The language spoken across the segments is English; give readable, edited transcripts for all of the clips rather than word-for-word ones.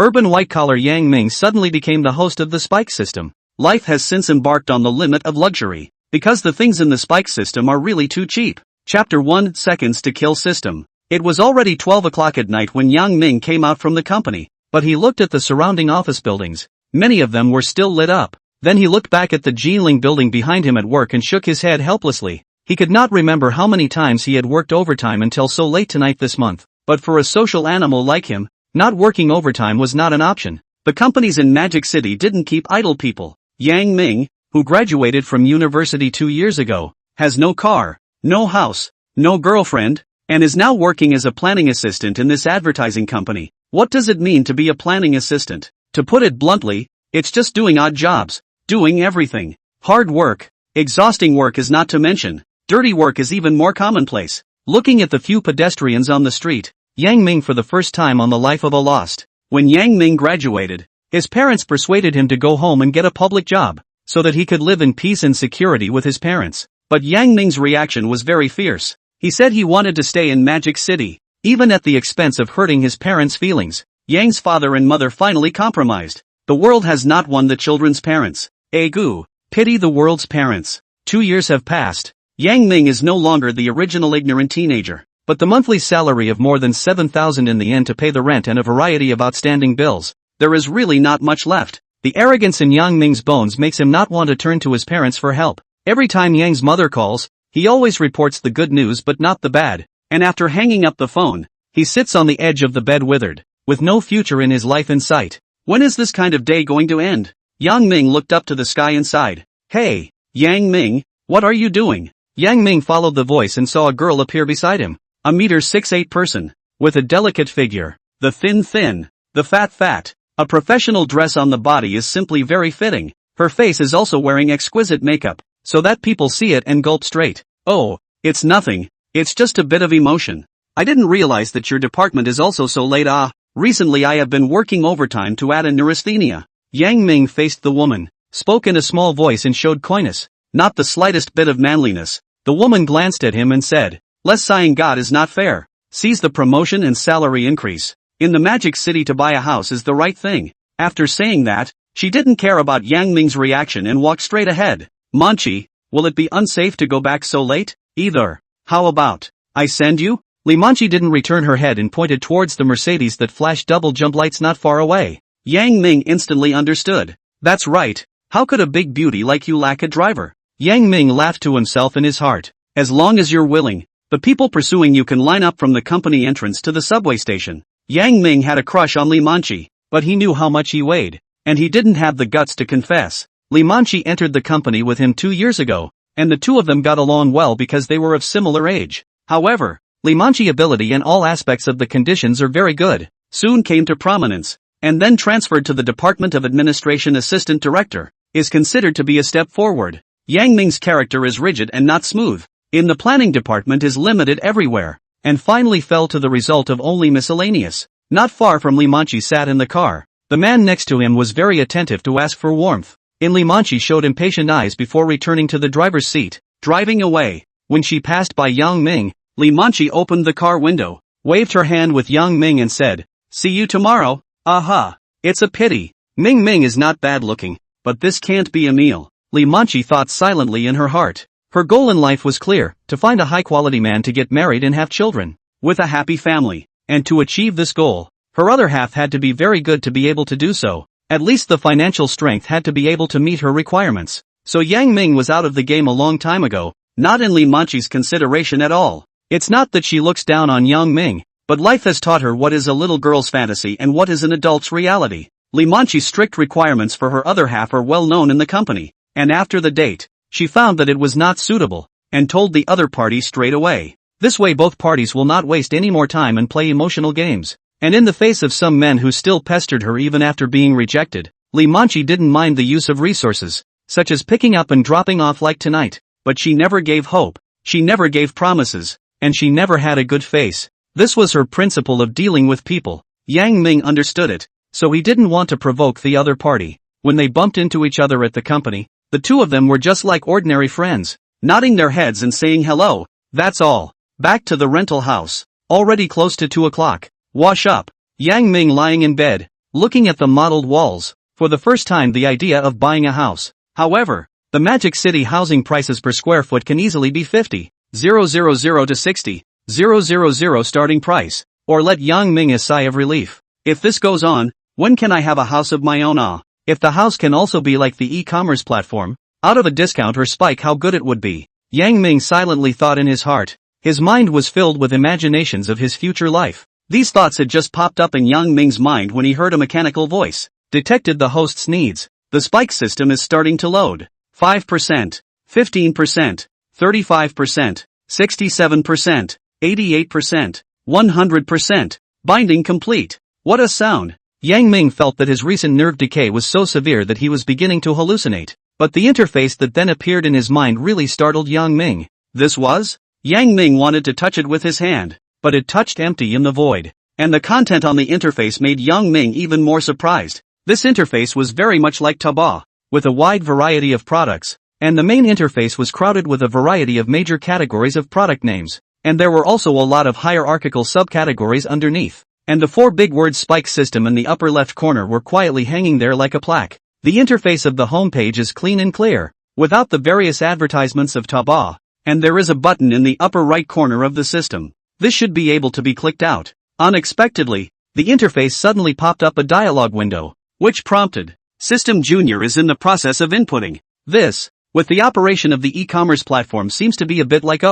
Urban white-collar Yang Ming suddenly became the host of the Spike system. Life has since embarked on the limit of luxury, because the things in the Spike system are really too cheap. Chapter 1 Seconds to Kill System. It was already 12 o'clock at night when Yang Ming came out from the company, but he looked at the surrounding office buildings. Many of them were still lit up. Then he looked back at the Jiling building behind him at work and shook his head helplessly. He could not remember how many times he had worked overtime until so late tonight this month, but for a social animal like him, not working overtime was not an option. The companies in Magic City didn't keep idle people. Yang Ming, who graduated from university 2 years ago, has no car, no house, no girlfriend, and is now working as a planning assistant in this advertising company. What does it mean to be a planning assistant? To put it bluntly, it's just doing odd jobs, doing everything. Hard work, exhausting work is not to mention. Dirty work is even more commonplace. Looking at the few pedestrians on the street, Yang Ming for the first time on the life of a lost. When Yang Ming graduated, his parents persuaded him to go home and get a public job, so that he could live in peace and security with his parents. But Yang Ming's reaction was very fierce. He said he wanted to stay in Magic City, even at the expense of hurting his parents' feelings. Yang's father and mother finally compromised. The world has not won the children's parents. Egu, pity the world's parents. 2 years have passed. Yang Ming is no longer the original ignorant teenager, but the monthly salary of more than 7,000 in the end to pay the rent and a variety of outstanding bills. There is really not much left. The arrogance in Yang Ming's bones makes him not want to turn to his parents for help. Every time Yang's mother calls, he always reports the good news but not the bad, and after hanging up the phone, he sits on the edge of the bed withered, with no future in his life in sight. When is this kind of day going to end? Yang Ming looked up to the sky and sighed. Hey, Yang Ming, what are you doing? Yang Ming followed the voice and saw a girl appear beside him. A 1.68 person, with a delicate figure, the thin, the fat. A professional dress on the body is simply very fitting. Her face is also wearing exquisite makeup, so that people see it and gulp straight. Oh, it's nothing, it's just a bit of emotion. I didn't realize that your department is also so late. Recently I have been working overtime to add a neurasthenia. Yang Ming faced the woman, spoke in a small voice and showed coyness, not the slightest bit of manliness. The woman glanced at him and said, "Less sighing God is not fair. Seize the promotion and salary increase. In the Magic City to buy a house is the right thing." After saying that, she didn't care about Yang Ming's reaction and walked straight ahead. Manchi, will it be unsafe to go back so late? Either. How about I send you? Li Manchi didn't return her head and pointed towards the Mercedes that flashed double jump lights not far away. Yang Ming instantly understood. That's right. How could a big beauty like you lack a driver? Yang Ming laughed to himself in his heart. As long as you're willing, the people pursuing you can line up from the company entrance to the subway station. Yang Ming had a crush on Li Manchi, but he knew how much he weighed, and he didn't have the guts to confess. Li Manchi entered the company with him 2 years ago, and the two of them got along well because they were of similar age. However, Li Manchi's ability in all aspects of the conditions are very good, soon came to prominence, and then transferred to the Department of Administration Assistant Director, is considered to be a step forward. Yang Ming's character is rigid and not smooth. In the planning department is limited everywhere, and finally fell to the result of only miscellaneous. Not far from Li Manchi sat in the car. The man next to him was very attentive to ask for warmth. Li Manchi showed impatient eyes before returning to the driver's seat, driving away. When she passed by Yang Ming, Li Manchi opened the car window, waved her hand with Yang Ming and said, "See you tomorrow." Aha! It's a pity. Ming Ming is not bad looking, but this can't be a meal. Li Manchi thought silently in her heart. Her goal in life was clear, to find a high-quality man to get married and have children, with a happy family. And to achieve this goal, her other half had to be very good to be able to do so. At least the financial strength had to be able to meet her requirements. So Yang Ming was out of the game a long time ago, not in Li Manchi's consideration at all. It's not that she looks down on Yang Ming, but life has taught her what is a little girl's fantasy and what is an adult's reality. Li Manchi's strict requirements for her other half are well known in the company, and after the date, she found that it was not suitable, and told the other party straight away. This way both parties will not waste any more time and play emotional games. And in the face of some men who still pestered her even after being rejected, Li Manchi didn't mind the use of resources, such as picking up and dropping off like tonight, but she never gave hope, she never gave promises, and she never had a good face. This was her principle of dealing with people. Yang Ming understood it, so he didn't want to provoke the other party. When they bumped into each other at the company, the two of them were just like ordinary friends, nodding their heads and saying hello, that's all. Back to the rental house. Already close to 2 o'clock. Wash up. Yang Ming lying in bed, looking at the modeled walls. For the first time the idea of buying a house. However, the Magic City housing prices per square foot can easily be 50,000 to 60,000 starting price. Or let Yang Ming a sigh of relief. If this goes on, when can I have a house of my own? If the house can also be like the e-commerce platform, out of a discount or spike, how good it would be. Yang Ming silently thought in his heart. His mind was filled with imaginations of his future life. These thoughts had just popped up in Yang Ming's mind when he heard a mechanical voice. Detected the host's needs. The spike system is starting to load. 5%, 15%, 35%, 67%, 88%, 100%. Binding complete. What a sound. Yang Ming felt that his recent nerve decay was so severe that he was beginning to hallucinate. But the interface that then appeared in his mind really startled Yang Ming. This was? Yang Ming wanted to touch it with his hand, but it touched empty in the void. And the content on the interface made Yang Ming even more surprised. This interface was very much like Taobao, with a wide variety of products, and the main interface was crowded with a variety of major categories of product names, and there were also a lot of hierarchical subcategories underneath, and the 4 big words spike system in the upper left corner were quietly hanging there like a plaque. The interface of the homepage is clean and clear, without the various advertisements of Taobao, and there is a button in the upper right corner of the system. This should be able to be clicked out. Unexpectedly, the interface suddenly popped up a dialog window, which prompted, System Junior is in the process of inputting. This, with the operation of the e-commerce platform, seems to be a bit like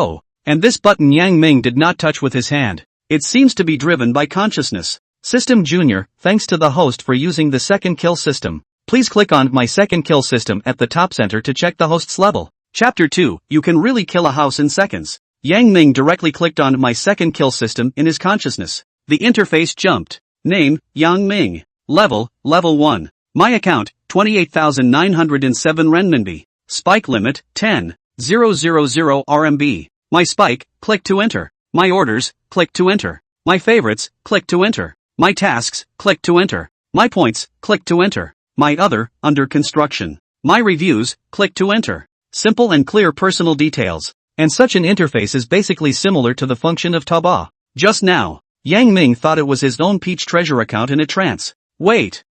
and this button Yang Ming did not touch with his hand. It seems to be driven by consciousness. System Junior, thanks to the host for using the second kill system. Please click on My Second Kill System at the top center to check the host's level. Chapter 2, You Can Really Kill a House in Seconds. Yang Ming directly clicked on My Second Kill System in his consciousness. The interface jumped. Name, Yang Ming. Level 1. My account, 28,907 renminbi. Spike limit, 10,000 RMB. My spike, click to enter. My orders, click to enter. My favorites, click to enter. My tasks, click to enter. My points, click to enter. My other, under construction. My reviews, click to enter. Simple and clear personal details. And such an interface is basically similar to the function of Taobao. Just now, Yang Ming thought it was his own Peach Treasure account in a trance. Wait.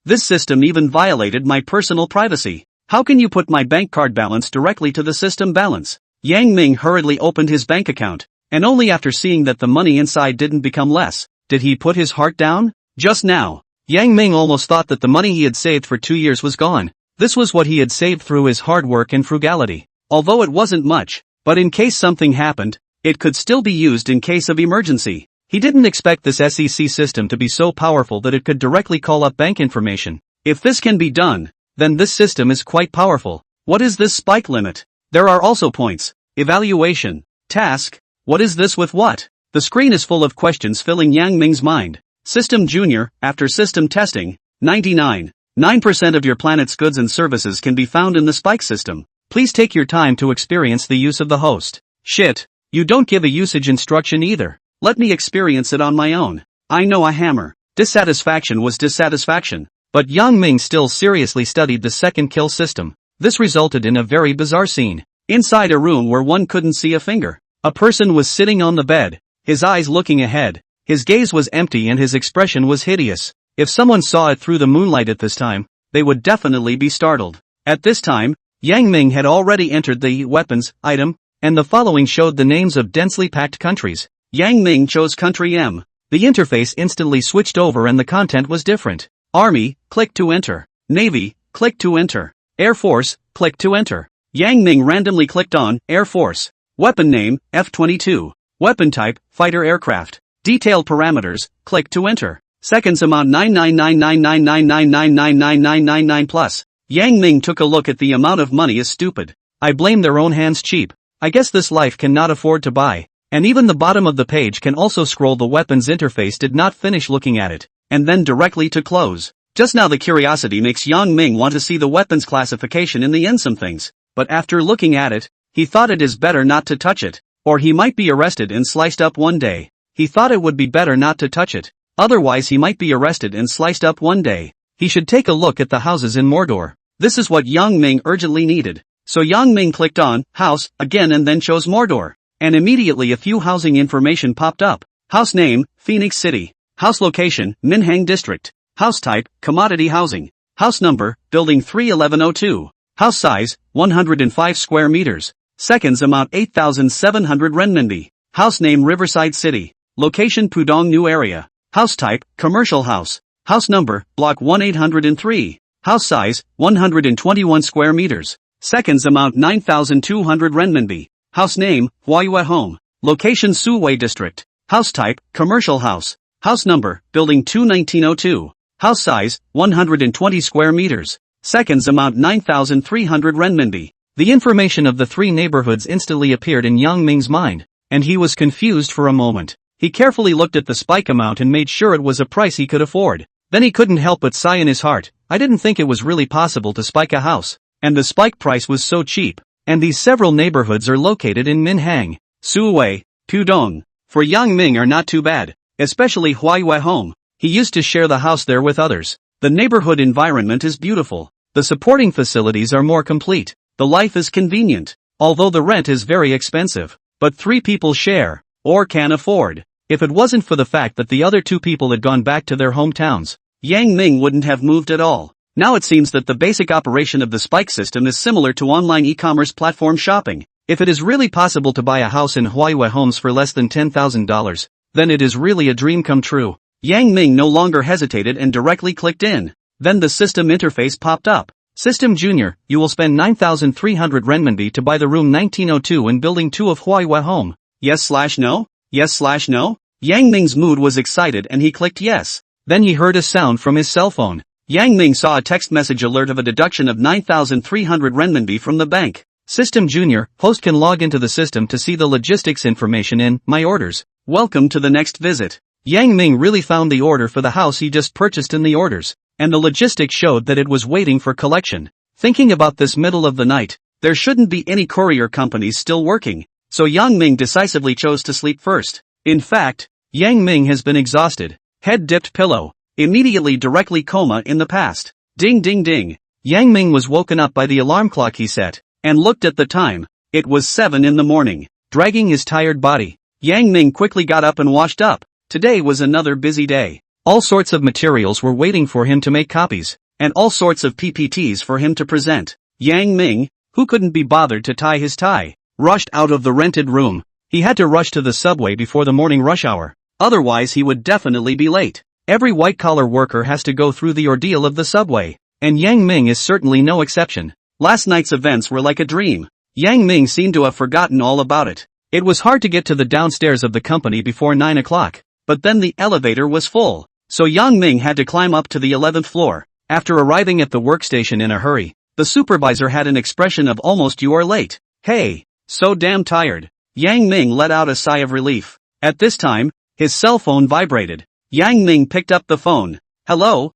This system even violated my personal privacy. How can you put my bank card balance directly to the system balance? Yang Ming hurriedly opened his bank account, and only after seeing that the money inside didn't become less, did he put his heart down? Just now, Yang Ming almost thought that the money he had saved for 2 years was gone. This was what he had saved through his hard work and frugality. Although it wasn't much, but in case something happened, it could still be used in case of emergency. He didn't expect this SEC system to be so powerful that it could directly call up bank information. If this can be done, then this system is quite powerful. What is this spike limit? There are also points, evaluation, task. What is this with what? The screen is full of questions filling Yang Ming's mind. System Junior, after system testing, 99.9% of your planet's goods and services can be found in the spike system. Please take your time to experience the use of the host. Shit, you don't give a usage instruction either. Let me experience it on my own. I know a hammer. Dissatisfaction was dissatisfaction. But Yang Ming still seriously studied the second kill system. This resulted in a very bizarre scene. Inside a room where one couldn't see a finger. A person was sitting on the bed, his eyes looking ahead. His gaze was empty and his expression was hideous. If someone saw it through the moonlight at this time, they would definitely be startled. At this time, Yang Ming had already entered the weapons item, and the following showed the names of densely packed countries. Yang Ming chose country M. The interface instantly switched over and the content was different. Army, click to enter. Navy, click to enter. Air Force, click to enter. Yang Ming randomly clicked on Air Force. Weapon name, F-22. Weapon type, fighter aircraft. Detailed parameters, click to enter. Seconds amount 9999999999999 plus. Yang Ming took a look at the amount of money is stupid. I blame their own hands cheap. I guess this life cannot afford to buy. And even the bottom of the page can also scroll. The weapons interface did not finish looking at it, and then directly to close. Just now the curiosity makes Yang Ming want to see the weapons classification in the end some things, but after looking at it, he thought it is better not to touch it, or he might be arrested and sliced up one day. He thought it would be better not to touch it, otherwise he might be arrested and sliced up one day. He should take a look at the houses in Mordor. This is what Yang Ming urgently needed. So Yang Ming clicked on House again and then chose Mordor. And immediately a few housing information popped up. House name, Phoenix City. House location, Minhang District. House type, commodity housing. House number, building 31102. House size, 105 square meters. Seconds amount 8,700 renminbi. House name Riverside City. Location Pudong New Area. House type, commercial house. House number, block 1803. House size, 121 square meters. Seconds amount 9,200 renminbi. House name, Huaiyue Home. Location Suwei District. House type, commercial house. House number, building 21902. House size, 120 square meters. Seconds amount 9,300 renminbi. The information of the three neighborhoods instantly appeared in Yang Ming's mind, and he was confused for a moment. He carefully looked at the spike amount and made sure it was a price he could afford. Then he couldn't help but sigh in his heart. I didn't think it was really possible to spike a house, and the spike price was so cheap. And these several neighborhoods are located in Minhang, Suwei, Pudong. For Yang Ming are not too bad, especially Huaiyue Home. He used to share the house there with others. The neighborhood environment is beautiful. The supporting facilities are more complete. The life is convenient, although the rent is very expensive. But 3 people share, or can afford. If it wasn't for the fact that the other 2 people had gone back to their hometowns, Yang Ming wouldn't have moved at all. Now it seems that the basic operation of the spike system is similar to online e-commerce platform shopping. If it is really possible to buy a house in Huaiyue Homes for less than $10,000, then it is really a dream come true. Yang Ming no longer hesitated and directly clicked in. Then the system interface popped up. System Junior, you will spend 9,300 renminbi to buy the room 1902 in building 2 of Huaiyue Home. Yes/no? Yes/no? Yang Ming's mood was excited and he clicked yes. Then he heard a sound from his cell phone. Yang Ming saw a text message alert of a deduction of 9,300 renminbi from the bank. System Junior, host can log into the system to see the logistics information in My Orders. Welcome to the next visit. Yang Ming really found the order for the house he just purchased in the orders, and the logistics showed that it was waiting for collection. Thinking about this middle of the night, there shouldn't be any courier companies still working, so Yang Ming decisively chose to sleep first. In fact, Yang Ming has been exhausted. Head dipped pillow. Immediately directly coma in the past. Ding ding ding. Yang Ming was woken up by the alarm clock he set, and looked at the time. It was 7 in the morning. Dragging his tired body, Yang Ming quickly got up and washed up. Today was another busy day. All sorts of materials were waiting for him to make copies, and all sorts of PPTs for him to present. Yang Ming, who couldn't be bothered to tie his tie, rushed out of the rented room. He had to rush to the subway before the morning rush hour. Otherwise he would definitely be late. Every white-collar worker has to go through the ordeal of the subway, and Yang Ming is certainly no exception. Last night's events were like a dream. Yang Ming seemed to have forgotten all about it. It was hard to get to the downstairs of the company before 9 o'clock, but then the elevator was full, so Yang Ming had to climb up to the 11th floor. After arriving at the workstation in a hurry, the supervisor had an expression of almost "you are late." Hey, so damn tired. Yang Ming let out a sigh of relief. At this time, his cell phone vibrated. Yang Ming picked up the phone. Hello,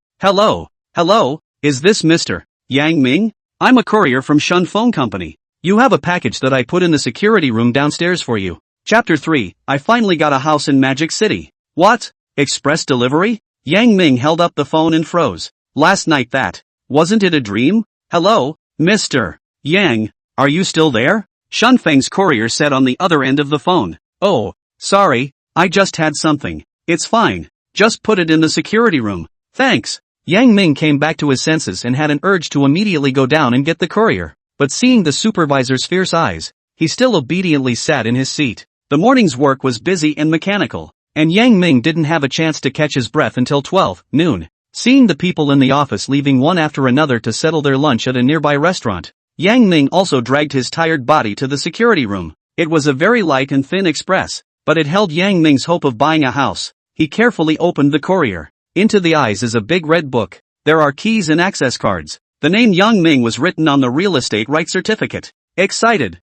is this Mr. Yang Ming? I'm a courier from Shun Phone Company. You have a package that I put in the security room downstairs for you. Chapter 3, I finally got a house in Magic City. What? Express delivery? Yang Ming held up the phone and froze. Last night that. Wasn't it a dream? Hello, Mr. Yang, are you still there? Shun Feng's courier said on the other end of the phone. Oh, sorry, I just had something. It's fine. Just put it in the security room. Thanks. Yang Ming came back to his senses and had an urge to immediately go down and get the courier. But seeing the supervisor's fierce eyes, he still obediently sat in his seat. The morning's work was busy and mechanical, and Yang Ming didn't have a chance to catch his breath until 12 noon. Seeing the people in the office leaving one after another to settle their lunch at a nearby restaurant, Yang Ming also dragged his tired body to the security room. It was a very light and thin express, but it held Yang Ming's hope of buying a house. He carefully opened the courier. Into the eyes is a big red book. There are keys and access cards. The name Yang Ming was written on the real estate right certificate. Excited.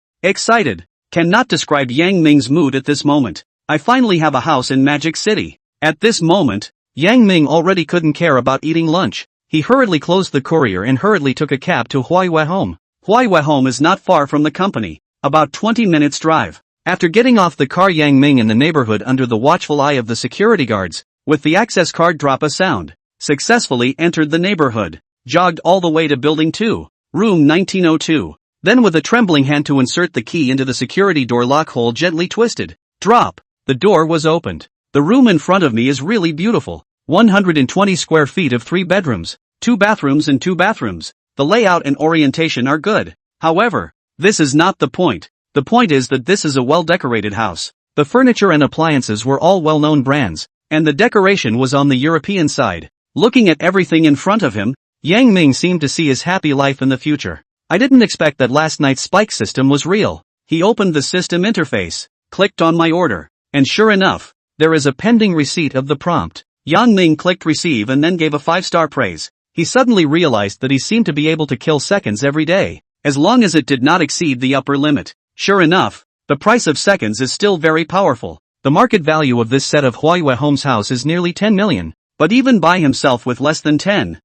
Cannot describe Yang Ming's mood at this moment. I finally have a house in Magic City. At this moment, Yang Ming already couldn't care about eating lunch. He hurriedly closed the courier and hurriedly took a cab to Huaiyue Home. Huaiyue Home is not far from the company. About 20 minutes drive. After getting off the car, Yang Ming in the neighborhood under the watchful eye of the security guards, with the access card drop a sound, successfully entered the neighborhood, jogged all the way to building 2, room 1902. Then with a trembling hand to insert the key into the security door lock hole gently twisted. Drop. The door was opened. The room in front of me is really beautiful. 120 square feet of 3 bedrooms, 2 bathrooms and 2 bathrooms. The layout and orientation are good. However, this is not the point. The point is that this is a well-decorated house. The furniture and appliances were all well-known brands, and the decoration was on the European side. Looking at everything in front of him, Yang Ming seemed to see his happy life in the future. I didn't expect that last night's spike system was real. He opened the system interface, clicked on my order, and sure enough, there is a pending receipt of the prompt. Yang Ming clicked receive and then gave a 5-star praise. He suddenly realized that he seemed to be able to kill seconds every day, as long as it did not exceed the upper limit. Sure enough, the price of seconds is still very powerful. The market value of this set of Huayue Homes house is nearly 10 million, but even by himself with less than 10,000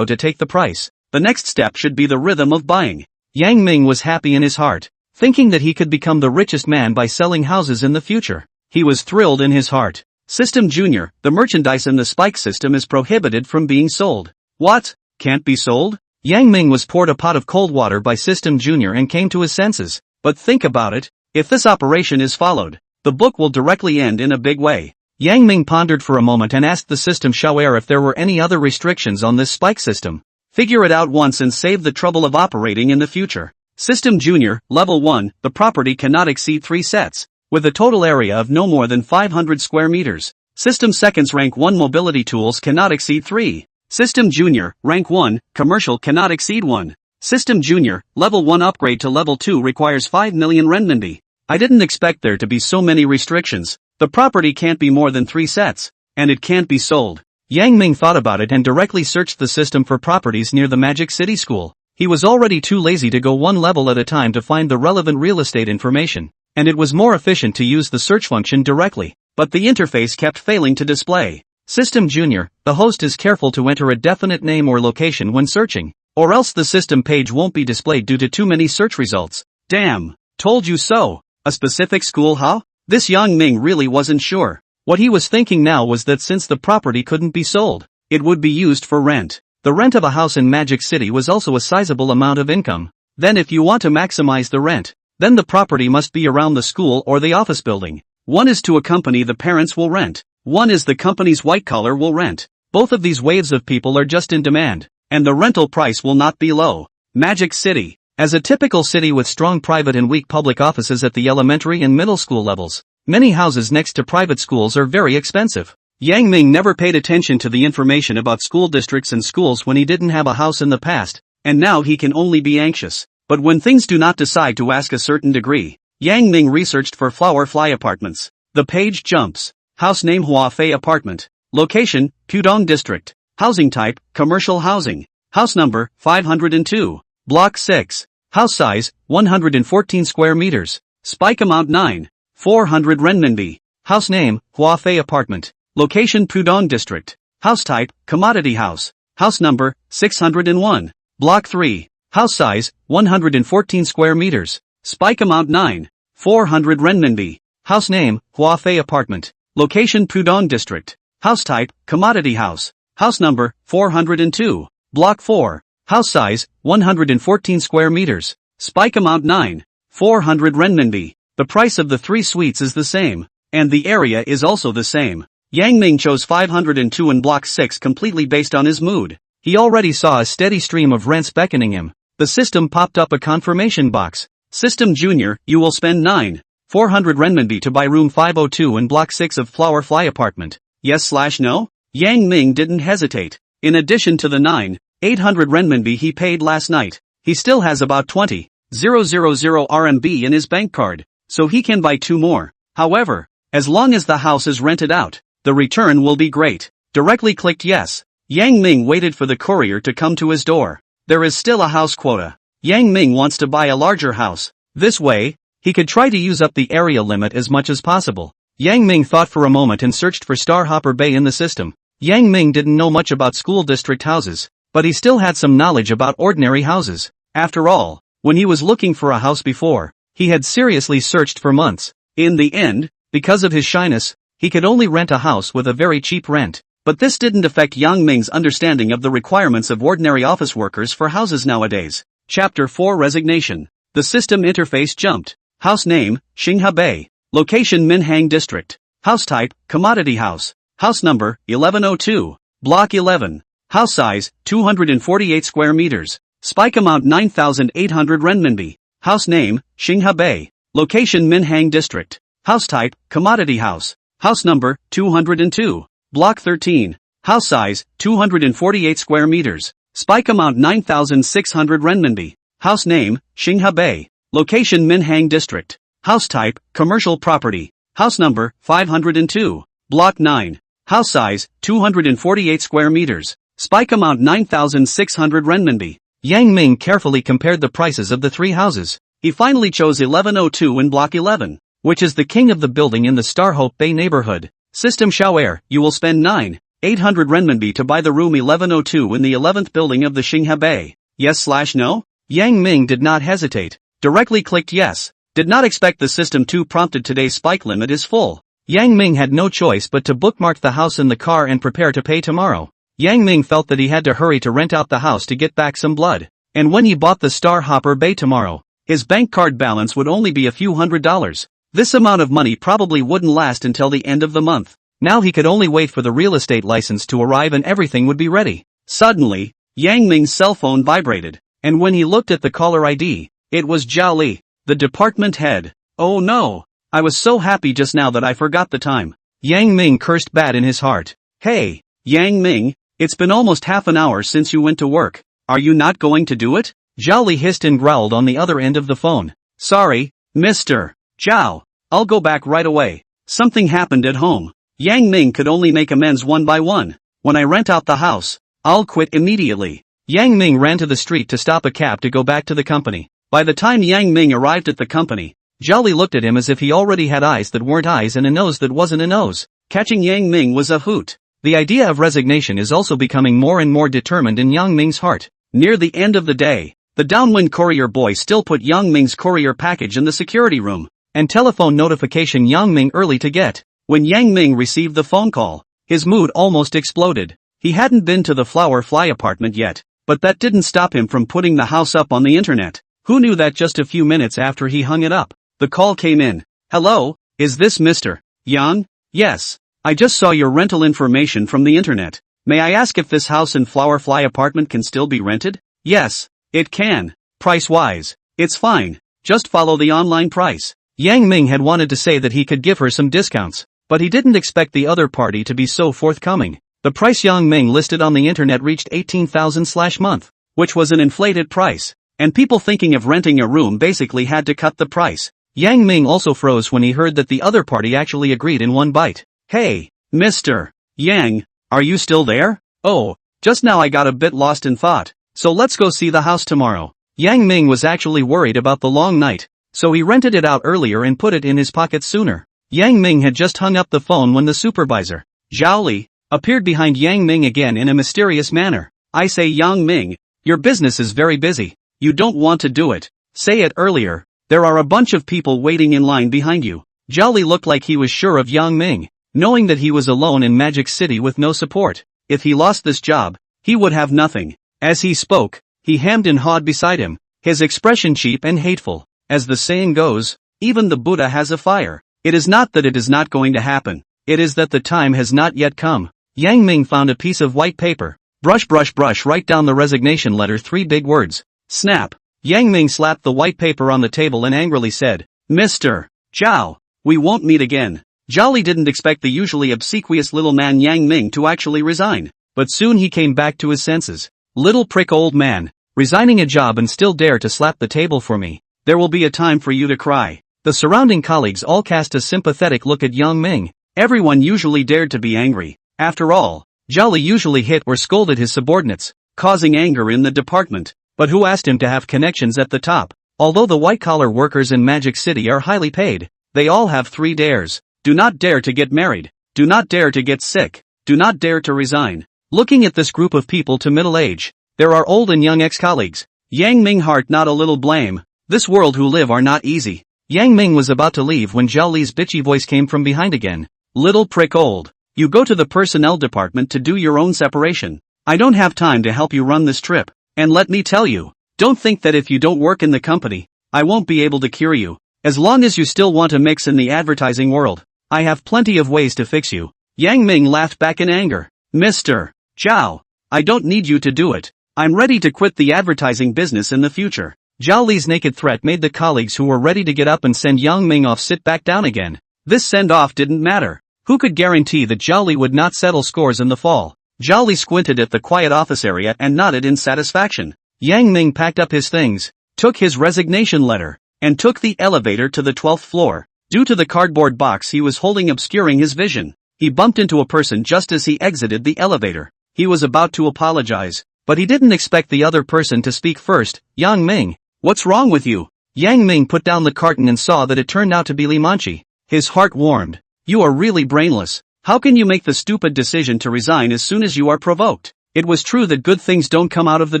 to take the price, the next step should be the rhythm of buying. Yang Ming was happy in his heart, thinking that he could become the richest man by selling houses in the future. He was thrilled in his heart. System Junior, the merchandise in the spike system is prohibited from being sold. What? Can't be sold? Yang Ming was poured a pot of cold water by System Junior and came to his senses. But think about it, if this operation is followed, the book will directly end in a big way. Yang Ming pondered for a moment and asked the system Shaware if there were any other restrictions on this spike system. Figure it out once and save the trouble of operating in the future. System Junior, Level 1, the property cannot exceed 3 sets, with a total area of no more than 500 square meters. System Seconds Rank 1 Mobility Tools cannot exceed 3. System Junior, Rank 1, Commercial cannot exceed 1. System Junior, Level 1 upgrade to Level 2 requires 5 million renminbi. I didn't expect there to be so many restrictions. The property can't be more than 3 sets, and it can't be sold. Yang Ming thought about it and directly searched the system for properties near the Magic City School. He was already too lazy to go one level at a time to find the relevant real estate information, and it was more efficient to use the search function directly, but the interface kept failing to display. System Junior, the host is careful to enter a definite name or location when searching, or else the system page won't be displayed due to too many search results. Damn, told you so. A specific school, huh? This Yang Ming really wasn't sure. What he was thinking now was that since the property couldn't be sold, it would be used for rent. The rent of a house in Magic City was also a sizable amount of income. Then if you want to maximize the rent, then the property must be around the school or the office building. One is to a company the parents will rent. One is the company's white collar will rent. Both of these waves of people are just in demand, and the rental price will not be low. Magic City. As a typical city with strong private and weak public offices at the elementary and middle school levels, many houses next to private schools are very expensive. Yang Ming never paid attention to the information about school districts and schools when he didn't have a house in the past, and now he can only be anxious. But when things do not decide to ask a certain degree, Yang Ming researched for Flower Fly Apartments. The page jumps. House name Hua Fei Apartment. Location, Pudong District. Housing type, commercial housing. House number, 502. Block 6. House size, 114 square meters. Spike amount 9,400 renminbi. House name, Hua Fei Apartment. Location Pudong District. House type, commodity house. House number, 601. Block 3. House size, 114 square meters. Spike amount 9,400 renminbi. House name, Hua Fei Apartment. Location Pudong District. House type, commodity house. House number, 402. Block 4. House size, 114 square meters. Spike amount 9,400 renminbi. The price of the 3 suites is the same, and the area is also the same. Yang Ming chose 502 in Block 6 completely based on his mood. He already saw a steady stream of rents beckoning him. The system popped up a confirmation box. System Junior, you will spend 9,400 renminbi to buy room 502 in Block 6 of Flower Fly Apartment. Yes/no? Yang Ming didn't hesitate. In addition to the 9,800 renminbi he paid last night, he still has about 20,000 RMB in his bank card, so he can buy 2 more. However, as long as the house is rented out, the return will be great. Directly clicked yes. Yang Ming waited for the courier to come to his door. There is still a house quota. Yang Ming wants to buy a larger house. This way, he could try to use up the area limit as much as possible. Yang Ming thought for a moment and searched for Star Hopper Bay in the system. Yang Ming didn't know much about school district houses, but he still had some knowledge about ordinary houses. After all, when he was looking for a house before, he had seriously searched for months. In the end, because of his shyness, he could only rent a house with a very cheap rent. But this didn't affect Yang Ming's understanding of the requirements of ordinary office workers for houses nowadays. Chapter 4 Resignation. The system interface jumped. House name, Xingha Bay. Location Minhang District. House type, commodity house. House number, 1102. Block 11. House size, 248 square meters. Spike amount 9,800 renminbi. House name, Xinghe Bay. Location Minhang District. House type, commodity house. House number, 202. Block 13. House size, 248 square meters. Spike amount 9,600 renminbi. House name, Xinghe Bay. Location Minhang District. House type, commercial property. House number, 502. Block 9. House size, 248 square meters. Spike amount 9,600 renminbi. Yang Ming carefully compared the prices of the three houses. He finally chose 1102 in Block 11, which is the king of the building in the Starhope Bay neighborhood. System Shower, you will spend 9,800 renminbi to buy the room 1102 in the 11th building of the Xinghe Bay. Yes/no? Yang Ming did not hesitate. Directly clicked yes. Did not expect the system to prompted today's spike limit is full. Yang Ming had no choice but to bookmark the house in the car and prepare to pay tomorrow. Yang Ming felt that he had to hurry to rent out the house to get back some blood. And when he bought the Star Hopper Bay tomorrow, his bank card balance would only be a few $100s. This amount of money probably wouldn't last until the end of the month. Now he could only wait for the real estate license to arrive and everything would be ready. Suddenly, Yang Ming's cell phone vibrated, and when he looked at the caller ID, it was Zhao Li, the department head. Oh no! I was so happy just now that I forgot the time. Yang Ming cursed bad in his heart. Hey, Yang Ming, it's been almost half an hour since you went to work. Are you not going to do it? Zhao Li hissed and growled on the other end of the phone. Sorry, Mr. Zhao. I'll go back right away. Something happened at home. Yang Ming could only make amends one by one. When I rent out the house, I'll quit immediately. Yang Ming ran to the street to stop a cab to go back to the company. By the time Yang Ming arrived at the company, Zhao Li looked at him as if he already had eyes that weren't eyes and a nose that wasn't a nose. Catching Yang Ming was a hoot. The idea of resignation is also becoming more and more determined in Yang Ming's heart. Near the end of the day, the downwind courier boy still put Yang Ming's courier package in the security room, and telephone notification Yang Ming early to get. When Yang Ming received the phone call, his mood almost exploded. He hadn't been to the Flower Fly apartment yet, but that didn't stop him from putting the house up on the internet. Who knew that just a few minutes after he hung it up, the call came in. Hello, is this Mr. Yang? Yes. I just saw your rental information from the internet. May I ask if this house in Flower Fly apartment can still be rented? Yes, it can. Price-wise, it's fine. Just follow the online price. Yang Ming had wanted to say that he could give her some discounts, but he didn't expect the other party to be so forthcoming. The price Yang Ming listed on the internet reached 18,000/month, which was an inflated price, and people thinking of renting a room basically had to cut the price. Yang Ming also froze when he heard that the other party actually agreed in one bite. Hey, Mr. Yang, are you still there? Oh, just now I got a bit lost in thought, so let's go see the house tomorrow. Yang Ming was actually worried about the long night, so he rented it out earlier and put it in his pocket sooner. Yang Ming had just hung up the phone when the supervisor, Zhao Li, appeared behind Yang Ming again in a mysterious manner. I say Yang Ming, your business is very busy. You don't want to do it. Say it earlier. There are a bunch of people waiting in line behind you. Zhao Li looked like he was sure of Yang Ming, knowing that he was alone in Magic City with no support. If he lost this job, he would have nothing. As he spoke, he hemmed and hawed beside him, his expression cheap and hateful. As the saying goes, even the Buddha has a fire. It is not that it is not going to happen. It is that the time has not yet come. Yang Ming found a piece of white paper. Brush, brush, brush, write down the resignation letter, 3 big words. Snap. Yang Ming slapped the white paper on the table and angrily said, Mr. Zhao, we won't meet again. Zhao Li didn't expect the usually obsequious little man Yang Ming to actually resign, but soon he came back to his senses. Little prick old man, resigning a job and still dare to slap the table for me. There will be a time for you to cry. The surrounding colleagues all cast a sympathetic look at Yang Ming. Everyone usually dared to be angry. After all, Zhao Li usually hit or scolded his subordinates, causing anger in the department. But who asked him to have connections at the top? Although the white-collar workers in Magic City are highly paid, they all have 3 dares. Do not dare to get married. Do not dare to get sick. Do not dare to resign. Looking at this group of people to middle age, there are old and young ex-colleagues. Yang Ming heart not a little blame. This world who live are not easy. Yang Ming was about to leave when Zhao Li's bitchy voice came from behind again. Little prick old. You go to the personnel department to do your own separation. I don't have time to help you run this trip. And let me tell you, don't think that if you don't work in the company, I won't be able to cure you. As long as you still want to mix in the advertising world, I have plenty of ways to fix you. Yang Ming laughed back in anger. Mr. Zhao, I don't need you to do it. I'm ready to quit the advertising business in the future. Zhao Li's naked threat made the colleagues who were ready to get up and send Yang Ming off sit back down again. This send-off didn't matter. Who could guarantee that Zhao Li would not settle scores in the fall? Zhao Li squinted at the quiet office area and nodded in satisfaction. Yang Ming packed up his things, took his resignation letter, and took the elevator to the 12th floor. Due to the cardboard box he was holding obscuring his vision, he bumped into a person just as he exited the elevator. He was about to apologize, but he didn't expect the other person to speak first. Yang Ming, what's wrong with you? Yang Ming put down the carton and saw that it turned out to be Li Manchi. His heart warmed. You are really brainless. How can you make the stupid decision to resign as soon as you are provoked? It was true that good things don't come out of the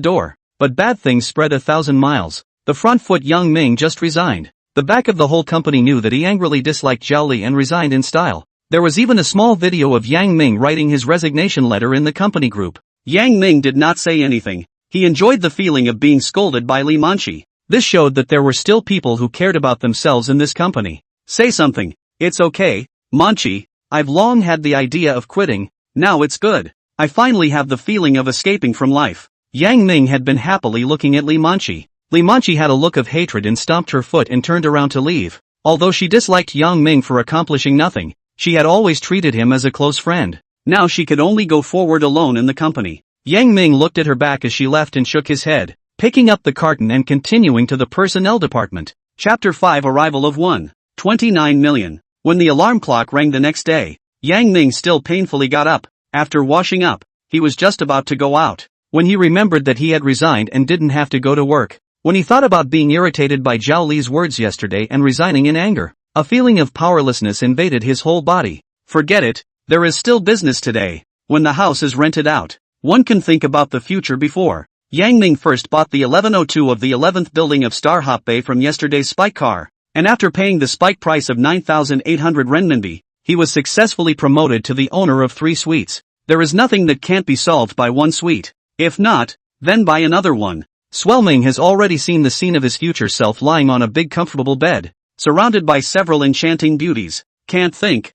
door, but bad things spread 1,000 miles. The front foot Yang Ming just resigned. The back of the whole company knew that he angrily disliked Zhao Li and resigned in style. There was even a small video of Yang Ming writing his resignation letter in the company group. Yang Ming did not say anything. He enjoyed the feeling of being scolded by Li Manchi. This showed that there were still people who cared about themselves in this company. Say something. It's okay, Manchi. I've long had the idea of quitting. Now it's good. I finally have the feeling of escaping from life. Yang Ming had been happily looking at Li Manchi. Li Manchi had a look of hatred and stomped her foot and turned around to leave. Although she disliked Yang Ming for accomplishing nothing, she had always treated him as a close friend. Now she could only go forward alone in the company. Yang Ming looked at her back as she left and shook his head, picking up the carton and continuing to the personnel department. Chapter 5 Arrival of 1.29 million. When the alarm clock rang the next day, Yang Ming still painfully got up. After washing up, he was just about to go out, when he remembered that he had resigned and didn't have to go to work. When he thought about being irritated by Zhao Li's words yesterday and resigning in anger, a feeling of powerlessness invaded his whole body. Forget it, there is still business today. When the house is rented out, one can think about the future before. Yang Ming first bought the 1102 of the 11th building of Star Hop Bay from yesterday's spike car, and after paying the spike price of 9,800 renminbi, he was successfully promoted to the owner of 3 suites. There is nothing that can't be solved by one suite. If not, then buy another one. Swelming has already seen the scene of his future self lying on a big comfortable bed, surrounded by several enchanting beauties. Can't think,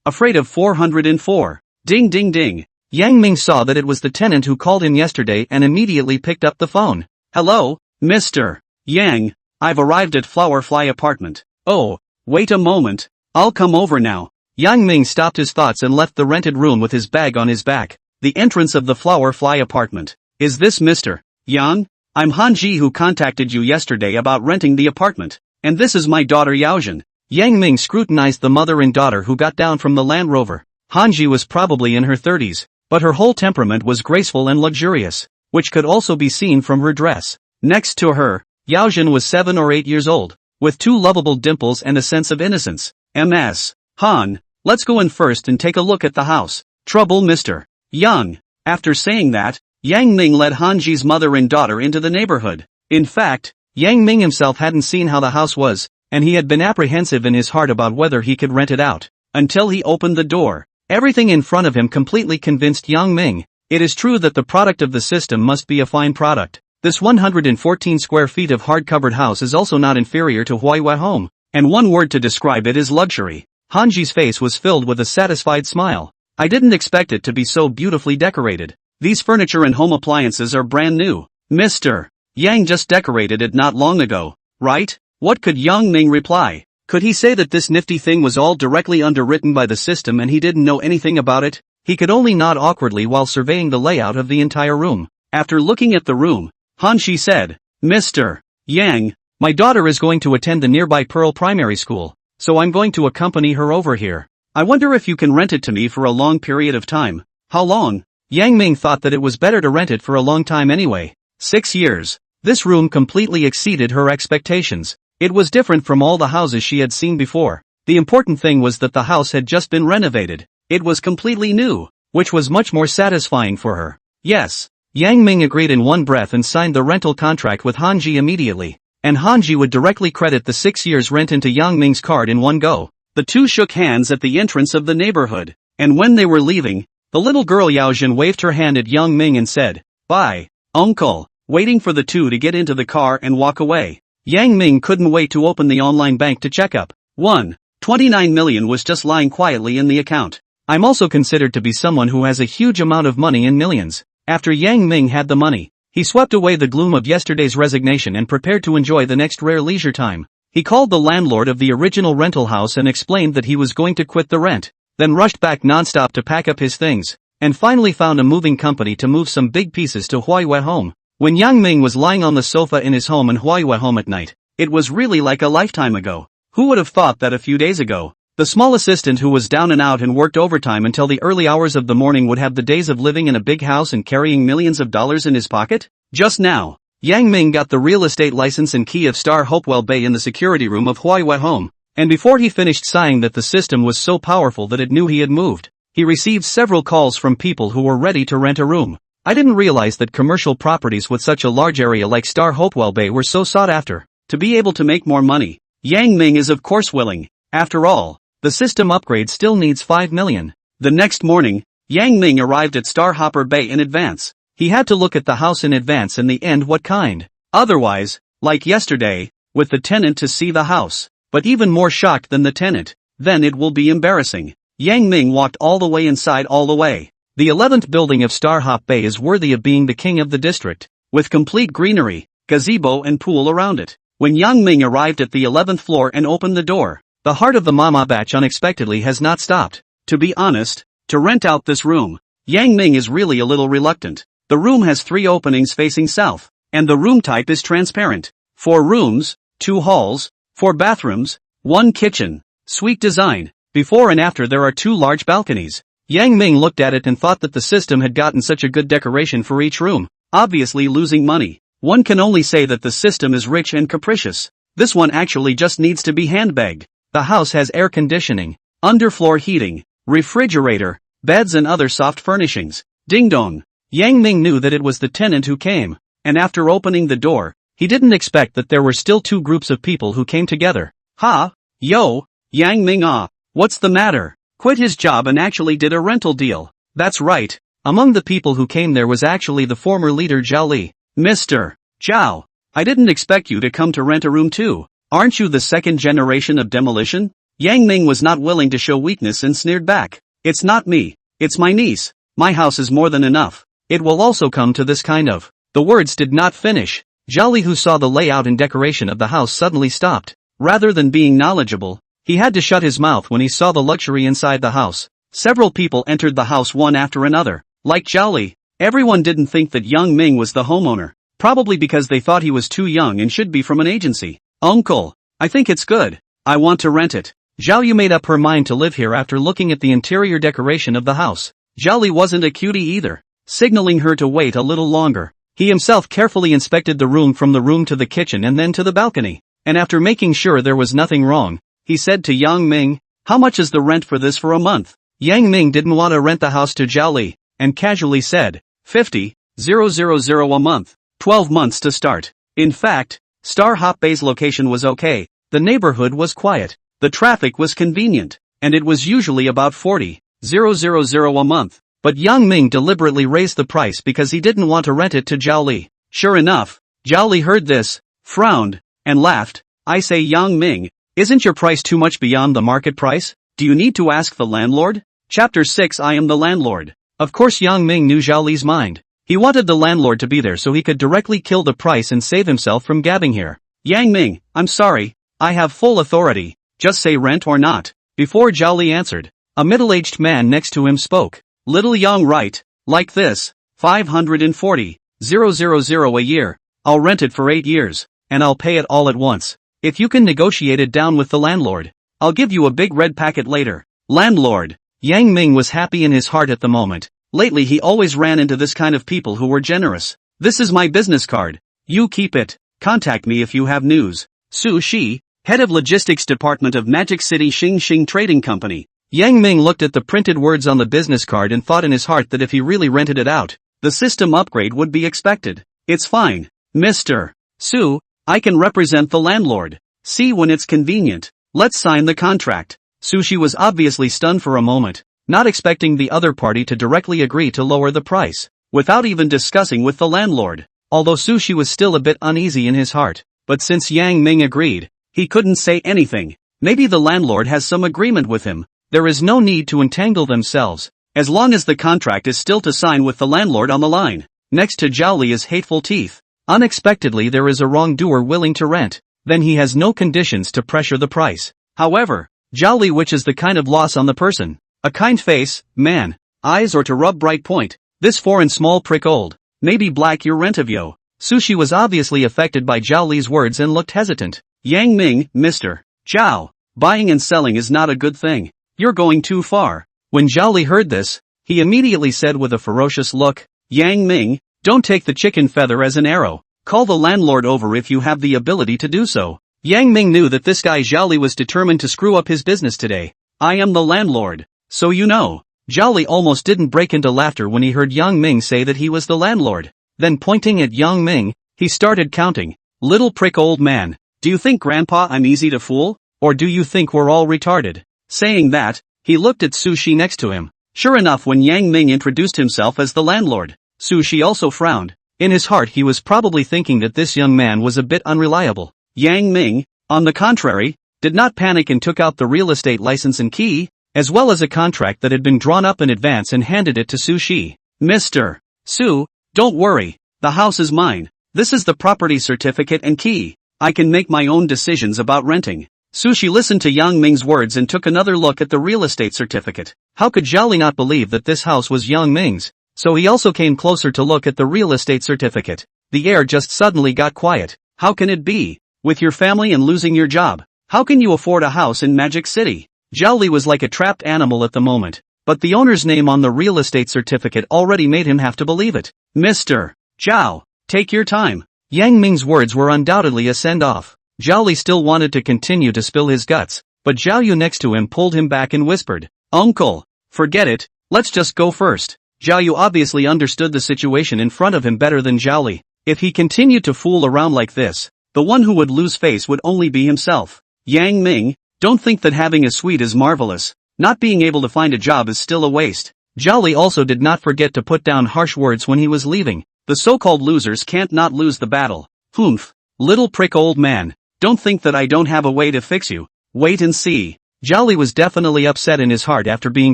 afraid of 404. Ding ding ding. Yang Ming saw that it was the tenant who called him yesterday and immediately picked up the phone. Hello, Mr. Yang, I've arrived at Flowerfly apartment. Oh, wait a moment, I'll come over now. Yang Ming stopped his thoughts and left the rented room with his bag on his back. The entrance of the Flowerfly apartment. Is this Mr. Yang? I'm Hanji who contacted you yesterday about renting the apartment, and this is my daughter Yaojin. Yang Ming scrutinized the mother and daughter who got down from the Land Rover. Hanji was probably in her 30s, but her whole temperament was graceful and luxurious, which could also be seen from her dress. Next to her, Yaojin was 7 or 8 years old, with 2 lovable dimples and a sense of innocence. Ms. Han, let's go in first and take a look at the house. Trouble Mr. Yang. After saying that, Yang Ming led Hanji's mother and daughter into the neighborhood. In fact, Yang Ming himself hadn't seen how the house was, and he had been apprehensive in his heart about whether he could rent it out, until he opened the door. Everything in front of him completely convinced Yang Ming. It is true that the product of the system must be a fine product. This 114 square feet of hard-covered house is also not inferior to Huaihua Home, and one word to describe it is luxury. Hanji's face was filled with a satisfied smile. I didn't expect it to be so beautifully decorated. These furniture and home appliances are brand new. Mr. Yang just decorated it not long ago, right? What could Yang Ming reply? Could he say that this nifty thing was all directly underwritten by the system and he didn't know anything about it? He could only nod awkwardly while surveying the layout of the entire room. After looking at the room, Hanshi said, Mr. Yang, my daughter is going to attend the nearby Pearl Primary School, so I'm going to accompany her over here. I wonder if you can rent it to me for a long period of time. How long? Yang Ming thought that it was better to rent it for a long time anyway. 6 years. This room completely exceeded her expectations. It was different from all the houses she had seen before. The important thing was that the house had just been renovated. It was completely new, which was much more satisfying for her. Yes. Yang Ming agreed in one breath and signed the rental contract with Hanji immediately. And Hanji would directly credit the 6 years rent into Yang Ming's card in one go. The two shook hands at the entrance of the neighborhood. And when they were leaving, the little girl Yaojin waved her hand at Yang Ming and said, Bye, uncle, waiting for the two to get into the car and walk away. Yang Ming couldn't wait to open the online bank to check up. 1. 29 million was just lying quietly in the account. I'm also considered to be someone who has a huge amount of money in millions. After Yang Ming had the money, he swept away the gloom of yesterday's resignation and prepared to enjoy the next rare leisure time. He called the landlord of the original rental house and explained that he was going to quit the rent, then rushed back non-stop to pack up his things, and finally found a moving company to move some big pieces to Huaihua home. When Yang Ming was lying on the sofa in his home in Huaihua home at night, it was really like a lifetime ago. Who would have thought that a few days ago, the small assistant who was down and out and worked overtime until the early hours of the morning would have the days of living in a big house and carrying millions of dollars in his pocket? Just now, Yang Ming got the real estate license and key of Star Hopewell Bay in the security room of Huaihua home, and before he finished sighing that the system was so powerful that it knew he had moved, he received several calls from people who were ready to rent a room. I didn't realize that commercial properties with such a large area like Star Hopewell Bay were so sought after. To be able to make more money, Yang Ming is of course willing. After all, the system upgrade still needs 5 million. The next morning, Yang Ming arrived at Star Hopper Bay in advance. He had to look at the house in advance and the end what kind. Otherwise, like yesterday, with the tenant to see the house. But even more shocked than the tenant, then it will be embarrassing. Yang Ming walked all the way inside all the way. The 11th building of Star Hop Bay is worthy of being the king of the district, with complete greenery, gazebo and pool around it. When Yang Ming arrived at the 11th floor and opened the door, the heart of the mama batch unexpectedly has not stopped. To be honest, to rent out this room, Yang Ming is really a little reluctant. The room has 3 openings facing south, and the room type is transparent. 4 rooms, 2 halls, 4 bathrooms, 1 kitchen. Sweet design. Before and after there are 2 large balconies. Yang Ming looked at it and thought that the system had gotten such a good decoration for each room, obviously losing money. One can only say that the system is rich and capricious. This one actually just needs to be handbagged. The house has air conditioning, underfloor heating, refrigerator, beds and other soft furnishings. Ding dong. Yang Ming knew that it was the tenant who came, and after opening the door, he didn't expect that there were still 2 groups of people who came together. Ha! Yo! Yang Ming what's the matter? Quit his job and actually did a rental deal. That's right. Among the people who came there was actually the former leader Zhao Li. Mr. Zhao, I didn't expect you to come to rent a room too. Aren't you the 2nd generation of demolition? Yang Ming was not willing to show weakness and sneered back. It's not me. It's my niece. My house is more than enough. It will also come to this kind of. The words did not finish. Zhao Li, who saw the layout and decoration of the house, suddenly stopped. Rather than being knowledgeable, he had to shut his mouth when he saw the luxury inside the house. Several people entered the house one after another. Like Zhao Li, everyone didn't think that Yang Ming was the homeowner, probably because they thought he was too young and should be from an agency. Uncle, I think it's good. I want to rent it. Zhao Yu made up her mind to live here after looking at the interior decoration of the house. Zhao Li wasn't a cutie either, signaling her to wait a little longer. He himself carefully inspected the room from the room to the kitchen and then to the balcony, and after making sure there was nothing wrong, he said to Yang Ming, "How much is the rent for this for a month?" Yang Ming didn't want to rent the house to Zhao Li, and casually said, 50,000 a month, 12 months to start. In fact, Star Hop Bay's location was okay, the neighborhood was quiet, the traffic was convenient, and it was usually about 40,000 a month. But Yang Ming deliberately raised the price because he didn't want to rent it to Zhao Li. Sure enough, Zhao Li heard this, frowned, and laughed. "I say, Yang Ming, isn't your price too much beyond the market price? Do you need to ask the landlord?" Chapter 6. I am the landlord. Of course Yang Ming knew Zhao Li's mind. He wanted the landlord to be there so he could directly kill the price and save himself from gabbing here. "Yang Ming, I'm sorry, I have full authority, just say rent or not." Before Zhao Li answered, a middle-aged man next to him spoke. "Little Yang, right, like this, 540,000 a year, I'll rent it for 8 years, and I'll pay it all at once. If you can negotiate it down with the landlord, I'll give you a big red packet later." Landlord. Yang Ming was happy in his heart at the moment. Lately he always ran into this kind of people who were generous. "This is my business card. You keep it. Contact me if you have news. Su Shi, head of logistics department of Magic City Xing Trading Company." Yang Ming looked at the printed words on the business card and thought in his heart that if he really rented it out, the system upgrade would be expected. "It's fine, Mr. Su, I can represent the landlord. See when it's convenient. Let's sign the contract." Sushi was obviously stunned for a moment, not expecting the other party to directly agree to lower the price, without even discussing with the landlord. Although Sushi was still a bit uneasy in his heart, but since Yang Ming agreed, he couldn't say anything. Maybe the landlord has some agreement with him. There is no need to entangle themselves, as long as the contract is still to sign with the landlord on the line. Next to Zhao is hateful teeth. Unexpectedly there is a wrongdoer willing to rent. Then he has no conditions to pressure the price. However, Zhao which is the kind of loss on the person. A kind face, man, eyes or to rub bright point. This foreign small prick old. Maybe black your rent of yo. Sushi was obviously affected by Zhao Li's words and looked hesitant. Yang Ming, Mr. Zhao, buying and selling is not a good thing. You're going too far. When Zhao Li heard this, he immediately said with a ferocious look, Yang Ming, don't take the chicken feather as an arrow. Call the landlord over if you have the ability to do so. Yang Ming knew that this guy Zhao Li was determined to screw up his business today. I am the landlord. So you know. Zhao Li almost didn't break into laughter when he heard Yang Ming say that he was the landlord. Then pointing at Yang Ming, he started counting. Little prick old man. Do you think grandpa I'm easy to fool? Or do you think we're all retarded? Saying that, he looked at Sushi next to him. Sure enough, when Yang Ming introduced himself as the landlord, Sushi also frowned. In his heart he was probably thinking that this young man was a bit unreliable. Yang Ming, on the contrary, did not panic and took out the real estate license and key, as well as a contract that had been drawn up in advance and handed it to Sushi. Mr. Su, don't worry, the house is mine. This is the property certificate and key. I can make my own decisions about renting. Sushi listened to Yang Ming's words and took another look at the real estate certificate. How could Zhao Li not believe that this house was Yang Ming's? So he also came closer to look at the real estate certificate. The air just suddenly got quiet. How can it be? With your family and losing your job, how can you afford a house in Magic City? Zhao Li was like a trapped animal at the moment. But the owner's name on the real estate certificate already made him have to believe it. Mr. Zhao, take your time. Yang Ming's words were undoubtedly a send-off. Zhao Li still wanted to continue to spill his guts, but Zhao Yu next to him pulled him back and whispered, Uncle, forget it, let's just go first. Zhao Yu obviously understood the situation in front of him better than Zhao Li. If he continued to fool around like this, the one who would lose face would only be himself. Yang Ming, don't think that having a suite is marvelous. Not being able to find a job is still a waste. Zhao Li also did not forget to put down harsh words when he was leaving. The so-called losers can't not lose the battle. Humph. Little prick old man. Don't think that I don't have a way to fix you. Wait and see. Zhao Li was definitely upset in his heart after being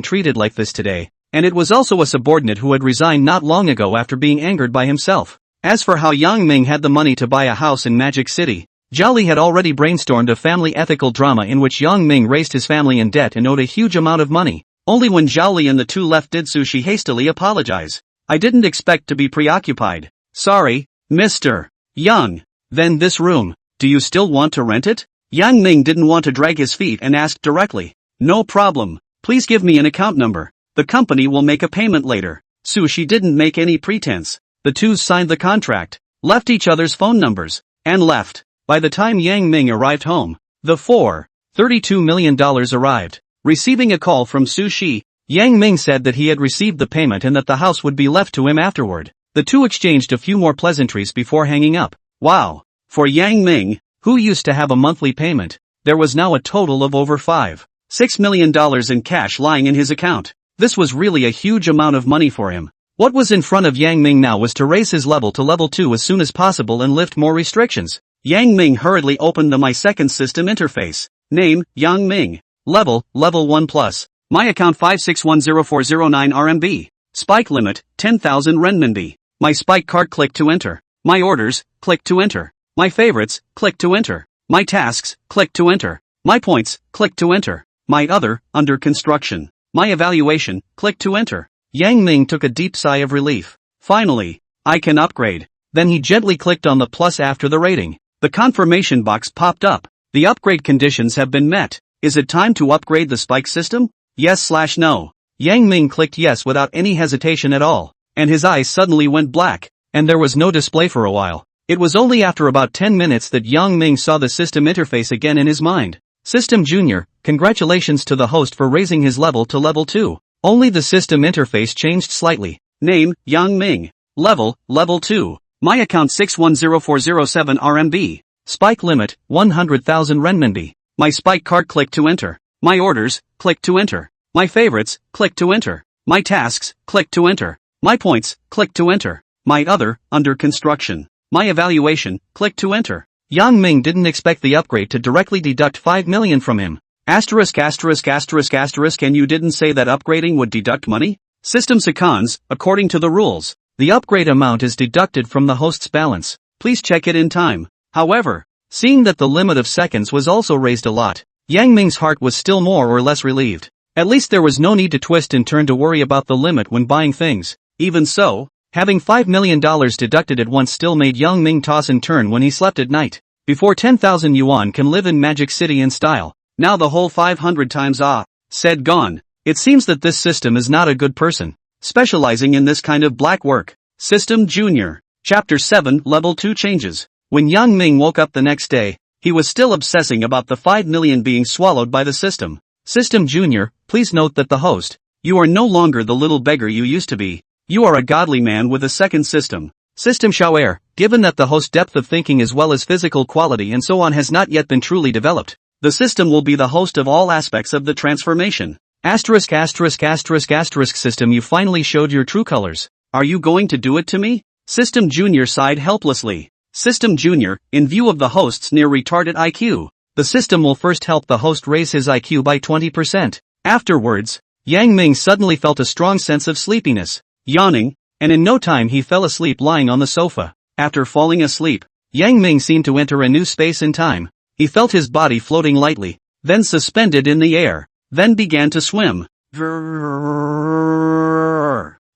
treated like this today. And it was also a subordinate who had resigned not long ago after being angered by himself. As for how Yang Ming had the money to buy a house in Magic City, Zhao Li had already brainstormed a family ethical drama in which Yang Ming raised his family in debt and owed a huge amount of money. Only when Zhao Li and the two left did Sushi hastily apologize. I didn't expect to be preoccupied. Sorry, Mr. Yang. Then this room, do you still want to rent it? Yang Ming didn't want to drag his feet and asked directly. No problem. Please give me an account number. The company will make a payment later. Sushi didn't make any pretense. The two signed the contract, left each other's phone numbers, and left. By the time Yang Ming arrived home, the $32 million arrived. Receiving a call from Sushi, Yang Ming said that he had received the payment and that the house would be left to him afterward. The two exchanged a few more pleasantries before hanging up. Wow. For Yang Ming, who used to have a monthly payment, there was now a total of over $6 million in cash lying in his account. This was really a huge amount of money for him. What was in front of Yang Ming now was to raise his level to level 2 as soon as possible and lift more restrictions. Yang Ming hurriedly opened the My Second System interface. Name, Yang Ming. Level 1+. My account 5610409 RMB. Spike limit, 10,000 renminbi. My spike card, click to enter. My orders, click to enter. My favorites, click to enter. My tasks, click to enter. My points, click to enter. My other, under construction. My evaluation, click to enter. Yang Ming took a deep sigh of relief. Finally, I can upgrade. Then he gently clicked on the plus after the rating. The confirmation box popped up. The upgrade conditions have been met. Is it time to upgrade the spike system? Yes/no. Yang Ming clicked yes without any hesitation at all. And his eyes suddenly went black. And there was no display for a while. It was only after about 10 minutes that Yang Ming saw the system interface again in his mind. System Junior, congratulations to the host for raising his level to level 2. Only the system interface changed slightly. Name, Yang Ming. Level 2. My account 610407 RMB. Spike limit, 100,000 renminbi. My spike card, click to enter. My orders, click to enter. My favorites, click to enter. My tasks, click to enter. My points, click to enter. My other, under construction. My evaluation, click to enter. Yang Ming didn't expect the upgrade to directly deduct 5 million from him. Asterisk asterisk asterisk asterisk, and you didn't say that upgrading would deduct money? System seconds, according to the rules, the upgrade amount is deducted from the host's balance. Please check it in time. However, seeing that the limit of seconds was also raised a lot, Yang Ming's heart was still more or less relieved. At least there was no need to twist and turn to worry about the limit when buying things. Even so, having $5 million deducted at once still made Yang Ming toss and turn when he slept at night. Before 10,000 yuan can live in Magic City in style. Now the whole 500 times said gone. It seems that this system is not a good person, specializing in this kind of black work. System Junior. Chapter 7 Level 2 Changes. When Yang Ming woke up the next day, he was still obsessing about the 5 million being swallowed by the system. System Junior, please note that the host, you are no longer the little beggar you used to be. You are a godly man with a second system. System Shower, given that the host's depth of thinking as well as physical quality and so on has not yet been truly developed, the system will be the host of all aspects of the transformation. Asterisk asterisk asterisk asterisk system, you finally showed your true colors. Are you going to do it to me? System Junior sighed helplessly. System Junior, in view of the host's near retarded IQ, the system will first help the host raise his IQ by 20%. Afterwards, Yang Ming suddenly felt a strong sense of sleepiness, yawning, and in no time he fell asleep lying on the sofa. After falling asleep, Yang Ming seemed to enter a new space and time. He felt his body floating lightly, then suspended in the air, then began to swim.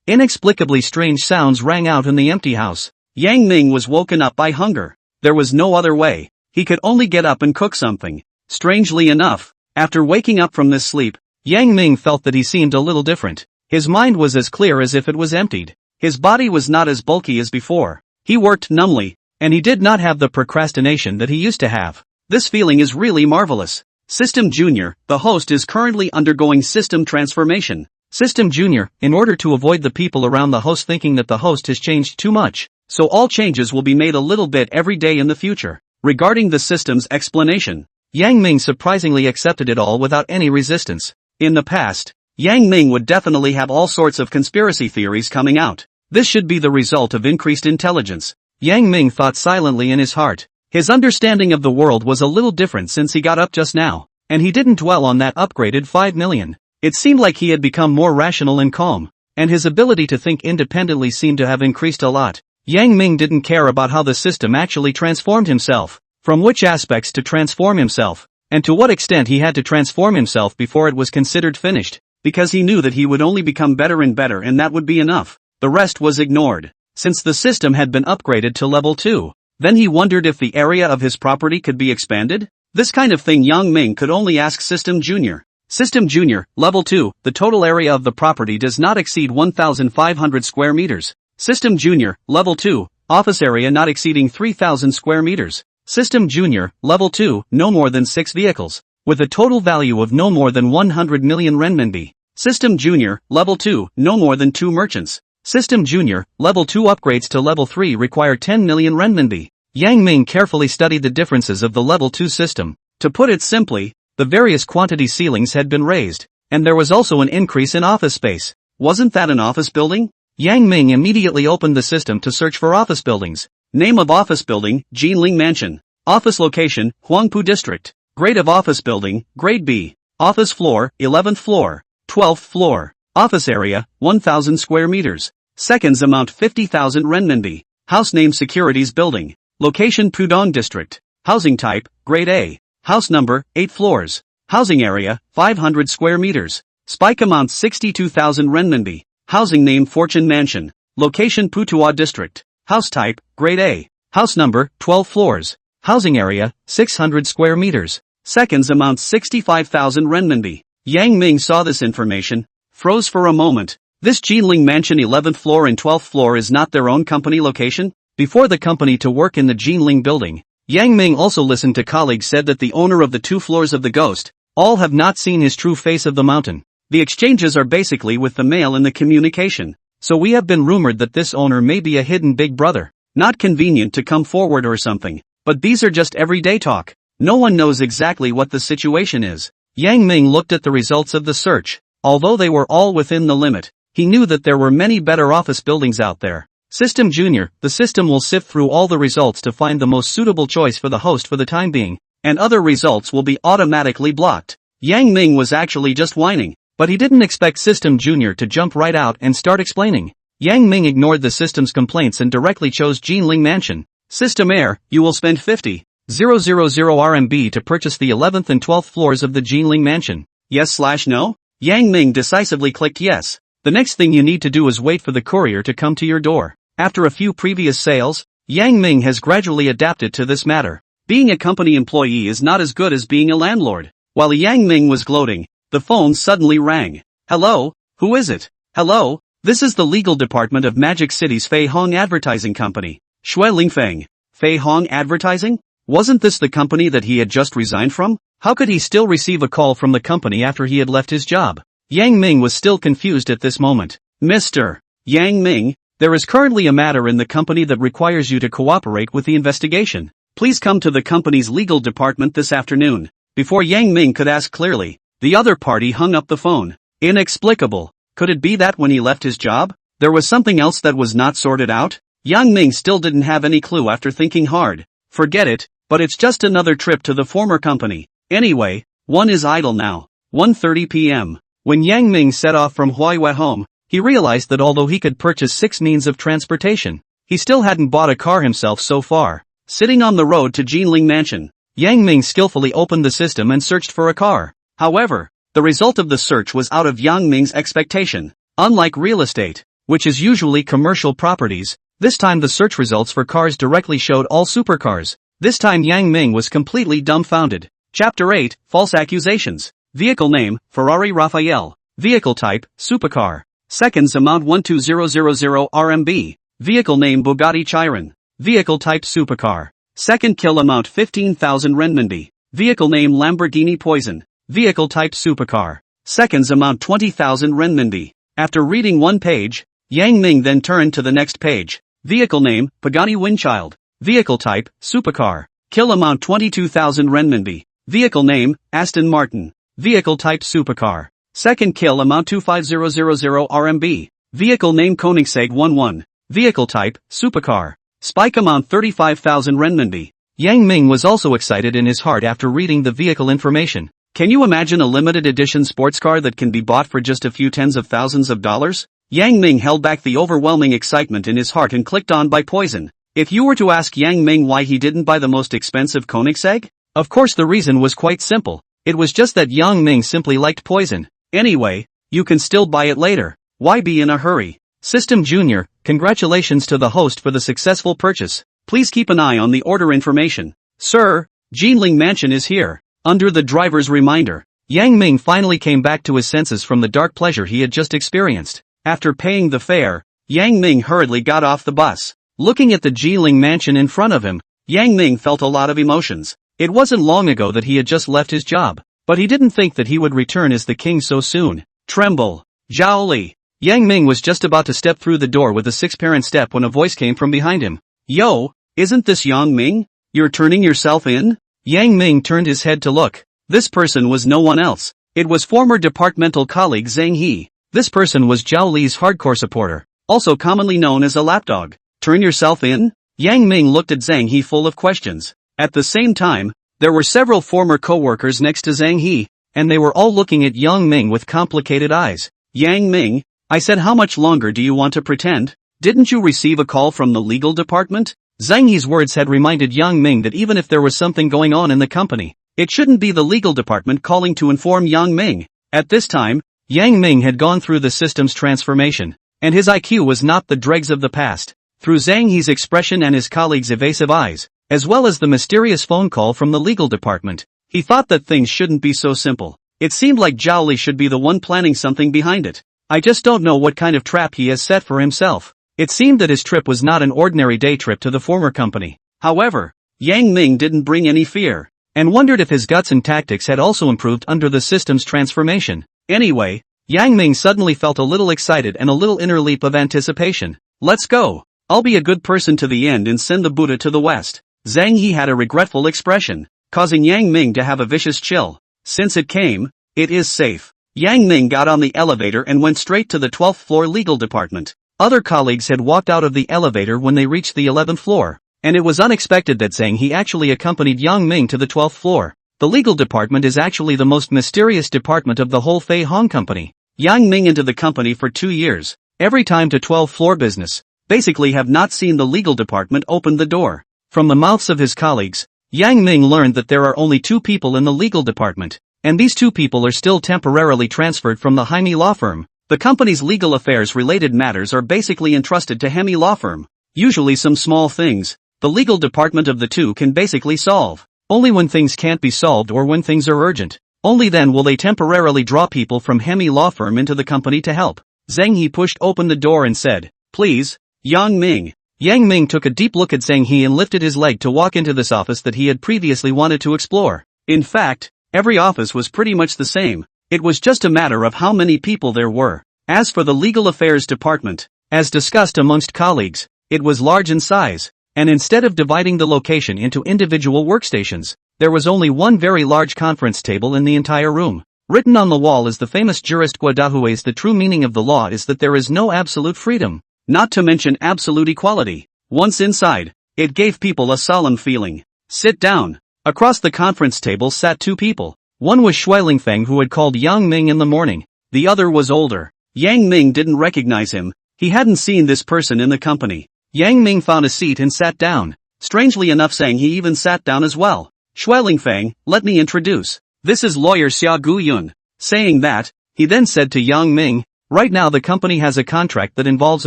Inexplicably strange sounds rang out in the empty house. Yang Ming was woken up by hunger. There was no other way. He could only get up and cook something. Strangely enough, after waking up from this sleep, Yang Ming felt that he seemed a little different. His mind was as clear as if it was emptied. His body was not as bulky as before. He worked numbly, and he did not have the procrastination that he used to have. This feeling is really marvelous. System Junior, the host is currently undergoing system transformation. System Junior, in order to avoid the people around the host thinking that the host has changed too much, so all changes will be made a little bit every day in the future. Regarding the system's explanation, Yang Ming surprisingly accepted it all without any resistance. In the past, Yang Ming would definitely have all sorts of conspiracy theories coming out. This should be the result of increased intelligence. Yang Ming thought silently in his heart. His understanding of the world was a little different since he got up just now, and he didn't dwell on that upgraded 5 million. It seemed like he had become more rational and calm, and his ability to think independently seemed to have increased a lot. Yang Ming didn't care about how the system actually transformed himself, from which aspects to transform himself, and to what extent he had to transform himself before it was considered finished, because he knew that he would only become better and better and that would be enough. The rest was ignored. Since the system had been upgraded to level 2, then he wondered if the area of his property could be expanded? This kind of thing Yang Ming could only ask System Junior. System Junior, level 2, the total area of the property does not exceed 1,500 square meters. System Junior, level 2, office area not exceeding 3,000 square meters. System Junior, level 2, no more than 6 vehicles, with a total value of no more than 100 million renminbi. System Junior, level 2, no more than 2 merchants. System Junior, level 2 upgrades to level 3 require 10 million renminbi. Yang Ming carefully studied the differences of the level 2 system. To put it simply, the various quantity ceilings had been raised, and there was also an increase in office space. Wasn't that an office building? Yang Ming immediately opened the system to search for office buildings. Name of office building, Jinling Mansion. Office location, Huangpu District. Grade of office building, Grade B. Office floor, 11th floor. 12th floor. Office area, 1,000 square meters. Seconds amount 50,000 renminbi. House name Securities Building. Location Pudong District. Housing type, Grade A. House number, 8 floors. Housing area, 500 square meters. Spike amount 62,000 renminbi. Housing name Fortune Mansion. Location Putuo District. House type, Grade A. House number, 12 floors. Housing area, 600 square meters. Seconds amount 65,000 renminbi. Yang Ming saw this information, froze for a moment. This Jinling Mansion 11th floor and 12th floor is not their own company location? Before the company to work in the Jinling building, Yang Ming also listened to colleagues said that the owner of the 2 floors of the ghost, all have not seen his true face of the mountain. The exchanges are basically with the mail and the communication. So we have been rumored that this owner may be a hidden big brother. Not convenient to come forward or something. But these are just everyday talk. No one knows exactly what the situation is. Yang Ming looked at the results of the search. Although they were all within the limit, he knew that there were many better office buildings out there. System Junior, the system will sift through all the results to find the most suitable choice for the host for the time being, and other results will be automatically blocked. Yang Ming was actually just whining, but he didn't expect System Junior to jump right out and start explaining. Yang Ming ignored the system's complaints and directly chose Jinling Mansion. System Heir, you will spend 50,000 RMB to purchase the 11th and 12th floors of the Jinling Mansion. Yes/no? Yang Ming decisively clicked yes. The next thing you need to do is wait for the courier to come to your door. After a few previous sales, Yang Ming has gradually adapted to this matter. Being a company employee is not as good as being a landlord. While Yang Ming was gloating, the phone suddenly rang. Hello, who is it? Hello, this is the legal department of Magic City's Fei Hong Advertising Company. Shui Lingfeng. Fei Hong Advertising? Wasn't this the company that he had just resigned from? How could he still receive a call from the company after he had left his job? Yang Ming was still confused at this moment. Mr. Yang Ming, there is currently a matter in the company that requires you to cooperate with the investigation. Please come to the company's legal department this afternoon. Before Yang Ming could ask clearly, the other party hung up the phone. Inexplicable. Could it be that when he left his job, there was something else that was not sorted out? Yang Ming still didn't have any clue after thinking hard. Forget it, but it's just another trip to the former company. Anyway, one is idle now. 1:30 p.m. When Yang Ming set off from Huaihua home, he realized that although he could purchase 6 means of transportation, he still hadn't bought a car himself so far. Sitting on the road to Jinling Mansion, Yang Ming skillfully opened the system and searched for a car. However, the result of the search was out of Yang Ming's expectation. Unlike real estate, which is usually commercial properties, this time the search results for cars directly showed all supercars. This time Yang Ming was completely dumbfounded. Chapter 8, False Accusations. Vehicle name, Ferrari Raphael. Vehicle type, supercar. Seconds amount 12000 RMB. Vehicle name Bugatti Chiron. Vehicle type supercar. Second kill amount 15,000 renminbi. Vehicle name Lamborghini Poison. Vehicle type supercar. Seconds amount 20,000 renminbi. After reading one page, Yang Ming then turned to the next page. Vehicle name, Pagani Windchild. Vehicle type, supercar. Kill amount 22,000 renminbi. Vehicle name, Aston Martin. Vehicle type supercar. Second kill amount 25000 RMB. Vehicle name Koenigsegg 11. Vehicle type, supercar. Spike amount 35,000 renminbi. Yang Ming was also excited in his heart after reading the vehicle information. Can you imagine a limited edition sports car that can be bought for just a few tens of thousands of dollars? Yang Ming held back the overwhelming excitement in his heart and clicked on buy poison. If you were to ask Yang Ming why he didn't buy the most expensive Koenigsegg, of course the reason was quite simple. It was just that Yang Ming simply liked poison. Anyway, you can still buy it later. Why be in a hurry? System Junior, congratulations to the host for the successful purchase. Please keep an eye on the order information. Sir, Jinling Mansion is here. Under the driver's reminder, Yang Ming finally came back to his senses from the dark pleasure he had just experienced. After paying the fare, Yang Ming hurriedly got off the bus. Looking at the Jinling Mansion in front of him, Yang Ming felt a lot of emotions. It wasn't long ago that he had just left his job, but he didn't think that he would return as the king so soon. Tremble. Zhao Li. Yang Ming was just about to step through the door with a 6-parent step when a voice came from behind him. Yo, isn't this Yang Ming? You're turning yourself in? Yang Ming turned his head to look. This person was no one else. It was former departmental colleague Zhang He. This person was Zhao Li's hardcore supporter, also commonly known as a lapdog. Turn yourself in? Yang Ming looked at Zhang He full of questions. At the same time, there were several former co-workers next to Zhang He, and they were all looking at Yang Ming with complicated eyes. Yang Ming, I said, how much longer do you want to pretend? Didn't you receive a call from the legal department? Zhang He's words had reminded Yang Ming that even if there was something going on in the company, it shouldn't be the legal department calling to inform Yang Ming. At this time, Yang Ming had gone through the system's transformation, and his IQ was not the dregs of the past. Through Zhang He's expression and his colleague's evasive eyes, as well as the mysterious phone call from the legal department, he thought that things shouldn't be so simple. It seemed like Zhao Li should be the one planning something behind it. I just don't know what kind of trap he has set for himself. It seemed that his trip was not an ordinary day trip to the former company. However, Yang Ming didn't bring any fear, and wondered if his guts and tactics had also improved under the system's transformation. Anyway, Yang Ming suddenly felt a little excited and a little inner leap of anticipation. Let's go. I'll be a good person to the end and send the Buddha to the west. Zhang He had a regretful expression, causing Yang Ming to have a vicious chill. Since it came, it is safe. Yang Ming got on the elevator and went straight to the 12th floor legal department. Other colleagues had walked out of the elevator when they reached the 11th floor, and it was unexpected that Zhang He actually accompanied Yang Ming to the 12th floor. The legal department is actually the most mysterious department of the whole Fei Hong company. Yang Ming into the company for 2 years, every time to 12th floor business, basically have not seen the legal department open the door. From the mouths of his colleagues, Yang Ming learned that there are only 2 people in the legal department, and these 2 people are still temporarily transferred from the Hemi law firm. The company's legal affairs related matters are basically entrusted to Hemi law firm. Usually some small things, the legal department of the 2 can basically solve. Only when things can't be solved or when things are urgent, only then will they temporarily draw people from Hemi law firm into the company to help. Zhang He pushed open the door and said, "Please, Yang Ming." Yang Ming took a deep look at Zhang He and lifted his leg to walk into this office that he had previously wanted to explore. In fact, every office was pretty much the same. It was just a matter of how many people there were. As for the legal affairs department, as discussed amongst colleagues, it was large in size, and instead of dividing the location into individual workstations, there was only one very large conference table in the entire room. Written on the wall is the famous jurist Guadahue's "The true meaning of the law is that there is no absolute freedom, not to mention absolute equality." Once inside, it gave people a solemn feeling. "Sit down." Across the conference table sat 2 people. One was Shui Lingfeng, who had called Yang Ming in the morning. The other was older. Yang Ming didn't recognize him. He hadn't seen this person in the company. Yang Ming found a seat and sat down. Strangely enough, Zhang He even sat down as well. "Shui Lingfeng, let me introduce. This is lawyer Xia Guyun." Saying that, he then said to Yang Ming, "Right now the company has a contract that involves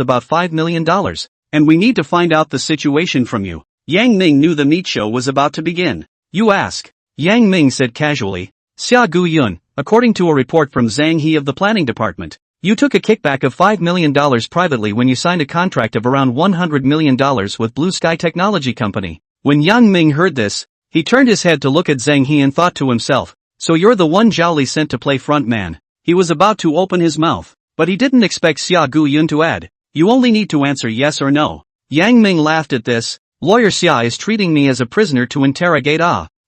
about $5 million, and we need to find out the situation from you." Yang Ming knew the meat show was about to begin. "You ask." Yang Ming said casually. "Xia Guyun, according to a report from Zhang He of the planning department, you took a kickback of $5 million privately when you signed a contract of around $100 million with Blue Sky Technology Company." When Yang Ming heard this, he turned his head to look at Zhang He and thought to himself, "So you're the one Zhao Li sent to play front man." He was about to open his mouth, but he didn't expect Xia Guyun to add, "You only need to answer yes or no." Yang Ming laughed at this. "Lawyer Xia is treating me as a prisoner to interrogate.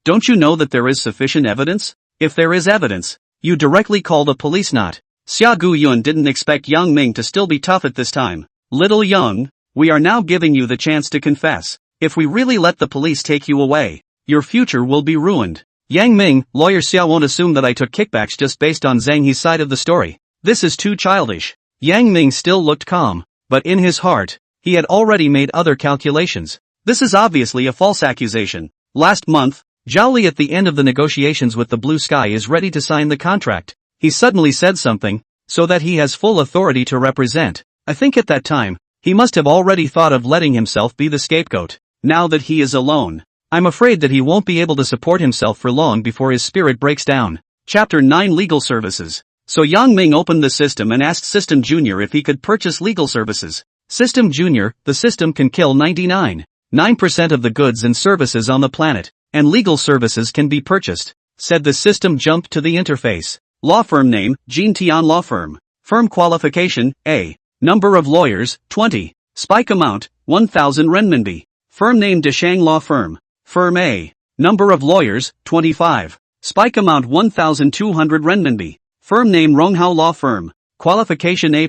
Don't you know that there is sufficient evidence? If there is evidence, you directly call the police, not." Xia Guyun didn't expect Yang Ming to still be tough at this time. "Little Yang, we are now giving you the chance to confess. If we really let the police take you away, your future will be ruined." Yang Ming, "Lawyer Xia won't assume that I took kickbacks just based on Zhang He's side of the story. This is too childish." Yang Ming still looked calm, but in his heart, he had already made other calculations. This is obviously a false accusation. Last month, Zhao Li at the end of the negotiations with the Blue Sky is ready to sign the contract. He suddenly said something, so that he has full authority to represent. I think at that time, he must have already thought of letting himself be the scapegoat. Now that he is alone, I'm afraid that he won't be able to support himself for long before his spirit breaks down. Chapter 9 Legal Services. So Yang Ming opened the system and asked System Junior if he could purchase legal services. System Junior, the system can kill 99.9% of the goods and services on the planet, and legal services can be purchased, said the system. Jumped to the interface. Law firm name, Jin Tian Law Firm. Firm qualification, A. Number of lawyers, 20. Spike amount, 1,000 renminbi. Firm name Deshang Law Firm. Firm A. Number of lawyers, 25. Spike amount 1,200 renminbi. Firm name Ronghao Law Firm. Qualification A+.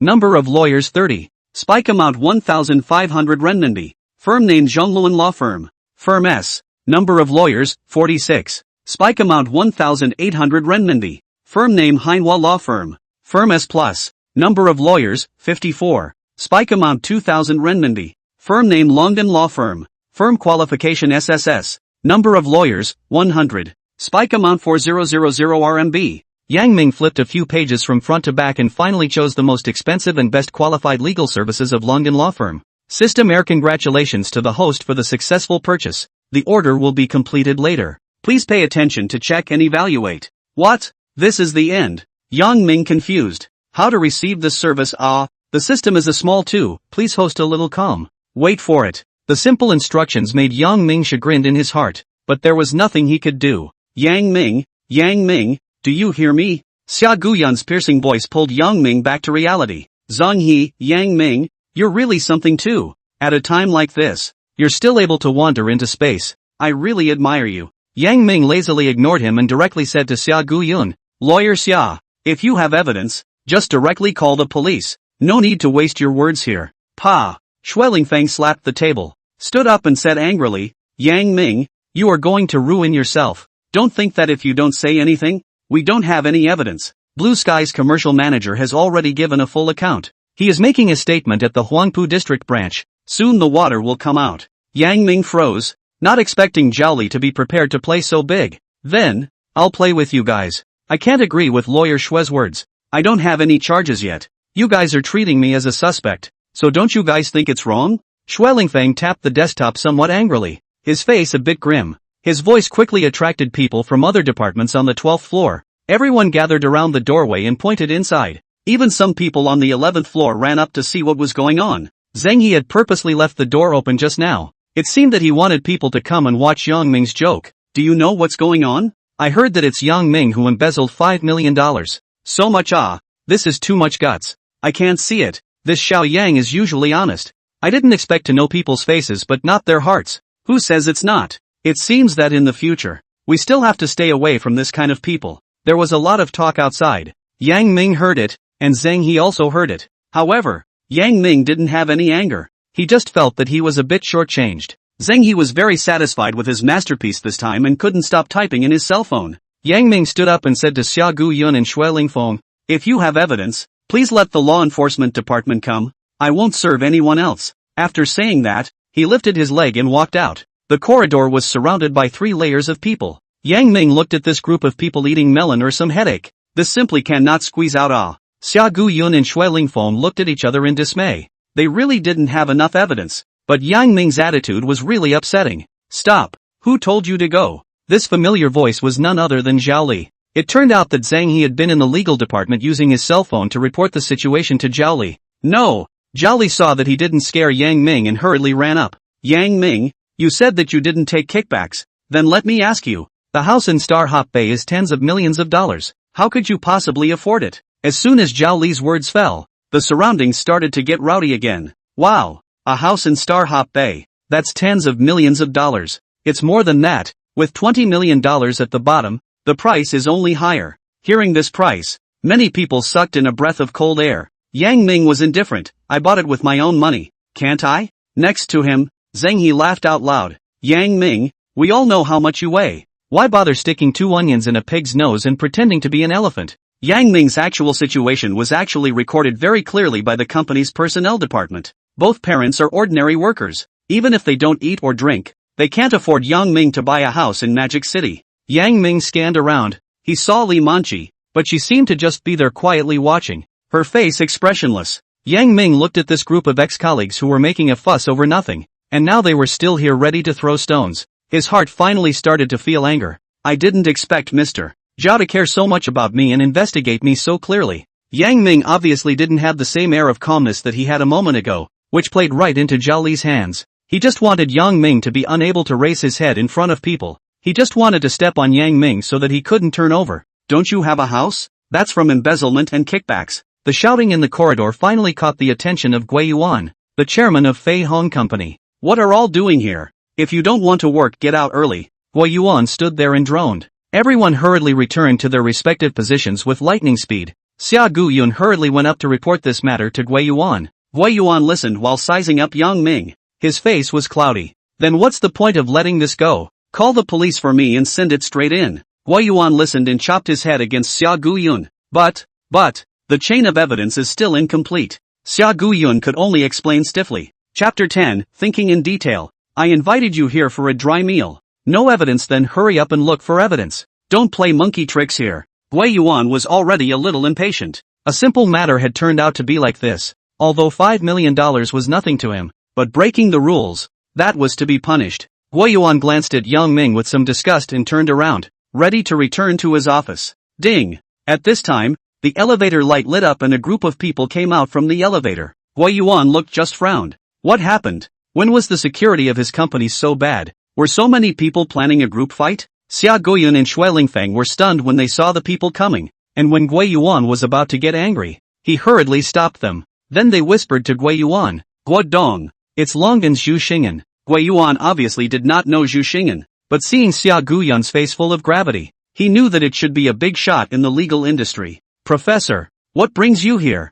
Number of lawyers 30. Spike amount 1,500 renminbi. Firm name Zhongluan Law Firm. Firm S. Number of lawyers, 46. Spike amount 1,800 renminbi. Firm name Manhwa Law Firm. Firm S+. Number of lawyers, 54. Spike amount 2,000 renminbi. Firm name Longdan Law Firm. Firm qualification SSS. Number of lawyers, 100. Spike amount 4000 RMB. Yang Ming flipped a few pages from front to back and finally chose the most expensive and best qualified legal services of Longdan Law Firm. System Air. Congratulations to the host for the successful purchase. The order will be completed later. Please pay attention to check and evaluate. What? This is the end. Yang Ming confused. How to receive this service? The system is a small too, please host a little calm. Wait for it. The simple instructions made Yang Ming chagrined in his heart, but there was nothing he could do. Yang Ming, do you hear me? Xia Guyun's piercing voice pulled Yang Ming back to reality. Zhang He, Yang Ming, you're really something too. At a time like this, you're still able to wander into space. I really admire you. Yang Ming lazily ignored him and directly said to Xia Guyun, Lawyer Xia, if you have evidence, just directly call the police. No need to waste your words here. Pa! Shuelingfang slapped the table, stood up and said angrily, Yang Ming, you are going to ruin yourself. Don't think that if you don't say anything, we don't have any evidence. Blue Sky's commercial manager has already given a full account. He is making a statement at the Huangpu district branch. Soon the water will come out. Yang Ming froze, not expecting Zhao Li to be prepared to play so big. Then, I'll play with you guys. I can't agree with lawyer Shue's words. I don't have any charges yet. You guys are treating me as a suspect, so don't you guys think it's wrong? Shuelingfang tapped the desktop somewhat angrily, his face a bit grim. His voice quickly attracted people from other departments on the 12th floor. Everyone gathered around the doorway and pointed inside. Even some people on the 11th floor ran up to see what was going on. Zheng He had purposely left the door open just now. It seemed that he wanted people to come and watch Yang Ming's joke. Do you know what's going on? I heard that it's Yang Ming who embezzled $5 million. So much this is too much guts. I can't see it. This Xiao Yang is usually honest. I didn't expect to know people's faces but not their hearts. Who says it's not? It seems that in the future, we still have to stay away from this kind of people. There was a lot of talk outside. Yang Ming heard it, and Zheng He also heard it. However, Yang Ming didn't have any anger. He just felt that he was a bit shortchanged. Zheng He was very satisfied with his masterpiece this time and couldn't stop typing in his cell phone. Yang Ming stood up and said to Xia Guyun and Shuelingfeng, if you have evidence, please let the law enforcement department come. I won't serve anyone else. After saying that, he lifted his leg and walked out. The corridor was surrounded by 3 layers of people. Yang Ming looked at this group of people eating melon or some headache. This simply cannot squeeze out Xia Guyun and Shuelingfeng looked at each other in dismay. They really didn't have enough evidence. But Yang Ming's attitude was really upsetting. Stop! Who told you to go? This familiar voice was none other than Zhao Li. It turned out that Zhang He had been in the legal department using his cell phone to report the situation to Zhao Li. No! Zhao Li saw that he didn't scare Yang Ming and hurriedly ran up. Yang Ming, you said that you didn't take kickbacks. Then let me ask you. The house in Star Hop Bay is tens of millions of dollars. How could you possibly afford it? As soon as Zhao Li's words fell, the surroundings started to get rowdy again. Wow! A house in Star Hop Bay. That's tens of millions of dollars. It's more than that. With $20 million at the bottom, the price is only higher. Hearing this price, many people sucked in a breath of cold air. Yang Ming was indifferent. I bought it with my own money. Can't I? Next to him, Zheng He laughed out loud. Yang Ming, we all know how much you weigh. Why bother sticking 2 onions in a pig's nose and pretending to be an elephant? Yang Ming's actual situation was actually recorded very clearly by the company's personnel department. Both parents are ordinary workers. Even if they don't eat or drink, they can't afford Yang Ming to buy a house in Magic City. Yang Ming scanned around. He saw Li Manqi, but she seemed to just be there quietly watching, her face expressionless. Yang Ming looked at this group of ex-colleagues who were making a fuss over nothing, and now they were still here ready to throw stones. His heart finally started to feel anger. I didn't expect Mr. Zhao to care so much about me and investigate me so clearly. Yang Ming obviously didn't have the same air of calmness that he had a moment ago, which played right into Zhao Li's hands. He just wanted Yang Ming to be unable to raise his head in front of people. He just wanted to step on Yang Ming so that he couldn't turn over. Don't you have a house? That's from embezzlement and kickbacks. The shouting in the corridor finally caught the attention of Gui Yuan, the chairman of Fei Hong Company. What are all doing here? If you don't want to work, get out early. Gui Yuan stood there and droned. Everyone hurriedly returned to their respective positions with lightning speed. Xia Guyun hurriedly went up to report this matter to Gui Yuan. Gui Yuan listened while sizing up Yang Ming. His face was cloudy. Then what's the point of letting this go? Call the police for me and send it straight in. Gui Yuan listened and chopped his head against Xia Guyun. But, the chain of evidence is still incomplete. Xia Guyun could only explain stiffly. Chapter 10, Thinking in Detail. I invited you here for a dry meal. No evidence, then hurry up and look for evidence. Don't play monkey tricks here. Gui Yuan was already a little impatient. A simple matter had turned out to be like this. Although $5 million was nothing to him, but breaking the rules, that was to be punished. Gui Yuan glanced at Yang Ming with some disgust and turned around, ready to return to his office. Ding! At this time, the elevator light lit up and a group of people came out from the elevator. Gui Yuan looked just frowned. What happened? When was the security of his company so bad? Were so many people planning a group fight? Xia Guyun and Shuelingfeng were stunned when they saw the people coming, and when Gui Yuan was about to get angry, he hurriedly stopped them. Then they whispered to Gui Yuan, Guo Dong, it's Longden's Zhu Xing'an. Gui Yuan obviously did not know Zhu Xing'an, but seeing Xia Guyun's face full of gravity, he knew that it should be a big shot in the legal industry. Professor, what brings you here?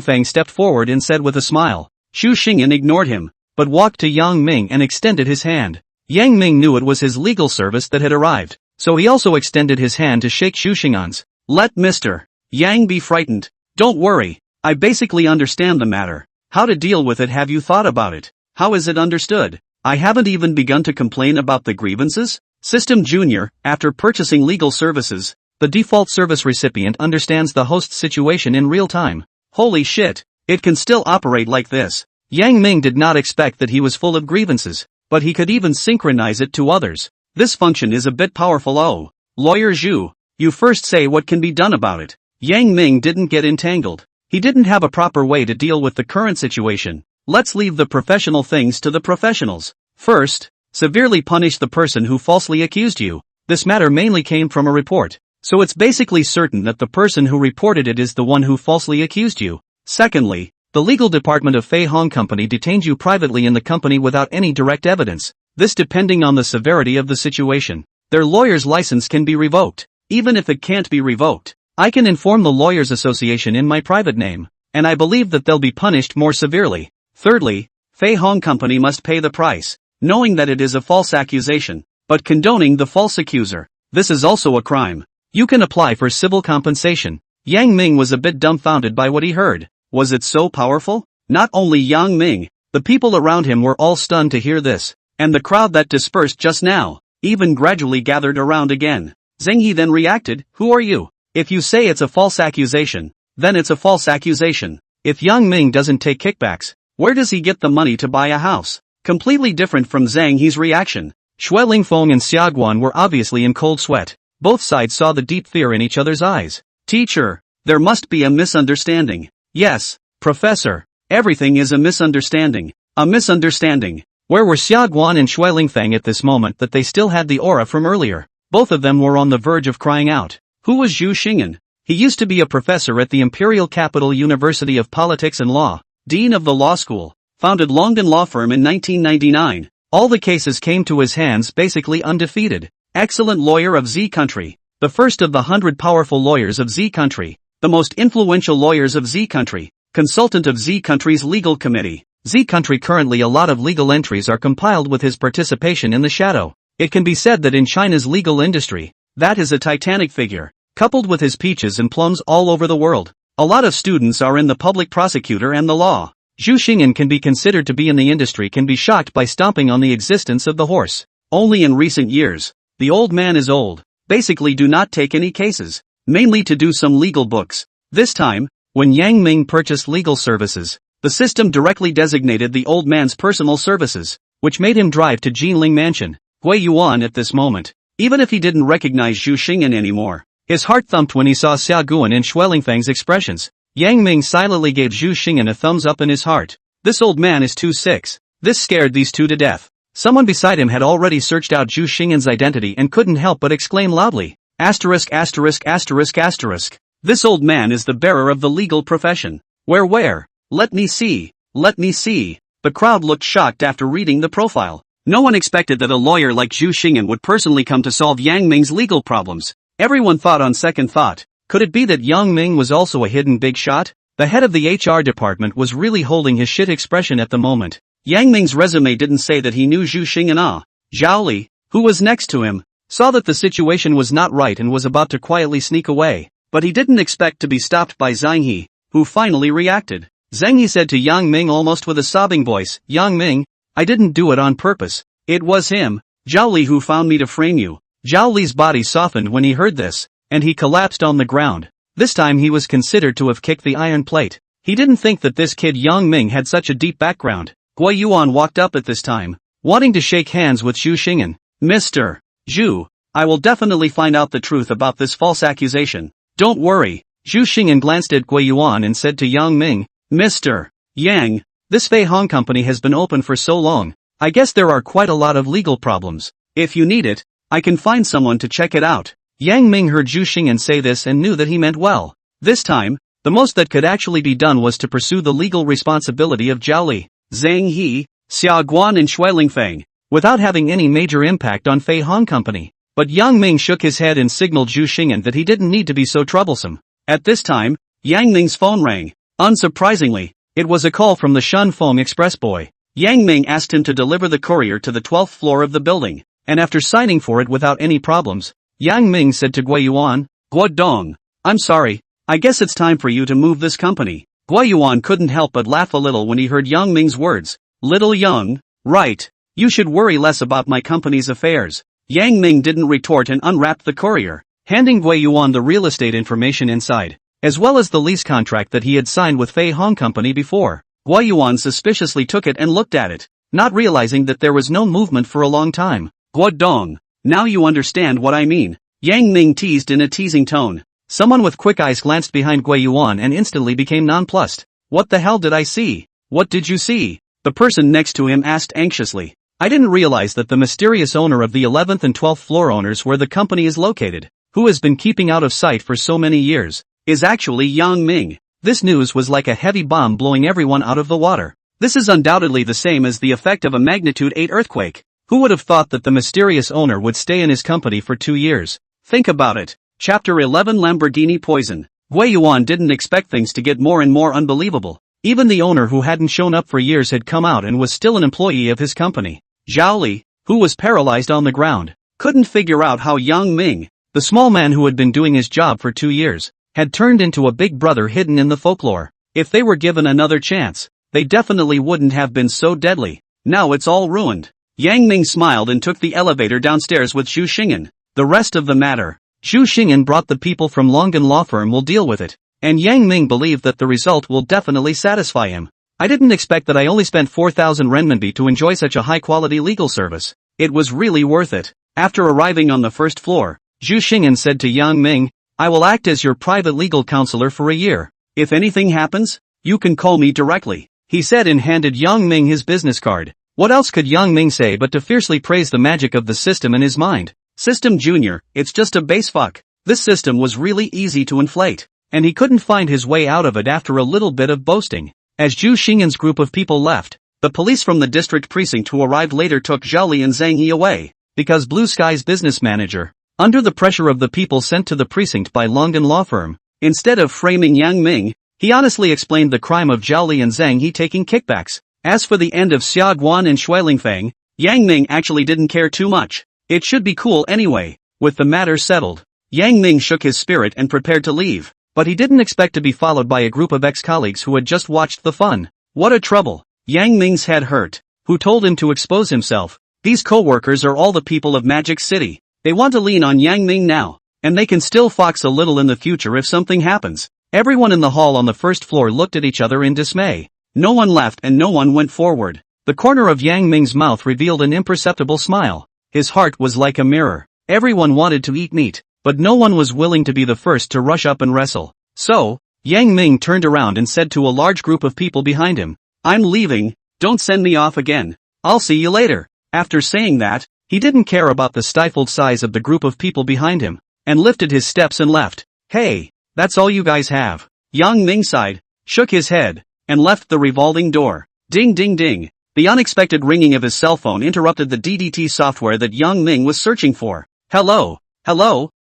Feng stepped forward and said with a smile. Xu Xingyan ignored him, but walked to Yang Ming and extended his hand. Yang Ming knew it was his legal service that had arrived, so he also extended his hand to shake Xu Xingyan's. Let Mr. Yang be frightened. Don't worry, I basically understand the matter. How to deal with it? Have you thought about it? How is it understood? I haven't even begun to complain about the grievances. System Junior, after purchasing legal services, the default service recipient understands the host's situation in real time. Holy shit, it can still operate like this. Yang Ming did not expect that he was full of grievances, but he could even synchronize it to others. This function is a bit powerful. Oh, Lawyer Zhu, you first say what can be done about it. Yang Ming didn't get entangled. He didn't have a proper way to deal with the current situation. Let's leave the professional things to the professionals. First, severely punish the person who falsely accused you. This matter mainly came from a report, so it's basically certain that the person who reported it is the one who falsely accused you. Secondly, the legal department of Fei Hong Company detained you privately in the company without any direct evidence. This depending on the severity of the situation. Their lawyer's license can be revoked. Even if it can't be revoked, I can inform the Lawyers Association in my private name, and I believe that they'll be punished more severely. Thirdly, Fei Hong Company must pay the price, knowing that it is a false accusation, but condoning the false accuser. This is also a crime. You can apply for civil compensation. Yang Ming was a bit dumbfounded by what he heard. Was it so powerful? Not only Yang Ming, the people around him were all stunned to hear this, and the crowd that dispersed just now, even gradually gathered around again. Zheng He then reacted, who are you? If you say it's a false accusation, then it's a false accusation. If Yang Ming doesn't take kickbacks, where does he get the money to buy a house? Completely different from Zhang He's reaction. Shui Lingfeng and Xia Guan were obviously in cold sweat. Both sides saw the deep fear in each other's eyes. Teacher, there must be a misunderstanding. Yes, Professor, everything is a misunderstanding. A misunderstanding. Where were Xia Guan and Shui Lingfeng at this moment that they still had the aura from earlier? Both of them were on the verge of crying out. Who was Xu Xingyan? He used to be a professor at the Imperial Capital University of Politics and Law, Dean of the Law School, founded Longdon Law Firm in 1999. All the cases came to his hands basically undefeated. Excellent lawyer of Z country. The first of the 100 powerful lawyers of Z country. The most influential lawyers of Z country. Consultant of Z country's legal committee. Z country currently a lot of legal entries are compiled with his participation in the shadow. It can be said that in China's legal industry, that is a titanic figure, coupled with his peaches and plums all over the world. A lot of students are in the public prosecutor and the law. Xu Xingyan can be considered to be in the industry can be shocked by stomping on the existence of the horse. Only in recent years, the old man is old, basically do not take any cases, mainly to do some legal books. This time, when Yang Ming purchased legal services, the system directly designated the old man's personal services, which made him drive to Jinling Mansion, Hui Yuan at this moment. Even if he didn't recognize Xu Xingyan anymore, his heart thumped when he saw Xia Guan and Shui Lingfeng's expressions. Yang Ming silently gave Xu Xingyan a thumbs up in his heart. This old man is too sick. This scared these two to death. Someone beside him had already searched out Xu Xingyan's identity and couldn't help but exclaim loudly. Asterisk asterisk asterisk asterisk. This old man is the bearer of the legal profession. Where? Let me see. Let me see. The crowd looked shocked after reading the profile. No one expected that a lawyer like Xu Xingyan would personally come to solve Yang Ming's legal problems. Everyone thought on second thought, could it be that Yang Ming was also a hidden big shot? The head of the HR department was really holding his shit expression at the moment. Yang Ming's resume didn't say that he knew Xu Xingyan. Zhao Li, who was next to him, saw that the situation was not right and was about to quietly sneak away, but he didn't expect to be stopped by Zhang He, who finally reacted. Zhang He said to Yang Ming almost with a sobbing voice, Yang Ming, I didn't do it on purpose. It was him, Zhao Li, who found me to frame you. Zhao Li's body softened when he heard this, and he collapsed on the ground. This time he was considered to have kicked the iron plate. He didn't think that this kid Yang Ming had such a deep background. Hui Yuan walked up at this time, wanting to shake hands with Xu Xingyan. Mr. Zhu, I will definitely find out the truth about this false accusation. Don't worry. Xu Xingyan glanced at Hui Yuan and said to Yang Ming, Mr. Yang, this Fei Hong company has been open for so long. I guess there are quite a lot of legal problems. If you need it, I can find someone to check it out. Yang Ming heard Xu Xingyan say this and knew that he meant well. This time, the most that could actually be done was to pursue the legal responsibility of Zhao Li, Zhang He, Xia Guan and Shui Lingfeng, without having any major impact on Fei Hong company. But Yang Ming shook his head and signaled Xu Xingyan that he didn't need to be so troublesome. At this time, Yang Ming's phone rang. Unsurprisingly, it was a call from the Shunfeng Express boy. Yang Ming asked him to deliver the courier to the 12th floor of the building, and after signing for it without any problems, Yang Ming said to Gui Yuan, "Guo Dong, I'm sorry, I guess it's time for you to move this company." Gui Yuan couldn't help but laugh a little when he heard Yang Ming's words. "Little Yang, right, you should worry less about my company's affairs." Yang Ming didn't retort and unwrapped the courier, handing Gui Yuan the real estate information inside, as well as the lease contract that he had signed with Fei Hong Company before. Gui Yuan suspiciously took it and looked at it, not realizing that there was no movement for a long time. "Guo Dong, now you understand what I mean," Yang Ming teased in a teasing tone. Someone with quick eyes glanced behind Gui Yuan and instantly became nonplussed. "What the hell did I see? What did you see?" The person next to him asked anxiously. "I didn't realize that the mysterious owner of the 11th and 12th floor owners where the company is located, who has been keeping out of sight for so many years, is actually Yang Ming." This news was like a heavy bomb blowing everyone out of the water. This is undoubtedly the same as the effect of a magnitude 8 earthquake. Who would have thought that the mysterious owner would stay in his company for 2 years? Think about it. Chapter 11 Lamborghini Poison. Gui Yuan didn't expect things to get more and more unbelievable. Even the owner who hadn't shown up for years had come out and was still an employee of his company. Zhao Li, who was paralyzed on the ground, couldn't figure out how Yang Ming, the small man who had been doing his job for 2 years, had turned into a big brother hidden in the folklore. If they were given another chance, they definitely wouldn't have been so deadly. Now it's all ruined. Yang Ming smiled and took the elevator downstairs with Zhu Xing'an. The rest of the matter, Zhu Xing'an brought the people from Longan Law Firm will deal with it, and Yang Ming believed that the result will definitely satisfy him. "I didn't expect that I only spent 4,000 renminbi to enjoy such a high-quality legal service. It was really worth it." After arriving on the first floor, Zhu Xing'an said to Yang Ming, "I will act as your private legal counselor for a year. If anything happens, you can call me directly," he said and handed Yang Ming his business card. What else could Yang Ming say but to fiercely praise the magic of the system in his mind? System Junior, it's just a base fuck. This system was really easy to inflate, and he couldn't find his way out of it after a little bit of boasting. As Zhu Xing'an's group of people left, the police from the district precinct who arrived later took Zhao Li and Zhang Yi away, because Blue Sky's business manager, under the pressure of the people sent to the precinct by Longan Law Firm, instead of framing Yang Ming, he honestly explained the crime of Zhao Li and Zhang Yi taking kickbacks. As for the end of Xia Guan and Shuilingfang, Yang Ming actually didn't care too much. It should be cool anyway. With the matter settled, Yang Ming shook his spirit and prepared to leave, but he didn't expect to be followed by a group of ex-colleagues who had just watched the fun. What a trouble. Yang Ming's head hurt. Who told him to expose himself? These co-workers are all the people of Magic City. They want to lean on Yang Ming now, and they can still fox a little in the future if something happens. Everyone in the hall on the first floor looked at each other in dismay. No one laughed and no one went forward. The corner of Yang Ming's mouth revealed an imperceptible smile. His heart was like a mirror. Everyone wanted to eat meat, but no one was willing to be the first to rush up and wrestle. So, Yang Ming turned around and said to a large group of people behind him, "I'm leaving, don't send me off again. I'll see you later." After saying that, he didn't care about the stifled size of the group of people behind him, and lifted his steps and left. "Hey, that's all you guys have." Yang Ming sighed, shook his head, and left the revolving door. Ding ding ding. The unexpected ringing of his cell phone interrupted the DDT software that Yang Ming was searching for. "Hello,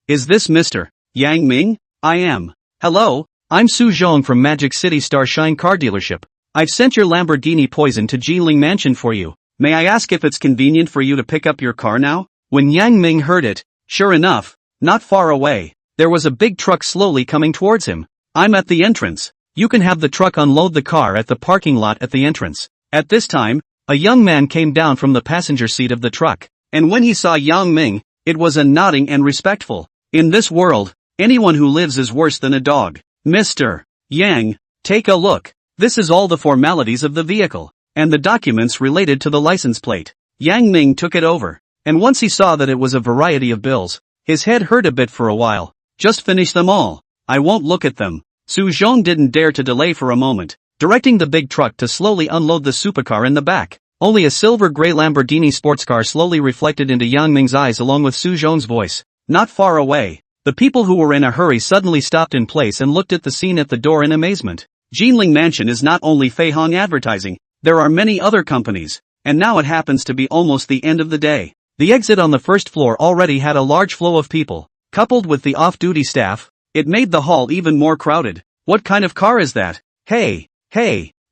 is this Mr. Yang Ming?" "I am." "Hello, I'm Su Zhong from Magic City Starshine Car Dealership. I've sent your Lamborghini Poison to Jiling Mansion for you. May I ask if it's convenient for you to pick up your car now?" When Yang Ming heard it, sure enough, not far away, there was a big truck slowly coming towards him. "I'm at the entrance. You can have the truck unload the car at the parking lot at the entrance." At this time, a young man came down from the passenger seat of the truck, and when he saw Yang Ming, it was a nodding and respectful. In this world, anyone who lives is worse than a dog. "Mr. Yang, take a look. This is all the formalities of the vehicle, and the documents related to the license plate." Yang Ming took it over, and once he saw that it was a variety of bills, his head hurt a bit for a while. "Just finish them all. I won't look at them." Su Zhong didn't dare to delay for a moment, directing the big truck to slowly unload the supercar in the back. Only a silver-gray Lamborghini sports car slowly reflected into Yang Ming's eyes along with Su Zhong's voice. Not far away, the people who were in a hurry suddenly stopped in place and looked at the scene at the door in amazement. Jiling Mansion is not only Fei Hong Advertising, there are many other companies, and now it happens to be almost the end of the day. The exit on the first floor already had a large flow of people, coupled with the off-duty staff. It made the hall even more crowded. "What kind of car is that?" Hey,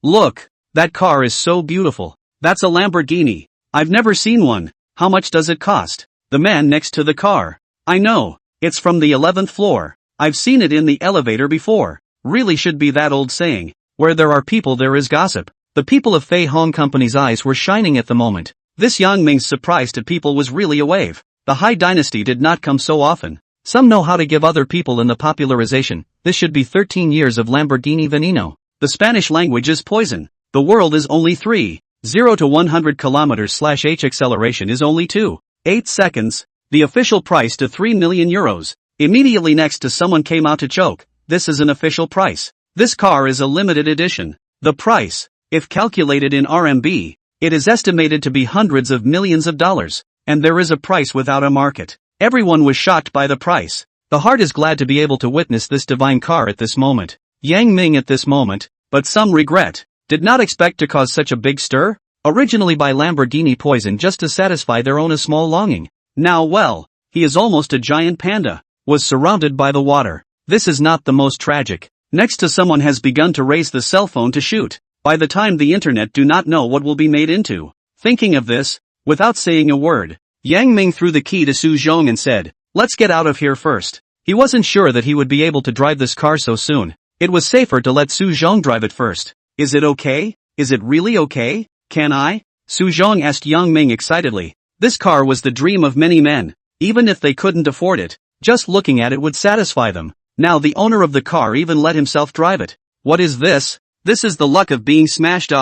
look, that car is so beautiful. That's a Lamborghini. I've never seen one. How much does it cost? The man next to the car. I know, it's from the 11th floor. I've seen it in the elevator before. Really should be that old saying, where there are people there is gossip. The people of Fei Hong Company's eyes were shining at the moment. This Yang Ming's surprise to people was really a wave. The High Dynasty did not come so often. Some know how to give other people in the popularization. This should be 13 years of Lamborghini Veneno. The Spanish language is poison. The world is only 3.0 to 100 km/h acceleration is only 2.8 seconds. The official price to 3 million euros. Immediately next to someone came out to choke. This is an official price. This car is a limited edition. The price, if calculated in RMB, it is estimated to be hundreds of millions of dollars. And there is a price without a market. Everyone was shocked by the price. The heart is glad to be able to witness this divine car at this moment. Yang Ming at this moment, but some regret, did not expect to cause such a big stir. Originally by Lamborghini poison just to satisfy their own a small longing. Now well, he is almost a giant panda, was surrounded by the water. This is not the most tragic. Next to someone has begun to raise the cell phone to shoot. By the time the internet do not know what will be made into. Thinking of this, without saying a word, Yang Ming threw the key to Su Zhong and said, "Let's get out of here first." He wasn't sure that he would be able to drive this car so soon. It was safer to let Su Zhong drive it first. Is it okay? Is it really okay? Can I? Su Zhong asked Yang Ming excitedly. This car was the dream of many men. Even if they couldn't afford it, just looking at it would satisfy them. Now the owner of the car even let himself drive it. What is this? This is the luck of being smashed.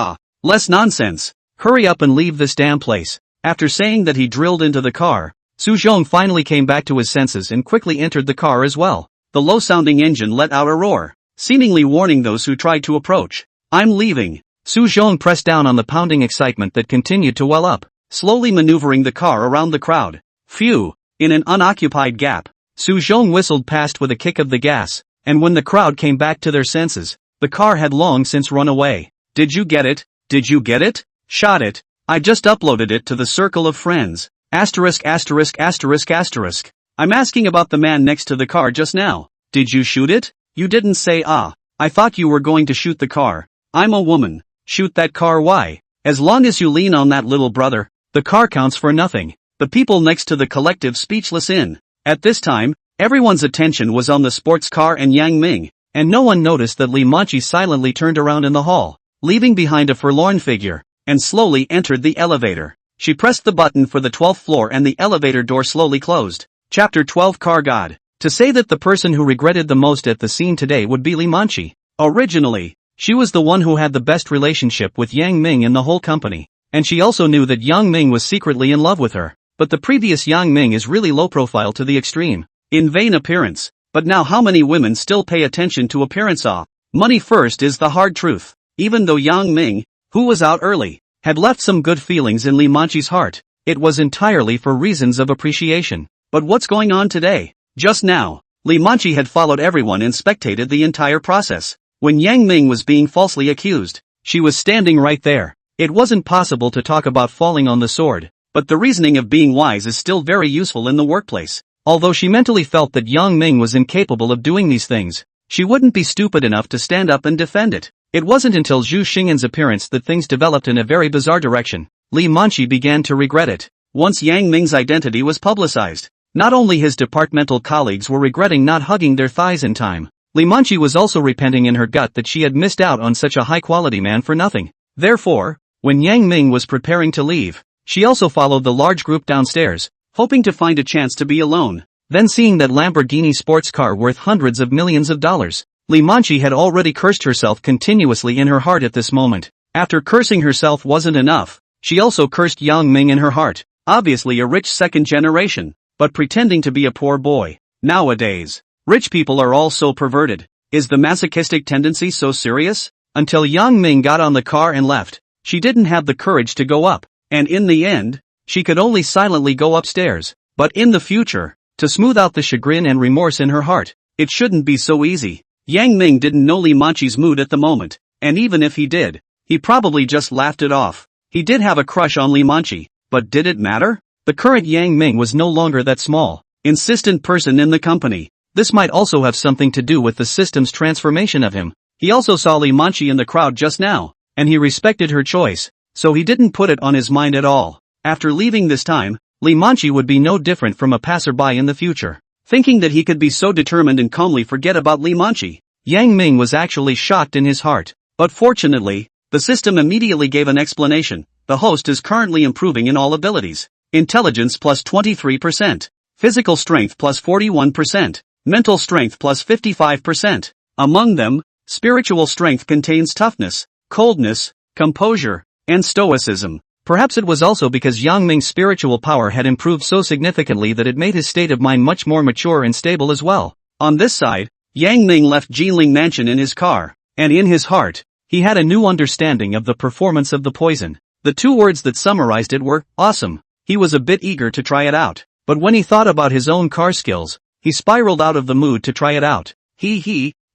Less nonsense. Hurry up and leave this damn place. After saying that, he drilled into the car. Su Zhong finally came back to his senses and quickly entered the car as well. The low-sounding engine let out a roar, seemingly warning those who tried to approach. "I'm leaving." Su Zhong pressed down on the pounding excitement that continued to well up, slowly maneuvering the car around the crowd. Phew! In an unoccupied gap, Su Zhong whistled past with a kick of the gas, and when the crowd came back to their senses, the car had long since run away. "Did you get it? Did you get it? Shot it. I just uploaded it to the circle of friends. Asterisk asterisk asterisk asterisk. I'm asking about the man next to the car just now. Did you shoot it? You didn't say I thought you were going to shoot the car. I'm a woman. Shoot that car. Why? As long as you lean on that little brother, the car counts for nothing." The people next to the collective speechless in. At this time, everyone's attention was on the sports car and Yang Ming, and no one noticed that Li Manchi silently turned around in the hall, leaving behind a forlorn figure, and slowly entered the elevator. She pressed the button for the 12th floor and the elevator door slowly closed. Chapter 12 Car God. To say that the person who regretted the most at the scene today would be Li Manchi. Originally, she was the one who had the best relationship with Yang Ming in the whole company, and she also knew that Yang Ming was secretly in love with her. But the previous Yang Ming is really low profile to the extreme. In vain appearance. But now how many women still pay attention to appearance? Money first is the hard truth. Even though Yang Ming, who was out early, had left some good feelings in Li Manchi's heart, it was entirely for reasons of appreciation. But what's going on today? Just now, Li Manchi had followed everyone and spectated the entire process. When Yang Ming was being falsely accused, she was standing right there. It wasn't possible to talk about falling on the sword, but the reasoning of being wise is still very useful in the workplace. Although she mentally felt that Yang Ming was incapable of doing these things, she wouldn't be stupid enough to stand up and defend it. It wasn't until Zhu Xing'an's appearance that things developed in a very bizarre direction. Li Manchi began to regret it. Once Yang Ming's identity was publicized, not only his departmental colleagues were regretting not hugging their thighs in time, Li Manchi was also repenting in her gut that she had missed out on such a high-quality man for nothing. Therefore, when Yang Ming was preparing to leave, she also followed the large group downstairs, hoping to find a chance to be alone. Then seeing that Lamborghini sports car worth hundreds of millions of dollars, Li Manchi had already cursed herself continuously in her heart at this moment. After cursing herself wasn't enough, she also cursed Yang Ming in her heart, obviously a rich second generation, but pretending to be a poor boy. Nowadays, rich people are all so perverted. Is the masochistic tendency so serious? Until Yang Ming got on the car and left, she didn't have the courage to go up, and in the end, she could only silently go upstairs. But in the future, to smooth out the chagrin and remorse in her heart, it shouldn't be so easy. Yang Ming didn't know Li Manchi's mood at the moment, and even if he did, he probably just laughed it off. He did have a crush on Li Manchi, but did it matter? The current Yang Ming was no longer that small, insistent person in the company. This might also have something to do with the system's transformation of him. He also saw Li Manchi in the crowd just now, and he respected her choice, so he didn't put it on his mind at all. After leaving this time, Li Manchi would be no different from a passerby in the future. Thinking that he could be so determined and calmly forget about Li Manchi, Yang Ming was actually shocked in his heart. But fortunately, the system immediately gave an explanation. The host is currently improving in all abilities. Intelligence plus 23%. Physical strength plus 41%. Mental strength plus 55%. Among them, spiritual strength contains toughness, coldness, composure, and stoicism. Perhaps it was also because Yang Ming's spiritual power had improved so significantly that it made his state of mind much more mature and stable as well. On this side, Yang Ming left Jinling Mansion in his car, and in his heart, he had a new understanding of the performance of the poison. The two words that summarized it were, awesome. He was a bit eager to try it out, but when he thought about his own car skills, he spiraled out of the mood to try it out.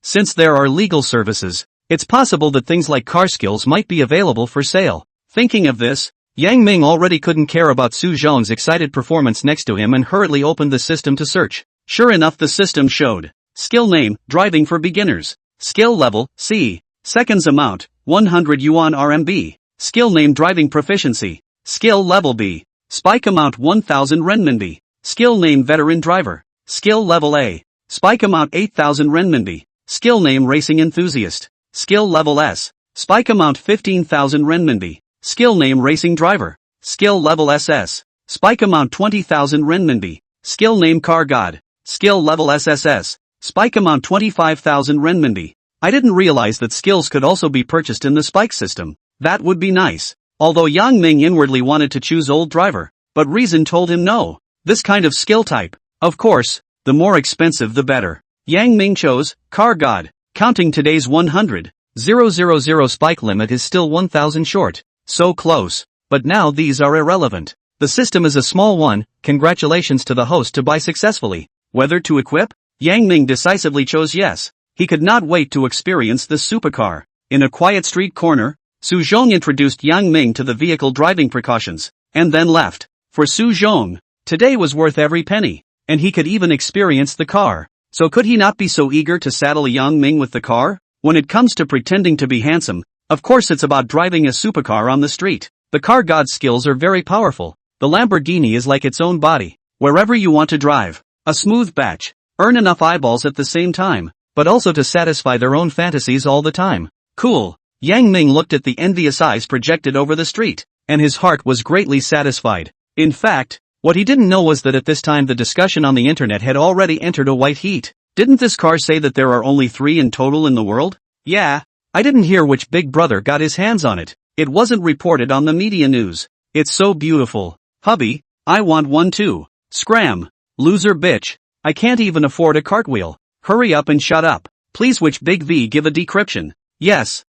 Since there are legal services, it's possible that things like car skills might be available for sale. Thinking of this, Yang Ming already couldn't care about Su Zhong's excited performance next to him and hurriedly opened the system to search. Sure enough, the system showed. Skill name, driving for beginners. Skill level, C. Seconds amount, 100 yuan RMB. Skill name, driving proficiency. Skill level B. Spike amount 1000 renminbi. Skill name, veteran driver. Skill level A. Spike amount 8000 renminbi. Skill name, racing enthusiast. Skill level S. Spike amount 15,000 renminbi. Skill name, racing driver. Skill level SS. Spike amount 20,000 renminbi. Skill name, car god. Skill level SSS. Spike amount 25,000 renminbi. I didn't realize that skills could also be purchased in the spike system. That would be nice. Although Yang Ming inwardly wanted to choose old driver, but reason told him no. This kind of skill type, of course, the more expensive the better. Yang Ming chose car god. Counting today's 100,000 spike limit is still 1,000 short. So close. But now these are irrelevant. The system is a small one. Congratulations to the host to buy successfully. Whether to equip? Yang Ming decisively chose yes. He could not wait to experience this supercar. In a quiet street corner, Su Zhong introduced Yang Ming to the vehicle driving precautions, and then left. For Su Zhong, today was worth every penny, and he could even experience the car. So could he not be so eager to saddle Yang Ming with the car? When it comes to pretending to be handsome, of course it's about driving a supercar on the street. The car god's skills are very powerful. The Lamborghini is like its own body. Wherever you want to drive. A smooth batch. Earn enough eyeballs at the same time, but also to satisfy their own fantasies all the time. Cool. Yang Ming looked at the envious eyes projected over the street, and his heart was greatly satisfied. In fact, what he didn't know was that at this time the discussion on the internet had already entered a white heat. Didn't this car say that there are only 3 in total in the world? Yeah. I didn't hear which big brother got his hands on it. It wasn't reported on the media news. It's so beautiful. Hubby, I want one too. Scram. Loser bitch. I can't even afford a cartwheel. Hurry up and shut up. Please, which big V give a decryption. Yes.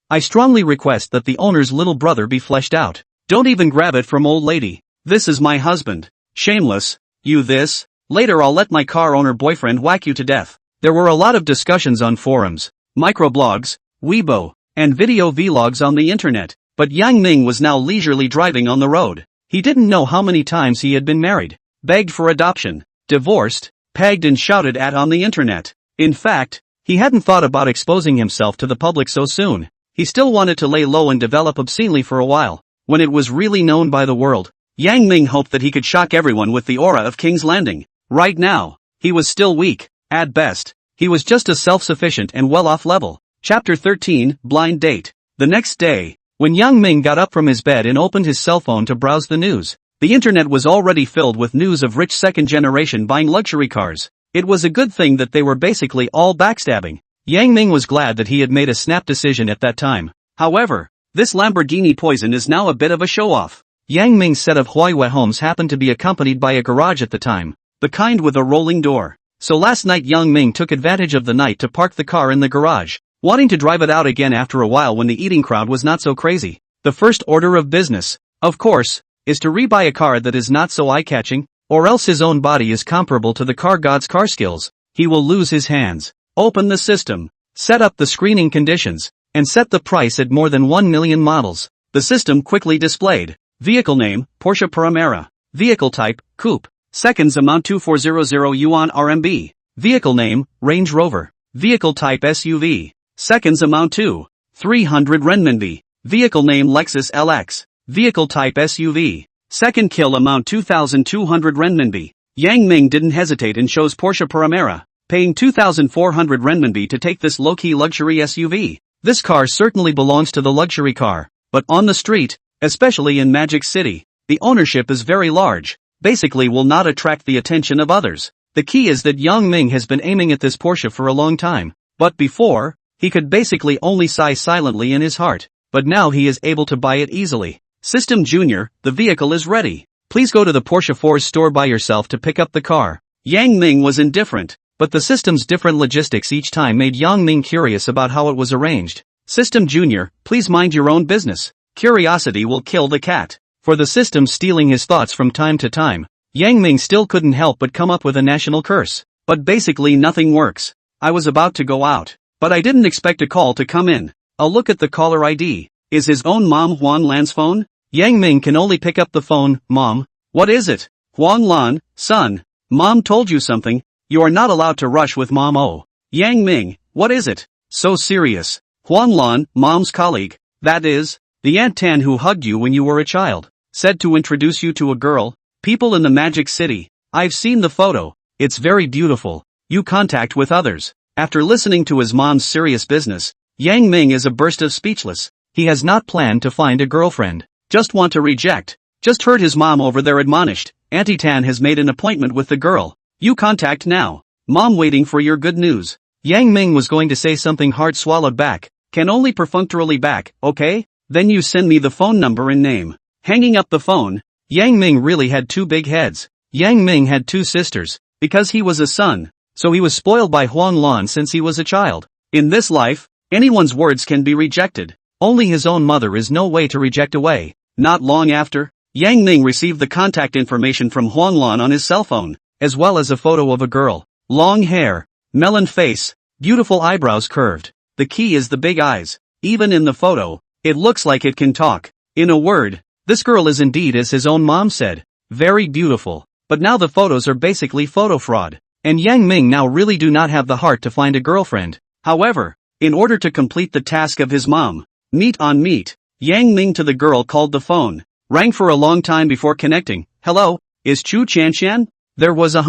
I strongly request that the owner's little brother be fleshed out. Don't even grab it from old lady. This is my husband. Shameless. You this. Later I'll let my car owner boyfriend whack you to death. There were a lot of discussions on forums, microblogs, Weibo, and video vlogs on the internet, but Yang Ming was now leisurely driving on the road. He didn't know how many times he had been married, begged for adoption, divorced, pegged and shouted at on the internet. In fact, he hadn't thought about exposing himself to the public so soon. He still wanted to lay low and develop obscenely for a while. When it was really known by the world, Yang Ming hoped that he could shock everyone with the aura of King's Landing. Right now, he was still weak. At best, he was just a self-sufficient and well-off level. Chapter 13, Blind Date. The next day, when Yang Ming got up from his bed and opened his cell phone to browse the news, the internet was already filled with news of rich second generation buying luxury cars. It was a good thing that they were basically all backstabbing. Yang Ming was glad that he had made a snap decision at that time. However, this Lamborghini poison is now a bit of a show-off. Yang Ming's set of Huaihua homes happened to be accompanied by a garage at the time, the kind with a rolling door. So last night Yang Ming took advantage of the night to park the car in the garage, wanting to drive it out again after a while when the eating crowd was not so crazy. The first order of business, of course, is to rebuy a car that is not so eye-catching, or else his own body is comparable to the car god's car skills. He will lose his hands. Open the system, set up the screening conditions, and set the price at more than 1 million models. The system quickly displayed. Vehicle name, Porsche Panamera. Vehicle type, coupe. Seconds amount 2400 yuan RMB. Vehicle name, Range Rover. Vehicle type SUV. Seconds amount to 300 renminbi. Vehicle name Lexus LX. Vehicle type SUV. Second kill amount 2,200 renminbi. Yang Ming didn't hesitate and chose Porsche Panamera, paying 2,400 renminbi to take this low-key luxury SUV. This car certainly belongs to the luxury car, but on the street, especially in Magic City, the ownership is very large, basically will not attract the attention of others. The key is that Yang Ming has been aiming at this Porsche for a long time, but before, he could basically only sigh silently in his heart, but now he is able to buy it easily. System Junior, the vehicle is ready. Please go to the Porsche 4's store by yourself to pick up the car. Yang Ming was indifferent, but the system's different logistics each time made Yang Ming curious about how it was arranged. System Junior, please mind your own business. Curiosity will kill the cat. For the system stealing his thoughts from time to time, Yang Ming still couldn't help but come up with a national curse. But basically nothing works. I was about to go out, but I didn't expect a call to come in. I'll look at the caller ID. Is his own mom Huan Lan's phone? Yang Ming can only pick up the phone. Mom? What is it? Huan Lan, son. Mom told you something. You are not allowed to rush with mom. Oh. Yang Ming, what is it? So serious. Huan Lan, mom's colleague. That is, the Aunt Tan who hugged you when you were a child. Said to introduce you to a girl. People in the Magic City. I've seen the photo. It's very beautiful. You contact with others. After listening to his mom's serious business, Yang Ming is a burst of speechless. He has not planned to find a girlfriend. Just want to reject. Just heard his mom over there admonished. Auntie Tan has made an appointment with the girl. You contact now. Mom waiting for your good news. Yang Ming was going to say something hard swallowed back. Can only perfunctorily back, okay? Then you send me the phone number and name. Hanging up the phone. Yang Ming really had two big heads. Yang Ming had two sisters, because he was a son, so he was spoiled by Huang Lan since he was a child. In this life, anyone's words can be rejected. Only his own mother is no way to reject away. Not long after, Yang Ming received the contact information from Huang Lan on his cell phone, as well as a photo of a girl. Long hair, melon face, beautiful eyebrows curved. The key is the big eyes. Even in the photo, it looks like it can talk. In a word, this girl is indeed as his own mom said. Very beautiful. But now the photos are basically photo fraud. And Yang Ming now really do not have the heart to find a girlfriend. However, in order to complete the task of his mom, meet on meet, Yang Ming to the girl called the phone. Rang for a long time before connecting. Hello, is Chu Chanshan? There was a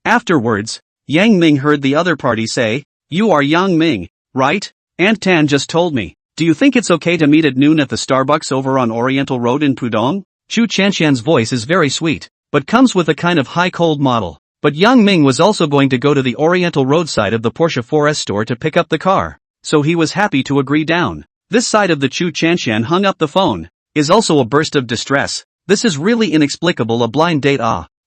Afterwards, Yang Ming heard the other party say, you are Yang Ming, right? Aunt Tan just told me. Do you think it's okay to meet at noon at the Starbucks over on Oriental Road in Pudong? Chu Chanshan's voice is very sweet, but comes with a kind of high cold model. But Yang Ming was also going to go to the Oriental Road side of the Porsche 4S store to pick up the car, so he was happy to agree down. This side of the Chu Chanshan hung up the phone. Is also a burst of distress. This is really inexplicable, a blind date.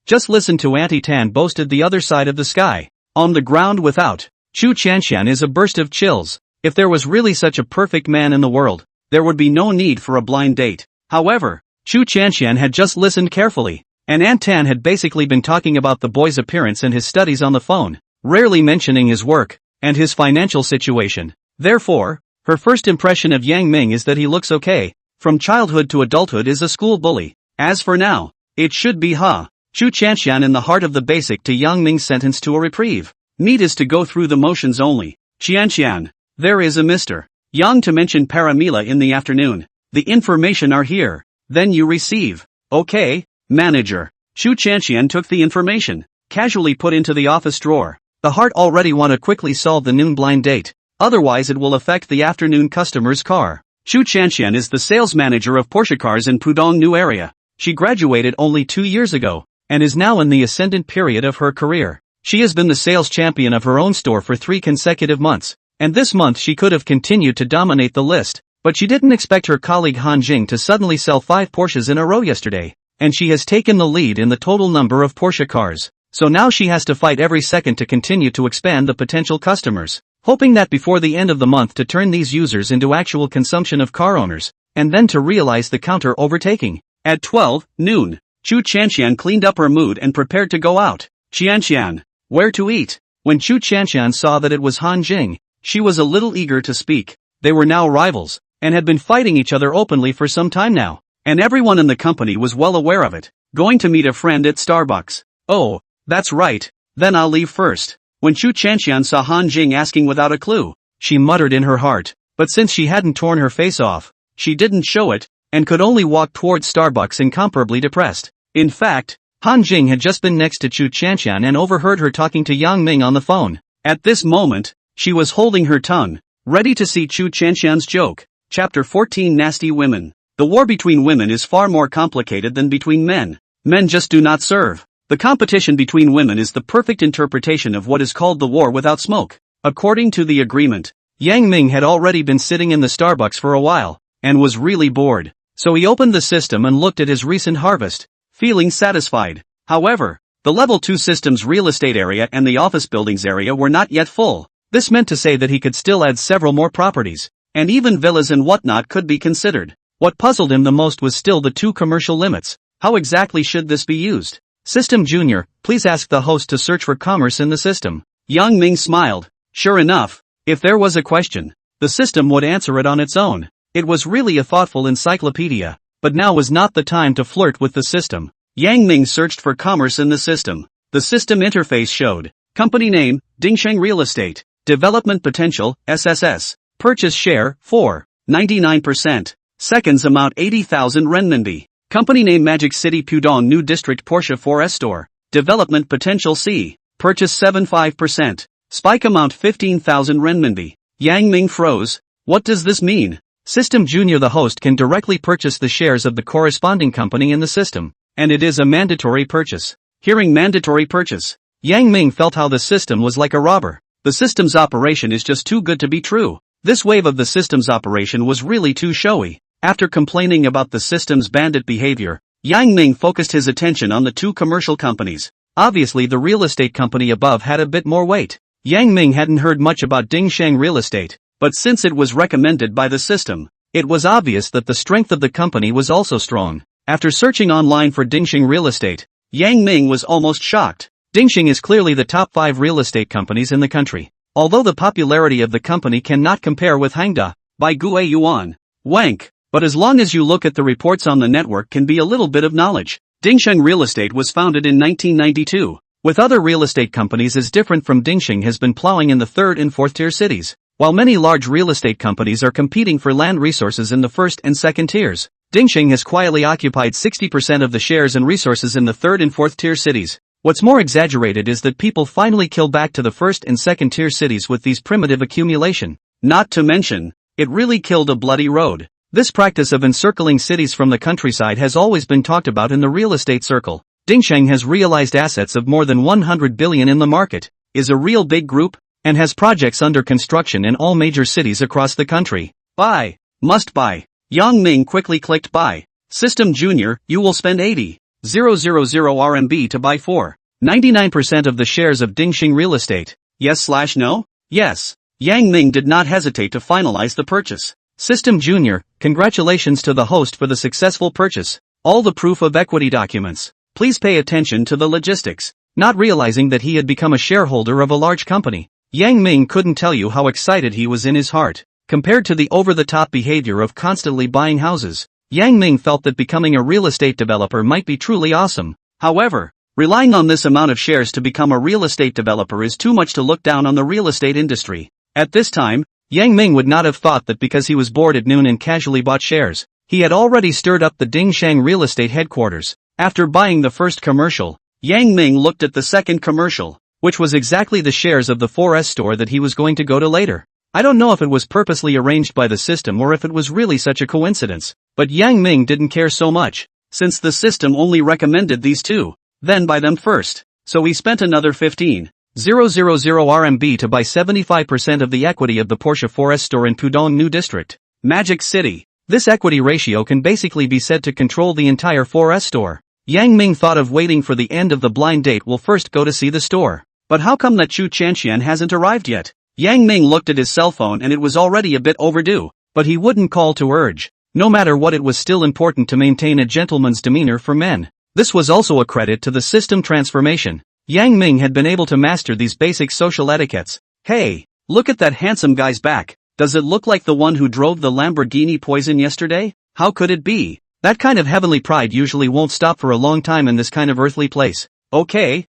Just listen to Auntie Tan boasted the other side of the sky. On the ground without Chu Chanshan is a burst of chills. If there was really such a perfect man in the world, there would be no need for a blind date. However, Chu Chanshan had just listened carefully, and Aunt Tan had basically been talking about the boy's appearance and his studies on the phone, rarely mentioning his work and his financial situation. Therefore, her first impression of Yang Ming is that he looks okay. From childhood to adulthood is a school bully. As for now, it should be Chu Chanshan in the heart of the basic to Yang Ming's sentence to a reprieve. Need is to go through the motions only. Chanshan, there is a Mr. Yang to mention Paramila in the afternoon. The information are here. Then you receive. Okay, manager. Chu Chanshan took the information, casually put into the office drawer. The heart already want to quickly solve the noon blind date. Otherwise it will affect the afternoon customer's car. Chu Chanshan is the sales manager of Porsche cars in Pudong New area. She graduated only 2 years ago, and is now in the ascendant period of her career. She has been the sales champion of her own store for 3 consecutive months, and this month she could have continued to dominate the list, but she didn't expect her colleague Han Jing to suddenly sell 5 Porsches in a row yesterday, and she has taken the lead in the total number of Porsche cars. So now she has to fight every second to continue to expand the potential customers, hoping that before the end of the month to turn these users into actual consumption of car owners, and then to realize the counter overtaking. At 12 noon, Chu Chanshan cleaned up her mood and prepared to go out. Chanshan, where to eat? When Chu Chanshan saw that it was Han Jing, she was a little eager to speak. They were now rivals, and had been fighting each other openly for some time now, and everyone in the company was well aware of it. Going to meet a friend at Starbucks. Oh, that's right, then I'll leave first. When Chu Chanxian saw Han Jing asking without a clue, she muttered in her heart, but since she hadn't torn her face off, she didn't show it, and could only walk towards Starbucks incomparably depressed. In fact, Han Jing had just been next to Chu Chanxian and overheard her talking to Yang Ming on the phone. At this moment, she was holding her tongue, ready to see Chu Chanxian's joke. Chapter 14 Nasty Women. The war between women is far more complicated than between men. Men just do not serve. The competition between women is the perfect interpretation of what is called the war without smoke. According to the agreement, Yang Ming had already been sitting in the Starbucks for a while, and was really bored. So he opened the system and looked at his recent harvest, feeling satisfied. However, the level 2 system's real estate area and the office buildings area were not yet full. This meant to say that he could still add several more properties, and even villas and whatnot could be considered. What puzzled him the most was still the 2 commercial limits. How exactly should this be used? System Junior, please ask the host to search for commerce in the system. Yang Ming smiled. Sure enough, if there was a question, the system would answer it on its own. It was really a thoughtful encyclopedia, but now was not the time to flirt with the system. Yang Ming searched for commerce in the system. The system interface showed company name, Dingsheng Real Estate, development potential, SSS, purchase share, 4.99%, seconds amount 80,000 renminbi, company name Magic City Pudong New District Porsche 4S Store, development potential C, purchase 75%, spike amount 15,000 renminbi. Yang Ming froze. What does this mean? System Junior, the host can directly purchase the shares of the corresponding company in the system, and it is a mandatory purchase. Hearing mandatory purchase, Yang Ming felt how the system was like a robber. The system's operation is just too good to be true. This wave of the system's operation was really too showy. After complaining about the system's bandit behavior, Yang Ming focused his attention on the 2 commercial companies. Obviously the real estate company above had a bit more weight. Yang Ming hadn't heard much about Dingsheng Real Estate, but since it was recommended by the system, it was obvious that the strength of the company was also strong. After searching online for Dingsheng Real Estate, Yang Ming was almost shocked. Dingsheng is clearly the top 5 real estate companies in the country. Although the popularity of the company cannot compare with Hangda, by Gue Yuan, Wank, but as long as you look at the reports on the network can be a little bit of knowledge. Dingsheng Real Estate was founded in 1992. With other real estate companies as different from Dingsheng has been plowing in the 3rd and 4th tier cities. While many large real estate companies are competing for land resources in the 1st and 2nd tiers, Dingsheng has quietly occupied 60% of the shares and resources in the 3rd and 4th tier cities. What's more exaggerated is that people finally kill back to the 1st and 2nd tier cities with these primitive accumulation. Not to mention, it really killed a bloody road. This practice of encircling cities from the countryside has always been talked about in the real estate circle. Dingsheng has realized assets of more than 100 billion in the market, is a real big group, and has projects under construction in all major cities across the country. Buy. Must buy. Yang Ming quickly clicked buy. System Junior, you will spend 80,000 RMB to buy 4.99% of the shares of Dingsheng Real Estate. Yes/no? Yes. Yang Ming did not hesitate to finalize the purchase. System Junior, congratulations to the host for the successful purchase. All the proof of equity documents. Please pay attention to the logistics. Not realizing that he had become a shareholder of a large company, Yang Ming couldn't tell you how excited he was in his heart. Compared to the over-the-top behavior of constantly buying houses, Yang Ming felt that becoming a real estate developer might be truly awesome. However, relying on this amount of shares to become a real estate developer is too much to look down on the real estate industry. At this time, Yang Ming would not have thought that because he was bored at noon and casually bought shares, he had already stirred up the Dingsheng Real Estate headquarters. After buying the first commercial, Yang Ming looked at the second commercial, which was exactly the shares of the 4S store that he was going to go to later. I don't know if it was purposely arranged by the system or if it was really such a coincidence, but Yang Ming didn't care so much, since the system only recommended these 2, then buy them first. So he spent another 15,000 RMB to buy 75% of the equity of the Porsche 4S store in Pudong New District, Magic City. This equity ratio can basically be said to control the entire 4S store. Yang Ming thought of waiting for the end of the blind date will first go to see the store. But how come that Chu Chanxian hasn't arrived yet? Yang Ming looked at his cell phone and it was already a bit overdue, but he wouldn't call to urge. No matter what, it was still important to maintain a gentleman's demeanor for men. This was also a credit to the system transformation. Yang Ming had been able to master these basic social etiquettes. Hey, look at that handsome guy's back. Does it look like the one who drove the Lamborghini Poison yesterday? How could it be? That kind of heavenly pride usually won't stop for a long time in this kind of earthly place. Okay,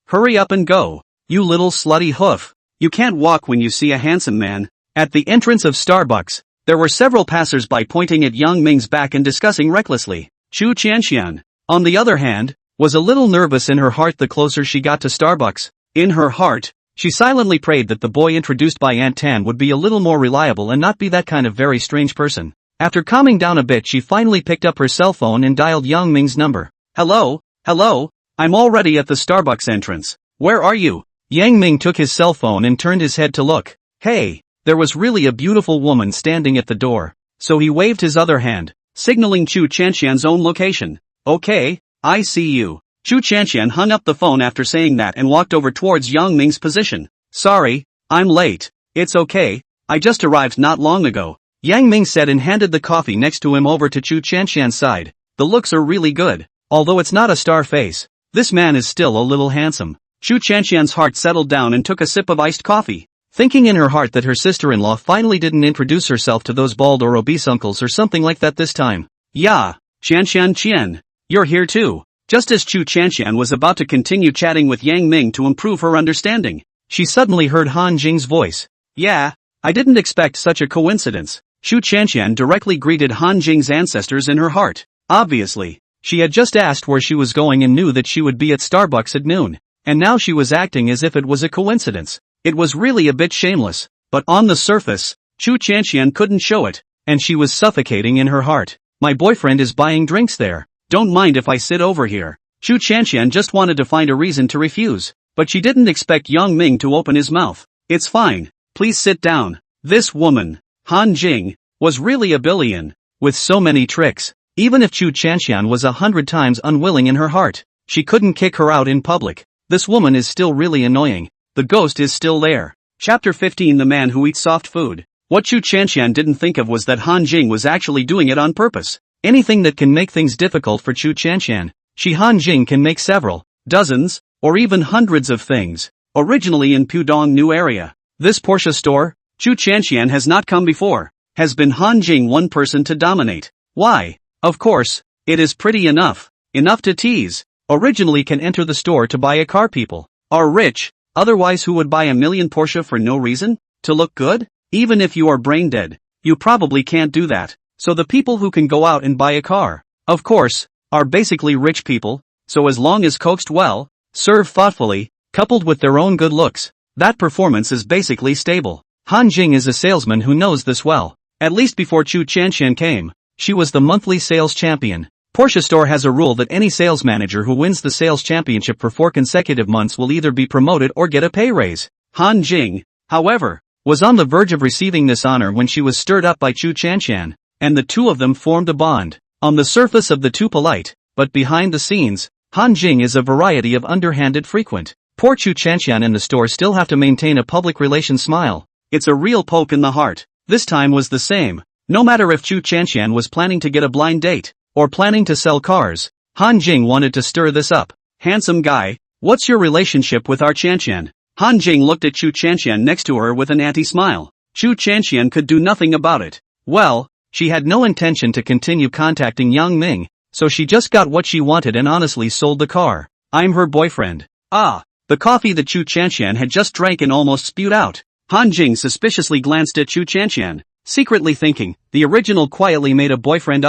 hurry up and go. You little slutty hoof. You can't walk when you see a handsome man. At the entrance of Starbucks, there were several passers-by pointing at Yang Ming's back and discussing recklessly. Chu Qianxian, on the other hand, was a little nervous in her heart the closer she got to Starbucks. In her heart, she silently prayed that the boy introduced by Aunt Tan would be a little more reliable and not be that kind of very strange person. After calming down a bit, she finally picked up her cell phone and dialed Yang Ming's number. Hello, I'm already at the Starbucks entrance. Where are you? Yang Ming took his cell phone and turned his head to look. Hey, there was really a beautiful woman standing at the door. So he waved his other hand, signaling Chu Qianxian's own location. Okay, I see you. Chu Qianxian hung up the phone after saying that and walked over towards Yang Ming's position. Sorry, I'm late. It's okay, I just arrived not long ago. Yang Ming said and handed the coffee next to him over to Chu Qianxian's side. The looks are really good. Although it's not a star face, this man is still a little handsome. Chu Qianxian's heart settled down and took a sip of iced coffee, thinking in her heart that her sister-in-law finally didn't introduce herself to those bald or obese uncles or something like that this time. Yeah, Qianxian Qian, you're here too. Just as Chu Qianxian was about to continue chatting with Yang Ming to improve her understanding, she suddenly heard Han Jing's voice. Yeah, I didn't expect such a coincidence. Chu Qianxian directly greeted Han Jing's ancestors in her heart. Obviously, she had just asked where she was going and knew that she would be at Starbucks at noon, and now she was acting as if it was a coincidence. It was really a bit shameless, but on the surface, Chu Qianxian couldn't show it, and she was suffocating in her heart. My boyfriend is buying drinks there. Don't mind if I sit over here. Chu Qianxian just wanted to find a reason to refuse, but she didn't expect Yang Ming to open his mouth. It's fine, please sit down. This woman, Han Jing, was really a billion, with so many tricks. Even if Chu Qianxian was 100 times unwilling in her heart, she couldn't kick her out in public. This woman is still really annoying. The ghost is still there. Chapter 15 The Man Who Eats Soft Food. What Chu Qianxian didn't think of was that Han Jing was actually doing it on purpose. Anything that can make things difficult for Chu Qianxian, Han Jing can make several, dozens, or even hundreds of things. Originally in Pudong New Area, this Porsche store, Chu Qianxian has not come before, has been Han Jing one person to dominate. Why? Of course, it is pretty enough to tease. Originally can enter the store to buy a car. People are rich, otherwise who would buy a million Porsche for no reason? To look good? Even if you are brain dead, you probably can't do that. So the people who can go out and buy a car, of course, are basically rich people, so as long as coaxed well, served thoughtfully, coupled with their own good looks, that performance is basically stable. Han Jing is a salesman who knows this well. At least before Chu Qianxian came, she was the monthly sales champion. Porsche store has a rule that any sales manager who wins the sales championship for 4 consecutive months will either be promoted or get a pay raise. Han Jing, however, was on the verge of receiving this honor when she was stirred up by Chu Qianxian, and the two of them formed a bond. On the surface of the two polite, but behind the scenes, Han Jing is a variety of underhanded frequent. Poor Chu Qianxian and the store still have to maintain a public relations smile. It's a real poke in the heart. This time was the same. No matter if Chu Qianxian was planning to get a blind date, or planning to sell cars, Han Jing wanted to stir this up. Handsome guy, what's your relationship with our Qianxian? Han Jing looked at Chu Qianxian next to her with an anti-smile. Chu Qianxian could do nothing about it. Well, she had no intention to continue contacting Yang Ming, so she just got what she wanted and honestly sold the car. I'm her boyfriend. Ah, the coffee that Chu Qianxian had just drank and almost spewed out. Han Jing suspiciously glanced at Chu Qianxian, secretly thinking, the original quietly made a boyfriend.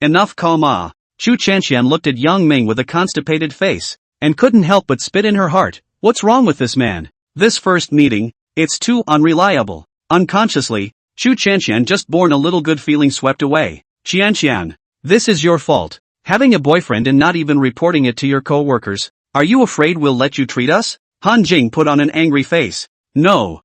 Enough comma. Chu Qianxian looked at Yang Ming with a constipated face, and couldn't help but spit in her heart. What's wrong with this man? This first meeting, it's too unreliable. Unconsciously, Chu Qianxian just born a little good feeling swept away. Qianxian, this is your fault. Having a boyfriend and not even reporting it to your co-workers. Are you afraid we'll let you treat us? Han Jing put on an angry face. No,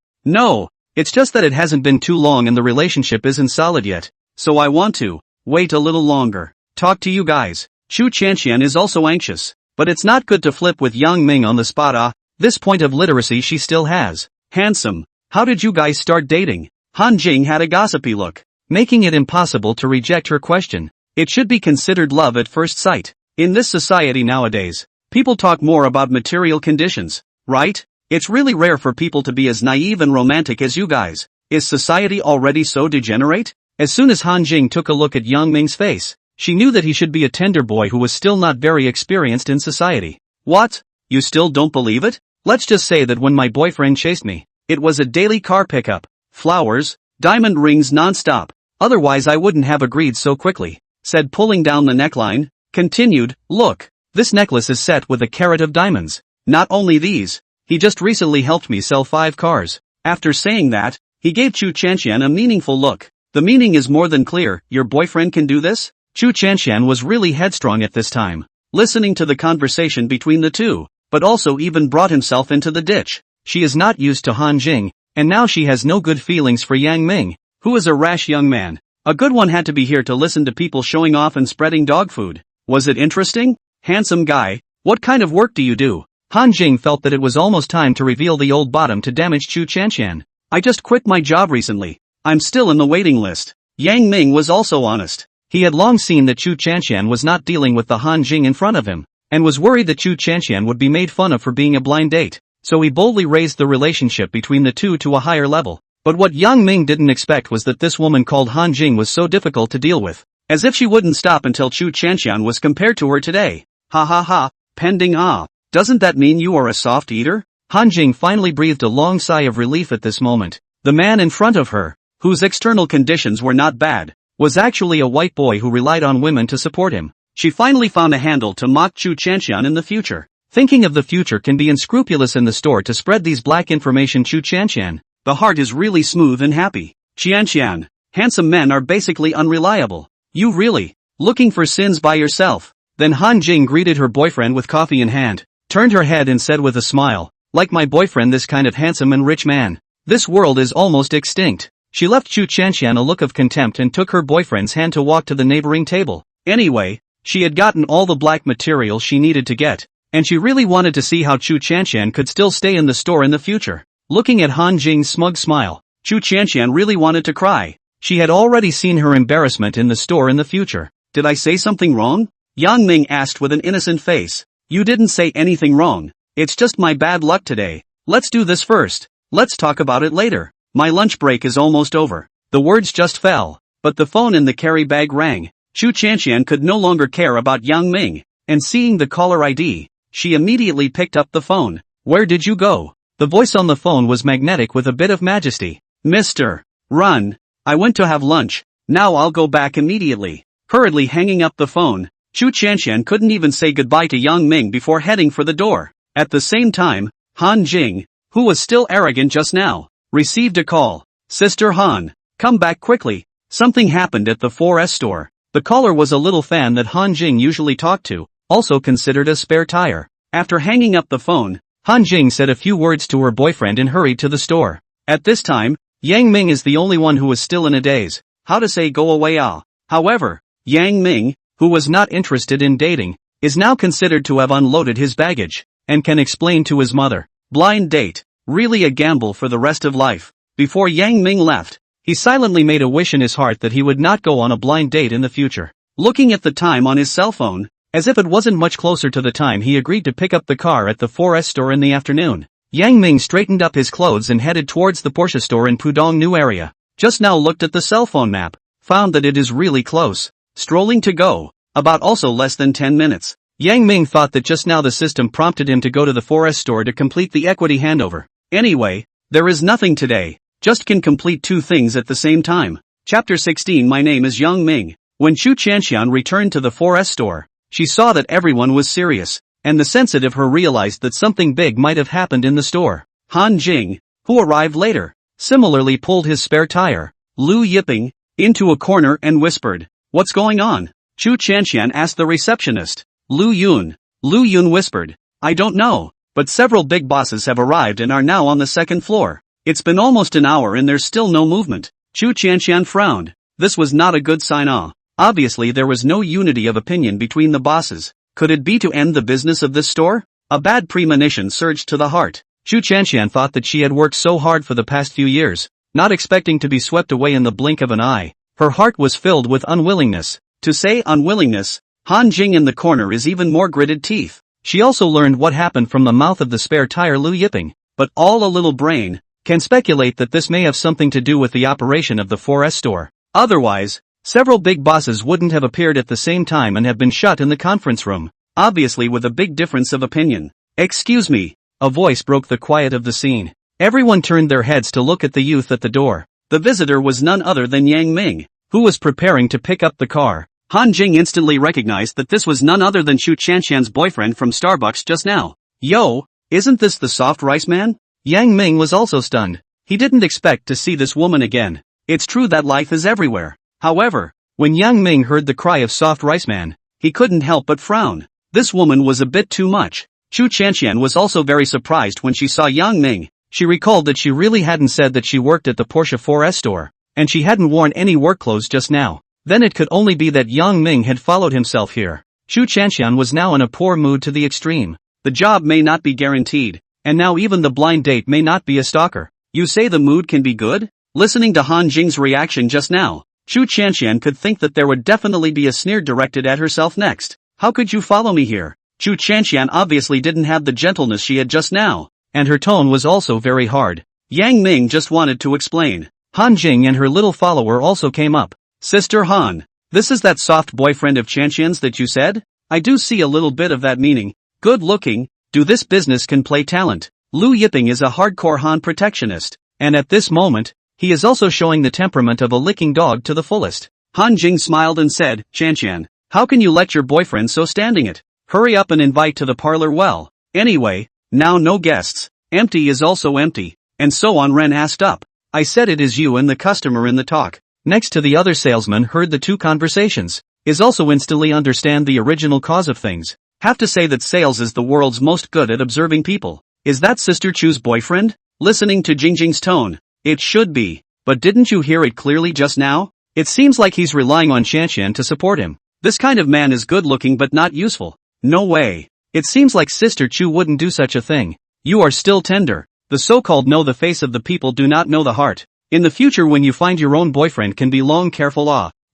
it's just that it hasn't been too long and the relationship isn't solid yet, so I want to wait a little longer. Talk to you guys. Chu Qianxian is also anxious, but it's not good to flip with Yang Ming on the spot. This point of literacy she still has. Handsome, how did you guys start dating? Han Jing had a gossipy look, making it impossible to reject her question. It should be considered love at first sight. In this society nowadays, people talk more about material conditions, right? It's really rare for people to be as naive and romantic as you guys. Is society already so degenerate? As soon as Han Jing took a look at Yang Ming's face, she knew that he should be a tender boy who was still not very experienced in society. What? You still don't believe it? Let's just say that when my boyfriend chased me, it was a daily car pickup, flowers, diamond rings non-stop, otherwise I wouldn't have agreed so quickly, said pulling down the neckline, continued, look, this necklace is set with a carat of diamonds. Not only these, he just recently helped me sell 5 cars. After saying that, he gave Chu Chanshan a meaningful look. The meaning is more than clear, your boyfriend can do this? Chu Chanshan was really headstrong at this time, listening to the conversation between the two, but also even brought himself into the ditch. She is not used to Han Jing, and now she has no good feelings for Yang Ming, who is a rash young man. A good one had to be here to listen to people showing off and spreading dog food. Was it interesting? Handsome guy, what kind of work do you do? Han Jing felt that it was almost time to reveal the old bottom to damage Chu Chanshan. I just quit my job recently. I'm still in the waiting list. Yang Ming was also honest. He had long seen that Chu Chanshan was not dealing with the Han Jing in front of him, and was worried that Chu Chanshan would be made fun of for being a blind date, so he boldly raised the relationship between the two to a higher level. But what Yang Ming didn't expect was that this woman called Han Jing was so difficult to deal with. As if she wouldn't stop until Chu Chanshan was compared to her today. Ha ha ha, pending ah. Doesn't that mean you are a soft eater? Han Jing finally breathed a long sigh of relief at this moment. The man in front of her, whose external conditions were not bad, was actually a white boy who relied on women to support him. She finally found a handle to mock Chu Chanshan in the future. Thinking of the future can be unscrupulous in the store to spread these black information. Chu Chanshan, the heart is really smooth and happy. Qianshan, handsome men are basically unreliable. You really, looking for sins by yourself? Then Han Jing greeted her boyfriend with coffee in hand, turned her head and said with a smile, like my boyfriend, this kind of handsome and rich man. This world is almost extinct. She left Chu Chanshan a look of contempt and took her boyfriend's hand to walk to the neighboring table. Anyway, she had gotten all the black material she needed to get, and she really wanted to see how Chu Chanshan could still stay in the store in the future. Looking at Han Jing's smug smile, Chu Chanshan really wanted to cry. She had already seen her embarrassment in the store in the future. Did I say something wrong? Yang Ming asked with an innocent face. You didn't say anything wrong. It's just my bad luck today. Let's do this first. Let's talk about it later. My lunch break is almost over. The words just fell, but the phone in the carry bag rang. Chu Chanshan could no longer care about Yang Ming, and seeing the caller ID, she immediately picked up the phone. Where did you go? The voice on the phone was magnetic with a bit of majesty. Mr. Run. I went to have lunch. Now I'll go back immediately. Hurriedly hanging up the phone, Chu Chanshan couldn't even say goodbye to Yang Ming before heading for the door. At the same time, Han Jing, who was still arrogant just now, received a call. Sister Han, come back quickly. Something happened at the 4S store. The caller was a little fan that Han Jing usually talked to, also considered a spare tire. After hanging up the phone, Han Jing said a few words to her boyfriend and hurried to the store. At this time, Yang Ming is the only one who was still in a daze. How to say go away ah. However, Yang Ming, who was not interested in dating, is now considered to have unloaded his baggage, and can explain to his mother. Blind date, really a gamble for the rest of life. Before Yang Ming left, he silently made a wish in his heart that he would not go on a blind date in the future. Looking at the time on his cell phone, as if it wasn't much closer to the time he agreed to pick up the car at the 4S store in the afternoon, Yang Ming straightened up his clothes and headed towards the Porsche store in Pudong New area. Just now looked at the cell phone map, found that it is really close. Strolling to go, about also less than 10 minutes. Yang Ming thought that just now the system prompted him to go to the 4S store to complete the equity handover. Anyway, there is nothing today, just can complete 2 things at the same time. Chapter 16. My name is Yang Ming. When Chu Chanshan returned to the 4S store, she saw that everyone was serious, and the sensitive her realized that something big might have happened in the store. Han Jing, who arrived later, similarly pulled his spare tire, Lu Yiping, into a corner and whispered, "What's going on?" Chu Chanshan asked the receptionist. Lu Yun whispered, "I don't know, but several big bosses have arrived and are now on the 2nd floor. It's been almost an hour and there's still no movement." Chu Chanshan frowned. This was not a good sign. Obviously there was no unity of opinion between the bosses. Could it be to end the business of this store? A bad premonition surged to the heart. Chu Chanshan thought that she had worked so hard for the past few years, not expecting to be swept away in the blink of an eye. Her heart was filled with unwillingness. To say unwillingness, Han Jing in the corner is even more gritted teeth. She also learned what happened from the mouth of the spare tire Lu Yiping, but all a little brain can speculate that this may have something to do with the operation of the 4S store. Otherwise, several big bosses wouldn't have appeared at the same time and have been shut in the conference room, obviously with a big difference of opinion. "Excuse me, A voice broke the quiet of the scene. Everyone turned their heads to look at the youth at the door. The visitor was none other than Yang Ming, who was preparing to pick up the car. Han Jing instantly recognized that this was none other than Chu Chanshan's boyfriend from Starbucks just now. Yo, isn't this the soft rice man? Yang Ming was also stunned. He didn't expect to see this woman again. It's true that life is everywhere. However, when Yang Ming heard the cry of soft rice man, he couldn't help but frown. This woman was a bit too much. Chu Chanshan was also very surprised when she saw Yang Ming. She recalled that she really hadn't said that she worked at the Porsche 4S store, and she hadn't worn any work clothes just now. Then it could only be that Yang Ming had followed himself here. Chu Chanshan was now in a poor mood to the extreme. The job may not be guaranteed, and now even the blind date may not be a stalker. You say the mood can be good? Listening to Han Jing's reaction just now, Chu Chanshan could think that there would definitely be a sneer directed at herself next. How could you follow me here? Chu Chanshan obviously didn't have the gentleness she had just now, and her tone was also very hard. Yang Ming just wanted to explain. Han Jing and her little follower also came up. Sister Han, this is that soft boyfriend of Chanshan's that you said? I do see a little bit of that meaning. Good looking, do this business can play talent. Lu Yiping is a hardcore Han protectionist, and at this moment, he is also showing the temperament of a licking dog to the fullest. Han Jing smiled and said, Chanshan, how can you let your boyfriend so standing it? Hurry up and invite to the parlor well. Anyway, now no guests. Empty is also empty. And so on. Ren asked up. I said it is you and the customer in the talk. Next to the other salesman heard the two conversations. Is also instantly understand the original cause of things. Have to say that sales is the world's most good at observing people. Is that Sister Chu's boyfriend? Listening to Jingjing's tone. It should be. But didn't you hear it clearly just now? It seems like he's relying on Chanshan to support him. This kind of man is good looking but not useful. No way. It seems like Sister Chu wouldn't do such a thing. You are still tender. The so-called know the face of the people do not know the heart. In the future when you find your own boyfriend can be long careful.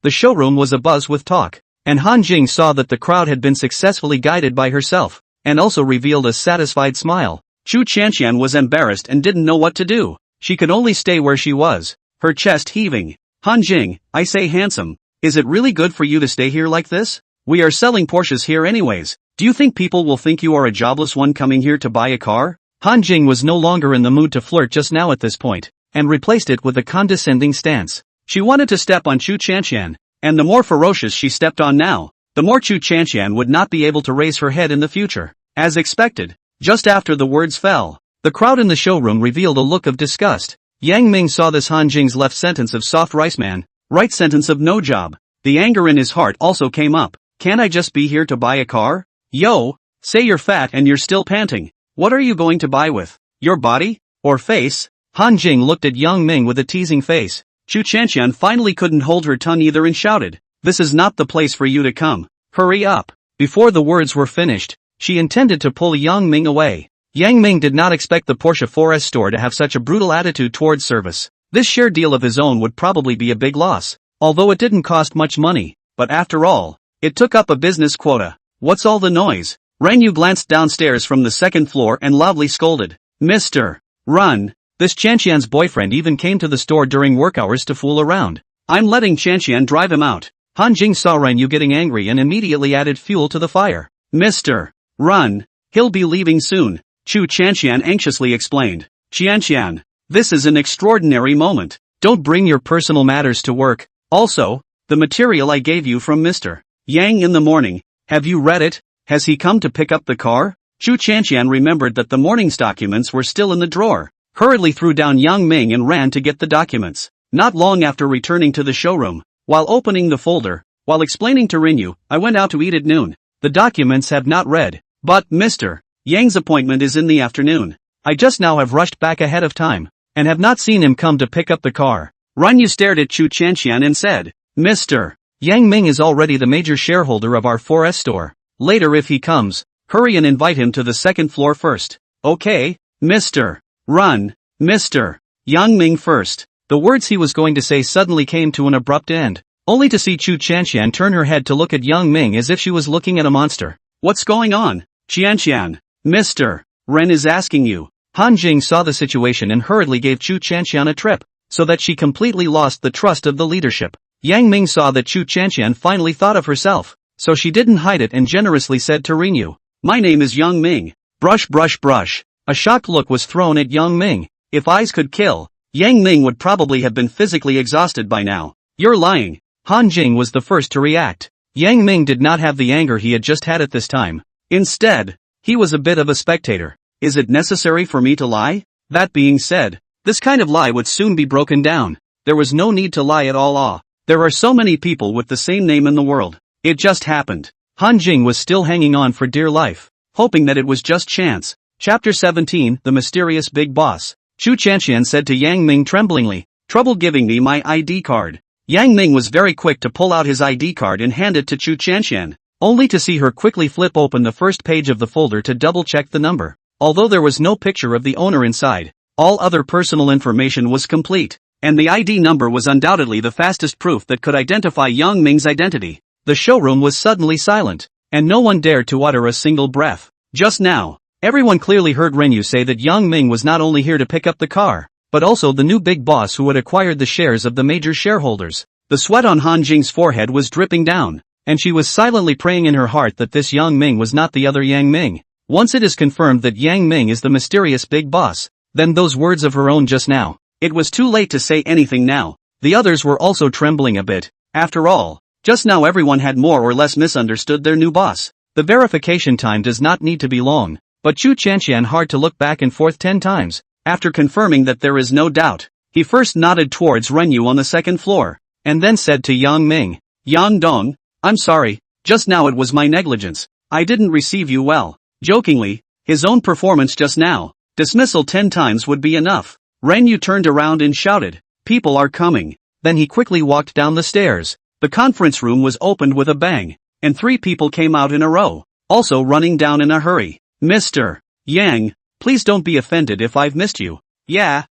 The showroom was abuzz with talk. And Han Jing saw that the crowd had been successfully guided by herself, and also revealed a satisfied smile. Chu Chanshan was embarrassed and didn't know what to do. She could only stay where she was, her chest heaving. Han Jing, I say handsome, is it really good for you to stay here like this? We are selling Porsches here anyways. Do you think people will think you are a jobless one coming here to buy a car? Han Jing was no longer in the mood to flirt just now at this point, and replaced it with a condescending stance. She wanted to step on Chu Chanshan, and the more ferocious she stepped on now, the more Chu Chanshan would not be able to raise her head in the future. As expected, just after the words fell, the crowd in the showroom revealed a look of disgust. Yang Ming saw this Han Jing's left sentence of soft rice man, right sentence of no job. The anger in his heart also came up. Can't I just be here to buy a car? Yo, say you're fat and you're still panting. What are you going to buy with? Your body? Or face? Han Jing looked at Yang Ming with a teasing face. Chu Chanshan finally couldn't hold her tongue either and shouted, this is not the place for you to come. Hurry up. Before the words were finished, she intended to pull Yang Ming away. Yang Ming did not expect the Porsche 4S store to have such a brutal attitude towards service. This share deal of his own would probably be a big loss, although it didn't cost much money, but after all, it took up a business quota. What's all the noise? Ran Yu glanced downstairs from the second floor and loudly scolded, Mr. Run. This Chanshan's boyfriend even came to the store during work hours to fool around. I'm letting Chanshan drive him out. Han Jing saw Ran Yu getting angry and immediately added fuel to the fire. Mr. Run. He'll be leaving soon. Chu Chanshan anxiously explained. Chanshan, this is an extraordinary moment. Don't bring your personal matters to work. Also, the material I gave you from Mr. Yang in the morning, have you read it? Has he come to pick up the car? Chu Chanshan remembered that the morning's documents were still in the drawer, hurriedly threw down Yang Ming and ran to get the documents. Not long after returning to the showroom, while opening the folder, while explaining to Rinyu, I went out to eat at noon. The documents have not read, but Mr. Yang's appointment is in the afternoon. I just now have rushed back ahead of time, and have not seen him come to pick up the car. Rinyu stared at Chu Chanshan and said, Mr. Yang Ming is already the major shareholder of our 4S store. Later if he comes, hurry and invite him to the second floor first. Okay, Mr. Run, Mr. Yang Ming first. The words he was going to say suddenly came to an abrupt end, only to see Chu Chanshan turn her head to look at Yang Ming as if she was looking at a monster. What's going on? Chanshan, Mr. Ren is asking you. Han Jing saw the situation and hurriedly gave Chu Chanshan a trip, so that she completely lost the trust of the leadership. Yang Ming saw that Chu Chanshan finally thought of herself, so she didn't hide it and generously said to Rinyu, my name is Yang Ming. Brush brush brush. A shocked look was thrown at Yang Ming. If eyes could kill, Yang Ming would probably have been physically exhausted by now. You're lying. Han Jing was the first to react. Yang Ming did not have the anger he had just had at this time. Instead, he was a bit of a spectator. Is it necessary for me to lie? That being said, this kind of lie would soon be broken down. There was no need to lie at all. There are so many people with the same name in the world. It just happened. Han Jing was still hanging on for dear life, hoping that it was just chance. Chapter 17, The Mysterious Big Boss. Chu Chanxian said to Yang Ming tremblingly, "Trouble giving me my ID card." Yang Ming was very quick to pull out his ID card and hand it to Chu Chanxian, only to see her quickly flip open the first page of the folder to double-check the number. Although there was no picture of the owner inside, all other personal information was complete, and the ID number was undoubtedly the fastest proof that could identify Yang Ming's identity. The showroom was suddenly silent, and no one dared to utter a single breath. Just now, everyone clearly heard Renyu say that Yang Ming was not only here to pick up the car, but also the new big boss who had acquired the shares of the major shareholders. The sweat on Han Jing's forehead was dripping down, and she was silently praying in her heart that this Yang Ming was not the other Yang Ming. Once it is confirmed that Yang Ming is the mysterious big boss, then those words of her own just now. It was too late to say anything now. The others were also trembling a bit. After all, just now everyone had more or less misunderstood their new boss. The verification time does not need to be long, but Chu Chanxian had to look back and forth 10 times. After confirming that there is no doubt, he first nodded towards Renyu on the second floor, and then said to Yang Ming, "Yang Dong, I'm sorry, just now it was my negligence. I didn't receive you well." Jokingly, his own performance just now, dismissal 10 times would be enough. Renyu turned around and shouted, "People are coming." Then he quickly walked down the stairs. The conference room was opened with a bang, and 3 people came out in a row, also running down in a hurry. "Mr. Yang, please don't be offended if I've missed you." Yeah.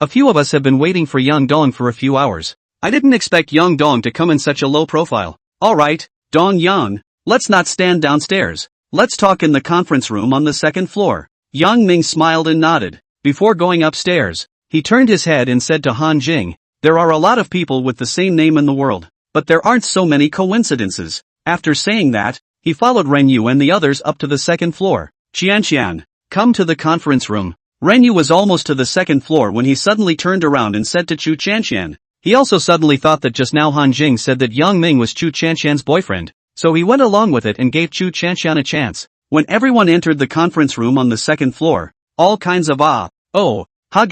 A few of us have been waiting for Yang Dong for a few hours. I didn't expect Yang Dong to come in such a low profile. Alright, Dong Yang, let's not stand downstairs. Let's talk in the conference room on the second floor. Yang Ming smiled and nodded. Before going upstairs, he turned his head and said to Han Jing, "There are a lot of people with the same name in the world, but there aren't so many coincidences." After saying that, he followed Renyu and the others up to the second floor. "Qianqian, come to the conference room." Renyu was almost to the second floor when he suddenly turned around and said to Chu Chanxian. He also suddenly thought that just now Han Jing said that Yang Ming was Chu Chanxian's boyfriend, so he went along with it and gave Chu Chanxian a chance. When everyone entered the conference room on the second floor, all kinds of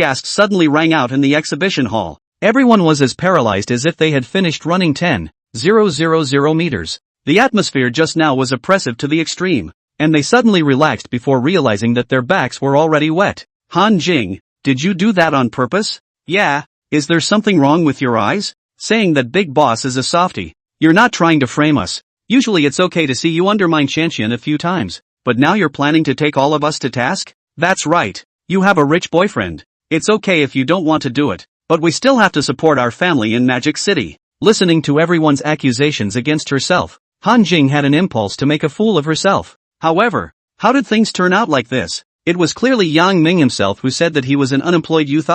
gasps suddenly rang out in the exhibition hall. Everyone was as paralyzed as if they had finished running 10,000 meters. The atmosphere just now was oppressive to the extreme, and they suddenly relaxed before realizing that their backs were already wet. "Han Jing, did you do that on purpose?" "Yeah. Is there something wrong with your eyes? Saying that Big Boss is a softie. You're not trying to frame us. Usually it's okay to see you undermine Chanxian a few times, but now you're planning to take all of us to task?" "That's right. You have a rich boyfriend. It's okay if you don't want to do it, but we still have to support our family in Magic City." Listening to everyone's accusations against herself, Han Jing had an impulse to make a fool of herself. However, how did things turn out like this? It was clearly Yang Ming himself who said that he was an unemployed youth.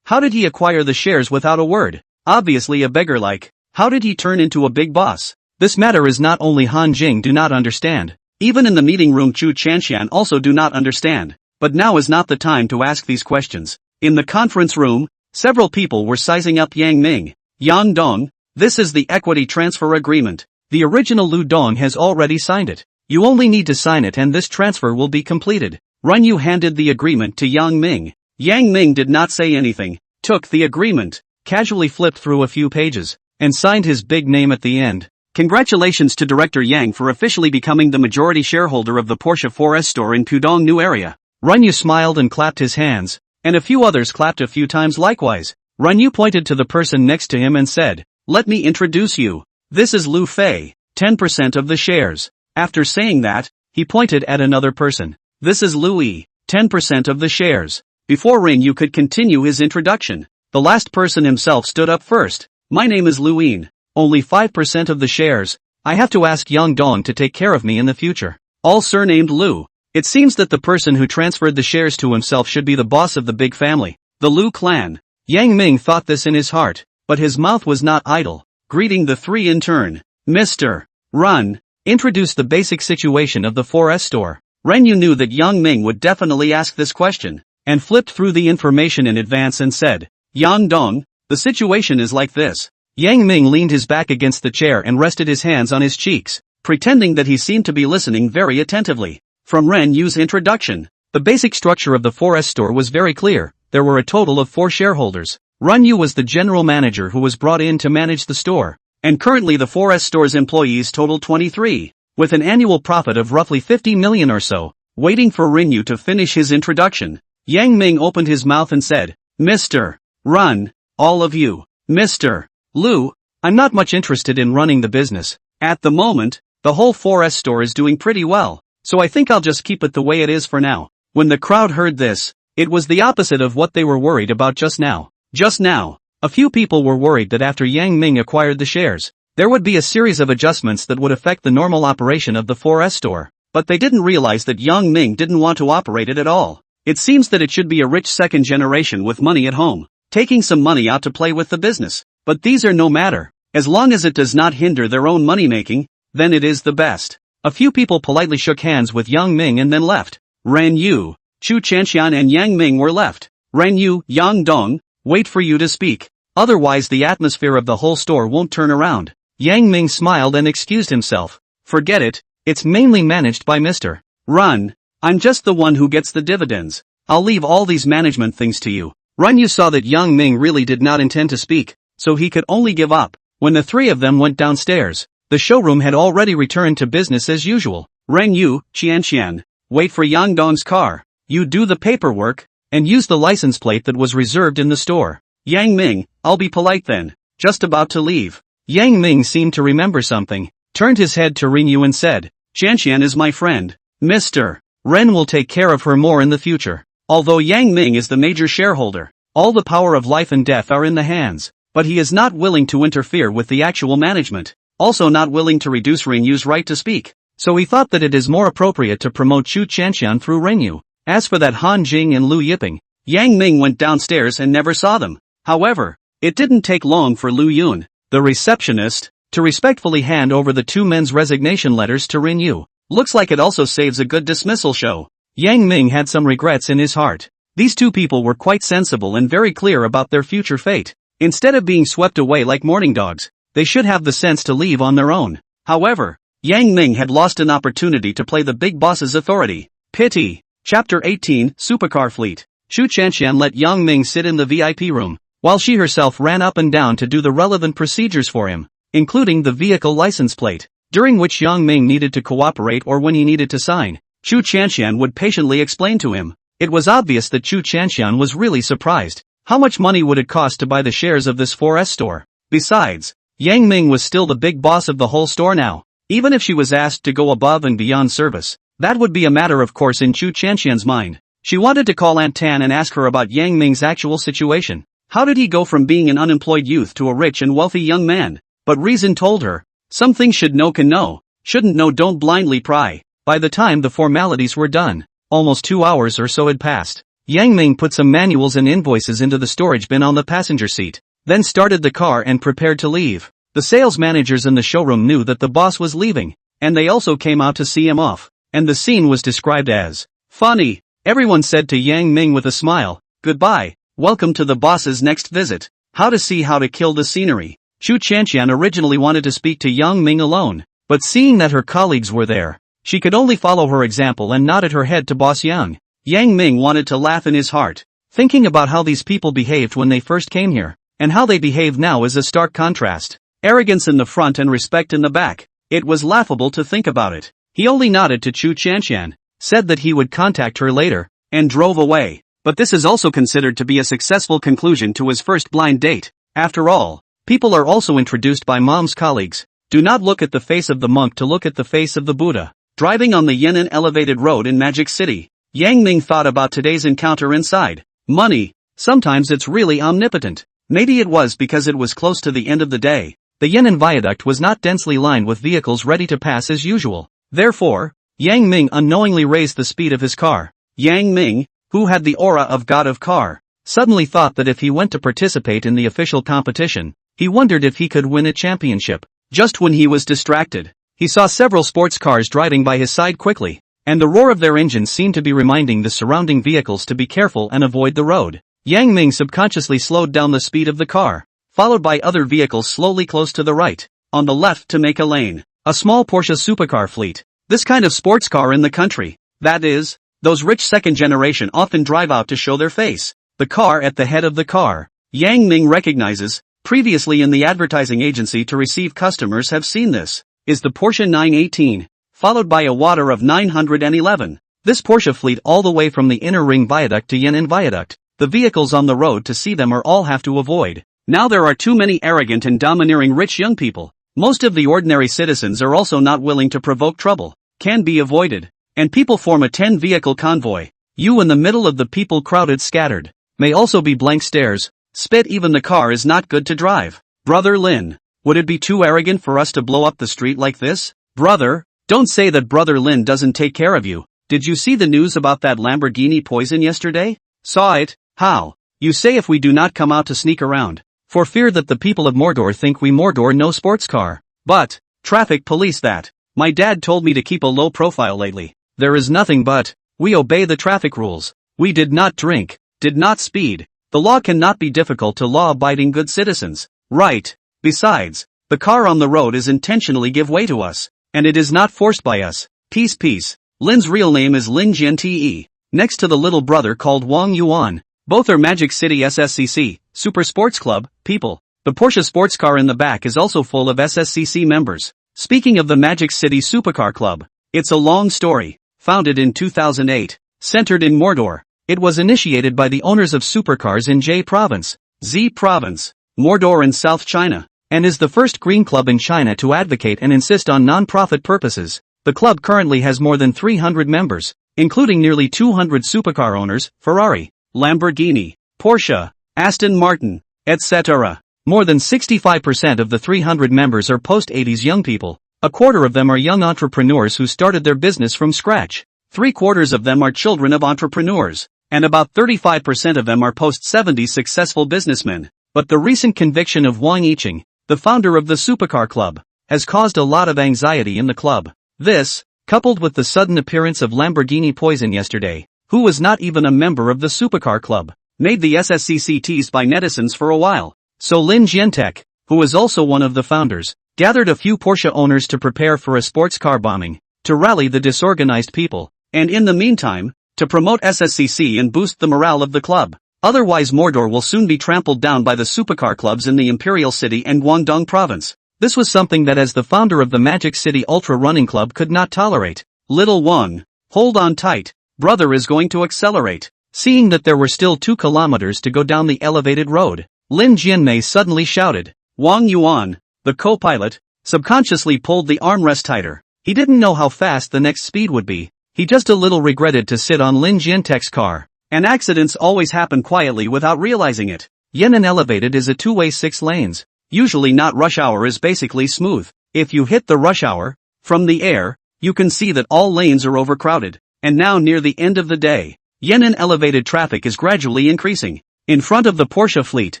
How did he acquire the shares without a word? Obviously a beggar like. How did he turn into a big boss? This matter is not only Han Jing do not understand. Even in the meeting room Chu Chanxian also do not understand. But now is not the time to ask these questions. In the conference room, several people were sizing up Yang Ming. "Yang Dong, this is the equity transfer agreement. The original Lu Dong has already signed it. You only need to sign it and this transfer will be completed." Renyu handed the agreement to Yang Ming. Yang Ming did not say anything, took the agreement, casually flipped through a few pages, and signed his big name at the end. "Congratulations to Director Yang for officially becoming the majority shareholder of the Porsche 4S store in Pudong New Area." Renyu smiled and clapped his hands, and a few others clapped a few times likewise. Renyu pointed to the person next to him and said, "Let me introduce you. This is Lu Fei, 10% of the shares." After saying that, he pointed at another person. "This is Louis, 10% of the shares." Before Renyu could continue his introduction, the last person himself stood up first. "My name is Luin, only 5% of the shares. I have to ask Yang Dong to take care of me in the future." All surnamed Lu. It seems that the person who transferred the shares to himself should be the boss of the big family, the Lu clan. Yang Ming thought this in his heart, but his mouth was not idle. Greeting the 3 in turn, "Mr. Run, introduce the basic situation of the 4S store." Ren Yu knew that Yang Ming would definitely ask this question, and flipped through the information in advance and said, Yang Dong, the situation is like this. Yang Ming leaned his back against the chair and rested his hands on his cheeks, pretending that he seemed to be listening very attentively. From Ren Yu's introduction, the basic structure of the 4S store was very clear. There were a total of 4 shareholders. Ren Yu was the general manager who was brought in to manage the store, and currently the 4S store's employees total 23, with an annual profit of roughly 50 million or so. Waiting for Ren Yu to finish his introduction, Yang Ming opened his mouth and said, Mr. Run, all of you. Mr. Lu, I'm not much interested in running the business. At the moment, the whole 4S store is doing pretty well, so I think I'll just keep it the way it is for now. When the crowd heard this, it was the opposite of what they were worried about just now. Just now, a few people were worried that after Yang Ming acquired the shares, there would be a series of adjustments that would affect the normal operation of the 4S store. But they didn't realize that Yang Ming didn't want to operate it at all. It seems that it should be a rich second generation with money at home, taking some money out to play with the business. But these are no matter. As long as it does not hinder their own money making, then it is the best. A few people politely shook hands with Yang Ming and then left. Ren Yu, Chu Chanxian and Yang Ming were left. Ren Yu, Yang Dong, wait for you to speak. Otherwise the atmosphere of the whole store won't turn around. Yang Ming smiled and excused himself. Forget it, it's mainly managed by Mr. Run. I'm just the one who gets the dividends. I'll leave all these management things to you. Ren Yu saw that Yang Ming really did not intend to speak, so he could only give up. When the 3 of them went downstairs, the showroom had already returned to business as usual. Ren Yu, Qianxian, wait for Yang Dong's car. You do the paperwork, and use the license plate that was reserved in the store. Yang Ming, I'll be polite then. Just about to leave. Yang Ming seemed to remember something, turned his head to Ren Yu and said, Qianxian is my friend. Mr. Ren will take care of her more in the future. Although Yang Ming is the major shareholder, all the power of life and death are in the hands, but he is not willing to interfere with the actual management, also not willing to reduce Ren Yu's right to speak. So he thought that it is more appropriate to promote Chu Chanxian through Ren Yu. As for that Han Jing and Lu Yiping, Yang Ming went downstairs and never saw them. However, it didn't take long for Lu Yun, the receptionist, to respectfully hand over the 2 men's resignation letters to Ren Yu. Looks like it also saves a good dismissal show. Yang Ming had some regrets in his heart. These 2 people were quite sensible and very clear about their future fate. Instead of being swept away like mourning dogs, they should have the sense to leave on their own. However, Yang Ming had lost an opportunity to play the big boss's authority. Pity. Chapter 18, Supercar Fleet. Chu Chanxian let Yang Ming sit in the VIP room, while she herself ran up and down to do the relevant procedures for him, including the vehicle license plate, during which Yang Ming needed to cooperate or when he needed to sign. Chu Chanxian would patiently explain to him. It was obvious that Chu Chanxian was really surprised. How much money would it cost to buy the shares of this 4S store? Besides, Yang Ming was still the big boss of the whole store now. Even if she was asked to go above and beyond service, that would be a matter of course in Chu Chanxian's mind. She wanted to call Aunt Tan and ask her about Yang Ming's actual situation. How did he go from being an unemployed youth to a rich and wealthy young man? But reason told her, some things should know can know, shouldn't know don't blindly pry. By the time the formalities were done, almost 2 hours or so had passed. Yang Ming put some manuals and invoices into the storage bin on the passenger seat, then started the car and prepared to leave. The sales managers in the showroom knew that the boss was leaving, and they also came out to see him off, and the scene was described as funny. Everyone said to Yang Ming with a smile, goodbye, welcome to the boss's next visit. How to see how to kill the scenery. Chu Chanxian originally wanted to speak to Yang Ming alone, but seeing that her colleagues were there, she could only follow her example and nodded her head to Boss Yang. Yang Ming wanted to laugh in his heart, thinking about how these people behaved when they first came here, and how they behave now is a stark contrast. Arrogance in the front and respect in the back. It was laughable to think about it. He only nodded to Chu Chanxian, said that he would contact her later, and drove away. But this is also considered to be a successful conclusion to his first blind date. After all, people are also introduced by mom's colleagues. Do not look at the face of the monk to look at the face of the Buddha. Driving on the Yan'an elevated road in Magic City, Yang Ming thought about today's encounter inside. Money. Sometimes it's really omnipotent. Maybe it was because it was close to the end of the day. The Yan'an viaduct was not densely lined with vehicles ready to pass as usual. Therefore, Yang Ming unknowingly raised the speed of his car. Yang Ming, who had the aura of god of car, suddenly thought that if he went to participate in the official competition, he wondered if he could win a championship. Just when he was distracted, he saw several sports cars driving by his side quickly, and the roar of their engines seemed to be reminding the surrounding vehicles to be careful and avoid the road. Yang Ming subconsciously slowed down the speed of the car, followed by other vehicles slowly close to the right, on the left to make a lane. A small Porsche supercar fleet. This kind of sports car in the country, that is, those rich second generation often drive out to show their face. The car at the head of the car, Yang Ming recognizes, previously in the advertising agency to receive customers have seen this, is the Porsche 918, followed by a water of 911. This Porsche fleet all the way from the inner ring viaduct to Yan'an viaduct, the vehicles on the road to see them are all have to avoid. Now there are too many arrogant and domineering rich young people. Most of the ordinary citizens are also not willing to provoke trouble, can be avoided, and people form a 10-vehicle convoy. You in the middle of the people crowded scattered. May also be blank stares, spit even the car is not good to drive. Brother Lin, would it be too arrogant for us to blow up the street like this? Brother, don't say that Brother Lin doesn't take care of you. Did you see the news about that Lamborghini poison yesterday? Saw it, how? You say if we do not come out to sneak around, for fear that the people of Mordor think we Mordor no sports car. But, traffic police that. My dad told me to keep a low profile lately. There is nothing but, we obey the traffic rules. We did not drink, did not speed. The law cannot be difficult to law-abiding good citizens. Right. Besides, the car on the road is intentionally give way to us, and it is not forced by us. Peace. Lin's real name is Lin Jiante, next to the little brother called Wang Yuan. Both are Magic City SSCC, Super Sports Club, people. The Porsche sports car in the back is also full of SSCC members. Speaking of the Magic City Supercar Club, it's a long story. Founded in 2008, centered in Mordor. It was initiated by the owners of supercars in Jie Province, Z Province, Mordor in South China, and is the first green club in China to advocate and insist on non-profit purposes. The club currently has more than 300 members, including nearly 200 supercar owners, Ferrari, Lamborghini, Porsche, Aston Martin, etc. More than 65% of the 300 members are post-80s young people. A quarter of them are young entrepreneurs who started their business from scratch. 3/4 of them are children of entrepreneurs, and about 35% of them are post-70s successful businessmen. But the recent conviction of Wang Yiqing, the founder of the Supercar Club, has caused a lot of anxiety in the club. This, coupled with the sudden appearance of Lamborghini poison yesterday, who was not even a member of the Supercar Club, made the SSCC teased by netizens for a while. So Lin Jiante, who is also one of the founders, gathered a few Porsche owners to prepare for a sports car bombing, to rally the disorganized people, and in the meantime, to promote SSCC and boost the morale of the club. Otherwise Mordor will soon be trampled down by the supercar clubs in the Imperial City and Guangdong Province. This was something that as the founder of the Magic City Ultra Running Club could not tolerate. Little Wang, hold on tight, brother is going to accelerate. Seeing that there were still 2 kilometers to go down the elevated road, Lin Jianmei suddenly shouted. Wang Yuan, the co-pilot, subconsciously pulled the armrest tighter. He didn't know how fast the next speed would be. He just a little regretted to sit on Lin Jiante's car. And accidents always happen quietly without realizing it. Yan'an elevated is a 2-way 6 lanes. Usually not rush hour is basically smooth. If you hit the rush hour, from the air, you can see that all lanes are overcrowded. And now near the end of the day, Yan'an elevated traffic is gradually increasing. In front of the Porsche fleet,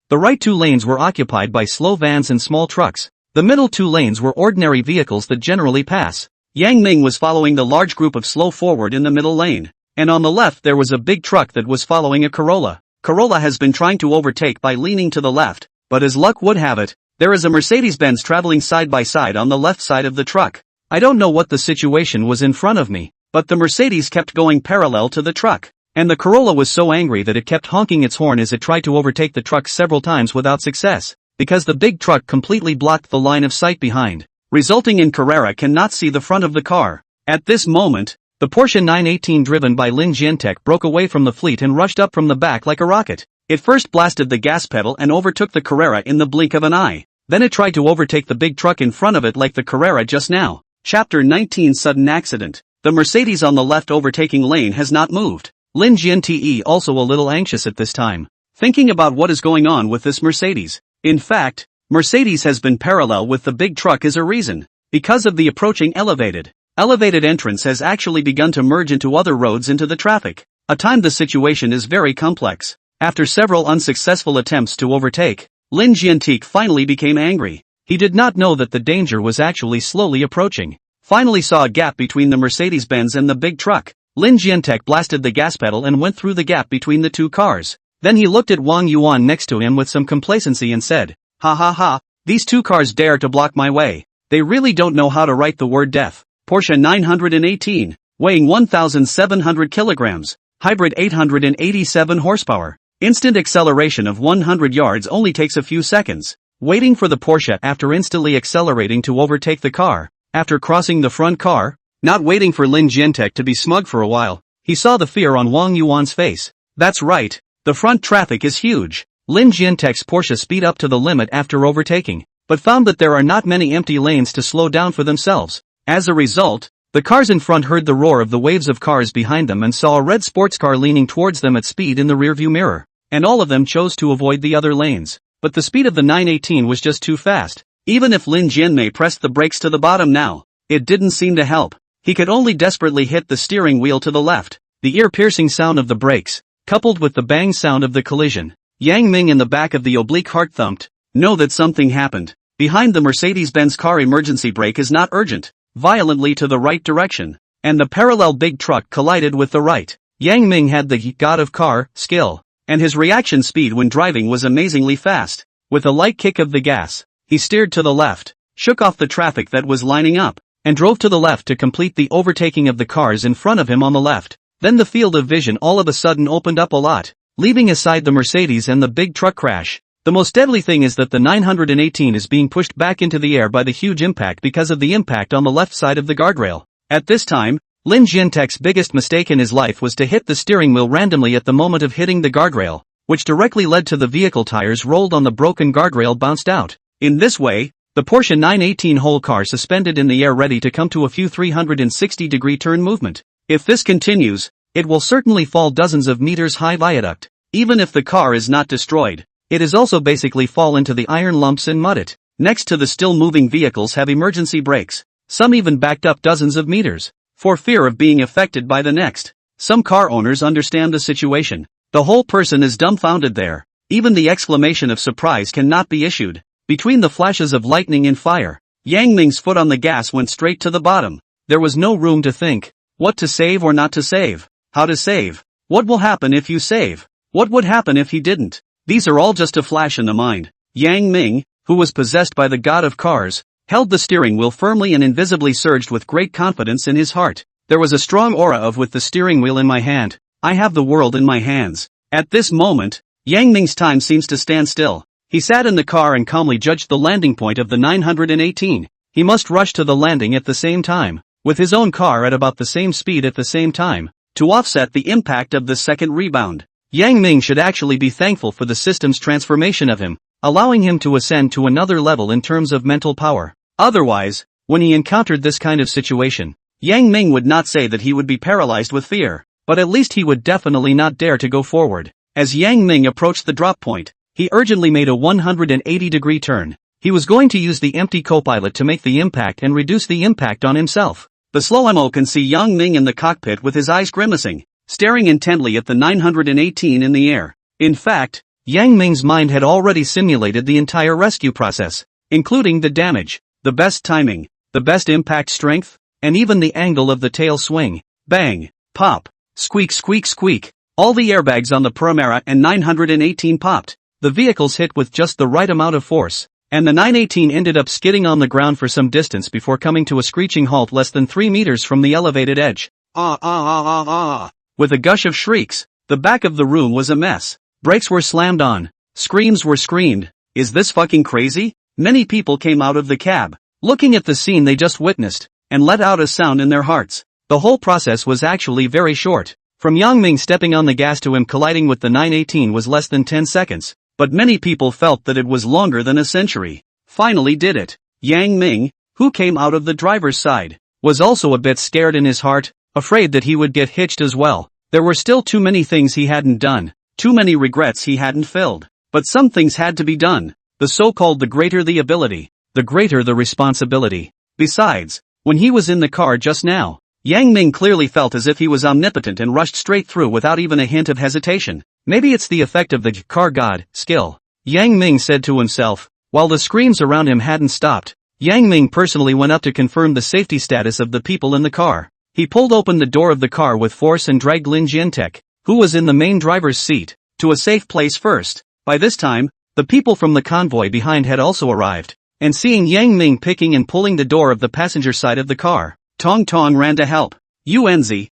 the right 2 lanes were occupied by slow vans and small trucks. The middle 2 lanes were ordinary vehicles that generally pass. Yang Ming was following the large group of slow forward in the middle lane, and on the left there was a big truck that was following a Corolla. Corolla has been trying to overtake by leaning to the left, but as luck would have it, there is a Mercedes-Benz traveling side by side on the left side of the truck. I don't know what the situation was in front of me, but the Mercedes kept going parallel to the truck, and the Corolla was so angry that it kept honking its horn as it tried to overtake the truck several times without success, because the big truck completely blocked the line of sight behind, resulting in Carrera cannot see the front of the car. At this moment, the Porsche 918 driven by Lin Jiante broke away from the fleet and rushed up from the back like a rocket. It first blasted the gas pedal and overtook the Carrera in the blink of an eye. Then it tried to overtake the big truck in front of it like the Carrera just now. Chapter 19 Sudden Accident. The Mercedes on the left overtaking lane has not moved. Lin Jiante also a little anxious at this time, thinking about what is going on with this Mercedes. In fact, Mercedes has been parallel with the big truck is a reason. Because of the approaching elevated entrance has actually begun to merge into other roads into the traffic. A time the situation is very complex. After several unsuccessful attempts to overtake, Lin Jiante finally became angry. He did not know that the danger was actually slowly approaching. finally saw a gap between the Mercedes-Benz and the big truck. Lin Jiantek blasted the gas pedal and went through the gap between the two cars. Then he looked at Wang Yuan next to him with some complacency and said, "Ha ha ha, these two cars dare to block my way. They really don't know how to write the word death." Porsche 918, weighing 1,700 kilograms, hybrid 887 horsepower. Instant acceleration of 100 yards only takes a few seconds. Waiting for the Porsche after instantly accelerating to overtake the car, after crossing the front car, not waiting for Lin Jiantek to be smug for a while, he saw the fear on Wang Yuan's face. That's right, the front traffic is huge. Lin Jiantek's Porsche speed up to the limit after overtaking, but found that there are not many empty lanes to slow down for themselves. As a result, the cars in front heard the roar of the waves of cars behind them and saw a red sports car leaning towards them at speed in the rearview mirror, and all of them chose to avoid the other lanes. But the speed of the 918 was just too fast. Even if Lin Jianmei pressed the brakes to the bottom now, it didn't seem to help. He could only desperately hit the steering wheel to the left. The ear-piercing sound of the brakes, coupled with the bang sound of the collision. Yang Ming in the back of the oblique heart thumped. Know that something happened. Behind the Mercedes-Benz car emergency brake is not urgent. Violently to the right direction. And the parallel big truck collided with the right. Yang Ming had the god of car skill. And his reaction speed when driving was amazingly fast. With a light kick of the gas, he steered to the left, shook off the traffic that was lining up, and drove to the left to complete the overtaking of the cars in front of him on the left. Then the field of vision all of a sudden opened up a lot, leaving aside the Mercedes and the big truck crash. The most deadly thing is that the 918 is being pushed back into the air by the huge impact because of the impact on the left side of the guardrail. At this time, Lin Jiantek's biggest mistake in his life was to hit the steering wheel randomly at the moment of hitting the guardrail, which directly led to the vehicle tires rolled on the broken guardrail bounced out. In this way, the Porsche 918 whole car suspended in the air ready to come to a few 360-degree turn movement. If this continues, it will certainly fall dozens of meters high viaduct. Even if the car is not destroyed, it is also basically fall into the iron lumps and mud it. Next to the still moving vehicles have emergency brakes. Some even backed up dozens of meters, for fear of being affected by the next. Some car owners understand the situation. The whole person is dumbfounded there. Even the exclamation of surprise cannot be issued. Between the flashes of lightning and fire, Yang Ming's foot on the gas went straight to the bottom. There was no room to think. What to save or not to save? How to save? What will happen if you save? What would happen if he didn't? These are all just a flash in the mind. Yang Ming, who was possessed by the god of cars, held the steering wheel firmly and invisibly surged with great confidence in his heart. There was a strong aura of with the steering wheel in my hand, I have the world in my hands. At this moment, Yang Ming's time seems to stand still. He sat in the car and calmly judged the landing point of the 918. He must rush to the landing at the same time, with his own car at about the same speed at the same time, to offset the impact of the second rebound. Yang Ming should actually be thankful for the system's transformation of him, allowing him to ascend to another level in terms of mental power. Otherwise, when he encountered this kind of situation, Yang Ming would not say that he would be paralyzed with fear, but at least he would definitely not dare to go forward. As Yang Ming approached the drop point, he urgently made a 180-degree turn. He was going to use the empty co-pilot to make the impact and reduce the impact on himself. The slow mo can see Yang Ming in the cockpit with his eyes grimacing, staring intently at the 918 in the air. In fact, Yang Ming's mind had already simulated the entire rescue process, including the damage, the best timing, the best impact strength, and even the angle of the tail swing. Bang, pop, squeak squeak squeak. All the airbags on the Primera and 918 popped. The vehicles hit with just the right amount of force, and the 918 ended up skidding on the ground for some distance before coming to a screeching halt less than 3 meters from the elevated edge. With a gush of shrieks, the back of the room was a mess. Brakes were slammed on. Screams were screamed. Is this fucking crazy? Many people came out of the cab, looking at the scene they just witnessed, and let out a sound in their hearts. The whole process was actually very short. From Yang Ming stepping on the gas to him colliding with the 918 was less than 10 seconds, but many people felt that it was longer than a century. Finally did it. Yang Ming, who came out of the driver's side, was also a bit scared in his heart, afraid that he would get hitched as well. There were still too many things he hadn't done, too many regrets he hadn't filled. But some things had to be done. The so-called the greater the ability, the greater the responsibility. Besides, when he was in the car just now, Yang Ming clearly felt as if he was omnipotent and rushed straight through without even a hint of hesitation. Maybe it's the effect of the car god skill, Yang Ming said to himself, while the screams around him hadn't stopped. Yang Ming personally went up to confirm the safety status of the people in the car. He pulled open the door of the car with force and dragged Lin Jiantek, who was in the main driver's seat, to a safe place first. By this time, the people from the convoy behind had also arrived, and seeing Yang Ming picking and pulling the door of the passenger side of the car, Tong Tong ran to help. Yuanzi,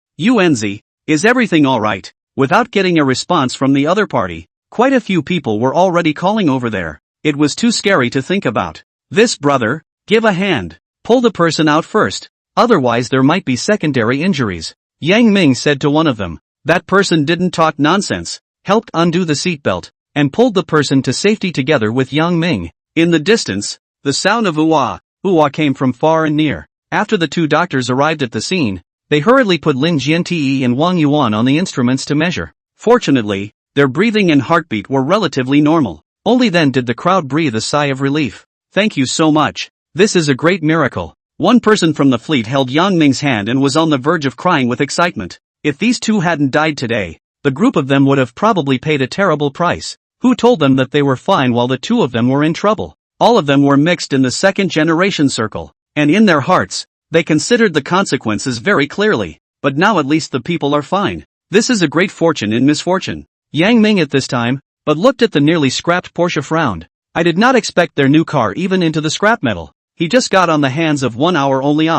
is everything alright? Without getting a response from the other party, quite a few people were already calling over there. It was too scary to think about. This brother, give a hand. Pull the person out first, otherwise there might be secondary injuries. Yang Ming said to one of them. That person didn't talk nonsense, helped undo the seatbelt, and pulled the person to safety together with Yang Ming. In the distance, the sound of ooh-ah came from far and near. After the two doctors arrived at the scene, they hurriedly put Lin Jiante and Wang Yuan on the instruments to measure. Fortunately, their breathing and heartbeat were relatively normal. Only then did the crowd breathe a sigh of relief. Thank you so much. This is a great miracle. One person from the fleet held Yang Ming's hand and was on the verge of crying with excitement. If these two hadn't died today, the group of them would have probably paid a terrible price. Who told them that they were fine while the two of them were in trouble? All of them were mixed in the second generation circle, and in their hearts, they considered the consequences very clearly. But now at least the people are fine. This is a great fortune in misfortune. Yang Ming at this time, but looked at the nearly scrapped Porsche frowned. I did not expect their new car even into the scrap metal. He just got on the hands of 1 hour only.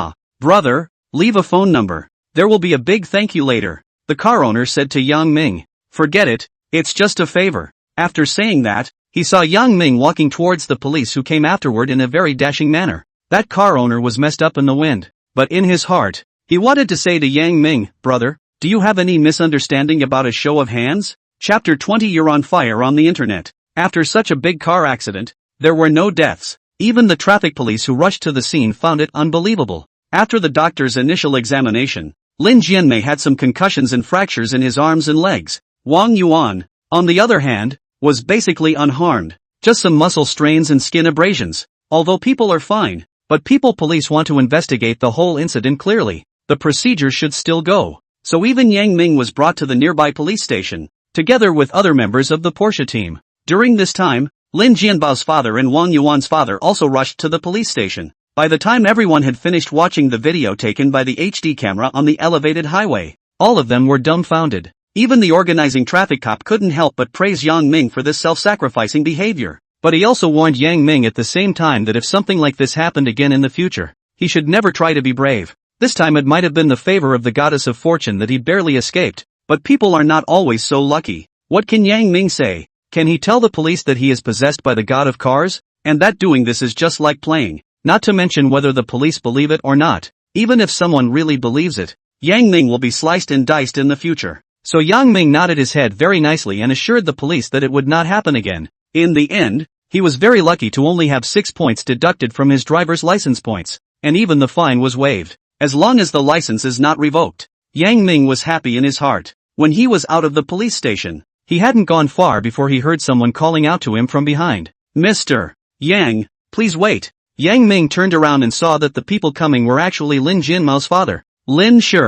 Brother, leave a phone number. There will be a big thank you later. The car owner said to Yang Ming. Forget it, it's just a favor. After saying that, he saw Yang Ming walking towards the police who came afterward in a very dashing manner. That car owner was messed up in the wind, but in his heart, he wanted to say to Yang Ming, brother, do you have any misunderstanding about a show of hands? Chapter 20. You're on fire on the internet. After such a big car accident, there were no deaths. Even the traffic police who rushed to the scene found it unbelievable. After the doctor's initial examination, Lin Jianmei had some concussions and fractures in his arms and legs. Wang Yuan, on the other hand, was basically unharmed. Just some muscle strains and skin abrasions. Although people are fine, but police want to investigate the whole incident clearly. The procedure should still go. So even Yang Ming was brought to the nearby police station, together with other members of the Porsche team. During this time, Lin Jianbao's father and Wang Yuan's father also rushed to the police station. By the time everyone had finished watching the video taken by the HD camera on the elevated highway, all of them were dumbfounded. Even the organizing traffic cop couldn't help but praise Yang Ming for this self-sacrificing behavior. But he also warned Yang Ming at the same time that if something like this happened again in the future, he should never try to be brave. This time it might have been the favor of the goddess of fortune that he barely escaped, but people are not always so lucky. What can Yang Ming say? Can he tell the police that he is possessed by the god of cars? And that doing this is just like playing. Not to mention whether the police believe it or not. Even if someone really believes it, Yang Ming will be sliced and diced in the future. So Yang Ming nodded his head very nicely and assured the police that it would not happen again. In the end, he was very lucky to only have 6 points deducted from his driver's license points, and even the fine was waived, as long as the license is not revoked. Yang Ming was happy in his heart. When he was out of the police station, he hadn't gone far before he heard someone calling out to him from behind. Mr. Yang, please wait. Yang Ming turned around and saw that the people coming were actually Lin Jianmao's father, Lin Shi,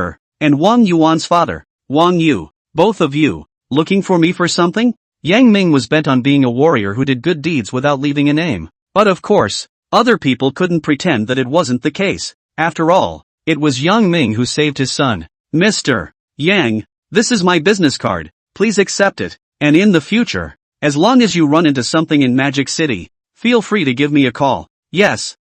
and Wang Yuan's father, Wang Yu. Both of you, looking for me for something? Yang Ming was bent on being a warrior who did good deeds without leaving a name. But of course, other people couldn't pretend that it wasn't the case. After all, it was Yang Ming who saved his son. Mr. Yang, this is my business card, please accept it, and in the future, as long as you run into something in Magic City, feel free to give me a call. Yes,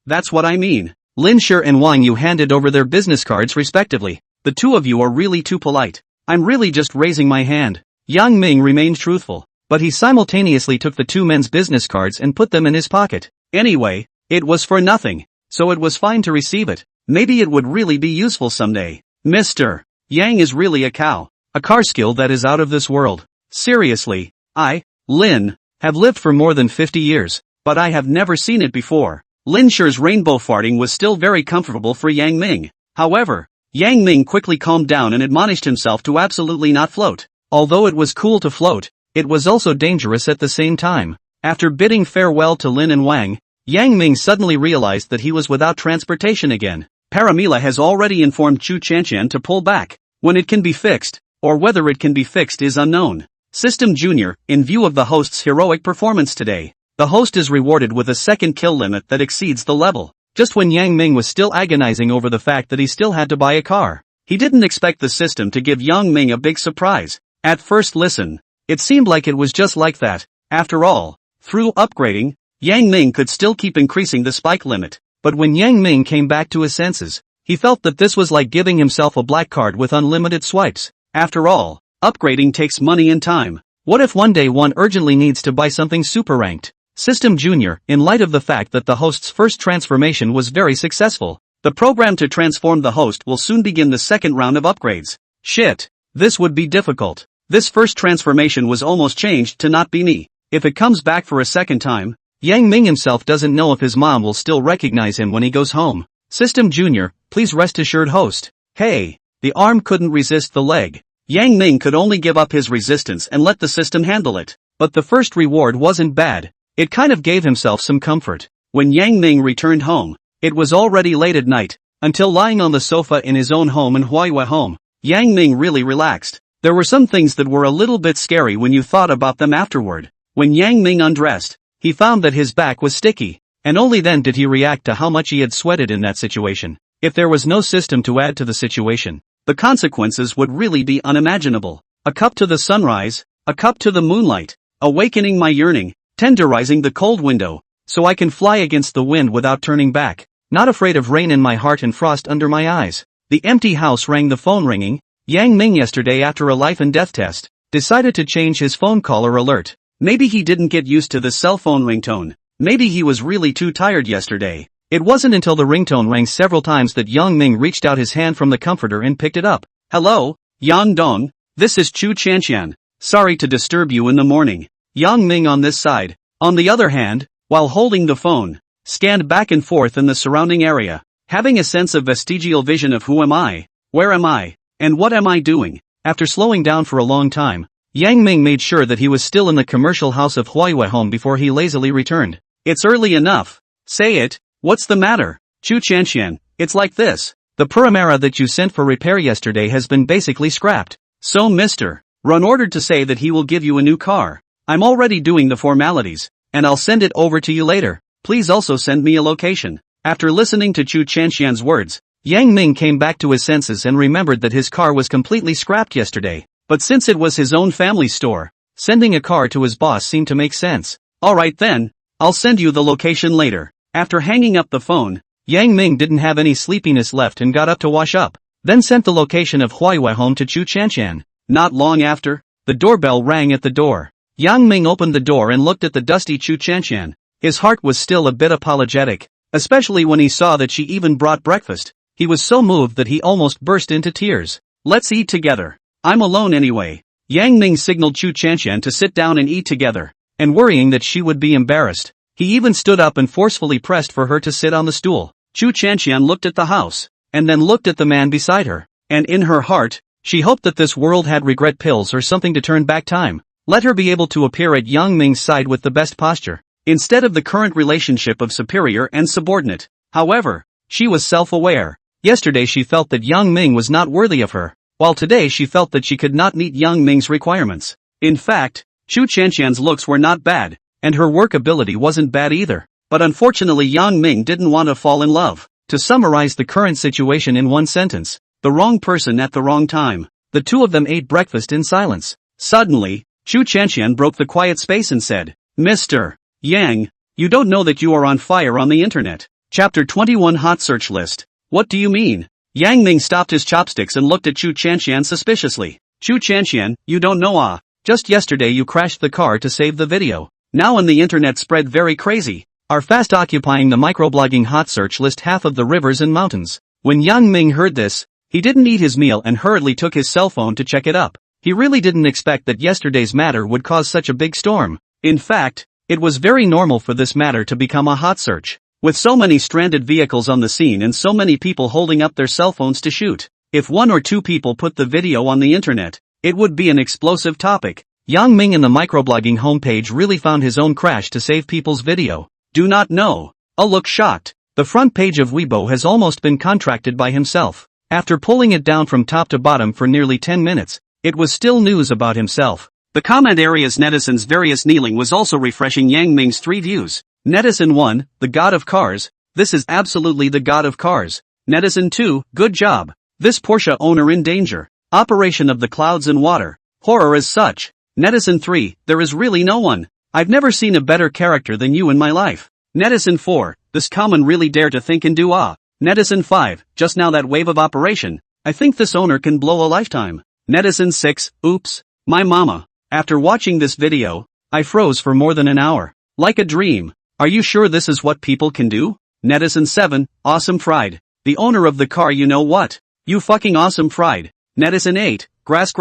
that's what I mean. Lin Shi and Wang Yu handed over their business cards respectively. The two of you are really too polite. I'm really just raising my hand. Yang Ming remained truthful, but he simultaneously took the two men's business cards and put them in his pocket. Anyway, it was for nothing, so it was fine to receive it. Maybe it would really be useful someday. Mr. Yang is really a cow. A car skill that is out of this world. Seriously, I, Lin, have lived for more than 50 years, but I have never seen it before. Lin Shi's rainbow farting was still very comfortable for Yang Ming. However, Yang Ming quickly calmed down and admonished himself to absolutely not float. Although it was cool to float, it was also dangerous at the same time. After bidding farewell to Lin and Wang, Yang Ming suddenly realized that he was without transportation again. Paramila has already informed Chu Chanchen to pull back. When it can be fixed, or whether it can be fixed is unknown. System Junior, in view of the host's heroic performance today, the host is rewarded with a second kill limit that exceeds the level. Just when Yang Ming was still agonizing over the fact that he still had to buy a car. He didn't expect the system to give Yang Ming a big surprise. At first listen, it seemed like it was just like that. After all, through upgrading, Yang Ming could still keep increasing the spike limit. But when Yang Ming came back to his senses, he felt that this was like giving himself a black card with unlimited swipes. After all, upgrading takes money and time. What if one day one urgently needs to buy something super ranked? System Junior, in light of the fact that the host's first transformation was very successful, the program to transform the host will soon begin the second round of upgrades. Shit. This would be difficult. This first transformation was almost changed to not be me. If it comes back for a second time, Yang Ming himself doesn't know if his mom will still recognize him when he goes home. System Junior, please rest assured host. Hey. The arm couldn't resist the leg. Yang Ming could only give up his resistance and let the system handle it. But the first reward wasn't bad. It kind of gave himself some comfort. When Yang Ming returned home, it was already late at night. Until lying on the sofa in his own home in manhwa home, Yang Ming really relaxed. There were some things that were a little bit scary when you thought about them afterward. When Yang Ming undressed, he found that his back was sticky, and only then did he react to how much he had sweated in that situation. If there was no system to add to the situation, the consequences would really be unimaginable. A cup to the sunrise, a cup to the moonlight, awakening my yearning, tenderizing the cold window, so I can fly against the wind without turning back, not afraid of rain in my heart and frost under my eyes. The empty house rang, the phone ringing. Yang Ming yesterday, after a life and death test, decided to change his phone caller alert. Maybe he didn't get used to the cell phone ringtone. Maybe he was really too tired yesterday. It wasn't until the ringtone rang several times that Yang Ming reached out his hand from the comforter and picked it up. Hello, Yang Dong, this is Chu Chanxian. Sorry to disturb you in the morning. Yang Ming on this side, on the other hand, while holding the phone, scanned back and forth in the surrounding area, having a sense of vestigial vision of who am I, where am I, and what am I doing. After slowing down for a long time, Yang Ming made sure that he was still in the commercial house of manhwa home before he lazily returned. It's early enough. Say it, what's the matter? Chu Chanxian, it's like this. The Puramara that you sent for repair yesterday has been basically scrapped. So Mr. Run ordered to say that he will give you a new car. I'm already doing the formalities, and I'll send it over to you later. Please also send me a location. After listening to Chu Chanxian's words, Yang Ming came back to his senses and remembered that his car was completely scrapped yesterday. But since it was his own family store, sending a car to his boss seemed to make sense. Alright then, I'll send you the location later. After hanging up the phone, Yang Ming didn't have any sleepiness left and got up to wash up, then sent the location of manhwa home to Chu Chanxian. Not long after, the doorbell rang at the door. Yang Ming opened the door and looked at the dusty Chu Chanxian. His heart was still a bit apologetic, especially when he saw that she even brought breakfast. He was so moved that he almost burst into tears. Let's eat together. I'm alone anyway. Yang Ming signaled Chu Chanxian to sit down and eat together, and worrying that she would be embarrassed, he even stood up and forcefully pressed for her to sit on the stool. Chu Chanxian looked at the house, and then looked at the man beside her, and in her heart, she hoped that this world had regret pills or something to turn back time. Let her be able to appear at Yang Ming's side with the best posture, instead of the current relationship of superior and subordinate. However, she was self-aware. Yesterday she felt that Yang Ming was not worthy of her, while today she felt that she could not meet Yang Ming's requirements. In fact, Chu Chanxian's looks were not bad, and her work ability wasn't bad either. But unfortunately Yang Ming didn't want to fall in love. To summarize the current situation in one sentence, the wrong person at the wrong time. The two of them ate breakfast in silence. Suddenly, Chu Chanxian broke the quiet space and said, Mr. Yang, you don't know that you are on fire on the internet. Chapter 21 Hot Search List. What do you mean? Yang Ming stopped his chopsticks and looked at Chu Chanxian suspiciously. Chu Chanxian, you don't know just yesterday you crashed the car to save the video. Now on the internet spread very crazy, are fast occupying the microblogging hot search list half of the rivers and mountains. When Yang Ming heard this, he didn't eat his meal and hurriedly took his cell phone to check it up. He really didn't expect that yesterday's matter would cause such a big storm. In fact, it was very normal for this matter to become a hot search. With so many stranded vehicles on the scene and so many people holding up their cell phones to shoot, if one or two people put the video on the internet, it would be an explosive topic. Yang Ming in the microblogging homepage really found his own crash to save people's video. Do not know. I'll look shocked. The front page of Weibo has almost been contracted by himself. After pulling it down from top to bottom for nearly 10 minutes, it was still news about himself. The comment area's netizens' various kneeling was also refreshing Yang Ming's 3 views. Netizen 1, the god of cars. This is absolutely the god of cars. Netizen 2, good job. This Porsche owner in danger. Operation of the clouds and water. Horror as such. Netizen 3, there is really no one. I've never seen a better character than you in my life. Netizen 4, this common really dare to think and do ah. Netizen 5, just now that wave of operation. I think this owner can blow a lifetime. Netizen 6, oops. My mama. After watching this video, I froze for more than an hour. Like a dream. Are you sure this is what people can do? Netizen 7, awesome fried. The owner of the car, you know what? You fucking awesome fried. Netizen 8, grass.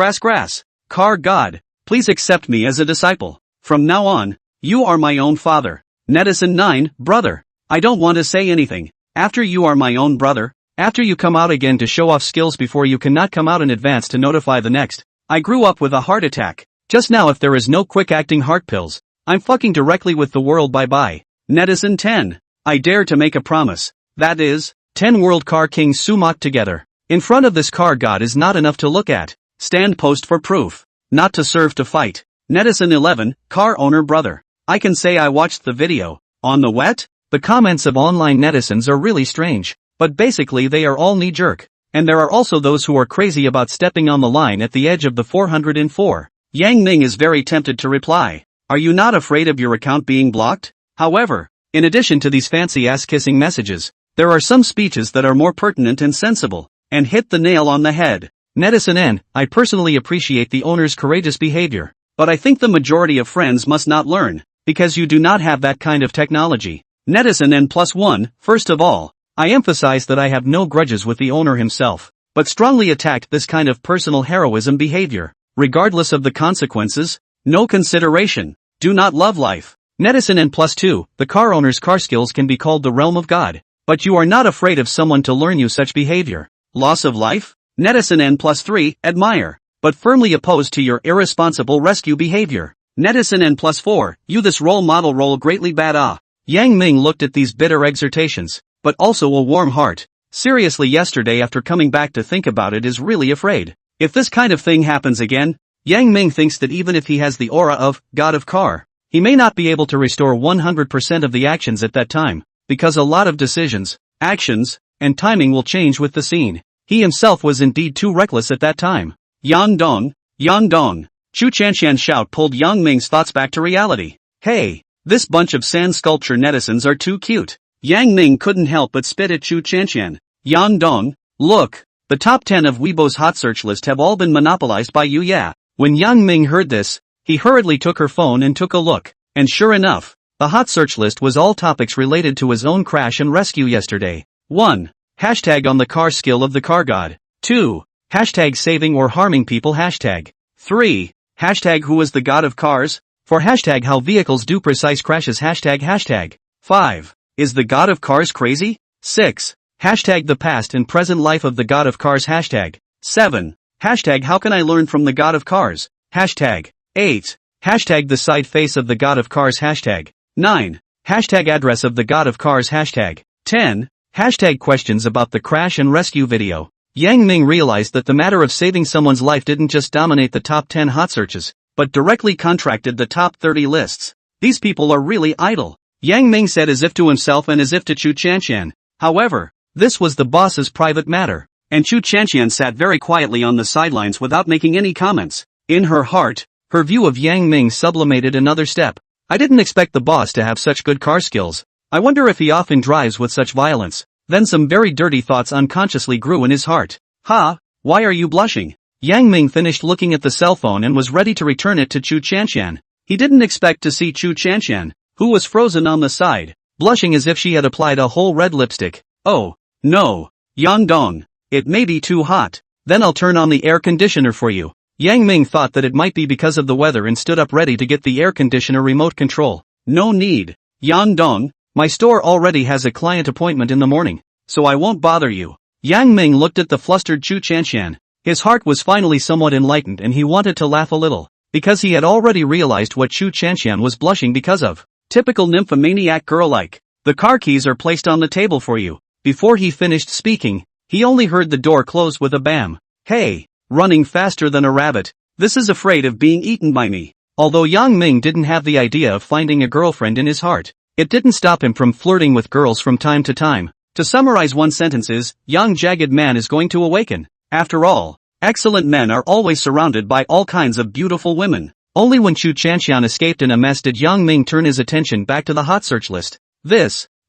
Car god. Please accept me as a disciple. From now on, you are my own father. Netizen 9, brother. I don't want to say anything. After you are my own brother, after you come out again to show off skills before you cannot come out in advance to notify the next. I grew up with a heart attack. Just now if there is no quick acting heart pills, I'm fucking directly with the world bye bye. Netizen 10. I dare to make a promise. That is, 10 world car kings sumak together. In front of this car god is not enough to look at. Stand post for proof. Not to serve to fight. Netizen 11, car owner brother. I can say I watched the video. On the wet? The comments of online netizens are really strange, but basically they are all knee-jerk. And there are also those who are crazy about stepping on the line at the edge of the 404. Yang Ming is very tempted to reply. Are you not afraid of your account being blocked? However, in addition to these fancy ass-kissing messages, there are some speeches that are more pertinent and sensible, and hit the nail on the head. Netizen N, I personally appreciate the owner's courageous behavior, but I think the majority of friends must not learn, because you do not have that kind of technology. Netizen N+1, first of all, I emphasize that I have no grudges with the owner himself, but strongly attacked this kind of personal heroism behavior. Regardless of the consequences, no consideration, do not love life. Netizen N+2, the car owner's car skills can be called the realm of God, but you are not afraid of someone to learn you such behavior. Loss of life? Netizen N+3, admire, but firmly opposed to your irresponsible rescue behavior. Netizen N+4, you this role model role greatly bad ah. Yang Ming looked at these bitter exhortations, but also a warm heart. Seriously, yesterday after coming back to think about it is really afraid. If this kind of thing happens again, Yang Ming thinks that even if he has the aura of God of Car, he may not be able to restore 100% of the actions at that time, because a lot of decisions, actions, and timing will change with the scene. He himself was indeed too reckless at that time. Yang Dong. Chu Chanshan's shout pulled Yang Ming's thoughts back to reality. Hey, this bunch of sand sculpture netizens are too cute. Yang Ming couldn't help but spit at Chu Chanshan. Yang Dong, look, the top 10 of Weibo's hot search list have all been monopolized by you, yeah. When Yang Ming heard this, he hurriedly took her phone and took a look, and sure enough, the hot search list was all topics related to his own crash and rescue yesterday. 1. Hashtag on the car skill of the car god. 2. Hashtag saving or harming people hashtag. 3. Hashtag who is the god of cars? 4. Hashtag how vehicles do precise crashes hashtag. 5. Is the god of cars crazy? 6. Hashtag the past and present life of the god of cars hashtag. 7. Hashtag how can I learn from the god of cars? Hashtag. 8. Hashtag the side face of the god of cars hashtag. 9. Hashtag address of the god of cars hashtag. 10. Hashtag questions about the crash and rescue video. Yang Ming realized that the matter of saving someone's life didn't just dominate the top 10 hot searches, but directly contracted the top 30 lists. These people are really idle. Yang Ming said as if to himself and as if to Chu Chanshan. However, this was the boss's private matter, and Chu Chanshan sat very quietly on the sidelines without making any comments. In her heart, her view of Yang Ming sublimated another step. I didn't expect the boss to have such good car skills. I wonder if he often drives with such violence. Then some very dirty thoughts unconsciously grew in his heart. Ha, why are you blushing? Yang Ming finished looking at the cell phone and was ready to return it to Chu Chanshan. He didn't expect to see Chu Chanshan, who was frozen on the side, blushing as if she had applied a whole red lipstick. Oh, no. Yang Dong, it may be too hot. Then I'll turn on the air conditioner for you. Yang Ming thought that it might be because of the weather and stood up ready to get the air conditioner remote control. No need. Yang Dong, my store already has a client appointment in the morning, so I won't bother you. Yang Ming looked at the flustered Chu Chanshan. His heart was finally somewhat enlightened and he wanted to laugh a little, because he had already realized what Chu Chanshan was blushing because of. Typical nymphomaniac girl-like. The car keys are placed on the table for you. Before he finished speaking, he only heard the door close with a bam. Hey, running faster than a rabbit. This is afraid of being eaten by me. Although Yang Ming didn't have the idea of finding a girlfriend in his heart, it didn't stop him from flirting with girls from time to time. To summarize one sentence is, young jagged man is going to awaken. After all, excellent men are always surrounded by all kinds of beautiful women. Only when Chu Chanxian escaped in a mess did Yang Ming turn his attention back to the hot search list.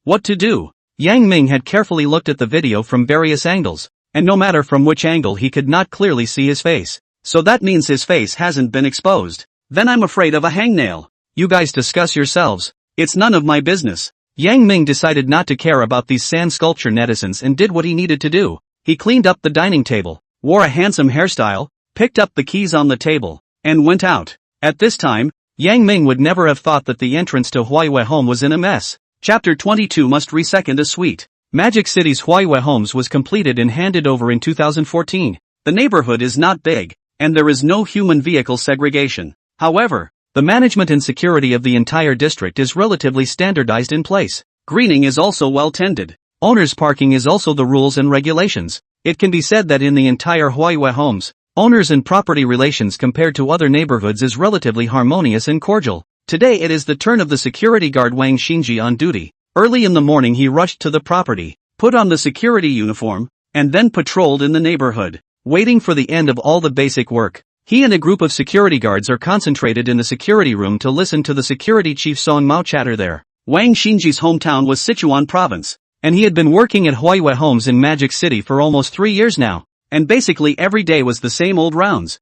What to do? Yang Ming had carefully looked at the video from various angles, and no matter from which angle he could not clearly see his face. So that means his face hasn't been exposed. Then I'm afraid of a hangnail. You guys discuss yourselves. It's none of my business. Yang Ming decided not to care about these sand sculpture netizens and did what he needed to do. He cleaned up the dining table, wore a handsome hairstyle, picked up the keys on the table, and went out. At this time, Yang Ming would never have thought that the entrance to Huaiyue Home was in a mess. Chapter 22 must re-second a suite. Magic City's Huaiyue Homes was completed and handed over in 2014. The neighborhood is not big, and there is no human vehicle segregation. However, the management and security of the entire district is relatively standardized in place. Greening is also well tended. Owners' parking is also the rules and regulations. It can be said that in the entire Huaiyue Homes, owners and property relations compared to other neighborhoods is relatively harmonious and cordial. Today it is the turn of the security guard Wang Xinji on duty. Early in the morning he rushed to the property, put on the security uniform, and then patrolled in the neighborhood, waiting for the end of all the basic work. He and a group of security guards are concentrated in the security room to listen to the security chief Song Mao chatter there. Wang Xinji's hometown was Sichuan province, and he had been working at Huaiyue Homes in Magic City for almost 3 years now, and basically every day was the same old rounds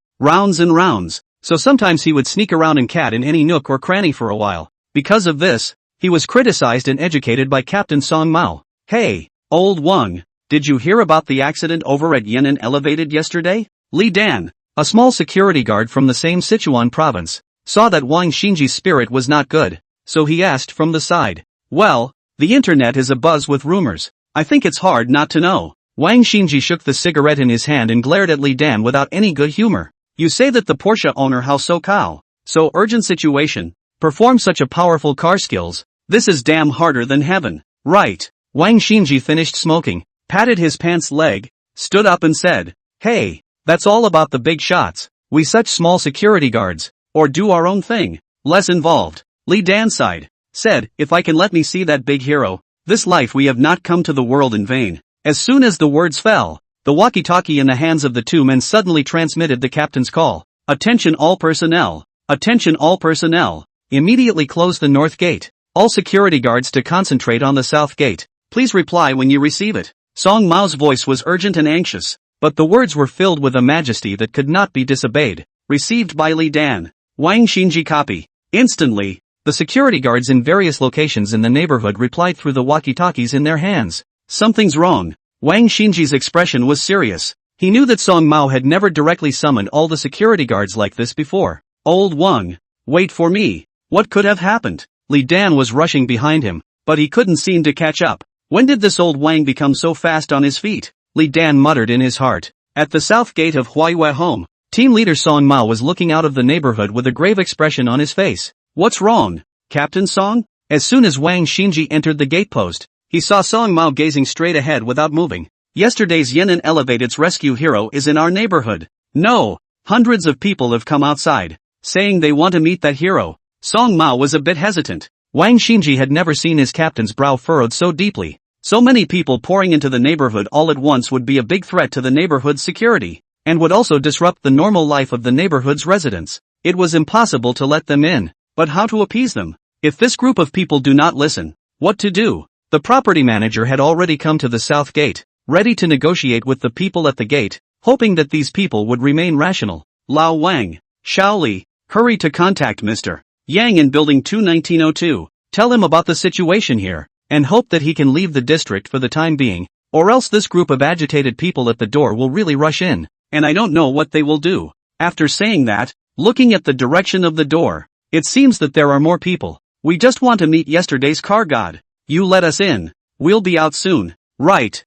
and rounds, so sometimes he would sneak around and cat in any nook or cranny for a while. Because of this, he was criticized and educated by Captain Song Mao. Hey, old Wang, did you hear about the accident over at Yan'an Elevated yesterday? Li Dan, a small security guard from the same Sichuan province, saw that Wang Xinji's spirit was not good, so he asked from the side. Well, the internet is abuzz with rumors. I think it's hard not to know. Wang Xinji shook the cigarette in his hand and glared at Li Dan without any good humor. You say that the Porsche owner How So Cao, so urgent situation, performed such a powerful car skills. This is damn harder than heaven. Right. Wang Xinji finished smoking, patted his pants leg, stood up and said, hey, that's all about the big shots. We such small security guards, or do our own thing, less involved. Li Dan sighed, said, if I can let me see that big hero, this life we have not come to the world in vain. As soon as the words fell, the walkie-talkie in the hands of the two men suddenly transmitted the captain's call. Attention all personnel. Attention all personnel. Immediately close the north gate. All security guards to concentrate on the south gate. Please reply when you receive it. Song Mao's voice was urgent and anxious, but the words were filled with a majesty that could not be disobeyed. Received by Li Dan. Wang Xinji copy. Instantly, the security guards in various locations in the neighborhood replied through the walkie-talkies in their hands. Something's wrong. Wang Xinji's expression was serious. He knew that Song Mao had never directly summoned all the security guards like this before. Old Wang, wait for me. What could have happened? Li Dan was rushing behind him, but he couldn't seem to catch up. When did this old Wang become so fast on his feet? Li Dan muttered in his heart. At the south gate of Huaiyue Home, team leader Song Mao was looking out of the neighborhood with a grave expression on his face. What's wrong, Captain Song? As soon as Wang Xinji entered the gatepost, he saw Song Mao gazing straight ahead without moving. Yesterday's Yan'an Elevated's rescue hero is in our neighborhood. No, hundreds of people have come outside, saying they want to meet that hero. Song Mao was a bit hesitant. Wang Xinji had never seen his captain's brow furrowed so deeply. So many people pouring into the neighborhood all at once would be a big threat to the neighborhood's security, and would also disrupt the normal life of the neighborhood's residents. It was impossible to let them in. But how to appease them? If this group of people do not listen, what to do? The property manager had already come to the south gate, ready to negotiate with the people at the gate, hoping that these people would remain rational. Lao Wang, Shaoli, hurry to contact Mr. Yang in Building 21902, tell him about the situation here, and hope that he can leave the district for the time being, or else this group of agitated people at the door will really rush in, and I don't know what they will do. After saying that, looking at the direction of the door, it seems that there are more people. We just want to meet yesterday's car god. You let us in. We'll be out soon. Right.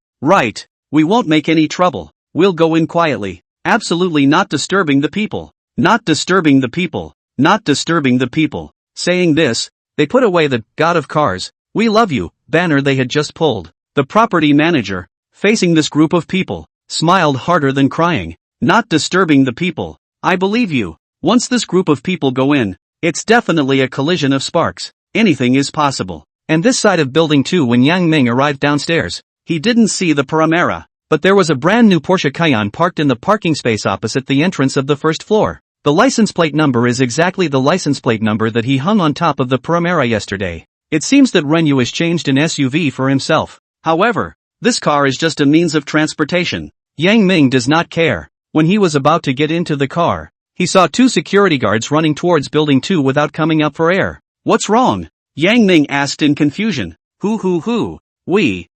We won't make any trouble. We'll go in quietly. Absolutely not disturbing the people. Not disturbing the people. Not disturbing the people. Saying this, they put away the God of Cars, We Love You banner they had just pulled. The property manager, facing this group of people, smiled harder than crying. Not disturbing the people. I believe you. Once this group of people go in, it's definitely a collision of sparks. Anything is possible. And this side of building 2, when Yang Ming arrived downstairs, he didn't see the Panamera, but there was a brand new Porsche Cayenne parked in the parking space opposite the entrance of the first floor. The license plate number is exactly the license plate number that he hung on top of the Panamera yesterday. It seems that Renyu has changed an SUV for himself. However, this car is just a means of transportation. Yang Ming does not care. When he was about to get into the car, he saw 2 security guards running towards building 2 without coming up for air. What's wrong? Yang Ming asked in confusion. We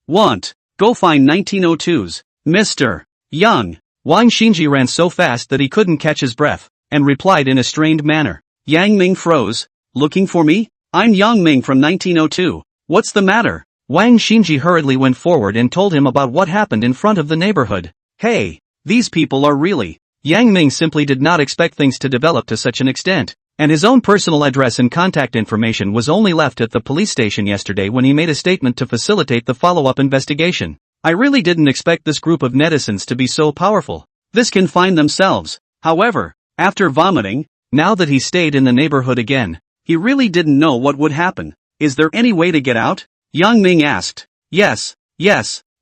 want. Go find 1902's. Mr. Young. Wang Xinji ran so fast that he couldn't catch his breath, and replied in a strained manner. Yang Ming froze. Looking for me? I'm Yang Ming from 1902. What's the matter? Wang Xinji hurriedly went forward and told him about what happened in front of the neighborhood. Hey, these people are really. Yang Ming simply did not expect things to develop to such an extent, and his own personal address and contact information was only left at the police station yesterday when he made a statement to facilitate the follow-up investigation. I really didn't expect this group of netizens to be so powerful. This can find themselves. However, after vomiting, now that he stayed in the neighborhood again, he really didn't know what would happen. Is there any way to get out? Yang Ming asked. Yes,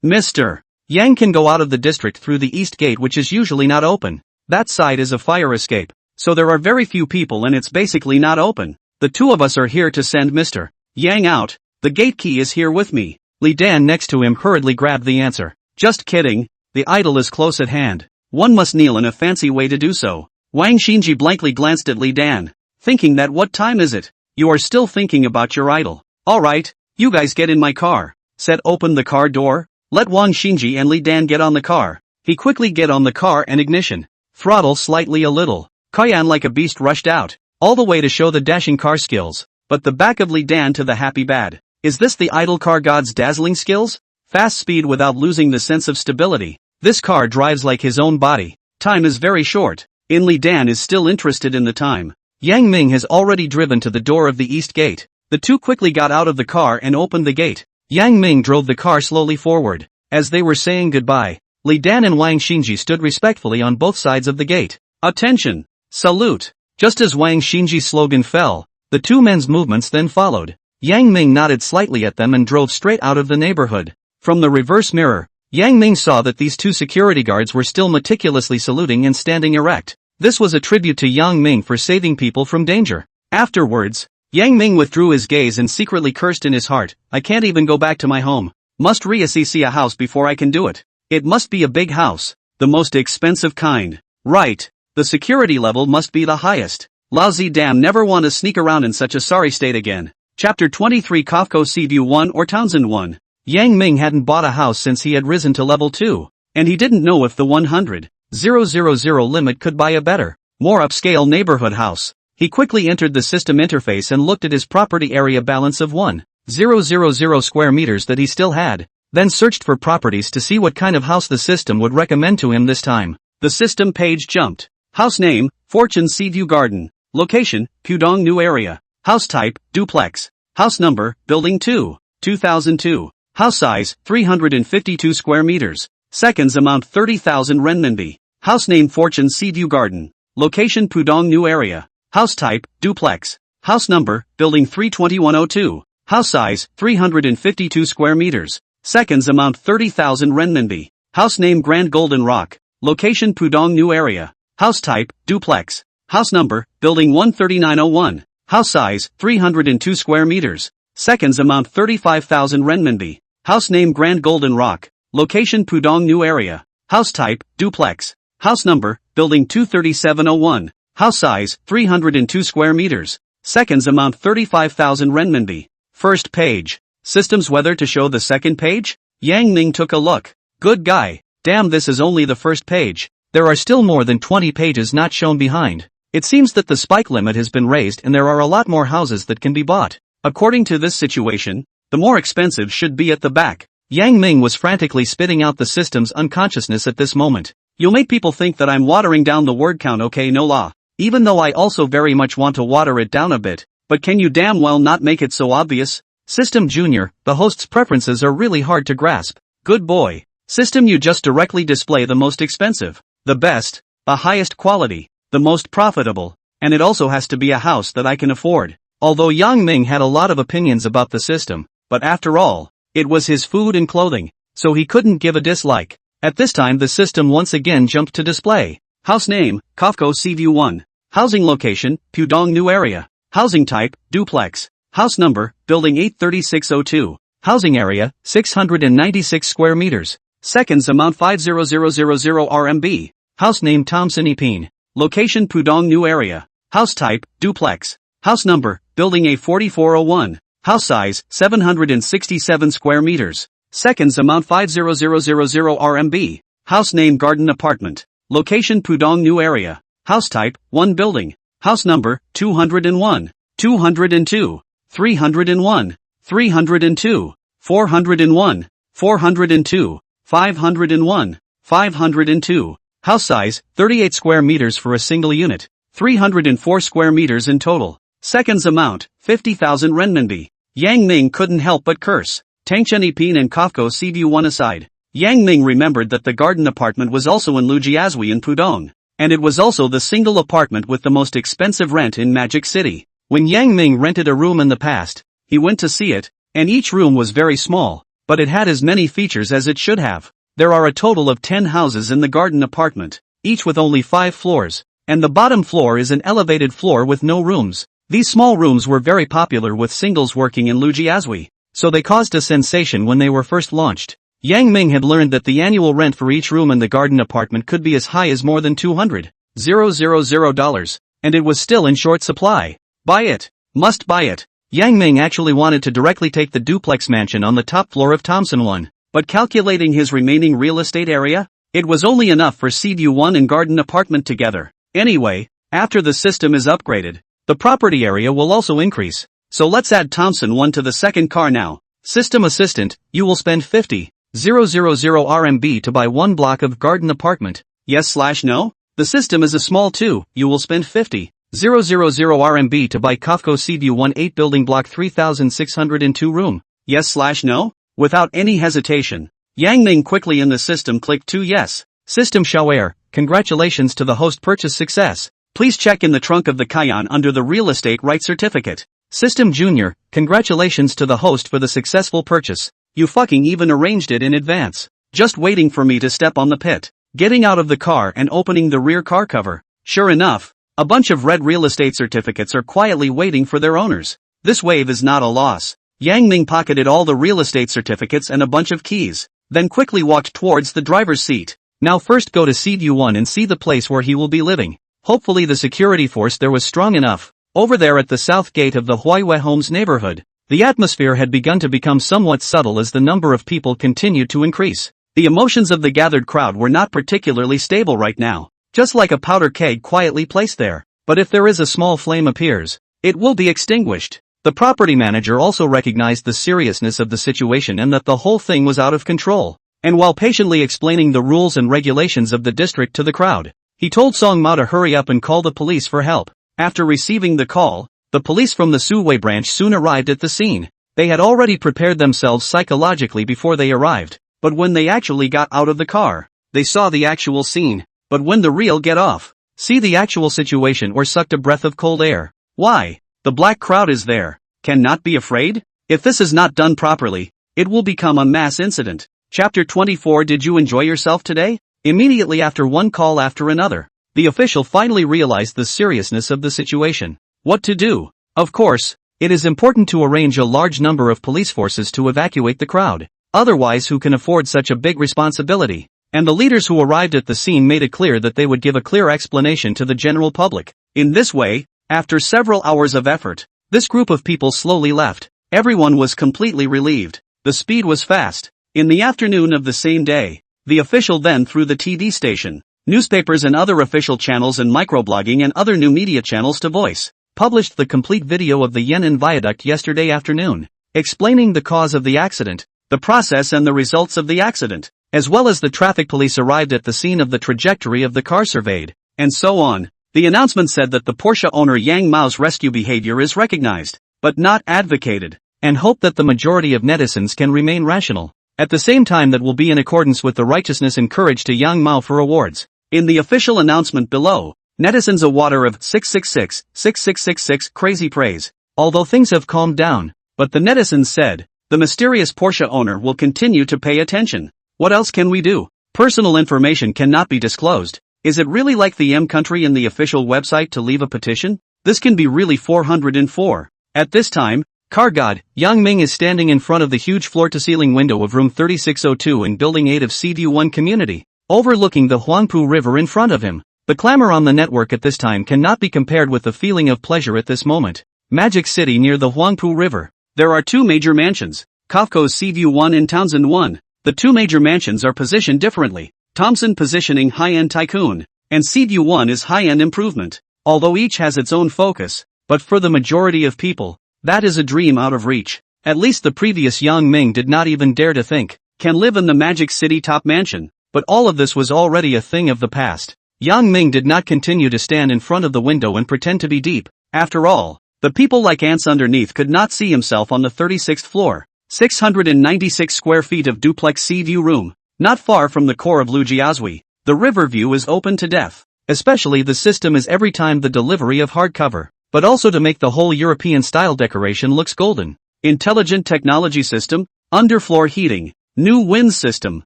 Mr. Yang can go out of the district through the east gate, which is usually not open. That side is a fire escape, so there are very few people and it's basically not open. The 2 of us are here to send Mr. Yang out. The gate key is here with me. Li Dan next to him hurriedly grabbed the answer. Just kidding, the idol is close at hand. One must kneel in a fancy way to do so. Wang Xinji blankly glanced at Li Dan, thinking that what time is it? You are still thinking about your idol. Alright, you guys get in my car. Said open the car door. Let Wang Xinji and Li Dan get on the car. He quickly get on the car and ignition. Throttle slightly a little. Cayenne like a beast rushed out, all the way to show the dashing car skills. But the back of Li Dan to the happy bad. Is this the idol car god's dazzling skills? Fast speed without losing the sense of stability. This car drives like his own body. Time is very short. Li Dan is still interested in the time. Yang Ming has already driven to the door of the east gate. The 2 quickly got out of the car and opened the gate. Yang Ming drove the car slowly forward. As they were saying goodbye, Li Dan and Wang Xinji stood respectfully on both sides of the gate. Attention! Salute! Just as Wang Xinji's slogan fell, the 2 men's movements then followed. Yang Ming nodded slightly at them and drove straight out of the neighborhood. From the reverse mirror, Yang Ming saw that these 2 security guards were still meticulously saluting and standing erect. This was a tribute to Yang Ming for saving people from danger. Afterwards, Yang Ming withdrew his gaze and secretly cursed in his heart. I can't even go back to my home. Must see a house before I can do it. It must be a big house. The most expensive kind. Right. The security level must be the highest. Lousy damn, never want to sneak around in such a sorry state again. Chapter 23 Kafko Seaview 1 or Townsend 1. Yang Ming hadn't bought a house since he had risen to level 2. And he didn't know if the 100,000 limit could buy a better, more upscale neighborhood house. He quickly entered the system interface and looked at his property area balance of 1,000 square meters that he still had, then searched for properties to see what kind of house the system would recommend to him this time. The system page jumped. House name, Fortune Seaview Garden. Location, Pudong New Area. House type, duplex. House number, Building 2, 2002. House size, 352 square meters. Seconds amount 30,000 renminbi. House name Fortune Seaview Garden. Location Pudong New Area. House type, duplex. House number, Building 32102. House size, 352 square meters. Seconds amount 30,000 renminbi. House name Grand Golden Rock. Location Pudong New Area. House type, duplex. House number, Building 13901. House size, 302 square meters. Seconds amount 35,000 renminbi. House name Grand Golden Rock. Location Pudong New Area. House type, duplex. House number, Building 23701. House size, 302 square meters. Seconds amount 35,000 renminbi. First page. Systems weather to show the second page? Yang Ming took a look. Good guy. Damn, this is only the first page. There are still more than 20 pages not shown behind. It seems that the spike limit has been raised and there are a lot more houses that can be bought. According to this situation, the more expensive should be at the back. Yang Ming was frantically spitting out the system's unconsciousness at this moment. You'll make people think that I'm watering down the word count, okay, no law. Even though I also very much want to water it down a bit, but can you damn well not make it so obvious? System Junior, the host's preferences are really hard to grasp. Good boy. System, you just directly display the most expensive. The best. the highest quality, the most profitable, and it also has to be a house that I can afford. Although Yang Ming had a lot of opinions about the system, but after all, it was his food and clothing, so he couldn't give a dislike. At this time the system once again jumped to display. House name, Kofko Seaview 1. Housing location, Pudong New Area. Housing type, duplex. House number, building 83602. Housing area, 696 square meters. Seconds amount 50000 RMB. House name Thompson Epine. Location Pudong New Area. House type, duplex. House number, building A4401. House size, 767 square meters. Seconds amount 50000 RMB. House name Garden Apartment. Location Pudong New Area. House type, 1 building. House number, 201, 202, 301, 302, 401, 402, 501, 502. House size, 38 square meters for a single unit. 304 square meters in total. Seconds amount, 50,000 renminbi. Yang Ming couldn't help but curse. Tangchen Epine and Kofko Seaview 1 aside. Yang Ming remembered that the garden apartment was also in Lujiazui in Pudong. And it was also the single apartment with the most expensive rent in Magic City. When Yang Ming rented a room in the past, he went to see it, and each room was very small, but it had as many features as it should have. There are a total of 10 houses in the garden apartment, each with only 5 floors, and the bottom floor is an elevated floor with no rooms. These small rooms were very popular with singles working in Lujiazui, so they caused a sensation when they were first launched. Yang Ming had learned that the annual rent for each room in the garden apartment could be as high as more than $200,000, and it was still in short supply. Buy it. Must buy it. Yang Ming actually wanted to directly take the duplex mansion on the top floor of Thompson 1, but calculating his remaining real estate area, it was only enough for Seaview 1 and garden apartment together. Anyway, after the system is upgraded, the property area will also increase. So let's add Thompson 1 to the second car now. System assistant, you will spend 50,000 RMB to buy 1 block of garden apartment. Yes/no? The system is a small 2, you will spend 50,000 RMB to buy Kofko Seaview 1 8 building block 3602 room. Yes/no? Without any hesitation, Yang Ming quickly in the system clicked 2 yes. System Shower, congratulations to the host purchase success. Please check in the trunk of the Kayan under the real estate rights certificate. System Junior, congratulations to the host for the successful purchase. You fucking even arranged it in advance. Just waiting for me to step on the pit. Getting out of the car and opening the rear car cover. Sure enough, a bunch of red real estate certificates are quietly waiting for their owners. This wave is not a loss. Yang Ming pocketed all the real estate certificates and a bunch of keys, then quickly walked towards the driver's seat. Now first go to Seaview 1 and see the place where he will be living. Hopefully the security force there was strong enough. Over there at the south gate of the Huaihue Homes neighborhood, the atmosphere had begun to become somewhat subtle as the number of people continued to increase. The emotions of the gathered crowd were not particularly stable right now, just like a powder keg quietly placed there. But if there is a small flame appears, it will be extinguished. The property manager also recognized the seriousness of the situation and that the whole thing was out of control. And while patiently explaining the rules and regulations of the district to the crowd, he told Song Mao to hurry up and call the police for help. After receiving the call, the police from the Suwei branch soon arrived at the scene. They had already prepared themselves psychologically before they arrived, but when they actually got out of the car, they saw the actual scene. But when the real get off, see the actual situation or sucked a breath of cold air. Why? The black crowd is there. Cannot be afraid? If this is not done properly, it will become a mass incident. Chapter 24. Did you enjoy yourself today? Immediately after one call after another, the official finally realized the seriousness of the situation. What to do? Of course, it is important to arrange a large number of police forces to evacuate the crowd. Otherwise, who can afford such a big responsibility? And the leaders who arrived at the scene made it clear that they would give a clear explanation to the general public. In this way, after several hours of effort, this group of people slowly left. Everyone was completely relieved. The speed was fast. In the afternoon of the same day, the official then through the TV station, newspapers and other official channels and microblogging and other new media channels to voice, published the complete video of the Yan'an Viaduct yesterday afternoon, explaining the cause of the accident, the process and the results of the accident, as well as the traffic police arrived at the scene of the trajectory of the car surveyed, and so on. The announcement said that the Porsche owner Yang Mao's rescue behavior is recognized, but not advocated, and hope that the majority of netizens can remain rational. At the same time that will be in accordance with the righteousness and courage to Yang Mao for awards. In the official announcement below, netizens a water of 666, 6666 crazy praise. Although things have calmed down, but the netizens said, the mysterious Porsche owner will continue to pay attention. What else can we do? Personal information cannot be disclosed. Is it really like the M country in the official website to leave a petition? This can be really 404. At this time, car god, Yang Ming is standing in front of the huge floor-to-ceiling window of room 3602 in Building 8 of CDU1 community, overlooking the Huangpu River in front of him. The clamor on the network at this time cannot be compared with the feeling of pleasure at this moment. Magic City near the Huangpu River. There are two major mansions, Kafko's Seaview 1 and Townsend 1. The two major mansions are positioned differently. Thompson positioning high-end tycoon, and Seaview 1 is high-end improvement. Although each has its own focus, but for the majority of people, that is a dream out of reach. At least the previous Yang Ming did not even dare to think, can live in the Magic City top mansion, but all of this was already a thing of the past. Yang Ming did not continue to stand in front of the window and pretend to be deep. After all, the people like ants underneath could not see himself on the 36th floor, 696 square feet of duplex sea view room, not far from the core of Lujiazui. The river view is open to death. Especially the system is every time the delivery of hardcover, but also to make the whole European style decoration looks golden. Intelligent technology system, underfloor heating, new wind system,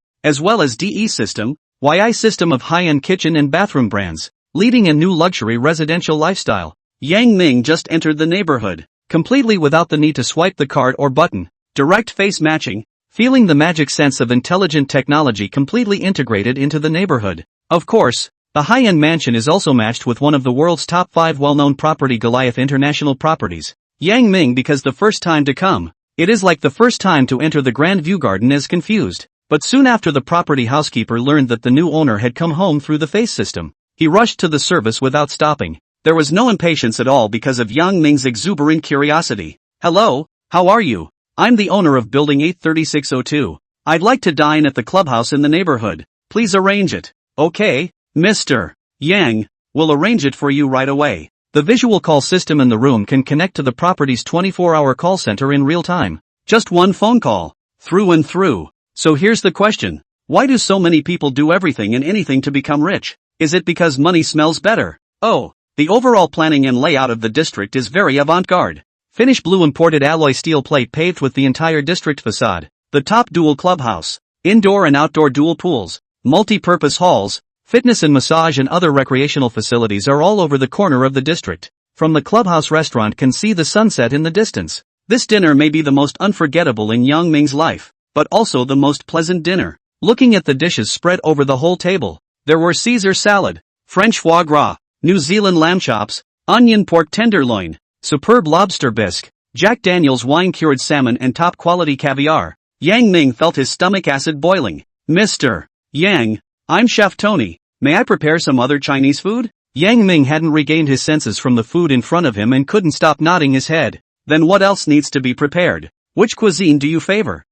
as well as DE system, YI system of high-end kitchen and bathroom brands, leading a new luxury residential lifestyle. Yang Ming just entered the neighborhood, completely without the need to swipe the card or button, direct face matching, feeling the magic sense of intelligent technology completely integrated into the neighborhood. Of course, the high-end mansion is also matched with one of the world's top 5 well-known property Goliath International properties. Yang Ming because the first time to come, it is like the first time to enter the Grand View Garden is confused. But soon after the property housekeeper learned that the new owner had come home through the face system, he rushed to the service without stopping. There was no impatience at all because of Yang Ming's exuberant curiosity. Hello, how are you? I'm the owner of Building 83602. I'd like to dine at the clubhouse in the neighborhood. Please arrange it. Okay, Mr. Yang, we'll arrange it for you right away. The visual call system in the room can connect to the property's 24-hour call center in real time. Just one phone call. Through and through. So here's the question. Why do so many people do everything and anything to become rich? Is it because money smells better? Oh. The overall planning and layout of the district is very avant-garde. Finnish blue imported alloy steel plate paved with the entire district facade. The top dual clubhouse. Indoor and outdoor dual pools. Multi-purpose halls. Fitness and massage and other recreational facilities are all over the corner of the district. From the clubhouse restaurant can see the sunset in the distance. This dinner may be the most unforgettable in Yang Ming's life, but also the most pleasant dinner. Looking at the dishes spread over the whole table, there were Caesar salad, French foie gras, New Zealand lamb chops, onion pork tenderloin, superb lobster bisque, Jack Daniel's wine-cured salmon and top-quality caviar. Yang Ming felt his stomach acid boiling. Mr. Yang, I'm Chef Tony. May I prepare some other Chinese food? Yang Ming hadn't regained his senses from the food in front of him and couldn't stop nodding his head. Then what else needs to be prepared? Which cuisine do you favor?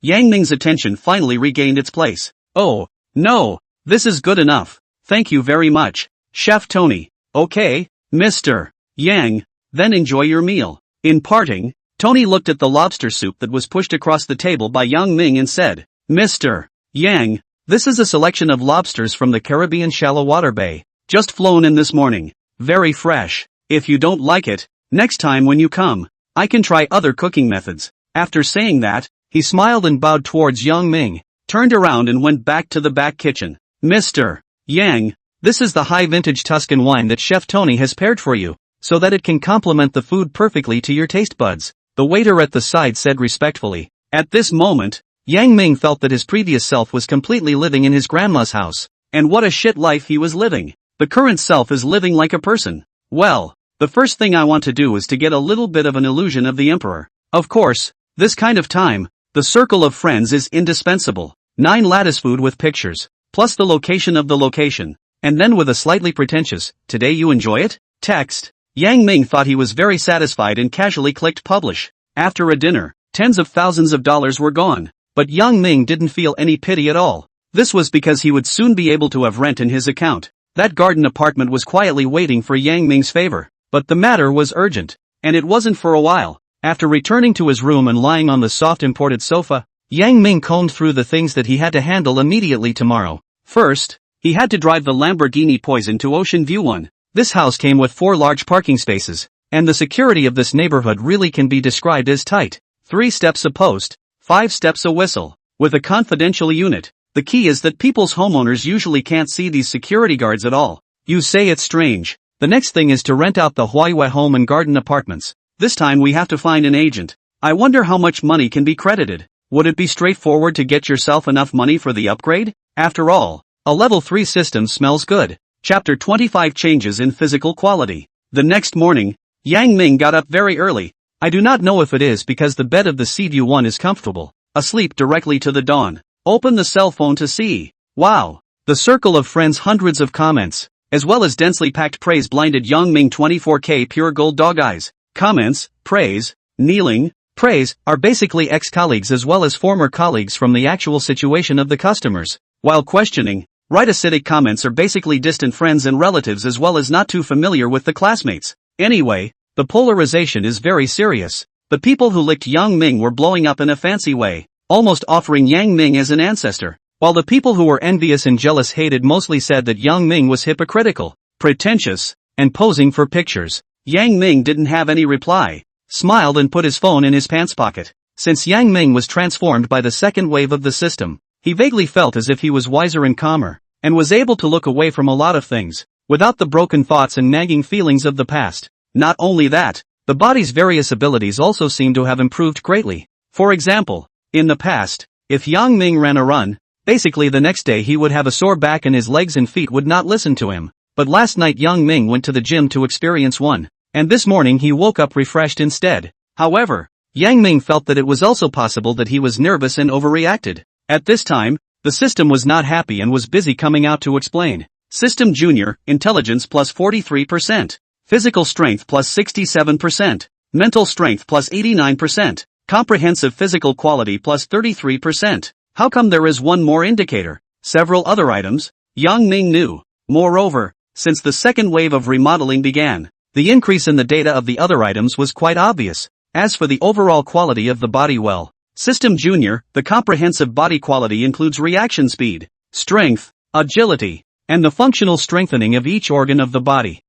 Yang Ming's attention finally regained its place. Oh, no, this is good enough. Thank you very much, Chef Tony. Okay, Mr. Yang, then enjoy your meal. In parting, Tony looked at the lobster soup that was pushed across the table by Yang Ming and said, Mr. Yang, this is a selection of lobsters from the Caribbean shallow water bay, just flown in this morning. Very fresh. If you don't like it, next time when you come, I can try other cooking methods. After saying that, he smiled and bowed towards Yang Ming, turned around and went back to the back kitchen. Mr. Yang, this is the high vintage Tuscan wine that Chef Tony has paired for you, so that it can complement the food perfectly to your taste buds, the waiter at the side said respectfully. At this moment, Yang Ming felt that his previous self was completely living in his grandma's house, and what a shit life he was living. The current self is living like a person. Well, the first thing I want to do is to get a little bit of an illusion of the emperor. Of course, this kind of time, the circle of friends is indispensable. 9 lattice food with pictures, plus the location of the location, and then with a slightly pretentious, today you enjoy it? Text. Yang Ming thought he was very satisfied and casually clicked publish. After a dinner, tens of thousands of dollars were gone, but Yang Ming didn't feel any pity at all. This was because he would soon be able to have rent in his account. That garden apartment was quietly waiting for Yang Ming's favor, but the matter was urgent, and it wasn't for a while. After returning to his room and lying on the soft imported sofa, Yang Ming combed through the things that he had to handle immediately tomorrow. First, He had to drive the Lamborghini Poison to Ocean View 1. This house came with 4 large parking spaces, and the security of this neighborhood really can be described as tight. 3 steps a post, 5 steps a whistle. With a confidential unit, the key is that people's homeowners usually can't see these security guards at all. You say it's strange. The next thing is to rent out the manhwa home and garden apartments. This time we have to find an agent. I wonder how much money can be credited. Would it be straightforward to get yourself enough money for the upgrade? After all, a level 3 system smells good. Chapter 25 Changes in Physical Quality. The next morning, Yang Ming got up very early. I do not know if it is because the bed of the Seaview 1 is comfortable. Asleep directly to the dawn. Open the cell phone to see. Wow. The circle of friends, hundreds of comments, as well as densely packed praise blinded Yang Ming 24K pure gold dog eyes. Comments, praise, kneeling, praise, are basically ex-colleagues as well as former colleagues from the actual situation of the customers. While questioning, right acidic comments are basically distant friends and relatives as well as not too familiar with the classmates. Anyway, the polarization is very serious. The people who licked Yang Ming were blowing up in a fancy way, almost offering Yang Ming as an ancestor, while the people who were envious and jealous hated mostly said that Yang Ming was hypocritical, pretentious, and posing for pictures. Yang Ming didn't have any reply, smiled and put his phone in his pants pocket. Since Yang Ming was transformed by the second wave of the system, he vaguely felt as if he was wiser and calmer, and was able to look away from a lot of things, without the broken thoughts and nagging feelings of the past. Not only that, the body's various abilities also seem to have improved greatly. For example, in the past, if Yang Ming ran a run, basically the next day he would have a sore back and his legs and feet would not listen to him. But last night Yang Ming went to the gym to experience one, and this morning he woke up refreshed instead. However, Yang Ming felt that it was also possible that he was nervous and overreacted. At this time, the system was not happy and was busy coming out to explain. System Junior, Intelligence plus 43%. Physical Strength plus 67%. Mental Strength plus 89%. Comprehensive Physical Quality plus 33%. How come there is one more indicator? Several other items, Yang Ming knew. Moreover, since the second wave of remodeling began, the increase in the data of the other items was quite obvious. As for the overall quality of the body, well, System Junior, the comprehensive body quality includes reaction speed, strength, agility, and the functional strengthening of each organ of the body.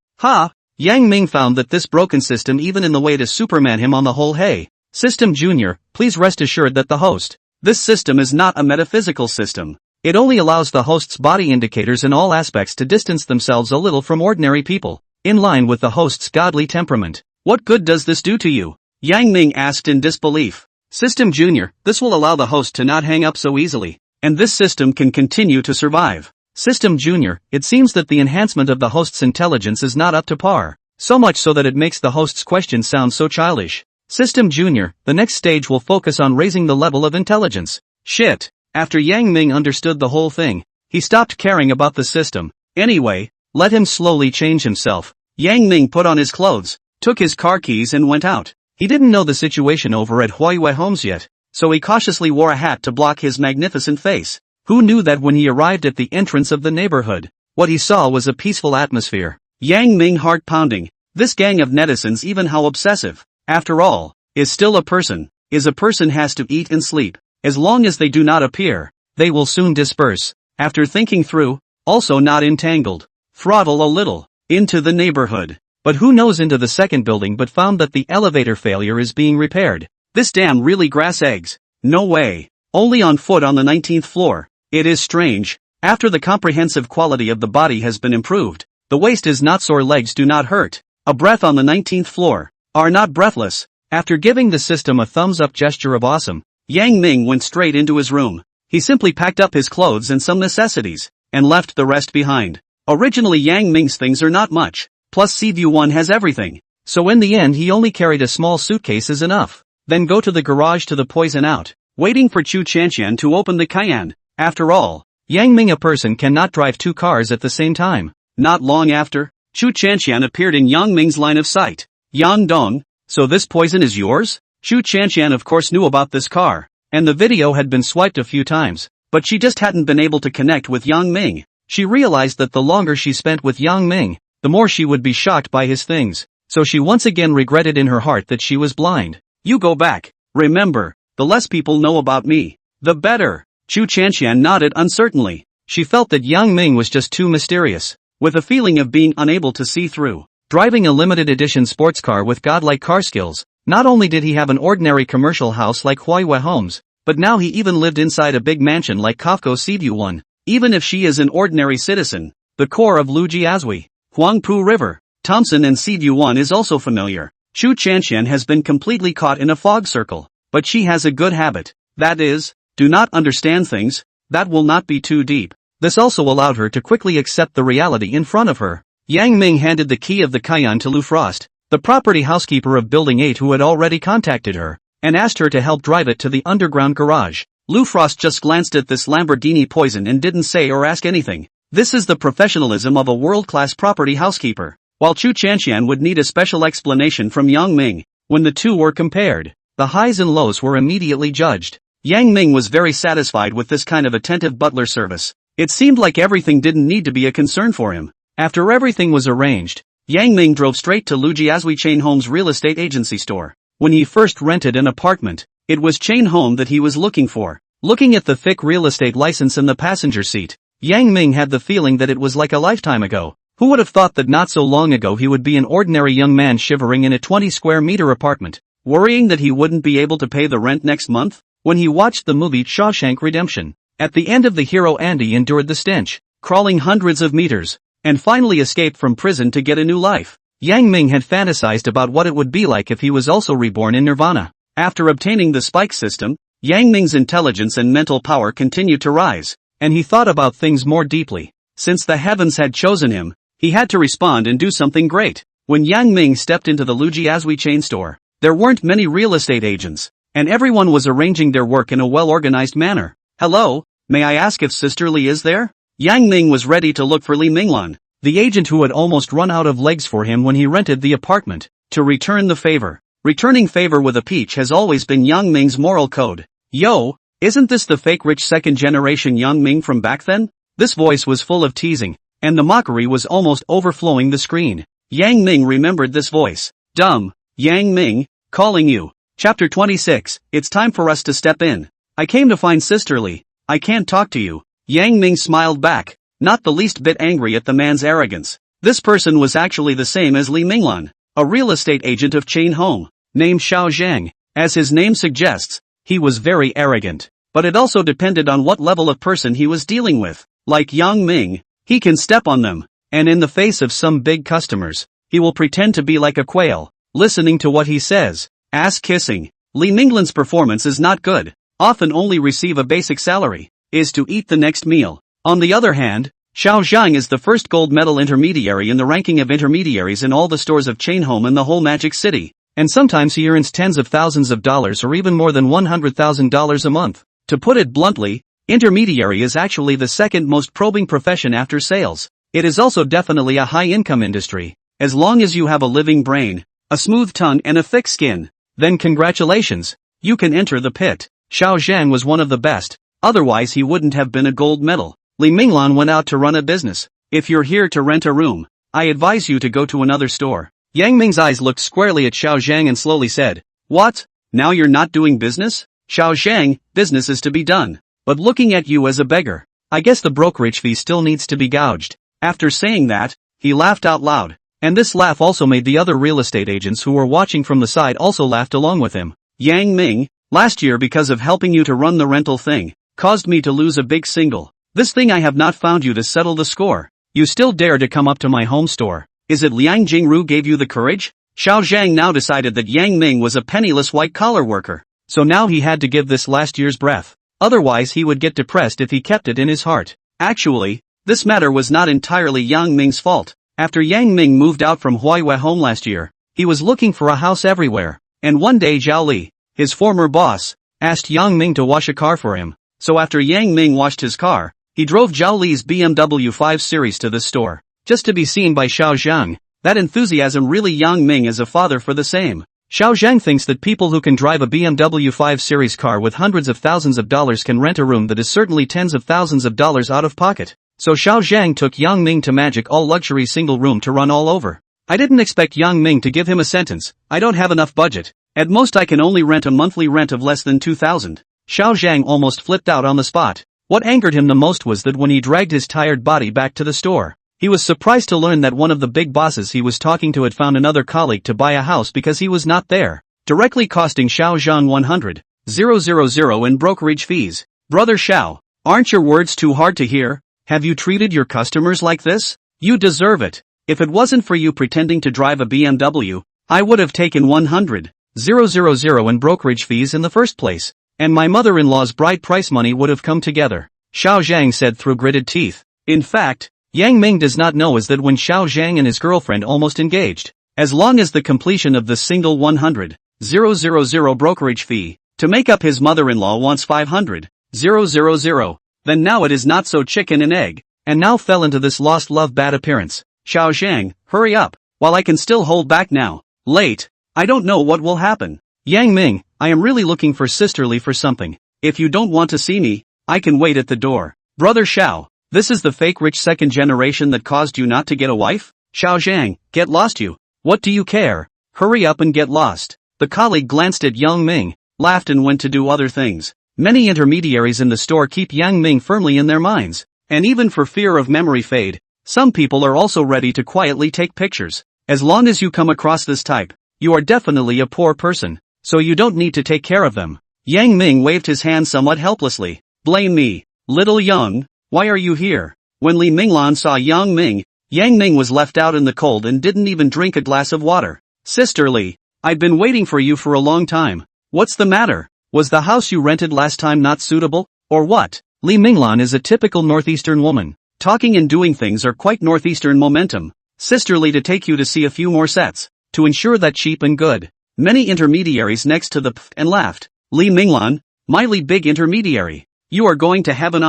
Yang Ming found that this broken system even in the way to Superman him on the whole. Hey, System Junior, please rest assured that the host. This system is not a metaphysical system. It only allows the host's body indicators in all aspects to distance themselves a little from ordinary people, in line with the host's godly temperament. What good does this do to you? Yang Ming asked in disbelief. System Junior, this will allow the host to not hang up so easily, and this system can continue to survive. System Junior, it seems that the enhancement of the host's intelligence is not up to par, so much so that it makes the host's questions sound so childish. System Junior, the next stage will focus on raising the level of intelligence. Shit. After Yang Ming understood the whole thing, he stopped caring about the system. Anyway, let him slowly change himself. Yang Ming put on his clothes, took his car keys and went out. He didn't know the situation over at Huihui Homes yet, so he cautiously wore a hat to block his magnificent face. Who knew that when he arrived at the entrance of the neighborhood, what he saw was a peaceful atmosphere. Yang Ming heart pounding. This gang of netizens, even how obsessive, after all, is still a person. Is a person has to eat and sleep. As long as they do not appear, they will soon disperse. After thinking through, also not entangled, throttle a little, into the neighborhood. But who knows into the second building but found that the elevator failure is being repaired. This damn really grass eggs. No way. Only on foot on the 19th floor. It is strange. After the comprehensive quality of the body has been improved, the waist is not sore, legs do not hurt. A breath on the 19th floor. Are not breathless. After giving the system a thumbs up gesture of awesome, Yang Ming went straight into his room. He simply packed up his clothes and some necessities, and left the rest behind. Originally Yang Ming's things are not much, plus Seaview 1 has everything. So in the end he only carried a small suitcase is enough. Then go to the garage to the poison out, waiting for Chu Chanshan to open the Cayenne. After all, Yang Ming, a person cannot drive 2 cars at the same time. Not long after, Chu Chanshan appeared in Yang Ming's line of sight. Yang Dong, so this poison is yours? Chu Chanshan of course knew about this car, and the video had been swiped a few times, but she just hadn't been able to connect with Yang Ming. She realized that the longer she spent with Yang Ming, the more she would be shocked by his things, so she once again regretted in her heart that she was blind. You go back. Remember, the less people know about me, the better. Chu Chanshan nodded uncertainly. She felt that Yang Ming was just too mysterious, with a feeling of being unable to see through. Driving a limited edition sports car with godlike car skills, not only did he have an ordinary commercial house like Huihua Homes, but now he even lived inside a big mansion like Kafko Seaview one. Even if she is an ordinary citizen, the core of Lujiazui, Huangpu River, Thompson and Seaview one is also familiar. Chu Chanshan has been completely caught in a fog circle, but she has a good habit, that is, do not understand things, that will not be too deep. This also allowed her to quickly accept the reality in front of her. Yang Ming handed the key of the Kion to Lu Frost, the property housekeeper of Building 8 who had already contacted her, and asked her to help drive it to the underground garage. Lu Frost just glanced at this Lamborghini Poison and didn't say or ask anything. This is the professionalism of a world-class property housekeeper. While Chu Chanshan would need a special explanation from Yang Ming, when the two were compared, the highs and lows were immediately judged. Yang Ming was very satisfied with this kind of attentive butler service. It seemed like everything didn't need to be a concern for him. After everything was arranged, Yang Ming drove straight to Lujiazui Chain Home's real estate agency store. When he first rented an apartment, it was Chain Home that he was looking for. Looking at the thick real estate license in the passenger seat, Yang Ming had the feeling that it was like a lifetime ago. Who would have thought that not so long ago he would be an ordinary young man shivering in a 20 square meter apartment, worrying that he wouldn't be able to pay the rent next month? When he watched the movie Shawshank Redemption, at the end of the hero Andy endured the stench, crawling hundreds of meters, and finally escaped from prison to get a new life. Yang Ming had fantasized about what it would be like if he was also reborn in Nirvana. After obtaining the spike system, Yang Ming's intelligence and mental power continued to rise, and he thought about things more deeply. Since the heavens had chosen him, he had to respond and do something great. When Yang Ming stepped into the Lujiazui chain store, there weren't many real estate agents, and everyone was arranging their work in a well-organized manner. Hello, may I ask if Sister Li is there? Yang Ming was ready to look for Li Minglan, the agent who had almost run out of legs for him when he rented the apartment, to return the favor. Returning favor with a peach has always been Yang Ming's moral code. Yo, isn't this the fake rich second-generation Yang Ming from back then? This voice was full of teasing, and the mockery was almost overflowing the screen. Yang Ming remembered this voice. Dumb, Yang Ming, calling you. Chapter 26, it's time for us to step in. I came to find Sister Li. I can't talk to you. Yang Ming smiled back, not the least bit angry at the man's arrogance. This person was actually the same as Li Minglan, a real estate agent of Chain Home, named Xiao Zhang. As his name suggests, he was very arrogant, but it also depended on what level of person he was dealing with. Like Yang Ming, he can step on them, and in the face of some big customers, he will pretend to be like a quail, listening to what he says. Ass kissing. Li Minglan's performance is not good, often only receive a basic salary, is to eat the next meal. On the other hand, Xiao Zhang is the first gold medal intermediary in the ranking of intermediaries in all the stores of Chain Home in the whole Magic City, and sometimes he earns tens of thousands of dollars or even more than $100,000 a month. To put it bluntly, intermediary is actually the second most probing profession after sales. It is also definitely a high-income industry. As long as you have a living brain, a smooth tongue and a thick skin, then congratulations, you can enter the pit. Xiao Zhang was one of the best, otherwise he wouldn't have been a gold medal. Li Minglan went out to run a business. If you're here to rent a room, I advise you to go to another store. Yang Ming's eyes looked squarely at Xiao Zhang and slowly said, What? Now you're not doing business? Xiao Zhang, business is to be done. But looking at you as a beggar, I guess the brokerage fee still needs to be gouged. After saying that, he laughed out loud. And this laugh also made the other real estate agents who were watching from the side also laughed along with him. Yang Ming, last year because of helping you to run the rental thing, caused me to lose a big single. This thing I have not found you to settle the score. You still dare to come up to my home store. Is it Liang Jingru gave you the courage? Xiao Zhang now decided that Yang Ming was a penniless white-collar worker. So now he had to give this last year's breath. Otherwise he would get depressed if he kept it in his heart. Actually, this matter was not entirely Yang Ming's fault. After Yang Ming moved out from Huihua Home last year, he was looking for a house everywhere. And one day Zhao Li, his former boss, asked Yang Ming to wash a car for him. So after Yang Ming washed his car, he drove Zhao Li's BMW 5 Series to this store, just to be seen by Xiao Zhang. That enthusiasm really Yang Ming as a father for the same. Xiao Zhang thinks that people who can drive a BMW 5 Series car with hundreds of thousands of dollars can rent a room that is certainly tens of thousands of dollars out of pocket. So Xiao Zhang took Yang Ming to Magic All Luxury Single Room to run all over. I didn't expect Yang Ming to give him a sentence. I don't have enough budget. At most I can only rent a monthly rent of less than 2,000. Xiao Zhang almost flipped out on the spot. What angered him the most was that when he dragged his tired body back to the store, he was surprised to learn that one of the big bosses he was talking to had found another colleague to buy a house because he was not there, directly costing Xiao Zhang 100,000 in brokerage fees. Brother Xiao, aren't your words too hard to hear? Have you treated your customers like this? You deserve it. If it wasn't for you pretending to drive a BMW, I would have taken 100,000 in brokerage fees in the first place, and my mother-in-law's bride price money would have come together, Xiao Zhang said through gritted teeth. In fact, Yang Ming does not know is that when Xiao Zhang and his girlfriend almost engaged, as long as the completion of the single 100,000 brokerage fee, to make up his mother-in-law wants 500,000, then now it is not so chicken and egg, and now fell into this lost love bad appearance. Xiao Zhang, hurry up, while I can still hold back now. Late. I don't know what will happen. Yang Ming, I am really looking for sisterly for something. If you don't want to see me, I can wait at the door. Brother Xiao, this is the fake rich second generation that caused you not to get a wife? Xiao Zhang, get lost you. What do you care? Hurry up and get lost. The colleague glanced at Yang Ming, laughed and went to do other things. Many intermediaries in the store keep Yang Ming firmly in their minds, and even for fear of memory fade, some people are also ready to quietly take pictures. As long as you come across this type, you are definitely a poor person, so you don't need to take care of them. Yang Ming waved his hand somewhat helplessly. Blame me, little Yang, why are you here? When Li Minglan saw Yang Ming was left out in the cold and didn't even drink a glass of water. Sister Li, I've been waiting for you for a long time. What's the matter? Was the house you rented last time not suitable, or what? Li Minglan is a typical northeastern woman. Talking and doing things are quite northeastern momentum. Sisterly to take you to see a few more sets, to ensure that cheap and good. Many intermediaries next to the and laughed. Li Minglan, Miley big intermediary. You are going to have an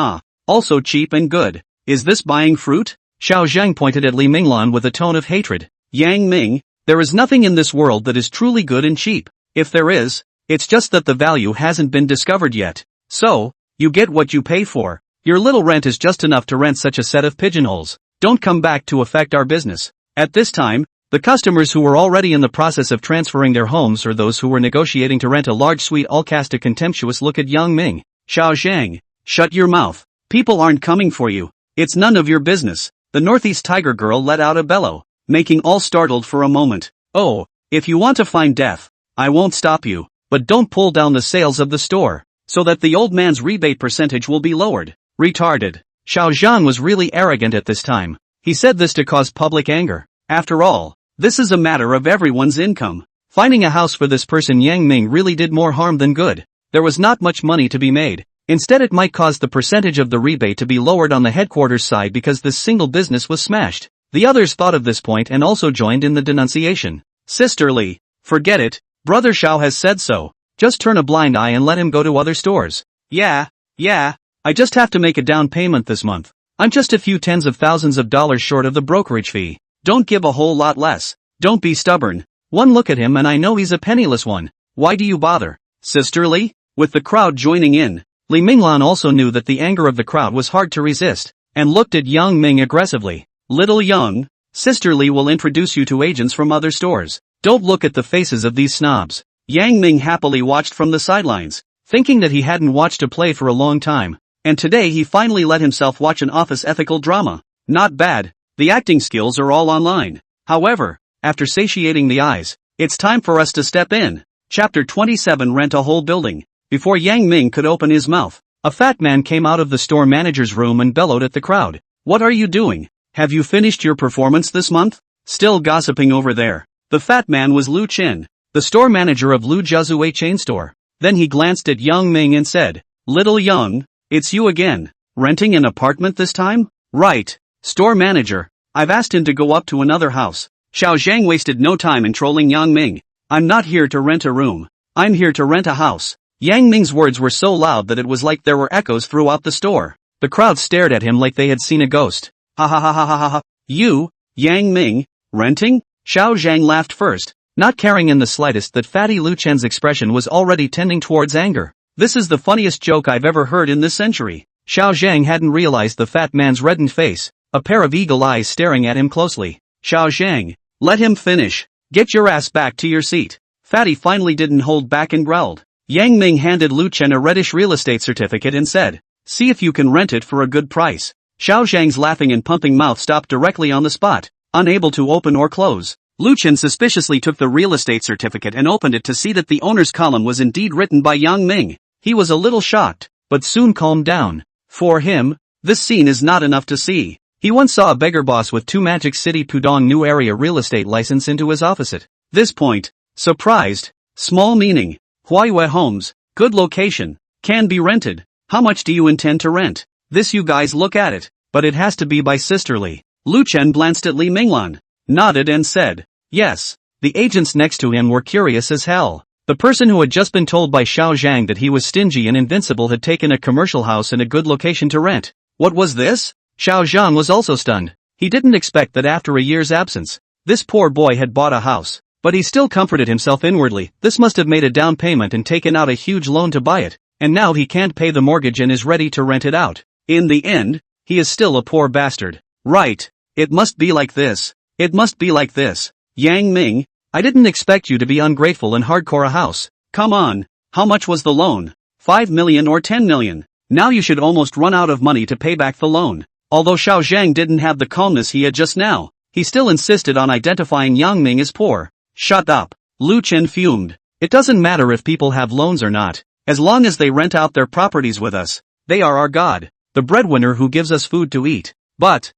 also cheap and good. Is this buying fruit? Xiao Zhang pointed at Li Minglan with a tone of hatred. Yang Ming, there is nothing in this world that is truly good and cheap. If there is, it's just that the value hasn't been discovered yet. So, you get what you pay for. Your little rent is just enough to rent such a set of pigeonholes. Don't come back to affect our business. At this time, the customers who were already in the process of transferring their homes or those who were negotiating to rent a large suite all cast a contemptuous look at Yang Ming. Xiao Zhang, shut your mouth. People aren't coming for you. It's none of your business. The Northeast Tiger girl let out a bellow, making all startled for a moment. Oh, if you want to find death, I won't stop you, but don't pull down the sales of the store, so that the old man's rebate percentage will be lowered. Retarded. Xiao Zhang was really arrogant at this time. He said this to cause public anger. After all, this is a matter of everyone's income. Finding a house for this person Yang Ming really did more harm than good. There was not much money to be made. Instead it might cause the percentage of the rebate to be lowered on the headquarters side because this single business was smashed. The others thought of this point and also joined in the denunciation. Sisterly, forget it, Brother Xiao has said so. Just turn a blind eye and let him go to other stores. Yeah, I just have to make a down payment this month. I'm just a few tens of thousands of dollars short of the brokerage fee. Don't give a whole lot less. Don't be stubborn. One look at him and I know he's a penniless one. Why do you bother? Sisterly? With the crowd joining in, Li Minglan also knew that the anger of the crowd was hard to resist, and looked at Yang Ming aggressively. Little Yang, Sisterly will introduce you to agents from other stores. Don't look at the faces of these snobs. Yang Ming happily watched from the sidelines, thinking that he hadn't watched a play for a long time. And today he finally let himself watch an office ethical drama. Not bad, the acting skills are all online. However, after satiating the eyes, it's time for us to step in. Chapter 27 Rent a whole building. Before Yang Ming could open his mouth, a fat man came out of the store manager's room and bellowed at the crowd. What are you doing? Have you finished your performance this month? Still gossiping over there. The fat man was Lu Qin, the store manager of Lu Jiazue chain store. Then he glanced at Yang Ming and said, Little Yang, it's you again. Renting an apartment this time? Right. Store manager, I've asked him to go up to another house. Xiao Zhang wasted no time in trolling Yang Ming. I'm not here to rent a room. I'm here to rent a house. Yang Ming's words were so loud that it was like there were echoes throughout the store. The crowd stared at him like they had seen a ghost. Ha ha ha ha ha ha. You, Yang Ming, renting? Xiao Zhang laughed first, not caring in the slightest that Fatty Lu Chen's expression was already tending towards anger. This is the funniest joke I've ever heard in this century. Xiao Zhang hadn't realized the fat man's reddened face, a pair of eagle eyes staring at him closely. Xiao Zhang, let him finish. Get your ass back to your seat. Fatty finally didn't hold back and growled. Yang Ming handed Lu Chen a reddish real estate certificate and said, See if you can rent it for a good price. Xiao Zhang's laughing and pumping mouth stopped directly on the spot, unable to open or close. Lu Chen suspiciously took the real estate certificate and opened it to see that the owner's column was indeed written by Yang Ming. He was a little shocked, but soon calmed down. For him, this scene is not enough to see. He once saw a beggar boss with 2 Magic City Pudong New Area real estate license into his office at this point. Surprised. Small meaning. Huaiyue Homes. Good location. Can be rented. How much do you intend to rent? This you guys look at it. But it has to be by sisterly. Lu Chen glanced at Li Minglan, nodded and said, yes. The agents next to him were curious as hell. The person who had just been told by Xiao Zhang that he was stingy and invincible had taken a commercial house in a good location to rent. What was this? Xiao Zhang was also stunned. He didn't expect that after a year's absence, this poor boy had bought a house. But he still comforted himself inwardly. This must have made a down payment and taken out a huge loan to buy it, and now he can't pay the mortgage and is ready to rent it out. In the end, he is still a poor bastard. Right. It must be like this. It must be like this. Yang Ming, I didn't expect you to be ungrateful and hardcore a house. Come on. How much was the loan? 5 million or 10 million? Now you should almost run out of money to pay back the loan. Although Xiao Zhang didn't have the calmness he had just now, he still insisted on identifying Yang Ming as poor. Shut up. Lu Chen fumed. It doesn't matter if people have loans or not, as long as they rent out their properties with us. They are our god, the breadwinner who gives us food to eat. But,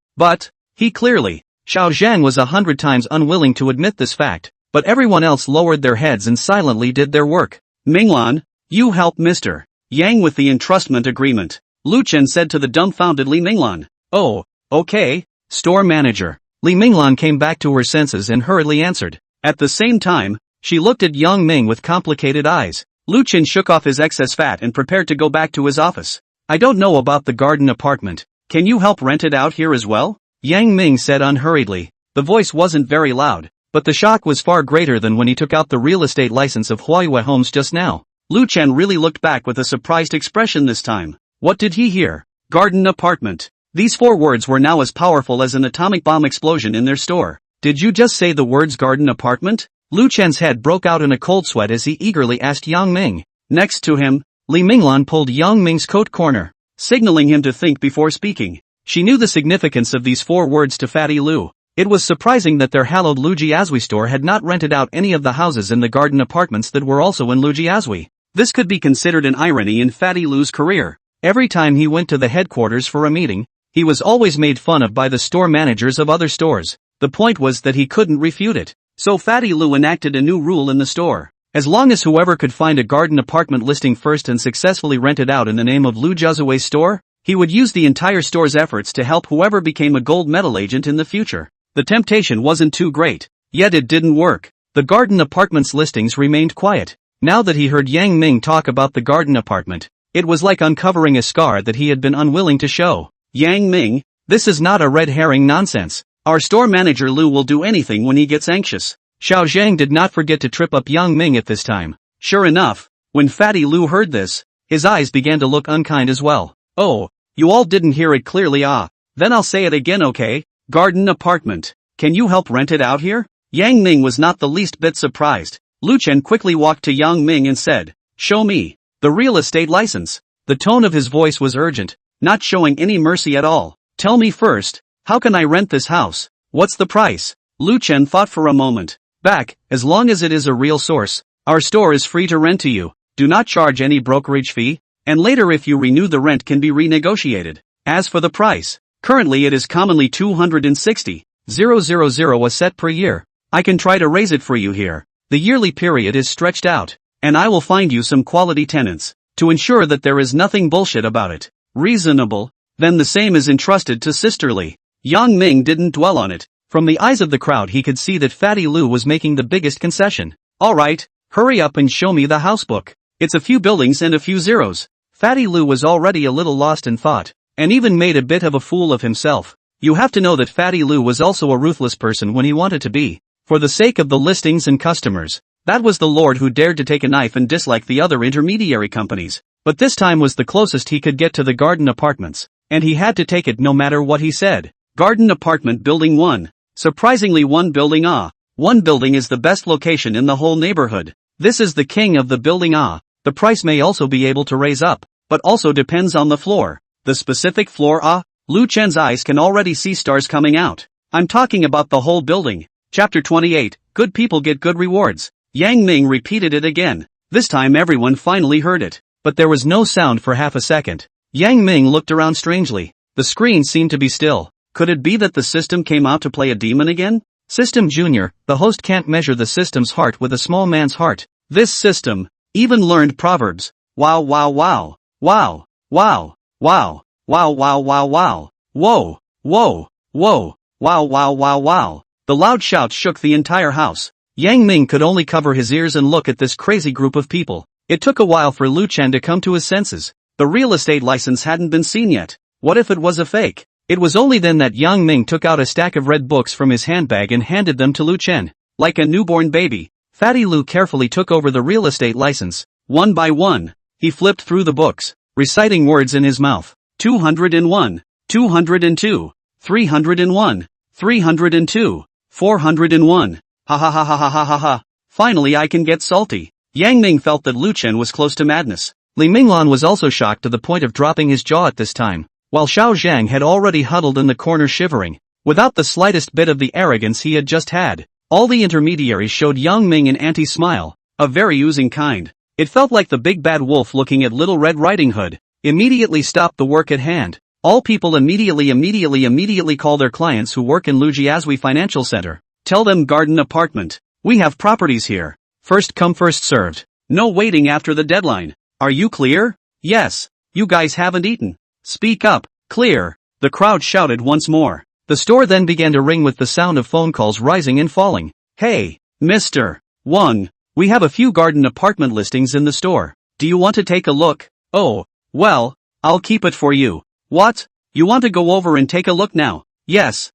he clearly, Xiao Zhang was 100 times unwilling to admit this fact, but everyone else lowered their heads and silently did their work. Minglan, you help Mr. Yang with the entrustment agreement, Lu Chen said to the dumbfounded Li Minglan. Oh, okay, store manager. Li Minglan came back to her senses and hurriedly answered. At the same time, she looked at Yang Ming with complicated eyes. Lu Chen shook off his excess fat and prepared to go back to his office. I don't know about the garden apartment. Can you help rent it out here as well? Yang Ming said unhurriedly. The voice wasn't very loud, but the shock was far greater than when he took out the real estate license of Huaiyue Homes just now. Lu Chen really looked back with a surprised expression this time. What did he hear? Garden apartment. These 4 words were now as powerful as an atomic bomb explosion in their store. Did you just say the words garden apartment? Lu Chen's head broke out in a cold sweat as he eagerly asked Yang Ming. Next to him, Li Minglan pulled Yang Ming's coat corner, signaling him to think before speaking. She knew the significance of these 4 words to Fatty Lu. It was surprising that their hallowed Lujiazui store had not rented out any of the houses in the garden apartments that were also in Lujiazui. This could be considered an irony in Fatty Lu's career. Every time he went to the headquarters for a meeting, he was always made fun of by the store managers of other stores. The point was that he couldn't refute it. So Fatty Lu enacted a new rule in the store. As long as whoever could find a garden apartment listing first and successfully rent it out in the name of Lu Jiazui's store, he would use the entire store's efforts to help whoever became a gold medal agent in the future. The temptation wasn't too great, yet it didn't work. The garden apartment's listings remained quiet. Now that he heard Yang Ming talk about the garden apartment, it was like uncovering a scar that he had been unwilling to show. Yang Ming, this is not a red herring nonsense. Our store manager Lu will do anything when he gets anxious. Xiao Zhang did not forget to trip up Yang Ming at this time. Sure enough, when Fatty Lu heard this, his eyes began to look unkind as well. Oh, you all didn't hear it clearly. Then I'll say it again, okay? Garden apartment. Can you help rent it out here? Yang Ming was not the least bit surprised. Lu Chen quickly walked to Yang Ming and said, show me the real estate license. The tone of his voice was urgent, not showing any mercy at all. Tell me first, how can I rent this house? What's the price? Lu Chen thought for a moment. Back, as long as it is a real source, our store is free to rent to you. Do not charge any brokerage fee, and later if you renew the rent can be renegotiated. As for the price, currently it is commonly 260,000 a set per year. I can try to raise it for you here. The yearly period is stretched out, and I will find you some quality tenants, to ensure that there is nothing bullshit about it. Reasonable? Then the same is entrusted to Sisterly. Yang Ming didn't dwell on it. From the eyes of the crowd he could see that Fatty Lu was making the biggest concession. Alright, hurry up and show me the housebook. It's a few buildings and a few zeros. Fatty Lu was already a little lost in thought, and even made a bit of a fool of himself. You have to know that Fatty Lu was also a ruthless person when he wanted to be. For the sake of the listings and customers, that was the lord who dared to take a knife and dislike the other intermediary companies. But this time was the closest he could get to the garden apartments, and he had to take it no matter what he said. Garden apartment building 1. Surprisingly one building. One building is the best location in the whole neighborhood. This is the king of the building. The price may also be able to raise up, but also depends on the floor. The specific floor? Lu Chen's eyes can already see stars coming out. I'm talking about the whole building. Chapter 28, Good people get good rewards. Yang Ming repeated it again. This time everyone finally heard it. But there was no sound for half a second. Yang Ming looked around strangely. The screen seemed to be still. Could it be that the system came out to play a demon again? System Junior, the host can't measure the system's heart with a small man's heart. This system even learned proverbs. Wow wow wow. Wow. Wow. Wow. Wow wow wow wow. Whoa. Whoa. Whoa. Wow wow wow wow. The loud shouts shook the entire house. Yang Ming could only cover his ears and look at this crazy group of people. It took a while for Lu Chen to come to his senses. The real estate license hadn't been seen yet. What if it was a fake? It was only then that Yang Ming took out a stack of red books from his handbag and handed them to Lu Chen. Like a newborn baby, Fatty Lu carefully took over the real estate license. One by one, he flipped through the books, reciting words in his mouth. 201, 202, 301, 302, 401. Ha ha ha ha ha ha ha ha. Finally I can get salty. Yang Ming felt that Lu Chen was close to madness. Li Minglan was also shocked to the point of dropping his jaw at this time, while Xiao Zhang had already huddled in the corner shivering, without the slightest bit of the arrogance he had just had. All the intermediaries showed Yang Ming an anti-smile, a very oozing kind. It felt like the big bad wolf looking at Little Red Riding Hood. Immediately stopped the work at hand. All people immediately call their clients who work in Lujiazui Financial Center. Tell them garden apartment. We have properties here. First come first served. No waiting after the deadline. Are you clear? Yes. You guys haven't eaten. Speak up. Clear. The crowd shouted once more. The store then began to ring with the sound of phone calls rising and falling. Hey, Mr. Wang, we have a few garden apartment listings in the store. Do you want to take a look? Oh, well, I'll keep it for you. What? You want to go over and take a look now? Yes,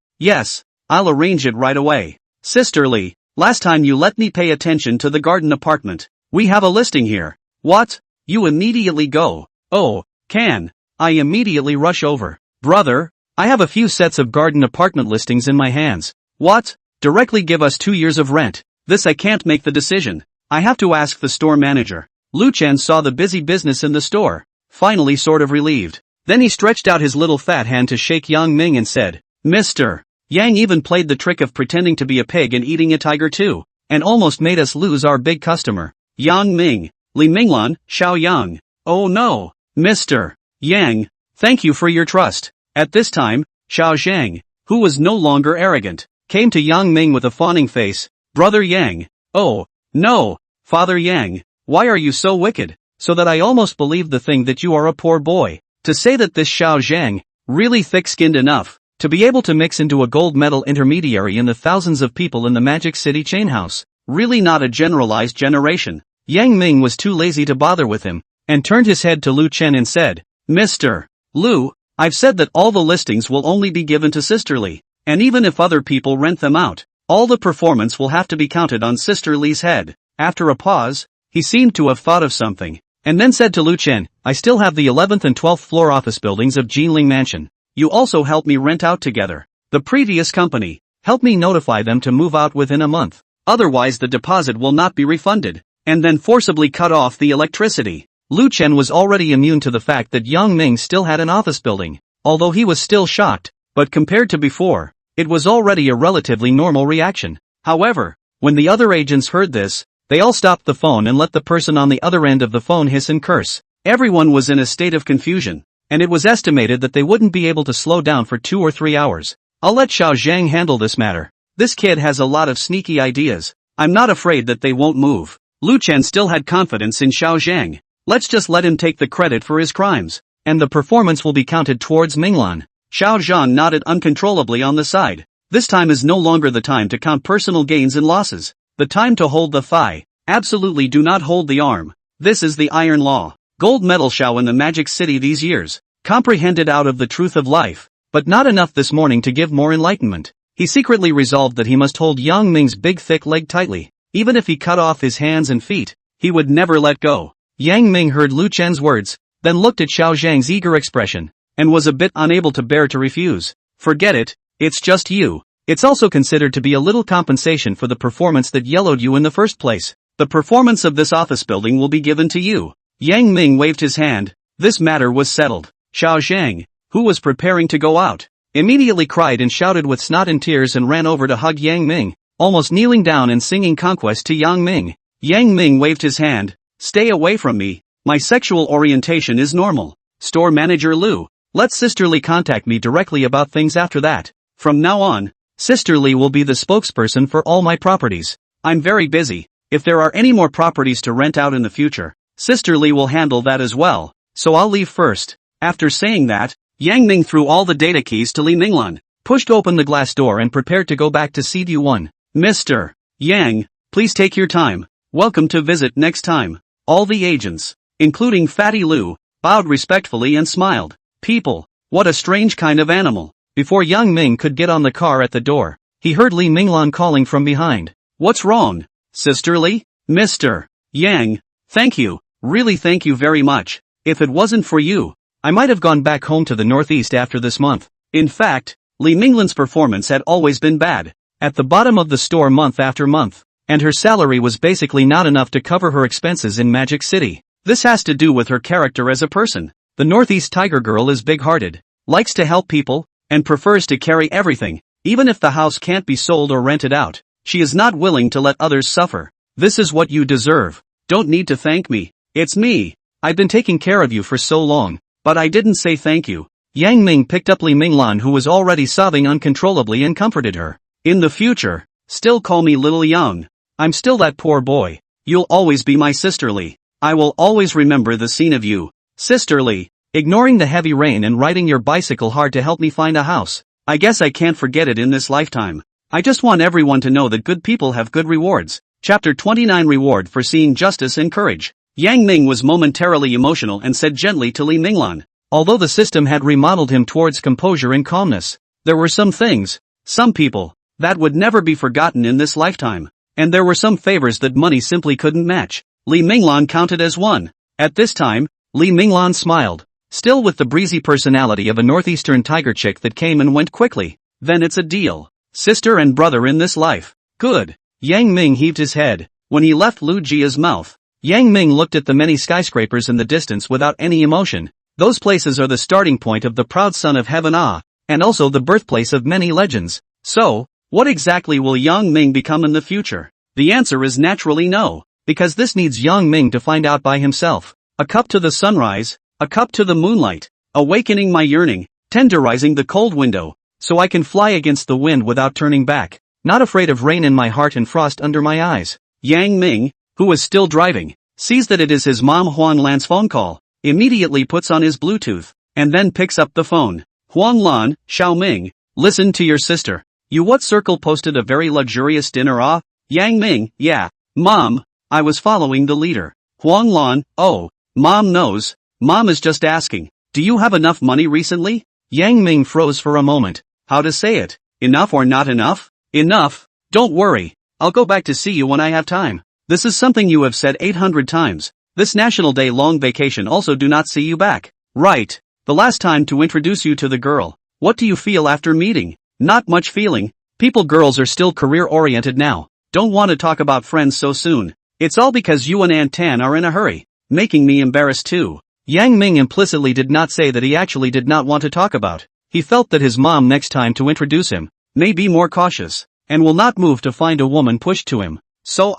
I'll arrange it right away. Sisterly, last time you let me pay attention to the garden apartment. We have a listing here. What? You immediately go. Oh, can I immediately rush over? Brother, I have a few sets of garden apartment listings in my hands. What? Directly give us 2 years of rent. This I can't make the decision. I have to ask the store manager. Lu Chen saw the busy business in the store, finally sort of relieved. Then he stretched out his little fat hand to shake Yang Ming and said, Mr. Yang even played the trick of pretending to be a pig and eating a tiger too, and almost made us lose our big customer. Yang Ming, Li Minglan, Xiao Yang. Oh no, Mr. Yang, thank you for your trust. At this time, Xiao Zhang, who was no longer arrogant, came to Yang Ming with a fawning face. Brother Yang. Oh, no, Father Yang, why are you so wicked? So that I almost believed the thing that you are a poor boy. To say that this Xiao Zhang, really thick-skinned enough, to be able to mix into a gold medal intermediary in the thousands of people in the Magic City chain house, really not a generalized generation. Yang Ming was too lazy to bother with him, and turned his head to Lu Chen and said, Mr. Lu, I've said that all the listings will only be given to Sisterly, and even if other people rent them out, all the performance will have to be counted on Sister Li's head. After a pause, he seemed to have thought of something, and then said to Lu Chen, I still have the 11th and 12th floor office buildings of Jinling Mansion. You also help me rent out together. The previous company, help me notify them to move out within a month. Otherwise the deposit will not be refunded, and then forcibly cut off the electricity. Lu Chen was already immune to the fact that Yang Ming still had an office building, although he was still shocked, but compared to before, it was already a relatively normal reaction. However, when the other agents heard this, they all stopped the phone and let the person on the other end of the phone hiss and curse. Everyone was in a state of confusion, and it was estimated that they wouldn't be able to slow down for 2 or 3 hours. I'll let Xiao Zhang handle this matter. This kid has a lot of sneaky ideas. I'm not afraid that they won't move. Lu Chen still had confidence in Xiao Zhang. Let's just let him take the credit for his crimes, and the performance will be counted towards Minglan. Xiao Zhang nodded uncontrollably on the side. This time is no longer the time to count personal gains and losses. The time to hold the thigh. Absolutely do not hold the arm. This is the iron law. Gold medal Xiao in the Magic City these years. Comprehended out of the truth of life. But not enough this morning to give more enlightenment. He secretly resolved that he must hold Yang Ming's big thick leg tightly. Even if he cut off his hands and feet, he would never let go. Yang Ming heard Lu Chen's words, then looked at Xiao Zhang's eager expression, and was a bit unable to bear to refuse. Forget it, it's just you. It's also considered to be a little compensation for the performance that yellowed you in the first place. The performance of this office building will be given to you. Yang Ming waved his hand. This matter was settled. Xiao Zhang, who was preparing to go out, immediately cried and shouted with snot and tears and ran over to hug Yang Ming, almost kneeling down and singing conquest to Yang Ming. Yang Ming waved his hand. Stay away from me. My sexual orientation is normal. Store manager Lu, let Sister Li contact me directly about things after that. From now on, Sister Li will be the spokesperson for all my properties. I'm very busy. If there are any more properties to rent out in the future, Sister Li will handle that as well, so I'll leave first. After saying that, Yang Ming threw all the data keys to Li Minglan, pushed open the glass door and prepared to go back to Seaview 1. Mr. Yang, please take your time. Welcome to visit next time. All the agents, including Fatty Lu, bowed respectfully and smiled. People, what a strange kind of animal. Before Yang Ming could get on the car at the door, he heard Li Minglan calling from behind. What's wrong, Sister Li? Mr. Yang, thank you, really thank you very much. If it wasn't for you, I might have gone back home to the northeast after this month. In fact, Li Minglan's performance had always been bad, at the bottom of the store month after month, and her salary was basically not enough to cover her expenses in Magic City. This has to do with her character as a person. The Northeast Tiger Girl is big-hearted, likes to help people, and prefers to carry everything, even if the house can't be sold or rented out. She is not willing to let others suffer. This is what you deserve. Don't need to thank me. It's me. I've been taking care of you for so long, but I didn't say thank you. Yang Ming picked up Li Minglan, who was already sobbing uncontrollably, and comforted her. In the future, still call me Little Yang. I'm still that poor boy. You'll always be my Sister Li. I will always remember the scene of you, Sister Li, ignoring the heavy rain and riding your bicycle hard to help me find a house. I guess I can't forget it in this lifetime. I just want everyone to know that good people have good rewards. Chapter 29 Reward for Seeing Justice and Courage. Yang Ming was momentarily emotional and said gently to Li Minglan. Although the system had remodeled him towards composure and calmness, there were some things, some people, that would never be forgotten in this lifetime. And there were some favors that money simply couldn't match. Li Minglan counted as one. At this time, Li Minglan smiled, still with the breezy personality of a northeastern tiger chick that came and went quickly. Then it's a deal. Sister and brother in this life. Good. Yang Ming heaved his head. When he left Lu Jia's mouth, Yang Ming looked at the many skyscrapers in the distance without any emotion. Those places are the starting point of the proud son of Heaven Ah, and also the birthplace of many legends. So, what exactly will Yang Ming become in the future? The answer is naturally no, because this needs Yang Ming to find out by himself. A cup to the sunrise, a cup to the moonlight, awakening my yearning, tenderizing the cold window, so I can fly against the wind without turning back, not afraid of rain in my heart and frost under my eyes. Yang Ming, who is still driving, sees that it is his mom Huang Lan's phone call, immediately puts on his Bluetooth, and then picks up the phone. Huang Lan, Xiao Ming, listen to your sister. You what circle posted a very luxurious dinner ah? Yang Ming, yeah, Mom, I was following the leader. Huang Lan, oh, Mom knows, Mom is just asking, do you have enough money recently? Yang Ming froze for a moment. How to say it? Enough or not enough? Enough. Don't worry, I'll go back to see you when I have time. This is something you have said 800 times. This National Day long vacation also do not see you back. Right, the last time to introduce you to the girl. What do you feel after meeting? Not much feeling. People girls are still career-oriented now. Don't want to talk about friends so soon. It's all because you and Aunt Tan are in a hurry, making me embarrassed too. Yang Ming implicitly did not say that he actually did not want to talk about. He felt that his mom next time to introduce him, may be more cautious, and will not move to find a woman pushed to him. So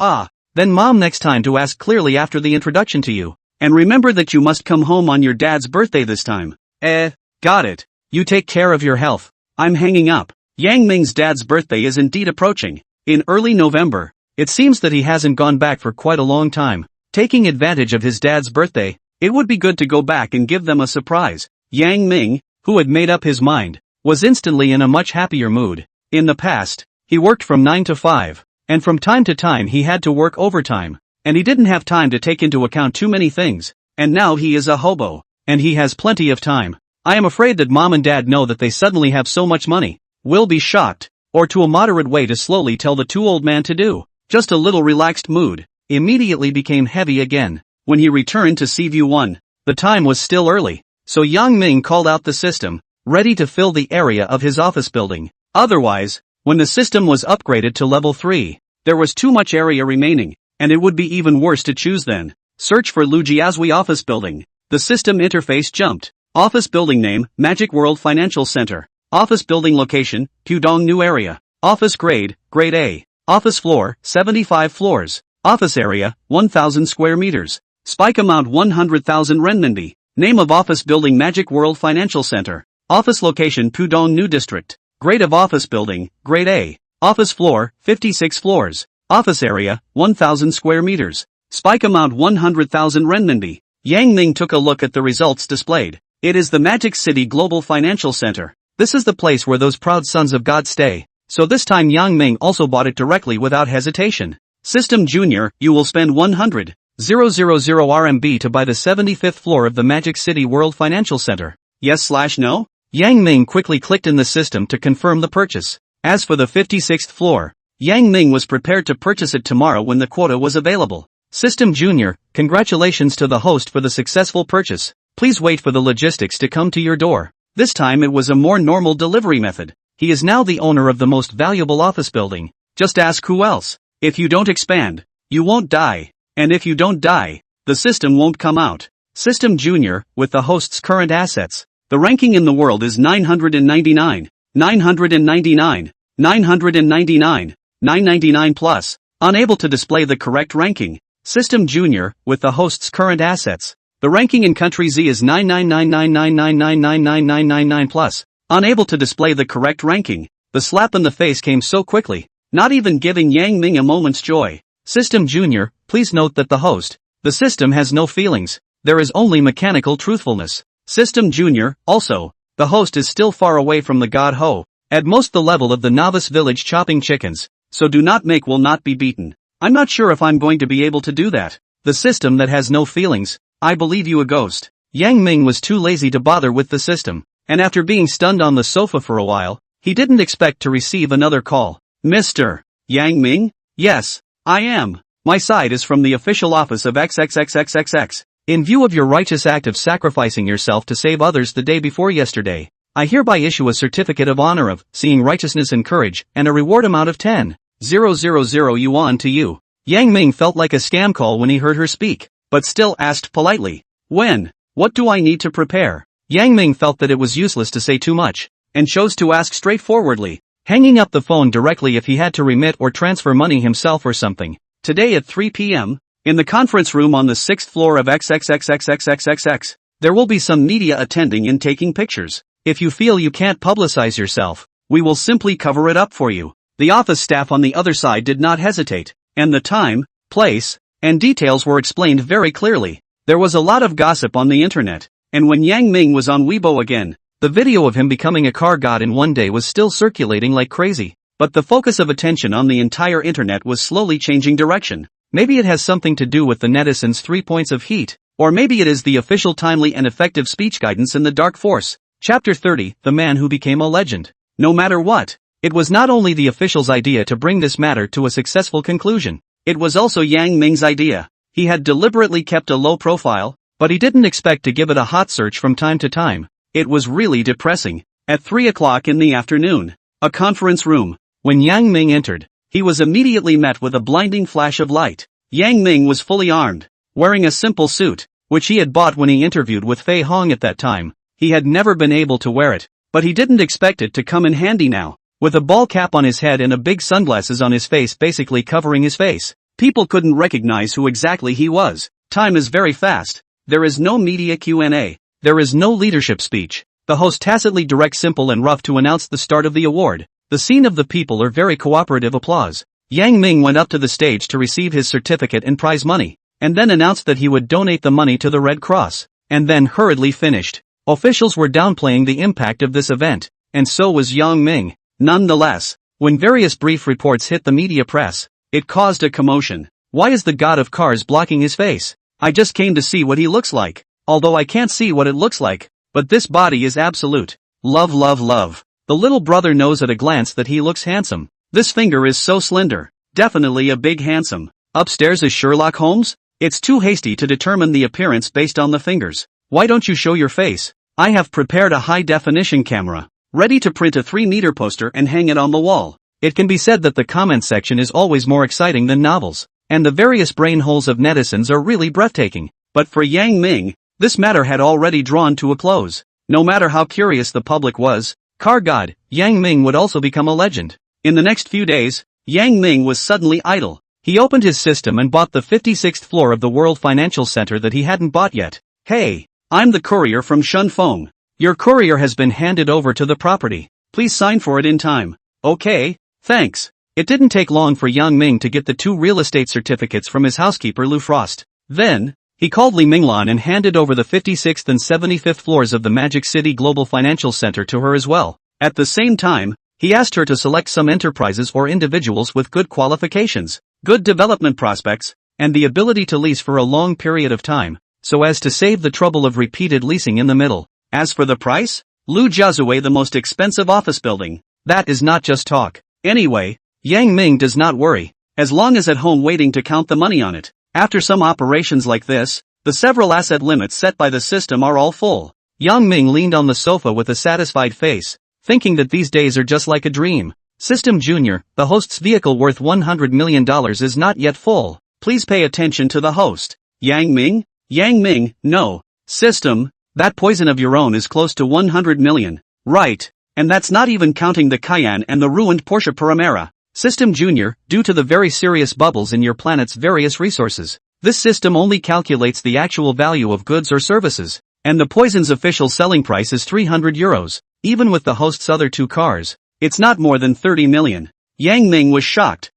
then mom next time to ask clearly after the introduction to you. And remember that you must come home on your dad's birthday this time. Got it. You take care of your health. I'm hanging up. Yang Ming's dad's birthday is indeed approaching. In early November, it seems that he hasn't gone back for quite a long time. Taking advantage of his dad's birthday, it would be good to go back and give them a surprise. Yang Ming, who had made up his mind, was instantly in a much happier mood. In the past, he worked from 9 to 5, and from time to time he had to work overtime, and he didn't have time to take into account too many things, and now he is a hobo, and he has plenty of time. I am afraid that mom and dad know that they suddenly have so much money, will be shocked, or to a moderate way to slowly tell the too old man to do. Just a little relaxed mood, immediately became heavy again. When he returned to Seaview 1, the time was still early, so Yang Ming called out the system, ready to fill the area of his office building. Otherwise, when the system was upgraded to level 3, there was too much area remaining, and it would be even worse to choose then. Search for Lu Jiazui office building. The system interface jumped. Office building name, Magic World Financial Center. Office building location, Pudong New Area. Office grade, Grade A. Office floor, 75 floors. Office area, 1,000 square meters. Spike amount 100,000 renminbi. Name of office building Magic World Financial Center. Office location Pudong New District. Grade of office building, Grade A. Office floor, 56 floors. Office area, 1,000 square meters. Spike amount 100,000 renminbi. Yang Ming took a look at the results displayed. It is the Magic City Global Financial Center. This is the place where those proud sons of God stay. So this time Yang Ming also bought it directly without hesitation. System Junior, you will spend 100,000 RMB to buy the 75th floor of the Magic City World Financial Center. Yes/no? Yang Ming quickly clicked in the system to confirm the purchase. As for the 56th floor, Yang Ming was prepared to purchase it tomorrow when the quota was available. System Junior, congratulations to the host for the successful purchase. Please wait for the logistics to come to your door. This time it was a more normal delivery method. He is now the owner of the most valuable office building. Just ask who else. If you don't expand, you won't die. And if you don't die, the system won't come out. System Junior, with the host's current assets. The ranking in the world is 999, 999, 999, 999 plus. Unable to display the correct ranking. System Junior, with the host's current assets. The ranking in country Z is 99999999999 plus. Unable to display the correct ranking. The slap in the face came so quickly, not even giving Yang Ming a moment's joy. System Junior, please note that the host, the system has no feelings. There is only mechanical truthfulness. System Junior, also, the host is still far away from the God Ho, at most the level of the novice village chopping chickens, so do not make will not be beaten. I'm not sure if I'm going to be able to do that. The system that has no feelings, I believe you a ghost. Yang Ming was too lazy to bother with the system, and after being stunned on the sofa for a while, he didn't expect to receive another call. Mr. Yang Ming? Yes, I am. My side is from the official office of XXXXXX. In view of your righteous act of sacrificing yourself to save others the day before yesterday, I hereby issue a certificate of honor of seeing righteousness and courage and a reward amount of 10,000 yuan to you. Yang Ming felt like a scam call when he heard her speak, but still asked politely, when? What do I need to prepare? Yang Ming felt that it was useless to say too much, and chose to ask straightforwardly, hanging up the phone directly if he had to remit or transfer money himself or something. Today at 3 p.m., in the conference room on the 6th floor of XXXXXXXX, there will be some media attending and taking pictures. If you feel you can't publicize yourself, we will simply cover it up for you. The office staff on the other side did not hesitate, and the time, place, and details were explained very clearly. There was a lot of gossip on the internet, and when Yang Ming was on Weibo again, the video of him becoming a car god in one day was still circulating like crazy. But the focus of attention on the entire internet was slowly changing direction. Maybe it has something to do with the netizens' 3 points of heat, or maybe it is the official timely and effective speech guidance in the Dark Force. Chapter 30, The Man Who Became a Legend. No matter what, it was not only the official's idea to bring this matter to a successful conclusion, it was also Yang Ming's idea. He had deliberately kept a low profile, but he didn't expect to give it a hot search from time to time. It was really depressing. At 3 o'clock in the afternoon, a conference room. When Yang Ming entered, he was immediately met with a blinding flash of light. Yang Ming was fully armed, wearing a simple suit, which he had bought when he interviewed with Fei Hong at that time. He had never been able to wear it, but he didn't expect it to come in handy now. With a ball cap on his head and a big sunglasses on his face basically covering his face, people couldn't recognize who exactly he was. Time is very fast. There is no media Q&A. There is no leadership speech. The host tacitly directs simple and rough to announce the start of the award. The scene of the people are very cooperative applause. Yang Ming went up to the stage to receive his certificate and prize money, and then announced that he would donate the money to the Red Cross, and then hurriedly finished. Officials were downplaying the impact of this event, and so was Yang Ming. Nonetheless, when various brief reports hit the media press, it caused a commotion. Why is the god of cars blocking his face? I just came to see what he looks like, although I can't see what it looks like, but this body is absolute. Love, love, love. The little brother knows at a glance that he looks handsome. This finger is so slender. Definitely a big handsome. Upstairs is Sherlock Holmes? It's too hasty to determine the appearance based on the fingers. Why don't you show your face? I have prepared a high-definition camera, ready to print a 3-meter poster and hang it on the wall. It can be said that the comment section is always more exciting than novels, and the various brain holes of netizens are really breathtaking. But for Yang Ming, this matter had already drawn to a close. No matter how curious the public was, car god, Yang Ming would also become a legend. In the next few days, Yang Ming was suddenly idle. He opened his system and bought the 56th floor of the World Financial Center that he hadn't bought yet. Hey, I'm the courier from Shunfeng. Your courier has been handed over to the property. Please sign for it in time. Okay, thanks. It didn't take long for Yang Ming to get the 2 real estate certificates from his housekeeper Lu Frost. Then, he called Li Minglan and handed over the 56th and 75th floors of the Magic City Global Financial Center to her as well. At the same time, he asked her to select some enterprises or individuals with good qualifications, good development prospects, and the ability to lease for a long period of time, so as to save the trouble of repeated leasing in the middle. As for the price, Lu Jiazue, the most expensive office building. That is not just talk. Anyway, Yang Ming does not worry, as long as at home waiting to count the money on it. After some operations like this, the several asset limits set by the system are all full. Yang Ming leaned on the sofa with a satisfied face, thinking that these days are just like a dream. System Junior, the host's vehicle worth $100 million is not yet full. Please pay attention to the host. Yang Ming? Yang Ming, no. System, that poison of your own is close to 100 million. Right, and that's not even counting the Cayenne and the ruined Porsche Panamera. System Junior, due to the very serious bubbles in your planet's various resources, this system only calculates the actual value of goods or services, and the poison's official selling price is 300 euros. Even with the host's other 2 cars, it's not more than 30 million. Yang Ming was shocked.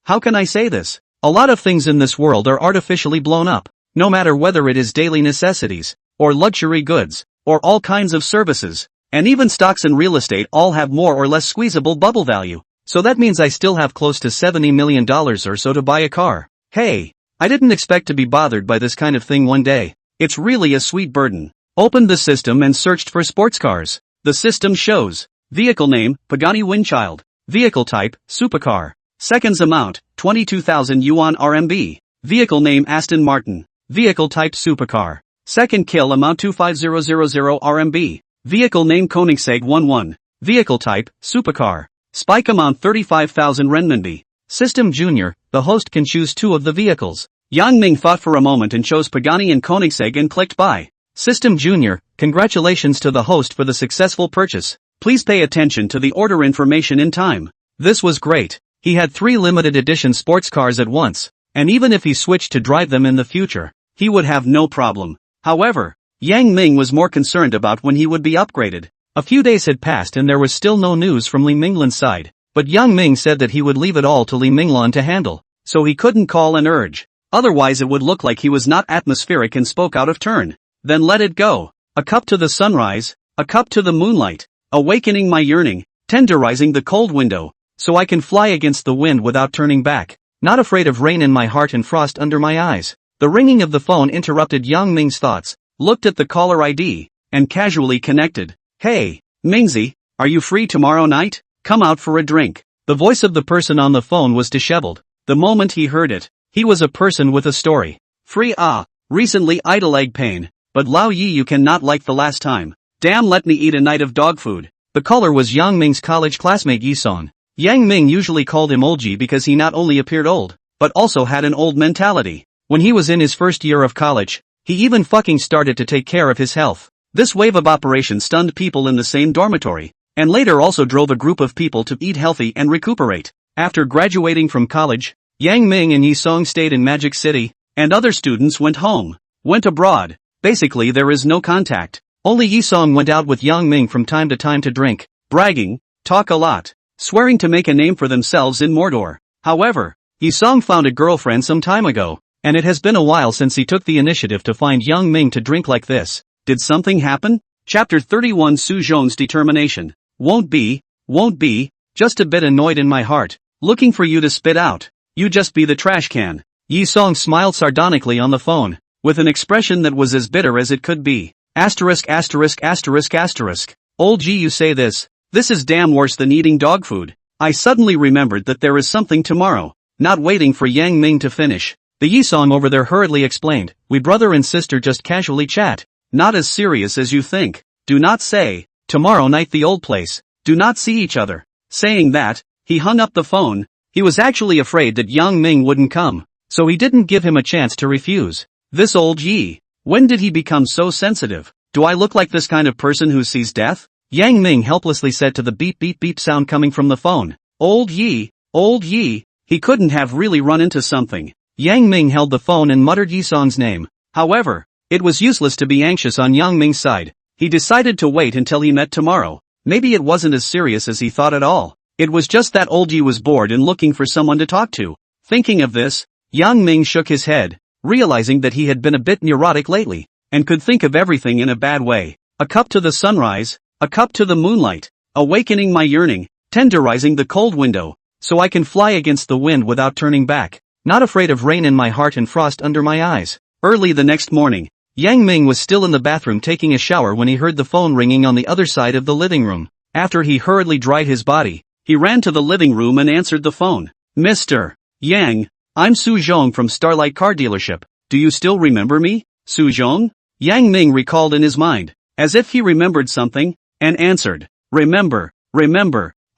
How can I say this? A lot of things in this world are artificially blown up, no matter whether it is daily necessities, or luxury goods, or all kinds of services, and even stocks and real estate all have more or less squeezable bubble value. So that means I still have close to $70 million or so to buy a car. Hey, I didn't expect to be bothered by this kind of thing one day. It's really a sweet burden. Opened the system and searched for sports cars. The system shows vehicle name, Pagani Windchild. Vehicle type, supercar. Seconds amount, 22,000 yuan RMB. Vehicle name Aston Martin. Vehicle type supercar. Second kill amount 25000 RMB. Vehicle name Koenigsegg 11. Vehicle type, supercar. Spike amount 35,000 renminbi. System Junior, the host can choose 2 of the vehicles. Yang Ming thought for a moment and chose Pagani and Koenigsegg and clicked buy. System Junior, congratulations to the host for the successful purchase. Please pay attention to the order information in time. This was great. He had 3 limited edition sports cars at once, and even if he switched to drive them in the future, he would have no problem. However, Yang Ming was more concerned about when he would be upgraded. A few days had passed and there was still no news from Li Minglan's side, but Yang Ming said that he would leave it all to Li Minglan to handle, so he couldn't call and urge. Otherwise it would look like he was not atmospheric and spoke out of turn. Then let it go. A cup to the sunrise, a cup to the moonlight, awakening my yearning, tenderizing the cold window, so I can fly against the wind without turning back, not afraid of rain in my heart and frost under my eyes. The ringing of the phone interrupted Yang Ming's thoughts, looked at the caller ID, and casually connected. Hey, Mingzi, are you free tomorrow night? Come out for a drink. The voice of the person on the phone was disheveled. The moment he heard it, he was a person with a story. Free recently idle egg pain, but Lao Yi you cannot like the last time. Damn, let me eat a night of dog food. The caller was Yang Ming's college classmate Yi Song. Yang Ming usually called him Old Ji because he not only appeared old, but also had an old mentality. When he was in his first year of college, he even fucking started to take care of his health. This wave of operation stunned people in the same dormitory, and later also drove a group of people to eat healthy and recuperate. After graduating from college, Yang Ming and Yi Song stayed in Magic City, and other students went home, went abroad. Basically there is no contact. Only Yi Song went out with Yang Ming from time to time to drink, bragging, talk a lot, swearing to make a name for themselves in Mordor. However, Yi Song found a girlfriend some time ago, and it has been a while since he took the initiative to find Yang Ming to drink like this. Did something happen? Chapter 31 Su Zhong's determination. Won't be, just a bit annoyed in my heart, looking for you to spit out. You just be the trash can. Yi Song smiled sardonically on the phone, with an expression that was as bitter as it could be. Asterisk. Old G, you say this. This is damn worse than eating dog food. I suddenly remembered that there is something tomorrow. Not waiting for Yang Ming to finish, the Yi Song over there hurriedly explained, we brother and sister just casually chat. Not as serious as you think. Do not say, tomorrow night the old place. Do not see each other. Saying that, he hung up the phone. He was actually afraid that Yang Ming wouldn't come, so he didn't give him a chance to refuse. This old Yi. When did he become so sensitive? Do I look like this kind of person who sees death? Yang Ming helplessly said to the beep beep beep sound coming from the phone. Old Yi, he couldn't have really run into something. Yang Ming held the phone and muttered Yi-song's name. However, it was useless to be anxious on Yang Ming's side. He decided to wait until he met tomorrow. Maybe it wasn't as serious as he thought at all. It was just that old Yi was bored and looking for someone to talk to. Thinking of this, Yang Ming shook his head, realizing that he had been a bit neurotic lately, and could think of everything in a bad way. A cup to the sunrise, a cup to the moonlight, awakening my yearning, tenderizing the cold window, so I can fly against the wind without turning back, not afraid of rain in my heart and frost under my eyes. Early the next morning, Yang Ming was still in the bathroom taking a shower when he heard the phone ringing on the other side of the living room. After he hurriedly dried his body, he ran to the living room and answered the phone. Mr. Yang, I'm Su Zhong from Starlight Car Dealership. Do you still remember me, Su Zhong? Yang Ming recalled in his mind, as if he remembered something, and answered, Remember,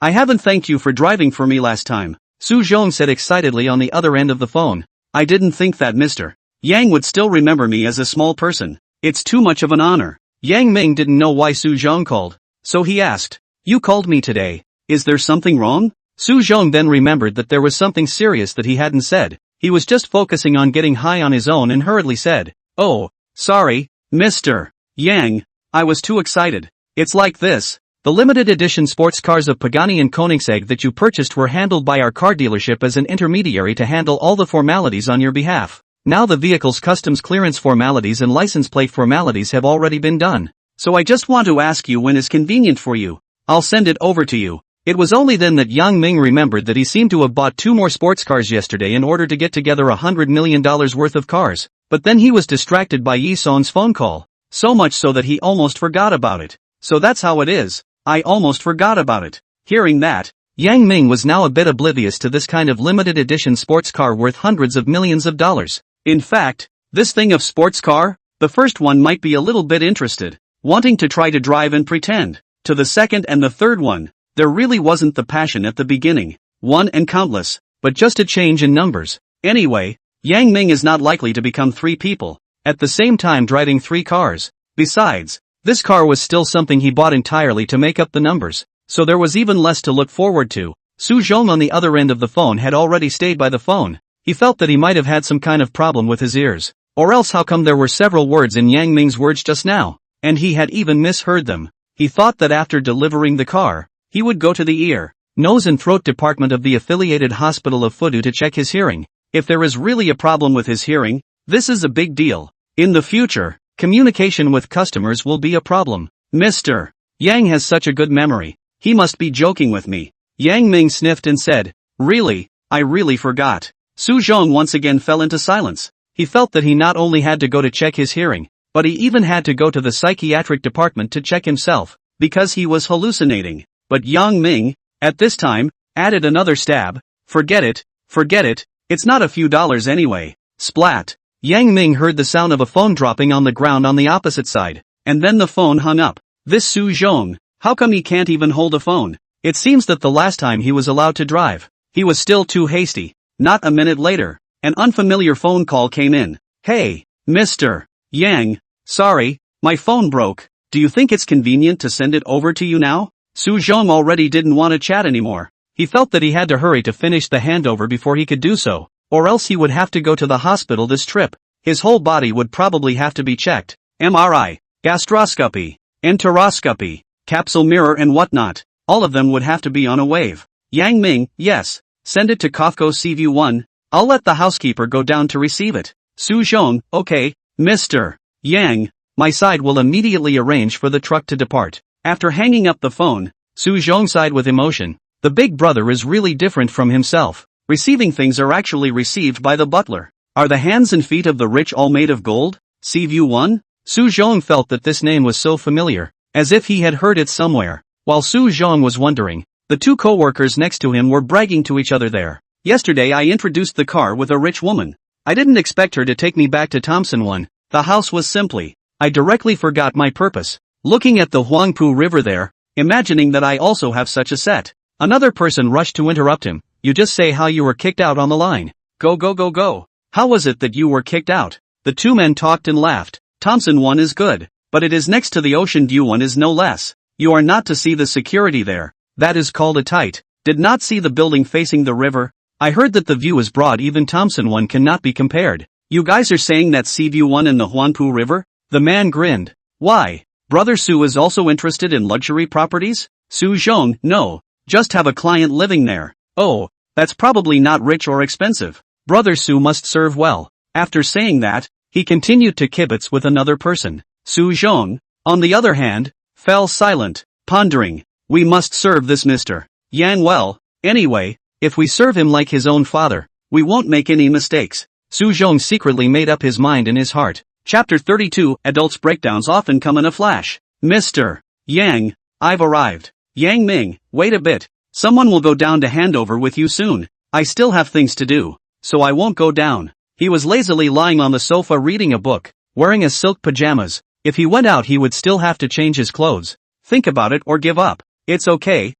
I haven't thanked you for driving for me last time, Su Zhong said excitedly on the other end of the phone. I didn't think that Mr. Yang would still remember me as a small person. It's too much of an honor. Yang Ming didn't know why Su Zhong called, so he asked, You called me today. Is there something wrong? Su Zhong then remembered that there was something serious that he hadn't said. He was just focusing on getting high on his own and hurriedly said, Oh, sorry, Mr. Yang, I was too excited. It's like this. The limited edition sports cars of Pagani and Koenigsegg that you purchased were handled by our car dealership as an intermediary to handle all the formalities on your behalf. Now the vehicle's customs clearance formalities and license plate formalities have already been done. So I just want to ask you when is convenient for you. I'll send it over to you. It was only then that Yang Ming remembered that he seemed to have bought 2 more sports cars yesterday in order to get together $100 million worth of cars. But then he was distracted by Yi-song's phone call. So much so that he almost forgot about it. So that's how it is. I almost forgot about it. Hearing that, Yang Ming was now a bit oblivious to this kind of limited edition sports car worth hundreds of millions of dollars. In fact, this thing of sports car, the first one might be a little bit interested, wanting to try to drive and pretend. To the second and the third one, there really wasn't the passion at the beginning, one and countless, but just a change in numbers. Anyway, Yang Ming is not likely to become 3 people, at the same time driving 3 cars. Besides, this car was still something he bought entirely to make up the numbers, so there was even less to look forward to. Su Zhong on the other end of the phone had already stayed by the phone. He felt that he might have had some kind of problem with his ears, or else how come there were several words in Yang Ming's words just now, and he had even misheard them. He thought that after delivering the car, he would go to the ear, nose and throat department of the affiliated hospital of Fudu to check his hearing. If there is really a problem with his hearing, this is a big deal. In the future, communication with customers will be a problem. Mr. Yang has such a good memory. He must be joking with me. Yang Ming sniffed and said, Really, I really forgot. Su Zhong once again fell into silence. He felt that he not only had to go to check his hearing, but he even had to go to the psychiatric department to check himself, because he was hallucinating. But Yang Ming, at this time, added another stab. Forget it, it's not a few dollars anyway. Splat. Yang Ming heard the sound of a phone dropping on the ground on the opposite side, and then the phone hung up. This Su Zhong, how come he can't even hold a phone? It seems that the last time he was allowed to drive, he was still too hasty. Not a minute later, an unfamiliar phone call came in. Hey, Mr. Yang, sorry, my phone broke. Do you think it's convenient to send it over to you now? Su Zhong already didn't want to chat anymore. He felt that he had to hurry to finish the handover before he could do so, or else he would have to go to the hospital this trip. His whole body would probably have to be checked. MRI, gastroscopy, enteroscopy, capsule mirror and whatnot. All of them would have to be on a wave. Yang Ming, yes. Send it to Kofco Seaview 1, I'll let the housekeeper go down to receive it. Su Zhong, okay, Mr. Yang, my side will immediately arrange for the truck to depart. After hanging up the phone, Su Zhong sighed with emotion. The big brother is really different from himself. Receiving things are actually received by the butler. Are the hands and feet of the rich all made of gold? Seaview 1? Su Zhong felt that this name was so familiar, as if he had heard it somewhere. While Su Zhong was wondering, the 2 co-workers next to him were bragging to each other there. Yesterday I introduced the car with a rich woman. I didn't expect her to take me back to Thompson 1. The house was simply, I directly forgot my purpose. Looking at the Huangpu River there, imagining that I also have such a set. Another person rushed to interrupt him. You just say how you were kicked out on the line. Go. How was it that you were kicked out? The 2 men talked and laughed. Thompson 1 is good. but it is next to the ocean. One is no less. You are not to see the security there. That is called a tight. Did not see the building facing the river. I heard that the view is broad. Even Thompson one cannot be compared. You guys are saying that Sea View one in the Huanpu River? The man grinned. Why? Brother Su is also interested in luxury properties? Su Zhong, no. Just have a client living there. Oh, that's probably not rich or expensive. Brother Su must serve well. After saying that, he continued to kibitz with another person. Su Zhong, on the other hand, fell silent, pondering. We must serve this Mr. Yang well. Anyway, if we serve him like his own father, we won't make any mistakes. Su Zhong secretly made up his mind in his heart. Chapter 32. Adults' breakdowns often come in a flash. Mr. Yang, I've arrived. Yang Ming, wait a bit. Someone will go down to handover with you soon. I still have things to do, so I won't go down. He was lazily lying on the sofa reading a book, wearing his silk pajamas. If he went out he would still have to change his clothes. Think about it or give up. It's okay,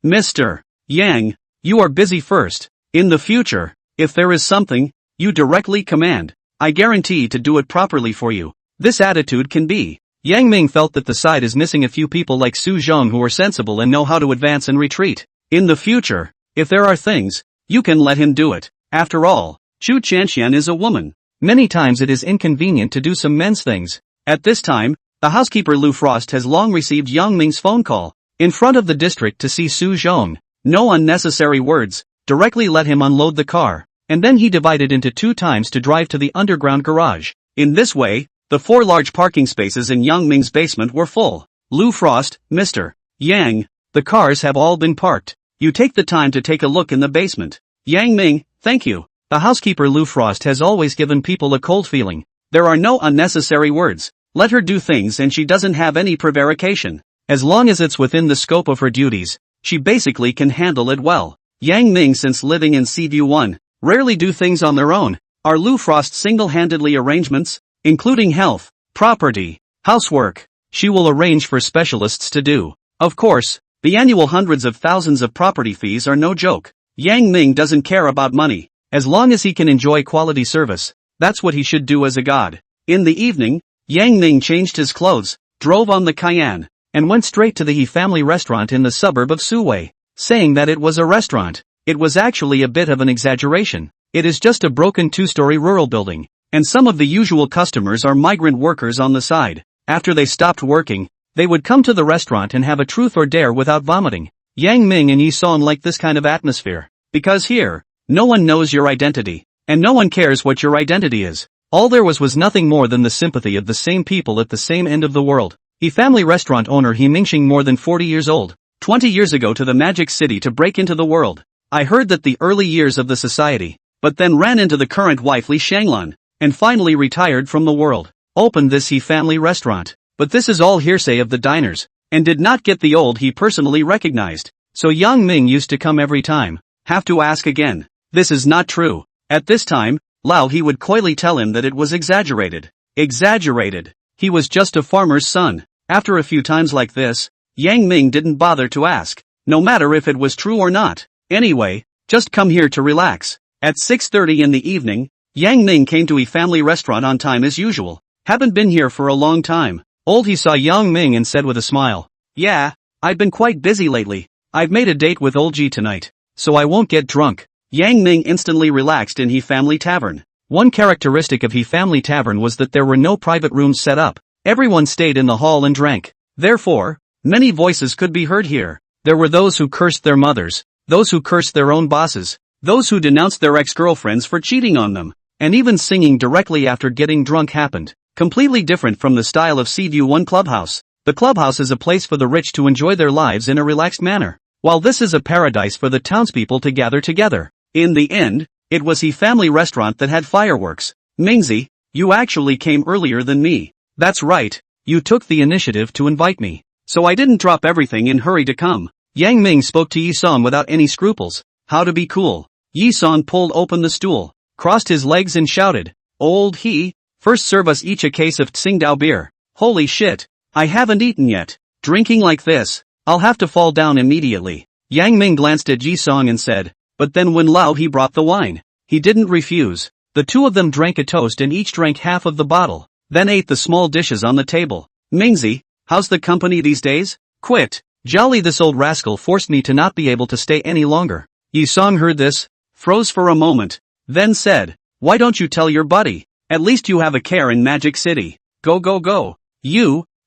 Mr. Yang, you are busy first. In the future, if there is something, you directly command. I guarantee to do it properly for you. This attitude can be. Yang Ming felt that the side is missing a few people like Su Zhong who are sensible and know how to advance and retreat. In the future, if there are things, you can let him do it. After all, Chu Chanxian is a woman. Many times it is inconvenient to do some men's things. At this time, the housekeeper Lu Frost has long received Yang Ming's phone call. In front of the district to see Su Zhong. No unnecessary words, directly let him unload the car, and then he divided into 2 times to drive to the underground garage. In this way, the 4 large parking spaces in Yang Ming's basement were full. Lu Frost, Mr. Yang, the cars have all been parked. You take the time to take a look in the basement. Yang Ming, thank you. The housekeeper Lu Frost has always given people a cold feeling. There are no unnecessary words. Let her do things and she doesn't have any prevarication. As long as it's within the scope of her duties, she basically can handle it well. Yang Ming, since living in Seaview 1, rarely do things on their own. Are Lu Frost single-handedly arrangements, including health, property, housework, she will arrange for specialists to do. Of course, the annual hundreds of thousands of property fees are no joke. Yang Ming doesn't care about money. As long as he can enjoy quality service, that's what he should do as a god. In the evening, Yang Ming changed his clothes, drove on the Cayenne, and went straight to the He family restaurant in the suburb of Suwei. Saying that it was a restaurant, it was actually a bit of an exaggeration. It is just a broken 2-story rural building, and some of the usual customers are migrant workers on the side. After they stopped working, they would come to the restaurant and have a truth or dare without vomiting. Yang Ming and Yi Song like this kind of atmosphere, because here, no one knows your identity, and no one cares what your identity is. All there was nothing more than the sympathy of the same people at the same end of the world. He family restaurant owner He Mingxing, more than 40 years old, 20 years ago to the magic city to break into the world. I heard that the early years of the society, but then ran into the current wife Li Shanglan, and finally retired from the world. Opened this He family restaurant, but this is all hearsay of the diners, and did not get the old he personally recognized. So Yang Ming used to come every time. Have to ask again. This is not true. At this time, Lao he would coyly tell him that it was exaggerated. Exaggerated. He was just a farmer's son. After a few times like this, Yang Ming didn't bother to ask, no matter if it was true or not. Anyway, just come here to relax. At 6:30 in the evening, Yang Ming came to a family restaurant on time as usual. Haven't been here for a long time. Old he saw Yang Ming and said with a smile, yeah, I've been quite busy lately. I've made a date with Old Ji tonight, so I won't get drunk. Yang Ming instantly relaxed in He family tavern. One characteristic of He family tavern was that there were no private rooms set up. Everyone stayed in the hall and drank. Therefore, many voices could be heard here. There were those who cursed their mothers, those who cursed their own bosses, those who denounced their ex-girlfriends for cheating on them, and even singing directly after getting drunk happened. Completely different from the style of Seaview 1 Clubhouse. The clubhouse is a place for the rich to enjoy their lives in a relaxed manner, while this is a paradise for the townspeople to gather together. In the end, it was He family restaurant that had fireworks. Mingzi, you actually came earlier than me. That's right, you took the initiative to invite me, so I didn't drop everything in hurry to come. Yang Ming spoke to Yi Song without any scruples. How to be cool. Yi Song pulled open the stool, crossed his legs and shouted, Old He, first serve us each a case of Tsingtao beer. Holy shit, I haven't eaten yet. Drinking like this, I'll have to fall down immediately. Yang Ming glanced at Yi Song and said, but then when Lao he brought the wine, he didn't refuse. The two of them drank a toast and each drank half of the bottle. then ate the small dishes on the table. Mingzi, how's the company these days? Quit. Jolly, this old rascal forced me to not be able to stay any longer. Yi Song heard this, froze for a moment, then said, why don't you tell your buddy? At least you have a care in Magic City. Go go go.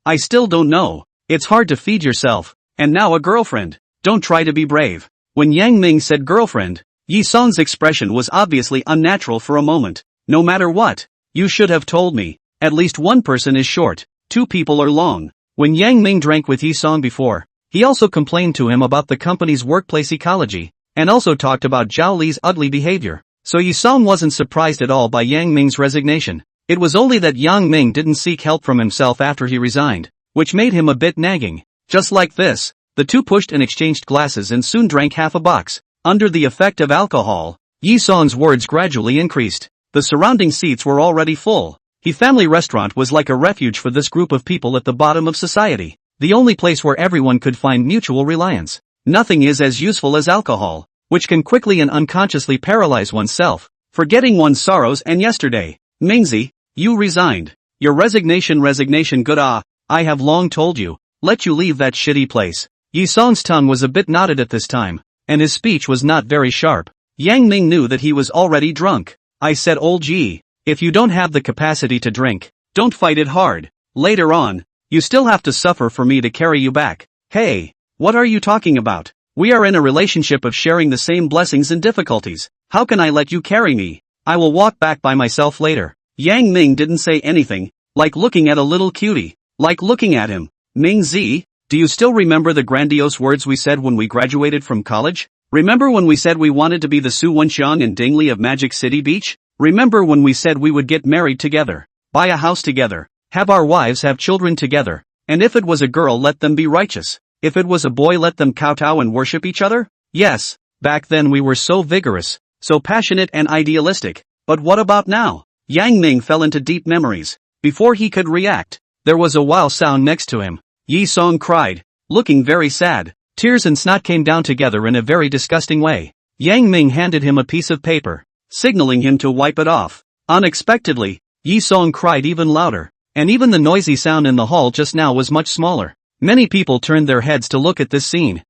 I still don't know. It's hard to feed yourself, and now a girlfriend. Don't try to be brave. When Yang Ming said girlfriend, Yi Song's expression was obviously unnatural for a moment. No matter what, you should have told me. At least one person is short, 2 people are long. When Yang Ming drank with Yi Song before, he also complained to him about the company's workplace ecology, and also talked about Zhao Li's ugly behavior. So Yi Song wasn't surprised at all by Yang Ming's resignation. It was only that Yang Ming didn't seek help from himself after he resigned, which made him a bit nagging. Just like this, the two pushed and exchanged glasses and soon drank half a box. Under the effect of alcohol, Yi Song's words gradually increased. The surrounding seats were already full. The family restaurant was like a refuge for this group of people at the bottom of society. The only place where everyone could find mutual reliance. Nothing is as useful as alcohol, which can quickly and unconsciously paralyze oneself, forgetting one's sorrows and yesterday. Mingzi, you resigned. Your resignation good. I have long told you, let you leave that shitty place. Yi Song's tongue was a bit knotted at this time, and his speech was not very sharp. Yang Ming knew that he was already drunk. I said, old G, if you don't have the capacity to drink, don't fight it hard. Later on, you still have to suffer for me to carry you back. Hey, what are you talking about? We are in a relationship of sharing the same blessings and difficulties. How can I let you carry me? I will walk back by myself later. Yang Ming didn't say anything, like looking at a little cutie, like looking at him. Mingzi, do you still remember the grandiose words we said when we graduated from college? Remember when we said we wanted to be the Su Wenxiang and Ding Li of Magic City Beach? Remember when we said we would get married together, buy a house together, have our wives have children together, and if it was a girl let them be righteous, if it was a boy let them kowtow and worship each other? Yes, back then we were so vigorous, so passionate and idealistic, but what about now? Yang Ming fell into deep memories. Before he could react, there was a wow sound next to him. Yi Song cried, looking very sad. Tears and snot came down together in a very disgusting way. Yang Ming handed him a piece of paper, signaling him to wipe it off. Unexpectedly, Yi Song cried even louder, and even the noisy sound in the hall just now was much smaller. Many people turned their heads to look at this scene.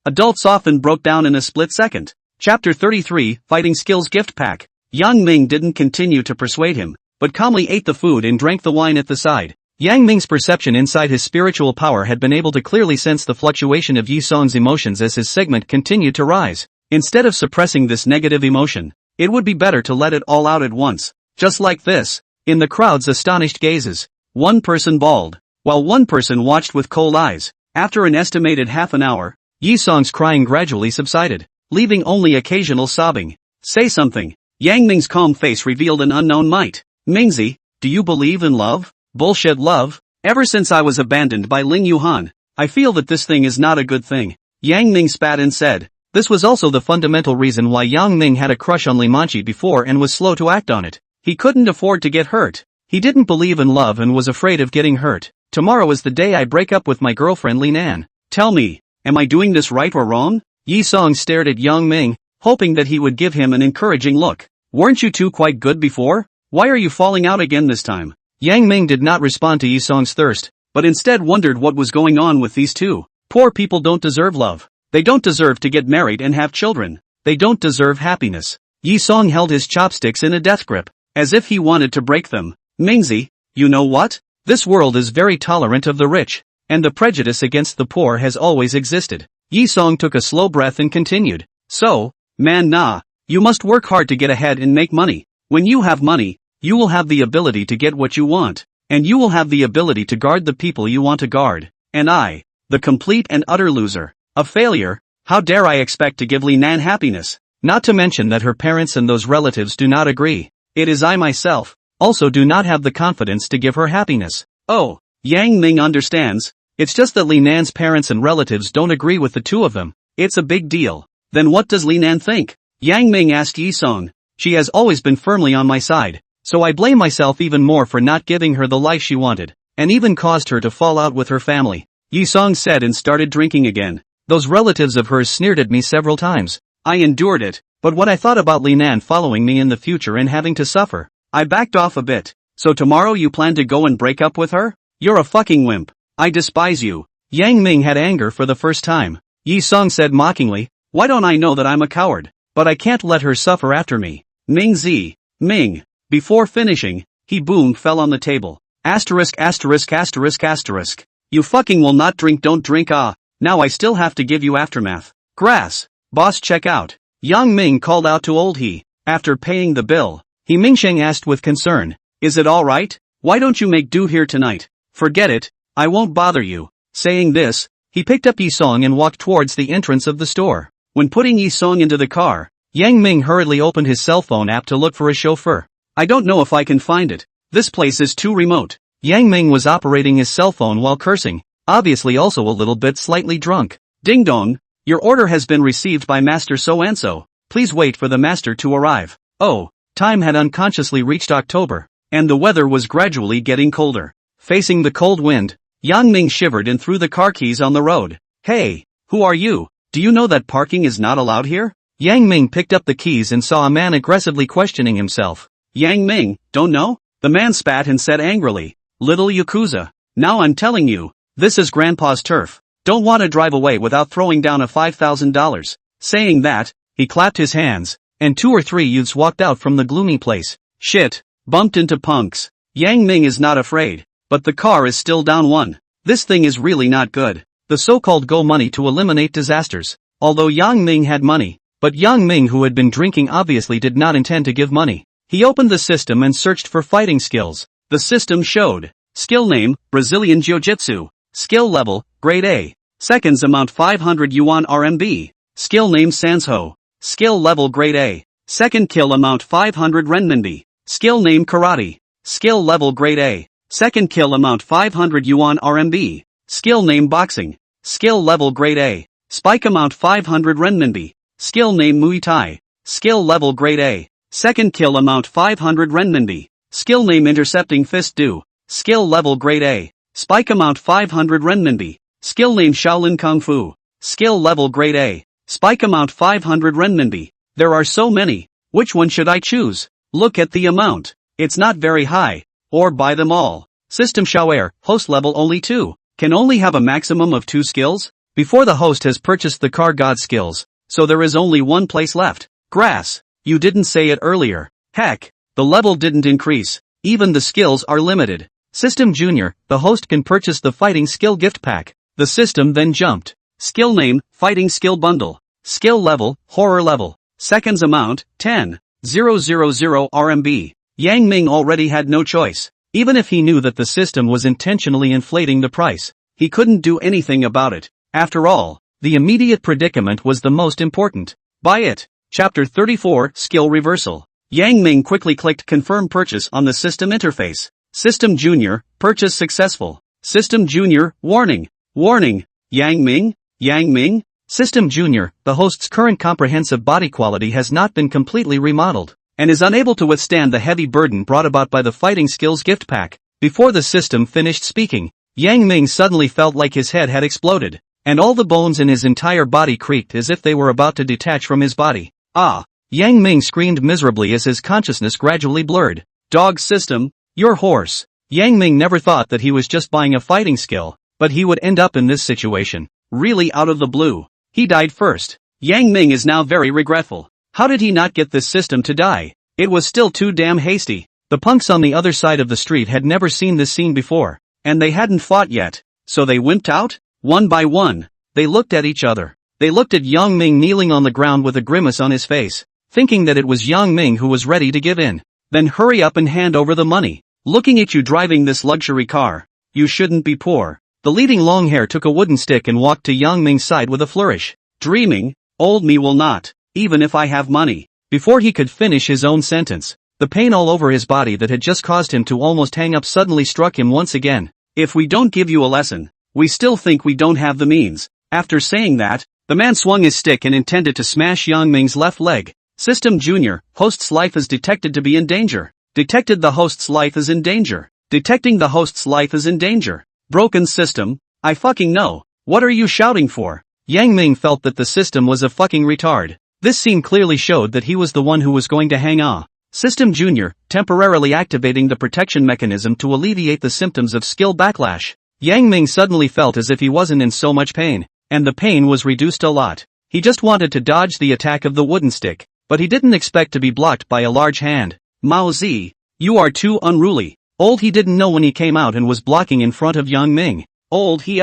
Adults often broke down in a split second. Chapter 33, Fighting Skills Gift Pack. Yang Ming didn't continue to persuade him, but calmly ate the food and drank the wine at the side. Yang Ming's perception inside his spiritual power had been able to clearly sense the fluctuation of Yi Song's emotions as his segment continued to rise. Instead of suppressing this negative emotion, it would be better to let it all out at once. Just like this, in the crowd's astonished gazes, one person bawled, while one person watched with cold eyes. After an estimated half an hour, Yi Song's crying gradually subsided, leaving only occasional sobbing. Say something. Yang Ming's calm face revealed an unknown might. Mingzi, do you believe in love? Bullshit love? Ever since I was abandoned by Ling Yuhan, I feel that this thing is not a good thing. Yang Ming spat and said. This was also the fundamental reason why Yang Ming had a crush on Li Manqi before and was slow to act on it. He couldn't afford to get hurt. He didn't believe in love and was afraid of getting hurt. Tomorrow is the day I break up with my girlfriend Li Nan. Tell me, am I doing this right or wrong? Yi Song stared at Yang Ming, hoping that he would give him an encouraging look. Weren't you two quite good before? Why are you falling out again this time? Yang Ming did not respond to Yi Song's thirst, but instead wondered what was going on with these two. Poor people don't deserve love. They don't deserve to get married and have children. They don't deserve happiness. Yi Song held his chopsticks in a death grip, as if he wanted to break them. Mingzi, you know what? This world is very tolerant of the rich, and the prejudice against the poor has always existed. Yi Song took a slow breath and continued. So, you must work hard to get ahead and make money. When you have money, you will have the ability to get what you want, and you will have the ability to guard the people you want to guard. And I, the complete and utter loser, a failure, how dare I expect to give Li Nan happiness? Not to mention that her parents and those relatives do not agree. It is I myself, also do not have the confidence to give her happiness. Oh, Yang Ming understands. It's just that Li Nan's parents and relatives don't agree with the two of them. It's a big deal. Then what does Li Nan think? Yang Ming asked Yi Song. She has always been firmly on my side, so I blame myself even more for not giving her the life she wanted, and even caused her to fall out with her family. Yi Song said and started drinking again. Those relatives of hers sneered at me several times. I endured it, but when I thought about Li Nan following me in the future and having to suffer, I backed off a bit. So tomorrow you plan to go and break up with her? You're a fucking wimp. I despise you. Yang Ming had anger for the first time. Yi Sung said mockingly, why don't I know that I'm a coward? But I can't let her suffer after me. Ming Zi. Ming. Before finishing, he boom fell on the table. Asterisk asterisk asterisk asterisk. You fucking will not drink, don't drink, ah. Now I still have to give you aftermath. Grass. Boss, check out. Yang Ming called out to old he. After paying the bill, he Mingsheng asked with concern, is it alright? Why don't you make do here tonight? Forget it, I won't bother you. Saying this, he picked up Yi Song and walked towards the entrance of the store. When putting Yi Song into the car, Yang Ming hurriedly opened his cell phone app to look for a chauffeur. I don't know if I can find it. This place is too remote. Yang Ming was operating his cell phone while cursing, obviously also a little bit slightly drunk. Ding dong, your order has been received by Master so-and-so. Please wait for the master to arrive. Oh, time had unconsciously reached October, and the weather was gradually getting colder. Facing the cold wind, Yang Ming shivered and threw the car keys on the road. Hey, who are you? Do you know that parking is not allowed here? Yang Ming picked up the keys and saw a man aggressively questioning himself. Yang Ming, don't know? The man spat and said angrily, little Yakuza. Now I'm telling you, this is Grandpa's turf. Don't want to drive away without throwing down a $5,000. Saying that, he clapped his hands, and 2 or 3 youths walked out from the gloomy place. Shit, bumped into punks. Yang Ming is not afraid, but the car is still down one. This thing is really not good. The so-called go money to eliminate disasters. Although Yang Ming had money, but Yang Ming who had been drinking obviously did not intend to give money. He opened the system and searched for fighting skills. The system showed, skill name, Brazilian Jiu-Jitsu. Skill level, grade A. Seconds amount 500 yuan RMB. Skill name Sansho. Skill level grade A. Second kill amount 500 renminbi. Skill name Karate. Skill level grade A. Second kill amount 500 yuan RMB. Skill name Boxing. Skill level grade A. Spike amount 500 renminbi. Skill name Muay Thai. Skill level grade A. Second kill amount 500 renminbi. Skill name Intercepting Fist Do. Skill level grade A. Spike amount 500 renminbi. Skill name Shaolin Kung Fu. Skill level grade A. Spike amount 500 renminbi. There are so many. Which one should I choose? Look at the amount. It's not very high. Or buy them all. System Shower, host level only 2. Can only have a maximum of 2 skills? Before the host has purchased the car god skills, so there is only one place left. Grass. You didn't say it earlier. Heck, the level didn't increase. Even the skills are limited. System Junior, the host can purchase the fighting skill gift pack. The system then jumped. Skill name, fighting skill bundle. Skill level, horror level. Seconds amount, 10,000 RMB. Yang Ming already had no choice. Even if he knew that the system was intentionally inflating the price, he couldn't do anything about it. After all, the immediate predicament was the most important. Buy it. Chapter 34, Skill Reversal. Yang Ming quickly clicked Confirm Purchase on the system interface. System Junior, purchase successful. System Junior, warning. Warning. Yang Ming? Yang Ming? System Junior, the host's current comprehensive body quality has not been completely remodeled, and is unable to withstand the heavy burden brought about by the fighting skills gift pack. Before the system finished speaking, Yang Ming suddenly felt like his head had exploded, and all the bones in his entire body creaked as if they were about to detach from his body. Ah! Yang Ming screamed miserably as his consciousness gradually blurred. Dog system, you're hoarse. Yang Ming never thought that he was just buying a fighting skill, but he would end up in this situation, really out of the blue. He died first. Yang Ming is now very regretful. How did he not get this system to die? It was still too damn hasty. The punks on the other side of the street had never seen this scene before, and they hadn't fought yet, so they wimped out. One by one, they looked at each other. They looked at Yang Ming kneeling on the ground with a grimace on his face, thinking that it was Yang Ming who was ready to give in. Then hurry up and hand over the money. Looking at you driving this luxury car, you shouldn't be poor. The leading long hair took a wooden stick and walked to Yang Ming's side with a flourish. Dreaming, old me will not, even if I have money. Before he could finish his own sentence, the pain all over his body that had just caused him to almost hang up suddenly struck him once again. If we don't give you a lesson, we still think we don't have the means. After saying that, the man swung his stick and intended to smash Yang Ming's left leg. System Junior, host's life is detected to be in danger. Detected the host's life is in danger. Detecting the host's life is in danger. Broken system, I fucking know. What are you shouting for? Yang Ming felt that the system was a fucking retard. This scene clearly showed that he was the one who was going to hang on. System Junior, temporarily activating the protection mechanism to alleviate the symptoms of skill backlash. Yang Ming suddenly felt as if he wasn't in so much pain, and the pain was reduced a lot. He just wanted to dodge the attack of the wooden stick, but he didn't expect to be blocked by a large hand. Mao Zi, you are too unruly. Old he didn't know when he came out and was blocking in front of Yang Ming. Old he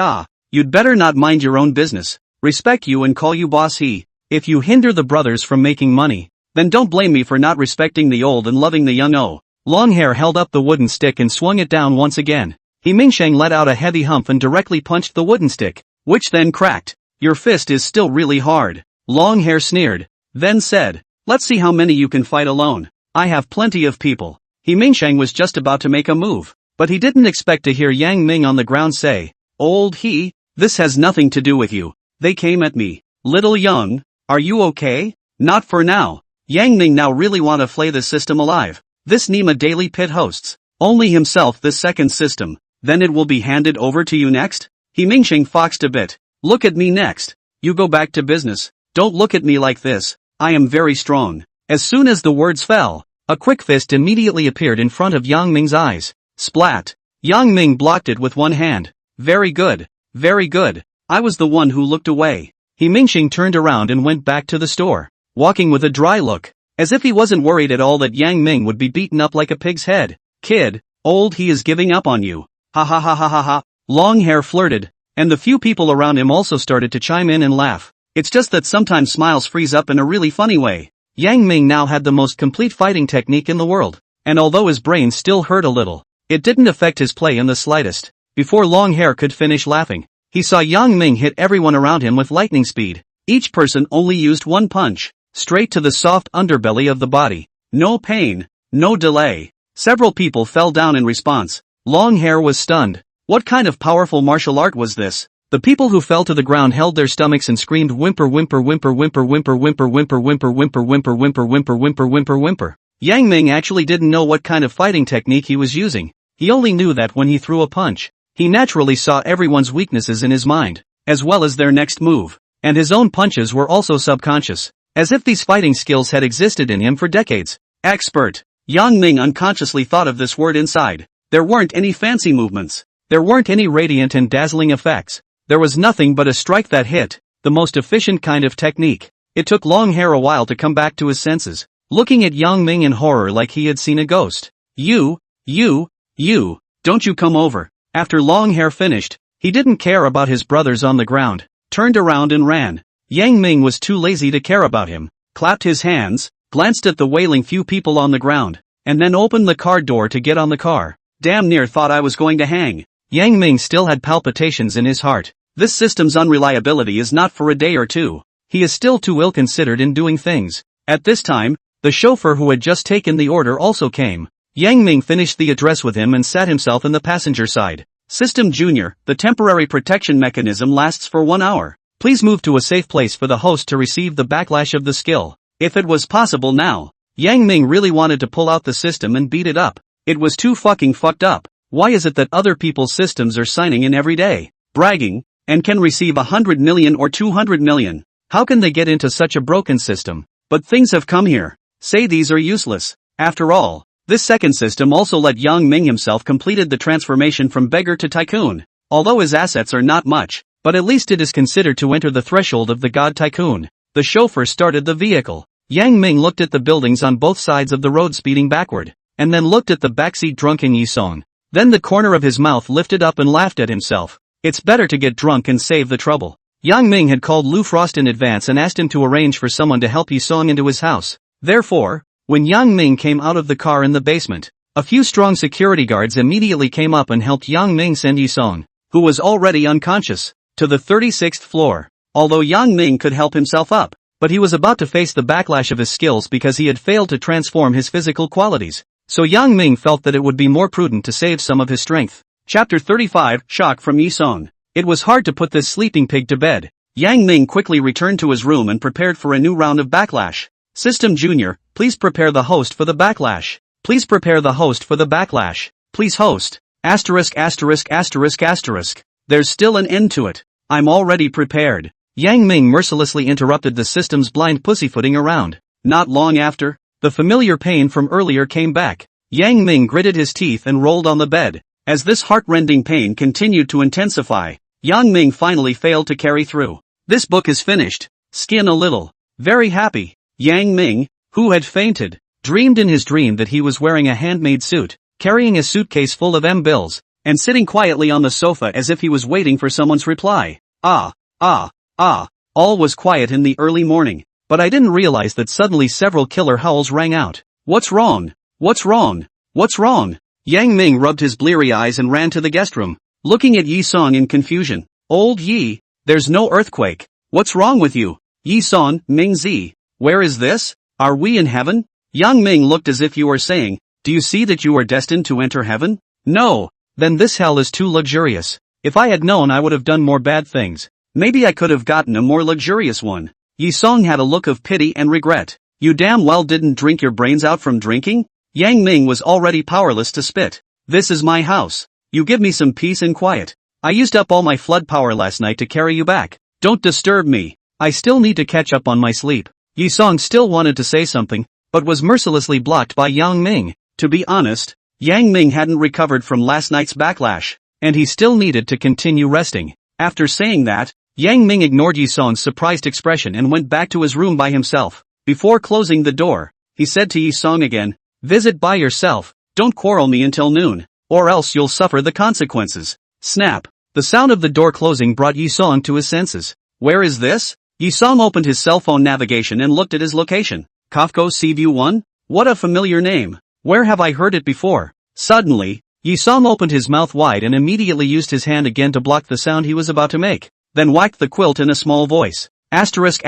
you'd better not mind your own business. Respect you and call you boss he. If you hinder the brothers from making money, then don't blame me for not respecting the old and loving the young. Longhair held up the wooden stick and swung it down once again. He Mingsheng let out a heavy hump and directly punched the wooden stick, which then cracked. Your fist is still really hard. Longhair sneered, then said, let's see how many you can fight alone. I have plenty of people. He Mingsheng was just about to make a move, but he didn't expect to hear Yang Ming on the ground say, old he, this has nothing to do with you. They came at me. Little Young, are you okay? Not for now. Yang Ming now really want to flay the system alive. This Nima daily pit hosts only himself this second system, then it will be handed over to you next? He Mingsheng foxed a bit. Look at me next. You go back to business. Don't look at me like this. I am very strong. As soon as the words fell, a quick fist immediately appeared in front of Yang Ming's eyes. Splat. Yang Ming blocked it with one hand. Very good. Very good. I was the one who looked away. He Mingsheng turned around and went back to the store, walking with a dry look, as if he wasn't worried at all that Yang Ming would be beaten up like a pig's head. Kid, old he is giving up on you. Ha ha ha ha ha ha. Longhair flirted, and the few people around him also started to chime in and laugh. It's just that sometimes smiles freeze up in a really funny way. Yang Ming now had the most complete fighting technique in the world, and although his brain still hurt a little, it didn't affect his play in the slightest. Before Longhair could finish laughing, he saw Yang Ming hit everyone around him with lightning speed. Each person only used one punch, straight to the soft underbelly of the body. No pain, no delay. Several people fell down in response. Longhair was stunned. What kind of powerful martial art was this? The people who fell to the ground held their stomachs and screamed whimper whimper whimper whimper whimper whimper whimper whimper whimper whimper whimper whimper whimper whimper whimper. Yang Ming actually didn't know what kind of fighting technique he was using. He only knew that when he threw a punch, he naturally saw everyone's weaknesses in his mind, as well as their next move, and his own punches were also subconscious, as if these fighting skills had existed in him for decades. Expert. Yang Ming unconsciously thought of this word inside. There weren't any fancy movements. There weren't any radiant and dazzling effects. There was nothing but a strike that hit, the most efficient kind of technique. It took Longhair a while to come back to his senses, looking at Yang Ming in horror like he had seen a ghost. You, don't you come over. After Longhair finished, he didn't care about his brothers on the ground, turned around and ran. Yang Ming was too lazy to care about him, clapped his hands, glanced at the wailing few people on the ground, and then opened the car door to get on the car. Damn near thought I was going to hang. Yang Ming still had palpitations in his heart. This system's unreliability is not for a day or two. He is still too ill-considered in doing things. At this time, the chauffeur who had just taken the order also came. Yang Ming finished the address with him and sat himself in the passenger side. System Junior, the temporary protection mechanism lasts for 1 hour. Please move to a safe place for the host to receive the backlash of the skill. If it was possible now, Yang Ming really wanted to pull out the system and beat it up. It was too fucking fucked up. Why is it that other people's systems are signing in every day, bragging, and can receive 100 million or 200 million? How can they get into such a broken system? But things have come here. Say these are useless. After all, this second system also let Yang Ming himself completed the transformation from beggar to tycoon. Although his assets are not much, but at least it is considered to enter the threshold of the god tycoon. The chauffeur started the vehicle. Yang Ming looked at the buildings on both sides of the road speeding backward, and then looked at the backseat drunken Yisong. Then the corner of his mouth lifted up and laughed at himself. It's better to get drunk and save the trouble. Yang Ming had called Lu Frost in advance and asked him to arrange for someone to help Yisong into his house. Therefore, when Yang Ming came out of the car in the basement, a few strong security guards immediately came up and helped Yang Ming send Yisong, who was already unconscious, to the 36th floor. Although Yang Ming could help himself up, but he was about to face the backlash of his skills because he had failed to transform his physical qualities. So Yang Ming felt that it would be more prudent to save some of his strength. Chapter 35, Shock from Yisong. It was hard to put this sleeping pig to bed. Yang Ming quickly returned to his room and prepared for a new round of backlash. System Junior, please prepare the host for the backlash. Please prepare the host for the backlash. Please host. Asterisk asterisk asterisk asterisk. There's still an end to it. I'm already prepared. Yang Ming mercilessly interrupted the system's blind pussyfooting around. Not long after, the familiar pain from earlier came back. Yang Ming gritted his teeth and rolled on the bed. As this heart-rending pain continued to intensify, Yang Ming finally failed to carry through. This book is finished. Skin a little. Very happy. Yang Ming, who had fainted, dreamed in his dream that he was wearing a handmade suit, carrying a suitcase full of M-bills, and sitting quietly on the sofa as if he was waiting for someone's reply. All was quiet in the early morning, but I didn't realize that suddenly several killer howls rang out. What's wrong? What's wrong? What's wrong? Yang Ming rubbed his bleary eyes and ran to the guest room, looking at Yi Song in confusion. Old Yi, there's no earthquake. What's wrong with you? Yi Song, Ming Zi, where is this? Are we in heaven? Yang Ming looked as if you were saying, do you see that you are destined to enter heaven? No. Then this hell is too luxurious. If I had known I would have done more bad things. Maybe I could have gotten a more luxurious one. Yi Song had a look of pity and regret. You damn well didn't drink your brains out from drinking? Yang Ming was already powerless to spit. This is my house. You give me some peace and quiet. I used up all my flood power last night to carry you back. Don't disturb me. I still need to catch up on my sleep. Yi Song still wanted to say something, but was mercilessly blocked by Yang Ming. To be honest, Yang Ming hadn't recovered from last night's backlash, and he still needed to continue resting. After saying that, Yang Ming ignored Yi Song's surprised expression and went back to his room by himself. Before closing the door, he said to Yi Song again, visit by yourself, don't quarrel me until noon, or else you'll suffer the consequences. Snap. The sound of the door closing brought Yi Song to his senses. Where is this? Yi Song opened his cell phone navigation and looked at his location. Kafko Seaview 1? What a familiar name. Where have I heard it before? Suddenly, Yi Song opened his mouth wide and immediately used his hand again to block the sound he was about to make. Then whacked the quilt in a small voice. Asterisk.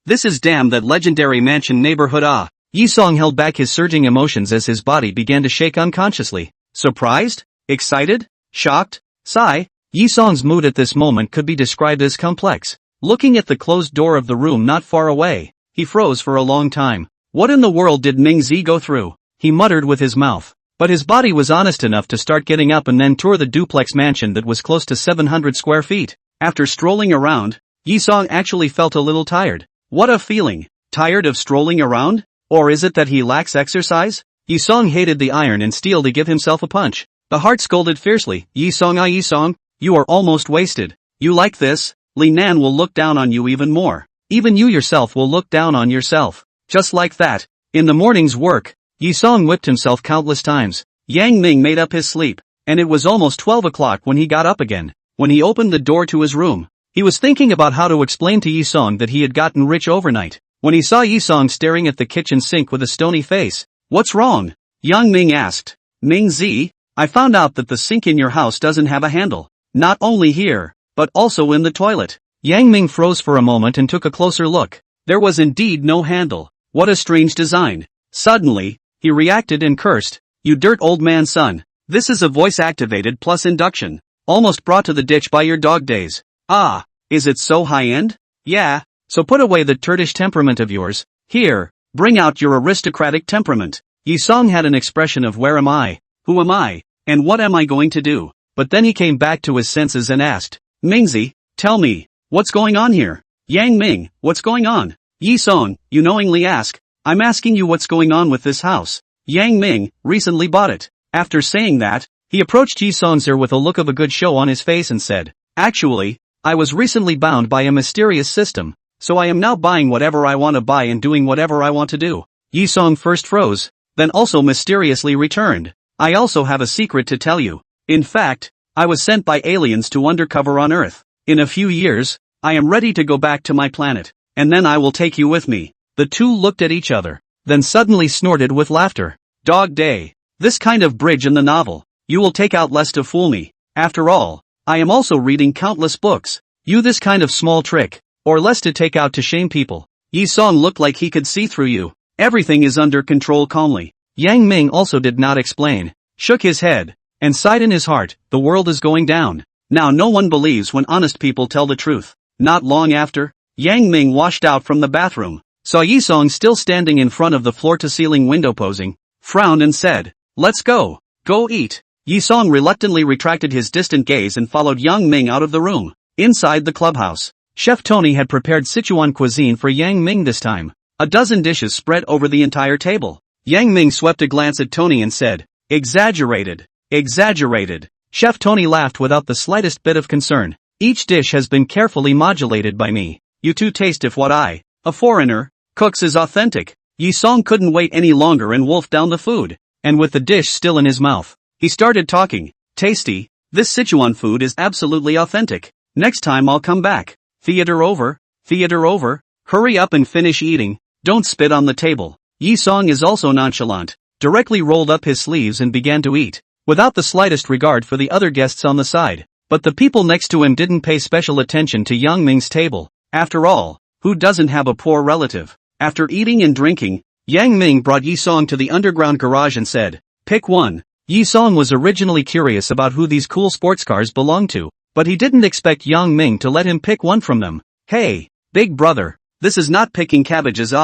This is damn that legendary mansion neighborhood. Yi Song held back his surging emotions as his body began to shake unconsciously. Surprised? Excited? Shocked? Sigh? Yi Song's mood at this moment could be described as complex. Looking at the closed door of the room not far away, he froze for a long time. What in the world did Ming Zi go through? He muttered with his mouth. But his body was honest enough to start getting up and then tour the duplex mansion that was close to 700 square feet. After strolling around, Yi Song actually felt a little tired. What a feeling. Tired of strolling around? Or is it that he lacks exercise? Yi Song hated the iron and steel to give himself a punch. The heart scolded fiercely. Yi Song, you are almost wasted. You like this? Li Nan will look down on you even more. Even you yourself will look down on yourself. Just like that. In the morning's work, Yi Song whipped himself countless times. Yang Ming made up his sleep, and it was almost 12 o'clock when he got up again. When he opened the door to his room, he was thinking about how to explain to Yi Song that he had gotten rich overnight. When he saw Yi Song staring at the kitchen sink with a stony face. What's wrong? Yang Ming asked. Ming Zi, I found out that the sink in your house doesn't have a handle. Not only here, but also in the toilet. Yang Ming froze for a moment and took a closer look. There was indeed no handle. What a strange design. Suddenly, he reacted and cursed. You dirt old man son. This is a voice activated plus induction. Almost brought to the ditch by your dog days. Ah, is it so high-end? Yeah, so put away the turdish temperament of yours. Here, bring out your aristocratic temperament. Yi Song had an expression of where am I? Who am I? And what am I going to do? But then he came back to his senses and asked, Mingzi, tell me, what's going on here? Yang Ming, what's going on? Yi Song, you knowingly ask, I'm asking you what's going on with this house. Yang Ming, recently bought it. After saying that, he approached Yi Song's ear with a look of a good show on his face and said, actually, I was recently bound by a mysterious system, so I am now buying whatever I want to buy and doing whatever I want to do. Yi Song first froze, then also mysteriously returned. I also have a secret to tell you. In fact, I was sent by aliens to undercover on Earth. In a few years, I am ready to go back to my planet, and then I will take you with me. The two looked at each other, then suddenly snorted with laughter. Dog day. This kind of bridge in the novel. You will take out less to fool me. After all, I am also reading countless books. You this kind of small trick, or less to take out to shame people. Yi Song looked like he could see through you. Everything is under control calmly. Yang Ming also did not explain, shook his head, and sighed in his heart, the world is going down. Now no one believes when honest people tell the truth. Not long after, Yang Ming washed out from the bathroom, saw Yi Song still standing in front of the floor-to-ceiling window posing, frowned and said, let's go. Go eat. Yi Song reluctantly retracted his distant gaze and followed Yang Ming out of the room. Inside the clubhouse, Chef Tony had prepared Sichuan cuisine for Yang Ming this time. A dozen dishes spread over the entire table. Yang Ming swept a glance at Tony and said, "Exaggerated. Exaggerated." Chef Tony laughed without the slightest bit of concern. "Each dish has been carefully modulated by me. You two taste if what I, a foreigner, cooks is authentic." Yi Song couldn't wait any longer and wolfed down the food. And with the dish still in his mouth, he started talking. "Tasty, this Sichuan food is absolutely authentic. Next time I'll come back. Theater over, theater over. Hurry up and finish eating, don't spit on the table." Yi Song is also nonchalant, directly rolled up his sleeves and began to eat, without the slightest regard for the other guests on the side. But the people next to him didn't pay special attention to Yang Ming's table. After all, who doesn't have a poor relative? After eating and drinking, Yang Ming brought Yi Song to the underground garage and said, "Pick one." Yi Song was originally curious about who these cool sports cars belonged to, but he didn't expect Yang Ming to let him pick one from them. "Hey, big brother, this is not picking cabbages.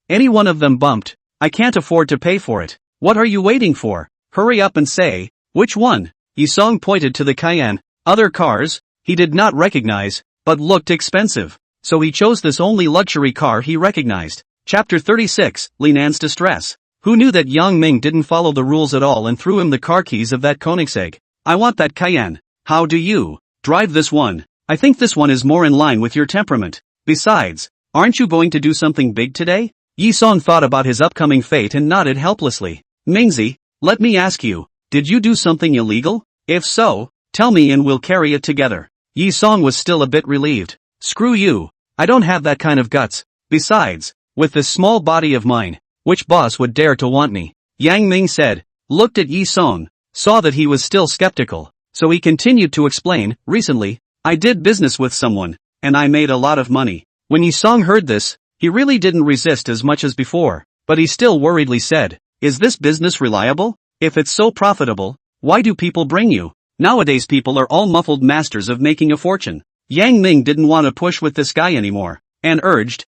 Any one of them bumped, I can't afford to pay for it. What are you waiting for? Hurry up and say, which one?" Yi Song pointed to the Cayenne. Other cars, he did not recognize, but looked expensive, so he chose this only luxury car he recognized. Chapter 36, Li Nan's Distress. Who knew that Yang Ming didn't follow the rules at all and threw him the car keys of that Koenigsegg? "I want that Cayenne. How do you drive this one? I think this one is more in line with your temperament. Besides, aren't you going to do something big today?" Yi Song thought about his upcoming fate and nodded helplessly. "Mingzi, let me ask you, did you do something illegal? If so, tell me and we'll carry it together." Yi Song was still a bit relieved. "Screw you, I don't have that kind of guts. Besides, with this small body of mine, which boss would dare to want me?" Yang Ming said, looked at Yi Song, saw that he was still skeptical, so he continued to explain, "Recently, I did business with someone, and I made a lot of money." When Yi Song heard this, he really didn't resist as much as before, but he still worriedly said, "Is this business reliable? If it's so profitable, why do people bring you? Nowadays people are all muffled masters of making a fortune." Yang Ming didn't want to push with this guy anymore, and urged,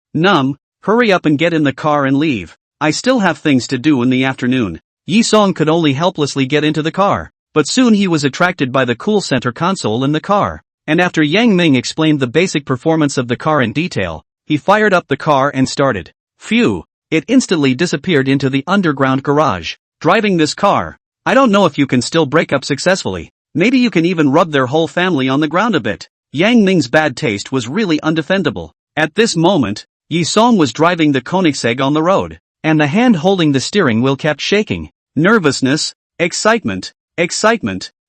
"Hurry up and get in the car and leave. I still have things to do in the afternoon." Yi Song could only helplessly get into the car, but soon he was attracted by the cool center console in the car, and after Yang Ming explained the basic performance of the car in detail, he fired up the car and started. Phew, it instantly disappeared into the underground garage. "Driving this car, I don't know if you can still break up successfully. Maybe you can even rub their whole family on the ground a bit." Yang Ming's bad taste was really undefendable. At this moment, Yi Song was driving the Koenigsegg on the road, and the hand holding the steering wheel kept shaking. Nervousness, excitement,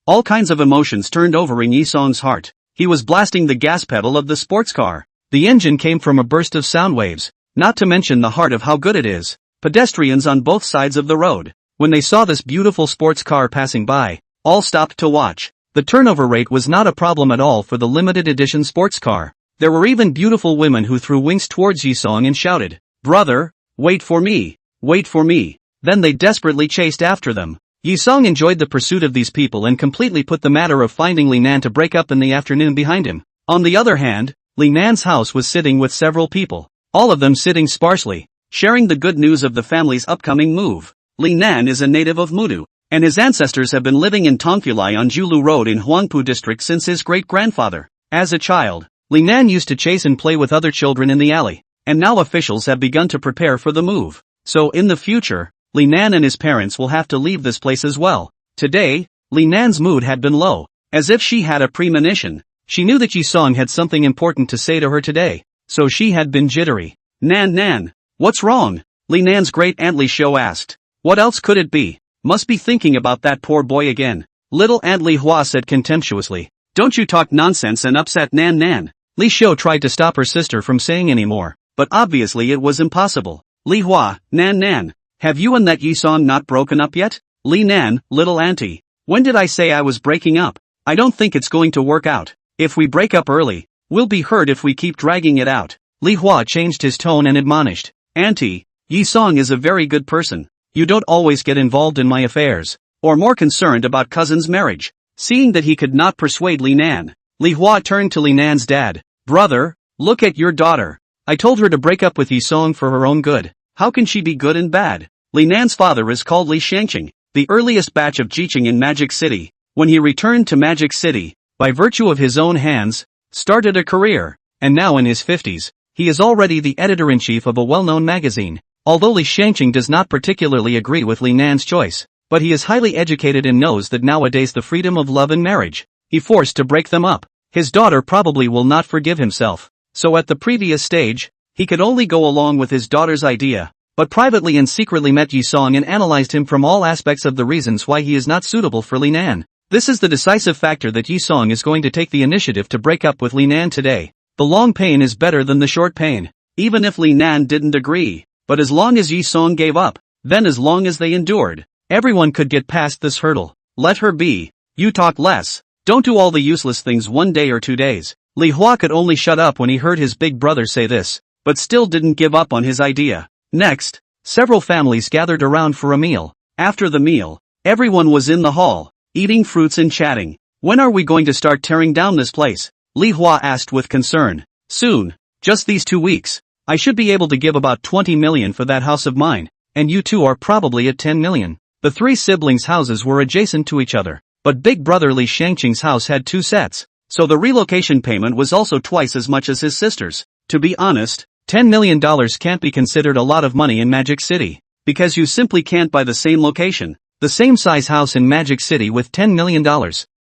all kinds of emotions turned over in Yi Song's heart. He was blasting the gas pedal of the sports car. The engine came from a burst of sound waves, not to mention the heart of how good it is. Pedestrians on both sides of the road, when they saw this beautiful sports car passing by, all stopped to watch. The turnover rate was not a problem at all for the limited edition sports car. There were even beautiful women who threw wings towards Yi Song and shouted, "Brother, wait for me, wait for me." Then they desperately chased after them. Yi Song enjoyed the pursuit of these people and completely put the matter of finding Li Nan to break up in the afternoon behind him. On the other hand, Li Nan's house was sitting with several people, all of them sitting sparsely, sharing the good news of the family's upcoming move. Li Nan is a native of Mudu, and his ancestors have been living in Tongfulai on Julu Road in Huangpu district since his great-grandfather. As a child, Li Nan used to chase and play with other children in the alley, and now officials have begun to prepare for the move. So in the future, Li Nan and his parents will have to leave this place as well. Today, Li Nan's mood had been low, as if she had a premonition. She knew that Yi Song had something important to say to her today, so she had been jittery. Nan, what's wrong?" Li Nan's great-aunt Li Shou asked. "What else could it be? Must be thinking about that poor boy again." Little Aunt Li Hua said contemptuously. "Don't you talk nonsense and upset Nan." Li Shou tried to stop her sister from saying any more, but obviously it was impossible. "Li Hua, Nan, have you and that Yi Song not broken up yet?" "Li Nan, little auntie, when did I say I was breaking up? I don't think it's going to work out. If we break up early, we'll be hurt if we keep dragging it out." Li Hua changed his tone and admonished, "Auntie, Yi Song is a very good person. You don't always get involved in my affairs, or more concerned about cousin's marriage." Seeing that he could not persuade Li Nan, Li Hua turned to Li Nan's dad. "Brother, look at your daughter. I told her to break up with Yi Song for her own good. How can she be good and bad?" Li Nan's father is called Li Shangqing, the earliest batch of Jiqing in Magic City. When he returned to Magic City, by virtue of his own hands, started a career, and now in his 50s, he is already the editor-in-chief of a well-known magazine. Although Li Shangqing does not particularly agree with Li Nan's choice, but he is highly educated and knows that nowadays the freedom of love and marriage, he forced to break them up. His daughter probably will not forgive himself. So at the previous stage, he could only go along with his daughter's idea, but privately and secretly met Yi Song and analyzed him from all aspects of the reasons why he is not suitable for Li Nan. This is the decisive factor that Yi Song is going to take the initiative to break up with Li Nan today. The long pain is better than the short pain. Even if Li Nan didn't agree, but as long as Yi Song gave up, then as long as they endured, everyone could get past this hurdle. Let her be. You talk less. Don't do all the useless things 1 day or 2 days. Li Hua could only shut up when he heard his big brother say this, but still didn't give up on his idea. Next, several families gathered around for a meal. After the meal, everyone was in the hall, eating fruits and chatting. When are we going to start tearing down this place? Li Hua asked with concern. Soon. Just these 2 weeks. I should be able to give about 20 million for that house of mine, and you two are probably at 10 million. The 3 siblings' houses were adjacent to each other, but big brother Li Shangqing's house had 2 sets, so the relocation payment was also twice as much as his sister's. To be honest, $10 million can't be considered a lot of money in Magic City, because you simply can't buy the same location, the same size house in Magic City with $10 million.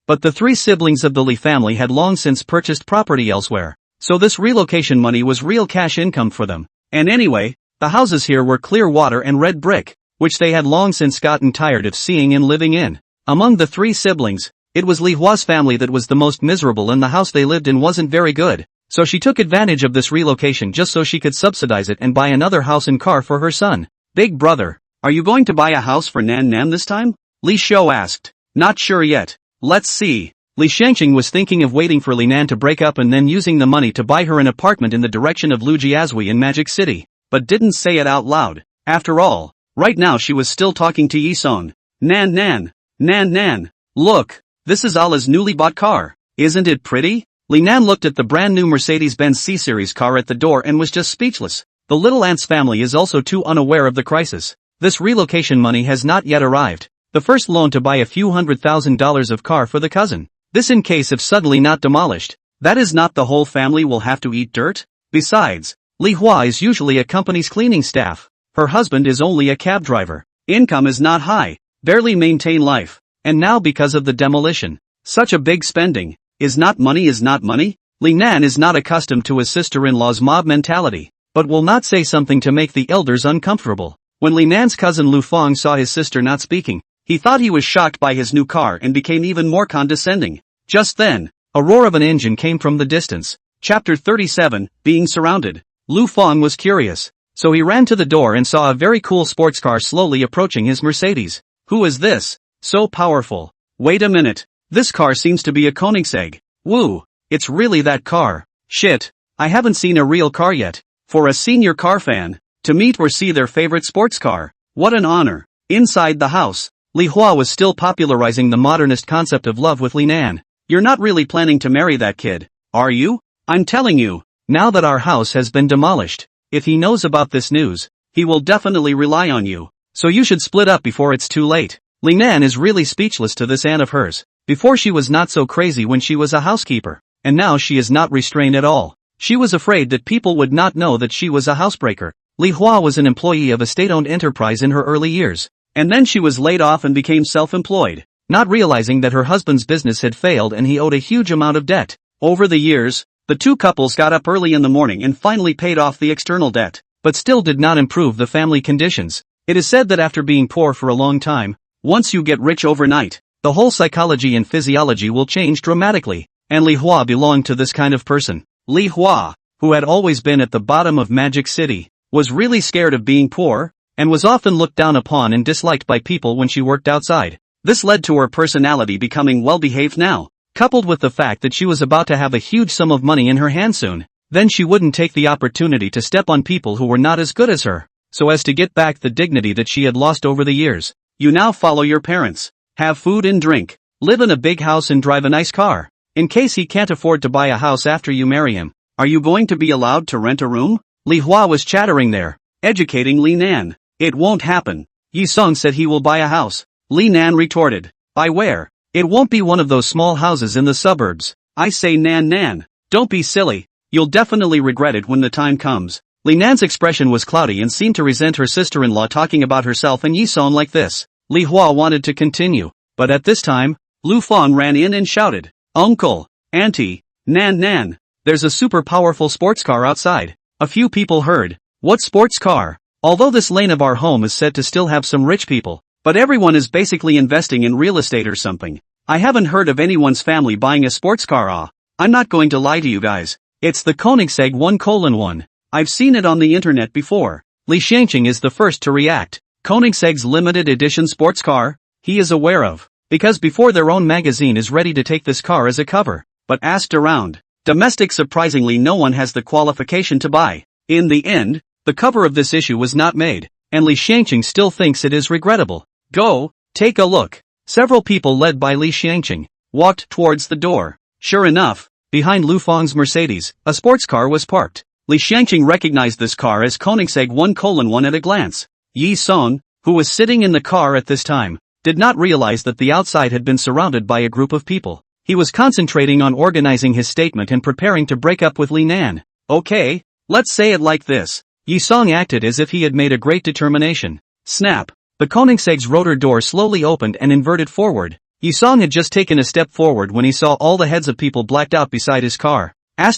But the 3 siblings of the Li family had long since purchased property elsewhere, so this relocation money was real cash income for them. And anyway, the houses here were clear water and red brick, which they had long since gotten tired of seeing and living in. Among the 3 siblings, it was Li Hua's family that was the most miserable, and the house they lived in wasn't very good, so she took advantage of this relocation just so she could subsidize it and buy another house and car for her son. Big brother, are you going to buy a house for Nan Nan this time? Li Shou asked. Not sure yet. Let's see. Li Shangqing was thinking of waiting for Li Nan to break up and then using the money to buy her an apartment in the direction of Lujiazui in Magic City, but didn't say it out loud. After all, right now she was still talking to Yi Song. Nan Nan. Nan Nan. Look, this is Allah's newly bought car. Isn't it pretty? Li Nan looked at the brand new Mercedes-Benz C-Series car at the door and was just speechless. The little aunt's family is also too unaware of the crisis. This relocation money has not yet arrived. The first loan to buy a few $100,000 of car for the cousin. This in case if suddenly not demolished. That is not the whole family will have to eat dirt. Besides, Li Hua is usually a company's cleaning staff. Her husband is only a cab driver. Income is not high. Barely maintain life. And now because of the demolition. Such a big spending. Is not money? Li Nan is not accustomed to his sister-in-law's mob mentality, but will not say something to make the elders uncomfortable. When Li Nan's cousin Lu Feng saw his sister not speaking, he thought he was shocked by his new car and became even more condescending. Just then, a roar of an engine came from the distance. Chapter 37, Being Surrounded. Lu Feng was curious, so he ran to the door and saw a very cool sports car slowly approaching his Mercedes. Who is this? So powerful. Wait a minute. This car seems to be a Koenigsegg. Woo, it's really that car. Shit, I haven't seen a real car yet. For a senior car fan, to meet or see their favorite sports car. What an honor. Inside the house, Li Hua was still popularizing the modernist concept of love with Li Nan. You're not really planning to marry that kid, are you? I'm telling you, now that our house has been demolished, if he knows about this news, he will definitely rely on you. So you should split up before it's too late. Li Nan is really speechless to this aunt of hers. Before she was not so crazy when she was a housekeeper, and now she is not restrained at all. She was afraid that people would not know that she was a housebreaker. Li Hua was an employee of a state-owned enterprise in her early years, and then she was laid off and became self-employed, not realizing that her husband's business had failed and he owed a huge amount of debt. Over the years, the two couples got up early in the morning and finally paid off the external debt, but still did not improve the family conditions. It is said that after being poor for a long time, once you get rich overnight, the whole psychology and physiology will change dramatically, and Li Hua belonged to this kind of person. Li Hua, who had always been at the bottom of Magic City, was really scared of being poor, and was often looked down upon and disliked by people when she worked outside. This led to her personality becoming well-behaved now, coupled with the fact that she was about to have a huge sum of money in her hand soon. Then she wouldn't take the opportunity to step on people who were not as good as her, so as to get back the dignity that she had lost over the years. You now follow your parents, have food and drink, live in a big house and drive a nice car. In case he can't afford to buy a house after you marry him, are you going to be allowed to rent a room? Li Hua was chattering there, educating Li Nan. It won't happen. Yi Song said he will buy a house. Li Nan retorted. Buy where? It won't be one of those small houses in the suburbs. I say Nan, don't be silly. You'll definitely regret it when the time comes. Li Nan's expression was cloudy and seemed to resent her sister-in-law talking about herself and Yi Song like this. Li Hua wanted to continue, but at this time, Lu Fang ran in and shouted, "Uncle, Auntie, Nan, there's a super powerful sports car outside." A few people heard, "What sports car?" Although this lane of our home is said to still have some rich people, but everyone is basically investing in real estate or something. I haven't heard of anyone's family buying a sports car. I'm not going to lie to you guys. It's the Koenigsegg 1:1. I've seen it on the internet before. Li Xiangqing is the first to react. Koenigsegg's limited edition sports car, he is aware of, because before their own magazine is ready to take this car as a cover, but asked around. Domestic surprisingly no one has the qualification to buy. In the end, the cover of this issue was not made, and Li Xiangqing still thinks it is regrettable. Go, take a look. Several people led by Li Xiangqing walked towards the door. Sure enough, behind Lu Fang's Mercedes, a sports car was parked. Li Xiangqing recognized this car as Koenigsegg 1:1 at a glance. Yi Song, who was sitting in the car at this time, did not realize that the outside had been surrounded by a group of people. He was concentrating on organizing his statement and preparing to break up with Li Nan. Okay, let's say it like this. Yi Song acted as if he had made a great determination. Snap. The Koenigsegg's rotor door slowly opened and inverted forward. Yi Song had just taken a step forward when he saw all the heads of people blacked out beside his car. What's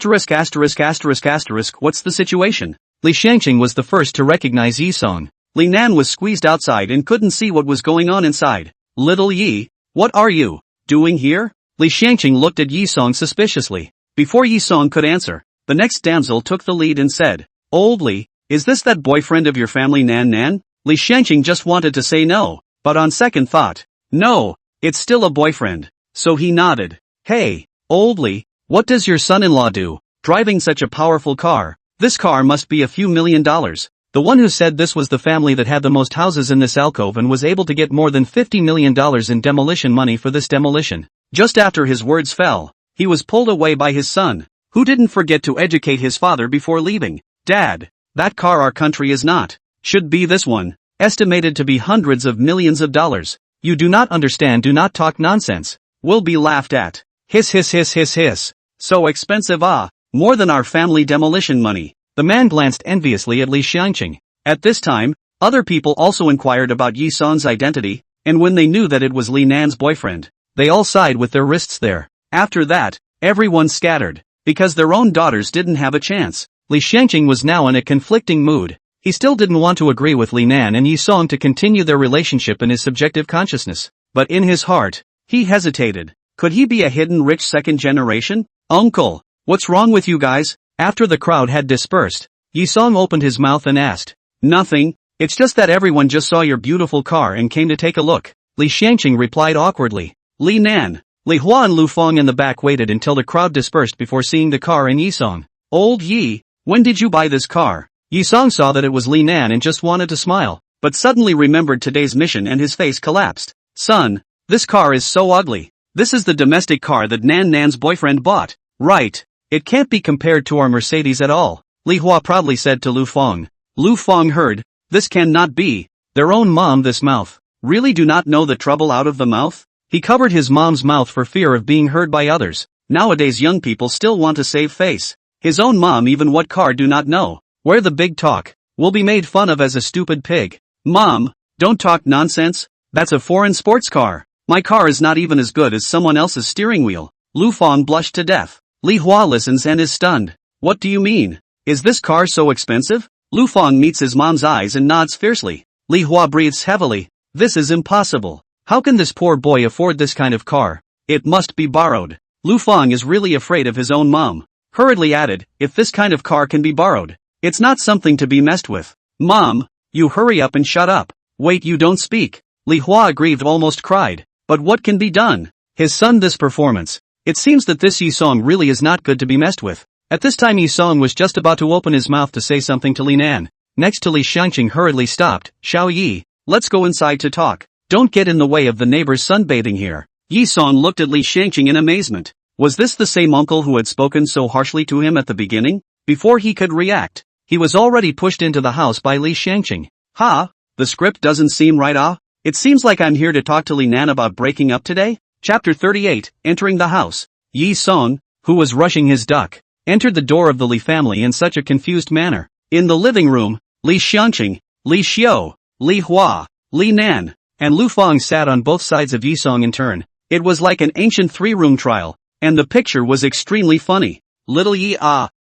the situation? Li Xiangqing was the first to recognize Yi Song. Li Nan was squeezed outside and couldn't see what was going on inside. Little Yi, what are you doing here? Li Xiangqing looked at Yi Song suspiciously. Before Yi Song could answer, the next damsel took the lead and said, "Old Li, is this that boyfriend of your family Nan?" Li Xiangqing just wanted to say no, but on second thought, no, it's still a boyfriend. So he nodded. Hey, Old Li, what does your son-in-law do, driving such a powerful car? This car must be a few $1 million. The one who said this was the family that had the most houses in this alcove and was able to get more than $50 million in demolition money for this demolition. Just after his words fell, he was pulled away by his son, who didn't forget to educate his father before leaving. Dad, that car our country is not. Should be this one, estimated to be hundreds of millions of dollars. You do not understand, do not talk nonsense. Will be laughed at. Hiss. So expensive more than our family demolition money. The man glanced enviously at Li Xiangqing. At this time, other people also inquired about Yi Song's identity, and when they knew that it was Li Nan's boyfriend, they all sighed with their wrists there. After that, everyone scattered, because their own daughters didn't have a chance. Li Xiangqing was now in a conflicting mood. He still didn't want to agree with Li Nan and Yi Song to continue their relationship in his subjective consciousness, but in his heart, he hesitated. Could he be a hidden rich second generation? Uncle, what's wrong with you guys? After the crowd had dispersed, Yi Song opened his mouth and asked, "Nothing, it's just that everyone just saw your beautiful car and came to take a look." Li Xiangqing replied awkwardly. Li Nan, Li Hua and Lu Fang in the back waited until the crowd dispersed before seeing the car and Yi Song. Old Yi, when did you buy this car? Yi Song saw that it was Li Nan and just wanted to smile, but suddenly remembered today's mission and his face collapsed. Son, this car is so ugly. This is the domestic car that Nan's boyfriend bought. Right. It can't be compared to our Mercedes at all, Li Hua proudly said to Lu Fang. Lu Fang heard, this cannot be. Their own mom, this mouth. Really do not know the trouble out of the mouth? He covered his mom's mouth for fear of being heard by others. Nowadays young people still want to save face. His own mom even what car do not know. Where the big talk. Will be made fun of as a stupid pig. Mom, don't talk nonsense. That's a foreign sports car. My car is not even as good as someone else's steering wheel. Lu Fang blushed to death. Li Hua listens and is stunned. What do you mean? Is this car so expensive? Lu Fang meets his mom's eyes and nods fiercely. Li Hua breathes heavily. This is impossible. How can this poor boy afford this kind of car? It must be borrowed. Lu Fang is really afraid of his own mom. Hurriedly added, if this kind of car can be borrowed, it's not something to be messed with. Mom, you hurry up and shut up. Wait, you don't speak. Li Hua aggrieved almost cried. But what can be done? His son this performance. It seems that this Yi Song really is not good to be messed with. At this time Yi Song was just about to open his mouth to say something to Li Nan. Next to Li Xiangqing hurriedly stopped. Xiao Yi, let's go inside to talk. Don't get in the way of the neighbors sunbathing here. Yi Song looked at Li Xiangqing in amazement. Was this the same uncle who had spoken so harshly to him at the beginning? Before he could react, he was already pushed into the house by Li Xiangqing. The script doesn't seem right. It seems like I'm here to talk to Li Nan about breaking up today? Chapter 38, Entering the House. Yi Song, who was rushing his duck, entered the door of the Li family in such a confused manner. In the living room, Li Xiangqing, Li Xiao, Li Hua, Li Nan, and Lu Fang sat on both sides of Yisong in turn. It was like an ancient three-room trial, and the picture was extremely funny. Little Yi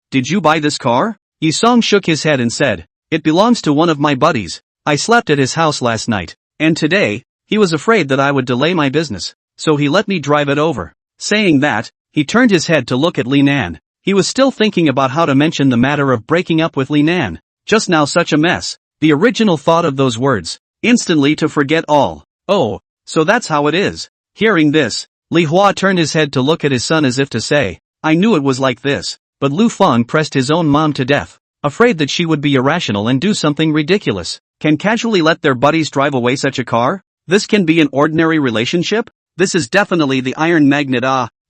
did you buy this car? Yisong shook his head and said, it belongs to one of my buddies. I slept at his house last night, and today, he was afraid that I would delay my business, so he let me drive it over. Saying that, he turned his head to look at Li Nan. He was still thinking about how to mention the matter of breaking up with Li Nan. Just now such a mess. The original thought of those words, instantly to forget all. Oh, so that's how it is. Hearing this, Li Hua turned his head to look at his son as if to say, I knew it was like this, but Lu Fang pressed his own mom to death, afraid that she would be irrational and do something ridiculous. Can casually let their buddies drive away such a car? This can be an ordinary relationship? This is definitely the iron magnet.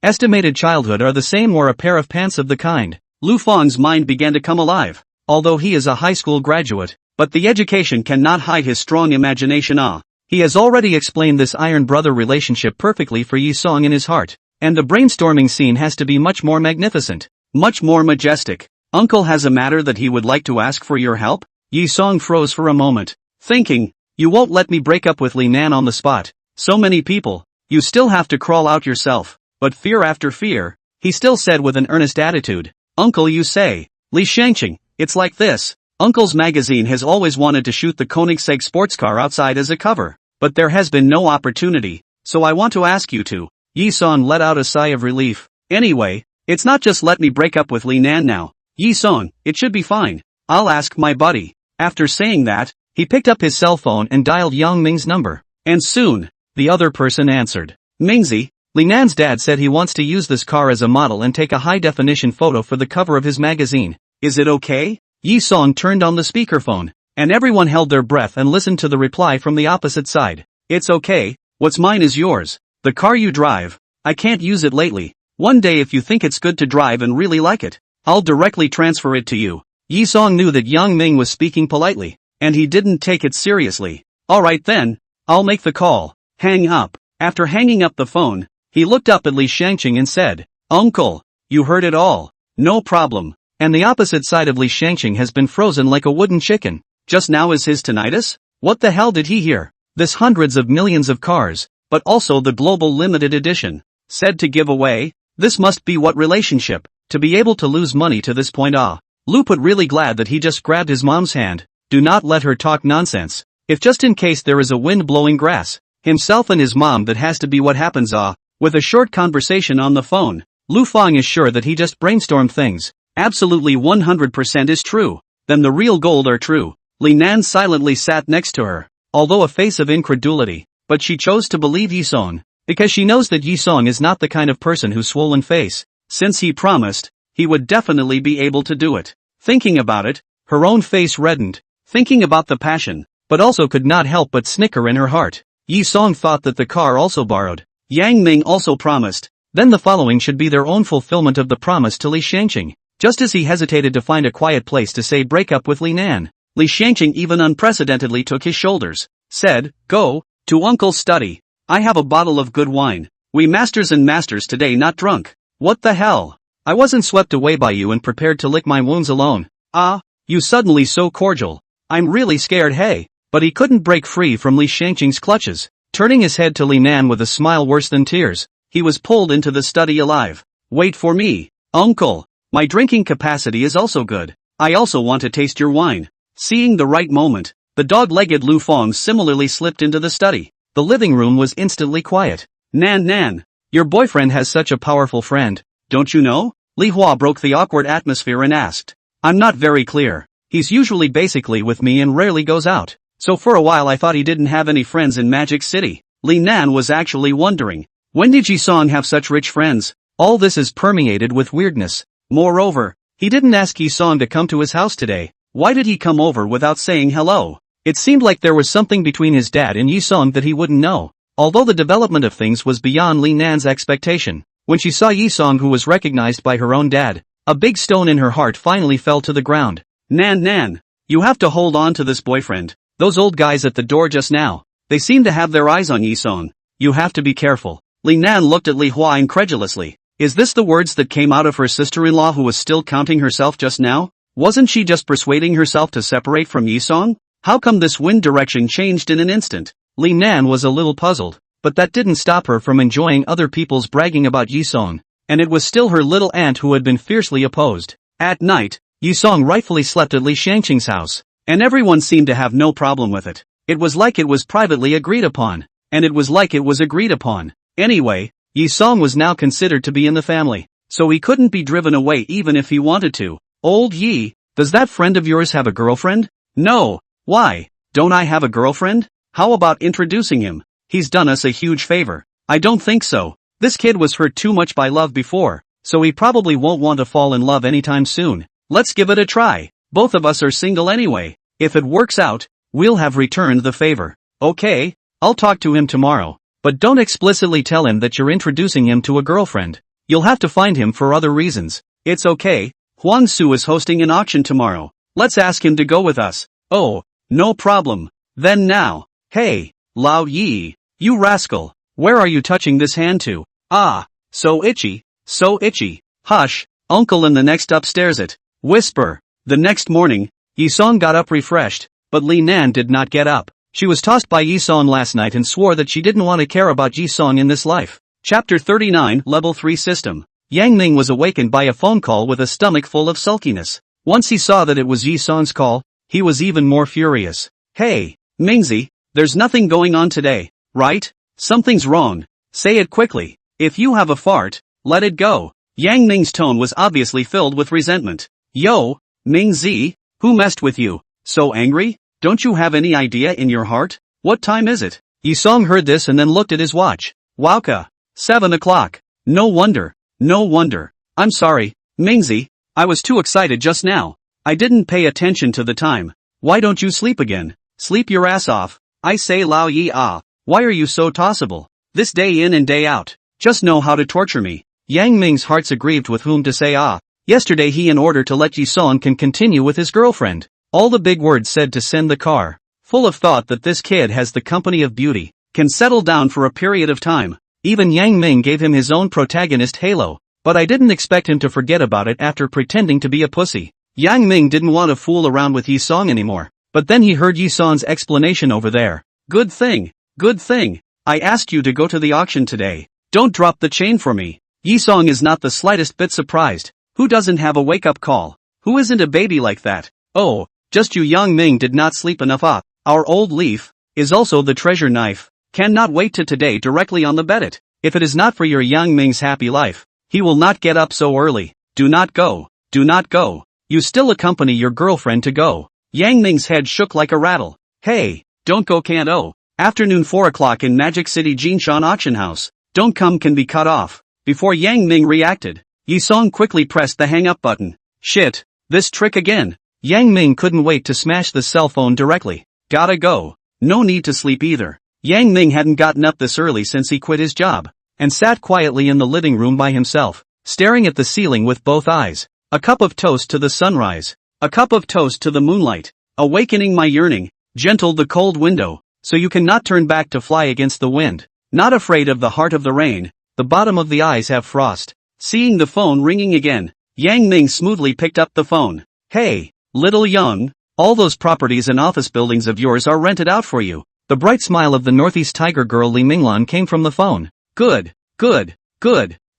Estimated childhood are the same or a pair of pants of the kind. Lu Fang's mind began to come alive, although he is a high school graduate, but the education cannot hide his strong imagination. He has already explained this iron brother relationship perfectly for Yi Song in his heart, and the brainstorming scene has to be much more magnificent, much more majestic. Uncle has a matter that he would like to ask for your help? Yi Song froze for a moment, thinking, you won't let me break up with Li Nan on the spot. So many people, you still have to crawl out yourself. But fear after fear, he still said with an earnest attitude, Uncle, you say, Li Xiangqing, it's like this. Uncle's magazine has always wanted to shoot the Koenigsegg sports car outside as a cover, but there has been no opportunity, so I want to ask you to. Yi Song let out a sigh of relief. Anyway, it's not just let me break up with Li Nan now. Yi Song, it should be fine. I'll ask my buddy. After saying that, he picked up his cell phone and dialed Yang Ming's number. And soon, the other person answered. Mingzi, Li Nan's dad said he wants to use this car as a model and take a high-definition photo for the cover of his magazine. Is it okay? Yi Song turned on the speakerphone, and everyone held their breath and listened to the reply from the opposite side. It's okay, what's mine is yours. The car you drive, I can't use it lately. One day if you think it's good to drive and really like it, I'll directly transfer it to you. Yi Song knew that Yang Ming was speaking politely, and he didn't take it seriously. Alright then, I'll make the call. Hang up. After hanging up the phone, he looked up at Li Xiangqing and said, Uncle, you heard it all. No problem. And the opposite side of Li Xiangqing has been frozen like a wooden chicken. Just now is his tinnitus? What the hell did he hear? This hundreds of millions of cars, but also the global limited edition, said to give away? This must be what relationship, to be able to lose money to this point. Lu put really glad that he just grabbed his mom's hand. Do not let her talk nonsense. If just in case there is a wind blowing grass, himself and his mom, that has to be what happens. With a short conversation on the phone, Lu Fang is sure that he just brainstormed things. Absolutely 100% is true. Then the real gold are true. Li Nan silently sat next to her, although a face of incredulity, but she chose to believe Yi Song, because she knows that Yi Song is not the kind of person whose swollen face, since he promised, he would definitely be able to do it. Thinking about it, her own face reddened, thinking about the passion, but also could not help but snicker in her heart. Yi Song thought that the car also borrowed. Yang Ming also promised. Then the following should be their own fulfillment of the promise to Li Xiangqing. Just as he hesitated to find a quiet place to say break up with Li Nan, Li Xiangqing even unprecedentedly took his shoulders, said, go, to Uncle's study. I have a bottle of good wine. We masters and masters today, not drunk. What the hell? I wasn't swept away by you and prepared to lick my wounds alone. You suddenly so cordial. I'm really scared, hey. But he couldn't break free from Li Xiangqing's clutches. Turning his head to Li Nan with a smile worse than tears, he was pulled into the study alive. Wait for me, Uncle. My drinking capacity is also good. I also want to taste your wine. Seeing the right moment, the dog-legged Lu Fang similarly slipped into the study. The living room was instantly quiet. Nan, your boyfriend has such a powerful friend, don't you know? Li Hua broke the awkward atmosphere and asked. I'm not very clear. He's usually basically with me and rarely goes out. So for a while I thought he didn't have any friends in Magic City. Li Nan was actually wondering, when did Ji Song have such rich friends? All this is permeated with weirdness. Moreover, he didn't ask Yi Song to come to his house today. Why did he come over without saying hello? It seemed like there was something between his dad and Yi Song that he wouldn't know. Although the development of things was beyond Li Nan's expectation, when she saw Yi Song, who was recognized by her own dad, a big stone in her heart finally fell to the ground. Nan, you have to hold on to this boyfriend. Those old guys at the door just now, they seem to have their eyes on Yi Song. You have to be careful. Li Nan looked at Li Hua incredulously. Is this the words that came out of her sister-in-law, who was still counting herself just now? Wasn't she just persuading herself to separate from Yi-song? How come this wind direction changed in an instant? Li Nan was a little puzzled, but that didn't stop her from enjoying other people's bragging about Yi-song, and it was still her little aunt who had been fiercely opposed. At night, Yi-song rightfully slept at Li Shangqing's house, and everyone seemed to have no problem with it. It was like it was privately agreed upon, and it was like it was agreed upon. Anyway, Yi-song was now considered to be in the family, so he couldn't be driven away even if he wanted to. Old Yi, does that friend of yours have a girlfriend? No. Why, don't I have a girlfriend? How about introducing him? He's done us a huge favor. I don't think so. This kid was hurt too much by love before, so he probably won't want to fall in love anytime soon. Let's give it a try. Both of us are single anyway. If it works out, we'll have returned the favor. Okay, I'll talk to him tomorrow. But don't explicitly tell him that you're introducing him to a girlfriend. You'll have to find him for other reasons. It's okay. Huang Su is hosting an auction tomorrow. Let's ask him to go with us. Oh, no problem. Then now. Hey, Lao Yi, you rascal. Where are you touching this hand to? Ah, so itchy, so itchy. Hush, uncle in the next upstairs it. Whisper. The next morning, Yi-song got up refreshed, but Li Nan did not get up. She was tossed by Yi-song last night and swore that she didn't want to care about Yi-song in this life. Chapter 39 Level 3 System. Yang Ming was awakened by a phone call with a stomach full of sulkiness. Once he saw that it was Yi-song's call, he was even more furious. Hey, Mingzi, there's nothing going on today, right? Something's wrong. Say it quickly. If you have a fart, let it go. Yang Ming's tone was obviously filled with resentment. Yo, Mingzi, who messed with you? So angry? Don't you have any idea in your heart? What time is it? Yi-song heard this and then looked at his watch. Wowka. 7 o'clock. No wonder. No wonder. I'm sorry, Mingzi, I was too excited just now. I didn't pay attention to the time. Why don't you sleep again? Sleep your ass off. I say Lao Yi ah. Why are you so tossable? This day in and day out. Just know how to torture me. Yang Ming's heart's aggrieved with whom to say ah. Yesterday he in order to let Yi-song can continue with his girlfriend. All the big words said to send the car. Full of thought that this kid has the company of beauty. Can settle down for a period of time. Even Yang Ming gave him his own protagonist halo, but I didn't expect him to forget about it after pretending to be a pussy. Yang Ming didn't want to fool around with Yi-song anymore, but then he heard Yi-song's explanation over there. Good thing. I asked you to go to the auction today. Don't drop the chain for me. Yi-song is not the slightest bit surprised. Who doesn't have a wake-up call? Who isn't a baby like that? Oh, just you. Yang Ming did not sleep enough. Our old leaf is also the treasure knife. Cannot wait to today directly on the bet it. If it is not for your Yang Ming's happy life, he will not get up so early. Do not go. Do not go. You still accompany your girlfriend to go. Yang Ming's head shook like a rattle. Hey, don't go can't oh. Afternoon 4 o'clock in Magic City Jinshan Auction House. Don't come can be cut off. Before Yang Ming reacted, Yi-song quickly pressed the hang up button. Shit, this trick again. Yang Ming couldn't wait to smash the cell phone directly. Gotta go. No need to sleep either. Yang Ming hadn't gotten up this early since he quit his job, and sat quietly in the living room by himself, staring at the ceiling with both eyes. A cup of toast to the sunrise. A cup of toast to the moonlight. Awakening my yearning, gentled the cold window, so you cannot turn back to fly against the wind. Not afraid of the heart of the rain, the bottom of the eyes have frost. Seeing the phone ringing again, Yang Ming smoothly picked up the phone. Hey, little young, all those properties and office buildings of yours are rented out for you. The bright smile of the Northeast Tiger girl Li Minglan came from the phone. Good.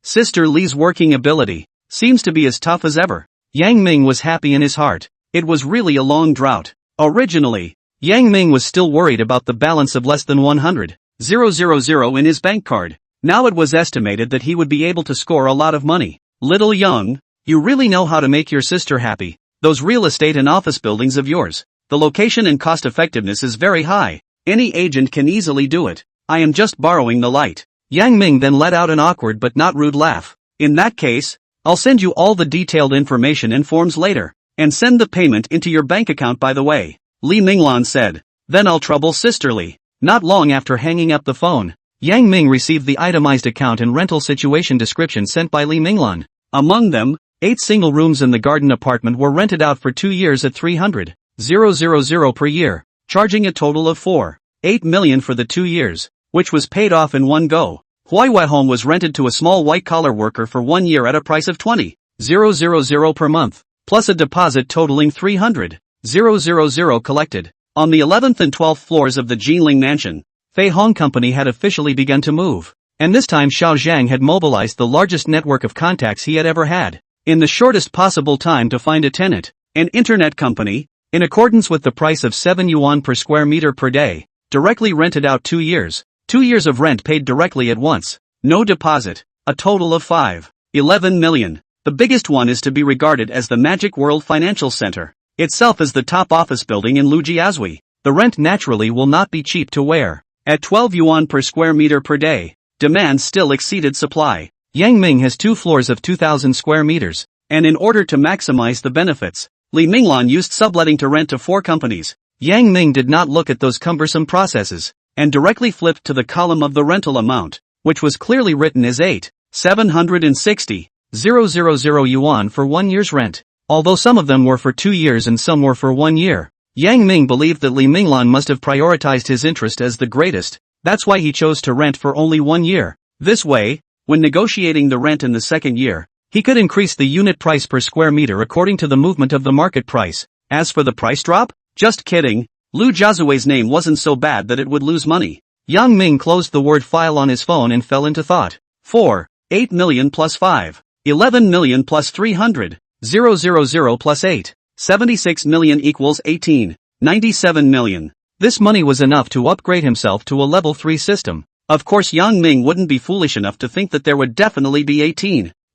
Sister Li's working ability seems to be as tough as ever. Yang Ming was happy in his heart. It was really a long drought. Originally, Yang Ming was still worried about the balance of less than 100,000 in his bank card. Now it was estimated that he would be able to score a lot of money. Little young, you really know how to make your sister happy. Those real estate and office buildings of yours. The location and cost effectiveness is very high. Any agent can easily do it. I am just borrowing the light. Yang Ming then let out an awkward but not rude laugh. In that case, I'll send you all the detailed information and forms later, and send the payment into your bank account by the way, Li Minglan said. Then I'll trouble sisterly. Not long after hanging up the phone, Yang Ming received the itemized account and rental situation description sent by Li Minglan. Among them, 8 single rooms in the garden apartment were rented out for 2 years at 300,000 per year, charging a total of 4.8 million for the 2 years, which was paid off in one go. Huaiwei home was rented to a small white-collar worker for 1 year at a price of 20,000 per month. plus a deposit totaling 300,000 collected. On the 11th and 12th floors of the Jinling mansion, Fei Hong Company had officially begun to move. And this time Xiao Zhang had mobilized the largest network of contacts he had ever had, in the shortest possible time to find a tenant, an internet company, in accordance with the price of 7 yuan per square meter per day, directly rented out 2 years. 2 years of rent paid directly at once. No deposit. A total of 5.11 million. The biggest one is to be regarded as the Magic World Financial Center. Itself is the top office building in Lujiazui. The rent naturally will not be cheap to wear. At 12 yuan per square meter per day, demand still exceeded supply. Yang Ming has 2 floors of 2,000 square meters, and in order to maximize the benefits, Li Minglan used subletting to rent to 4 companies. Yang Ming did not look at those cumbersome processes, and directly flipped to the column of the rental amount, which was clearly written as 8,760,000 yuan for 1 year's rent, although some of them were for 2 years and some were for 1 year. Yang Ming believed that Li Minglan must have prioritized his interest as the greatest, that's why he chose to rent for only 1 year. This way, when negotiating the rent in the second year, he could increase the unit price per square meter according to the movement of the market price. As for the price drop, just kidding, Lu Jiazui's name wasn't so bad that it would lose money. Yang Ming closed the word file on his phone and fell into thought. 8 million plus 5, 11 million plus 300,000 plus 8, 76 million equals 97 million. This money was enough to upgrade himself to a level 3 system. Of course Yang Ming wouldn't be foolish enough to think that there would definitely be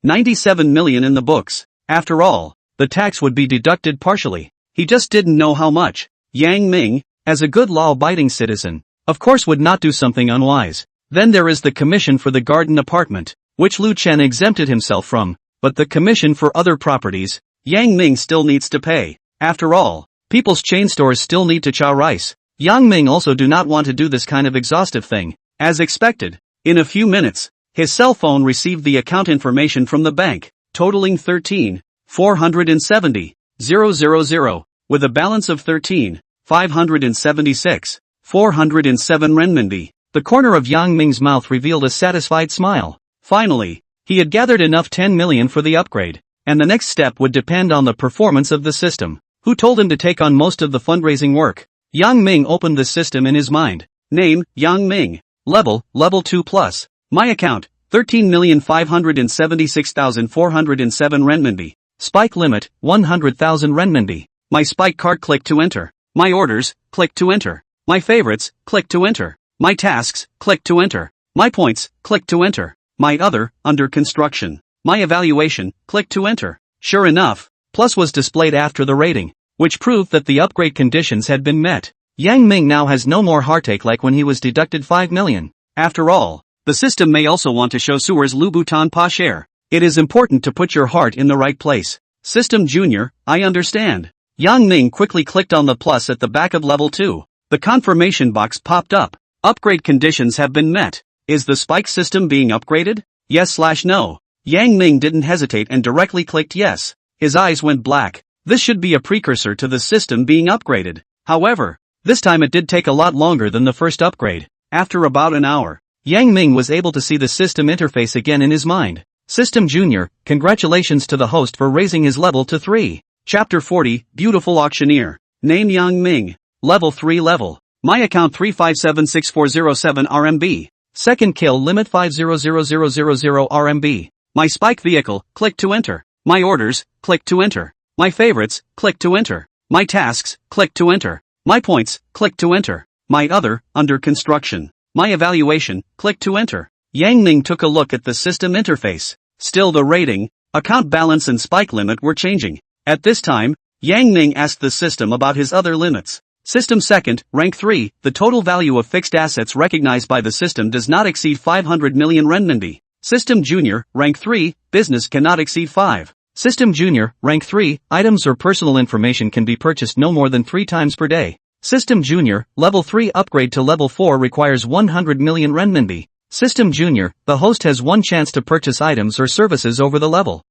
97 million in the books. After all, the tax would be deducted partially. He just didn't know how much. Yang Ming, as a good law-abiding citizen, of course would not do something unwise. Then there is the commission for the garden apartment, which Lu Chen exempted himself from, but the commission for other properties, Yang Ming still needs to pay. After all, people's chain stores still need to chow rice. Yang Ming also do not want to do this kind of exhaustive thing. As expected, in a few minutes, his cell phone received the account information from the bank, totaling 13,470,000, with a balance of 13,576,407 renminbi. The corner of Yang Ming's mouth revealed a satisfied smile. Finally, he had gathered enough 10 million for the upgrade, and the next step would depend on the performance of the system. Who told him to take on most of the fundraising work? Yang Ming opened the system in his mind. Name, Yang Ming. Level 2+. My account, 13,576,407 renminbi. Spike limit, 100,000 renminbi. My spike card, click to enter. My orders, click to enter. My favorites, click to enter. My tasks, click to enter. My points, click to enter. My other, under construction. My evaluation, click to enter. Sure enough, plus was displayed after the rating, which proved that the upgrade conditions had been met. Yang Ming now has no more heartache like when he was deducted 5 million. After all, the system may also want to show Suer's Louboutin pas cher. It is important to put your heart in the right place. System Junior, I understand. Yang Ming quickly clicked on the plus at the back of level 2. The confirmation box popped up. Upgrade conditions have been met. Is the spike system being upgraded? Yes/no. Yang Ming didn't hesitate and directly clicked yes. His eyes went black. This should be a precursor to the system being upgraded. However, this time it did take a lot longer than the first upgrade. After about an hour, Yang Ming was able to see the system interface again in his mind. System Junior, congratulations to the host for raising his level to 3. Chapter 40, Beautiful Auctioneer. Name Yang Ming. Level 3 level. My account 3576407 RMB. Second kill limit 500000 RMB. My spike vehicle, click to enter. My orders, click to enter. My favorites, click to enter. My tasks, click to enter. My points, click to enter. My other, under construction. My evaluation, click to enter. Yang Ming took a look at the system interface. Still the rating, account balance and spike limit were changing. At this time, Yang Ming asked the system about his other limits. System second, rank 3, the total value of fixed assets recognized by the system does not exceed 500 million renminbi. System Junior, rank 3, business cannot exceed 5. System Junior, rank 3, items or personal information can be purchased no more than 3 times per day. System Junior, level 3 upgrade to level 4 requires 100 million renminbi. System Junior, the host has one chance to purchase items or services over the level.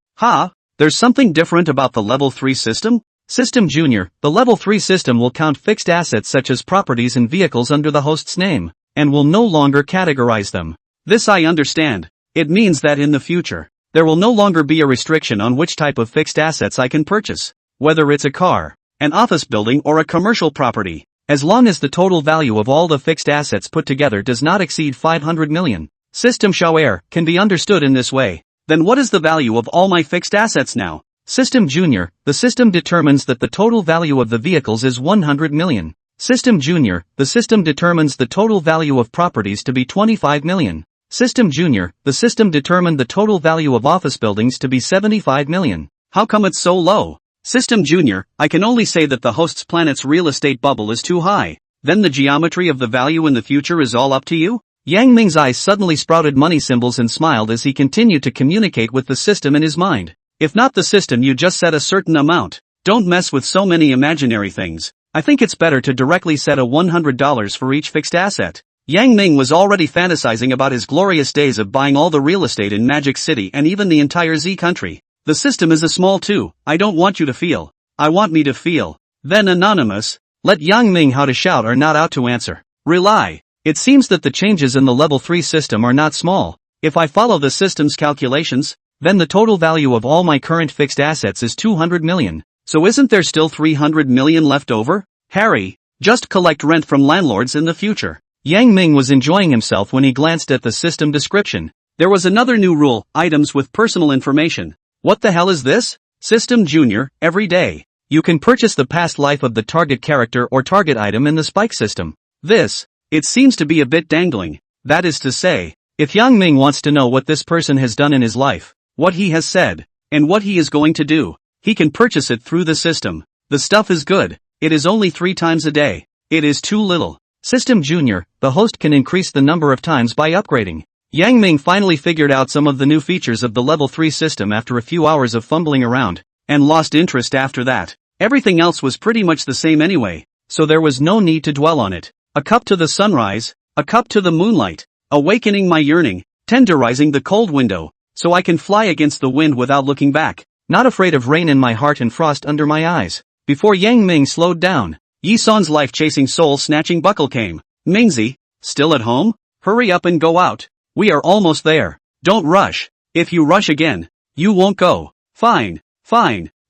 There's something different about the level 3 system? System Junior, the level 3 system will count fixed assets such as properties and vehicles under the host's name, and will no longer categorize them. This I understand. It means that in the future, There will no longer be a restriction on which type of fixed assets I can purchase, whether it's a car, an office building or a commercial property, as long as the total value of all the fixed assets put together does not exceed 500 million. System Shower can be understood in this way. Then what is the value of all my fixed assets now? System Junior, the system determines that the total value of the vehicles is 100 million. System Junior, the system determines the total value of properties to be 25 million. System Junior, the system determined the total value of office buildings to be 75 million. How come it's so low? System Junior, I can only say that the host's planet's real estate bubble is too high. Then the geometry of the value in the future is all up to you? Yang Ming's eyes suddenly sprouted money symbols and smiled as he continued to communicate with the system in his mind. If not the system, you just set a certain amount. Don't mess with so many imaginary things. I think it's better to directly set a $100 for each fixed asset. Yang Ming was already fantasizing about his glorious days of buying all the real estate in Magic City and even the entire Z country. The system is a small too. I don't want you to feel. I want me to feel. Then Anonymous, let Yang Ming how to shout are not out to answer. Rely. It seems that the changes in the level 3 system are not small. If I follow the system's calculations, then the total value of all my current fixed assets is 200 million. So isn't there still 300 million left over? Harry, just collect rent from landlords in the future. Yang Ming was enjoying himself when he glanced at the system description. There was another new rule, items with personal information. What the hell is this? System Junior, every day, you can purchase the past life of the target character or target item in the Spike system. It seems to be a bit dangling. That is to say, if Yang Ming wants to know what this person has done in his life, what he has said, and what he is going to do, he can purchase it through the system. The stuff is good. It is only 3 times a day. It is too little. System Junior, the host can increase the number of times by upgrading. Yang Ming finally figured out some of the new features of the level 3 system after a few hours of fumbling around, and lost interest after that. Everything else was pretty much the same anyway, so there was no need to dwell on it. A cup to the sunrise, a cup to the moonlight, awakening my yearning, tenderizing the cold window, so I can fly against the wind without looking back, not afraid of rain in my heart and frost under my eyes. Before Yang Ming slowed down, Yi San's life-chasing soul-snatching buckle came. Mingzi, still at home? Hurry up and go out. We are almost there. Don't rush. If you rush again, you won't go. Fine,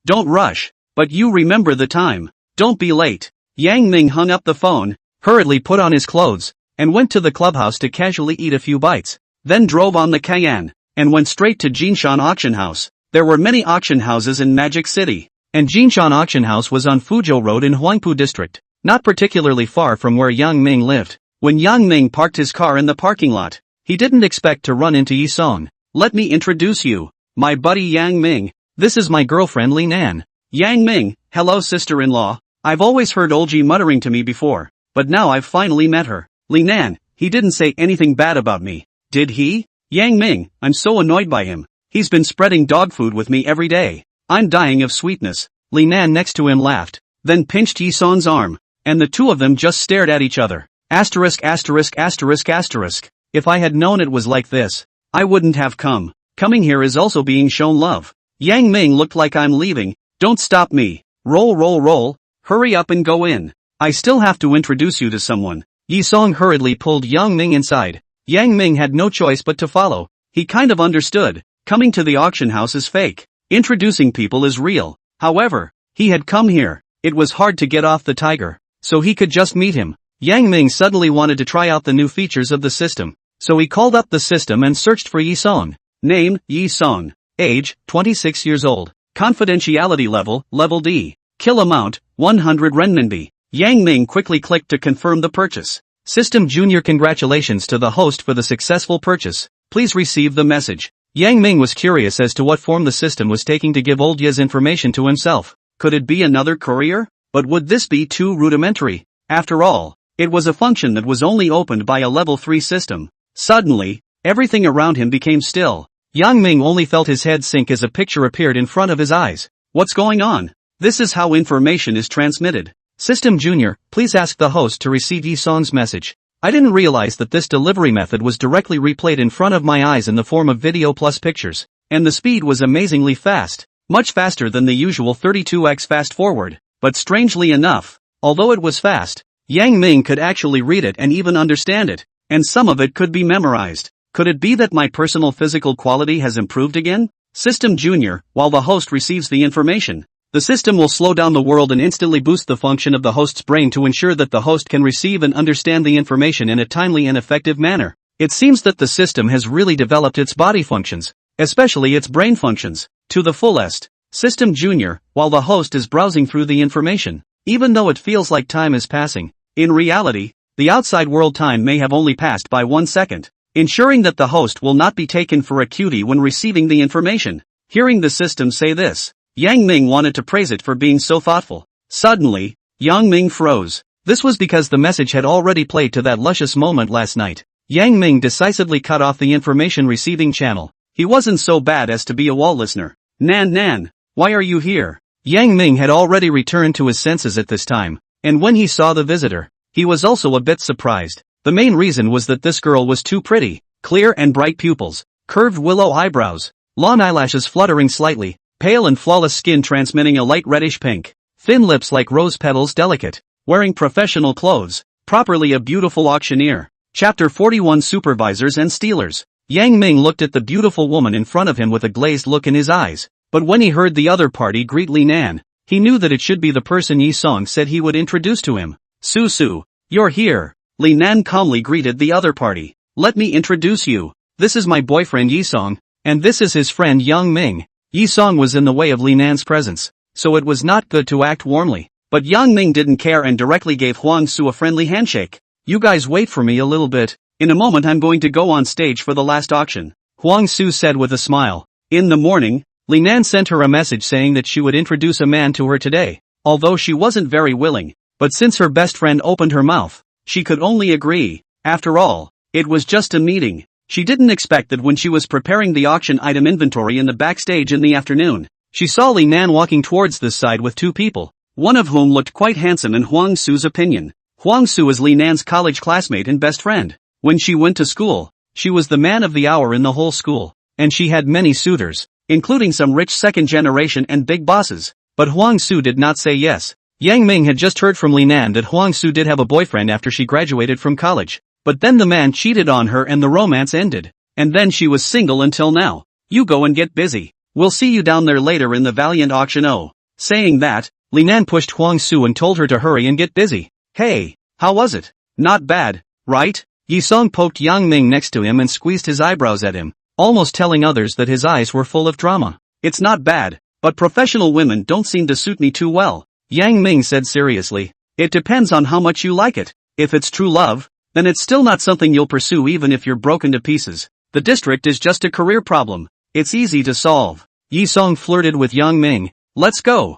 don't rush. But you remember the time. Don't be late. Yang Ming hung up the phone, hurriedly put on his clothes, and went to the clubhouse to casually eat a few bites. Then drove on the Cayenne, and went straight to Jinshan Auction House. There were many auction houses in Magic City, and Jinshan Auction House was on Fuzhou Road in Huangpu District, not particularly far from where Yang Ming lived. When Yang Ming parked his car in the parking lot, he didn't expect to run into Yi Song. Let me introduce you, my buddy Yang Ming. This is my girlfriend Li Nan. Yang Ming, hello sister-in-law. I've always heard Olji muttering to me before, but now I've finally met her. Li Nan, he didn't say anything bad about me, did he? Yang Ming, I'm so annoyed by him. He's been spreading dog food with me every day. I'm dying of sweetness. Li Nan next to him laughed, then pinched Yi Song's arm, and the two of them just stared at each other. Asterisk asterisk asterisk asterisk. If I had known it was like this, I wouldn't have come. Coming here is also being shown love. Yang Ming looked like I'm leaving. Don't stop me. Roll. Hurry up and go in. I still have to introduce you to someone. Yi Song hurriedly pulled Yang Ming inside. Yang Ming had no choice but to follow. He kind of understood. Coming to the auction house is fake. Introducing people is real. However, he had come here. It was hard to get off the tiger, so he could just meet him. Yang Ming suddenly wanted to try out the new features of the system, so he called up the system and searched for Yi Song. Name, Yi Song. Age, 26 years old. Confidentiality level, level D. Kill amount, 100 renminbi. Yang Ming quickly clicked to confirm the purchase. System Junior, congratulations to the host for the successful purchase. Please receive the message. Yang Ming was curious as to what form the system was taking to give old Ye's information to himself. Could it be another courier? But would this be too rudimentary? After all, it was a function that was only opened by a level 3 system. Suddenly, everything around him became still. Yang Ming only felt his head sink as a picture appeared in front of his eyes. What's going on? This is how information is transmitted. System Junior, please ask the host to receive Yi Song's message. I didn't realize that this delivery method was directly replayed in front of my eyes in the form of video plus pictures, and the speed was amazingly fast, much faster than the usual 32x fast forward. But strangely enough, although it was fast, Yang Ming could actually read it and even understand it, and some of it could be memorized. Could it be that my personal physical quality has improved again? System Junior, while the host receives the information, the system will slow down the world and instantly boost the function of the host's brain to ensure that the host can receive and understand the information in a timely and effective manner. It seems that the system has really developed its body functions, especially its brain functions, to the fullest. System Junior, while the host is browsing through the information, even though it feels like time is passing, in reality, the outside world time may have only passed by 1 second, ensuring that the host will not be taken for a cutie when receiving the information. Hearing the system say this, Yang Ming wanted to praise it for being so thoughtful. Suddenly, Yang Ming froze. This was because the message had already played to that luscious moment last night. Yang Ming decisively cut off the information receiving channel. He wasn't so bad as to be a wall listener. Nan, why are you here? Yang Ming had already returned to his senses at this time, and when he saw the visitor, he was also a bit surprised. The main reason was that this girl was too pretty, clear and bright pupils, curved willow eyebrows, long eyelashes fluttering slightly, pale and flawless skin transmitting a light reddish pink, thin lips like rose petals delicate, wearing professional clothes, properly a beautiful auctioneer. Chapter 41 Supervisors and Stealers. Yang Ming looked at the beautiful woman in front of him with a glazed look in his eyes, but when he heard the other party greet Li Nan, he knew that it should be the person Yi Song said he would introduce to him. Su, you're here. Li Nan calmly greeted the other party. Let me introduce you. This is my boyfriend Yi Song, and this is his friend Yang Ming. Yi Song was in the way of Li Nan's presence, so it was not good to act warmly, but Yang Ming didn't care and directly gave Huang Su a friendly handshake. You guys wait for me a little bit, in a moment I'm going to go on stage for the last auction, Huang Su said with a smile. In the morning, Li Nan sent her a message saying that she would introduce a man to her today, although she wasn't very willing, but since her best friend opened her mouth, she could only agree. After all, it was just a meeting. She didn't expect that when she was preparing the auction item inventory in the backstage in the afternoon, she saw Li Nan walking towards this side with 2 people, one of whom looked quite handsome in Huang Su's opinion. Huang Su is Li Nan's college classmate and best friend. When she went to school, she was the man of the hour in the whole school, and she had many suitors, including some rich second generation and big bosses, but Huang Su did not say yes. Yang Ming had just heard from Li Nan that Huang Su did have a boyfriend after she graduated from college, but then the man cheated on her and the romance ended, and then she was single until now. You go and get busy. We'll see you down there later in the Valiant auction. Oh. Saying that, Li Nan pushed Huang Su and told her to hurry and get busy. Hey, how was it? Not bad, right? Yi Song poked Yang Ming next to him and squeezed his eyebrows at him, almost telling others that his eyes were full of drama. It's not bad, but professional women don't seem to suit me too well, Yang Ming said seriously. It depends on how much you like it. If it's true love, then it's still not something you'll pursue even if you're broken to pieces. The district is just a career problem. It's easy to solve. Yi Song flirted with Yang Ming. Let's go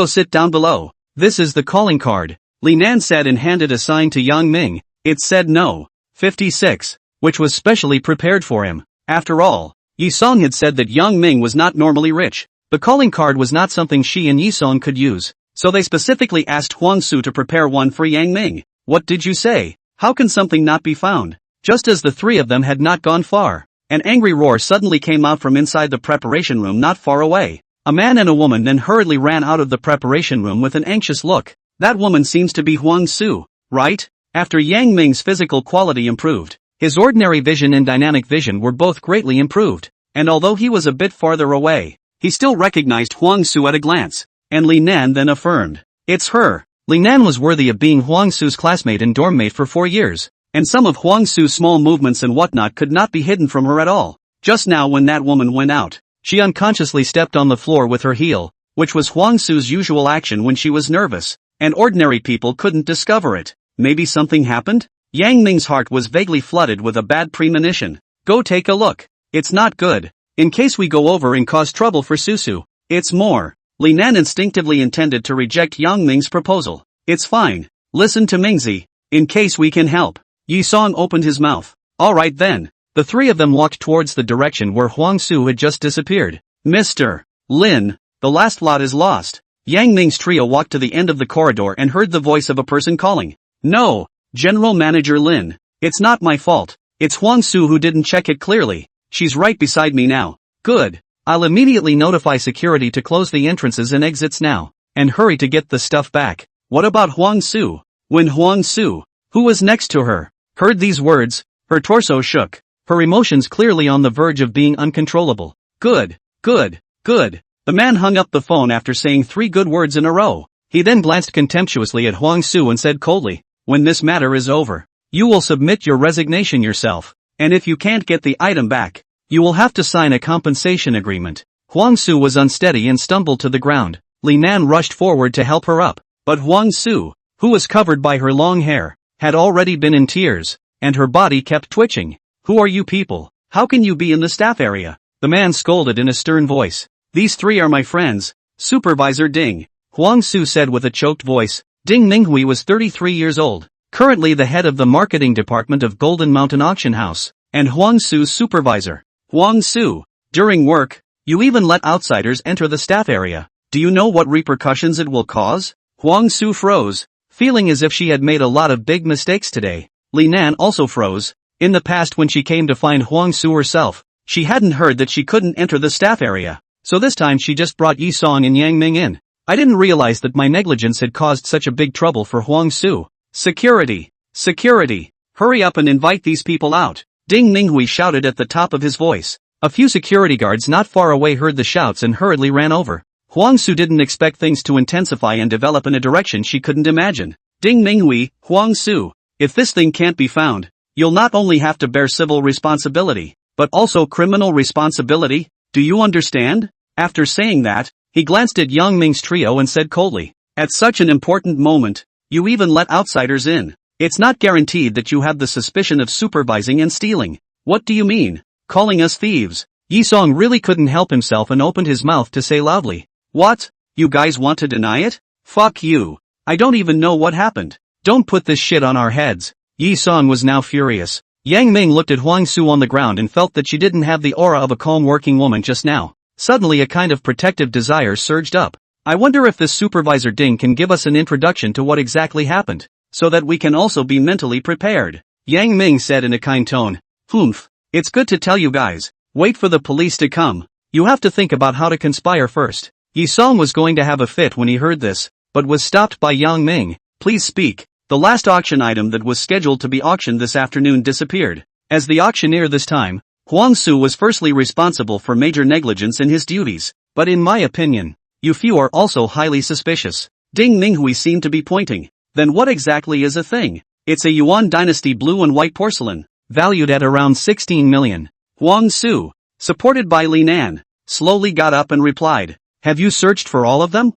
sit down below. This is the calling card, Li Nan said and handed a sign to Yang Ming. It said no. 56, which was specially prepared for him. After all, Yi Song had said that Yang Ming was not normally rich. The calling card was not something she and Yi Song could use, so they specifically asked Huang Su to prepare one for Yang Ming. What did you say? How can something not be found? Just as the 3 of them had not gone far, an angry roar suddenly came out from inside the preparation room not far away. A man and a woman then hurriedly ran out of the preparation room with an anxious look. That woman seems to be Huang Su, right? After Yang Ming's physical quality improved, his ordinary vision and dynamic vision were both greatly improved, and although he was a bit farther away, he still recognized Huang Su at a glance, and Li Nan then affirmed, it's her. Li Nan was worthy of being Huang Su's classmate and dorm mate for 4 years, and some of Huang Su's small movements and whatnot could not be hidden from her at all. Just now when that woman went out, she unconsciously stepped on the floor with her heel, which was Huang Su's usual action when she was nervous, and ordinary people couldn't discover it. Maybe something happened? Yang Ming's heart was vaguely flooded with a bad premonition. Go take a look. It's not good. In case we go over and cause trouble for Susu. It's more. Li Nan instinctively intended to reject Yang Ming's proposal. It's fine. Listen to Mingzi. In case we can help. Yi Song opened his mouth. Alright then. The 3 of them walked towards the direction where Huang Su had just disappeared. Mr. Lin, the last lot is lost. Yang Ming's trio walked to the end of the corridor and heard the voice of a person calling. No, General Manager Lin. It's not my fault. It's Huang Su who didn't check it clearly. She's right beside me now. Good. I'll immediately notify security to close the entrances and exits now, and hurry to get the stuff back. What about Huang Su? When Huang Su, who was next to her, heard these words, her torso shook. her emotions clearly on the verge of being uncontrollable. Good, good, good. The man hung up the phone after saying 3 good words in a row. He then glanced contemptuously at Huang Su and said coldly, "When this matter is over, you will submit your resignation yourself, and if you can't get the item back, you will have to sign a compensation agreement." Huang Su was unsteady and stumbled to the ground. Li Nan rushed forward to help her up, but Huang Su, who was covered by her long hair, had already been in tears, and her body kept twitching. "Who are you people? How can you be in the staff area?" the man scolded in a stern voice. "These 3 are my friends, Supervisor Ding," Huang Su said with a choked voice. Ding Minghui was 33 years old, currently the head of the marketing department of Golden Mountain Auction House, and Huang Su's supervisor. "Huang Su, during work, you even let outsiders enter the staff area. Do you know what repercussions it will cause?" Huang Su froze, feeling as if she had made a lot of big mistakes today. Li Nan also froze. In the past, when she came to find Huang Su herself, she hadn't heard that she couldn't enter the staff area, so this time she just brought Yi Song and Yang Ming in. "I didn't realize that my negligence had caused such a big trouble for Huang Su." "Security! Security! Hurry up and invite these people out," Ding Minghui shouted at the top of his voice. A few security guards not far away heard the shouts and hurriedly ran over. Huang Su didn't expect things to intensify and develop in a direction she couldn't imagine. "Ding Minghui, Huang Su, if this thing can't be found, you'll not only have to bear civil responsibility, but also criminal responsibility, do you understand?" After saying that, he glanced at Yang Ming's trio and said coldly, "At such an important moment, you even let outsiders in. It's not guaranteed that you have the suspicion of supervising and stealing." "What do you mean? Calling us thieves?" Yi Song really couldn't help himself and opened his mouth to say loudly. "What? You guys want to deny it? Fuck you. I don't even know what happened. Don't put this shit on our heads." Yi Song was now furious. Yang Ming looked at Huang Su on the ground and felt that she didn't have the aura of a calm working woman just now. Suddenly a kind of protective desire surged up. "I wonder if this Supervisor Ding can give us an introduction to what exactly happened, so that we can also be mentally prepared," Yang Ming said in a kind tone. "Humph. It's good to tell you guys. Wait for the police to come. You have to think about how to conspire first." Yi Song was going to have a fit when he heard this, but was stopped by Yang Ming. "Please speak." The last auction item that was scheduled to be auctioned this afternoon disappeared. As the auctioneer this time, Huang Su was firstly responsible for major negligence in his duties, but in my opinion, you few are also highly suspicious. Ding Minghui seemed to be pointing. "Then what exactly is a thing?" "It's a Yuan dynasty blue and white porcelain, valued at around 16 million. Huang Su, supported by Li Nan, slowly got up and replied, "Have you searched for all of them?"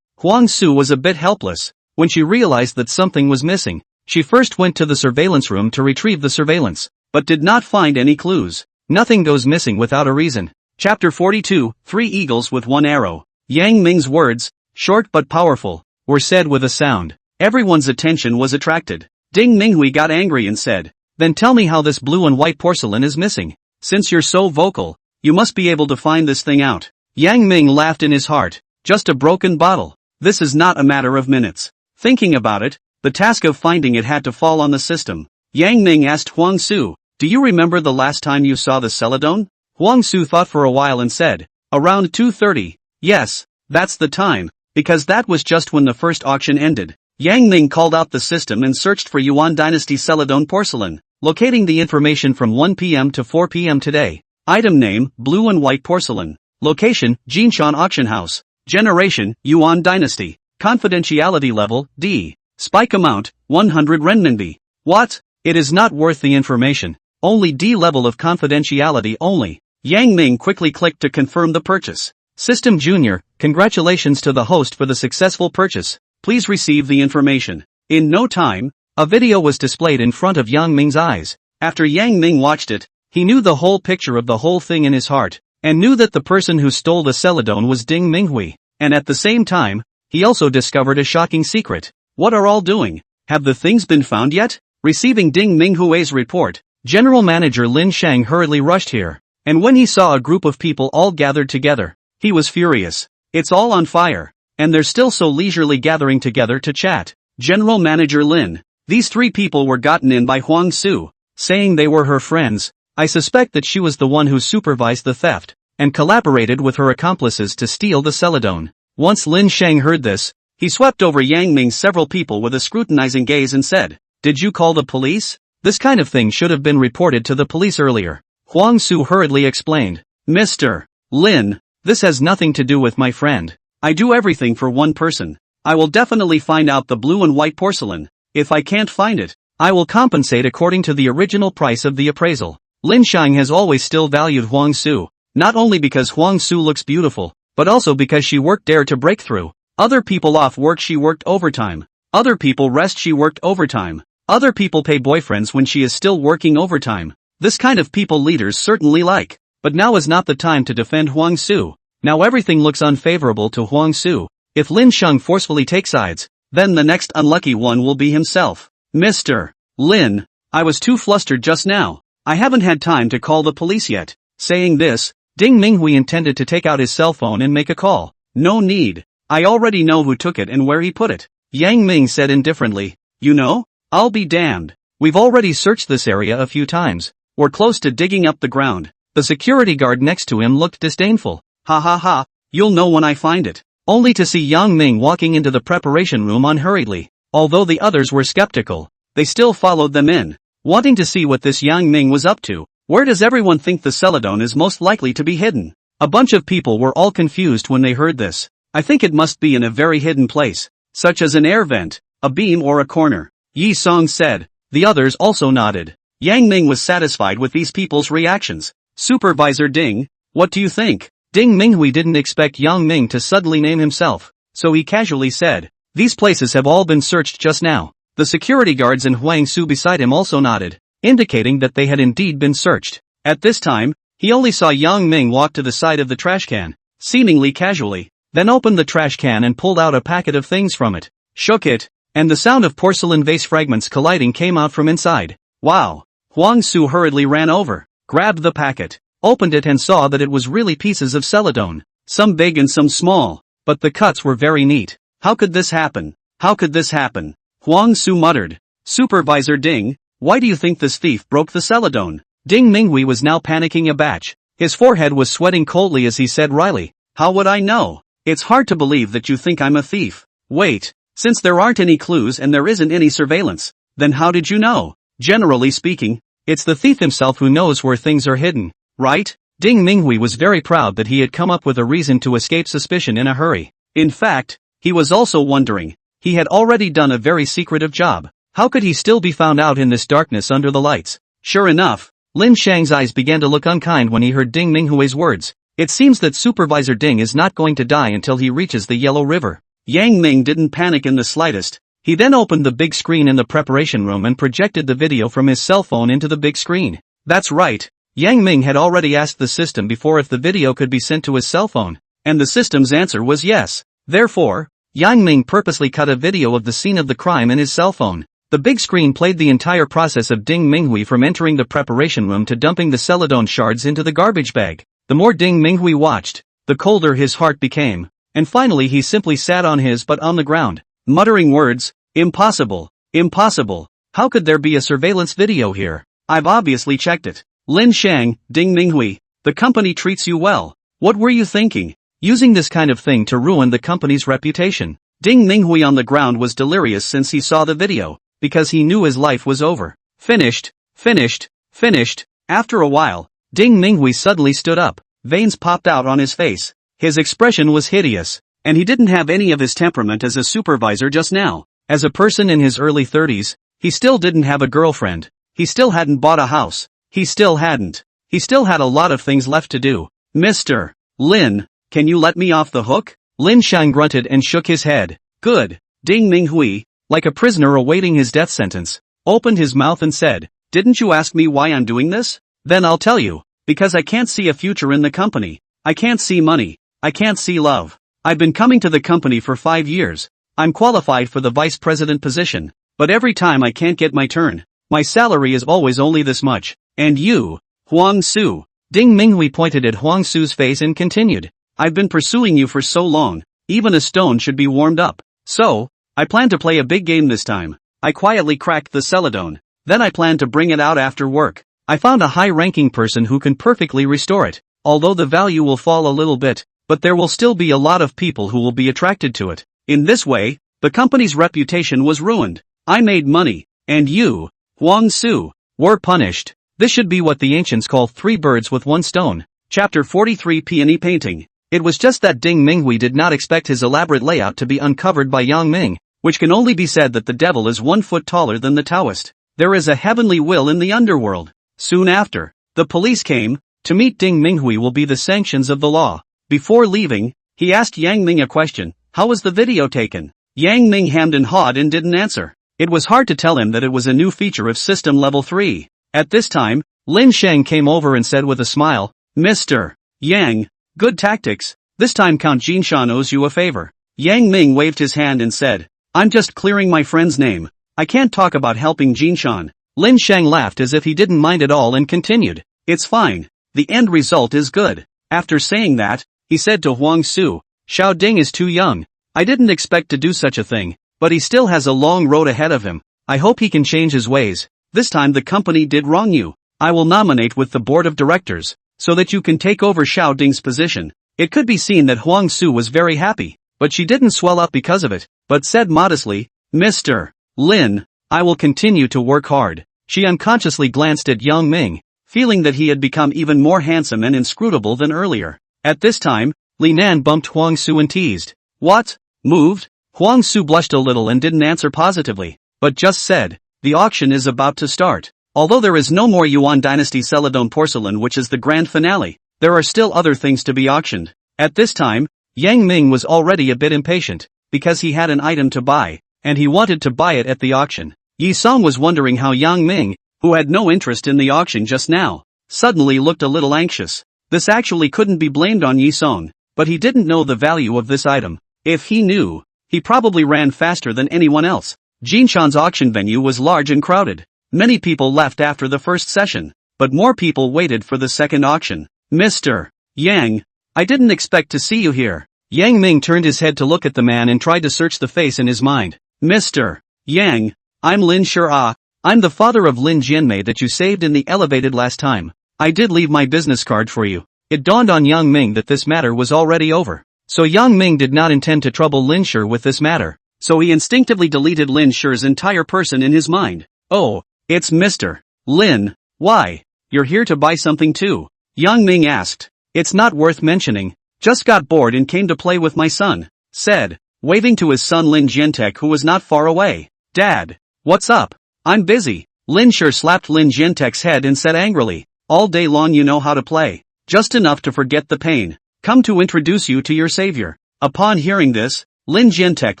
Huang Su was a bit helpless. When she realized that something was missing, she first went to the surveillance room to retrieve the surveillance, but did not find any clues. Nothing goes missing without a reason. Chapter 42, 3 Eagles with 1 Arrow. Yang Ming's words, short but powerful, were said with a sound. Everyone's attention was attracted. Ding Minghui got angry and said, "Then tell me how this blue and white porcelain is missing. Since you're so vocal, you must be able to find this thing out." Yang Ming laughed in his heart. "Just a broken bottle. This is not a matter of minutes." Thinking about it, the task of finding it had to fall on the system. Yang Ming asked Huang Su, "Do you remember the last time you saw the celadon?" Huang Su thought for a while and said, "Around 2:30. Yes, that's the time, because that was just when the first auction ended." Yang Ming called out the system and searched for Yuan Dynasty celadon porcelain, locating the information from 1 p.m. to 4 p.m. today. Item name, blue and white porcelain. Location, Jinshan Auction House. Generation, Yuan Dynasty. Confidentiality level, D. Spike amount, 100 renminbi. What? It is not worth the information. Only D level of confidentiality only. Yang Ming quickly clicked to confirm the purchase. System Junior, congratulations to the host for the successful purchase. Please receive the information. In no time, a video was displayed in front of Yang Ming's eyes. After Yang Ming watched it, he knew the whole picture of the whole thing in his heart, and knew that the person who stole the celadon was Ding Minghui. And at the same time, he also discovered a shocking secret. What are all doing? Have the things been found yet? Receiving Ding Minghui's report, General Manager Lin Shang hurriedly rushed here, and when he saw a group of people all gathered together, he was furious. It's all on fire, and they're still so leisurely gathering together to chat. General Manager Lin, these 3 people were gotten in by Huang Su, saying they were her friends. I suspect that she was the one who supervised the theft, and collaborated with her accomplices to steal the celadon. Once Lin Shang heard this, he swept over Yang Ming's several people with a scrutinizing gaze and said, "Did you call the police?" This kind of thing should have been reported to the police earlier. Huang Su hurriedly explained. Mr. Lin, this has nothing to do with my friend. I do everything for one person. I will definitely find out the blue and white porcelain. If I can't find it, I will compensate according to the original price of the appraisal. Lin Shang has always still valued Huang Su, not only because Huang Su looks beautiful, but also because she worked dare to break through. Other people off work, she worked overtime. Other people rest, she worked overtime. Other people pay boyfriends when she is still working overtime. This kind of people leaders certainly like. But now is not the time to defend Huang Su. Now everything looks unfavorable to Huang Su. If Lin Shang forcefully takes sides, then the next unlucky one will be himself. Mr. Lin, I was too flustered just now. I haven't had time to call the police yet. Saying this, Ding Minghui intended to take out his cell phone and make a call. No need. I already know who took it and where he put it. Yang Ming said indifferently. You know? I'll be damned. We've already searched this area a few times. We're close to digging up the ground. The security guard next to him looked disdainful. Ha ha ha, you'll know when I find it. Only to see Yang Ming walking into the preparation room unhurriedly. Although the others were skeptical, they still followed them in, wanting to see what this Yang Ming was up to. Where does everyone think the celadon is most likely to be hidden? A bunch of people were all confused when they heard this. I think it must be in a very hidden place, such as an air vent, a beam or a corner. Yi Song said. The others also nodded. Yang Ming was satisfied with these people's reactions. Supervisor Ding, what do you think? Ding Minghui didn't expect Yang Ming to suddenly name himself, so he casually said, these places have all been searched just now. The security guards and Huang Su beside him also nodded, indicating that they had indeed been searched. At this time, he only saw Yang Ming walk to the side of the trash can, seemingly casually, then opened the trash can and pulled out a packet of things from it, shook it, and the sound of porcelain vase fragments colliding came out from inside. Wow! Huang Su hurriedly ran over, grabbed the packet, opened it and saw that it was really pieces of celadon, some big and some small, but the cuts were very neat. How could this happen? How could this happen? Huang Su muttered. Supervisor Ding, why do you think this thief broke the celadon? Ding Minghui was now panicking a batch. His forehead was sweating coldly as he said wryly, how would I know? It's hard to believe that you think I'm a thief. Wait, since there aren't any clues and there isn't any surveillance, then how did you know? Generally speaking, it's the thief himself who knows where things are hidden, right? Ding Minghui was very proud that he had come up with a reason to escape suspicion in a hurry. In fact, he was also wondering, he had already done a very secretive job. How could he still be found out in this darkness under the lights? Sure enough, Lin Shang's eyes began to look unkind when he heard Ding Minghui's words. It seems that Supervisor Ding is not going to die until he reaches the Yellow River. Yang Ming didn't panic in the slightest. He then opened the big screen in the preparation room and projected the video from his cell phone into the big screen. That's right. Yang Ming had already asked the system before if the video could be sent to his cell phone, and the system's answer was yes. Therefore, Yang Ming purposely cut a video of the scene of the crime in his cell phone. The big screen played the entire process of Ding Minghui from entering the preparation room to dumping the celadon shards into the garbage bag. The more Ding Minghui watched, the colder his heart became, and finally he simply sat on his butt on the ground, muttering words, impossible, impossible, how could there be a surveillance video here? I've obviously checked it. Lin Shang, Ding Minghui, the company treats you well. What were you thinking? Using this kind of thing to ruin the company's reputation. Ding Minghui on the ground was delirious since he saw the video, because he knew his life was over. Finished, finished, finished. After a while, Ding Minghui suddenly stood up, veins popped out on his face. His expression was hideous, and he didn't have any of his temperament as a supervisor just now. As a person in his early 30s, he still didn't have a girlfriend. He still hadn't bought a house. He still had a lot of things left to do. Mr. Lin, can you let me off the hook? Lin Shang grunted and shook his head. Good. Ding Minghui, like a prisoner awaiting his death sentence, opened his mouth and said, didn't you ask me why I'm doing this? Then I'll tell you. Because I can't see a future in the company. I can't see money. I can't see love. I've been coming to the company for 5 years. I'm qualified for the vice president position. But every time I can't get my turn. My salary is always only this much. And you, Huang Su. Ding Minghui pointed at Huang Su's face and continued. I've been pursuing you for so long, even a stone should be warmed up. So, I plan to play a big game this time. I quietly cracked the celadon. Then I plan to bring it out after work. I found a high-ranking person who can perfectly restore it, although the value will fall a little bit, but there will still be a lot of people who will be attracted to it. In this way, the company's reputation was ruined. I made money, and you, Huang Su were punished. This should be what the ancients call 3 birds with 1 stone. Chapter 43 Peony Painting. It was just that Ding Minghui did not expect his elaborate layout to be uncovered by Yang Ming, which can only be said that the devil is 1 foot taller than the Taoist. There is a heavenly will in the underworld. Soon after, the police came. To meet Ding Minghui will be the sanctions of the law. Before leaving, he asked Yang Ming a question. How was the video taken? Yang Ming hemmed and hawed and didn't answer. It was hard to tell him that it was a new feature of System Level 3. At this time, Lin Sheng came over and said with a smile, Mr. Yang, good tactics. This time Count Jinshan owes you a favor. Yang Ming waved his hand and said, I'm just clearing my friend's name. I can't talk about helping Jinshan. Lin Sheng laughed as if he didn't mind at all and continued, It's fine. The end result is good. After saying that, he said to Huang Su, Xiao Ding is too young. I didn't expect to do such a thing, but he still has a long road ahead of him. I hope he can change his ways. This time the company did wrong you. I will nominate with the board of directors, so that you can take over Xiao Ding's position. It could be seen that Huang Su was very happy, but she didn't swell up because of it, but said modestly, Mr. Lin, I will continue to work hard. She unconsciously glanced at Yang Ming, feeling that he had become even more handsome and inscrutable than earlier. At this time, Li Nan bumped Huang Su and teased, What? Moved? Huang Su blushed a little and didn't answer positively, but just said, The auction is about to start. Although there is no more Yuan Dynasty Celadon porcelain which is the grand finale, there are still other things to be auctioned. At this time, Yang Ming was already a bit impatient, because he had an item to buy, and he wanted to buy it at the auction. Yi Song was wondering how Yang Ming, who had no interest in the auction just now, suddenly looked a little anxious. This actually couldn't be blamed on Yi Song, but he didn't know the value of this item. If he knew, he probably ran faster than anyone else. Jinshan's auction venue was large and crowded. Many people left after the first session, but more people waited for the second auction. Mr. Yang, I didn't expect to see you here. Yang Ming turned his head to look at the man and tried to search the face in his mind. Mr. Yang, I'm Lin Shira. I'm the father of Lin Jianmei that you saved in the elevated last time. I did leave my business card for you. It dawned on Yang Ming that this matter was already over. So Yang Ming did not intend to trouble Lin Shi with this matter. So he instinctively deleted Lin Shi's entire person in his mind. Oh, it's Mr. Lin. Why? You're here to buy something too? Yang Ming asked. It's not worth mentioning. Just got bored and came to play with my son. Said, waving to his son Lin Jiantek who was not far away. Dad. What's up? I'm busy. Lin Shi slapped Lin Jiantek's head and said angrily, all day long you know how to play. Just enough to forget the pain. Come to introduce you to your savior. Upon hearing this, Lin Jiantek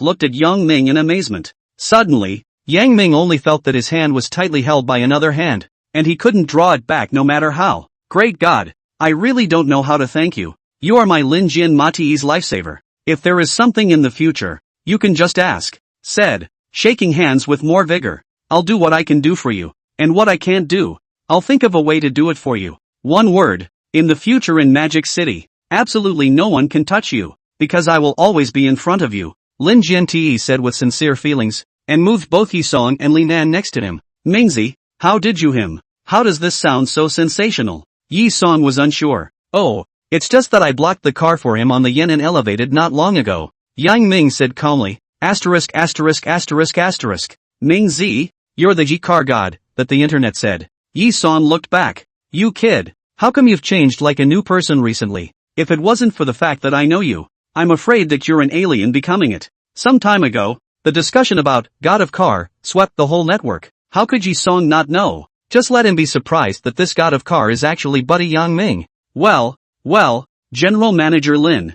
looked at Yang Ming in amazement. Suddenly, Yang Ming only felt that his hand was tightly held by another hand, and he couldn't draw it back no matter how. Great God, I really don't know how to thank you. You are my Lin Jian Mati's lifesaver. If there is something in the future, you can just ask. Said, shaking hands with more vigor. I'll do what I can do for you, and what I can't do, I'll think of a way to do it for you. One word, in the future in Magic City, absolutely no one can touch you, because I will always be in front of you, Lin Jianti said with sincere feelings, and moved both Yi Song and Li Nan next to him. Mingzi, how did you him? How does this sound so sensational? Yi Song was unsure. Oh, it's just that I blocked the car for him on the Yan'an elevated not long ago. Yang Ming said calmly, asterisk asterisk asterisk asterisk. Mingzi, you're the Ji car god, that the internet said. Yi Song looked back. You kid, how come you've changed like a new person recently? If it wasn't for the fact that I know you, I'm afraid that you're an alien becoming it. Some time ago, the discussion about God of Car swept the whole network. How could Yi Song not know? Just let him be surprised that this God of Car is actually Buddy Yang Ming. Well, General Manager Lin,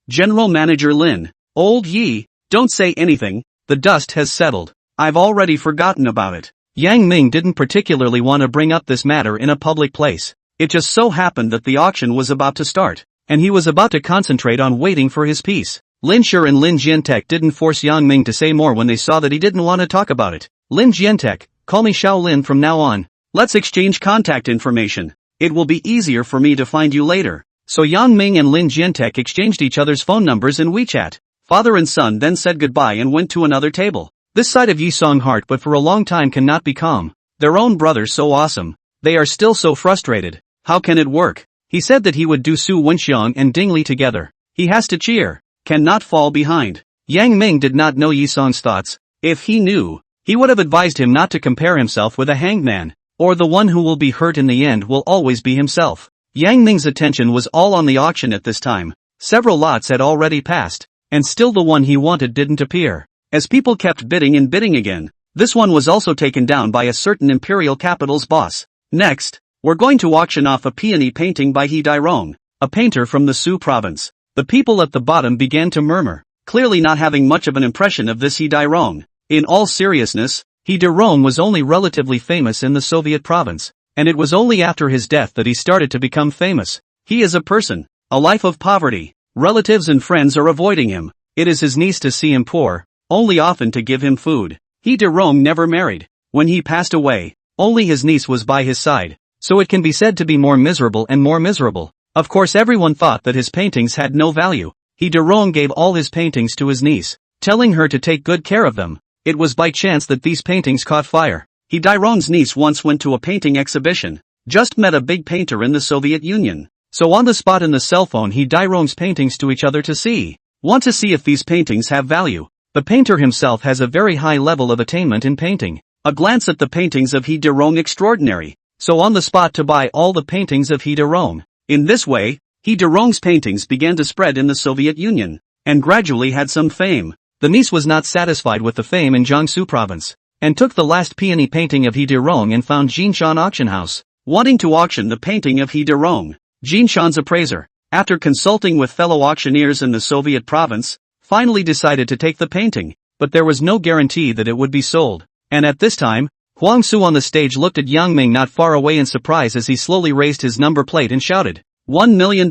General Manager Lin, old Yi, don't say anything, the dust has settled. I've already forgotten about it. Yang Ming didn't particularly want to bring up this matter in a public place. It just so happened that the auction was about to start, and he was about to concentrate on waiting for his piece. Lin Shi and Lin Jiantek didn't force Yang Ming to say more when they saw that he didn't want to talk about it. Lin Jiantek, call me Xiao Lin from now on. Let's exchange contact information. It will be easier for me to find you later. So Yang Ming and Lin Jiantek exchanged each other's phone numbers in WeChat. Father and son then said goodbye and went to another table. This side of Yi Song heart but for a long time cannot be calm. Their own brother so awesome. They are still so frustrated. How can it work? He said that he would do Su Wenxiang and Ding Li together. He has to cheer. Cannot fall behind. Yang Ming did not know Yi Song's thoughts. If he knew, He would have advised him not to compare himself with a hanged man, or the one who will be hurt in the end will always be himself. Yang Ming's attention was all on the auction at this time. Several lots had already passed, and still the one he wanted didn't appear. As people kept bidding and bidding again, this one was also taken down by a certain imperial capital's boss. Next, we're going to auction off a peony painting by He Dairong, a painter from the Su province. The people at the bottom began to murmur, clearly not having much of an impression of this He Dairong. In all seriousness, He Dairong was only relatively famous in the Soviet province, and it was only after his death that he started to become famous. He is a person, a life of poverty. Relatives and friends are avoiding him. It is his niece to see him poor, only often to give him food. He Dairong never married. When he passed away, only his niece was by his side, so it can be said to be more miserable and more miserable. Of course everyone thought that his paintings had no value. He Dairong gave all his paintings to his niece, telling her to take good care of them. It was by chance that these paintings caught fire. He Dairong's niece once went to a painting exhibition, just met a big painter in the Soviet Union. So on the spot in the cell phone He Dairong's paintings to each other to see. Want to see if these paintings have value. The painter himself has a very high level of attainment in painting. A glance at the paintings of He Dairong extraordinary. So on the spot to buy all the paintings of He Dairong. In this way, He Dairong's paintings began to spread in the Soviet Union, and gradually had some fame. The niece was not satisfied with the fame in Jiangsu province, and took the last peony painting of He Dairong and found Jinshan auction house, wanting to auction the painting of He Dairong. Jinshan's appraiser, after consulting with fellow auctioneers in the Soviet province, finally decided to take the painting, but there was no guarantee that it would be sold. And at this time, Huang Su on the stage looked at Yang Ming not far away in surprise as he slowly raised his number plate and shouted, $1 million.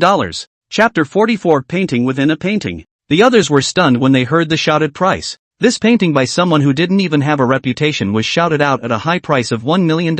Chapter 44 Painting Within a Painting. The others were stunned when they heard the shouted price. This painting by someone who didn't even have a reputation was shouted out at a high price of $1 million.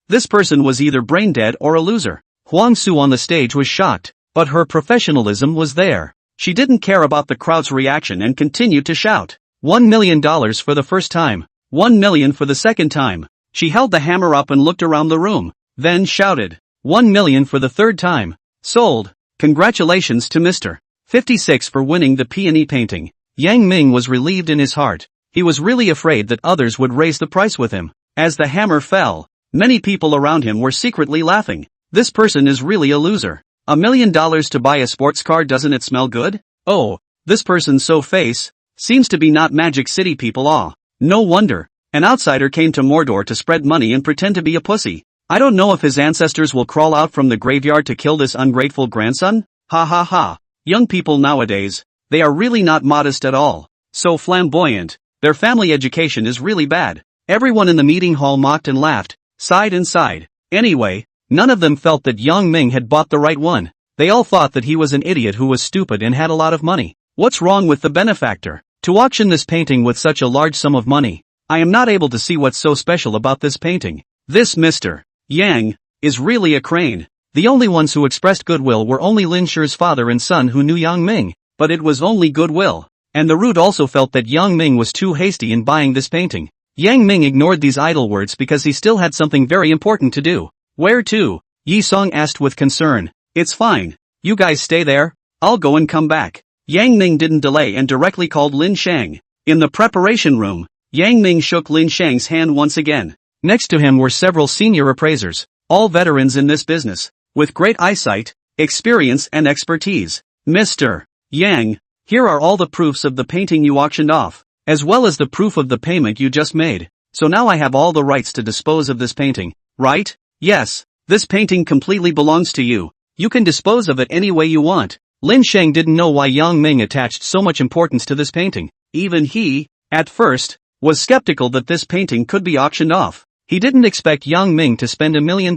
This person was either brain dead or a loser. Huang Su on the stage was shocked, but her professionalism was there. She didn't care about the crowd's reaction and continued to shout, $1 million for the first time, $1 million for the second time. She held the hammer up and looked around the room, then shouted, $1 million for the third time. Sold. Congratulations to Mr. 56 for winning the peony painting. Yang Ming was relieved in his heart. He was really afraid that others would raise the price with him. As the hammer fell, many people around him were secretly laughing. This person is really a loser. $1 million to buy a sports car, doesn't it smell good? Oh, this person's so face, seems to be not Magic City people. No wonder. An outsider came to Mordor to spread money and pretend to be a pussy. I don't know if his ancestors will crawl out from the graveyard to kill this ungrateful grandson. Ha ha ha. Young people nowadays, they are really not modest at all. So flamboyant. Their family education is really bad. Everyone in the meeting hall mocked and laughed, sighed and sighed. Anyway, none of them felt that Yang Ming had bought the right one. They all thought that he was an idiot who was stupid and had a lot of money. What's wrong with the benefactor? To auction this painting with such a large sum of money. I am not able to see what's so special about this painting. This Mr. Yang is really a crane. The only ones who expressed goodwill were only Lin Shi's father and son who knew Yang Ming, but it was only goodwill. And the Root also felt that Yang Ming was too hasty in buying this painting. Yang Ming ignored these idle words because he still had something very important to do. Where to? Yi Song asked with concern. It's fine. You guys stay there, I'll go and come back. Yang Ming didn't delay and directly called Lin Shang. In the preparation room, Yang Ming shook Lin Shang's hand once again. Next to him were several senior appraisers, all veterans in this business, with great eyesight, experience and expertise. Mr. Yang, here are all the proofs of the painting you auctioned off, as well as the proof of the payment you just made. So now I have all the rights to dispose of this painting, right? Yes, this painting completely belongs to you. You can dispose of it any way you want. Lin Shang didn't know why Yang Ming attached so much importance to this painting. Even he, at first, was skeptical that this painting could be auctioned off. He didn't expect Yang Ming to spend $1 million,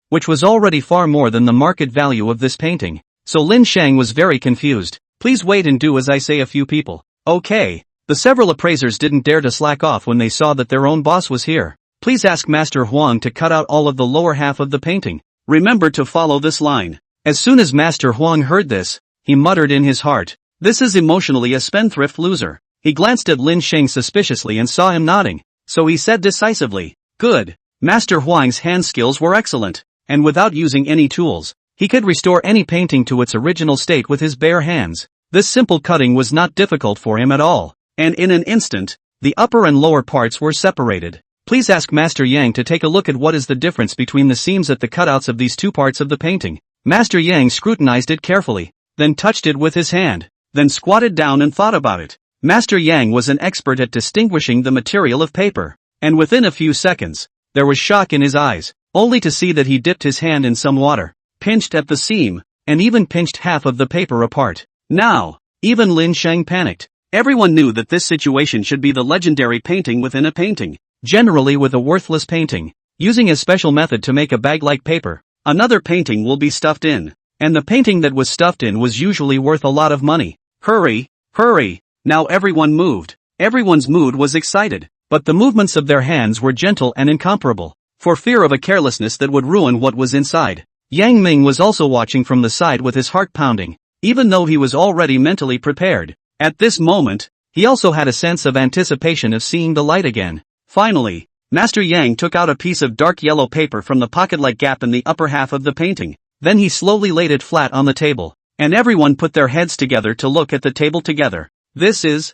which was already far more than the market value of this painting. So Lin Shang was very confused. Please wait and do as I say, a few people. Okay. The several appraisers didn't dare to slack off when they saw that their own boss was here. Please ask Master Huang to cut out all of the lower half of the painting. Remember to follow this line. As soon as Master Huang heard this, he muttered in his heart, this is emotionally a spendthrift loser. He glanced at Lin Shang suspiciously and saw him nodding, so he said decisively, good. Master Huang's hand skills were excellent, and without using any tools, he could restore any painting to its original state with his bare hands. This simple cutting was not difficult for him at all, and in an instant, The upper and lower parts were separated. Please ask Master Yang to take a look at what is the difference between the seams at the cutouts of these two parts of the painting. Master Yang scrutinized it carefully, then touched it with his hand, then squatted down and thought about it. Master Yang was an expert at distinguishing the material of paper, and within a few seconds, there was shock in his eyes, only to see that he dipped his hand in some water, pinched at the seam, and even pinched half of the paper apart. Now, even Lin Sheng panicked. Everyone knew that this situation should be the legendary painting within a painting. Generally with a worthless painting, using a special method to make a bag-like paper, another painting will be stuffed in, and the painting that was stuffed in was usually worth a lot of money. Hurry, hurry! Now everyone moved. Everyone's mood was excited, but the movements of their hands were gentle and incomparable, for fear of a carelessness that would ruin what was inside. Yang Ming was also watching from the side with his heart pounding, even though he was already mentally prepared. At this moment, he also had a sense of anticipation of seeing the light again. Finally, Master Yang took out a piece of dark yellow paper from the pocket-like gap in the upper half of the painting. Then he slowly laid it flat on the table, and everyone put their heads together to look at the table together. This is.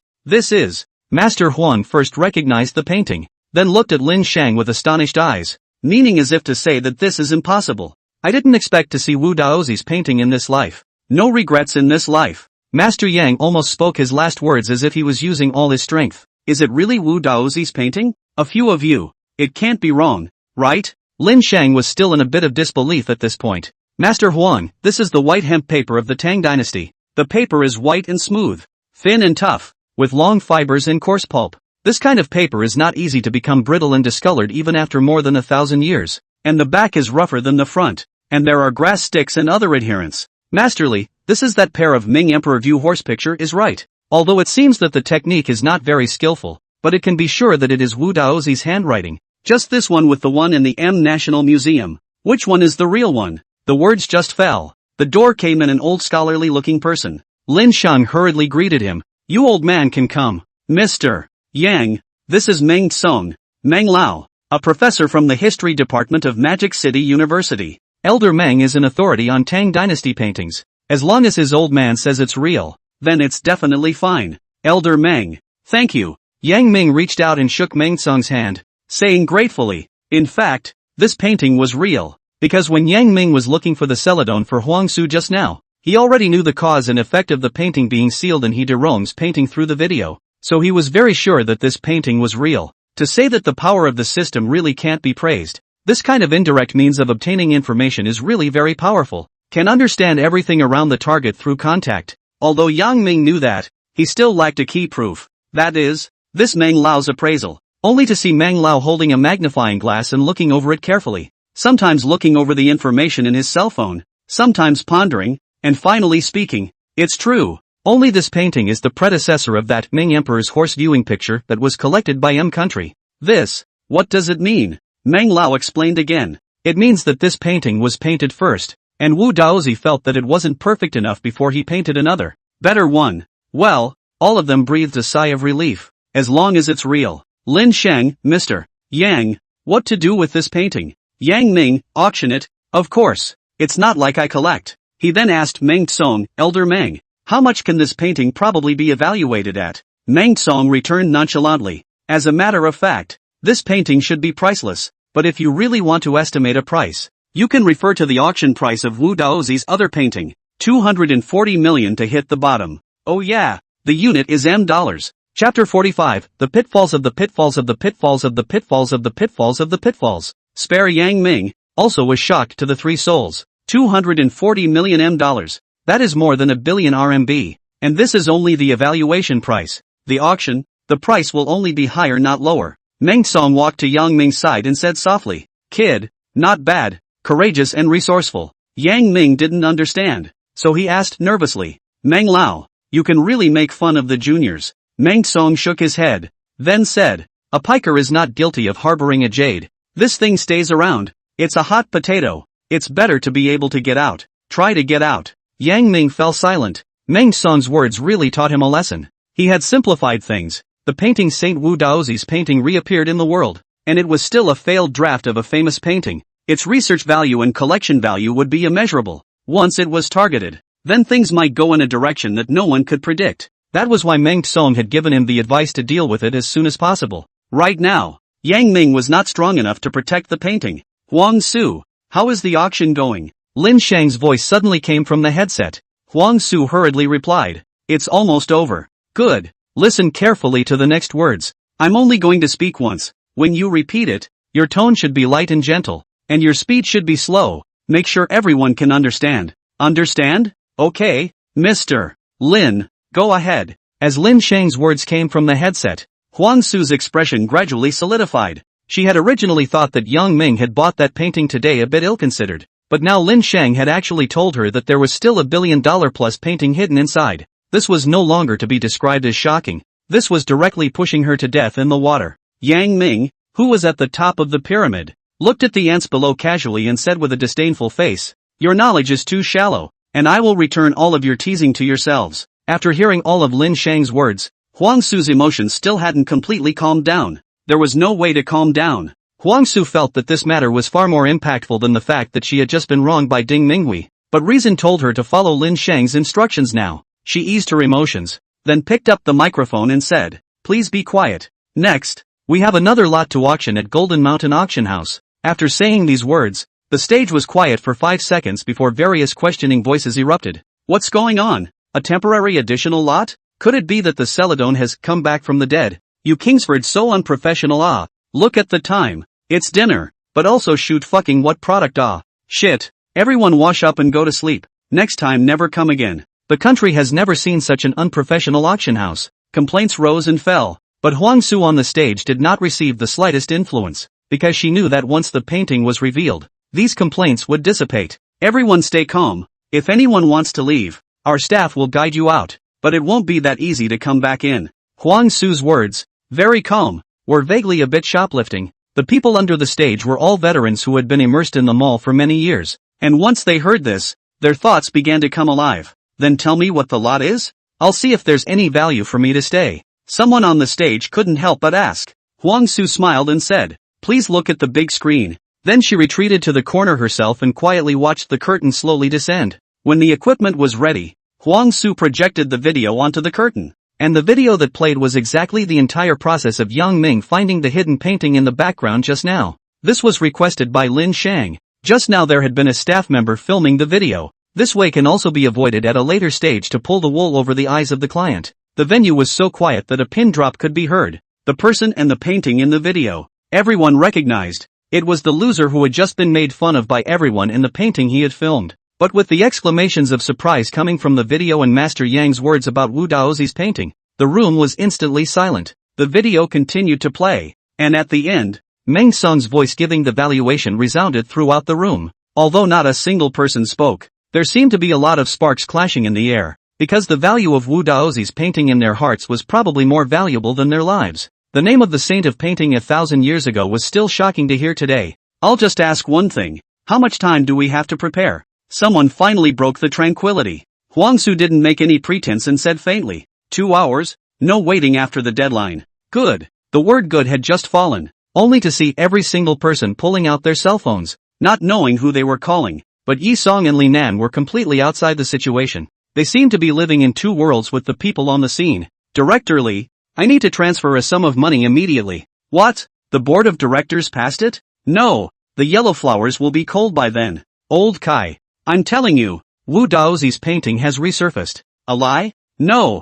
Master Huang first recognized the painting, then looked at Lin Shang with astonished eyes, meaning as if to say that this is impossible. I didn't expect to see Wu Daozi's painting in this life. No regrets in this life. Master Yang almost spoke his last words as if he was using all his strength. Is it really Wu Daozi's painting? A few of you. It can't be wrong, right? Lin Shang was still in a bit of disbelief at this point. Master Huang, this is the white hemp paper of the Tang dynasty. The paper is white and smooth, thin and tough, with long fibers and coarse pulp. This kind of paper is not easy to become brittle and discolored even after more than 1,000 years. And the back is rougher than the front, and there are grass sticks and other adherents. Masterly, this is that pair of Ming Emperor View horse picture is right. Although it seems that the technique is not very skillful, but it can be sure that it is Wu Daozi's handwriting. Just this one with the one in the M National Museum. Which one is the real one? The words just fell. The door came in an old scholarly looking person. Lin Shang hurriedly greeted him. You old man can come. Mr. Yang, this is Meng Song, Meng Lao, a professor from the history department of Magic City University. Elder Meng is an authority on Tang dynasty paintings. As long as his old man says it's real, then it's definitely fine. Elder Meng. Thank you. Yang Ming reached out and shook Meng Song's hand, saying gratefully, in fact, this painting was real, because when Yang Ming was looking for the celadon for Huang Su just now, he already knew the cause and effect of the painting being sealed in He de Rong's painting through the video, so he was very sure that this painting was real. To say that the power of the system really can't be praised. This kind of indirect means of obtaining information is really very powerful. Can understand everything around the target through contact. Although Yang Ming knew that, he still lacked a key proof. That is, this Meng Lao's appraisal. Only to see Meng Lao holding a magnifying glass and looking over it carefully. Sometimes looking over the information in his cell phone. Sometimes pondering, and finally speaking. It's true. Only this painting is the predecessor of that Ming Emperor's horse viewing picture that was collected by M Country. This, what does it mean? Meng Lao explained again. It means that this painting was painted first, and Wu Daozi felt that it wasn't perfect enough before he painted another, better one. Well, all of them breathed a sigh of relief. As long as it's real. Lin Sheng, Mr. Yang, what to do with this painting? Yang Ming, auction it, of course. It's not like I collect. He then asked Meng Tsong, Elder Meng, how much can this painting probably be evaluated at? Meng Tsong returned nonchalantly. As a matter of fact, this painting should be priceless, but if you really want to estimate a price, you can refer to the auction price of Wu Daozi's other painting, 240 million to hit the bottom. Oh yeah, the unit is M dollars. Chapter 45, The Pitfalls of the Pitfalls of the Pitfalls of the Pitfalls of the Pitfalls of the Pitfalls. Spare Yang Ming, also was shocked to the three souls. 240 million M dollars. That is more than a billion RMB. And this is only the evaluation price. The auction, the price will only be higher not lower. Meng Song walked to Yang Ming's side and said softly, Kid, not bad, courageous and resourceful. Yang Ming didn't understand, so he asked nervously, Meng Lao, you can really make fun of the juniors. Meng Song shook his head, then said, a piker is not guilty of harboring a jade. This thing stays around. It's a hot potato. It's better to be able to get out. Try to get out. Yang Ming fell silent. Meng Song's words really taught him a lesson. He had simplified things. The painting Saint Wu Daozi's painting reappeared in the world, and it was still a failed draft of a famous painting. Its research value and collection value would be immeasurable. Once it was targeted, then things might go in a direction that no one could predict. That was why Meng Song had given him the advice to deal with it as soon as possible. Right now, Yang Ming was not strong enough to protect the painting. Huang Su, how is the auction going? Lin Shang's voice suddenly came from the headset. Huang Su hurriedly replied. It's almost over. Good. Listen carefully to the next words. I'm only going to speak once. When you repeat it, your tone should be light and gentle, and your speed should be slow. Make sure everyone can understand. Understand? Okay, Mr. Lin, go ahead. As Lin Shang's words came from the headset, Huang Su's expression gradually solidified. She had originally thought that Yang Ming had bought that painting today a bit ill-considered, but now Lin Shang had actually told her that there was still $1 billion plus painting hidden inside. This was no longer to be described as shocking. This was directly pushing her to death in the water. Yang Ming, who was at the top of the pyramid, looked at the ants below casually and said with a disdainful face, "Your knowledge is too shallow, and I will return all of your teasing to yourselves." After hearing all of Lin Shang's words, Huang Su's emotions still hadn't completely calmed down. There was no way to calm down. Huang Su felt that this matter was far more impactful than the fact that she had just been wronged by Ding Minghui, but reason told her to follow Lin Shang's instructions now. She eased her emotions, then picked up the microphone and said, "Please be quiet. Next, we have another lot to auction at Golden Mountain Auction House." After saying these words, the stage was quiet for 5 seconds before various questioning voices erupted. What's going on? A temporary additional lot? Could it be that the Celadon has come back from the dead? You Kingsford so unprofessional. Ah, look at the time. It's dinner, but also shoot fucking what product. Ah, shit. Everyone wash up and go to sleep. Next time never come again. The country has never seen such an unprofessional auction house. Complaints rose and fell, but Huang Su on the stage did not receive the slightest influence, because she knew that once the painting was revealed, these complaints would dissipate. Everyone stay calm. If anyone wants to leave, our staff will guide you out, but it won't be that easy to come back in. Huang Su's words, very calm, were vaguely a bit shoplifting. The people under the stage were all veterans who had been immersed in the mall for many years, and once they heard this, their thoughts began to come alive. Then tell me what the lot is? I'll see if there's any value for me to stay. Someone on the stage couldn't help but ask. Huang Su smiled and said, "Please look at the big screen." Then she retreated to the corner herself and quietly watched the curtain slowly descend. When the equipment was ready, Huang Su projected the video onto the curtain. And the video that played was exactly the entire process of Yang Ming finding the hidden painting in the background just now. This was requested by Lin Shang. Just now there had been a staff member filming the video. This way can also be avoided at a later stage to pull the wool over the eyes of the client. The venue was so quiet that a pin drop could be heard. The person and the painting in the video, everyone recognized. It was the loser who had just been made fun of by everyone in the painting he had filmed. But with the exclamations of surprise coming from the video and Master Yang's words about Wu Daozi's painting, the room was instantly silent. The video continued to play, and at the end, Meng Song's voice giving the valuation resounded throughout the room. Although not a single person spoke, there seemed to be a lot of sparks clashing in the air, because the value of Wu Daozi's painting in their hearts was probably more valuable than their lives. The name of the saint of painting 1,000 years ago was still shocking to hear today. I'll just ask one thing. How much time do we have to prepare? Someone finally broke the tranquility. Huang Su didn't make any pretense and said faintly, 2 hours? No waiting after the deadline. Good. The word good had just fallen, only to see every single person pulling out their cell phones, not knowing who they were calling. But Yi Song and Li Nan were completely outside the situation. They seemed to be living in two worlds with the people on the scene. Director Li, I need to transfer a sum of money immediately. What? The board of directors passed it? No, the yellow flowers will be cold by then. Old Kai. I'm telling you, Wu Daozi's painting has resurfaced. A lie? No,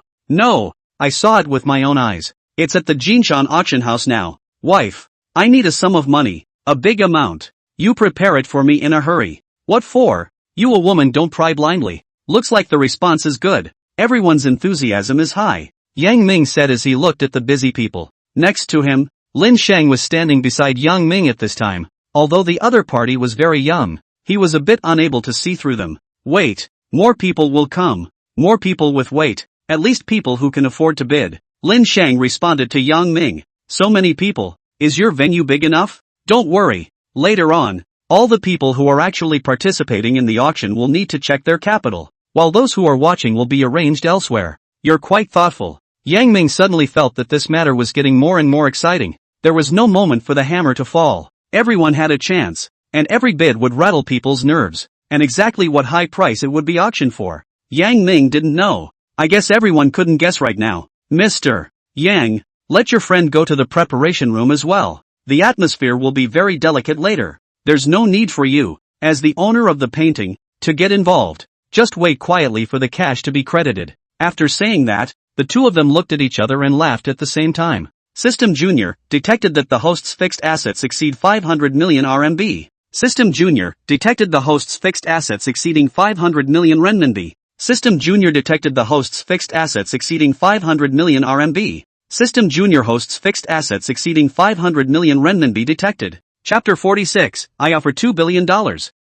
I saw it with my own eyes. It's at the Jinshan auction house now. Wife, I need a sum of money, a big amount. You prepare it for me in a hurry. What for? You a woman don't pry blindly. Looks like the response is good. Everyone's enthusiasm is high, Yang Ming said as he looked at the busy people. Next to him, Lin Shang was standing beside Yang Ming at this time. Although the other party was very young, he was a bit unable to see through them. Wait, more people will come. More people with weight, at least people who can afford to bid. Lin Shang responded to Yang Ming. So many people, is your venue big enough? Don't worry, later on, all the people who are actually participating in the auction will need to check their capital, while those who are watching will be arranged elsewhere. You're quite thoughtful. Yang Ming suddenly felt that this matter was getting more and more exciting. There was no moment for the hammer to fall. Everyone had a chance, and every bid would rattle people's nerves, and exactly what high price it would be auctioned for, Yang Ming didn't know. I guess everyone couldn't guess right now. Mr. Yang, let your friend go to the preparation room as well. The atmosphere will be very delicate later. There's no need for you, as the owner of the painting, to get involved. Just wait quietly for the cash to be credited. After saying that, the two of them looked at each other and laughed at the same time. System Junior detected that the host's fixed assets exceed 500 million RMB. System Junior detected the host's fixed assets exceeding 500 million renminbi. System Junior detected the host's fixed assets exceeding 500 million RMB. System Junior host's fixed assets exceeding 500 million renminbi detected. Chapter 46, I offer $2 billion.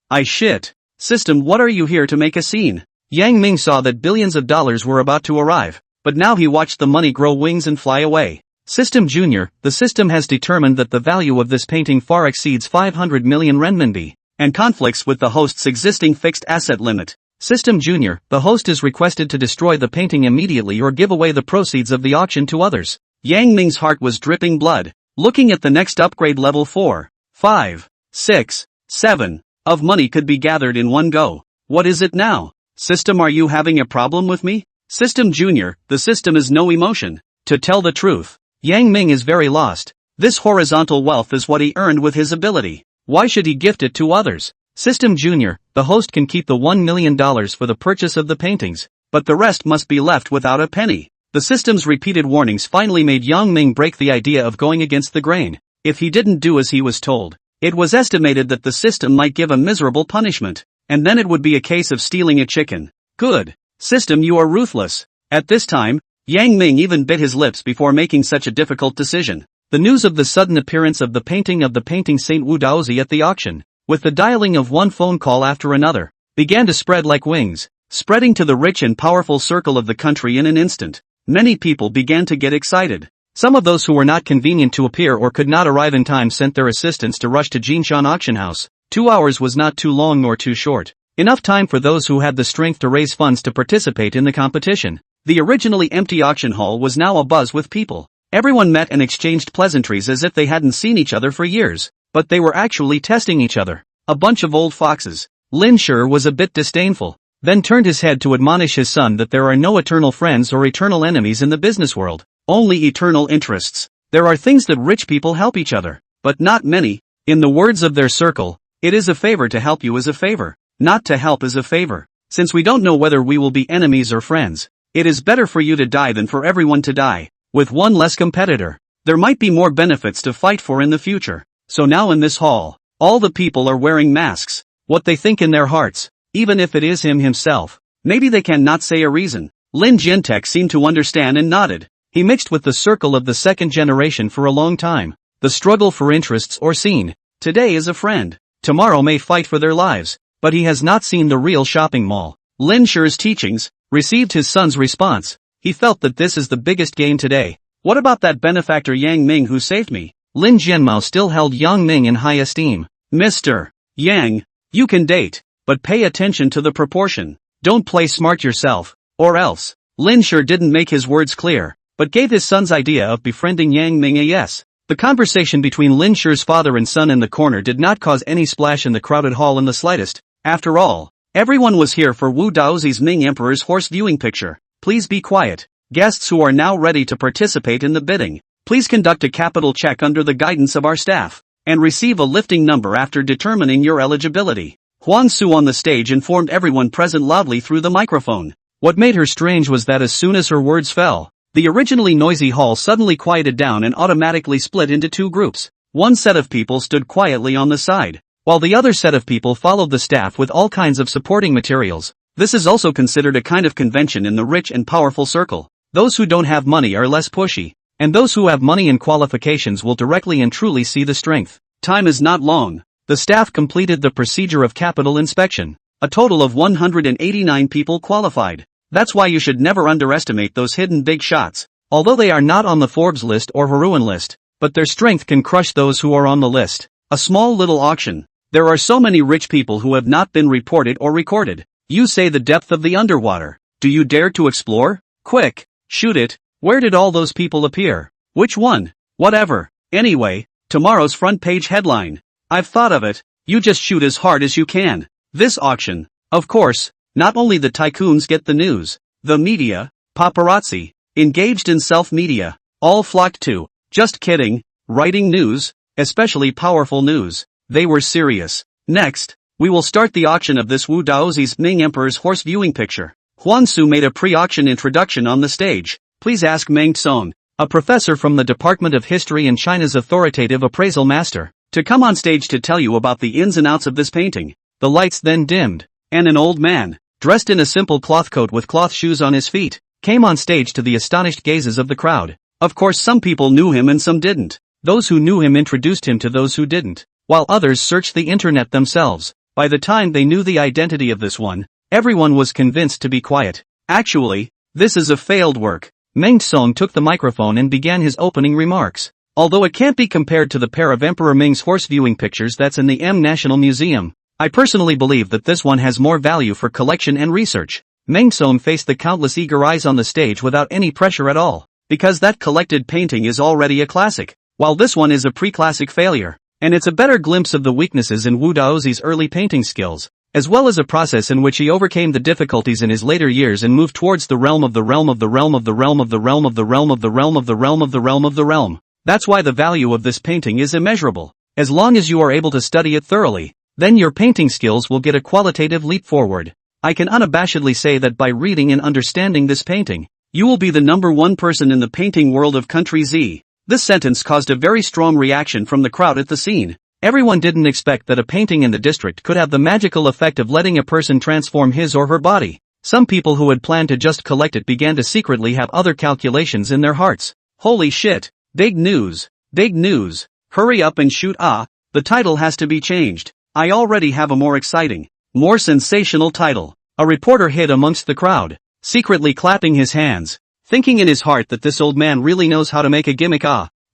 I shit. System, what are you here to make a scene? Yang Ming saw that billions of dollars were about to arrive, but now he watched the money grow wings and fly away. System Junior, the system has determined that the value of this painting far exceeds 500 million renminbi, and conflicts with the host's existing fixed asset limit. System Junior, the host is requested to destroy the painting immediately or give away the proceeds of the auction to others. Yang Ming's heart was dripping blood, looking at the next upgrade level 4, 5, 6, 7 of money could be gathered in one go. What is it now? System, are you having a problem with me? System Junior, the system is no emotion. To tell the truth, Yang Ming is very lost. This horizontal wealth is what he earned with his ability. Why should he gift it to others? System Junior, the host can keep the $1 million for the purchase of the paintings, but the rest must be left without a penny. The system's repeated warnings finally made Yang Ming break the idea of going against the grain. If he didn't do as he was told, it was estimated that the system might give a miserable punishment, and then it would be a case of stealing a chicken. Good. System, you are ruthless. At this time, Yang Ming even bit his lips before making such a difficult decision. The news of the sudden appearance of the painting Saint Wu Daozi at the auction, with the dialing of one phone call after another, began to spread like wings, spreading to the rich and powerful circle of the country in an instant. Many people began to get excited. Some of those who were not convenient to appear or could not arrive in time sent their assistants to rush to Jinshan auction house. 2 hours was not too long nor too short. Enough time for those who had the strength to raise funds to participate in the competition. The originally empty auction hall was now abuzz with people. Everyone met and exchanged pleasantries as if they hadn't seen each other for years, but they were actually testing each other. A bunch of old foxes. Lin Shi was a bit disdainful, then turned his head to admonish his son that there are no eternal friends or eternal enemies in the business world, only eternal interests. There are things that rich people help each other, but not many. In the words of their circle, it is a favor to help you as a favor, not to help as a favor. Since we don't know whether we will be enemies or friends, it is better for you to die than for everyone to die, with one less competitor. There might be more benefits to fight for in the future. So now in this hall, all the people are wearing masks. What they think in their hearts, even if it is him himself, maybe they cannot say a reason. Lin Jintek seemed to understand and nodded. He mixed with the circle of the second generation for a long time. The struggle for interests or scene. Today is a friend. Tomorrow may fight for their lives. But he has not seen the real shopping mall. Lin Shi's teachings received his son's response. He felt that this is the biggest gain today. What about that benefactor Yang Ming who saved me? Lin Jianmao still held Yang Ming in high esteem. Mr. Yang, you can date, but pay attention to the proportion. Don't play smart yourself, or else. Lin Shi didn't make his words clear, but gave his son's idea of befriending Yang Ming a yes. The conversation between Lin Shi's father and son in the corner did not cause any splash in the crowded hall in the slightest. After all, everyone was here for Wu Daozi's Ming Emperor's horse viewing picture. Please be quiet. Guests who are now ready to participate in the bidding, please conduct a capital check under the guidance of our staff, and receive a lifting number after determining your eligibility. Huan Su on the stage informed everyone present loudly through the microphone. What made her strange was that as soon as her words fell, the originally noisy hall suddenly quieted down and automatically split into two groups. One set of people stood quietly on the side, while the other set of people followed the staff with all kinds of supporting materials. This is also considered a kind of convention in the rich and powerful circle. Those who don't have money are less pushy, and those who have money and qualifications will directly and truly see the strength. Time is not long. The staff completed the procedure of capital inspection. A total of 189 people qualified. That's why you should never underestimate those hidden big shots. Although they are not on the Forbes list or Haruan list, but their strength can crush those who are on the list. A small little auction. There are so many rich people who have not been reported or recorded. You say the depth of the underwater. Do you dare to explore? Quick, shoot it. Where did all those people appear? Which one? Whatever. Anyway, tomorrow's front page headline. I've thought of it. You just shoot as hard as you can. This auction. Of course, not only the tycoons get the news. The media, paparazzi, engaged in self-media, all flocked to. Just kidding, writing news, especially powerful news. They were serious. Next, we will start the auction of this Wu Daozi's Ming Emperor's horse viewing picture. Huan Su made a pre-auction introduction on the stage. Please ask Meng Song, a professor from the Department of History and China's authoritative appraisal master, to come on stage to tell you about the ins and outs of this painting. The lights then dimmed, and an old man, dressed in a simple cloth coat with cloth shoes on his feet, came on stage to the astonished gazes of the crowd. Of course, some people knew him and some didn't. Those who knew him introduced him to those who didn't, while others searched the internet themselves. By the time they knew the identity of this one, everyone was convinced to be quiet. Actually, this is a failed work. Meng Song took the microphone and began his opening remarks. Although it can't be compared to the pair of Emperor Ming's horse viewing pictures that's in the M National Museum, I personally believe that this one has more value for collection and research. Meng Song faced the countless eager eyes on the stage without any pressure at all, because that collected painting is already a classic, while this one is a pre-classic failure, and it's a better glimpse of the weaknesses in Wu Daozi's early painting skills, as well as a process in which he overcame the difficulties in his later years and moved towards the realm of the realm of the realm of the realm of the realm of the realm of the realm of the realm of the realm of the realm. That's why the value of this painting is immeasurable. As long as you are able to study it thoroughly, then your painting skills will get a qualitative leap forward. I can unabashedly say that by reading and understanding this painting, you will be the #1 person in the painting world of Country Z. This sentence caused a very strong reaction from the crowd at the scene. Everyone didn't expect that a painting in the district could have the magical effect of letting a person transform his or her body. Some people who had planned to just collect it began to secretly have other calculations in their hearts. Holy shit, big news, big news, hurry up and shoot the title has to be changed. I already have a more exciting, more sensational title. A reporter hid amongst the crowd, secretly clapping his hands, thinking in his heart that this old man really knows how to make a gimmick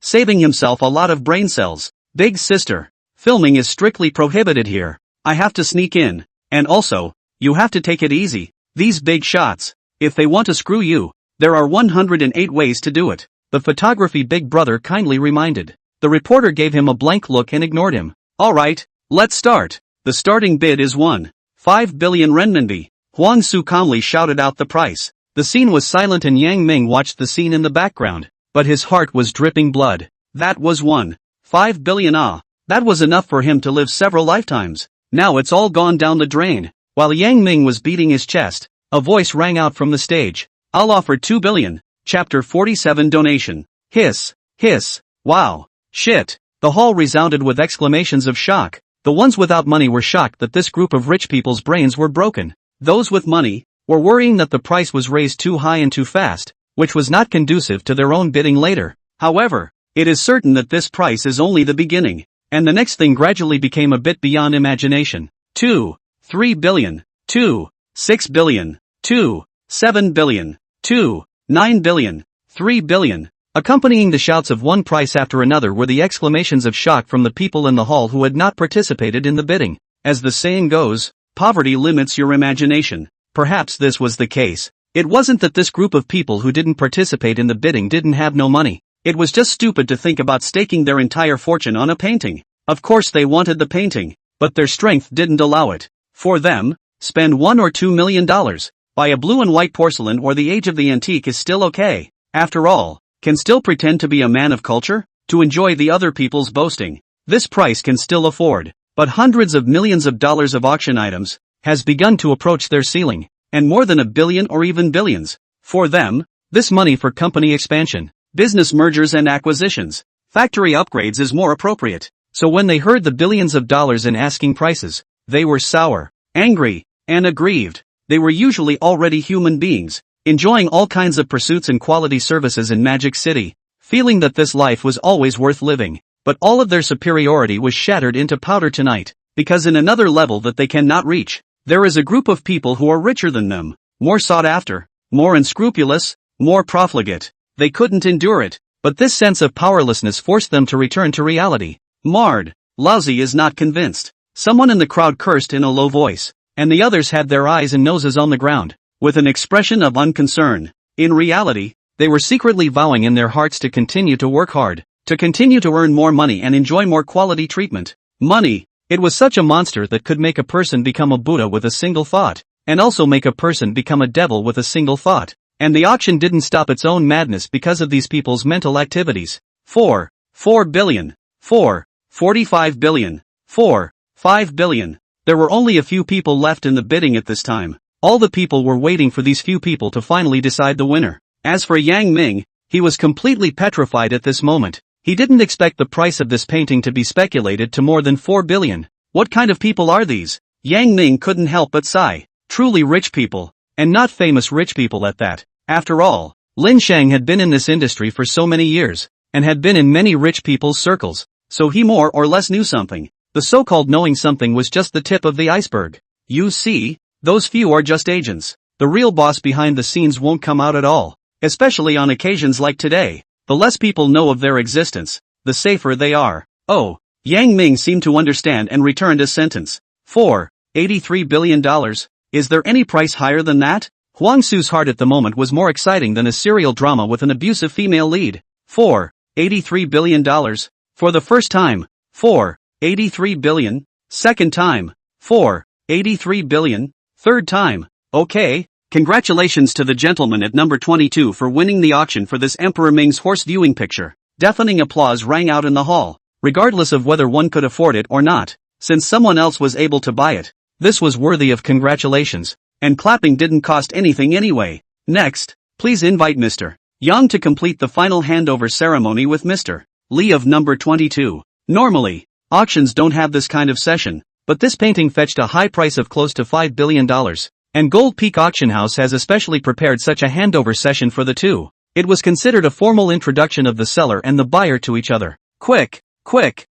saving himself a lot of brain cells. Big sister, filming is strictly prohibited here. I have to sneak in, and also, you have to take it easy. These big shots, if they want to screw you, there are 108 ways to do it. The photography big brother kindly reminded. The reporter gave him a blank look and ignored him. Alright, let's start. The starting bid is 1.5 billion renminbi. Huang Su calmly shouted out the price. The scene was silent and Yang Ming watched the scene in the background, but his heart was dripping blood. That was 1.5 billion That was enough for him to live several lifetimes. Now it's all gone down the drain. While Yang Ming was beating his chest, a voice rang out from the stage. I'll offer 2 billion. Chapter 47 Donation. Hiss, hiss, wow, shit. The hall resounded with exclamations of shock. The ones without money were shocked that this group of rich people's brains were broken. Those with money were worrying that the price was raised too high and too fast, which was not conducive to their own bidding later. However, it is certain that this price is only the beginning, and the next thing gradually became a bit beyond imagination. 2, 3 billion, 2, 6 billion, 2, 7 billion, 2, 9 billion, 3 billion. Accompanying the shouts of one price after another were the exclamations of shock from the people in the hall who had not participated in the bidding. As the saying goes, poverty limits your imagination. Perhaps this was the case. It wasn't that this group of people who didn't participate in the bidding didn't have no money. It was just stupid to think about staking their entire fortune on a painting. Of course they wanted the painting, but their strength didn't allow it. For them, spend $1 or $2 million, buy a blue and white porcelain or the age of the antique is still okay. After all, can still pretend to be a man of culture, to enjoy the other people's boasting. This price can still afford, but hundreds of millions of dollars of auction items has begun to approach their ceiling, and more than $1 billion or even billions. For them, this money for company expansion, business mergers and acquisitions, factory upgrades is more appropriate. So when they heard the billions of dollars in asking prices, they were sour, angry, and aggrieved. They were usually already human beings, enjoying all kinds of pursuits and quality services in Magic City, feeling that this life was always worth living, but all of their superiority was shattered into powder tonight, because in another level that they cannot reach, there is a group of people who are richer than them, more sought after, more unscrupulous, more profligate. They couldn't endure it, but this sense of powerlessness forced them to return to reality. Marred, lousy is not convinced. Someone in the crowd cursed in a low voice, and the others had their eyes and noses on the ground, with an expression of unconcern. In reality, they were secretly vowing in their hearts to continue to work hard, to continue to earn more money and enjoy more quality treatment. Money, it was such a monster that could make a person become a Buddha with a single thought, and also make a person become a devil with a single thought. And the auction didn't stop its own madness because of these people's mental activities. 4 billion. 45 billion. 5 billion. There were only a few people left in the bidding at this time. All the people were waiting for these few people to finally decide the winner. As for Yang Ming, he was completely petrified at this moment. He didn't expect the price of this painting to be speculated to more than 4 billion. What kind of people are these? Yang Ming couldn't help but sigh. Truly rich people. And not famous rich people at that. After all, Lin Shang had been in this industry for so many years, and had been in many rich people's circles, so he more or less knew something. The so-called knowing something was just the tip of the iceberg. You see, those few are just agents. The real boss behind the scenes won't come out at all, especially on occasions like today. The less people know of their existence, the safer they are. Oh, Yang Ming seemed to understand and returned a sentence. $83 billion. Is there any price higher than that? Huang Su's heart at the moment was more exciting than a serial drama with an abusive female lead. $83 billion. For the first time. 83 billion. Second time. 83 billion. Third time. Okay. Congratulations to the gentleman at number 22 for winning the auction for this Emperor Ming's horse viewing picture. Deafening applause rang out in the hall, regardless of whether one could afford it or not, since someone else was able to buy it. This was worthy of congratulations, and clapping didn't cost anything anyway. Next, please invite Mr. Yang to complete the final handover ceremony with Mr. Li of number 22. Normally, auctions don't have this kind of session, but this painting fetched a high price of close to $5 billion. And Gold Peak Auction House has especially prepared such a handover session for the two. It was considered a formal introduction of the seller and the buyer to each other. Quick,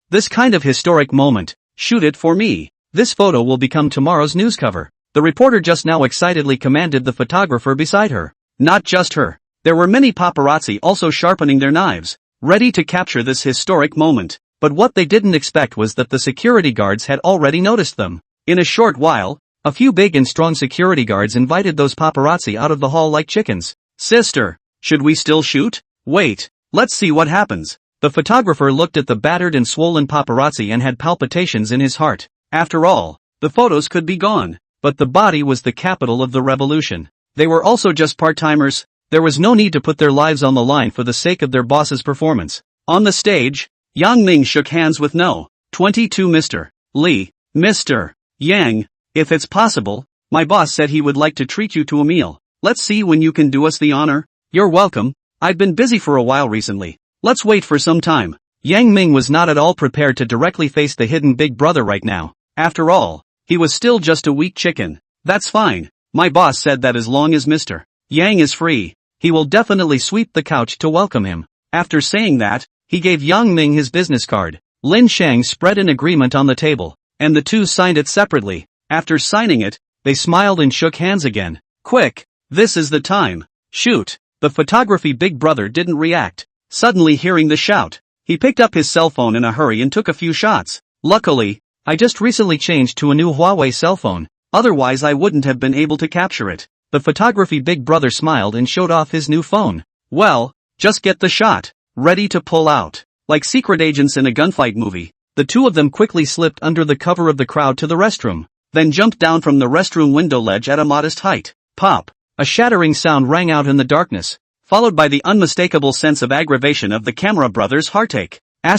this kind of historic moment, shoot it for me. This photo will become tomorrow's news cover. The reporter just now excitedly commanded the photographer beside her. Not just her. There were many paparazzi also sharpening their knives, ready to capture this historic moment. But what they didn't expect was that the security guards had already noticed them. In a short while, a few big and strong security guards invited those paparazzi out of the hall like chickens. Sister, should we still shoot? Wait, let's see what happens. The photographer looked at the battered and swollen paparazzi and had palpitations in his heart. After all, the photos could be gone, but the body was the capital of the revolution. They were also just part-timers. There was no need to put their lives on the line for the sake of their boss's performance. On the stage, Yang Ming shook hands with No. 22 Mr. Li. Mr. Yang, if it's possible, my boss said he would like to treat you to a meal. Let's see when you can do us the honor. You're welcome. I've been busy for a while recently. Let's wait for some time. Yang Ming was not at all prepared to directly face the hidden big brother right now. After all, he was still just a weak chicken. That's fine. My boss said that as long as Mr. Yang is free, he will definitely sweep the couch to welcome him. After saying that, he gave Yang Ming his business card. Lin Shang spread an agreement on the table, and the two signed it separately. After signing it, they smiled and shook hands again. Quick, this is the time. Shoot. The photography big brother didn't react. Suddenly hearing the shout, he picked up his cell phone in a hurry and took a few shots. Luckily, I just recently changed to a new Huawei cell phone, otherwise I wouldn't have been able to capture it. The photography big brother smiled and showed off his new phone. Well, just get the shot. Ready to pull out. Like secret agents in a gunfight movie, the two of them quickly slipped under the cover of the crowd to the restroom, then jumped down from the restroom window ledge at a modest height. Pop! A shattering sound rang out in the darkness, followed by the unmistakable sense of aggravation of the camera brother's heartache. ********.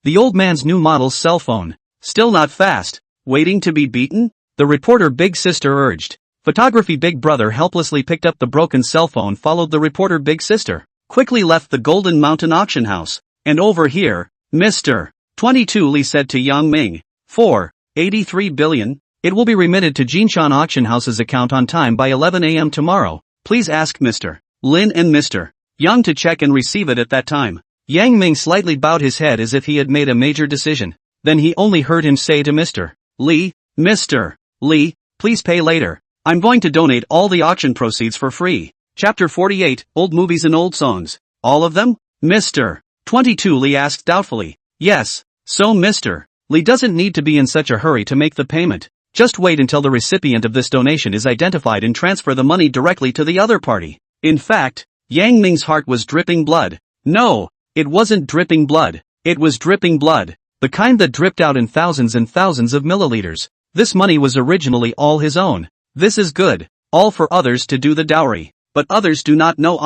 The old man's new model's cell phone. Still not fast. Waiting to be beaten? The reporter big sister urged. Photography big brother helplessly picked up the broken cell phone, followed the reporter big sister, quickly left the Golden Mountain auction house. And over here, Mr. 22 Li said to Yang Ming. 83 billion. It will be remitted to Jinshan Auction House's account on time by 11 a.m. tomorrow. Please ask Mr. Lin and Mr. Yang to check and receive it at that time. Yang Ming slightly bowed his head as if he had made a major decision. Then he only heard him say to Mr. Li, Mr. Li, please pay later. I'm going to donate all the auction proceeds for free. Chapter 48, Old Movies and Old Songs. All of them? Mr. 22 Li asked doubtfully. Yes, so Mr. Li doesn't need to be in such a hurry to make the payment. Just wait until the recipient of this donation is identified and transfer the money directly to the other party. In fact, Yang Ming's heart was dripping blood. No, it wasn't dripping blood. It was dripping blood. The kind that dripped out in thousands and thousands of milliliters. This money was originally all his own. This is good. all for others to do the dowry. But others do not know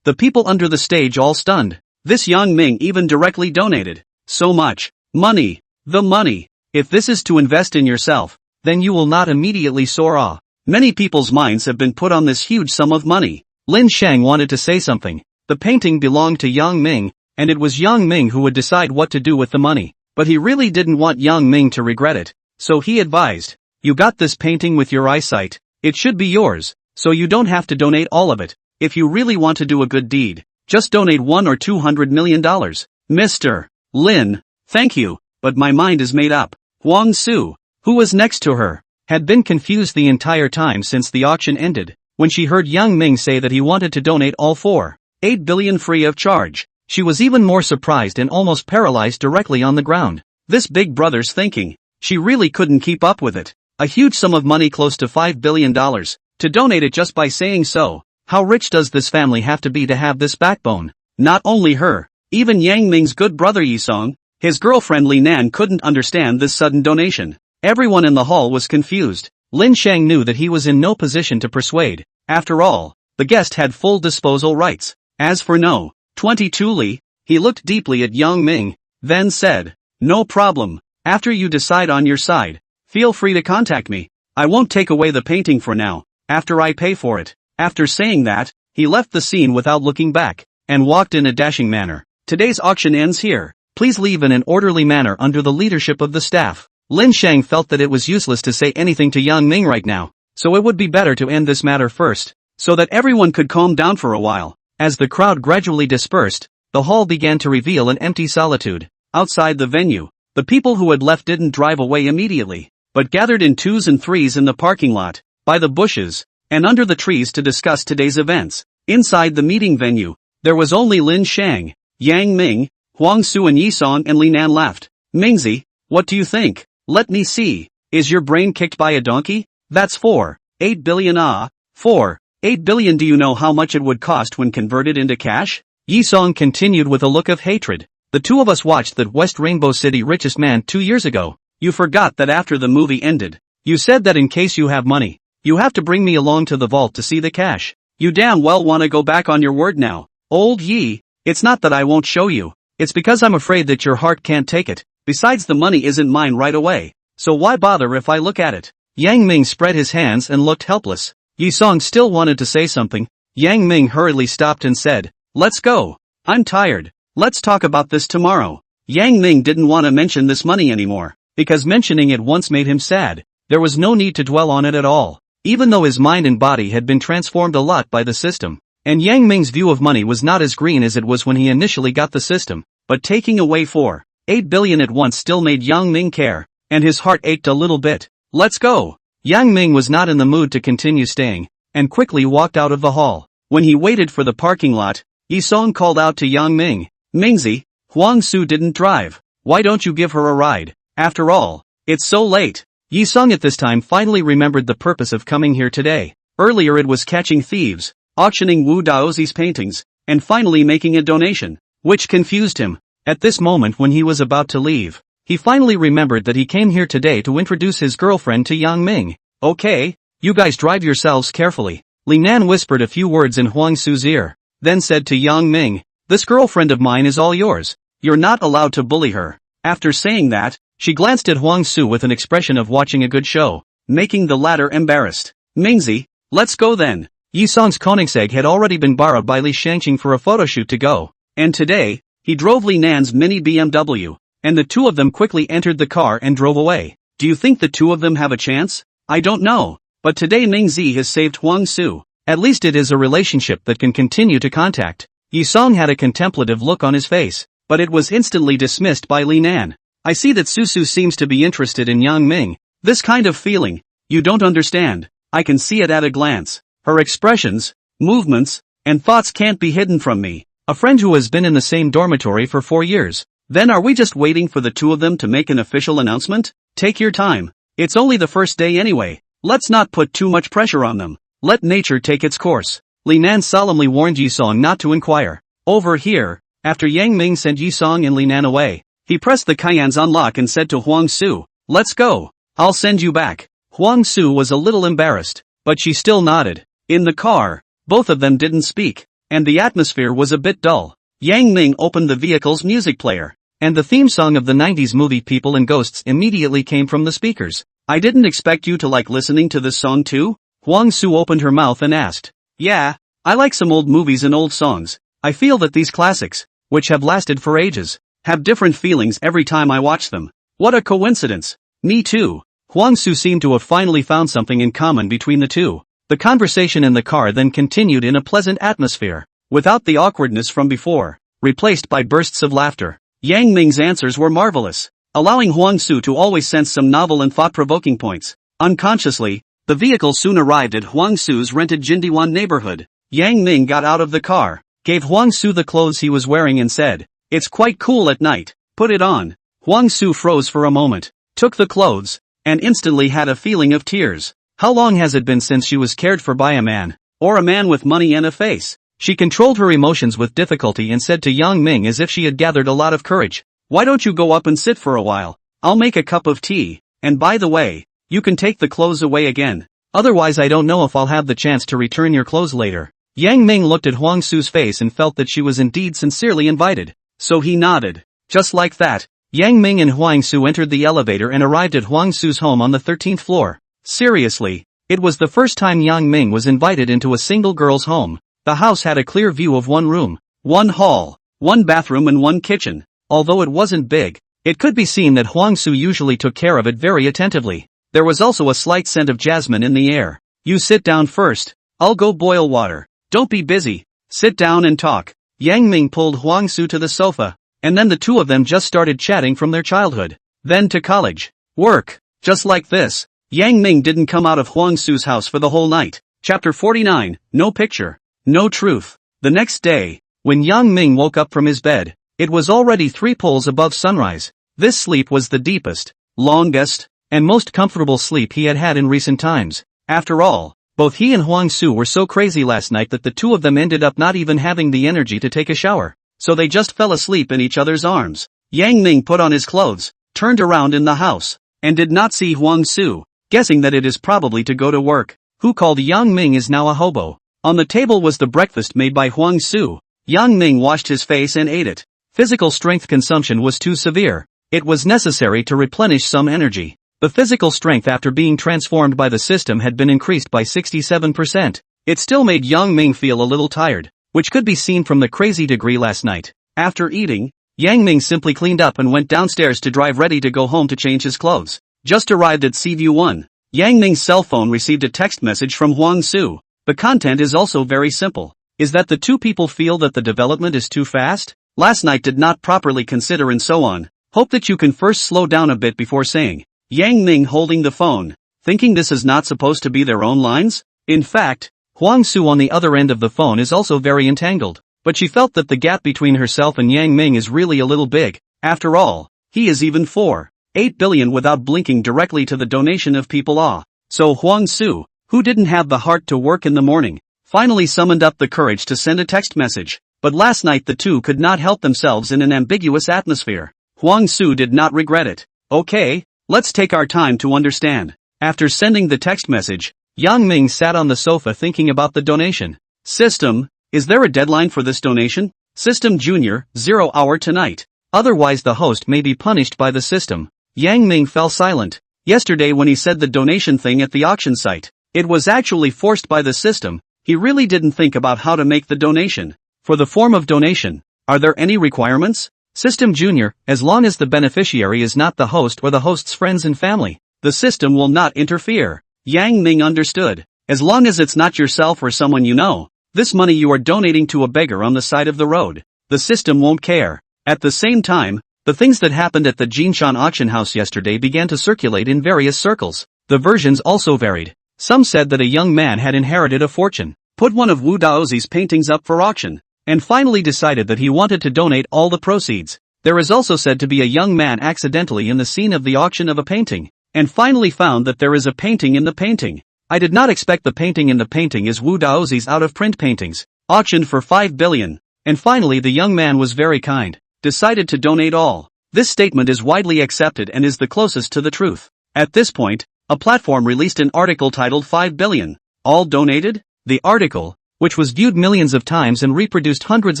the people under the stage all stunned. This Yang Ming even directly donated so much money. The money. If this is to invest in yourself, then you will not immediately soar. Many people's minds have been put on this huge sum of money. Lin Shang wanted to say something. The painting belonged to Yang Ming, and it was Yang Ming who would decide what to do with the money. But he really didn't want Yang Ming to regret it. So he advised, you got this painting with your eyesight. It should be yours, so you don't have to donate all of it. If you really want to do a good deed, just donate $1 or $200 million. Mr. Lin, thank you, but my mind is made up. Huang Su, who was next to her, had been confused the entire time since the auction ended. When she heard Yang Ming say that he wanted to donate all 4.8 billion free of charge, she was even more surprised and almost paralyzed directly on the ground. This big brother's thinking. She really couldn't keep up with it. A huge sum of money close to $5 billion, to donate it just by saying so. How rich does this family have to be to have this backbone? Not only her, even Yang Ming's good brother Yisong, his girlfriend Li Nan couldn't understand this sudden donation. Everyone in the hall was confused. Lin Shang knew that he was in no position to persuade. After all, the guest had full disposal rights. As for No. 22 Li, he looked deeply at Yang Ming, then said, no problem. After you decide on your side, feel free to contact me. I won't take away the painting for now, after I pay for it. After saying that, he left the scene without looking back, and walked in a dashing manner. Today's auction ends here. Please leave in an orderly manner under the leadership of the staff. Lin Shang felt that it was useless to say anything to Yang Ming right now, so it would be better to end this matter first, so that everyone could calm down for a while. As the crowd gradually dispersed, the hall began to reveal an empty solitude. Outside the venue, the people who had left didn't drive away immediately, but gathered in 2s and 3s in the parking lot, by the bushes, and under the trees to discuss today's events. Inside the meeting venue, there was only Lin Shang, Yang Ming, Huang Su and Yisong and Li Nan left. Mingzi, what do you think? Let me see. Is your brain kicked by a donkey? That's 4.8 billion 4.8 billion. Do you know how much it would cost when converted into cash? Yisong continued with a look of hatred. The two of us watched that West Rainbow City Richest Man 2 years ago. You forgot that after the movie ended, you said that in case you have money, you have to bring me along to the vault to see the cash. You damn well want to go back on your word now. Old Yi, it's not that I won't show you. It's because I'm afraid that your heart can't take it. Besides, the money isn't mine right away, so why bother if I look at it? Yang Ming spread his hands and looked helpless. Yisong still wanted to say something. Yang Ming hurriedly stopped and said, let's go. I'm tired. Let's talk about this tomorrow. Yang Ming didn't want to mention this money anymore, because mentioning it once made him sad. There was no need to dwell on it at all, even though his mind and body had been transformed a lot by the system. And Yang Ming's view of money was not as green as it was when he initially got the system, but taking away 4.8 billion at once still made Yang Ming care, and his heart ached a little bit. Let's go. Yang Ming was not in the mood to continue staying, and quickly walked out of the hall. When he waited for the parking lot, Yisong called out to Yang Ming, Mingzi, Huang Su didn't drive. Why don't you give her a ride? After all, it's so late. Yisong at this time finally remembered the purpose of coming here today. Earlier it was catching thieves, auctioning Wu Daozi's paintings, and finally making a donation, which confused him. At this moment when he was about to leave, he finally remembered that he came here today to introduce his girlfriend to Yang Ming. Okay, you guys drive yourselves carefully. Li Nan whispered a few words in Huang Su's ear, then said to Yang Ming, this girlfriend of mine is all yours. You're not allowed to bully her. After saying that, she glanced at Huang Su with an expression of watching a good show, making the latter embarrassed. Mingzi, let's go then. Yisong's Koenigsegg had already been borrowed by Li Shangqing for a photoshoot to go, and today, he drove Li Nan's mini BMW, and the two of them quickly entered the car and drove away. Do you think the two of them have a chance? I don't know, but today Mingzi has saved Huang Su. At least it is a relationship that can continue to contact. Yisong had a contemplative look on his face, but it was instantly dismissed by Li Nan. I see that Susu seems to be interested in Yang Ming. This kind of feeling, you don't understand. I can see it at a glance. Her expressions, movements, and thoughts can't be hidden from me. A friend who has been in the same dormitory for 4 years. Then are we just waiting for the two of them to make an official announcement? Take your time. It's only the first day anyway. Let's not put too much pressure on them. Let nature take its course. Li Nan solemnly warned Yisong not to inquire. Over here, after Yang Ming sent Yisong and Li Nan away, he pressed the Cayenne's unlock and said to Huang Su, let's go. I'll send you back. Huang Su was a little embarrassed. but she still nodded. In the car, both of them didn't speak, and the atmosphere was a bit dull. Yang Ming opened the vehicle's music player, and the theme song of the 90s movie People and Ghosts immediately came from the speakers. I didn't expect you to like listening to this song too? Huang Su opened her mouth and asked. Yeah, I like some old movies and old songs. I feel that these classics, which have lasted for ages, have different feelings every time I watch them. What a coincidence. Me too. Huang Su seemed to have finally found something in common between the two. The conversation in the car then continued in a pleasant atmosphere, without the awkwardness from before, replaced by bursts of laughter. Yang Ming's answers were marvelous, allowing Huang Su to always sense some novel and thought-provoking points. Unconsciously, the vehicle soon arrived at Huang Su's rented Jindiwan neighborhood. Yang Ming got out of the car, gave Huang Su the clothes he was wearing and said, "It's quite cool at night, put it on." Huang Su froze for a moment, took the clothes, and instantly had a feeling of tears. How long has it been since she was cared for by a man, or a man with money and a face? She controlled her emotions with difficulty and said to Yang Ming as if she had gathered a lot of courage, "Why don't you go up and sit for a while? I'll make a cup of tea, and by the way, you can take the clothes away again. Otherwise I don't know if I'll have the chance to return your clothes later." Yang Ming looked at Huang Su's face and felt that she was indeed sincerely invited, so he nodded. Just like that, Yang Ming and Huang Su entered the elevator and arrived at Huang Su's home on the 13th floor. Seriously, it was the first time Yang Ming was invited into a single girl's home. The house had a clear view of one room, one hall, one bathroom and one kitchen. Although it wasn't big, it could be seen that Huang Su usually took care of it very attentively. There was also a slight scent of jasmine in the air. "You sit down first. I'll go boil water. Don't be busy. Sit down and talk." Yang Ming pulled Huang Su to the sofa, and then the two of them just started chatting from their childhood, then to college, work, just like this. Yang Ming didn't come out of Huang Su's house for the whole night. Chapter 49, No Picture, No Truth. The next day, when Yang Ming woke up from his bed, it was already 3 poles above sunrise. This sleep was the deepest, longest, and most comfortable sleep he had had in recent times. After all, both he and Huang Su were so crazy last night that the two of them ended up not even having the energy to take a shower, so they just fell asleep in each other's arms. Yang Ming put on his clothes, turned around in the house, and did not see Huang Su, guessing that it is probably to go to work. Who called Yang Ming is now a hobo. On the table was the breakfast made by Huang Su. Yang Ming washed his face and ate it. Physical strength consumption was too severe. It was necessary to replenish some energy. The physical strength after being transformed by the system had been increased by 67%. It still made Yang Ming feel a little tired, which could be seen from the crazy degree last night. After eating, Yang Ming simply cleaned up and went downstairs to drive ready to go home to change his clothes. Just arrived at Seaview 1. Yang Ming's cell phone received a text message from Huang Su. The content is also very simple. Is that the two people feel that the development is too fast? Last night did not properly consider and so on. Hope that you can first slow down a bit before saying. Yang Ming holding the phone, thinking this is not supposed to be their own lines? In fact, Huang Su on the other end of the phone is also very entangled, but she felt that the gap between herself and Yang Ming is really a little big. After all, he is even 4.8 billion without blinking directly to the donation of people awe. So Huang Su, who didn't have the heart to work in the morning, finally summoned up the courage to send a text message. But last night the two could not help themselves in an ambiguous atmosphere. Huang Su did not regret it. Okay, let's take our time to understand. After sending the text message, Yang Ming sat on the sofa thinking about the donation. System, is there a deadline for this donation? System Junior, 0 hour tonight. Otherwise the host may be punished by the system. Yang Ming fell silent. Yesterday when he said the donation thing at the auction site, it was actually forced by the system. He really didn't think about how to make the donation. For the form of donation, are there any requirements? System Junior, as long as the beneficiary is not the host or the host's friends and family, the system will not interfere. Yang Ming understood. As long as it's not yourself or someone you know, this money you are donating to a beggar on the side of the road, the system won't care. At the same time, the things that happened at the Jinshan auction house yesterday began to circulate in various circles. The versions also varied. Some said that a young man had inherited a fortune, put one of Wu Daozi's paintings up for auction, and finally decided that he wanted to donate all the proceeds. There is also said to be a young man accidentally in the scene of the auction of a painting, and finally found that there is a painting in the painting. I did not expect the painting in the painting is Wu Daozi's out-of-print paintings, auctioned for 5 billion, and finally the young man was very kind, decided to donate all. This statement is widely accepted and is the closest to the truth. At this point, a platform released an article titled 5 billion, All donated? The article, which was viewed millions of times and reproduced hundreds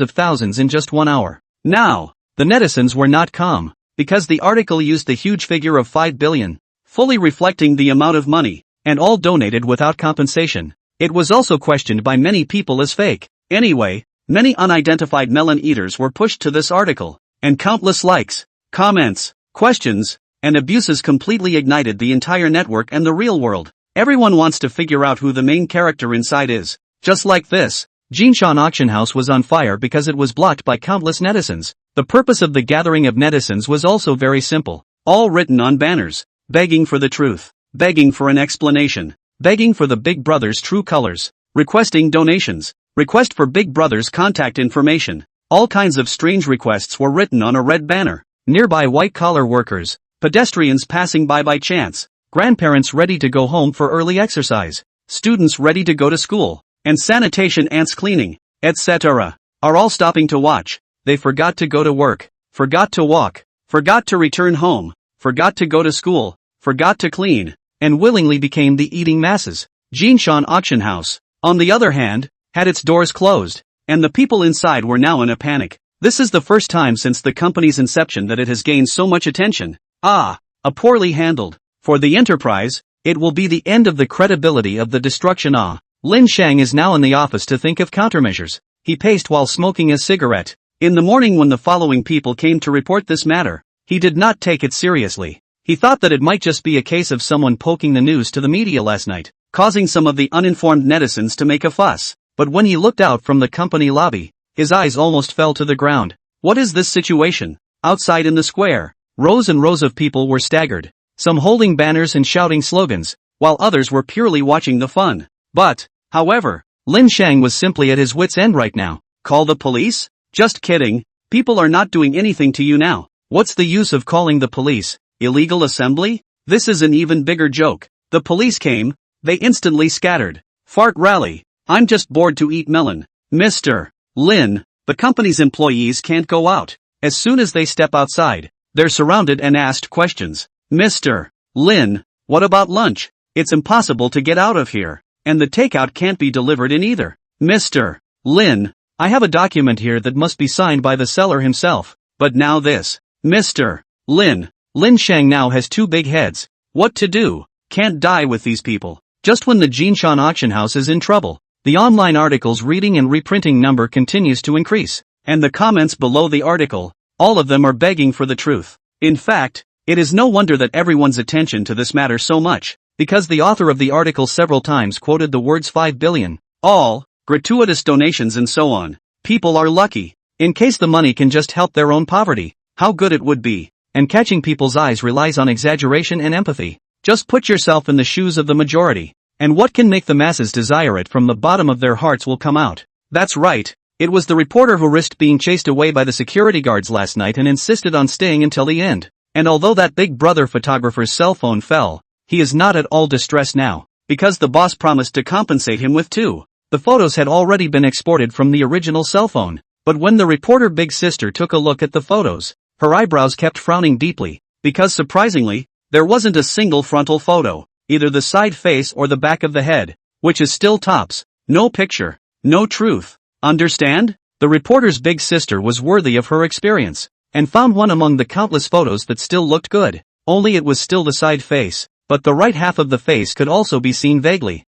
of thousands in just 1 hour. Now, the netizens were not calm, because the article used the huge figure of 5 billion, fully reflecting the amount of money, and all donated without compensation. It was also questioned by many people as fake. Anyway, many unidentified melon eaters were pushed to this article, and countless likes, comments, questions, and abuses completely ignited the entire network and the real world. Everyone wants to figure out who the main character inside is. Just like this, Jinshan auction house was on fire because it was blocked by countless netizens. The purpose of the gathering of netizens was also very simple, all written on banners, begging for the truth, begging for an explanation, begging for the Big Brother's true colors, requesting donations, request for Big Brother's contact information. All kinds of strange requests were written on a red banner. Nearby white-collar workers, pedestrians passing by chance, grandparents ready to go home for early exercise, students ready to go to school, and sanitation ants cleaning, etc., are all stopping to watch. They forgot to go to work, forgot to walk, forgot to return home, forgot to go to school, forgot to clean, and willingly became the eating masses. Jinshan auction house, on the other hand, had its doors closed, and the people inside were now in a panic. This is the first time since the company's inception that it has gained so much attention. A poorly handled. For the enterprise, it will be the end of the credibility of the destruction. Lin Shang is now in the office to think of countermeasures. He paced while smoking a cigarette. In the morning when the following people came to report this matter, he did not take it seriously. He thought that it might just be a case of someone poking the news to the media last night, causing some of the uninformed netizens to make a fuss. But when he looked out from the company lobby, his eyes almost fell to the ground. What is this situation? Outside in the square, rows and rows of people were staggered, some holding banners and shouting slogans, while others were purely watching the fun. But, however, Lin Shang was simply at his wit's end right now. Call the police? Just kidding, people are not doing anything to you now. What's the use of calling the police? Illegal assembly? This is an even bigger joke. The police came, they instantly scattered. Fart rally. I'm just bored to eat melon. Mr. Lin, the company's employees can't go out. As soon as they step outside, they're surrounded and asked questions. Mr. Lin, what about lunch? It's impossible to get out of here, and the takeout can't be delivered in either. Mr. Lin, I have a document here that must be signed by the seller himself, but now this. Mr. Lin, Lin Shang now has two big heads. What to do? Can't die with these people. Just when the Jinshan auction house is in trouble, the online articles reading and reprinting number continues to increase, and the comments below the article, all of them are begging for the truth. In fact, it is no wonder that everyone's attention to this matter so much, because the author of the article several times quoted the words 5 billion, all, gratuitous donations and so on. People are lucky. In case the money can just help their own poverty, how good it would be. And catching people's eyes relies on exaggeration and empathy. Just put yourself in the shoes of the majority, and what can make the masses desire it from the bottom of their hearts will come out. That's right, it was the reporter who risked being chased away by the security guards last night and insisted on staying until the end. And although that Big Brother photographer's cell phone fell, he is not at all distressed now, because the boss promised to compensate him with 2. The photos had already been exported from the original cell phone, but when the reporter Big Sister took a look at the photos, her eyebrows kept frowning deeply, because surprisingly, there wasn't a single frontal photo, either the side face or the back of the head, which is still tops. No picture, no truth. Understand? The reporter's Big Sister was worthy of her experience, and found one among the countless photos that still looked good, only it was still the side face, but the right half of the face could also be seen vaguely.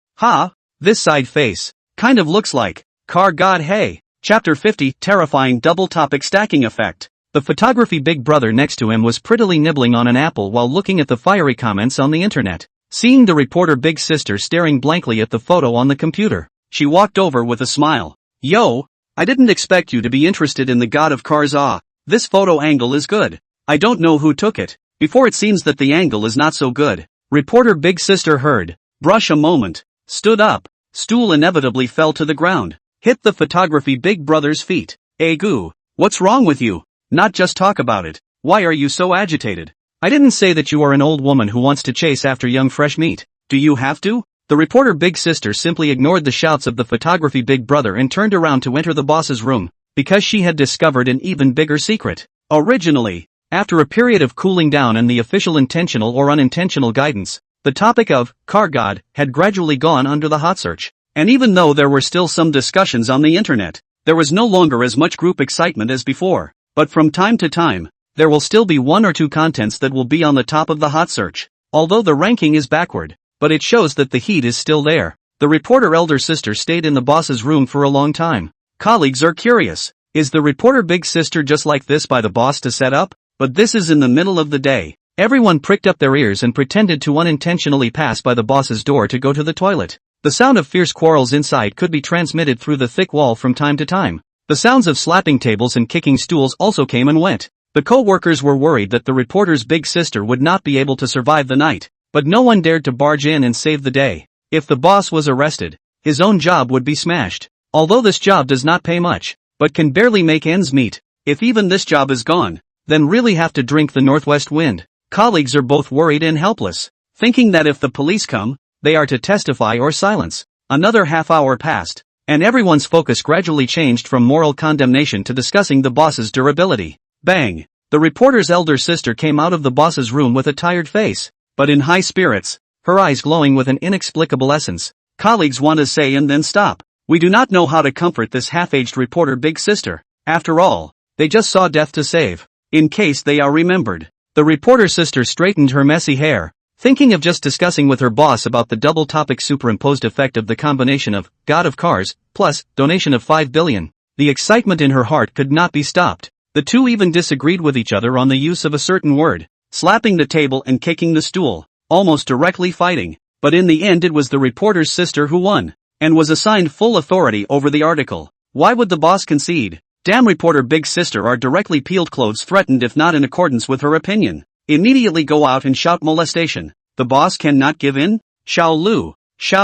This side face, kind of looks like, car god hey. Chapter 50, Terrifying Double Topic Stacking Effect. The photography Big Brother next to him was prettily nibbling on an apple while looking at the fiery comments on the internet. Seeing the reporter Big Sister staring blankly at the photo on the computer, she walked over with a smile. Yo, I didn't expect you to be interested in the god of cars. This photo angle is good. I don't know who took it. Before it seems that the angle is not so good. Reporter Big Sister heard. Brush a moment. Stood up. Stool inevitably fell to the ground. Hit the photography Big Brother's feet. Goo, what's wrong with you? Not just talk about it. Why are you so agitated? I didn't say that you are an old woman who wants to chase after young fresh meat. Do you have to? The reporter Big Sister simply ignored the shouts of the photography Big Brother and turned around to enter the boss's room, because she had discovered an even bigger secret. Originally, after a period of cooling down and the official intentional or unintentional guidance, The topic of car god had gradually gone under the hot search. And even though there were still some discussions on the internet, there was no longer as much group excitement as before. But from time to time, there will still be one or two contents that will be on the top of the hot search. Although the ranking is backward, but it shows that the heat is still there. The reporter elder sister stayed in the boss's room for a long time. Colleagues are curious. Is the reporter big sister just like this by the boss to set up? But this is in the middle of the day. Everyone pricked up their ears and pretended to unintentionally pass by the boss's door to go to the toilet. The sound of fierce quarrels inside could be transmitted through the thick wall from time to time. The sounds of slapping tables and kicking stools also came and went. The co-workers were worried that the reporter's big sister would not be able to survive the night, but no one dared to barge in and save the day. If the boss was arrested, his own job would be smashed. Although this job does not pay much, but can barely make ends meet, if even this job is gone, then really have to drink the northwest wind. Colleagues are both worried and helpless, thinking that if the police come, they are to testify or silence. Another half hour passed, and everyone's focus gradually changed from moral condemnation to discussing the boss's durability. Bang! The reporter's elder sister came out of the boss's room with a tired face, but in high spirits, her eyes glowing with an inexplicable essence. Colleagues want to say and then stop. We do not know how to comfort this half-aged reporter big sister. After all, they just saw death to save. In case they are remembered. The reporter sister straightened her messy hair, thinking of just discussing with her boss about the double topic superimposed effect of the combination of God of Cars plus donation of 5 billion. The excitement in her heart could not be stopped. The two even disagreed with each other on the use of a certain word, slapping the table and kicking the stool, almost directly fighting. But in the end it was the reporter's sister who won, and was assigned full authority over the article. Why would the boss concede? Damn, reporter big sister are directly peeled clothes threatened if not in accordance with her opinion. Immediately go out and shout molestation. The boss cannot give in? Xiao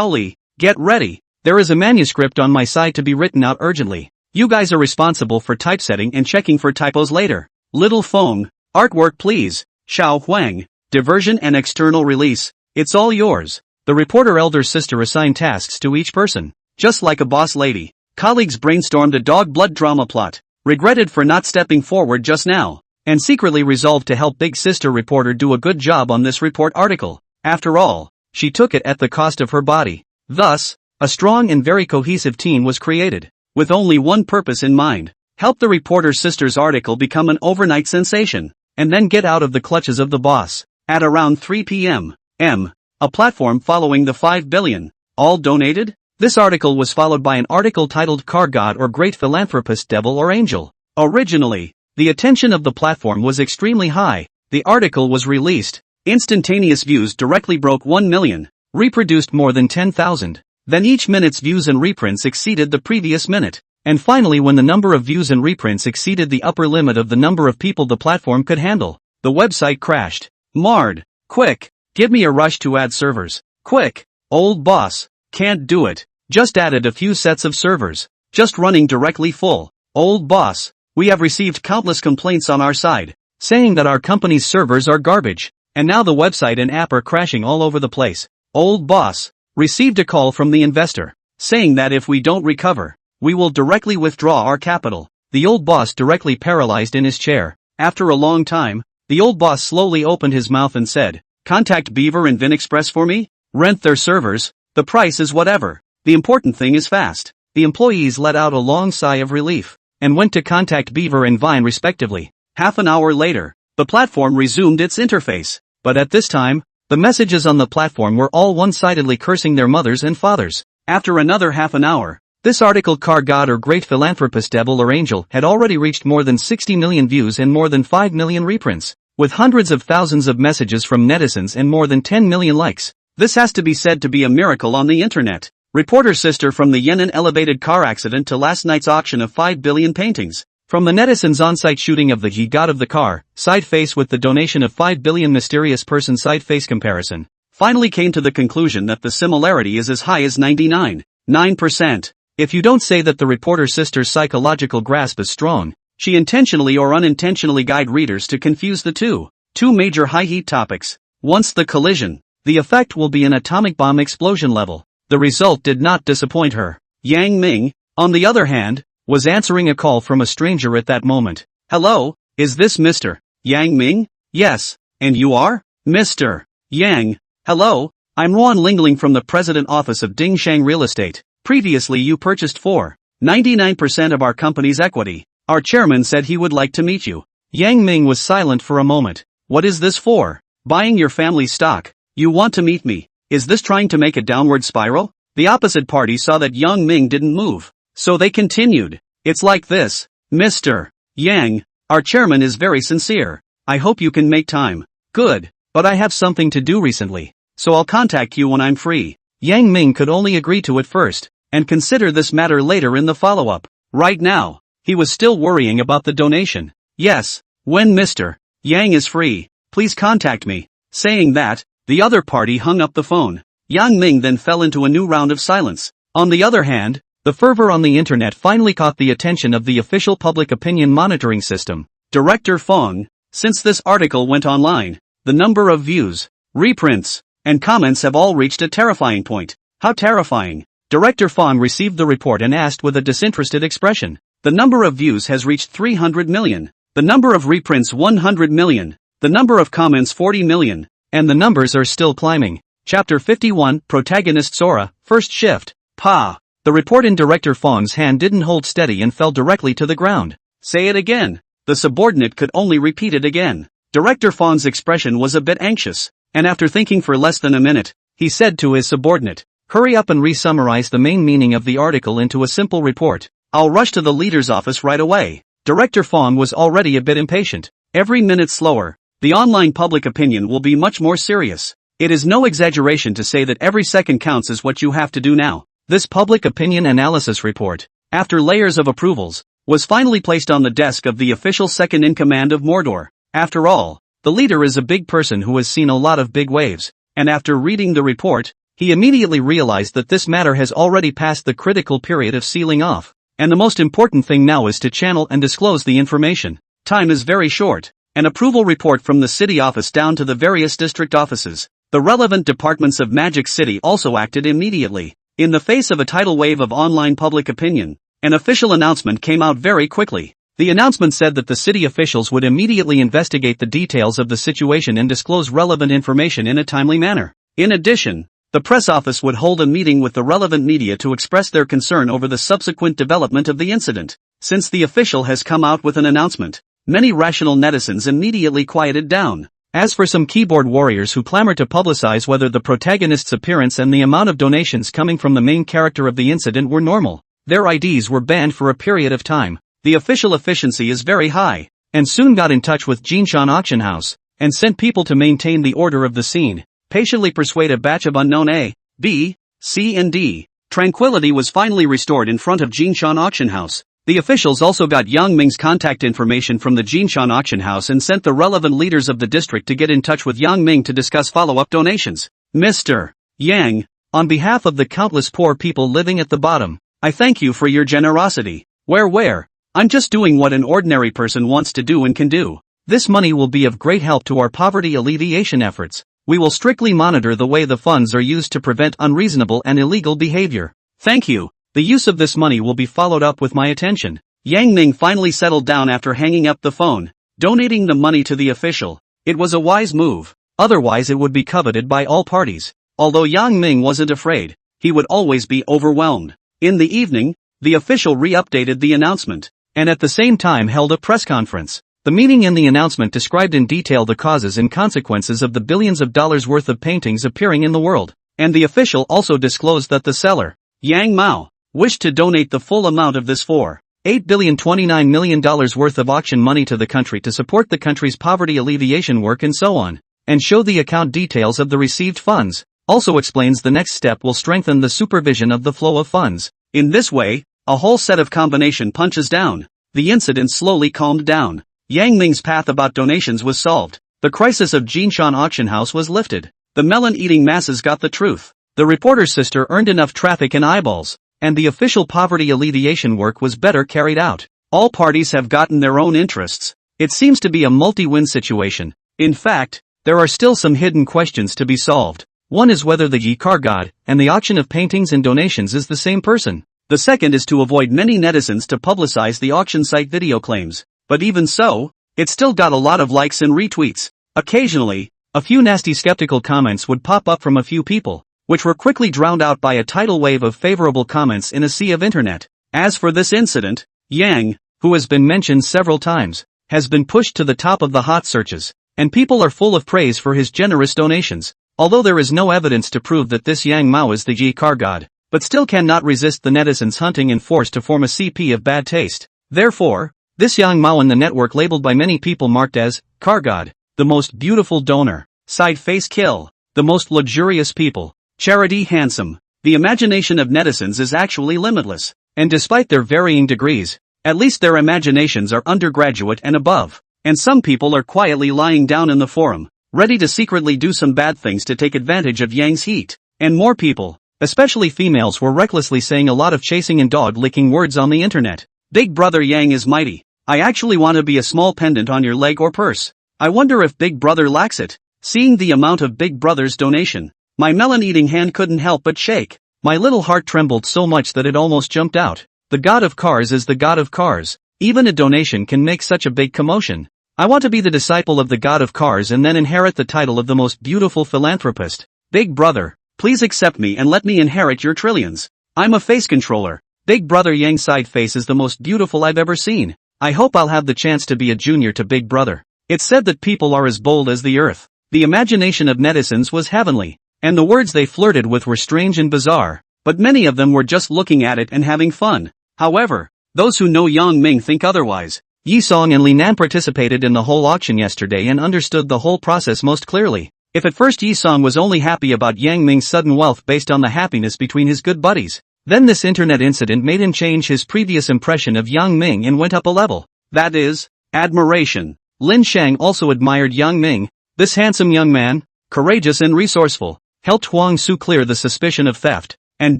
Li, get ready. There is a manuscript on my side to be written out urgently. You guys are responsible for typesetting and checking for typos later. Little Feng, artwork please. Xiao Huang, diversion and external release. It's all yours. The reporter elder sister assigned tasks to each person, just like a boss lady. Colleagues brainstormed a dog blood drama plot, regretted for not stepping forward just now, and secretly resolved to help big sister reporter do a good job on this report article. After all, she took it at the cost of her body. Thus, a strong and very cohesive team was created, with only one purpose in mind: help the reporter sister's article become an overnight sensation, and then get out of the clutches of the boss. At around 3 p.m., a platform following the 5 billion, all donated? This article was followed by an article titled Car God or Great Philanthropist Devil or Angel. Originally, the attention of the platform was extremely high. The article was released. Instantaneous views directly broke 1 million, reproduced more than 10,000. Then each minute's views and reprints exceeded the previous minute. And finally, when the number of views and reprints exceeded the upper limit of the number of people the platform could handle, the website crashed. Marred. Quick, give me a rush to add servers. Quick, old boss, can't do it. Just added a few sets of servers. Just running directly full. Old boss, we have received countless complaints on our side, saying that our company's servers are garbage, and now the website and app are crashing all over the place. Old boss, received a call from the investor, saying that if we don't recover, we will directly withdraw our capital. The old boss directly paralyzed in his chair. After a long time, the old boss slowly opened his mouth and said, "Contact Beaver and VinExpress for me? Rent their servers, the price is whatever. The important thing is fast." The employees let out a long sigh of relief, and went to contact Beaver and Vine respectively. Half an hour later, the platform resumed its interface. But at this time, the messages on the platform were all one-sidedly cursing their mothers and fathers. After another half an hour, this article Car God or Great Philanthropist Devil or Angel had already reached more than 60 million views and more than 5 million reprints, with hundreds of thousands of messages from netizens and more than 10 million likes. This has to be said to be a miracle on the internet. Reporter sister from the Yan'an elevated car accident to last night's auction of 5 billion paintings. From the netizens' on-site shooting of the He God of the car, side face with the donation of 5 billion mysterious person side face comparison, finally came to the conclusion that the similarity is as high as 99.9%. If you don't say that the reporter sister's psychological grasp is strong, she intentionally or unintentionally guide readers to confuse the two major high-heat topics. Once the collision, the effect will be an atomic bomb explosion level. The result did not disappoint her. Yang Ming, on the other hand, was answering a call from a stranger at that moment. "Hello, is this Mr. Yang Ming?" "Yes, and you are?" "Mr. Yang. Hello, I'm Ron Lingling from the President Office of Dingshang Real Estate. Previously you purchased 4.99% of our company's equity. Our chairman said he would like to meet you. Yang Ming was silent for a moment. What is this for? Buying your family's stock. You want to meet me? Is this trying to make a downward spiral? The opposite party saw that Yang Ming didn't move, so they continued. It's like this. Mr. Yang, our chairman is very sincere. I hope you can make time. Good, but I have something to do recently, so I'll contact you when I'm free. Yang Ming could only agree to it first, and consider this matter later in the follow-up. Right now, he was still worrying about the donation. Yes, when Mr. Yang is free, please contact me. Saying that, the other party hung up the phone. Yang Ming then fell into a new round of silence. On the other hand, the fervor on the internet finally caught the attention of the official public opinion monitoring system. Director Fong, since this article went online, the number of views, reprints, and comments have all reached a terrifying point. How terrifying? Director Fong received the report and asked with a disinterested expression. The number of views has reached 300 million. The number of reprints 100 million. The number of comments 40 million. And the numbers are still climbing. Chapter 51, Protagonist Sora, First Shift. Pa! The report in Director Fong's hand didn't hold steady and fell directly to the ground. Say it again. The subordinate could only repeat it again. Director Fong's expression was a bit anxious, and after thinking for less than a minute, he said to his subordinate, hurry up and re-summarize the main meaning of the article into a simple report. I'll rush to the leader's office right away. Director Fong was already a bit impatient. Every minute slower, the online public opinion will be much more serious. It is no exaggeration to say that every second counts is what you have to do now. This public opinion analysis report, after layers of approvals, was finally placed on the desk of the official second-in-command of Mordor. After all, the leader is a big person who has seen a lot of big waves, and after reading the report, he immediately realized that this matter has already passed the critical period of sealing off, and the most important thing now is to channel and disclose the information. Time is very short. An approval report from the city office down to the various district offices. The relevant departments of Magic City also acted immediately. In the face of a tidal wave of online public opinion, an official announcement came out very quickly. The announcement said that the city officials would immediately investigate the details of the situation and disclose relevant information in a timely manner. In addition, the press office would hold a meeting with the relevant media to express their concern over the subsequent development of the incident. Since the official has come out with an announcement, many rational netizens immediately quieted down. As for some keyboard warriors who clamored to publicize whether the protagonist's appearance and the amount of donations coming from the main character of the incident were normal, their IDs were banned for a period of time. The official efficiency is very high, and soon got in touch with Jinshan Auction House, and sent people to maintain the order of the scene, patiently persuade a batch of unknown A, B, C and D. Tranquility was finally restored in front of Jinshan Auction House. The officials also got Yang Ming's contact information from the Jinshan Auction House and sent the relevant leaders of the district to get in touch with Yang Ming to discuss follow-up donations. Mr. Yang, on behalf of the countless poor people living at the bottom, I thank you for your generosity. Where? I'm just doing what an ordinary person wants to do and can do. This money will be of great help to our poverty alleviation efforts. We will strictly monitor the way the funds are used to prevent unreasonable and illegal behavior. Thank you. The use of this money will be followed up with my attention. Yang Ming finally settled down after hanging up the phone, donating the money to the official. It was a wise move, otherwise it would be coveted by all parties. Although Yang Ming wasn't afraid, he would always be overwhelmed. In the evening, the official re-updated the announcement, and at the same time held a press conference. The meeting in the announcement described in detail the causes and consequences of the billions of dollars worth of paintings appearing in the world, and the official also disclosed that the seller, Yang Mao, wished to donate the full amount of this $8,029 million worth of auction money to the country to support the country's poverty alleviation work and so on, and show the account details of the received funds. Also explains the next step will strengthen the supervision of the flow of funds. In this way, a whole set of combination punches down. The incident slowly calmed down. Yang Ming's path about donations was solved. The crisis of Jinshan Auction House was lifted. The melon-eating masses got the truth. The reporter's sister earned enough traffic and eyeballs, and the official poverty alleviation work was better carried out. All parties have gotten their own interests. It seems to be a multi-win situation. In fact, there are still some hidden questions to be solved. One is whether the Yikar god and the auction of paintings and donations is the same person. The second is to avoid many netizens to publicize the auction site video claims. But even so, it still got a lot of likes and retweets. Occasionally, A few nasty skeptical comments would pop up from a few people, which were quickly drowned out by a tidal wave of favorable comments in a sea of internet. As for this incident, Yang, who has been mentioned several times, has been pushed to the top of the hot searches, and people are full of praise for his generous donations, although there is no evidence to prove that this Yang Mao is the G car god, but still cannot resist the netizens hunting in force to form a CP of bad taste. Therefore, this Yang Mao in the network labeled by many people marked as car god, the most beautiful donor, side face kill, the most luxurious people, charity handsome. The imagination of netizens is actually limitless, and despite their varying degrees, at least their imaginations are undergraduate and above, and some people are quietly lying down in the forum, ready to secretly do some bad things to take advantage of Yang's heat, and more people, especially females, were recklessly saying a lot of chasing and dog-licking words on the internet. Big brother Yang is mighty. I actually want to be a small pendant on your leg or purse. I wonder if Big Brother lacks it. Seeing the amount of Big Brother's donation, my melon-eating hand couldn't help but shake. My little heart trembled so much that it almost jumped out. The god of cars is the god of cars. Even a donation can make such a big commotion. I want to be the disciple of the god of cars and then inherit the title of the most beautiful philanthropist. Big Brother, please accept me and let me inherit your trillions. I'm a face controller. Big Brother Yang's side face is the most beautiful I've ever seen. I hope I'll have the chance to be a junior to Big Brother. It's said that people are as bold as the earth. The imagination of netizens was heavenly, and the words they flirted with were strange and bizarre, but many of them were just looking at it and having fun. However, those who know Yang Ming think otherwise. Yi Song and Li Nan participated in the whole auction yesterday and understood the whole process most clearly. If at first Yi Song was only happy about Yang Ming's sudden wealth based on the happiness between his good buddies, then this internet incident made him change his previous impression of Yang Ming and went up a level. That is, admiration. Lin Shang also admired Yang Ming. This handsome young man, courageous and resourceful, helped Huang Su clear the suspicion of theft, and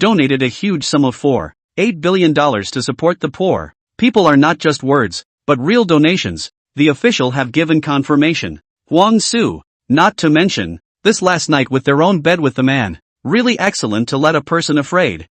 donated a huge sum of $4.8 billion to support the poor. People are not just words, but real donations. The official have given confirmation. Huang Su, not to mention, this last night with their own bed with the man. Really excellent to let a person afraid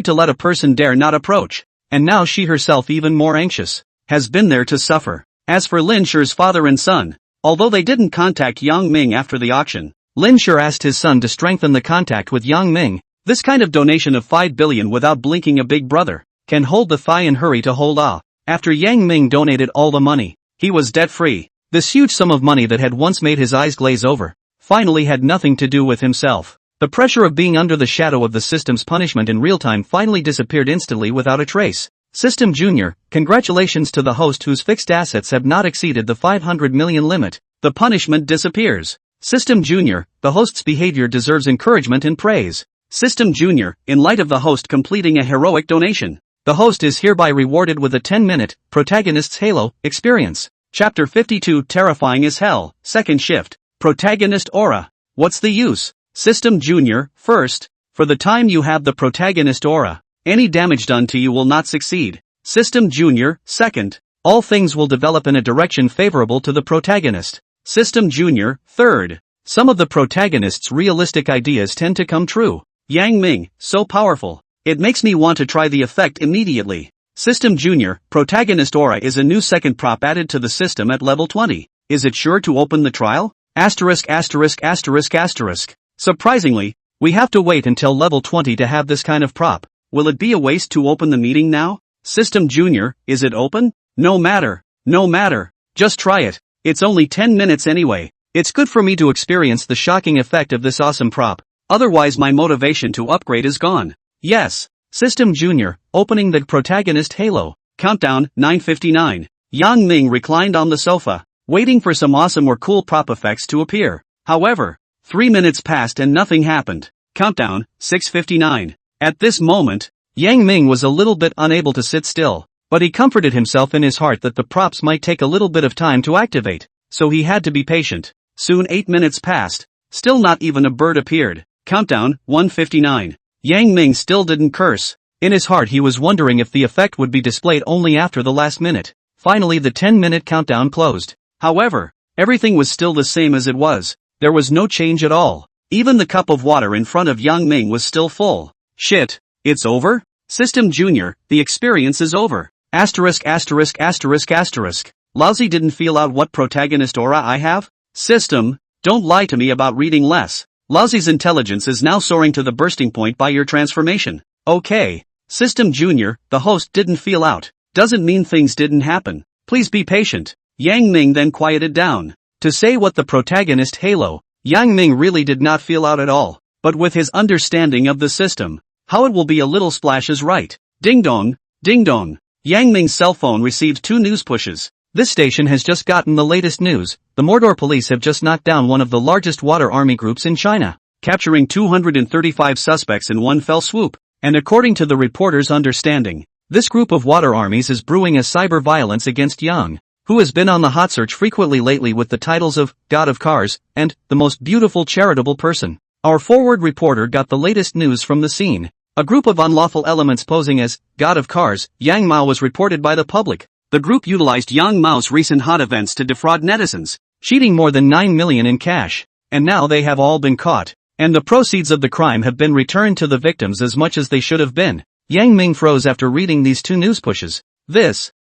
to let a person dare not approach. And now she herself, even more anxious, has been there to suffer. As for Lin Sher's father and son, although they didn't contact Yang Ming after the auction, Lin Sher asked his son to strengthen the contact with Yang Ming. This kind of donation of $5 billion without blinking a Big Brother can hold the thigh and hurry to hold off. After Yang Ming donated all the money, he was debt-free. This huge sum of money that had once made his eyes glaze over, finally had nothing to do with himself. The pressure of being under the shadow of the system's punishment in real time finally disappeared instantly without a trace. System Junior, congratulations to the host whose fixed assets have not exceeded the 500 million limit. The punishment disappears. System Junior, the host's behavior deserves encouragement and praise. System Junior, in light of the host completing a heroic donation, the host is hereby rewarded with a 10-minute protagonist's Halo experience. Chapter 52, Terrifying as Hell, Second Shift. Protagonist Aura. What's the use? System Junior, first, for the time you have the protagonist aura, any damage done to you will not succeed. System Junior, second, all things will develop in a direction favorable to the protagonist. System Junior, third, some of the protagonist's realistic ideas tend to come true. Yang Ming, so powerful, it makes me want to try the effect immediately. System Junior, protagonist aura is a new second prop added to the system at level 20. Is it sure to open the trial? Asterisk. Surprisingly, we have to wait until level 20 to have this kind of prop. Will it be a waste to open the meeting now? System Junior, is it open? No matter. Just try it. It's only 10 minutes anyway. It's good for me to experience the shocking effect of this awesome prop. Otherwise my motivation to upgrade is gone. Yes. System Junior, opening the protagonist Halo. Countdown, 9:59. Yang Ming reclined on the sofa, waiting for some awesome or cool prop effects to appear. However, 3 minutes passed and nothing happened. Countdown, 6:59. At this moment, Yang Ming was a little bit unable to sit still, but he comforted himself in his heart that the props might take a little bit of time to activate, so he had to be patient. Soon 8 minutes passed, still not even a bird appeared. Countdown, 1:59. Yang Ming still didn't curse. In his heart he was wondering if the effect would be displayed only after the last minute. Finally the 10-minute countdown closed. However, everything was still the same as it was. There was no change at all. Even the cup of water in front of Yang Ming was still full. Shit, it's over? System Junior, the experience is over. Asterisk. Lousy, didn't feel out what protagonist aura I have? System Don't lie to me about reading less. Lousie's intelligence is now soaring to the bursting point by your transformation. Okay. System Junior, the host didn't feel out. Doesn't mean things didn't happen. Please be patient. Yang Ming then quieted down. To say what the protagonist Halo, Yang Ming really did not feel out at all. But with his understanding of the system, how it will be a little splash is right. Ding dong, ding dong. Yang Ming's cell phone received 2 news pushes. This station has just gotten the latest news. The Mordor police have just knocked down one of the largest water army groups in China, capturing 235 suspects in one fell swoop. And according to the reporter's understanding, this group of water armies is brewing a cyber violence against Yang, who has been on the hot search frequently lately with the titles of God of Cars and the most beautiful charitable person. Our forward reporter got the latest news from the scene. A group of unlawful elements posing as God of Cars, Yang Mao was reported by the public. The group utilized Yang Mao's recent hot events to defraud netizens, cheating more than 9 million in cash. And now they have all been caught. And the proceeds of the crime have been returned to the victims as much as they should have been. Yang Ming froze after reading these 2 news pushes.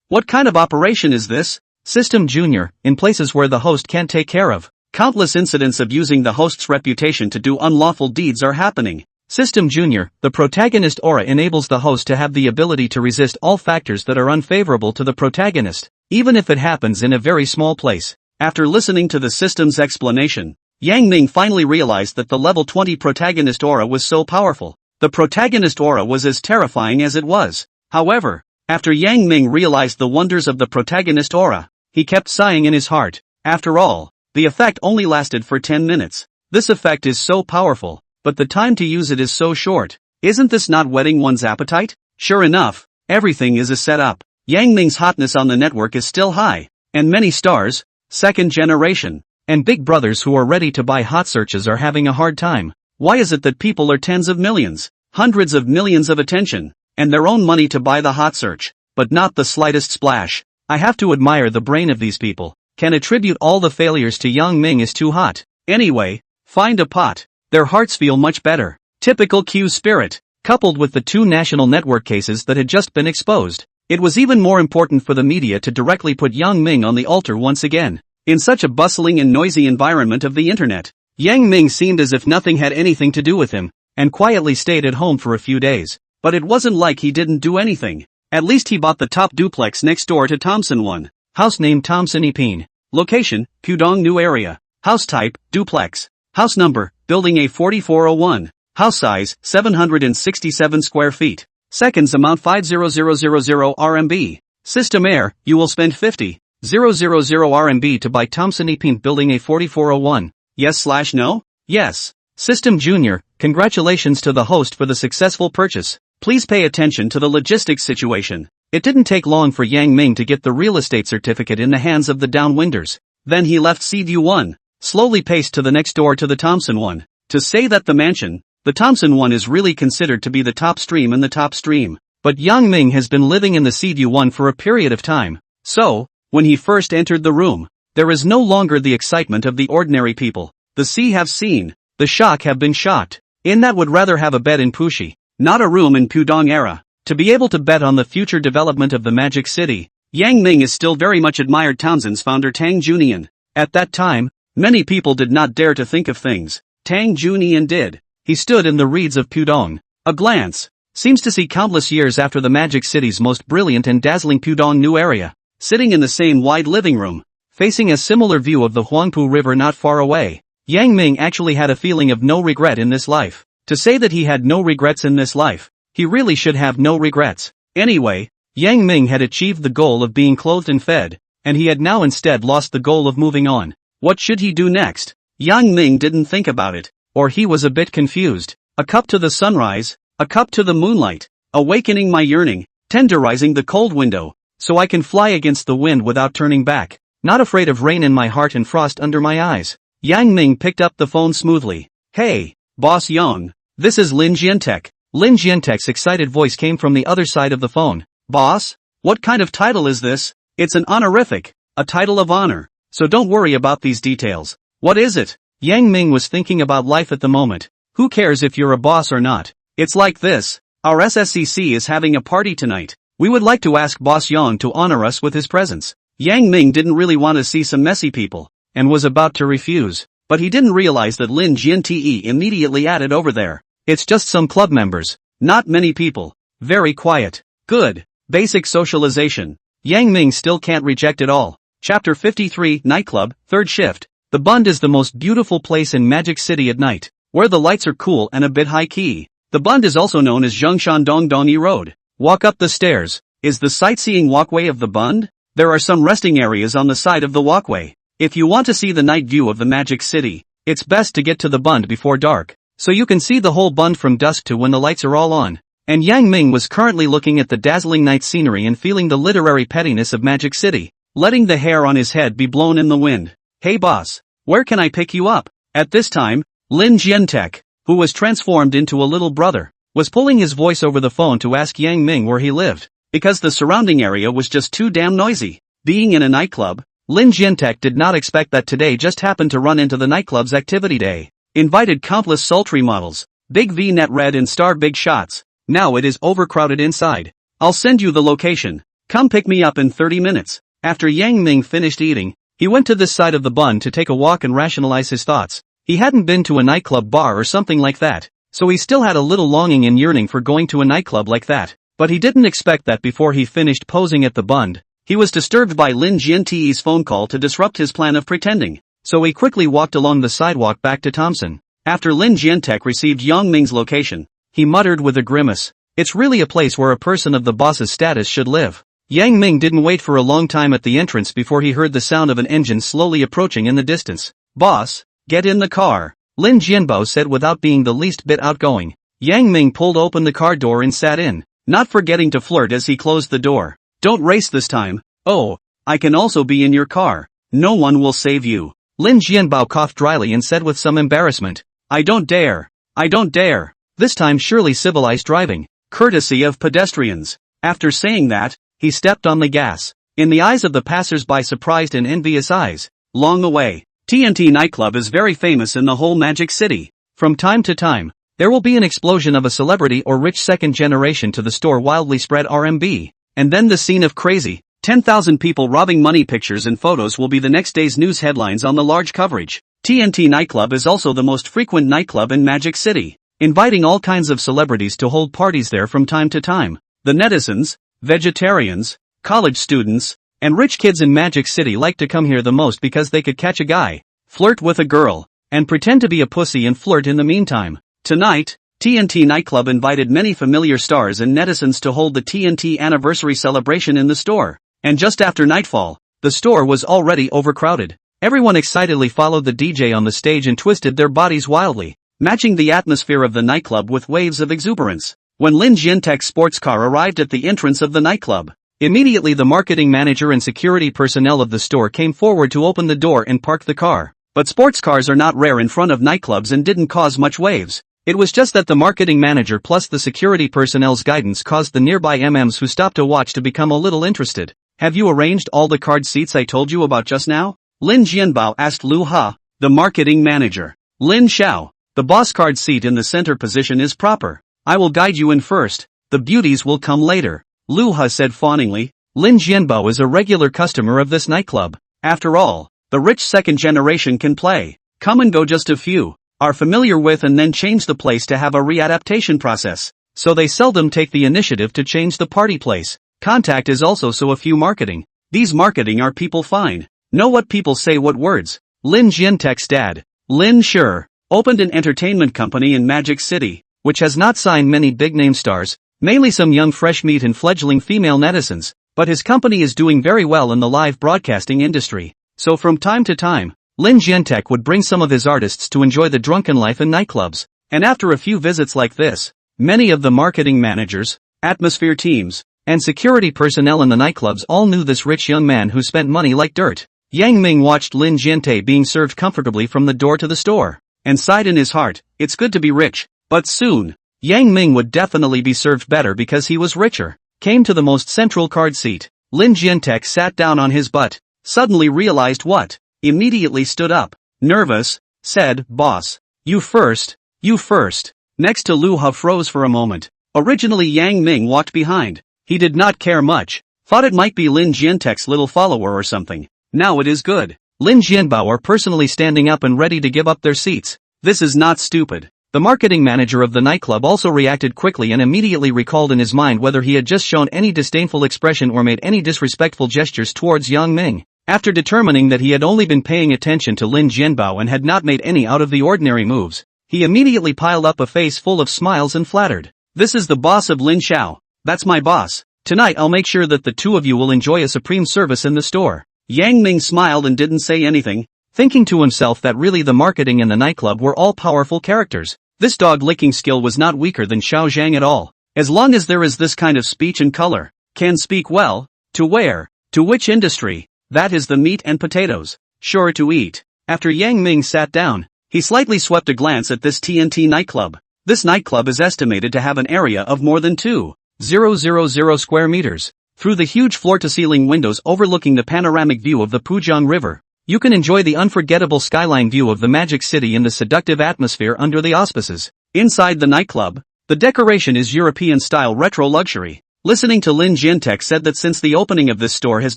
What kind of operation is this? System Junior, in places where the host can't take care of. Countless incidents of using the host's reputation to do unlawful deeds are happening. System Junior, the protagonist aura enables the host to have the ability to resist all factors that are unfavorable to the protagonist, even if it happens in a very small place. After listening to the system's explanation, Yang Ming finally realized that the level 20 protagonist aura was so powerful. The protagonist aura was as terrifying as it was. However, after Yang Ming realized the wonders of the protagonist aura, he kept sighing in his heart. After all, the effect only lasted for 10 minutes. This effect is so powerful, but the time to use it is so short. Isn't this not whetting one's appetite? Sure enough, everything is a setup. Yang Ming's hotness on the network is still high, and many stars, second generation, and big brothers who are ready to buy hot searches are having a hard time. Why is it that people are tens of millions, hundreds of millions of attention, and their own money to buy the hot search, but not the slightest splash? I have to admire the brain of these people. Can attribute all the failures to Yang Ming is too hot. Anyway, find a pot. Their hearts feel much better. Typical Q spirit, coupled with the 2 national network cases that had just been exposed. It was even more important for the media to directly put Yang Ming on the altar once again. In such a bustling and noisy environment of the internet, Yang Ming seemed as if nothing had anything to do with him, and quietly stayed at home for a few days. But it wasn't like he didn't do anything. At least he bought the top duplex next door to Thompson One. House name Thompson Epine. Location, Pudong New Area. House type, duplex. House number, Building A4401. House size, 767 square feet. Seconds amount 50000 RMB. System air, you will spend 50,000 RMB to buy Thompson Epine Building A4401. Yes/no? Yes. System Junior, congratulations to the host for the successful purchase. Please pay attention to the logistics situation. It didn't take long for Yang Ming to get the real estate certificate in the hands of the downwinders. Then he left Seaview 1, slowly paced to the next door to the Thompson One. To say that the mansion, the Thompson One, is really considered to be the top stream in the top stream. But Yang Ming has been living in the Seaview One for a period of time. So, when he first entered the room, there is no longer the excitement of the ordinary people. The sea have seen, the shock have been shocked. In that would rather have a bed in Puxi, not a room in Pudong era. To be able to bet on the future development of the Magic City, Yang Ming is still very much admired Townsend's founder Tang Junian. At that time, many people did not dare to think of things. Tang Junian did. He stood in the reeds of Pudong. A glance seems to see countless years after the Magic City's most brilliant and dazzling Pudong New Area, sitting in the same wide living room, facing a similar view of the Huangpu River not far away. Yang Ming actually had a feeling of no regret in this life. To say that he had no regrets in this life, he really should have no regrets. Anyway, Yang Ming had achieved the goal of being clothed and fed, and he had now instead lost the goal of moving on. What should he do next? Yang Ming didn't think about it, or he was a bit confused. A cup to the sunrise, a cup to the moonlight, awakening my yearning, tenderizing the cold window, so I can fly against the wind without turning back, not afraid of rain in my heart and frost under my eyes. Yang Ming picked up the phone smoothly. Hey, Boss Yang, this is Lin Jiantek. Lin Jiantek's excited voice came from the other side of the phone. Boss? What kind of title is this? It's an honorific, a title of honor, so don't worry about these details. What is it? Yang Ming was thinking about life at the moment. Who cares if you're a boss or not? It's like this. Our SSCC is having a party tonight. We would like to ask Boss Yang to honor us with his presence. Yang Ming didn't really want to see some messy people, and was about to refuse. but he didn't realize that Lin Jiante immediately added over there. It's just some club members. Not many people. Very quiet. Good. Basic socialization. Yang Ming still can't reject it all. Chapter 53, Nightclub, Third Shift. The Bund is the most beautiful place in Magic City at night, where the lights are cool and a bit high-key. The Bund is also known as Zhongshan Dongdongyi Road. Walk up the stairs. Is the sightseeing walkway of the Bund? There are some resting areas on the side of the walkway. If you want to see the night view of the Magic City, it's best to get to the Bund before dark, so you can see the whole Bund from dusk to when the lights are all on. And Yang Ming was currently looking at the dazzling night scenery and feeling the literary pettiness of Magic City, letting the hair on his head be blown in the wind. Hey boss, where can I pick you up? At this time, Lin Jiantek, who was transformed into a little brother, was pulling his voice over the phone to ask Yang Ming where he lived, because the surrounding area was just too damn noisy. Being in a nightclub, Lin Jiantek did not expect that today just happened to run into the nightclub's activity day. Invited countless sultry models, big V-net red and star big shots. Now it is overcrowded inside. I'll send you the location. Come pick me up in 30 minutes. After Yang Ming finished eating, he went to this side of the Bund to take a walk and rationalize his thoughts. He hadn't been to a nightclub bar or something like that, so he still had a little longing and yearning for going to a nightclub like that. But he didn't expect that before he finished posing at the Bund, he was disturbed by Lin Jiante's phone call to disrupt his plan of pretending. So he quickly walked along the sidewalk back to Thompson. After Lin Jiantek received Yang Ming's location, he muttered with a grimace, "It's really a place where a person of the boss's status should live." Yang Ming didn't wait for a long time at the entrance before he heard the sound of an engine slowly approaching in the distance. "Boss, get in the car," Lin Jianbao said without being the least bit outgoing. Yang Ming pulled open the car door and sat in, not forgetting to flirt as he closed the door. "Don't race this time." "Oh, I can also be in your car. No one will save you." Lin Jianbao coughed dryly and said with some embarrassment, "I don't dare. I don't dare." This time surely civilized driving, courtesy of pedestrians. After saying that, he stepped on the gas. In the eyes of the passers-by, surprised and envious eyes, long away. TNT nightclub is very famous in the whole Magic City. From time to time, there will be an explosion of a celebrity or rich second generation to the store wildly spread RMB. And then the scene of crazy, 10,000 people robbing money pictures and photos will be the next day's news headlines on the large coverage. TNT nightclub is also the most frequent nightclub in Magic City, inviting all kinds of celebrities to hold parties there from time to time. The netizens, vegetarians, college students, and rich kids in Magic City like to come here the most because they could catch a guy, flirt with a girl, and pretend to be a pussy and flirt in the meantime. Tonight, TNT nightclub invited many familiar stars and netizens to hold the TNT anniversary celebration in the store. And just after nightfall, the store was already overcrowded. Everyone excitedly followed the DJ on the stage and twisted their bodies wildly, matching the atmosphere of the nightclub with waves of exuberance. When Lin Jiantek's sports car arrived at the entrance of the nightclub, immediately the marketing manager and security personnel of the store came forward to open the door and park the car. But sports cars are not rare in front of nightclubs and didn't cause much waves. It was just that the marketing manager plus the security personnel's guidance caused the nearby MMs who stopped to watch to become a little interested. "Have you arranged all the card seats I told you about just now?" Lin Jianbao asked Lu Ha, the marketing manager. "Lin Xiao, the boss card seat in the center position is proper. I will guide you in first. The beauties will come later," Lu Ha said fawningly. Lin Jianbao is a regular customer of this nightclub. After all, the rich second generation can play, come and go just a few, are familiar with and then change the place to have a readaptation process. So they seldom take the initiative to change the party place. Contact is also so a few marketing. These marketing are people fine. Know what people say, what words. Lin Jiantek's dad, Lin Sure, opened an entertainment company in Magic City, which has not signed many big-name stars, mainly some young fresh meat and fledgling female netizens, but his company is doing very well in the live broadcasting industry. So from time to time, Lin Jiantek would bring some of his artists to enjoy the drunken life in nightclubs. And after a few visits like this, many of the marketing managers, atmosphere teams, and security personnel in the nightclubs all knew this rich young man who spent money like dirt. Yang Ming watched Lin Jiante being served comfortably from the door to the store, and sighed in his heart, "It's good to be rich." But soon, Yang Ming would definitely be served better because he was richer. Came to the most central card seat. Lin Jiantek sat down on his butt, suddenly realized what, immediately stood up, nervous, said, "Boss, you first, you first." Next to Lu Ha froze for a moment. Originally Yang Ming walked behind. He did not care much, thought it might be Lin Jiantek's little follower or something. Now it is good. Lin Jianbao are personally standing up and ready to give up their seats. This is not stupid. The marketing manager of the nightclub also reacted quickly and immediately recalled in his mind whether he had just shown any disdainful expression or made any disrespectful gestures towards Yang Ming. After determining that he had only been paying attention to Lin Jianbao and had not made any out-of-the-ordinary moves, he immediately piled up a face full of smiles and flattered. This is the boss of Lin Xiao. That's my boss. Tonight I'll make sure that the two of you will enjoy a supreme service in the store. Yang Ming smiled and didn't say anything, thinking to himself that really the marketing and the nightclub were all powerful characters. This dog-licking skill was not weaker than Xiao Zhang at all. As long as there is this kind of speech and color, can speak well, to where, to which industry, that is the meat and potatoes, sure to eat. After Yang Ming sat down, he slightly swept a glance at this TNT nightclub. This nightclub is estimated to have an area of more than 2,000 square meters. Through the huge floor-to-ceiling windows overlooking the panoramic view of the Pujiang River, you can enjoy the unforgettable skyline view of the Magic City in the seductive atmosphere under the auspices. Inside the nightclub, the decoration is European-style retro luxury. Listening to Lin Jiantek said that since the opening of this store has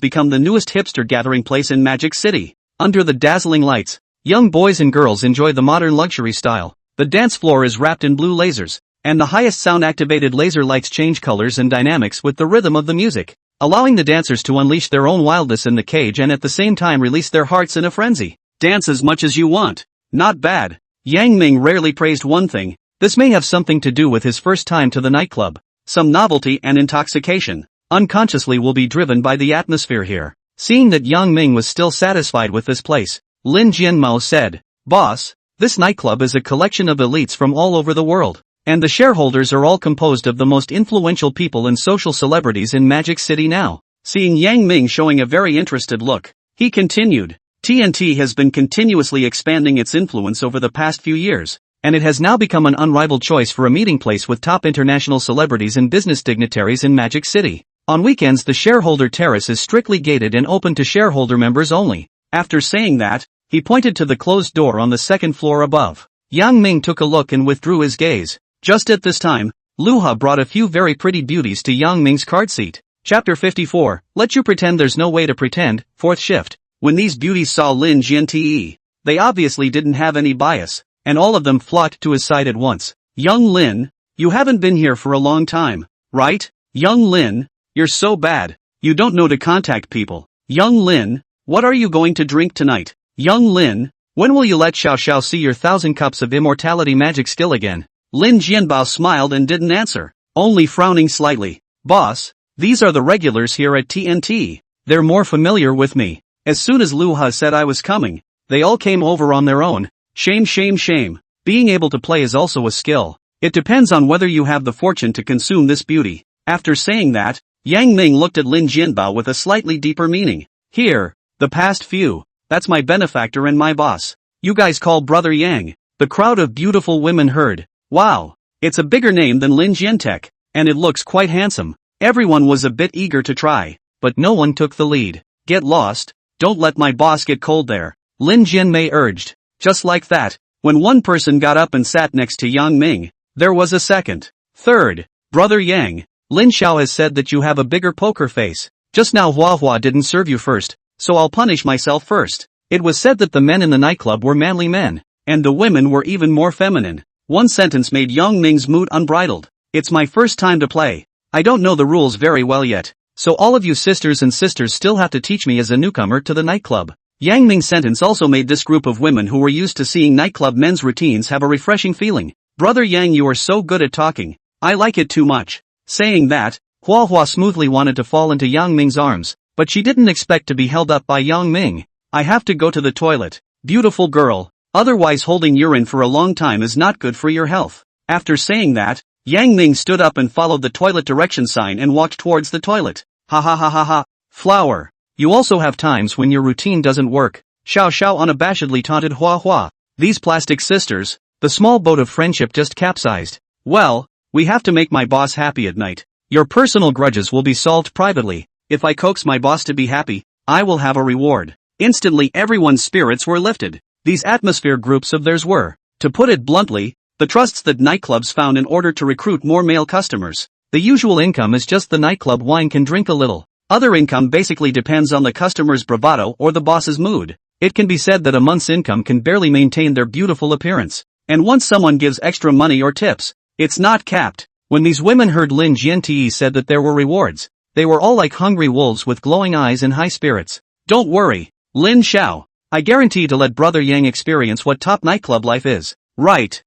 become the newest hipster gathering place in Magic City. Under the dazzling lights, young boys and girls enjoy the modern luxury style. The dance floor is wrapped in blue lasers, and the highest sound-activated laser lights change colors and dynamics with the rhythm of the music, allowing the dancers to unleash their own wildness in the cage and at the same time release their hearts in a frenzy. Dance as much as you want. Not bad. Yang Ming rarely praised one thing. This may have something to do with his first time to the nightclub. Some novelty and intoxication, unconsciously, will be driven by the atmosphere here. Seeing that Yang Ming was still satisfied with this place, Lin Jianmao said, "Boss, this nightclub is a collection of elites from all over the world. And the shareholders are all composed of the most influential people and social celebrities in Magic City now." Seeing Yang Ming showing a very interested look, he continued, "TNT has been continuously expanding its influence over the past few years, and it has now become an unrivaled choice for a meeting place with top international celebrities and business dignitaries in Magic City. On weekends the shareholder terrace is strictly gated and open to shareholder members only." After saying that, he pointed to the closed door on the second floor above. Yang Ming took a look and withdrew his gaze. Just at this time, Luha brought a few very pretty beauties to Yang Ming's card seat. Chapter 54, Let You Pretend There's No Way to Pretend, 4th Shift. When these beauties saw Lin Jiante, they obviously didn't have any bias, and all of them flocked to his side at once. "Young Lin, you haven't been here for a long time, right? Young Lin, you're so bad, you don't know to contact people. Young Lin, what are you going to drink tonight? Young Lin, when will you let Xiao Xiao see your 1,000 cups of immortality magic skill again?" Lin Jianbao smiled and didn't answer, only frowning slightly. "Boss, these are the regulars here at TNT. They're more familiar with me. As soon as Luha said I was coming, they all came over on their own. Shame, shame, shame. Being able to play is also a skill. It depends on whether you have the fortune to consume this beauty." After saying that, Yang Ming looked at Lin Jianbao with a slightly deeper meaning. "Here, the past few, that's my benefactor and my boss. You guys call Brother Yang." The crowd of beautiful women heard. "Wow, it's a bigger name than Lin Jiantek, and it looks quite handsome." Everyone was a bit eager to try, but no one took the lead. "Get lost, don't let my boss get cold there," Lin Jianmei urged. Just like that, when one person got up and sat next to Yang Ming, there was a second, third. "Brother Yang, Lin Xiao has said that you have a bigger poker face. Just now Hua didn't serve you first, so I'll punish myself first." It was said that the men in the nightclub were manly men, and the women were even more feminine. One sentence made Yang Ming's mood unbridled. "It's my first time to play. I don't know the rules very well yet, so all of you sisters still have to teach me as a newcomer to the nightclub." Yang Ming's sentence also made this group of women who were used to seeing nightclub men's routines have a refreshing feeling. "Brother Yang, you are so good at talking. I like it too much." Saying that, Hua smoothly wanted to fall into Yang Ming's arms, but she didn't expect to be held up by Yang Ming. "I have to go to the toilet, beautiful girl. Otherwise holding urine for a long time is not good for your health." After saying that, Yang Ming stood up and followed the toilet direction sign and walked towards the toilet. "Ha ha ha ha ha. Flower. You also have times when your routine doesn't work," Xiao Xiao unabashedly taunted Hua. These plastic sisters, the small boat of friendship just capsized. "Well, we have to make my boss happy at night. Your personal grudges will be solved privately. If I coax my boss to be happy, I will have a reward." Instantly everyone's spirits were lifted. These atmosphere groups of theirs were, to put it bluntly, the trusts that nightclubs found in order to recruit more male customers. The usual income is just the nightclub wine can drink a little. Other income basically depends on the customer's bravado or the boss's mood. It can be said that a month's income can barely maintain their beautiful appearance. And once someone gives extra money or tips, it's not capped. When these women heard Lin Jianti said that there were rewards, they were all like hungry wolves with glowing eyes and high spirits. Don't worry, Lin Xiao. I guarantee to let Brother Yang experience what top nightclub life is. Right.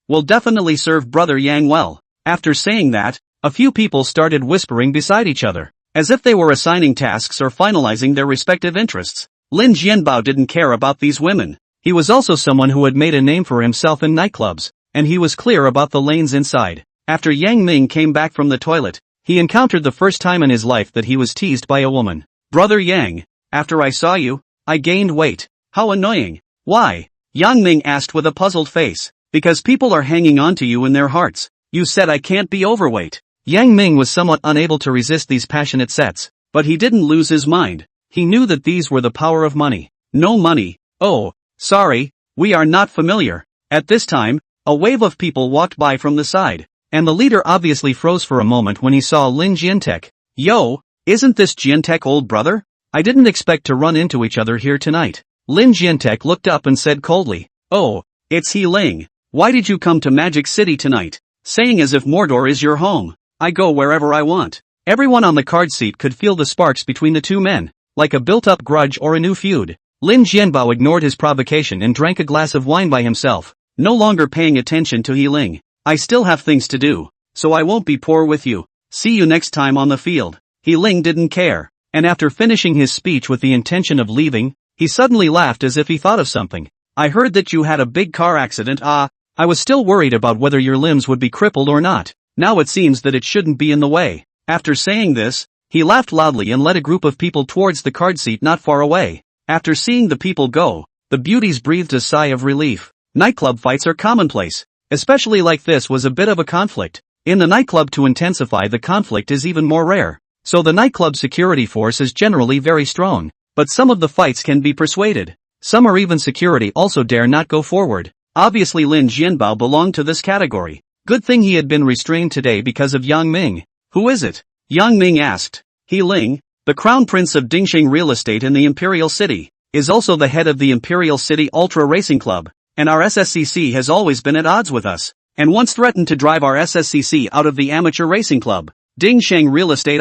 We'll definitely serve Brother Yang well. After saying that, a few people started whispering beside each other, as if they were assigning tasks or finalizing their respective interests. Lin Jianbao didn't care about these women. He was also someone who had made a name for himself in nightclubs, and he was clear about the lanes inside. After Yang Ming came back from the toilet, he encountered the first time in his life that he was teased by a woman. Brother Yang, after I saw you, I gained weight. How annoying. Why? Yang Ming asked with a puzzled face. Because people are hanging on to you in their hearts. You said I can't be overweight. Yang Ming was somewhat unable to resist these passionate sets, but he didn't lose his mind. He knew that these were the power of money. No money. Oh, sorry, we are not familiar. At this time, a wave of people walked by from the side, and the leader obviously froze for a moment when he saw Lin Jiantek. Yo, isn't this Jiantek old brother? I didn't expect to run into each other here tonight. Lin Jiantek looked up and said coldly, oh, it's He Ling. Why did you come to Magic City tonight? Saying as if Mordor is your home. I go wherever I want. Everyone on the card seat could feel the sparks between the two men, like a built-up grudge or a new feud. Lin Jianbao ignored his provocation and drank a glass of wine by himself, no longer paying attention to He Ling. I still have things to do, so I won't be poor with you. See you next time on the field. He Ling didn't care, and after finishing his speech with the intention of leaving, he suddenly laughed as if he thought of something. I heard that you had a big car accident. I was still worried about whether your limbs would be crippled or not. Now it seems that it shouldn't be in the way. After saying this, he laughed loudly and led a group of people towards the card seat not far away. After seeing the people go, the beauties breathed a sigh of relief. Nightclub fights are commonplace. Especially like this was a bit of a conflict. In the nightclub to intensify the conflict is even more rare. So the nightclub security force is generally very strong. But some of the fights can be persuaded. Some or even security also dare not go forward. Obviously Lin Jianbao belonged to this category. Good thing he had been restrained today because of Yang Ming. Who is it? Yang Ming asked. He Ling, the crown prince of Dingxing Real Estate in the Imperial City, is also the head of the Imperial City Ultra Racing Club, and our SSCC has always been at odds with us, and once threatened to drive our SSCC out of the Amateur Racing Club, Dingxing Real Estate.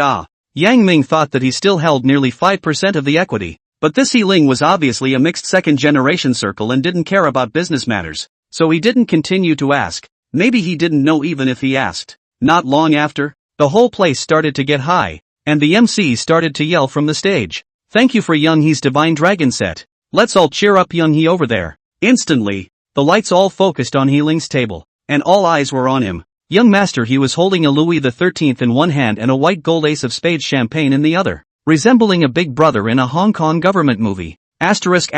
Yang Ming thought that he still held nearly 5% of the equity. But this He Ling was obviously a mixed second-generation circle and didn't care about business matters, so he didn't continue to ask. Maybe he didn't know even if he asked. Not long after, the whole place started to get high, and the MC started to yell from the stage. Thank you for Young He's Divine Dragon set. Let's all cheer up Young He over there. Instantly, the lights all focused on He Ling's table, and all eyes were on him. Young Master He was holding a Louis XIII in one hand and a white gold ace of spades champagne in the other, resembling a big brother in a Hong Kong government movie. Asterisk.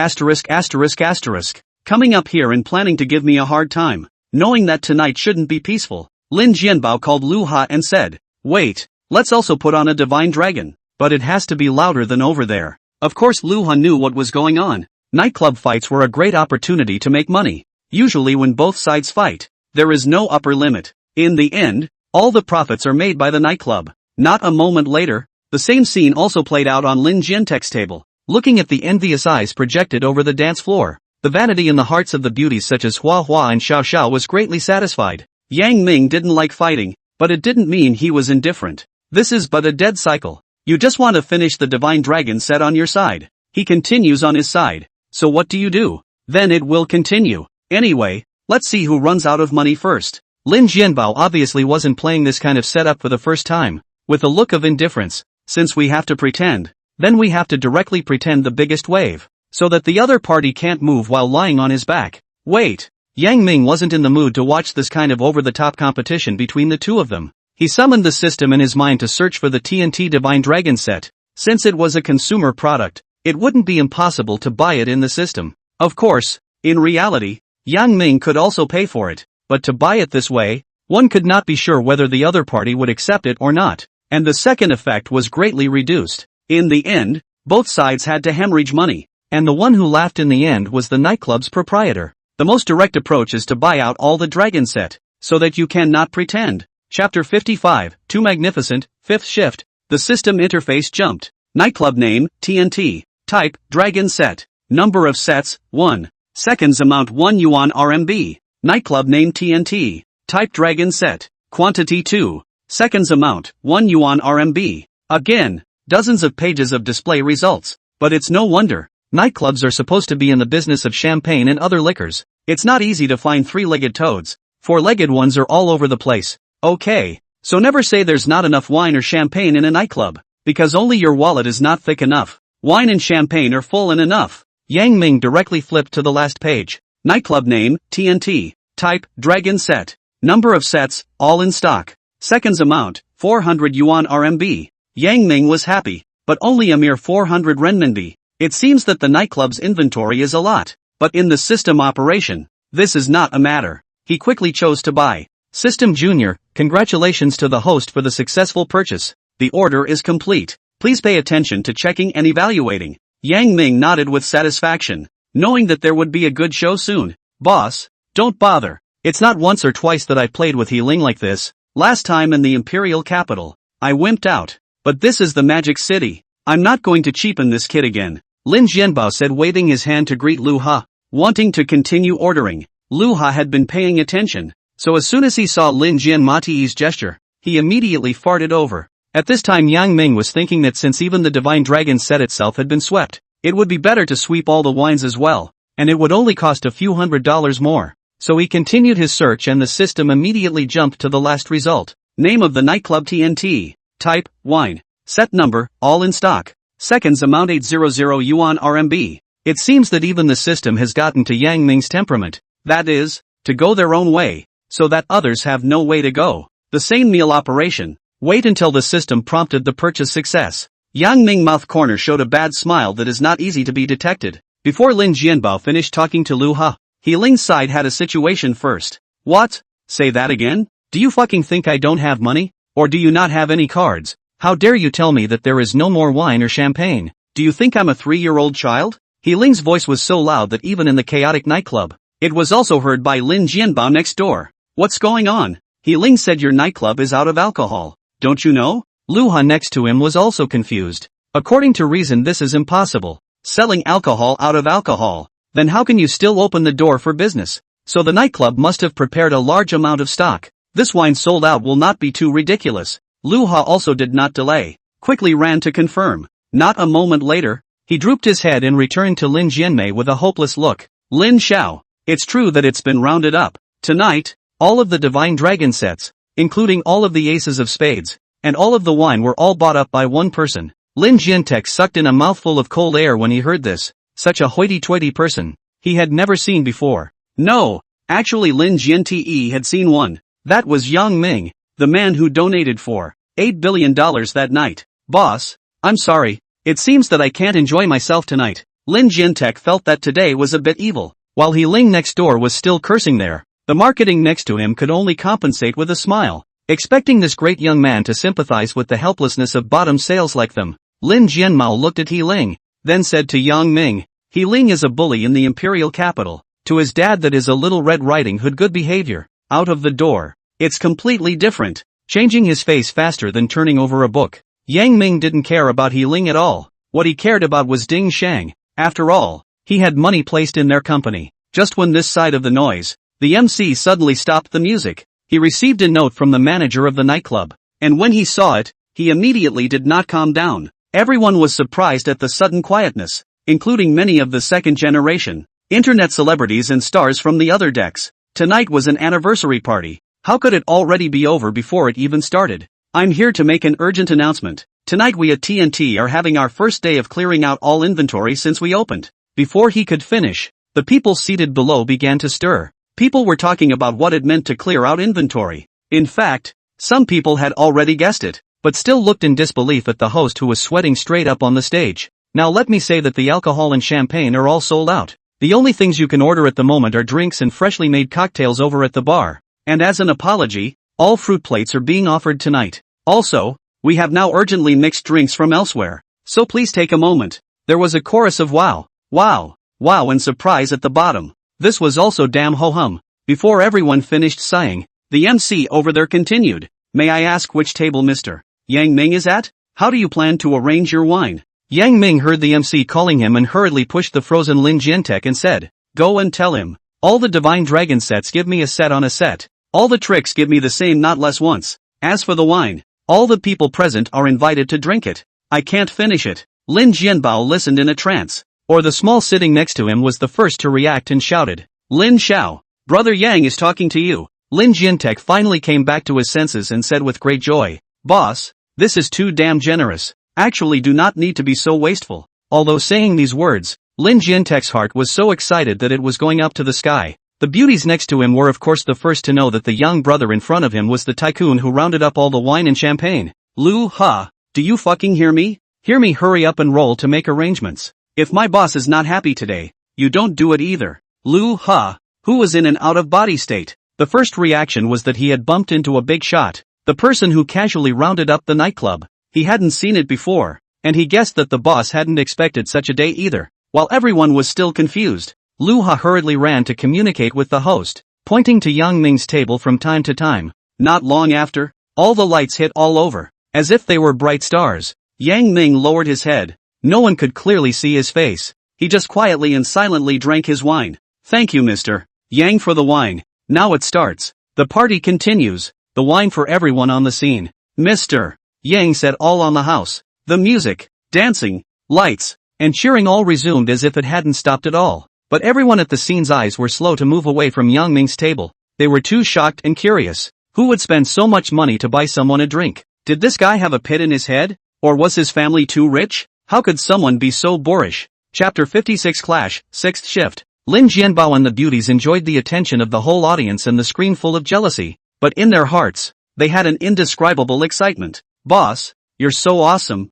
Coming up here and planning to give me a hard time, knowing that tonight shouldn't be peaceful. Lin Jianbao called Lu Ha and said, wait, let's also put on a divine dragon, but it has to be louder than over there. Of course Lu Ha knew what was going on. Nightclub fights were a great opportunity to make money. Usually when both sides fight, there is no upper limit. In the end, all the profits are made by the nightclub. Not a moment later, the same scene also played out on Lin Jiantek's table. Looking at the envious eyes projected over the dance floor, the vanity in the hearts of the beauties such as Hua Hua and Xiao Xiao was greatly satisfied. Yang Ming didn't like fighting, but it didn't mean he was indifferent. This is but a dead cycle. You just want to finish the divine dragon set on your side. He continues on his side. So what do? Then it will continue. Anyway, let's see who runs out of money first. Lin Jianbao obviously wasn't playing this kind of setup for the first time. With a look of indifference, since we have to pretend, then we have to directly pretend the biggest wave, so that the other party can't move while lying on his back. Wait. Yang Ming wasn't in the mood to watch this kind of over-the-top competition between the two of them. He summoned the system in his mind to search for the TNT Divine Dragon set. Since it was a consumer product, it wouldn't be impossible to buy it in the system. Of course, in reality, Yang Ming could also pay for it, but to buy it this way, one could not be sure whether the other party would accept it or not, and the second effect was greatly reduced. In the end, both sides had to hemorrhage money, and the one who laughed in the end was the nightclub's proprietor. The most direct approach is to buy out all the dragon set, so that you cannot pretend. Chapter 55, Too Magnificent, Fifth Shift, the system interface jumped. Nightclub name, TNT. Type, dragon set. Number of sets, 1. Seconds amount 1 yuan RMB. Nightclub name TNT. Type dragon set. Quantity 2. Seconds amount, 1 yuan RMB. Again, dozens of pages of display results. But it's no wonder. Nightclubs are supposed to be in the business of champagne and other liquors. It's not easy to find three-legged toads. Four-legged ones are all over the place. Okay, so never say there's not enough wine or champagne in a nightclub. Because only your wallet is not thick enough. Wine and champagne are full and enough. Yang Ming directly flipped to the last page. Nightclub name, TNT. Type, dragon set. Number of sets, all in stock. Seconds amount, 400 yuan RMB. Yang Ming was happy, but only a mere 400 renminbi. It seems that the nightclub's inventory is a lot, but in the system operation, this is not a matter. He quickly chose to buy. System Junior, congratulations to the host for the successful purchase. The order is complete. Please pay attention to checking and evaluating. Yang Ming nodded with satisfaction, knowing that there would be a good show soon. Boss, don't bother. It's not once or twice that I played with He Ling like this. Last time in the imperial capital, I wimped out. But this is the magic city. I'm not going to cheapen this kid again. Lin Jianbao said, waving his hand to greet Lu Ha. Wanting to continue ordering, Lu Ha had been paying attention, so as soon as he saw Lin Jianmati's gesture, he immediately farted over. At this time Yang Ming was thinking that since even the Divine Dragon set itself had been swept, it would be better to sweep all the wines as well, and it would only cost a few $100s more. So he continued his search and the system immediately jumped to the last result. Name of the nightclub TNT. Type, wine. Set number, all in stock. Seconds amount 800 yuan RMB. It seems that even the system has gotten to Yang Ming's temperament. That is, to go their own way, so that others have no way to go. The same meal operation. Wait until the system prompted the purchase success. Yang Ming mouth corner showed a bad smile that is not easy to be detected. Before Lin Jianbao finished talking to Lu Ha, He Ling's side had a situation first. What? Say that again? Do you fucking think I don't have money? Or do you not have any cards? How dare you tell me that there is no more wine or champagne? Do you think I'm a 3-year-old child? He Ling's voice was so loud that even in the chaotic nightclub, it was also heard by Lin Jianbao next door. What's going on? He Ling said your nightclub is out of alcohol. Don't you know? Lu Ha next to him was also confused. According to reason this is impossible. Selling alcohol out of alcohol. Then how can you still open the door for business? So the nightclub must have prepared a large amount of stock. This wine sold out will not be too ridiculous. Lu Ha also did not delay. Quickly ran to confirm. Not a moment later, he drooped his head and returned to Lin Jianmei with a hopeless look. Lin Xiao, it's true that it's been rounded up. Tonight, all of the Divine Dragon sets, including all of the aces of spades, and all of the wine were all bought up by one person. Lin Jiantek sucked in a mouthful of cold air when he heard this. Such a hoity-toity person, he had never seen before. No, actually Lin Jiante had seen one. That was Yang Ming, the man who donated for $8 billion that night. Boss, I'm sorry, it seems that I can't enjoy myself tonight. Lin Jiantek felt that today was a bit evil. While He Ling next door was still cursing there, the marketing next to him could only compensate with a smile. Expecting this great young man to sympathize with the helplessness of bottom sales like them, Lin Jianmao looked at He Ling, then said to Yang Ming, He Ling is a bully in the imperial capital. To his dad that is a little Red Riding Hood good behavior. Out of the door. It's completely different. Changing his face faster than turning over a book. Yang Ming didn't care about He Ling at all. What he cared about was Ding Shang. After all, he had money placed in their company. Just when this side of the noise, the MC suddenly stopped the music. He received a note from the manager of the nightclub. And when he saw it, he immediately did not calm down. Everyone was surprised at the sudden quietness, including many of the second generation internet celebrities and stars from the other decks. Tonight was an anniversary party. How could it already be over before it even started? I'm here to make an urgent announcement. Tonight we at TNT are having our first day of clearing out all inventory since we opened. Before he could finish, the people seated below began to stir. People were talking about what it meant to clear out inventory. In fact, some people had already guessed it, but still looked in disbelief at the host who was sweating straight up on the stage. Now let me say that the alcohol and champagne are all sold out. The only things you can order at the moment are drinks and freshly made cocktails over at the bar. And as an apology, all fruit plates are being offered tonight. Also, we have now urgently mixed drinks from elsewhere. So please take a moment. There was a chorus of wow, wow, wow and surprise at the bottom. This was also damn ho-hum. Before everyone finished sighing, the MC over there continued. May I ask which table Mr. Yang Ming is at? How do you plan to arrange your wine? Yang Ming heard the MC calling him and hurriedly pushed the frozen Lin Jiantek and said, "Go and tell him. All the Divine Dragon sets give me a set on a set. All the tricks give me the same not less once. As for the wine, all the people present are invited to drink it. I can't finish it." Lin Jianbao listened in a trance. Or the small sitting next to him was the first to react and shouted, "Lin Xiao, Brother Yang is talking to you." Lin Jiantek finally came back to his senses and said with great joy, "Boss, this is too damn generous. Actually do not need to be so wasteful." Although saying these words, Lin Jiantek's heart was so excited that it was going up to the sky. The beauties next to him were of course the first to know that the young brother in front of him was the tycoon who rounded up all the wine and champagne. "Lu Ha, do you fucking hear me? Hear me hurry up and roll to make arrangements. If my boss is not happy today, you don't do it either." Lu Ha, who was in an out-of-body state. The first reaction was that he had bumped into a big shot, the person who casually rounded up the nightclub. He hadn't seen it before, and he guessed that the boss hadn't expected such a day either. While everyone was still confused, Lu Ha hurriedly ran to communicate with the host, pointing to Yang Ming's table from time to time. Not long after, all the lights hit all over, as if they were bright stars. Yang Ming lowered his head. No one could clearly see his face. He just quietly and silently drank his wine. "Thank you, Mr. Yang, for the wine. Now it starts. The party continues. The wine for everyone on the scene." Mr. Yang said all on the house. The music, dancing, lights, and cheering all resumed as if it hadn't stopped at all. But everyone at the scene's eyes were slow to move away from Yang Ming's table. They were too shocked and curious. Who would spend so much money to buy someone a drink? Did this guy have a pit in his head? Or was his family too rich? How could someone be so boorish? Chapter 56 Clash, 6th Shift. Lin Jianbao and the beauties enjoyed the attention of the whole audience and the screen full of jealousy. But in their hearts, they had an indescribable excitement. "Boss, you're so awesome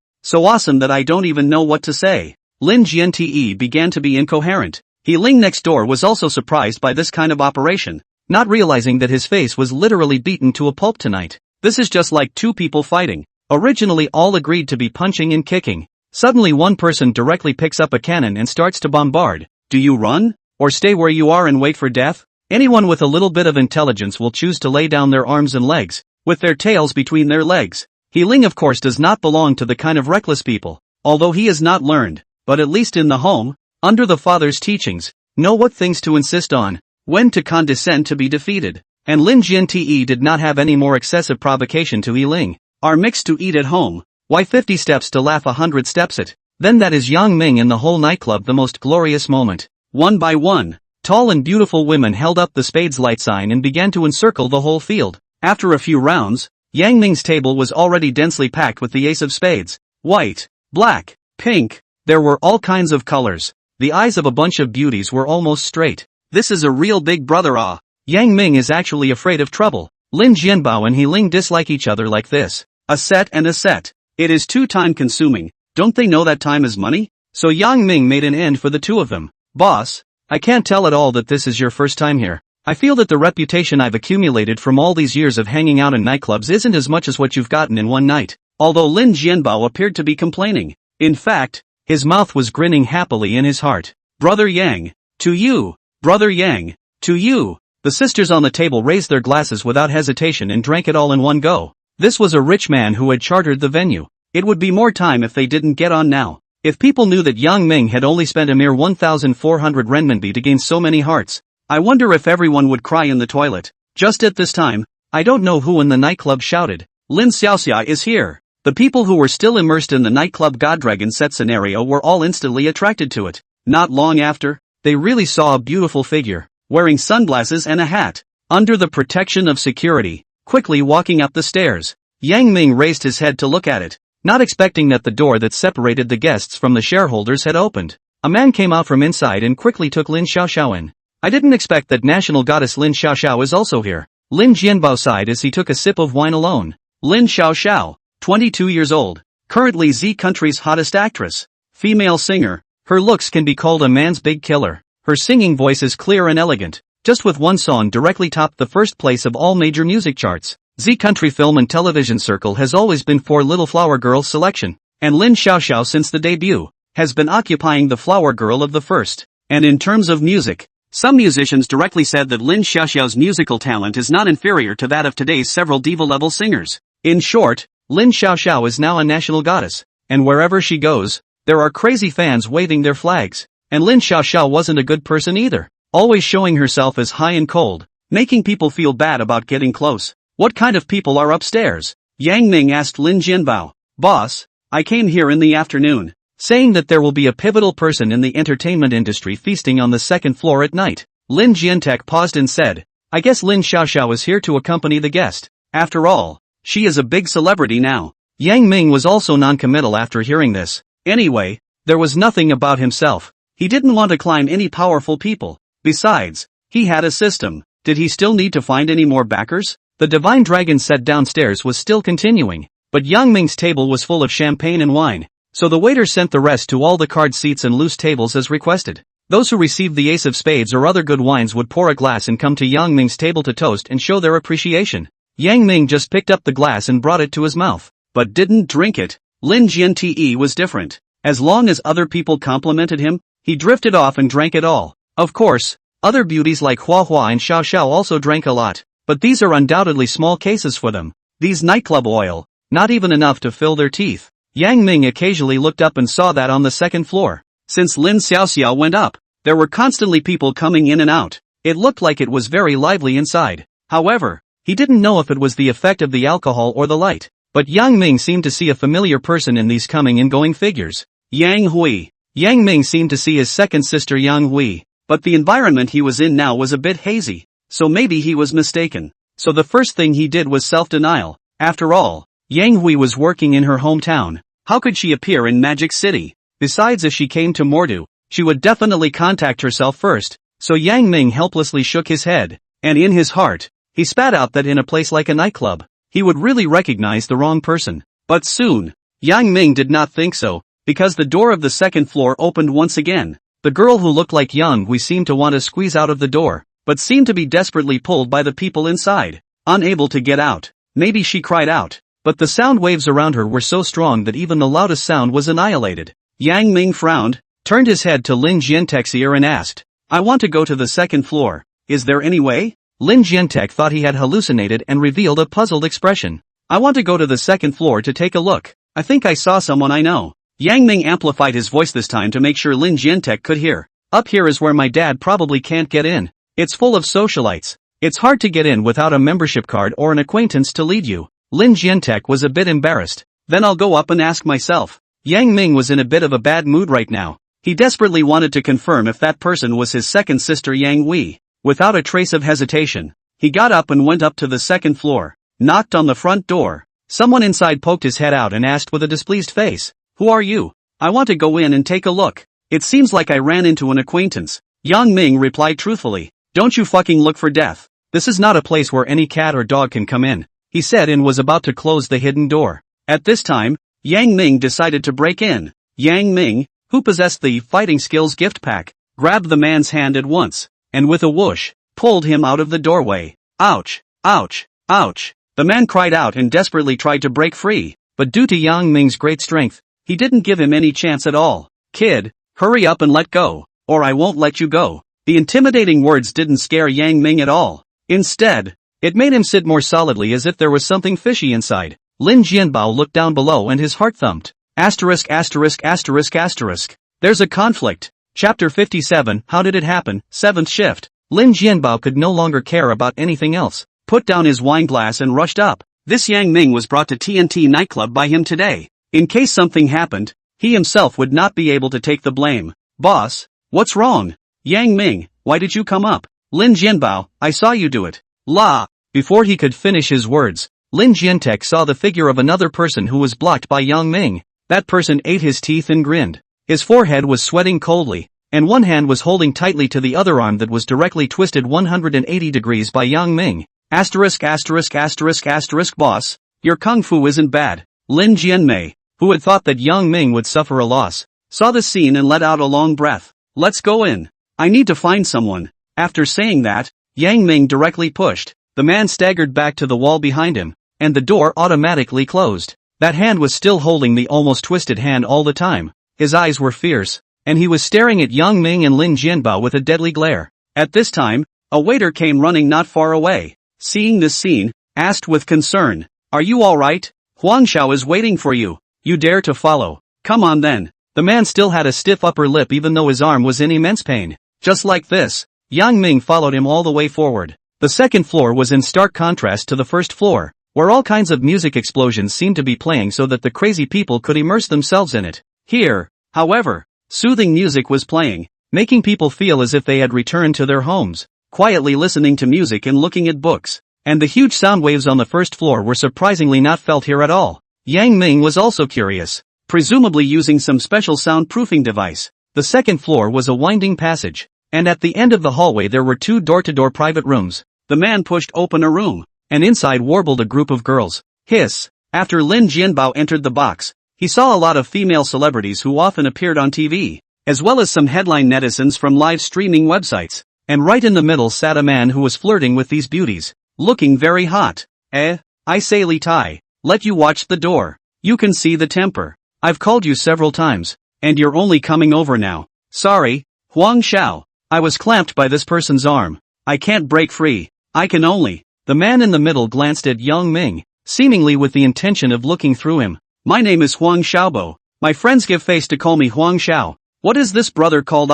that I don't even know what to say." Lin Jiante began to be incoherent. He Ling next door was also surprised by this kind of operation, not realizing that his face was literally beaten to a pulp tonight. This is just like two people fighting. Originally all agreed to be punching and kicking. Suddenly one person directly picks up a cannon and starts to bombard. Do you run? Or stay where you are and wait for death? Anyone with a little bit of intelligence will choose to lay down their arms and legs, with their tails between their legs. He Ling of course does not belong to the kind of reckless people, although he has not learned, but at least in the home, under the father's teachings, know what things to insist on, when to condescend to be defeated. And Lin Jiante did not have any more excessive provocation to Yi Ling. "Are mixed to eat at home. Why 50 steps to laugh 100 steps it? Then that is Yang Ming in the whole nightclub the most glorious moment." One by one, tall and beautiful women held up the spades light sign and began to encircle the whole field. After a few rounds, Yang Ming's table was already densely packed with the ace of spades. White, black, pink, there were all kinds of colors. The eyes of a bunch of beauties were almost straight. This is a real big brother. Yang Ming is actually afraid of trouble. Lin Jianbao and He Ling dislike each other like this. A set and a set. It is too time consuming. Don't they know that time is money? So Yang Ming made an end for the two of them. "Boss, I can't tell at all that this is your first time here. I feel that the reputation I've accumulated from all these years of hanging out in nightclubs isn't as much as what you've gotten in one night." Although Lin Jianbao appeared to be complaining, in fact, his mouth was grinning happily in his heart. "Brother Yang, to you! Brother Yang, to you!" The sisters on the table raised their glasses without hesitation and drank it all in one go. This was a rich man who had chartered the venue. It would be more time if they didn't get on now. If people knew that Yang Ming had only spent a mere 1,400 renminbi to gain so many hearts, I wonder if everyone would cry in the toilet. Just at this time, I don't know who in the nightclub shouted, "Lin Xiaoxia is here." The people who were still immersed in the nightclub Goddragon set scenario were all instantly attracted to it. Not long after, they really saw a beautiful figure, wearing sunglasses and a hat, under the protection of security, quickly walking up the stairs. Yang Ming raised his head to look at it, not expecting that the door that separated the guests from the shareholders had opened. A man came out from inside and quickly took Lin Xiaoxiao in. "I didn't expect that national goddess Lin Xiaoxiao is also here." Lin Jianbao sighed as he took a sip of wine alone. Lin Xiaoxiao, 22 years old, currently Z country's hottest actress, female singer. Her looks can be called a man's big killer. Her singing voice is clear and elegant, just with one song directly topped the first place of all major music charts. Z Country Film and Television Circle has always been for Little Flower Girl's selection, and Lin Xiaoxiao since the debut, has been occupying the flower girl of the first. And in terms of music, some musicians directly said that Lin Xiaoxiao's musical talent is not inferior to that of today's several diva-level singers. In short, Lin Xiaoxiao is now a national goddess, and wherever she goes, There are crazy fans waving their flags. And Lin Xiaoxiao wasn't a good person either, always showing herself as high and cold, making people feel bad about getting close. What kind of people are upstairs? Yang Ming asked Lin Jianbao. Boss, I came here in the afternoon, saying that there will be a pivotal person in the entertainment industry feasting on the second floor at night. Lin Jiantek paused and said, I guess Lin Xiaoxiao is here to accompany the guest. After all, she is a big celebrity now. Yang Ming was also non-committal after hearing this. Anyway, there was nothing about himself. He didn't want to climb any powerful people. Besides, he had a system. Did he still need to find any more backers? The divine dragon set downstairs was still continuing, but Yang Ming's table was full of champagne and wine, so the waiter sent the rest to all the card seats and loose tables as requested. Those who received the ace of spades or other good wines would pour a glass and come to Yang Ming's table to toast and show their appreciation. Yang Ming just picked up the glass and brought it to his mouth, but didn't drink it. Lin Jiante was different. As long as other people complimented him, he drifted off and drank it all. Of course, other beauties like Hua Hua and Xiao Xiao also drank a lot, but these are undoubtedly small cases for them. These nightclub oil, not even enough to fill their teeth. Yang Ming occasionally looked up and saw that on the second floor. Since Lin Xiaoxiao went up, there were constantly people coming in and out. It looked like it was very lively inside. However, he didn't know if it was the effect of the alcohol or the light. But Yang Ming seemed to see a familiar person in these coming and going figures. Yang Hui. Yang Ming seemed to see his second sister Yang Hui, but the environment he was in now was a bit hazy, so maybe he was mistaken. So the first thing he did was self-denial. After all, Yang Hui was working in her hometown. How could she appear in Magic City? Besides, if she came to Mordu, she would definitely contact herself first. So Yang Ming helplessly shook his head, and in his heart, he spat out that in a place like a nightclub, he would really recognize the wrong person. But soon, Yang Ming did not think so, because the door of the second floor opened once again. The girl who looked like Yang Hui seemed to want to squeeze out of the door, but seemed to be desperately pulled by the people inside, unable to get out. Maybe she cried out, but the sound waves around her were so strong that even the loudest sound was annihilated. Yang Ming frowned, turned his head to Lin Jiantek's ear and asked, I want to go to the second floor. Is there any way? Lin Jiantek thought he had hallucinated and revealed a puzzled expression. I want to go to the second floor to take a look. I think I saw someone I know. Yang Ming amplified his voice this time to make sure Lin Jiantek could hear. Up here is where my dad probably can't get in. It's full of socialites. It's hard to get in without a membership card or an acquaintance to lead you. Lin Jiantek was a bit embarrassed. Then I'll go up and ask myself. Yang Ming was in a bit of a bad mood right now. He desperately wanted to confirm if that person was his second sister Yang Hui. Without a trace of hesitation, he got up and went up to the second floor, knocked on the front door. Someone inside poked his head out and asked with a displeased face, Who are you? I want to go in and take a look. It seems like I ran into an acquaintance. Yang Ming replied truthfully, Don't you fucking look for death. This is not a place where any cat or dog can come in, he said and was about to close the hidden door. At this time, Yang Ming decided to break in. Yang Ming, who possessed the fighting skills gift pack, grabbed the man's hand at once, and with a whoosh, pulled him out of the doorway. Ouch! Ouch! Ouch! The man cried out and desperately tried to break free, but due to Yang Ming's great strength, he didn't give him any chance at all. Kid, hurry up and let go, or I won't let you go. The intimidating words didn't scare Yang Ming at all. Instead, it made him sit more solidly as if there was something fishy inside. Lin Jianbao looked down below and his heart thumped. Asterisk asterisk asterisk asterisk. There's a conflict. Chapter 57, How Did It Happen? 7th Shift. Lin Jianbao could no longer care about anything else, put down his wine glass and rushed up. This Yang Ming was brought to TNT nightclub by him today. In case something happened, he himself would not be able to take the blame. Boss, what's wrong? Yang Ming, why did you come up? Lin Jianbao, I saw you do it. La! Before he could finish his words, Lin Jiantek saw the figure of another person who was blocked by Yang Ming. That person ate his teeth and grinned. His forehead was sweating coldly, and one hand was holding tightly to the other arm that was directly twisted 180 degrees by Yang Ming. Asterisk asterisk asterisk asterisk boss, your kung fu isn't bad. Lin Jianmei, who had thought that Yang Ming would suffer a loss, saw the scene and let out a long breath. Let's go in. I need to find someone. After saying that, Yang Ming directly pushed. The man staggered back to the wall behind him, and the door automatically closed. That hand was still holding the almost twisted hand all the time. His eyes were fierce, and he was staring at Yang Ming and Lin Jianbao with a deadly glare. At this time, a waiter came running not far away. Seeing this scene, asked with concern, Are you alright? Huangshao is waiting for you. You dare to follow. Come on then. The The man still had a stiff upper lip even though his arm was in immense pain. Just like this, Yang Ming followed him all the way forward. The second floor was in stark contrast to the first floor, where all kinds of music explosions seemed to be playing so that the crazy people could immerse themselves in it. Here, however, soothing music was playing, making people feel as if they had returned to their homes, quietly listening to music and looking at books. And the huge sound waves on the first floor were surprisingly not felt here at all. Yang Ming was also curious, presumably using some special soundproofing device. The second floor was a winding passage, and at the end of the hallway there were 2 door-to-door private rooms. The man pushed open a room, and inside warbled a group of girls. Hiss. After Lin Jianbao entered the box, he saw a lot of female celebrities who often appeared on TV, as well as some headline netizens from live streaming websites. And right in the middle sat a man who was flirting with these beauties, looking very hot. I say Li Tai, let you watch the door. You can see the temper. I've called you several times, and you're only coming over now. Sorry, Huang Xiao. I was clamped by this person's arm. I can't break free. I can only. The man in the middle glanced at Yang Ming, seemingly with the intention of looking through him. My name is Huang Xiaobo. My friends give face to call me Huang Xiao. What is this brother called?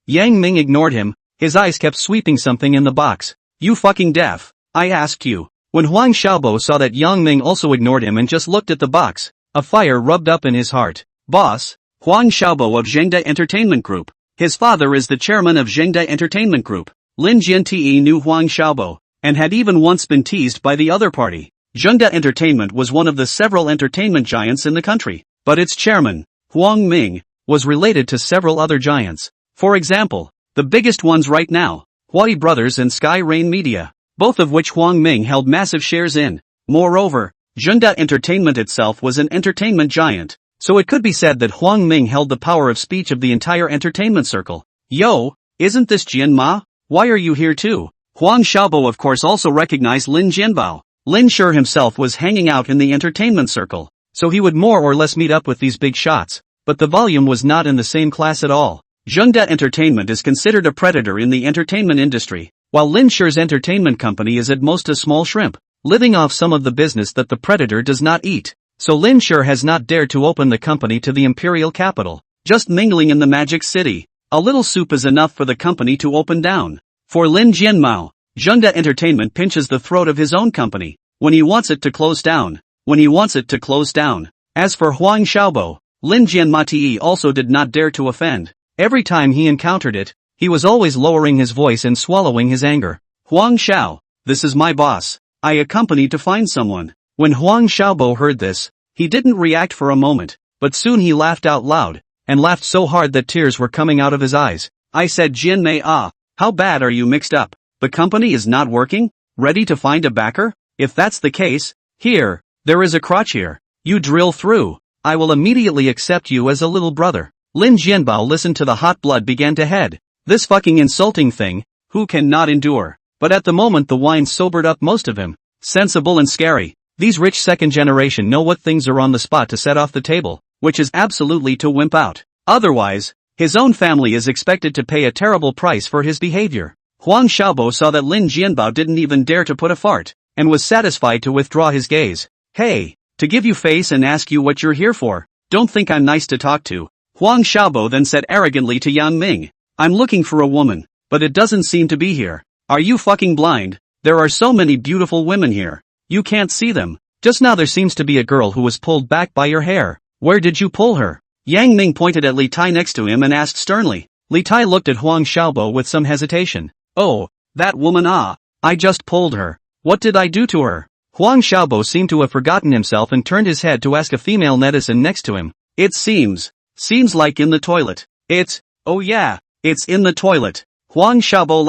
Yang Ming ignored him, his eyes kept sweeping something in the box. You fucking deaf. I asked you. When Huang Xiaobo saw that Yang Ming also ignored him and just looked at the box, a fire rubbed up in his heart. Boss, Huang Xiaobo of Zhengde Entertainment Group. His father is the chairman of Zhengde Entertainment Group. Lin Jiante knew Huang Xiaobo, and had even once been teased by the other party. Zhengde Entertainment was one of the several entertainment giants in the country, but its chairman, Huang Ming, was related to several other giants. For example, the biggest ones right now, Huai Brothers and Sky Rain Media, both of which Huang Ming held massive shares in. Moreover, Zhengde Entertainment itself was an entertainment giant, so it could be said that Huang Ming held the power of speech of the entire entertainment circle. Yo, isn't this Jian Ma? Why are you here too? Huang Xiaobo of course also recognized Lin Jianbao. Lin Shi himself was hanging out in the entertainment circle, so he would more or less meet up with these big shots, but the volume was not in the same class at all. Zhengde Entertainment is considered a predator in the entertainment industry, while Lin Shi's entertainment company is at most a small shrimp, living off some of the business that the predator does not eat. So Lin Shi has not dared to open the company to the imperial capital, just mingling in the magic city. A little soup is enough for the company to open down. For Lin Jianmao, Zhengde Entertainment pinches the throat of his own company, when he wants it to close down. As for Huang Xiaobo, Lin Jianmati also did not dare to offend. Every time he encountered it, he was always lowering his voice and swallowing his anger. Huang Xiao, this is my boss. I accompanied to find someone. When Huang Xiaobo heard this, he didn't react for a moment, but soon he laughed out loud, and laughed so hard that tears were coming out of his eyes. I said Jian Mei how bad are you mixed up? The company is not working? Ready to find a backer? If that's the case, here, there is a crotch here. You drill through. I will immediately accept you as a little brother. Lin Jianbao listened to the hot blood began to head. This fucking insulting thing, who can not endure? But at the moment the wine sobered up most of him. Sensible and scary. These rich second generation know what things are on the spot to set off the table, which is absolutely to wimp out. Otherwise, his own family is expected to pay a terrible price for his behavior. Huang Xiaobo saw that Lin Jianbao didn't even dare to put a fart, and was satisfied to withdraw his gaze. Hey, to give you face and ask you what you're here for. Don't think I'm nice to talk to. Huang Xiaobo then said arrogantly to Yang Ming. I'm looking for a woman, but it doesn't seem to be here. Are you fucking blind? There are so many beautiful women here. You can't see them. Just now there seems to be a girl who was pulled back by your hair. Where did you pull her? Yang Ming pointed at Li Tai next to him and asked sternly. Li Tai looked at Huang Xiaobo with some hesitation. Oh, that woman I just pulled her. What did I do to her? Huang Xiaobo seemed to have forgotten himself and turned his head to ask a female netizen next to him. It seems like in the toilet. Oh yeah, it's in the toilet. Huang Xiaobo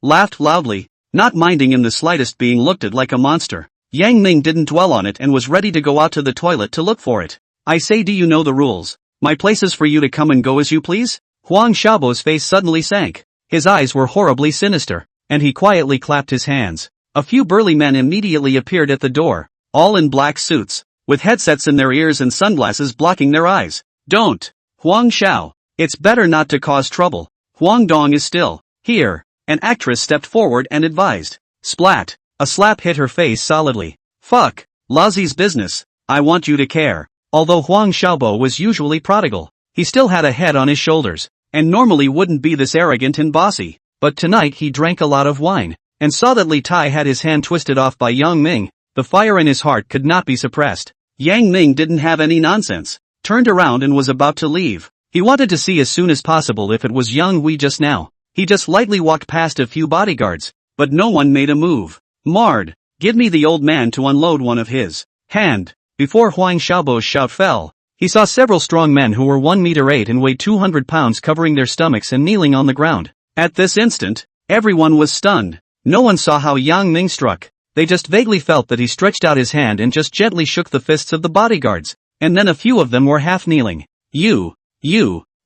laughed loudly, not minding in the slightest being looked at like a monster. Yang Ming didn't dwell on it and was ready to go out to the toilet to look for it. I say, do you know the rules? My place is for you to come and go as you please? Huang Xiaobo's face suddenly sank. His eyes were horribly sinister, and he quietly clapped his hands. A few burly men immediately appeared at the door, all in black suits, with headsets in their ears and sunglasses blocking their eyes. Don't, Huang Xiao. It's better not to cause trouble. Huang Dong is still here. An actress stepped forward and advised. Splat. A slap hit her face solidly. Fuck. Lazi's business. I want you to care. Although Huang Xiaobo was usually prodigal, he still had a head on his shoulders, and normally wouldn't be this arrogant and bossy. But tonight he drank a lot of wine, and saw that Li Tai had his hand twisted off by Yang Ming. The fire in his heart could not be suppressed. Yang Ming didn't have any nonsense, turned around and was about to leave. He wanted to see as soon as possible if it was Yang Hui just now. He just lightly walked past a few bodyguards, but no one made a move. Marred, give me the old man to unload one of his hand. Before Huang Xiaobo's shout fell, he saw several strong men who were 1 meter 8 and weighed 200 pounds covering their stomachs and kneeling on the ground. At this instant, everyone was stunned. No one saw how Yang Ming struck. They just vaguely felt that he stretched out his hand and just gently shook the fists of the bodyguards, and then a few of them were half kneeling. You,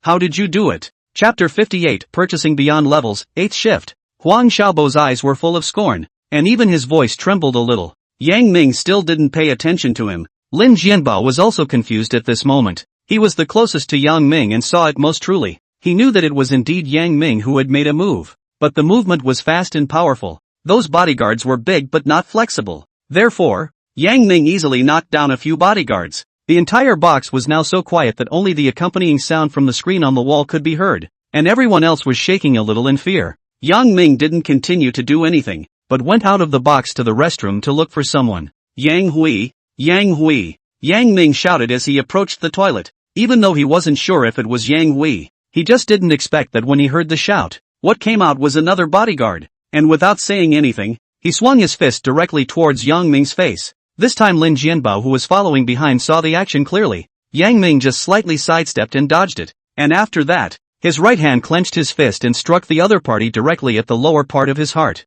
how did you do it? Chapter 58 Purchasing Beyond Levels, 8th Shift. Huang Xiaobo's eyes were full of scorn, and even his voice trembled a little. Yang Ming still didn't pay attention to him. Lin Jianbao was also confused at this moment. He was the closest to Yang Ming and saw it most truly. He knew that it was indeed Yang Ming who had made a move, but the movement was fast and powerful. Those bodyguards were big but not flexible. Therefore, Yang Ming easily knocked down a few bodyguards. The entire box was now so quiet that only the accompanying sound from the screen on the wall could be heard, and everyone else was shaking a little in fear. Yang Ming didn't continue to do anything, but went out of the box to the restroom to look for someone. Yang Hui, Yang Hui, Yang Ming shouted as he approached the toilet, even though he wasn't sure if it was Yang Hui. He just didn't expect that when he heard the shout. What came out was another bodyguard, and without saying anything, he swung his fist directly towards Yang Ming's face. This time Lin Jianbao, who was following behind, saw the action clearly. Yang Ming just slightly sidestepped and dodged it, and after that, his right hand clenched his fist and struck the other party directly at the lower part of his heart.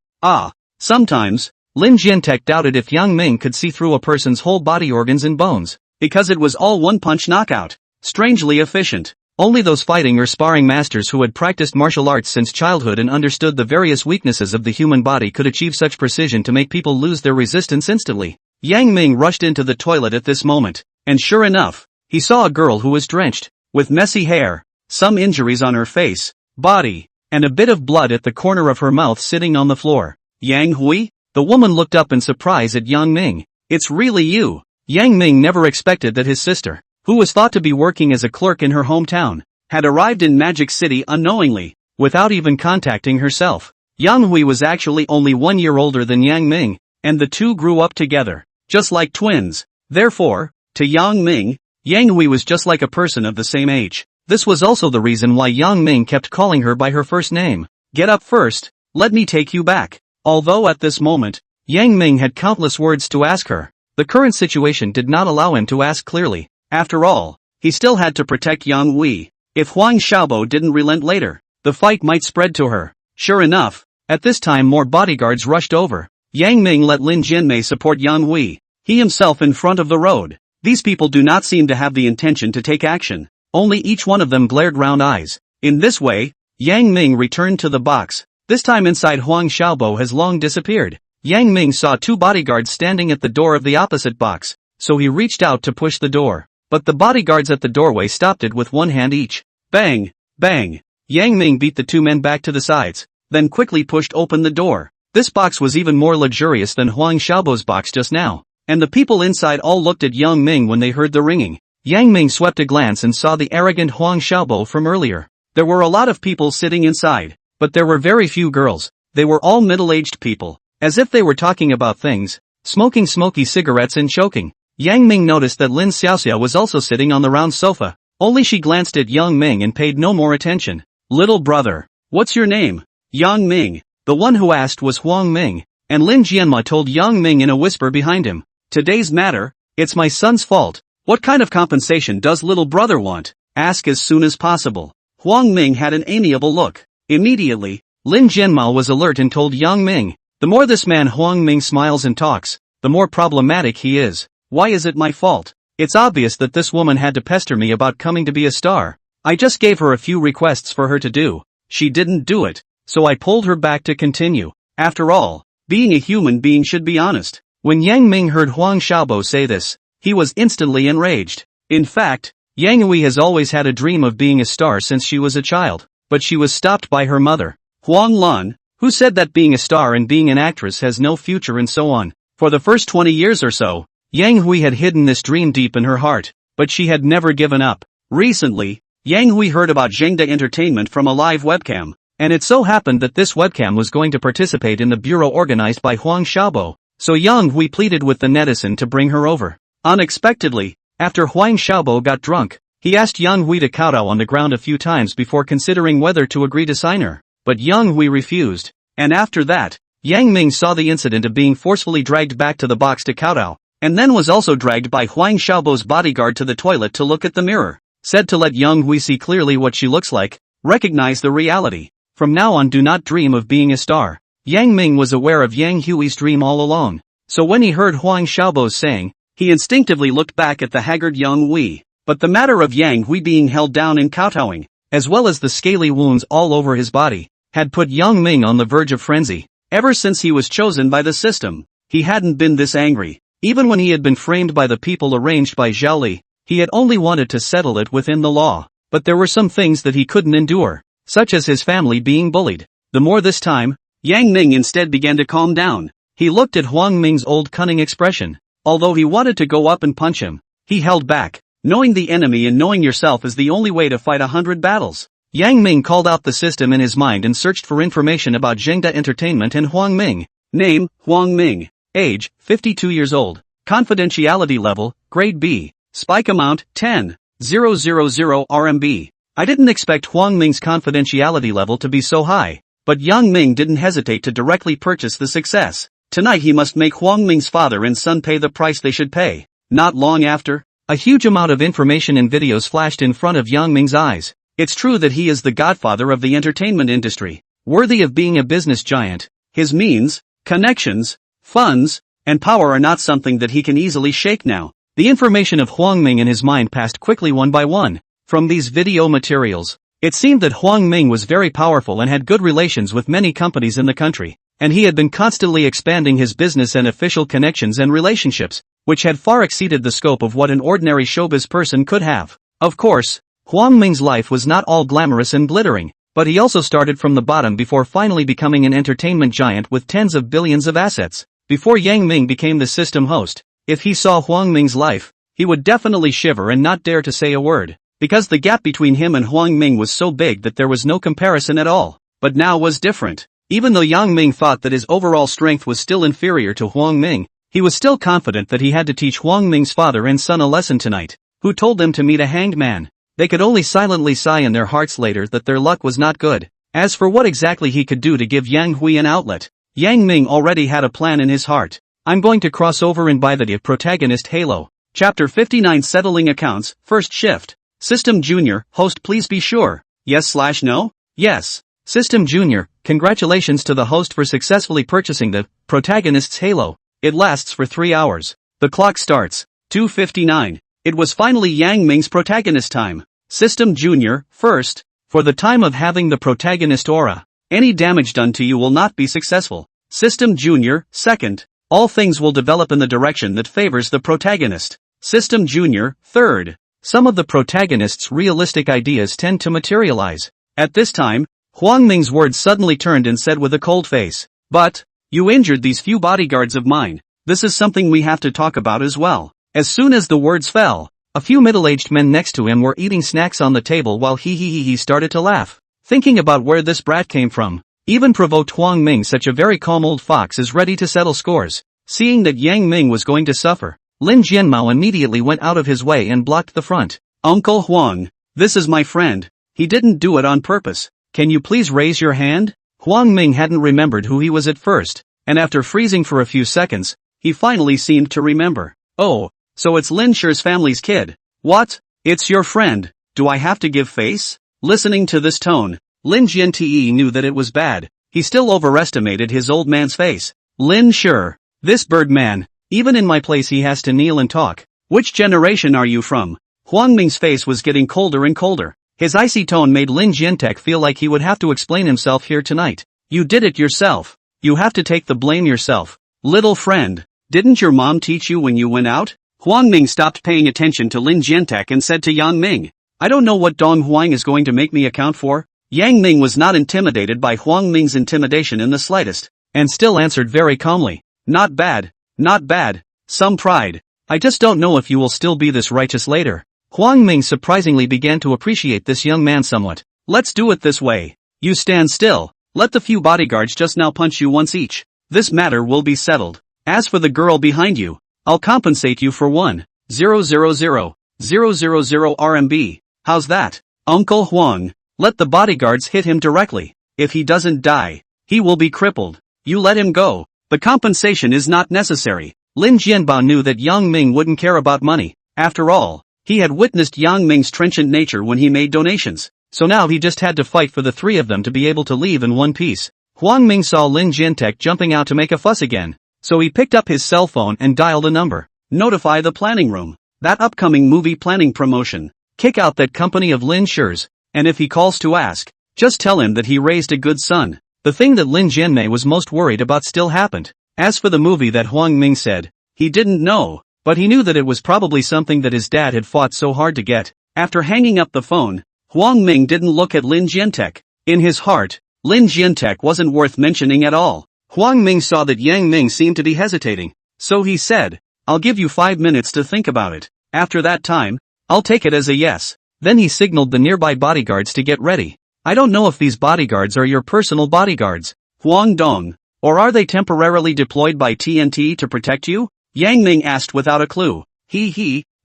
Sometimes, Lin Jiantek doubted if Yang Ming could see through a person's whole body organs and bones, because it was all one-punch knockout. Strangely efficient. Only those fighting or sparring masters who had practiced martial arts since childhood and understood the various weaknesses of the human body could achieve such precision to make people lose their resistance instantly. Yang Ming rushed into the toilet at this moment, and sure enough, he saw a girl who was drenched, with messy hair, some injuries on her face, body, and a bit of blood at the corner of her mouth sitting on the floor. Yang Hui? The woman looked up in surprise at Yang Ming. It's really you. Yang Ming never expected that his sister, who was thought to be working as a clerk in her hometown, had arrived in Magic City unknowingly, without even contacting herself. Yang Hui was actually only 1 year older than Yang Ming, and the two grew up together, just like twins. Therefore, to Yang Ming, Yang Hui was just like a person of the same age. This was also the reason why Yang Ming kept calling her by her first name. Get up first, let me take you back. Although at this moment, Yang Ming had countless words to ask her, the current situation did not allow him to ask clearly. After all, he still had to protect Yang Hui. If Huang Xiaobo didn't relent later, the fight might spread to her. Sure enough, at this time more bodyguards rushed over. Yang Ming let Lin Jianmei support Yang Hui, he himself in front of the road. These people do not seem to have the intention to take action. Only each one of them glared round eyes. In this way, Yang Ming returned to the box. This time inside Huang Xiaobo has long disappeared. Yang Ming saw two bodyguards standing at the door of the opposite box, so he reached out to push the door. But the bodyguards at the doorway stopped it with one hand each. Bang! Bang! Yang Ming beat the two men back to the sides, then quickly pushed open the door. This box was even more luxurious than Huang Xiaobo's box just now, and the people inside all looked at Yang Ming when they heard the ringing. Yang Ming swept a glance and saw the arrogant Huang Xiaobo from earlier. There were a lot of people sitting inside, but there were very few girls. They were all middle-aged people, as if they were talking about things, smoking smoky cigarettes and choking. Yang Ming noticed that Lin Xiaoxia was also sitting on the round sofa, only she glanced at Yang Ming and paid no more attention. Little brother, what's your name? Yang Ming. The one who asked was Huang Ming, and Lin Jianma told Yang Ming in a whisper behind him. Today's matter, it's my son's fault. What kind of compensation does little brother want? Ask as soon as possible. Huang Ming had an amiable look. Immediately, Lin Jianma was alert and told Yang Ming, the more this man Huang Ming smiles and talks, the more problematic he is. Why is it my fault? It's obvious that this woman had to pester me about coming to be a star. I just gave her a few requests for her to do. She didn't do it, so I pulled her back to continue. After all, being a human being should be honest. When Yang Ming heard Huang Xiaobo say this, he was instantly enraged. In fact, Yang Hui has always had a dream of being a star since she was a child, but she was stopped by her mother, Huang Lan, who said that being a star and being an actress has no future and so on. For the first 20 years or so, Yang Hui had hidden this dream deep in her heart, but she had never given up. Recently, Yang Hui heard about Zhengda Entertainment from a live webcam, and it so happened that this webcam was going to participate in the bureau organized by Huang Xiaobo, so Yang Hui pleaded with the netizen to bring her over. Unexpectedly, after Huang Xiaobo got drunk, he asked Yang Hui to kowtow on the ground a few times before considering whether to agree to sign her, but Yang Hui refused, and after that, Yang Ming saw the incident of being forcefully dragged back to the box to kowtow, and then was also dragged by Huang Xiaobo's bodyguard to the toilet to look at the mirror, said to let Yang Hui see clearly what she looks like, recognize the reality. From now on, do not dream of being a star. Yang Ming was aware of Yang Hui's dream all along, so when he heard Huang Xiaobo's saying, he instinctively looked back at the haggard Yang Hui. But the matter of Yang Hui being held down and kowtowing, as well as the scaly wounds all over his body, had put Yang Ming on the verge of frenzy. Ever since he was chosen by the system, he hadn't been this angry. Even when he had been framed by the people arranged by Zhao Li, he had only wanted to settle it within the law. But there were some things that he couldn't endure, such as his family being bullied. The more this time, Yang Ming instead began to calm down. He looked at Huang Ming's old cunning expression. Although he wanted to go up and punch him, he held back. Knowing the enemy and knowing yourself is the only way to fight 100 battles. Yang Ming called out the system in his mind and searched for information about Zhengda Entertainment and Huang Ming. Name, Huang Ming. Age, 52 years old. Confidentiality level, grade B. Spike amount, 10,000 RMB. I didn't expect Huang Ming's confidentiality level to be so high, but Yang Ming didn't hesitate to directly purchase the success. Tonight he must make Huang Ming's father and son pay the price they should pay. Not long after, a huge amount of information and videos flashed in front of Yang Ming's eyes. It's true that he is the godfather of the entertainment industry, worthy of being a business giant. His means, connections, funds, and power are not something that he can easily shake now. The information of Huang Ming in his mind passed quickly one by one. From these video materials, it seemed that Huang Ming was very powerful and had good relations with many companies in the country, and he had been constantly expanding his business and official connections and relationships, which had far exceeded the scope of what an ordinary showbiz person could have. Of course, Huang Ming's life was not all glamorous and glittering, but he also started from the bottom before finally becoming an entertainment giant with tens of billions of assets. Before Yang Ming became the system host, if he saw Huang Ming's life, he would definitely shiver and not dare to say a word, because the gap between him and Huang Ming was so big that there was no comparison at all. But now was different. Even though Yang Ming thought that his overall strength was still inferior to Huang Ming, he was still confident that he had to teach Huang Ming's father and son a lesson tonight, who told them to meet a hanged man. They could only silently sigh in their hearts later that their luck was not good. As for what exactly he could do to give Yang Hui an outlet, Yang Ming already had a plan in his heart. I'm going to cross over and buy the protagonist Halo. Chapter 59 Settling Accounts, First Shift. System Junior, host please be sure. Yes/no? Yes. System Junior, congratulations to the host for successfully purchasing the protagonist's Halo. It lasts for 3 hours. The clock starts. 2:59. It was finally Yang Ming's protagonist time. System Junior, first. For the time of having the protagonist aura, any damage done to you will not be successful. System Junior, second. All things will develop in the direction that favors the protagonist. System Junior, third. Some of the protagonist's realistic ideas tend to materialize. At this time, Huang Ming's words suddenly turned and said with a cold face, "But, you injured these few bodyguards of mine. This is something we have to talk about as well." As soon as the words fell, a few middle-aged men next to him were eating snacks on the table while he started to laugh, thinking about where this brat came from. Even provoked Huang Ming, such a very calm old fox, is ready to settle scores. Seeing that Yang Ming was going to suffer, Lin Jianmao immediately went out of his way and blocked the front. "Uncle Huang, this is my friend. He didn't do it on purpose. Can you please raise your hand?" Huang Ming hadn't remembered who he was at first, and after freezing for a few seconds, he finally seemed to remember. "Oh, so it's Lin Shi's family's kid. What? It's your friend. Do I have to give face?" Listening to this tone, Lin Jiante knew that it was bad. He still overestimated his old man's face. "Lin Shi, this bird man, even in my place he has to kneel and talk. Which generation are you from?" Huang Ming's face was getting colder and colder. His icy tone made Lin Jiantek feel like he would have to explain himself here tonight. "You did it yourself. You have to take the blame yourself. Little friend, didn't your mom teach you when you went out?" Huang Ming stopped paying attention to Lin Jiantek and said to Yang Ming, "I don't know what Dong Huang is going to make me account for." Yang Ming was not intimidated by Huang Ming's intimidation in the slightest, and still answered very calmly, "Not bad, not bad. Some pride. I just don't know if you will still be this righteous later." Huang Ming surprisingly began to appreciate this young man somewhat. Let's do it this way. You stand still. Let the few bodyguards just now punch you once each. This matter will be settled. As for the girl behind you, I'll compensate you for 1,000,000 RMB. How's that? Uncle Huang, let the bodyguards hit him directly. If he doesn't die, he will be crippled. You let him go. The compensation is not necessary. Lin Jianbao knew that Yang Ming wouldn't care about money. After all, he had witnessed Yang Ming's trenchant nature when he made donations. So now he just had to fight for the three of them to be able to leave in one piece. Huang Ming saw Lin Jiantek jumping out to make a fuss again. So he picked up his cell phone and dialed a number. Notify the planning room. That upcoming movie planning promotion. Kick out that company of Lin Shi's. And if he calls to ask, just tell him that he raised a good son. The thing that Lin Jianmei was most worried about still happened. As for the movie that Huang Ming said, he didn't know, but he knew that it was probably something that his dad had fought so hard to get. After hanging up the phone, Huang Ming didn't look at Lin Jiantek. In his heart, Lin Jiantek wasn't worth mentioning at all. Huang Ming saw that Yang Ming seemed to be hesitating, so he said, I'll give you 5 minutes to think about it. After that time, I'll take it as a yes. Then he signaled the nearby bodyguards to get ready. I don't know if these bodyguards are your personal bodyguards, Huang Dong, or are they temporarily deployed by TNT to protect you? Yang Ming asked without a clue.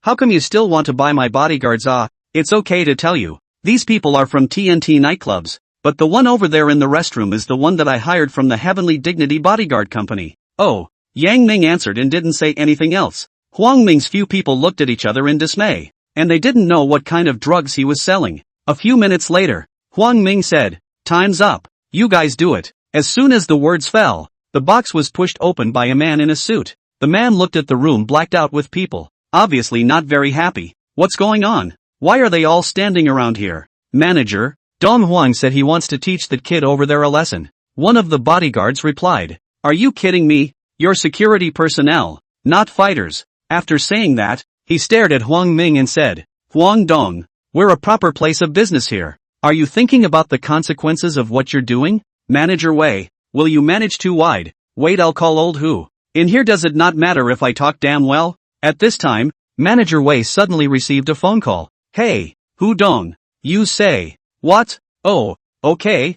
How come you still want to buy my bodyguards? It's okay to tell you. These people are from TNT nightclubs, but the one over there in the restroom is the one that I hired from the Heavenly Dignity Bodyguard Company. Oh, Yang Ming answered and didn't say anything else. Huang Ming's few people looked at each other in dismay, and they didn't know what kind of drugs he was selling. A few minutes later, Huang Ming said, time's up, you guys do it. As soon as the words fell, the box was pushed open by a man in a suit. The man looked at the room blacked out with people, obviously not very happy. What's going on? Why are they all standing around here? Manager, Dong Huang said he wants to teach that kid over there a lesson. One of the bodyguards replied, are you kidding me? You're security personnel, not fighters. After saying that, he stared at Huang Ming and said, Huang Dong, we're a proper place of business here. Are you thinking about the consequences of what you're doing? Manager Wei, will you manage too wide? Wait, I'll call old Hu. In here, does it not matter if I talk damn well? At this time, Manager Wei suddenly received a phone call. Hey, Hu Dong, you say. What? Oh, okay,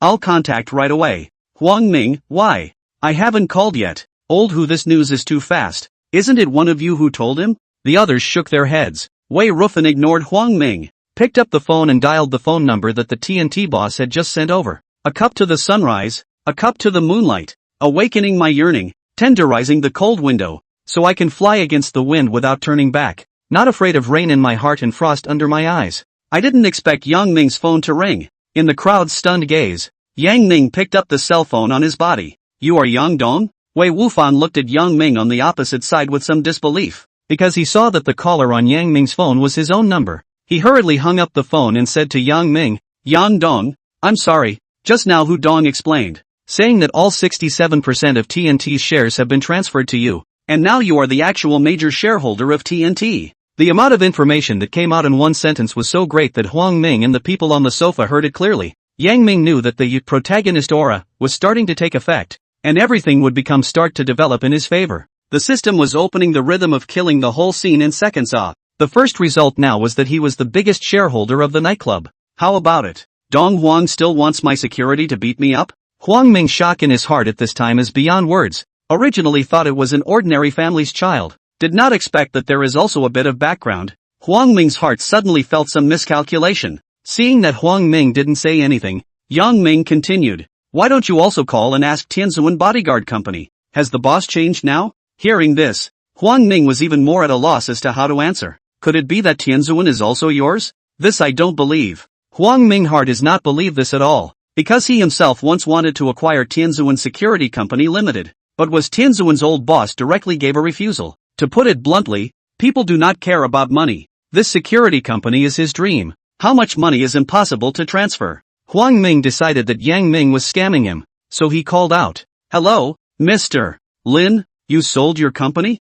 I'll contact right away. Huang Ming, why? I haven't called yet. Old Hu, this news is too fast. Isn't it one of you who told him? The others shook their heads. Wei Rufan ignored Huang Ming, picked up the phone and dialed the phone number that the TNT boss had just sent over. A cup to the sunrise, a cup to the moonlight, awakening my yearning, tenderizing the cold window, so I can fly against the wind without turning back, not afraid of rain in my heart and frost under my eyes. I didn't expect Yang Ming's phone to ring. In the crowd's stunned gaze, Yang Ming picked up the cell phone on his body. You are Yang Dong? Wei Wufan looked at Yang Ming on the opposite side with some disbelief, because he saw that the caller on Yang Ming's phone was his own number. He hurriedly hung up the phone and said to Yang Ming, Yang Dong, I'm sorry, just now Hu Dong explained, saying that all 67% of TNT's shares have been transferred to you, and now you are the actual major shareholder of TNT. The amount of information that came out in one sentence was so great that Huang Ming and the people on the sofa heard it clearly. Yang Ming knew that the protagonist aura was starting to take effect, and everything would start to develop in his favor. The system was opening the rhythm of killing the whole scene in seconds. The first result now was that he was the biggest shareholder of the nightclub. How about it? Dong Huang still wants my security to beat me up? Huang Ming's shock in his heart at this time is beyond words. Originally thought it was an ordinary family's child. Did not expect that there is also a bit of background. Huang Ming's heart suddenly felt some miscalculation. Seeing that Huang Ming didn't say anything, Yang Ming continued. Why don't you also call and ask Tianzuan Bodyguard Company? Has the boss changed now? Hearing this, Huang Ming was even more at a loss as to how to answer. Could it be that Tianzuan is also yours? This I don't believe. Huang Ming heart does not believe this at all, because he himself once wanted to acquire Tianzuan Security Company Limited, but was Tianzuan's old boss directly gave a refusal. To put it bluntly, people do not care about money. This security company is his dream. How much money is impossible to transfer? Huang Ming decided that Yang Ming was scamming him, so he called out. Hello, Mr. Lin, you sold your company?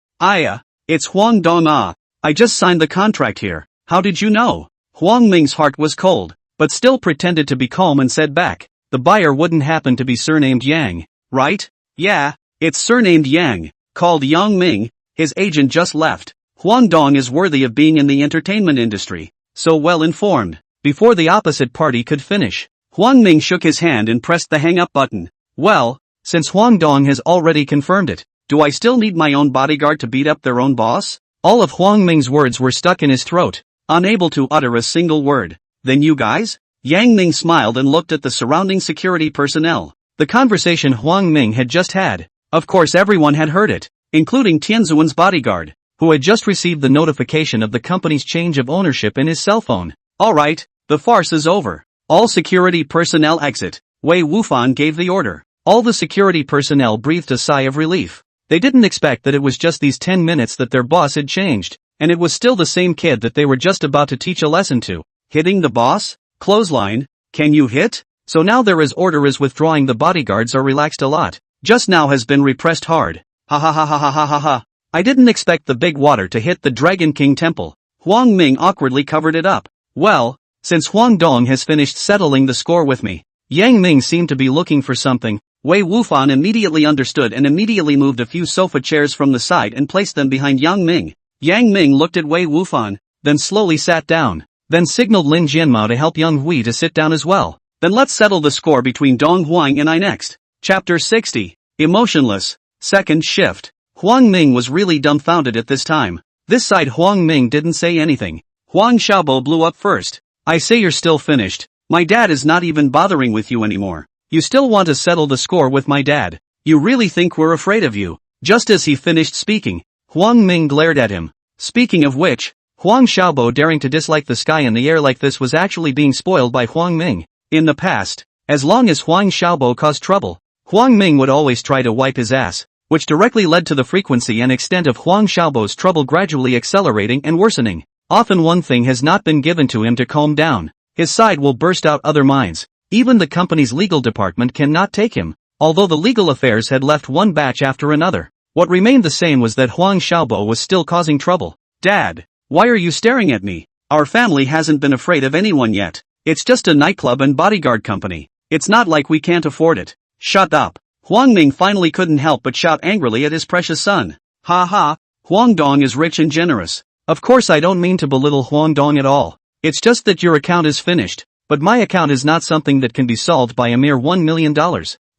It's Huang Dong. I just signed the contract here. How did you know? Huang Ming's heart was cold, but still pretended to be calm and said back. The buyer wouldn't happen to be surnamed Yang, right? Yeah, it's surnamed Yang, called Yang Ming. His agent just left. Huang Dong is worthy of being in the entertainment industry. So well informed. Before the opposite party could finish, Huang Ming shook his hand and pressed the hang up button. Well, since Huang Dong has already confirmed it, do I still need my own bodyguard to beat up their own boss? All of Huang Ming's words were stuck in his throat, unable to utter a single word. Then you guys? Yang Ming smiled and looked at the surrounding security personnel. The conversation Huang Ming had just had. Of course everyone had heard it, including Tianzuan's bodyguard, who had just received the notification of the company's change of ownership in his cell phone. Alright, the farce is over. All security personnel exit. Wei Wufan gave the order. All the security personnel breathed a sigh of relief. They didn't expect that it was just these 10 minutes that their boss had changed, and it was still the same kid that they were just about to teach a lesson to. Hitting the boss? Clothesline? Can you hit? So now their order is withdrawing. The bodyguards are relaxed a lot. Just now has been repressed hard. Ha ha ha ha ha ha ha ha. I didn't expect the big water to hit the Dragon King temple. Huang Ming awkwardly covered it up. Well, since Huang Dong has finished settling the score with me. Yang Ming seemed to be looking for something. Wei Wufan immediately understood and immediately moved a few sofa chairs from the side and placed them behind Yang Ming. Yang Ming looked at Wei Wufan, then slowly sat down, then signaled Lin Jianmao to help Yang Hui to sit down as well. Then let's settle the score between Dong Huang and I next. Chapter 60. Emotionless. Second shift. Huang Ming was really dumbfounded at this time. This side Huang Ming didn't say anything. Huang Xiaobo blew up first. I say you're still finished. My dad is not even bothering with you anymore. You still want to settle the score with my dad. You really think we're afraid of you? Just as he finished speaking, Huang Ming glared at him. Speaking of which, Huang Xiaobo daring to dislike the sky in the air like this was actually being spoiled by Huang Ming. In the past, as long as Huang Xiaobo caused trouble, Huang Ming would always try to wipe his ass, which directly led to the frequency and extent of Huang Xiaobo's trouble gradually accelerating and worsening. Often one thing has not been given to him to calm down. His side will burst out other minds. Even the company's legal department cannot take him. Although the legal affairs had left one batch after another, what remained the same was that Huang Xiaobo was still causing trouble. Dad, why are you staring at me? Our family hasn't been afraid of anyone yet. It's just a nightclub and bodyguard company. It's not like we can't afford it. Shut up. Huang Ming finally couldn't help but shout angrily at his precious son. Ha ha, Huang Dong is rich and generous. Of course I don't mean to belittle Huang Dong at all. It's just that your account is finished. But my account is not something that can be solved by a mere $1 million.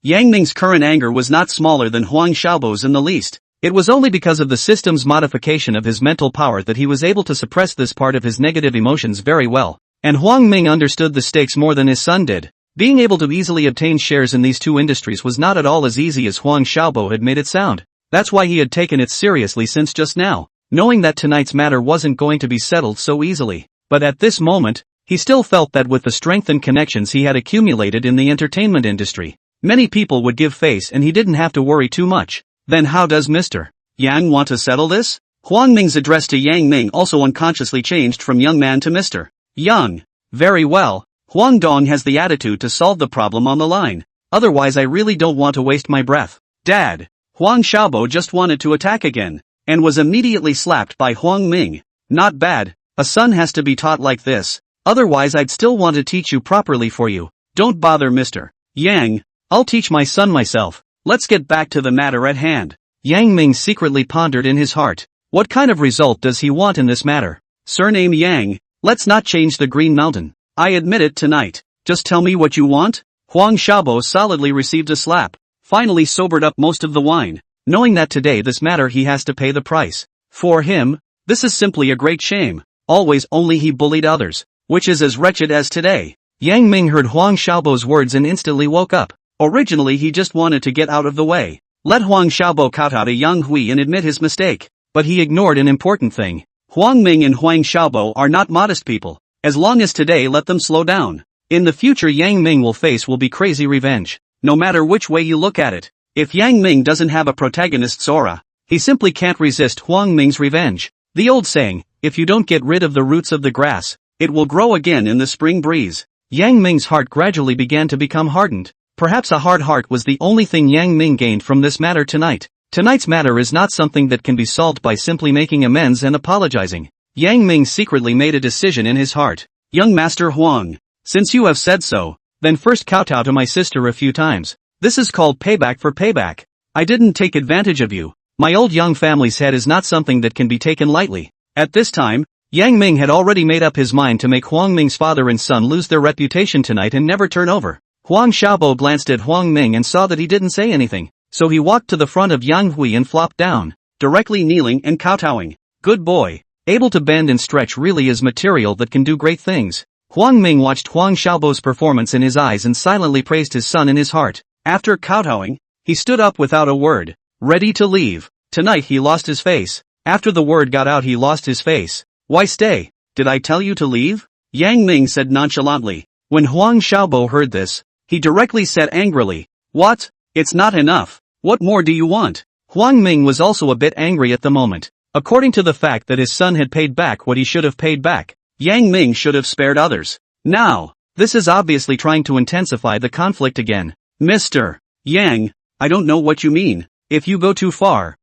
Yang Ming's current anger was not smaller than Huang Xiaobo's in the least. It was only because of the system's modification of his mental power that he was able to suppress this part of his negative emotions very well. And Huang Ming understood the stakes more than his son did. Being able to easily obtain shares in these two industries was not at all as easy as Huang Xiaobo had made it sound. That's why he had taken it seriously since just now, knowing that tonight's matter wasn't going to be settled so easily. But at this moment, he still felt that with the strength and connections he had accumulated in the entertainment industry, many people would give face and he didn't have to worry too much. Then how does Mr. Yang want to settle this? Huang Ming's address to Yang Ming also unconsciously changed from young man to Mr. Young. Very well, Huang Dong has the attitude to solve the problem on the line. Otherwise I really don't want to waste my breath. Dad. Huang Xiaobo just wanted to attack again, and was immediately slapped by Huang Ming. Not bad, a son has to be taught like this. Otherwise I'd still want to teach you properly for you. Don't bother Mr. Yang, I'll teach my son myself. Let's get back to the matter at hand. Yang Ming secretly pondered in his heart. What kind of result does he want in this matter? Surname Yang, let's not change the Green Mountain. I admit it tonight. Just tell me what you want? Huang Xiaobo solidly received a slap. Finally sobered up most of the wine, knowing that today this matter he has to pay the price. For him, this is simply a great shame. Always only he bullied others, which is as wretched as today. Yang Ming heard Huang Xiaobo's words and instantly woke up. Originally he just wanted to get out of the way. Let Huang Xiaobo kowtow to Yang Hui and admit his mistake. But he ignored an important thing. Huang Ming and Huang Xiaobo are not modest people. As long as today let them slow down. In the future Yang Ming will face will be crazy revenge. No matter which way you look at it. If Yang Ming doesn't have a protagonist's aura, he simply can't resist Huang Ming's revenge. The old saying, if you don't get rid of the roots of the grass, it will grow again in the spring breeze. Yang Ming's heart gradually began to become hardened. Perhaps a hard heart was the only thing Yang Ming gained from this matter tonight. Tonight's matter is not something that can be solved by simply making amends and apologizing. Yang Ming secretly made a decision in his heart. Young Master Huang, since you have said so, then first kowtow to my sister a few times. This is called payback for payback. I didn't take advantage of you. My old young family's head is not something that can be taken lightly. At this time, Yang Ming had already made up his mind to make Huang Ming's father and son lose their reputation tonight and never turn over. Huang Xiaobo glanced at Huang Ming and saw that he didn't say anything, so he walked to the front of Yang Hui and flopped down, directly kneeling and kowtowing. Good boy. Able to bend and stretch really is material that can do great things. Huang Ming watched Huang Xiaobo's performance in his eyes and silently praised his son in his heart. After kowtowing, he stood up without a word, ready to leave. Tonight he lost his face. After the word got out he lost his face. Why stay? Did I tell you to leave? Yang Ming said nonchalantly. When Huang Xiaobo heard this, he directly said angrily, "What? It's not enough. What more do you want?" Huang Ming was also a bit angry at the moment. According to the fact that his son had paid back what he should have paid back, Yang Ming should have spared others. Now, this is obviously trying to intensify the conflict again. Mr. Yang, I don't know what you mean. If you go too far,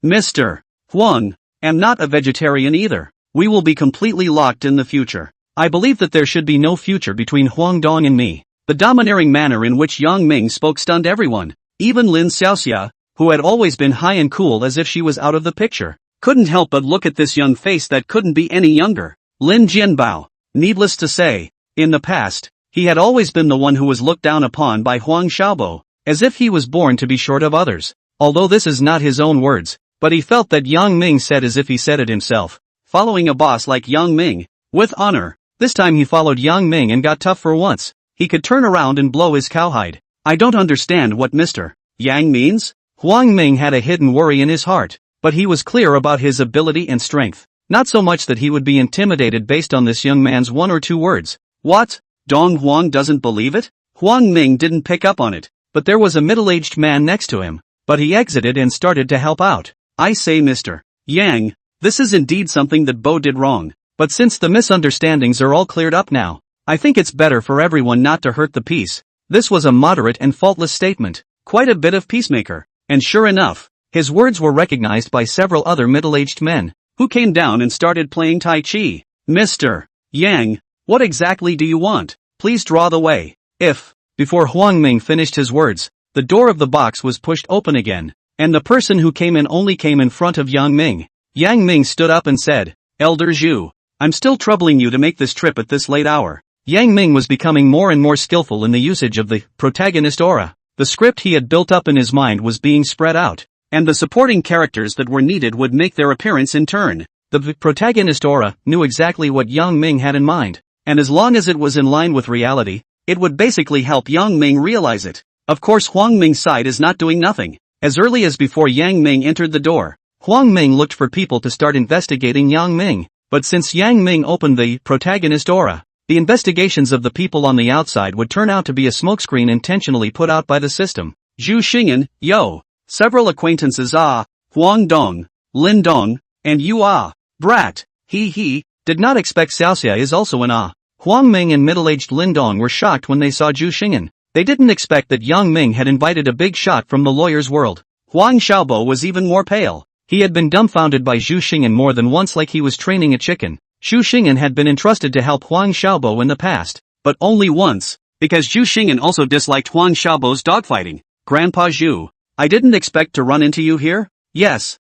Mr. Huang, am not a vegetarian either. We will be completely locked in the future. I believe that there should be no future between Huang Dong and me. The domineering manner in which Yang Ming spoke stunned everyone. Even Lin Xiaoxia, who had always been high and cool as if she was out of the picture, couldn't help but look at this young face that couldn't be any younger. Lin Jianbao. Needless to say, in the past, he had always been the one who was looked down upon by Huang Xiaobo, as if he was born to be short of others. Although this is not his own words, but he felt that Yang Ming said as if he said it himself. Following a boss like Yang Ming, with honor, this time he followed Yang Ming and got tough for once. He could turn around and blow his cowhide. I don't understand what Mr. Yang means? Huang Ming had a hidden worry in his heart, but he was clear about his ability and strength. Not so much that he would be intimidated based on this young man's one or two words. What? Dong Huang doesn't believe it? Huang Ming didn't pick up on it, but there was a middle-aged man next to him. But he exited and started to help out. I say Mr. Yang, this is indeed something that Bo did wrong. But since the misunderstandings are all cleared up now, I think it's better for everyone not to hurt the peace. This was a moderate and faultless statement, quite a bit of peacemaker. And sure enough, his words were recognized by several other middle-aged men, who came down and started playing Tai Chi. Mr. Yang, what exactly do you want? Please draw the way. Before Huang Ming finished his words, the door of the box was pushed open again, and the person who came in only came in front of Yang Ming. Yang Ming stood up and said, Elder Zhu, I'm still troubling you to make this trip at this late hour. Yang Ming was becoming more and more skillful in the usage of the protagonist aura. The script he had built up in his mind was being spread out, and the supporting characters that were needed would make their appearance in turn. The protagonist aura knew exactly what Yang Ming had in mind, and as long as it was in line with reality, it would basically help Yang Ming realize it. Of course Huang Ming's side is not doing nothing. As early as before Yang Ming entered the door, Huang Ming looked for people to start investigating Yang Ming, but since Yang Ming opened the protagonist aura, the investigations of the people on the outside would turn out to be a smokescreen intentionally put out by the system. Zhu Xingyan, yo. Several acquaintances Huang Dong, Lin Dong, and you brat, he, did not expect Xiaoxia is also an Huang Ming and middle-aged Lin Dong were shocked when they saw Zhu Xingyan. They didn't expect that Yang Ming had invited a big shot from the lawyer's world. Huang Xiaobo was even more pale. He had been dumbfounded by Zhu Xingyan more than once like he was training a chicken. Zhu Xingyan had been entrusted to help Huang Xiaobo in the past, but only once, because Zhu Xingyan also disliked Huang Xiaobo's dogfighting. Grandpa Zhu, I didn't expect to run into you here? Yes,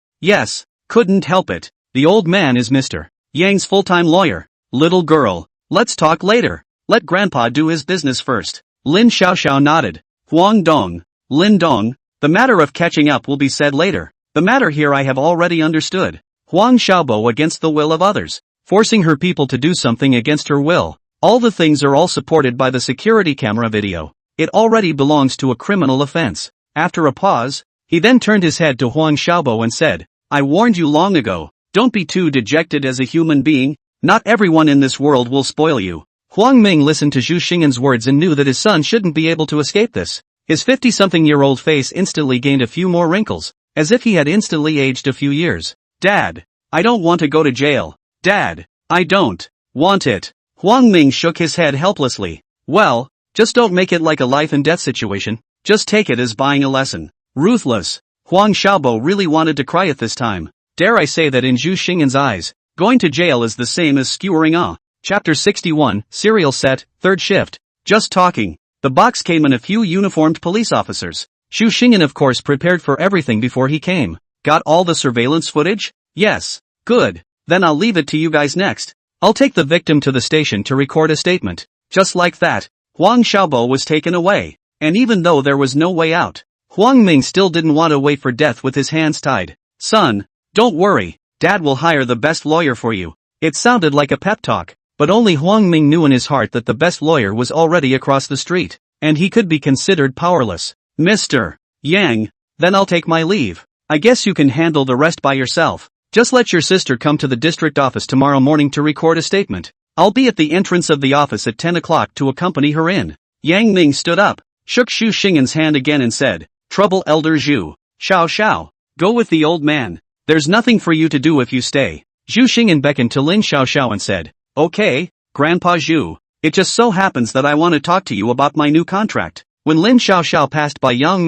couldn't help it. The old man is Mr. Yang's full-time lawyer. Little girl, let's talk later. Let Grandpa do his business first. Lin Xiaoxiao nodded. Huang Dong, Lin Dong, the matter of catching up will be said later. The matter here I have already understood. Huang Xiaobo against the will of others, forcing her people to do something against her will. All the things are all supported by the security camera video. It already belongs to a criminal offense. After a pause, he then turned his head to Huang Xiaobo and said, I warned you long ago, don't be too dejected as a human being. Not everyone in this world will spoil you. Huang Ming listened to Zhu Xingyan's words and knew that his son shouldn't be able to escape this. His 50-something-year-old face instantly gained a few more wrinkles, as if he had instantly aged a few years. Dad, I don't want to go to jail. Dad, I don't want it. Huang Ming shook his head helplessly. Well, just don't make it like a life-and-death situation. Just take it as buying a lesson. Ruthless. Huang Xiaobo really wanted to cry at this time. Dare I say that in Zhu Xingyan's eyes, going to jail is the same as skewering Chapter 61, Serial Set, Third Shift. Just talking. The box came in a few uniformed police officers. Zhu Xingyan of course prepared for everything before he came. Got all the surveillance footage? Yes. Good. Then I'll leave it to you guys next. I'll take the victim to the station to record a statement. Just like that, Huang Xiaobo was taken away. And even though there was no way out, Huang Ming still didn't want to wait for death with his hands tied. Son, don't worry, Dad will hire the best lawyer for you. It sounded like a pep talk, but only Huang Ming knew in his heart that the best lawyer was already across the street, and he could be considered powerless. Mr. Yang, then I'll take my leave. I guess you can handle the rest by yourself. Just let your sister come to the district office tomorrow morning to record a statement. I'll be at the entrance of the office at 10 o'clock to accompany her in. Yang Ming stood up, shook Xu Xing'an's hand again and said, Trouble Elder Zhu. Xiao. Go with the old man. There's nothing for you to do if you stay. Xu Xing'an beckoned to Lin Xiao and said, Okay, Grandpa Zhu. It just so happens that I want to talk to you about my new contract. When Lin Xiao passed by Yang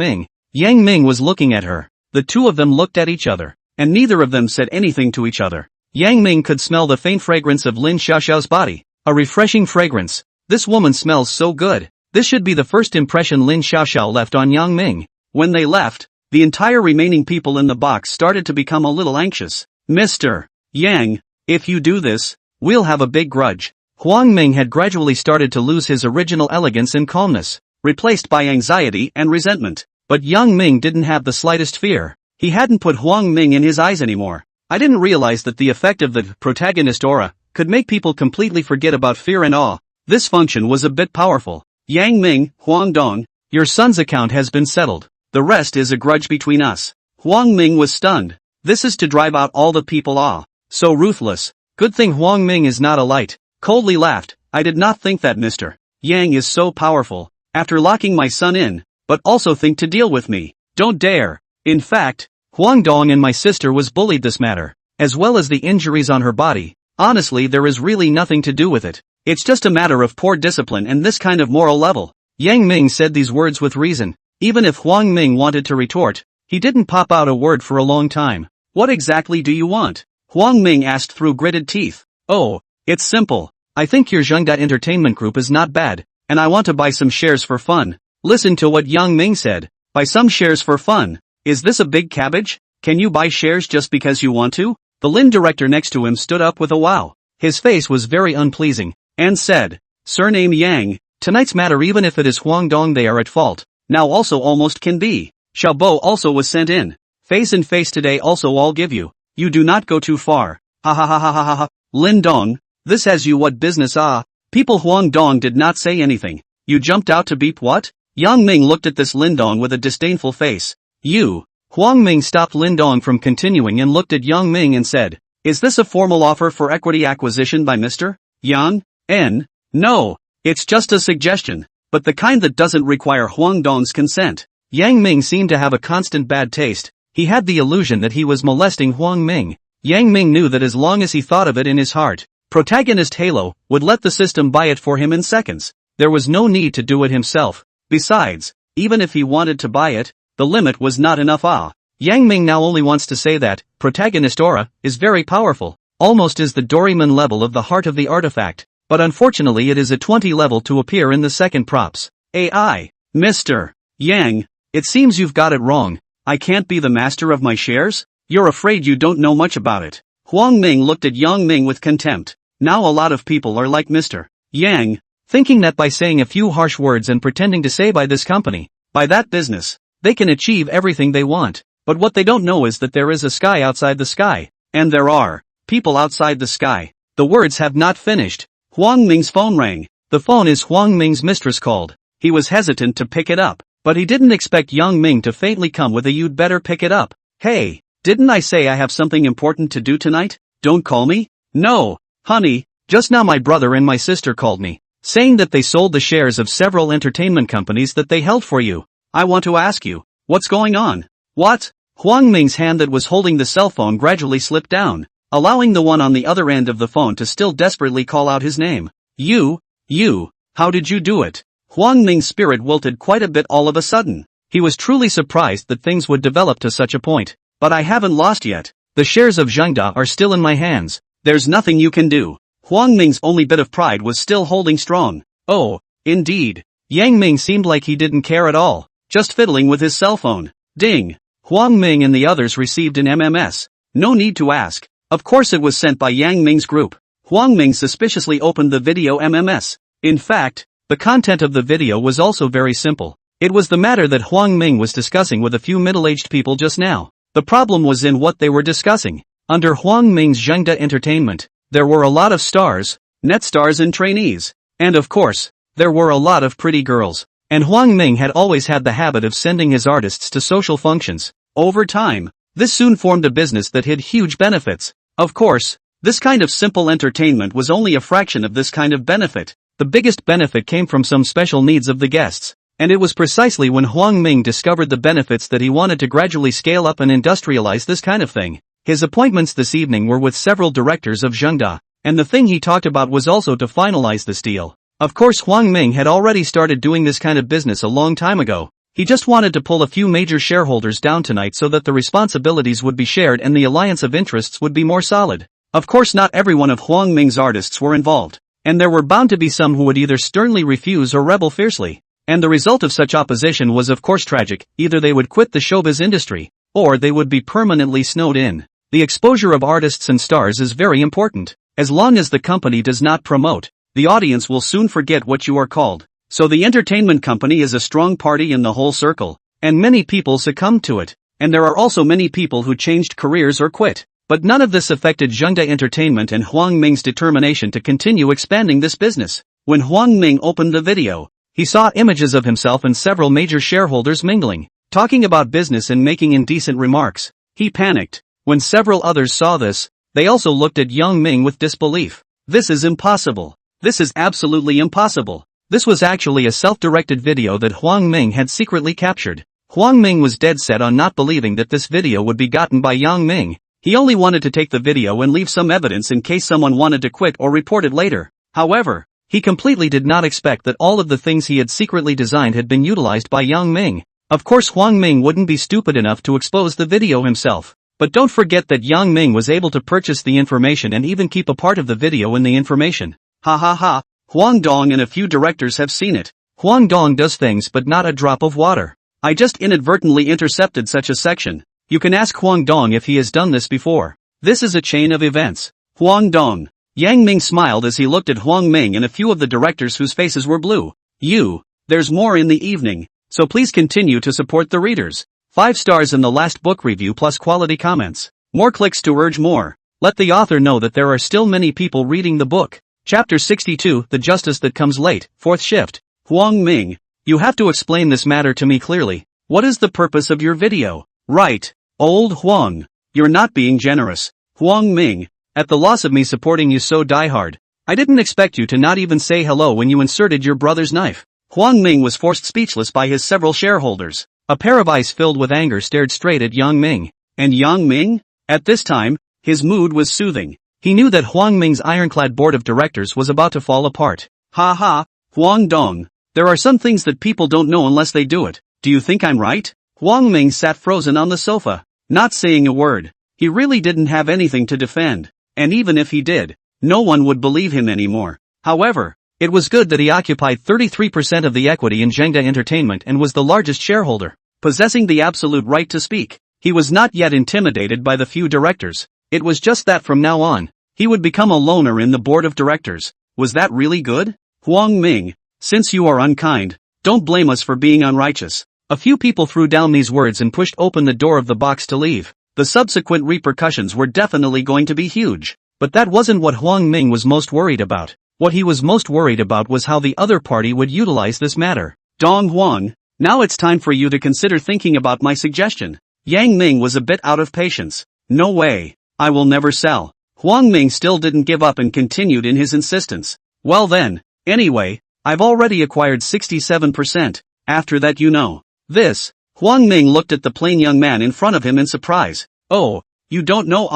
Ming was looking at her. The two of them looked at each other, and neither of them said anything to each other. Yang Ming could smell the faint fragrance of Lin Xiao's body, a refreshing fragrance. This woman smells so good. This should be the first impression Lin Xiao left on Yang Ming. When they left, the entire remaining people in the box started to become a little anxious. Mr. Yang, if you do this, we'll have a big grudge. Huang Ming had gradually started to lose his original elegance and calmness, replaced by anxiety and resentment. But Yang Ming didn't have the slightest fear. He hadn't put Huang Ming in his eyes anymore. I didn't realize that the effect of the protagonist aura could make people completely forget about fear and awe. This function was a bit powerful. Yang Ming, Huang Dong, your son's account has been settled. The rest is a grudge between us. Huang Ming was stunned. This is to drive out all the people so ruthless. Good thing Huang Ming is not a light. Coldly laughed. I did not think that Mr. Yang is so powerful. After locking my son in, but also think to deal with me. Don't dare. In fact, Huang Dong and my sister was bullied this matter, as well as the injuries on her body. Honestly, there is really nothing to do with it. It's just a matter of poor discipline and this kind of moral level. Yang Ming said these words with reason. Even if Huang Ming wanted to retort, he didn't pop out a word for a long time. What exactly do you want? Huang Ming asked through gritted teeth. Oh, it's simple. I think your Zhengda Entertainment Group is not bad, and I want to buy some shares for fun. Listen to what Yang Ming said. Buy some shares for fun. Is this a big cabbage? Can you buy shares just because you want to? The Lin director next to him stood up with a wow. His face was very unpleasing, and said, Surname Yang, tonight's matter even if it is Huang Dong they are at fault. Now also almost can be. Xiaobo also was sent in. Face and face today also I'll give you. You do not go too far. Ha ha ha ha ha ha. Lin Dong, this has you what business People Huang Dong did not say anything. You jumped out to beep what? Yang Ming looked at this Lin Dong with a disdainful face. You. Huang Ming stopped Lin Dong from continuing and looked at Yang Ming and said, Is this a formal offer for equity acquisition by Mr. Yang? No. It's just a suggestion, but the kind that doesn't require Huang Dong's consent. Yang Ming seemed to have a constant bad taste. He had the illusion that he was molesting Huang Ming. Yang Ming knew that as long as he thought of it in his heart, protagonist Halo would let the system buy it for him in seconds. There was no need to do it himself. Besides, even if he wanted to buy it, the limit was not enough. Yang Ming now only wants to say that protagonist aura is very powerful, almost is the Doraemon level of the heart of the artifact, but unfortunately it is a 20 level to appear in the second props. AI. Mr. Yang, it seems you've got it wrong. I can't be the master of my shares? You're afraid you don't know much about it. Huang Ming looked at Yang Ming with contempt. Now a lot of people are like Mr. Yang, thinking that by saying a few harsh words and pretending to say by this company, by that business, they can achieve everything they want. But what they don't know is that there is a sky outside the sky. And there are people outside the sky. The words have not finished. Huang Ming's phone rang. The phone is Huang Ming's mistress called. He was hesitant to pick it up, but he didn't expect Yang Ming to faintly come with a "you'd better pick it up." Hey, didn't I say I have something important to do tonight? Don't call me? No, honey, just now my brother and my sister called me, saying that they sold the shares of several entertainment companies that they held for you. I want to ask you, what's going on? What? Huang Ming's hand that was holding the cell phone gradually slipped down, allowing the one on the other end of the phone to still desperately call out his name. You, how did you do it? Huang Ming's spirit wilted quite a bit all of a sudden. He was truly surprised that things would develop to such a point. But I haven't lost yet. The shares of Zhengda are still in my hands. There's nothing you can do. Huang Ming's only bit of pride was still holding strong. Oh, indeed. Yang Ming seemed like he didn't care at all, just fiddling with his cell phone. Ding. Huang Ming and the others received an MMS. No need to ask. Of course it was sent by Yang Ming's group. Huang Ming suspiciously opened the video MMS. In fact, the content of the video was also very simple. It was the matter that Huang Ming was discussing with a few middle-aged people just now. The problem was in what they were discussing. Under Huang Ming's Zhengda Entertainment, there were a lot of stars, net stars and trainees. And of course, there were a lot of pretty girls. And Huang Ming had always had the habit of sending his artists to social functions. Over time, this soon formed a business that had huge benefits. Of course, this kind of simple entertainment was only a fraction of this kind of benefit. The biggest benefit came from some special needs of the guests. And it was precisely when Huang Ming discovered the benefits that he wanted to gradually scale up and industrialize this kind of thing. His appointments this evening were with several directors of Zhengda, and the thing he talked about was also to finalize this deal. Of course Huang Ming had already started doing this kind of business a long time ago. He just wanted to pull a few major shareholders down tonight so that the responsibilities would be shared and the alliance of interests would be more solid. Of course not every one of Huang Ming's artists were involved, and there were bound to be some who would either sternly refuse or rebel fiercely. And the result of such opposition was of course tragic. Either they would quit the showbiz industry, or they would be permanently snowed in. The exposure of artists and stars is very important. As long as the company does not promote, the audience will soon forget what you are called. So the entertainment company is a strong party in the whole circle, and many people succumbed to it. And there are also many people who changed careers or quit. But none of this affected Zhengda Entertainment and Huang Ming's determination to continue expanding this business. When Huang Ming opened the video, he saw images of himself and several major shareholders mingling, talking about business and making indecent remarks. He panicked. When several others saw this, they also looked at Yang Ming with disbelief. This is impossible. This is absolutely impossible. This was actually a self-directed video that Huang Ming had secretly captured. Huang Ming was dead set on not believing that this video would be gotten by Yang Ming. He only wanted to take the video and leave some evidence in case someone wanted to quit or report it later. However, he completely did not expect that all of the things he had secretly designed had been utilized by Yang Ming. Of course Huang Ming wouldn't be stupid enough to expose the video himself. But don't forget that Yang Ming was able to purchase the information and even keep a part of the video in the information. Ha ha ha, Huang Dong and a few directors have seen it. Huang Dong does things but not a drop of water. I just inadvertently intercepted such a section. You can ask Huang Dong if he has done this before. This is a chain of events. Huang Dong. Yang Ming smiled as he looked at Huang Ming and a few of the directors whose faces were blue. There's more in the evening, so please continue to support the readers. 5 stars in the last book review plus quality comments. More clicks to urge more. Let the author know that there are still many people reading the book. Chapter 62, The Justice That Comes Late, 4th Shift. Huang Ming, you have to explain this matter to me clearly. What is the purpose of your video? Right. Old Huang. You're not being generous. Huang Ming, at the loss of me supporting you so diehard. I didn't expect you to not even say hello when you inserted your brother's knife. Huang Ming was forced speechless by his several shareholders. A pair of eyes filled with anger stared straight at Yang Ming. And Yang Ming? At this time, his mood was soothing. He knew that Huang Ming's ironclad board of directors was about to fall apart. Ha ha, Huang Dong. There are some things that people don't know unless they do it. Do you think I'm right? Huang Ming sat frozen on the sofa, not saying a word. He really didn't have anything to defend. And even if he did, no one would believe him anymore. However, it was good that he occupied 33% of the equity in Zhengda Entertainment and was the largest shareholder, possessing the absolute right to speak. He was not yet intimidated by the few directors. It was just that from now on, he would become a loner in the board of directors. Was that really good? Huang Ming, since you are unkind, don't blame us for being unrighteous. A few people threw down these words and pushed open the door of the box to leave. The subsequent repercussions were definitely going to be huge. But that wasn't what Huang Ming was most worried about. What he was most worried about was how the other party would utilize this matter. Dong Huang, now it's time for you to consider thinking about my suggestion. Yang Ming was a bit out of patience. No way. I will never sell. Huang Ming still didn't give up and continued in his insistence. Well then, anyway, I've already acquired 67%. After that this. Huang Ming looked at the plain young man in front of him in surprise. Oh, you don't know?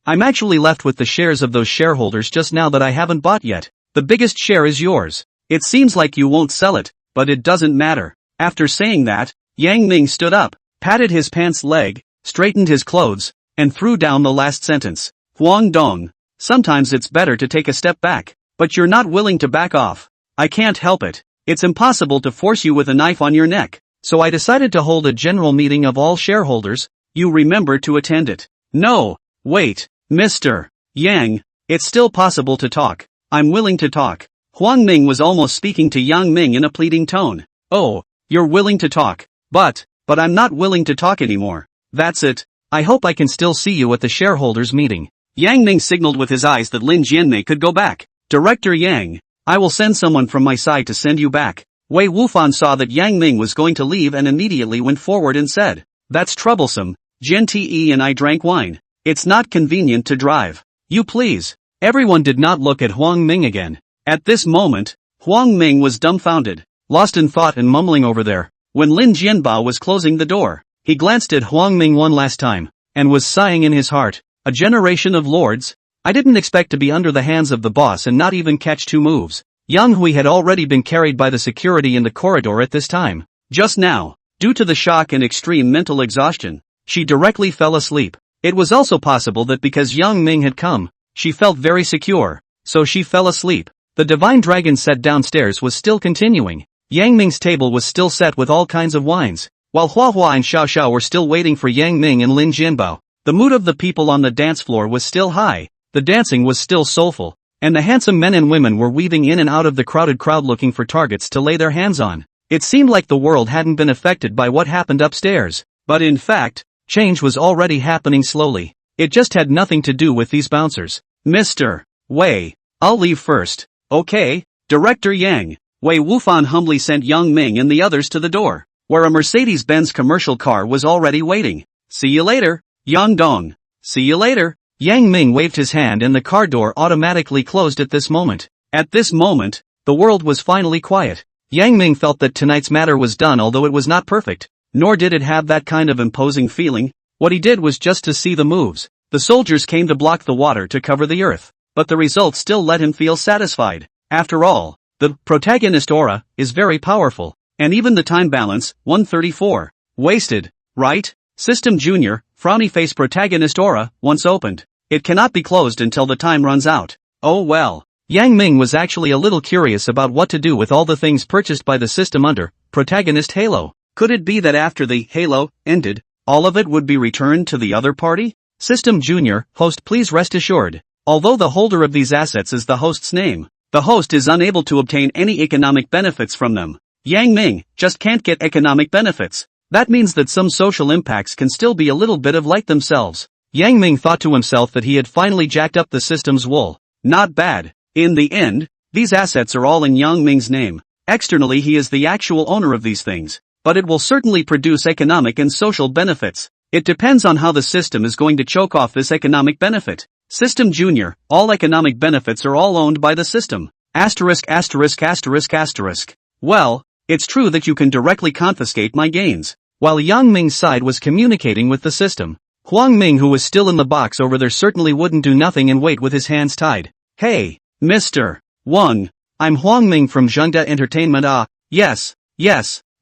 I'm actually left with the shares of those shareholders just now that I haven't bought yet. The biggest share is yours. It seems like you won't sell it, but it doesn't matter. After saying that, Yang Ming stood up, patted his pants leg, straightened his clothes, and threw down the last sentence. Huang Dong, sometimes it's better to take a step back, but you're not willing to back off. I can't help it. It's impossible to force you with a knife on your neck. So I decided to hold a general meeting of all shareholders. You remember to attend it. No, wait, Mr. Yang, it's still possible to talk. I'm willing to talk. Huang Ming was almost speaking to Yang Ming in a pleading tone. Oh, you're willing to talk. But I'm not willing to talk anymore. That's it. I hope I can still see you at the shareholders meeting. Yang Ming signaled with his eyes that Lin Jianmei could go back. Director Yang, I will send someone from my side to send you back. Wei Wufan saw that Yang Ming was going to leave and immediately went forward and said, that's troublesome. Jian Te and I drank wine. It's not convenient to drive. You please. Everyone did not look at Huang Ming again. At this moment, Huang Ming was dumbfounded, lost in thought and mumbling over there. When Lin Jianbao was closing the door, he glanced at Huang Ming one last time, and was sighing in his heart. A generation of lords? I didn't expect to be under the hands of the boss and not even catch 2 moves. Yang Hui had already been carried by the security in the corridor at this time. Just now, due to the shock and extreme mental exhaustion, she directly fell asleep. It was also possible that because Yang Ming had come, she felt very secure, so she fell asleep. The divine dragon set downstairs was still continuing. Yang Ming's table was still set with all kinds of wines, while Hua Hua and Xiao Xiao were still waiting for Yang Ming and Lin Jianbao. The mood of the people on the dance floor was still high, the dancing was still soulful, and the handsome men and women were weaving in and out of the crowded crowd looking for targets to lay their hands on. It seemed like the world hadn't been affected by what happened upstairs, but in fact, change was already happening slowly. It just had nothing to do with these bouncers. Mr. Wei, I'll leave first. Okay, Director Yang. Wei Wufan humbly sent Yang Ming and the others to the door, where a Mercedes-Benz commercial car was already waiting. See you later, Yang Dong. See you later. Yang Ming waved his hand and the car door automatically closed at this moment. At this moment, the world was finally quiet. Yang Ming felt that tonight's matter was done, although it was not perfect, nor did it have that kind of imposing feeling. What he did was just to see the moves. The soldiers came to block the water to cover the earth, but the result still let him feel satisfied. After all, the protagonist aura is very powerful, and even the time balance, 134, wasted, right? System Junior, frowny face protagonist aura, once opened. It cannot be closed until the time runs out. Oh well. Yang Ming was actually a little curious about what to do with all the things purchased by the system under protagonist Halo. Could it be that after the Halo ended, all of it would be returned to the other party? System Junior, host, please rest assured. Although the holder of these assets is the host's name, the host is unable to obtain any economic benefits from them. Yang Ming just can't get economic benefits. That means that some social impacts can still be a little bit of like themselves. Yang Ming thought to himself that he had finally jacked up the system's wool. Not bad. In the end, these assets are all in Yang Ming's name. Externally he is the actual owner of these things, but it will certainly produce economic and social benefits. It depends on how the system is going to choke off this economic benefit. System Junior, all economic benefits are all owned by the system. Asterisk asterisk asterisk asterisk. Well, it's true that you can directly confiscate my gains. While Yang Ming's side was communicating with the system, Huang Ming, who was still in the box over there, certainly wouldn't do nothing and wait with his hands tied. Hey, Mr. Wang, I'm Huang Ming from Zhengda Entertainment. Yes,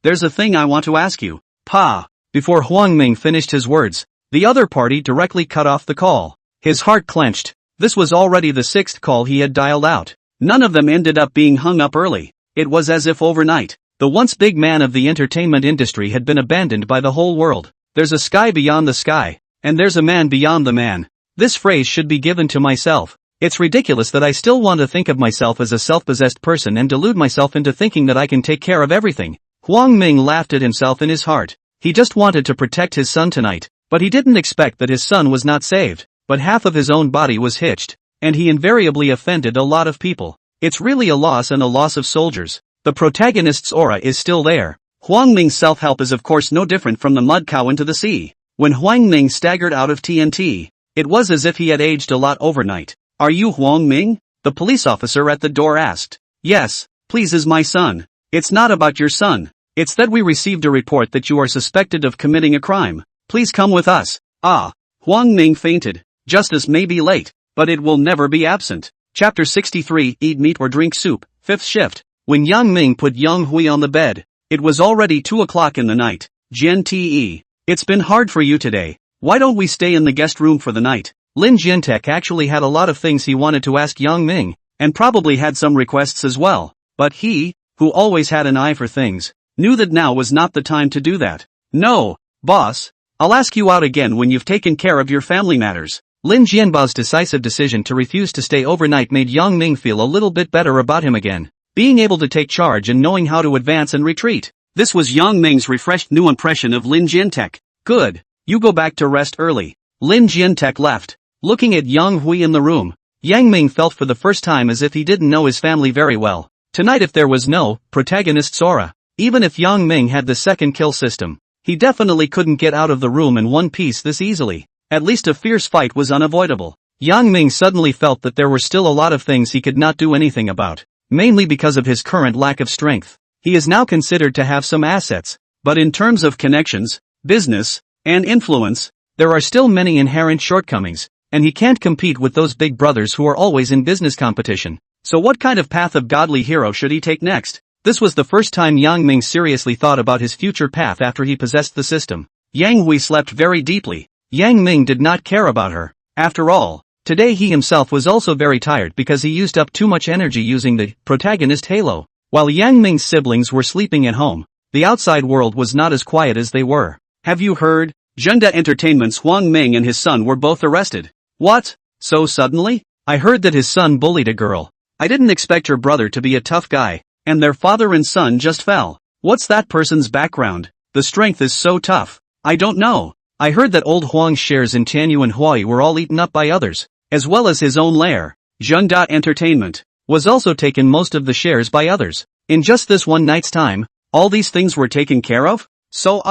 there's a thing I want to ask you. Pa. Before Huang Ming finished his words, the other party directly cut off the call. His heart clenched. This was already the 6th call he had dialed out. None of them ended up being hung up early. It was as if overnight, the once big man of the entertainment industry had been abandoned by the whole world. There's a sky beyond the sky, and there's a man beyond the man. This phrase should be given to myself. It's ridiculous that I still want to think of myself as a self-possessed person and delude myself into thinking that I can take care of everything. Huang Ming laughed at himself in his heart. He just wanted to protect his son tonight, but he didn't expect that his son was not saved, but half of his own body was hitched, and he invariably offended a lot of people. It's really a loss, and a loss of soldiers. The protagonist's aura is still there. Huang Ming's self-help is of course no different from the mud cow into the sea. When Huang Ming staggered out of TNT, it was as if he had aged a lot overnight. Are you Huang Ming? The police officer at the door asked. Yes, please, is my son. It's not about your son. It's that we received a report that you are suspected of committing a crime. Please come with us. Huang Ming fainted. Justice may be late, but it will never be absent. Chapter 63, Eat Meat or Drink Soup, 5th shift. When Yang Ming put Yang Hui on the bed, it was already 2 o'clock in the night. Jian Te, it's been hard for you today. Why don't we stay in the guest room for the night? Lin Jiantek actually had a lot of things he wanted to ask Yang Ming, and probably had some requests as well, but he, who always had an eye for things, knew that now was not the time to do that. No, boss, I'll ask you out again when you've taken care of your family matters. Lin Jianbao's decisive decision to refuse to stay overnight made Yang Ming feel a little bit better about him again. Being able to take charge and knowing how to advance and retreat. This was Yang Ming's refreshed new impression of Lin Jiantek. Good. You go back to rest early. Lin Jiantek left. Looking at Yang Hui in the room, Yang Ming felt for the first time as if he didn't know his family very well. Tonight if there was no protagonist's aura, even if Yang Ming had the second kill system, he definitely couldn't get out of the room in one piece this easily. At least a fierce fight was unavoidable. Yang Ming suddenly felt that there were still a lot of things he could not do anything about, mainly because of his current lack of strength. He is now considered to have some assets, but in terms of connections, business, and influence, there are still many inherent shortcomings, and he can't compete with those big brothers who are always in business competition. So what kind of path of godly hero should he take next? This was the first time Yang Ming seriously thought about his future path after he possessed the system. Yang Hui slept very deeply. Yang Ming did not care about her. After all, today he himself was also very tired because he used up too much energy using the protagonist halo. While Yang Ming's siblings were sleeping at home, the outside world was not as quiet as they were. Have you heard? Zhengda Entertainment's Huang Ming and his son were both arrested. What? So suddenly? I heard that his son bullied a girl. I didn't expect her brother to be a tough guy, and their father and son just fell. What's that person's background? The strength is so tough. I don't know. I heard that old Huang's shares in Tianyuan and Huai were all eaten up by others, as well as his own lair. Zhengda Entertainment was also taken most of the shares by others. In just this one night's time, all these things were taken care of? So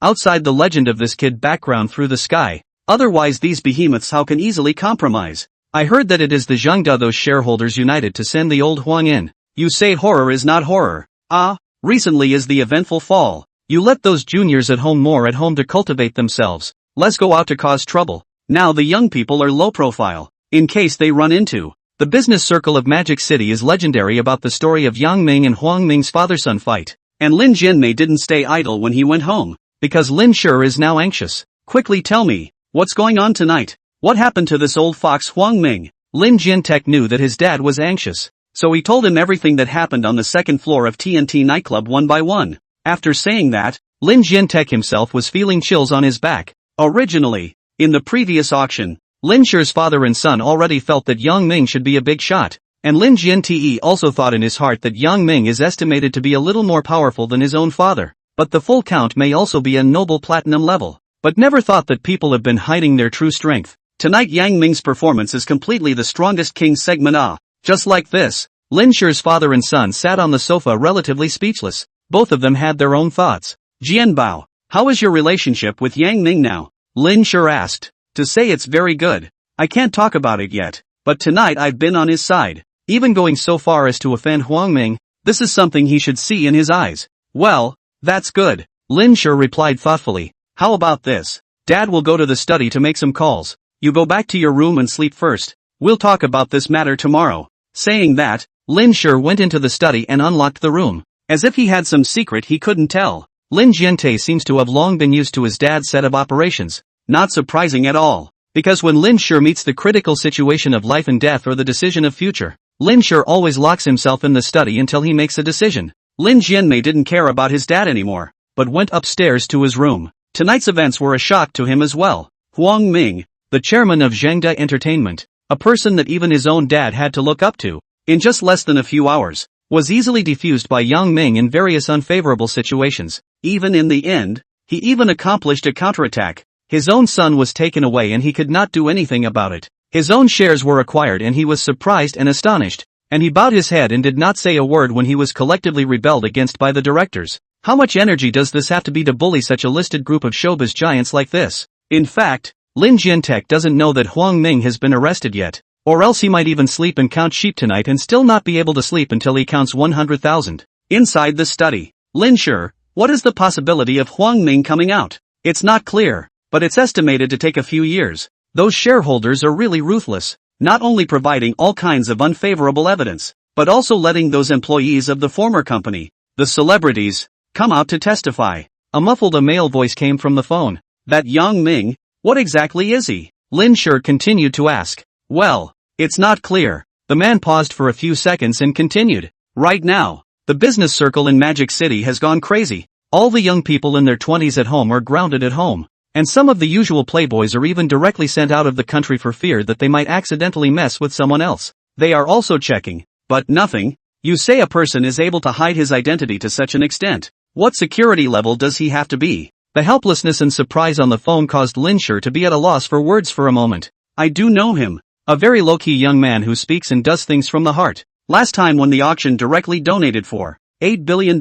outside the legend of this kid background through the sky, otherwise these behemoths how can easily compromise? I heard that it is the Zhengda those shareholders united to send the old Huang in. You say horror is not horror. Recently is the eventful fall. You let those juniors at home more at home to cultivate themselves, less go out to cause trouble. Now the young people are low profile, in case they run into. The business circle of Magic City is legendary about the story of Yang Ming and Huang Ming's father-son fight. And Lin Jianmei didn't stay idle when he went home, because Lin Shi is now anxious. Quickly tell me, what's going on tonight? What happened to this old fox Huang Ming? Lin Jiantek knew that his dad was anxious, so he told him everything that happened on the second floor of TNT nightclub one by one. After saying that, Lin Jiantek himself was feeling chills on his back. Originally, in the previous auction, Lin Shi's father and son already felt that Yang Ming should be a big shot, and Lin Jiante also thought in his heart that Yang Ming is estimated to be a little more powerful than his own father, but the full count may also be a noble platinum level, but never thought that people have been hiding their true strength. Tonight Yang Ming's performance is completely the strongest king segment. Just like this, Lin Shi's father and son sat on the sofa relatively speechless. Both of them had their own thoughts. Jianbao, how is your relationship with Yang Ming now? Lin Shi asked. To say it's very good. I can't talk about it yet, but tonight I've been on his side, even going so far as to offend Huang Ming. This is something he should see in his eyes. Well, that's good. Lin Shi replied thoughtfully. How about this? Dad will go to the study to make some calls. You go back to your room and sleep first. We'll talk about this matter tomorrow. Saying that, Lin Shi went into the study and unlocked the room. As if he had some secret he couldn't tell. Lin Jiante seems to have long been used to his dad's set of operations. Not surprising at all. Because when Lin Shi meets the critical situation of life and death or the decision of future, Lin Shi always locks himself in the study until he makes a decision. Lin Jianmei didn't care about his dad anymore, but went upstairs to his room. Tonight's events were a shock to him as well. Huang Ming, the chairman of Zhengda Entertainment, a person that even his own dad had to look up to, in just less than a few hours, was easily defused by Yang Ming in various unfavorable situations. Even in the end, he even accomplished a counterattack. His own son was taken away and he could not do anything about it. His own shares were acquired and he was surprised and astonished, and he bowed his head and did not say a word when he was collectively rebelled against by the directors. How much energy does this have to be to bully such a listed group of showbiz giants like this? In fact, Lin Jiantek doesn't know that Huang Ming has been arrested yet. Or else he might even sleep and count sheep tonight and still not be able to sleep until he counts 100,000. Inside the study, Lin Shi, what is the possibility of Huang Ming coming out? It's not clear, but it's estimated to take a few years. Those shareholders are really ruthless, not only providing all kinds of unfavorable evidence, but also letting those employees of the former company, the celebrities, come out to testify. A male voice came from the phone. That Yang Ming, what exactly is he? Lin Shi continued to ask. Well, it's not clear. The man paused for a few seconds and continued. Right now, the business circle in Magic City has gone crazy. All the young people in their 20s at home are grounded at home. And some of the usual playboys are even directly sent out of the country for fear that they might accidentally mess with someone else. They are also checking. But nothing. You say a person is able to hide his identity to such an extent. What security level does he have to be? The helplessness and surprise on the phone caused Lin Sure to be at a loss for words for a moment. I do know him. A very low-key young man who speaks and does things from the heart. Last time when the auction directly donated for $8 billion.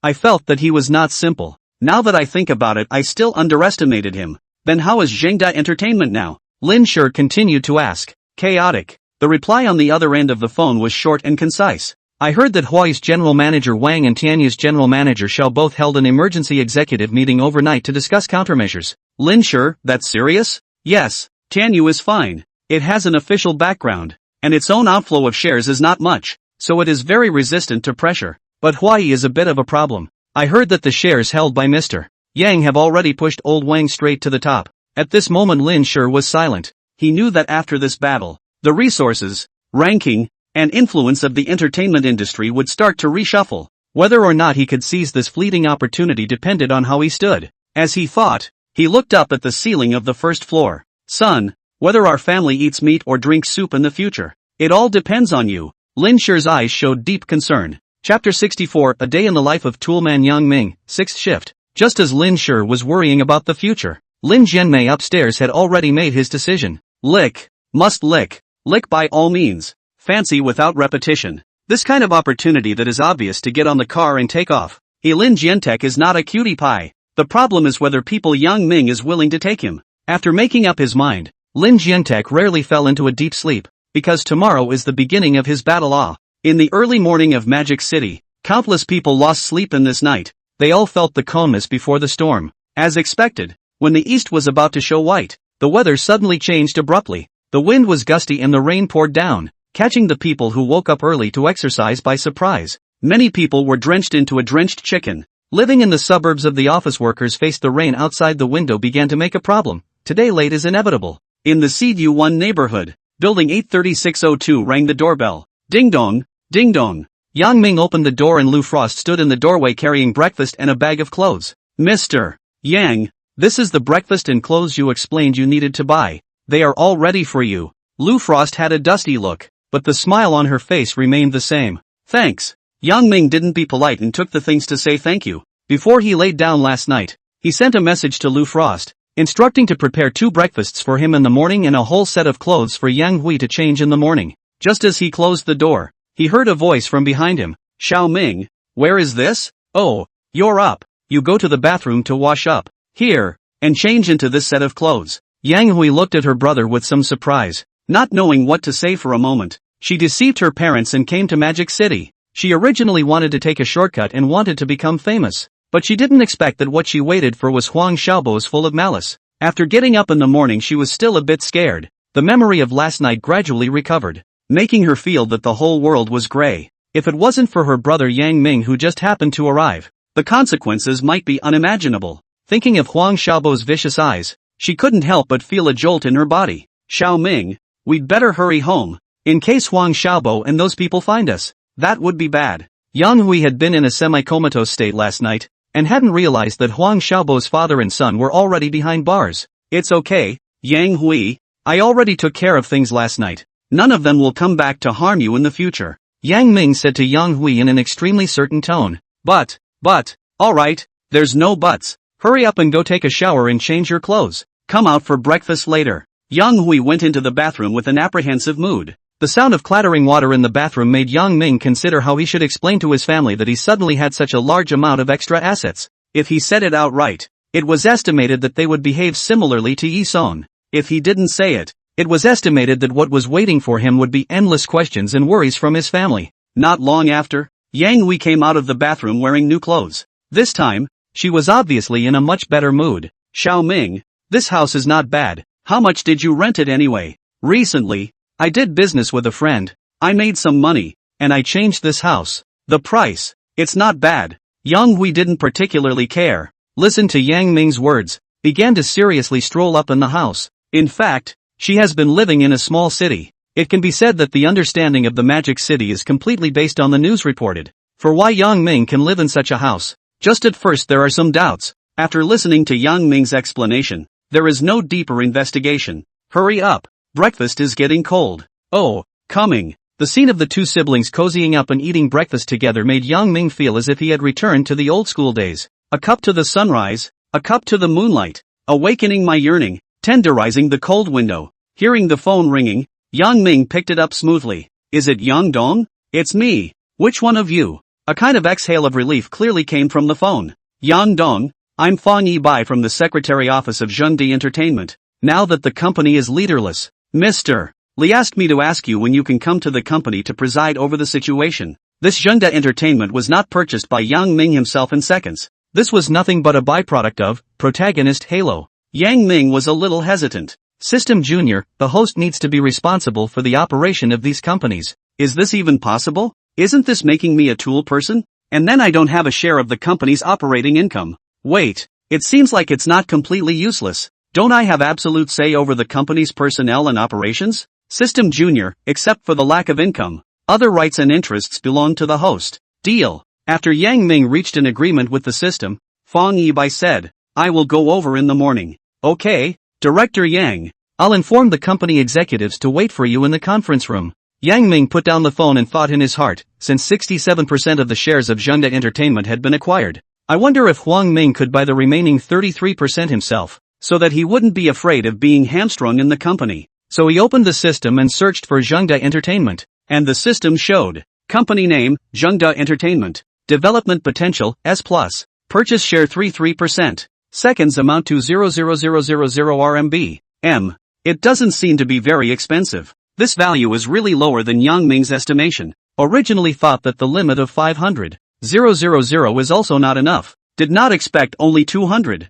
I felt that he was not simple. Now that I think about it, I still underestimated him. Then how is Zhengda Entertainment now? Lin Sure continued to ask. Chaotic. The reply on the other end of the phone was short and concise. I heard that Huai's general manager Wang and Tianya's general manager Xiao both held an emergency executive meeting overnight to discuss countermeasures. Lin Sure, that's serious? Yes, Tianyu is fine. It has an official background, and its own outflow of shares is not much, so it is very resistant to pressure. But Huai is a bit of a problem. I heard that the shares held by Mr. Yang have already pushed old Wang straight to the top. At this moment Lin Sure was silent. He knew that after this battle, the resources, ranking, and influence of the entertainment industry would start to reshuffle. Whether or not he could seize this fleeting opportunity depended on how he stood. As he thought, he looked up at the ceiling of the first floor. Son, whether our family eats meat or drinks soup in the future, it all depends on you. Lin Sure's eyes showed deep concern. Chapter 64, A Day in the Life of Toolman Yang Ming, 6th Shift. Just as Lin Sure was worrying about the future, Lin Jianmei upstairs had already made his decision. Lick. Must lick. Lick by all means. Fancy without repetition. This kind of opportunity that is obvious to get on the car and take off. Lin Jiantek is not a cutie pie. The problem is whether people Yang Ming is willing to take him. After making up his mind, Lin Jiantek rarely fell into a deep sleep, because tomorrow is the beginning of his battle. In the early morning of Magic City, countless people lost sleep in this night. They all felt the calmness before the storm. As expected, when the east was about to show white, the weather suddenly changed abruptly. The wind was gusty and the rain poured down, catching the people who woke up early to exercise by surprise. Many people were drenched into a drenched chicken. Living in the suburbs of the office workers faced the rain outside the window began to make a problem. Today late is inevitable. In the CU1 neighborhood, building 83602 rang the doorbell. Ding dong, ding dong. Yang Ming opened the door and Lu Frost stood in the doorway carrying breakfast and a bag of clothes. Mr. Yang, this is the breakfast and clothes you explained you needed to buy. They are all ready for you. Lu Frost had a dusty look, but the smile on her face remained the same. Thanks. Yang Ming didn't be polite and took the things to say thank you. Before he laid down last night, he sent a message to Lu Frost, instructing to prepare 2 breakfasts for him in the morning and a whole set of clothes for Yang Hui to change in the morning. Just as he closed the door, he heard a voice from behind him. Xiao Ming, where is this? Oh, you're up. You go to the bathroom to wash up. Here, and change into this set of clothes. Yang Hui looked at her brother with some surprise. Not knowing what to say for a moment, she deceived her parents and came to Magic City. She originally wanted to take a shortcut and wanted to become famous. But she didn't expect that what she waited for was Huang Xiaobo's full of malice. After getting up in the morning she was still a bit scared. The memory of last night gradually recovered, making her feel that the whole world was gray. If it wasn't for her brother Yang Ming who just happened to arrive, the consequences might be unimaginable. Thinking of Huang Xiaobo's vicious eyes, she couldn't help but feel a jolt in her body. Xiao Ming, we'd better hurry home, in case Huang Xiaobo and those people find us. That would be bad. Yang Hui had been in a semi-comatose state last night, and hadn't realized that Huang Xiaobo's father and son were already behind bars. It's okay, Yang Hui, I already took care of things last night. None of them will come back to harm you in the future. Yang Ming said to Yang Hui in an extremely certain tone. But, alright, there's no buts. Hurry up and go take a shower and change your clothes. Come out for breakfast later. Yang Hui went into the bathroom with an apprehensive mood. The sound of clattering water in the bathroom made Yang Ming consider how he should explain to his family that he suddenly had such a large amount of extra assets. If he said it outright, it was estimated that they would behave similarly to Yi Son. If he didn't say it, it was estimated that what was waiting for him would be endless questions and worries from his family. Not long after, Yang Hui came out of the bathroom wearing new clothes. This time, she was obviously in a much better mood. Xiao Ming, this house is not bad. How much did you rent it anyway? Recently, I did business with a friend. I made some money, and I changed this house. The price, it's not bad. Yang Hui didn't particularly care. Listened to Yang Ming's words, began to seriously stroll up in the house. In fact, she has been living in a small city. It can be said that the understanding of the Magic City is completely based on the news reported. For why Yang Ming can live in such a house? Just at first there are some doubts, After listening to Yang Ming's explanation, there is no deeper investigation. Hurry up. Breakfast is getting cold. Oh, coming. The scene of the two siblings cozying up and eating breakfast together made Yang Ming feel as if he had returned to the old school days. A cup to the sunrise, a cup to the moonlight, awakening my yearning, tenderizing the cold window. Hearing the phone ringing, Yang Ming picked it up smoothly. Is it Yang Dong? It's me. Which one of you? A kind of exhale of relief clearly came from the phone. Yang Dong, I'm Fang Yibai from the Secretary Office of Zhengde Entertainment. Now that the company is leaderless, Mr. Li asked me to ask you when you can come to the company to preside over the situation. This Zhengde Entertainment was not purchased by Yang Ming himself in seconds. This was nothing but a byproduct of protagonist Halo. Yang Ming was a little hesitant. System Junior, the host needs to be responsible for the operation of these companies. Is this even possible? Isn't this making me a tool person? And then I don't have a share of the company's operating income. Wait, it seems like it's not completely useless. Don't I have absolute say over the company's personnel and operations? System Junior, except for the lack of income. Other rights and interests belong to the host. Deal. After Yang Ming reached an agreement with the system, Fang Yibai said, I will go over in the morning. Okay, Director Yang. I'll inform the company executives to wait for you in the conference room. Yang Ming put down the phone and thought in his heart, since 67% of the shares of Zhengde Entertainment had been acquired. I wonder if Huang Ming could buy the remaining 33% himself, so that he wouldn't be afraid of being hamstrung in the company. So he opened the system and searched for Zhengde Entertainment, and the system showed, company name, Zhengde Entertainment, development potential, S+, purchase share 33%, seconds amount to 0.00000 RMB, M. It doesn't seem to be very expensive. This value is really lower than Yang Ming's estimation. Originally thought that the limit of 500,000 is also not enough. Did not expect only 200,000.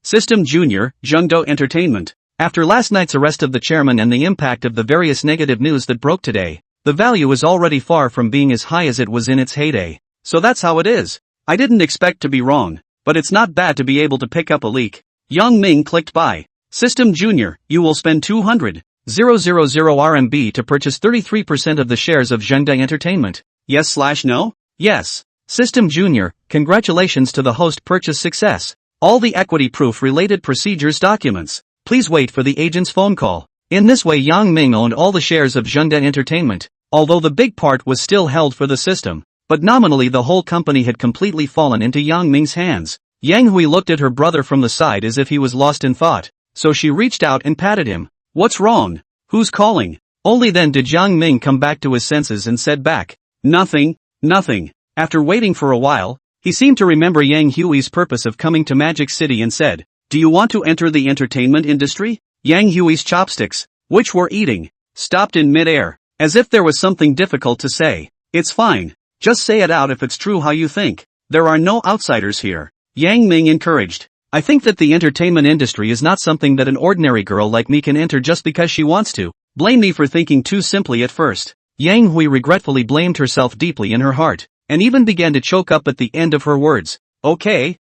System Junior, Zhengde Entertainment. After last night's arrest of the chairman and the impact of the various negative news that broke today, the value is already far from being as high as it was in its heyday. So that's how it is. I didn't expect to be wrong, but it's not bad to be able to pick up a leak. Yang Ming clicked buy. System Junior, you will spend 200,000 RMB to purchase 33% of the shares of Zhengde Entertainment. Yes/no? Yes. System Junior, congratulations to the host purchase success. All the equity proof related procedures documents. Please wait for the agent's phone call. In this way Yang Ming owned all the shares of Zhengde Entertainment, although the big part was still held for the system. But nominally the whole company had completely fallen into Yang Ming's hands. Yang Hui looked at her brother from the side as if he was lost in thought, so she reached out and patted him. What's wrong? Who's calling? Only then did Yang Ming come back to his senses and said back, nothing. After waiting for a while, he seemed to remember Yang Hui's purpose of coming to Magic City and said, do you want to enter the entertainment industry? Yang Hui's chopsticks, which were eating, stopped in mid-air, as if there was something difficult to say. It's fine. Just say it out if it's true how you think. There are no outsiders here. Yang Ming encouraged. I think that the entertainment industry is not something that an ordinary girl like me can enter just because she wants to. Blame me for thinking too simply at first. Yang Hui regretfully blamed herself deeply in her heart, and even began to choke up at the end of her words. Okay,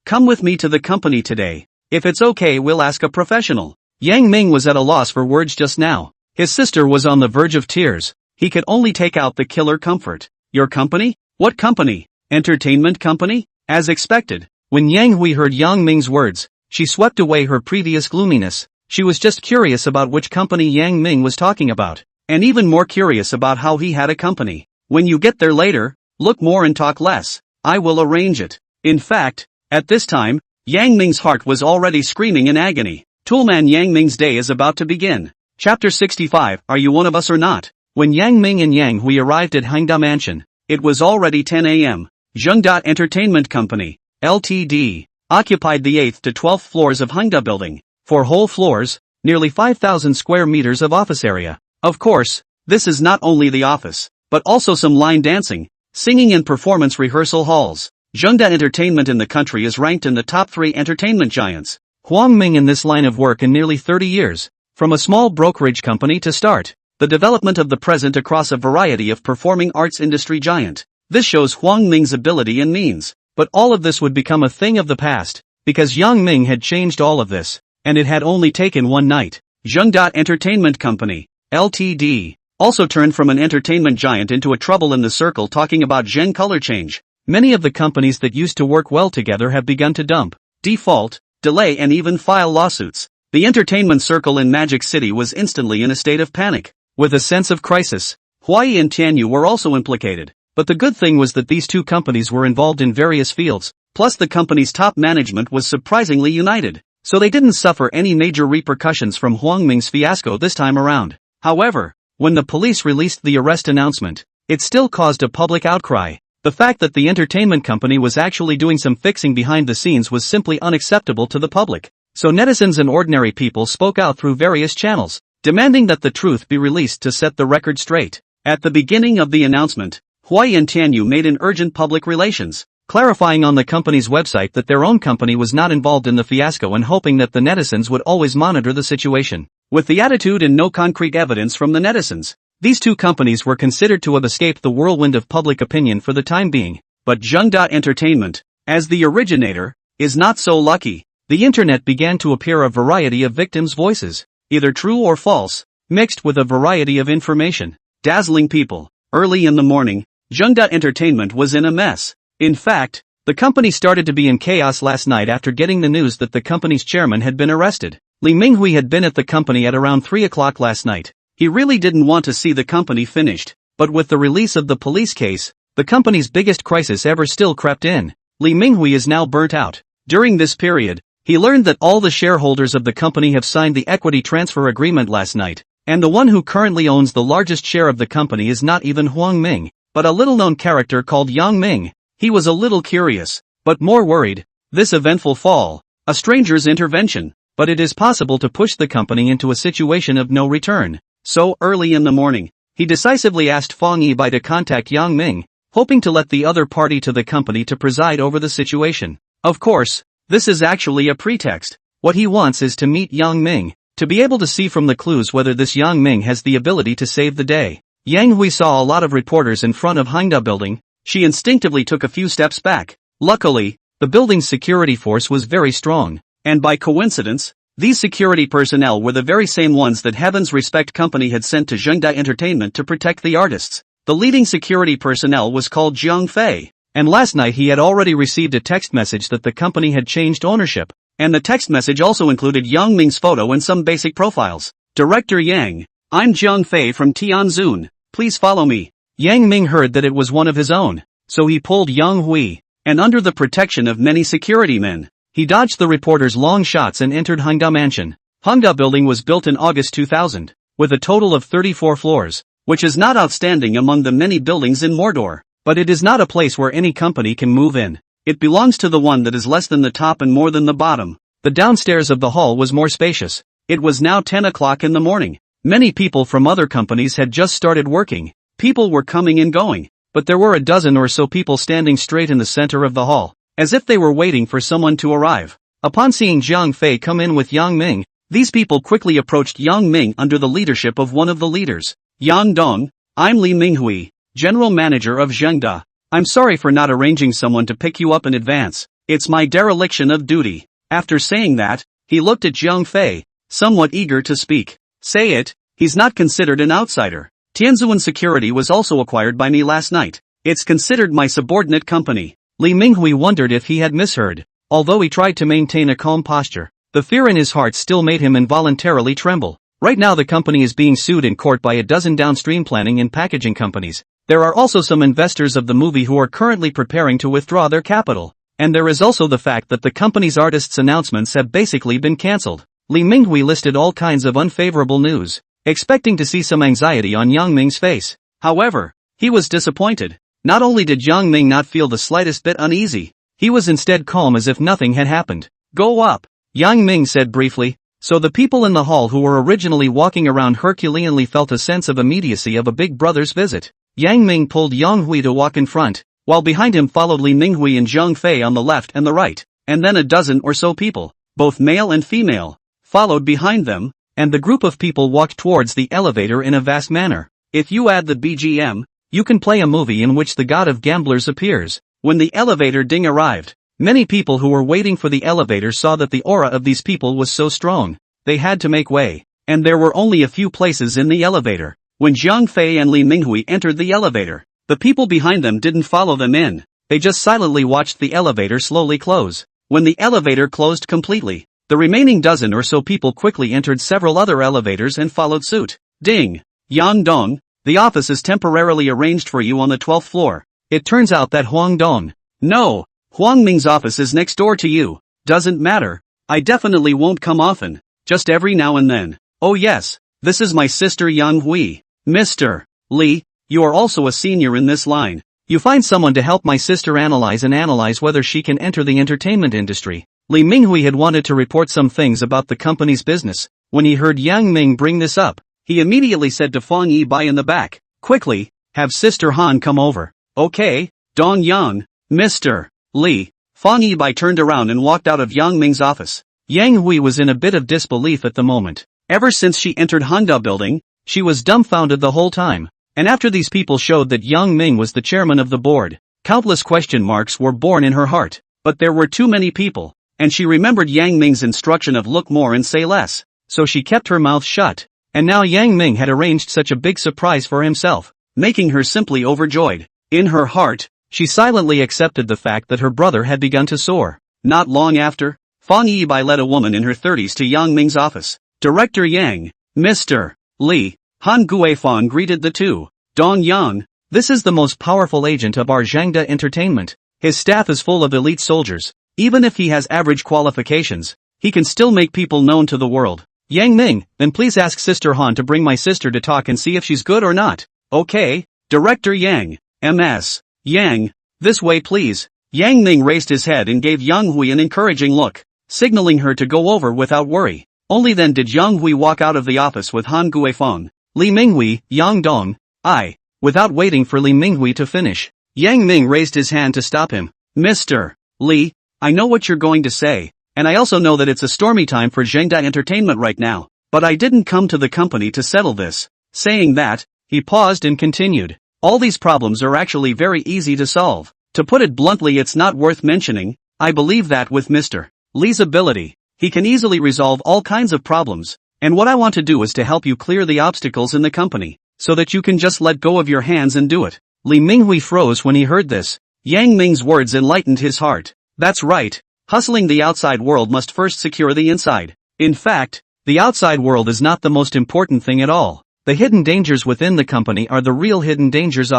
come with me to the company today. If it's okay, we'll ask a professional. Yang Ming was at a loss for words just now. His sister was on the verge of tears. He could only take out the killer comfort. Your company? What company? Entertainment company? As expected. When Yang Hui heard Yang Ming's words, she swept away her previous gloominess. She was just curious about which company Yang Ming was talking about, and even more curious about how he had a company. When you get there later, look more and talk less. I will arrange it. In fact, at this time, Yang Ming's heart was already screaming in agony. Toolman Yang Ming's day is about to begin. Chapter 65, Are you one of us or not? When Yang Ming and Yang Hui arrived at Hangda Mansion, it was already 10 a.m. Zhengde Entertainment Company, Ltd., occupied the 8th to 12th floors of Hangda Building. 4 whole floors, nearly 5,000 square meters of office area. Of course, this is not only the office, but also some line dancing, singing and performance rehearsal halls. Zhengde Entertainment in the country is ranked in the top 3 entertainment giants. Huang Ming in this line of work in nearly 30 years. From a small brokerage company to start the development of the present across a variety of performing arts industry giant. This shows Huang Ming's ability and means. But all of this would become a thing of the past, because Yang Ming had changed all of this, and it had only taken one night. Zhengde Entertainment Company, Ltd., also turned from an entertainment giant into a trouble in the circle talking about Zhen color change. Many of the companies that used to work well together have begun to dump, default, delay and even file lawsuits. The entertainment circle in Magic City was instantly in a state of panic. With a sense of crisis, Hawaii and Tianyu were also implicated. But the good thing was that these two companies were involved in various fields, plus the company's top management was surprisingly united, so they didn't suffer any major repercussions from Huang Ming's fiasco this time around. However, when the police released the arrest announcement, it still caused a public outcry. The fact that the entertainment company was actually doing some fixing behind the scenes was simply unacceptable to the public. So netizens and ordinary people spoke out through various channels, demanding that the truth be released to set the record straight. At the beginning of the announcement, Hawaii and Tianyu made an urgent public relations, clarifying on the company's website that their own company was not involved in the fiasco and hoping that the netizens would always monitor the situation. With the attitude and no concrete evidence from the netizens, these two companies were considered to have escaped the whirlwind of public opinion for the time being. But Zheng Entertainment, as the originator, is not so lucky. The internet began to appear a variety of victims' voices, either true or false, mixed with a variety of information, dazzling people. Early in the morning, Zheng Entertainment was in a mess. In fact, the company started to be in chaos last night after getting the news that the company's chairman had been arrested. Li Minghui had been at the company at around 3 o'clock last night. He really didn't want to see the company finished, but with the release of the police case, the company's biggest crisis ever still crept in. Li Minghui is now burnt out. During this period, he learned that all the shareholders of the company have signed the equity transfer agreement last night, and the one who currently owns the largest share of the company is not even Huang Ming, but a little-known character called Yang Ming. He was a little curious, but more worried. This eventful fall, a stranger's intervention, but it is possible to push the company into a situation of no return. So, early in the morning, he decisively asked Fang Yibai to contact Yang Ming, hoping to let the other party to the company to preside over the situation. Of course, this is actually a pretext. What he wants is to meet Yang Ming, to be able to see from the clues whether this Yang Ming has the ability to save the day. Yang Hui saw a lot of reporters in front of Hangda building. She instinctively took a few steps back. Luckily, the building's security force was very strong, and by coincidence, these security personnel were the very same ones that Heaven's Respect Company had sent to Zheng Entertainment to protect the artists. The leading security personnel was called Jiang Fei, and last night he had already received a text message that the company had changed ownership, and the text message also included Yang Ming's photo and some basic profiles. Director Yang, I'm Jiang Fei from Tianzun, please follow me. Yang Ming heard that it was one of his own, so he pulled Yang Hui, and under the protection of many security men, he dodged the reporters' long shots and entered Hangda Mansion. Hangda building was built in August 2000, with a total of 34 floors, which is not outstanding among the many buildings in Mordor, but it is not a place where any company can move in. It belongs to the one that is less than the top and more than the bottom. The downstairs of the hall was more spacious. It was now 10 o'clock in the morning. Many people from other companies had just started working. People were coming and going, but there were a dozen or so people standing straight in the center of the hall, as if they were waiting for someone to arrive. Upon seeing Jiang Fei come in with Yang Ming, these people quickly approached Yang Ming under the leadership of one of the leaders. Yang Dong, I'm Li Minghui, General Manager of Zhengda. I'm sorry for not arranging someone to pick you up in advance. It's my dereliction of duty. After saying that, he looked at Jiang Fei, somewhat eager to speak. Say it, he's not considered an outsider. Tianzhuan Security was also acquired by me last night. It's considered my subordinate company. Li Minghui wondered if he had misheard. Although he tried to maintain a calm posture, the fear in his heart still made him involuntarily tremble. Right now the company is being sued in court by a dozen downstream planning and packaging companies. There are also some investors of the movie who are currently preparing to withdraw their capital. And there is also the fact that the company's artists' announcements have basically been cancelled. Li Minghui listed all kinds of unfavorable news, expecting to see some anxiety on Yang Ming's face. However, he was disappointed. Not only did Yang Ming not feel the slightest bit uneasy, he was instead calm as if nothing had happened. Go up, Yang Ming said briefly. So the people in the hall who were originally walking around Herculeanly felt a sense of immediacy of a big brother's visit. Yang Ming pulled Yang Hui to walk in front, while behind him followed Li Minghui and Jiang Fei on the left and the right, and then a dozen or so people, both male and female, followed behind them, and the group of people walked towards the elevator in a vast manner. If you add the BGM, you can play a movie in which the god of gamblers appears. When the elevator ding arrived, many people who were waiting for the elevator saw that the aura of these people was so strong, they had to make way, and there were only a few places in the elevator. When Jiang Fei and Li Minghui entered the elevator, the people behind them didn't follow them in. they just silently watched the elevator slowly close. When the elevator closed completely, the remaining dozen or so people quickly entered several other elevators and followed suit. Ding! Yang Dong, the office is temporarily arranged for you on the 12th floor. It turns out that Huang Dong. No, Huang Ming's office is next door to you. Doesn't matter. I definitely won't come often. Just every now and then. Oh yes, this is my sister Yang Hui. Mr. Li, you are also a senior in this line. You find someone to help my sister analyze whether she can enter the entertainment industry. Li Minghui had wanted to report some things about the company's business. When he heard Yang Ming bring this up, he immediately said to Fang Yibai in the back, quickly, have Sister Han come over. Okay, Dong Yang, Mr. Li. Fang Yibai turned around and walked out of Yang Ming's office. Yang Hui was in a bit of disbelief at the moment. Ever since she entered Honda building, she was dumbfounded the whole time. And after these people showed that Yang Ming was the chairman of the board, countless question marks were born in her heart. But there were too many people, and she remembered Yang Ming's instruction of look more and say less. So she kept her mouth shut. And now Yang Ming had arranged such a big surprise for himself, making her simply overjoyed. In her heart, she silently accepted the fact that her brother had begun to soar. Not long after, Fang Yibai led a woman in her 30s to Yang Ming's office. Director Yang, Mr. Li, Han Guifang greeted the two. Dong Yang, this is the most powerful agent of our Zhangda Entertainment. His staff is full of elite soldiers. Even if he has average qualifications, he can still make people known to the world. Yang Ming, then please ask Sister Han to bring my sister to talk and see if she's good or not. Okay, Director Yang, MS. Yang, this way please. Yang Ming raised his head and gave Yang Hui an encouraging look, signaling her to go over without worry. Only then did Yang Hui walk out of the office with Han Guifang. Li Minghui, Yang Dong, I. Without waiting for Li Minghui to finish, Yang Ming raised his hand to stop him. Mr. Li, I know what you're going to say, and I also know that it's a stormy time for Zhangda Entertainment right now, but I didn't come to the company to settle this. Saying that, he paused and continued. All these problems are actually very easy to solve. To put it bluntly, it's not worth mentioning. I believe that with Mr. Li's ability, he can easily resolve all kinds of problems, and what I want to do is to help you clear the obstacles in the company, so that you can just let go of your hands and do it. Li Minghui froze when he heard this. Yang Ming's words enlightened his heart. That's right, hustling the outside world must first secure the inside. In fact, the outside world is not the most important thing at all. The hidden dangers within the company are the real hidden dangers.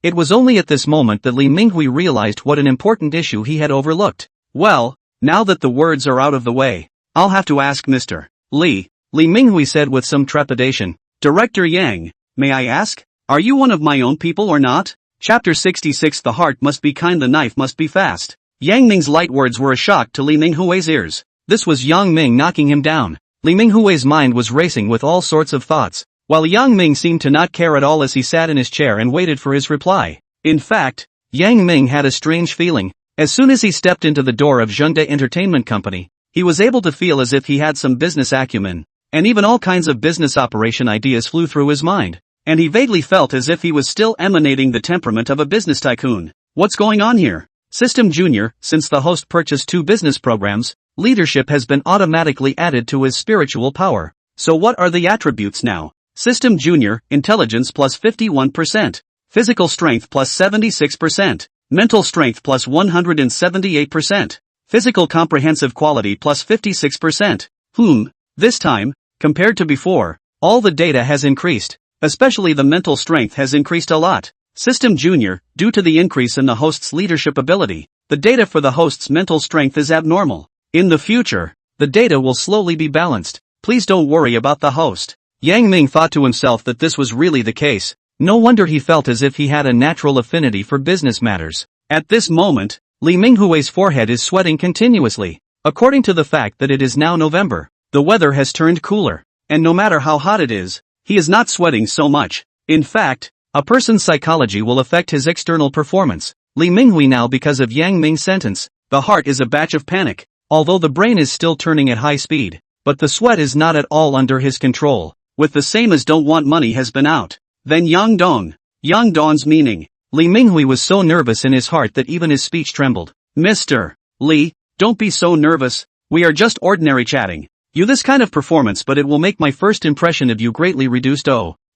It was only at this moment that Li Minghui realized what an important issue he had overlooked. Well, now that the words are out of the way, I'll have to ask Mr. Li. Li Minghui said with some trepidation. Director Yang, may I ask, are you one of my own people or not? Chapter 66. The heart must be kind, the knife must be fast. Yang Ming's light words were a shock to Li Minghui's ears. This was Yang Ming knocking him down. Li Minghui's mind was racing with all sorts of thoughts, while Yang Ming seemed to not care at all as he sat in his chair and waited for his reply. In fact, Yang Ming had a strange feeling. As soon as he stepped into the door of Zhangda Entertainment Company, he was able to feel as if he had some business acumen, and even all kinds of business operation ideas flew through his mind, and he vaguely felt as if he was still emanating the temperament of a business tycoon. What's going on here? System Junior, since the host purchased 2 business programs, leadership has been automatically added to his spiritual power. So what are the attributes now? System Junior, intelligence plus 51%, physical strength plus 76%, mental strength plus 178%, physical comprehensive quality plus 56%. This time, compared to before, all the data has increased, especially the mental strength has increased a lot. System Junior, due to the increase in the host's leadership ability, the data for the host's mental strength is abnormal. In the future, the data will slowly be balanced. Please don't worry about the host. Yang Ming thought to himself that this was really the case. No wonder he felt as if he had a natural affinity for business matters. At this moment, Li Minghui's forehead is sweating continuously. According to the fact that it is now November, the weather has turned cooler, and no matter how hot it is, he is not sweating so much. In fact, a person's psychology will affect his external performance. Li Minghui now, because of Yang Ming's sentence, the heart is a batch of panic, although the brain is still turning at high speed, but the sweat is not at all under his control. With the same as don't want money has been out. Then Yang Dong. Yang Dong's meaning. Li Minghui was so nervous in his heart that even his speech trembled. Mr. Li, don't be so nervous, we are just ordinary chatting. You this kind of performance, but it will make my first impression of you greatly reduced.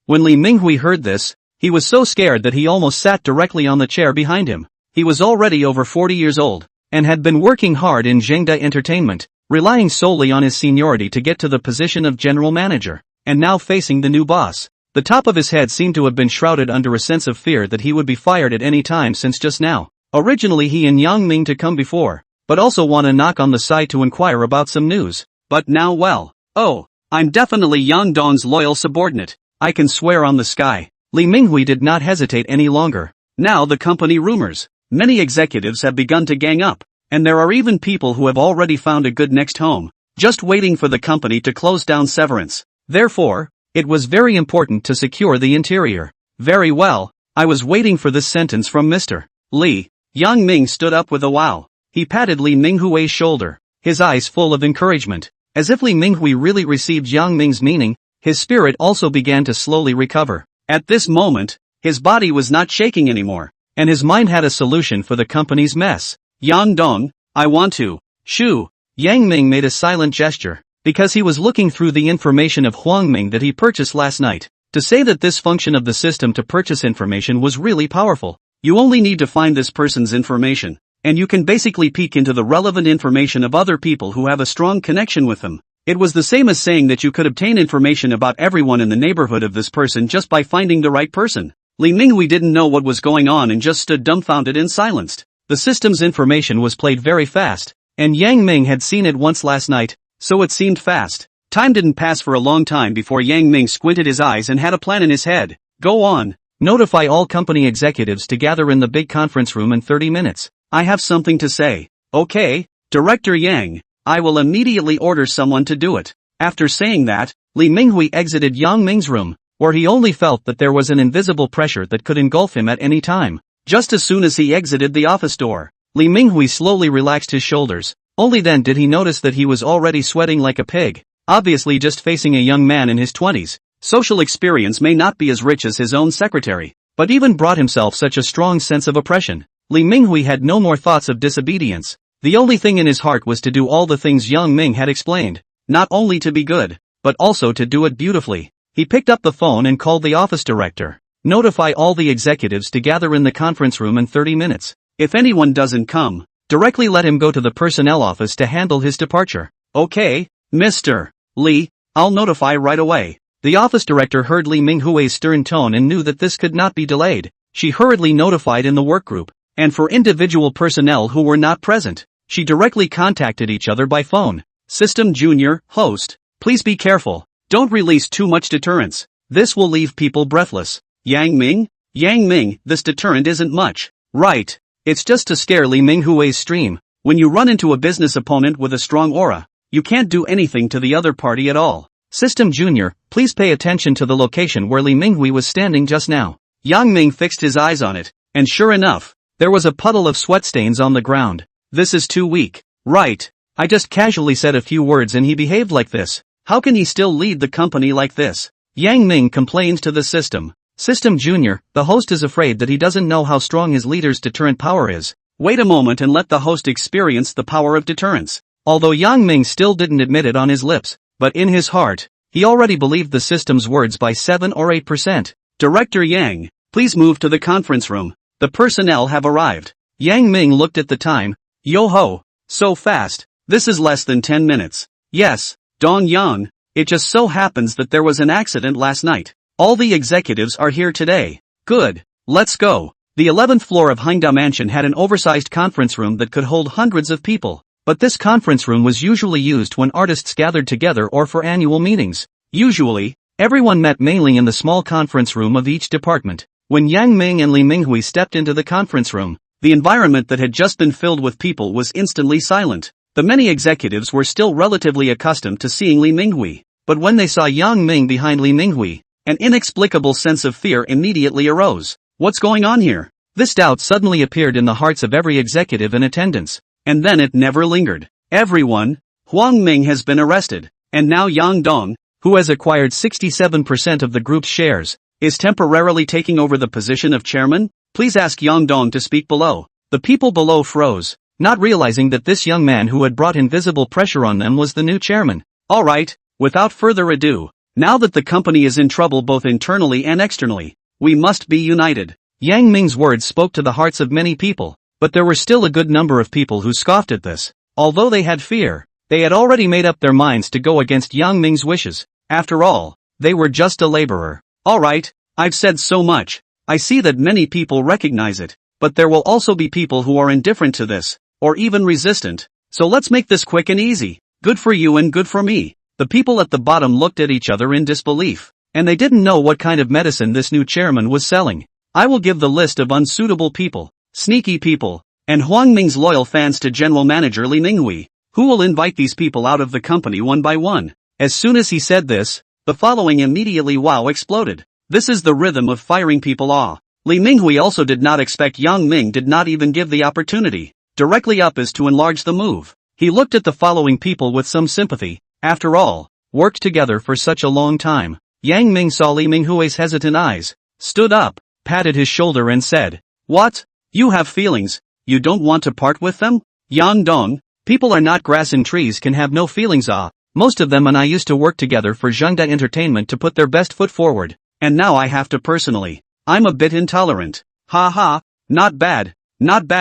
When Li Minghui heard this, he was so scared that he almost sat directly on the chair behind him. He was already over 40 years old, and had been working hard in Zhengda Entertainment, relying solely on his seniority to get to the position of general manager, and now facing the new boss. The top of his head seemed to have been shrouded under a sense of fear that he would be fired at any time since just now. Originally he and Yang Ming to come before, but also want to knock on the side to inquire about some news. But now well, oh, I'm definitely Yang Dong's loyal subordinate. I can swear on the sky. Li Minghui did not hesitate any longer. Now the company rumors. Many executives have begun to gang up, and there are even people who have already found a good next home, just waiting for the company to close down severance. Therefore, it was very important to secure the interior. Very well, I was waiting for this sentence from Mr. Li. Yang Ming stood up with a wow. He patted Li Minghui's shoulder, his eyes full of encouragement. As if Li Minghui really received Yang Ming's meaning, his spirit also began to slowly recover. At this moment, his body was not shaking anymore, and his mind had a solution for the company's mess. Yang Dong, I want to. Shoo. Yang Ming made a silent gesture, because he was looking through the information of Huang Ming that he purchased last night. To say that this function of the system to purchase information was really powerful. You only need to find this person's information, and you can basically peek into the relevant information of other people who have a strong connection with them. It was the same as saying that you could obtain information about everyone in the neighborhood of this person just by finding the right person. Li Minghui didn't know what was going on and just stood dumbfounded and silenced. The system's information was played very fast, and Yang Ming had seen it once last night, so it seemed fast. Time didn't pass for a long time before Yang Ming squinted his eyes and had a plan in his head. Go on. Notify all company executives to gather in the big conference room in 30 minutes. I have something to say. Okay, Director Yang. I will immediately order someone to do it. After saying that, Li Minghui exited Yang Ming's room, where he only felt that there was an invisible pressure that could engulf him at any time. Just as soon as he exited the office door, Li Minghui slowly relaxed his shoulders. Only then did he notice that he was already sweating like a pig, obviously just facing a young man in his 20s. Social experience may not be as rich as his own secretary, but even brought himself such a strong sense of oppression. Li Minghui had no more thoughts of disobedience. The only thing in his heart was to do all the things Yang Ming had explained, not only to be good, but also to do it beautifully. He picked up the phone and called the office director. Notify all the executives to gather in the conference room in 30 minutes. If anyone doesn't come, directly let him go to the personnel office to handle his departure. Okay, Mr. Li, I'll notify right away. The office director heard Li Minghui's stern tone and knew that this could not be delayed. She hurriedly notified in the workgroup, and for individual personnel who were not present, she directly contacted each other by phone. System Junior, host, please be careful. Don't release too much deterrence. This will leave people breathless. Yang Ming? Yang Ming, this deterrent isn't much. Right. It's just to scare Li Minghui's stream. When you run into a business opponent with a strong aura, you can't do anything to the other party at all. System Junior, please pay attention to the location where Li Minghui was standing just now. Yang Ming fixed his eyes on it, and sure enough, there was a puddle of sweat stains on the ground. This is too weak. Right. I just casually said a few words and he behaved like this. How can he still lead the company like this? Yang Ming complained to the system. System Junior, the host is afraid that he doesn't know how strong his leader's deterrent power is. Wait a moment and let the host experience the power of deterrence. Although Yang Ming still didn't admit it on his lips, but in his heart, he already believed the system's words by 7 or 8%. Director Yang, please move to the conference room. The personnel have arrived. Yang Ming looked at the time. Yo-ho, so fast, this is less than 10 minutes. Yes, Dong Yang, it just so happens that there was an accident last night. All the executives are here today. Good, let's go. The 11th floor of Hangda Mansion had an oversized conference room that could hold hundreds of people. But this conference room was usually used when artists gathered together or for annual meetings. Usually, everyone met mainly in the small conference room of each department. When Yang Ming and Li Minghui stepped into the conference room, the environment that had just been filled with people was instantly silent. The many executives were still relatively accustomed to seeing Li Minghui, but when they saw Yang Ming behind Li Minghui, an inexplicable sense of fear immediately arose. What's going on here? This doubt suddenly appeared in the hearts of every executive in attendance. And then it never lingered. Everyone, Huang Ming has been arrested, and now Yang Dong, who has acquired 67% of the group's shares, is temporarily taking over the position of chairman. Please ask Yang Dong to speak below. The people below froze, not realizing that this young man who had brought invisible pressure on them was the new chairman. Alright, without further ado, now that the company is in trouble both internally and externally, we must be united. Yang Ming's words spoke to the hearts of many people. But there were still a good number of people who scoffed at this. Although they had fear, they had already made up their minds to go against Yang Ming's wishes. After all, they were just a laborer. Alright, I've said so much. I see that many people recognize it, but there will also be people who are indifferent to this, or even resistant. So let's make this quick and easy. Good for you and good for me. The people at the bottom looked at each other in disbelief, and they didn't know what kind of medicine this new chairman was selling. I will give the list of unsuitable people, sneaky people, and Huang Ming's loyal fans to General Manager Li Minghui, who will invite these people out of the company one by one. As soon as he said this, the following immediately exploded. This is the rhythm of firing people. Li Minghui also did not expect Yang Ming did not even give the opportunity. Directly up is to enlarge the move. He looked at the following people with some sympathy. After all, worked together for such a long time. Yang Ming saw Li Minghui's hesitant eyes, stood up, patted his shoulder and said, "What? You have feelings, you don't want to part with them? Yang Dong, people are not grass and trees can have no feelings. Most of them and I used to work together for Zhengda Entertainment to put their best foot forward, and now I have to personally. I'm a bit intolerant. Ha ha, not bad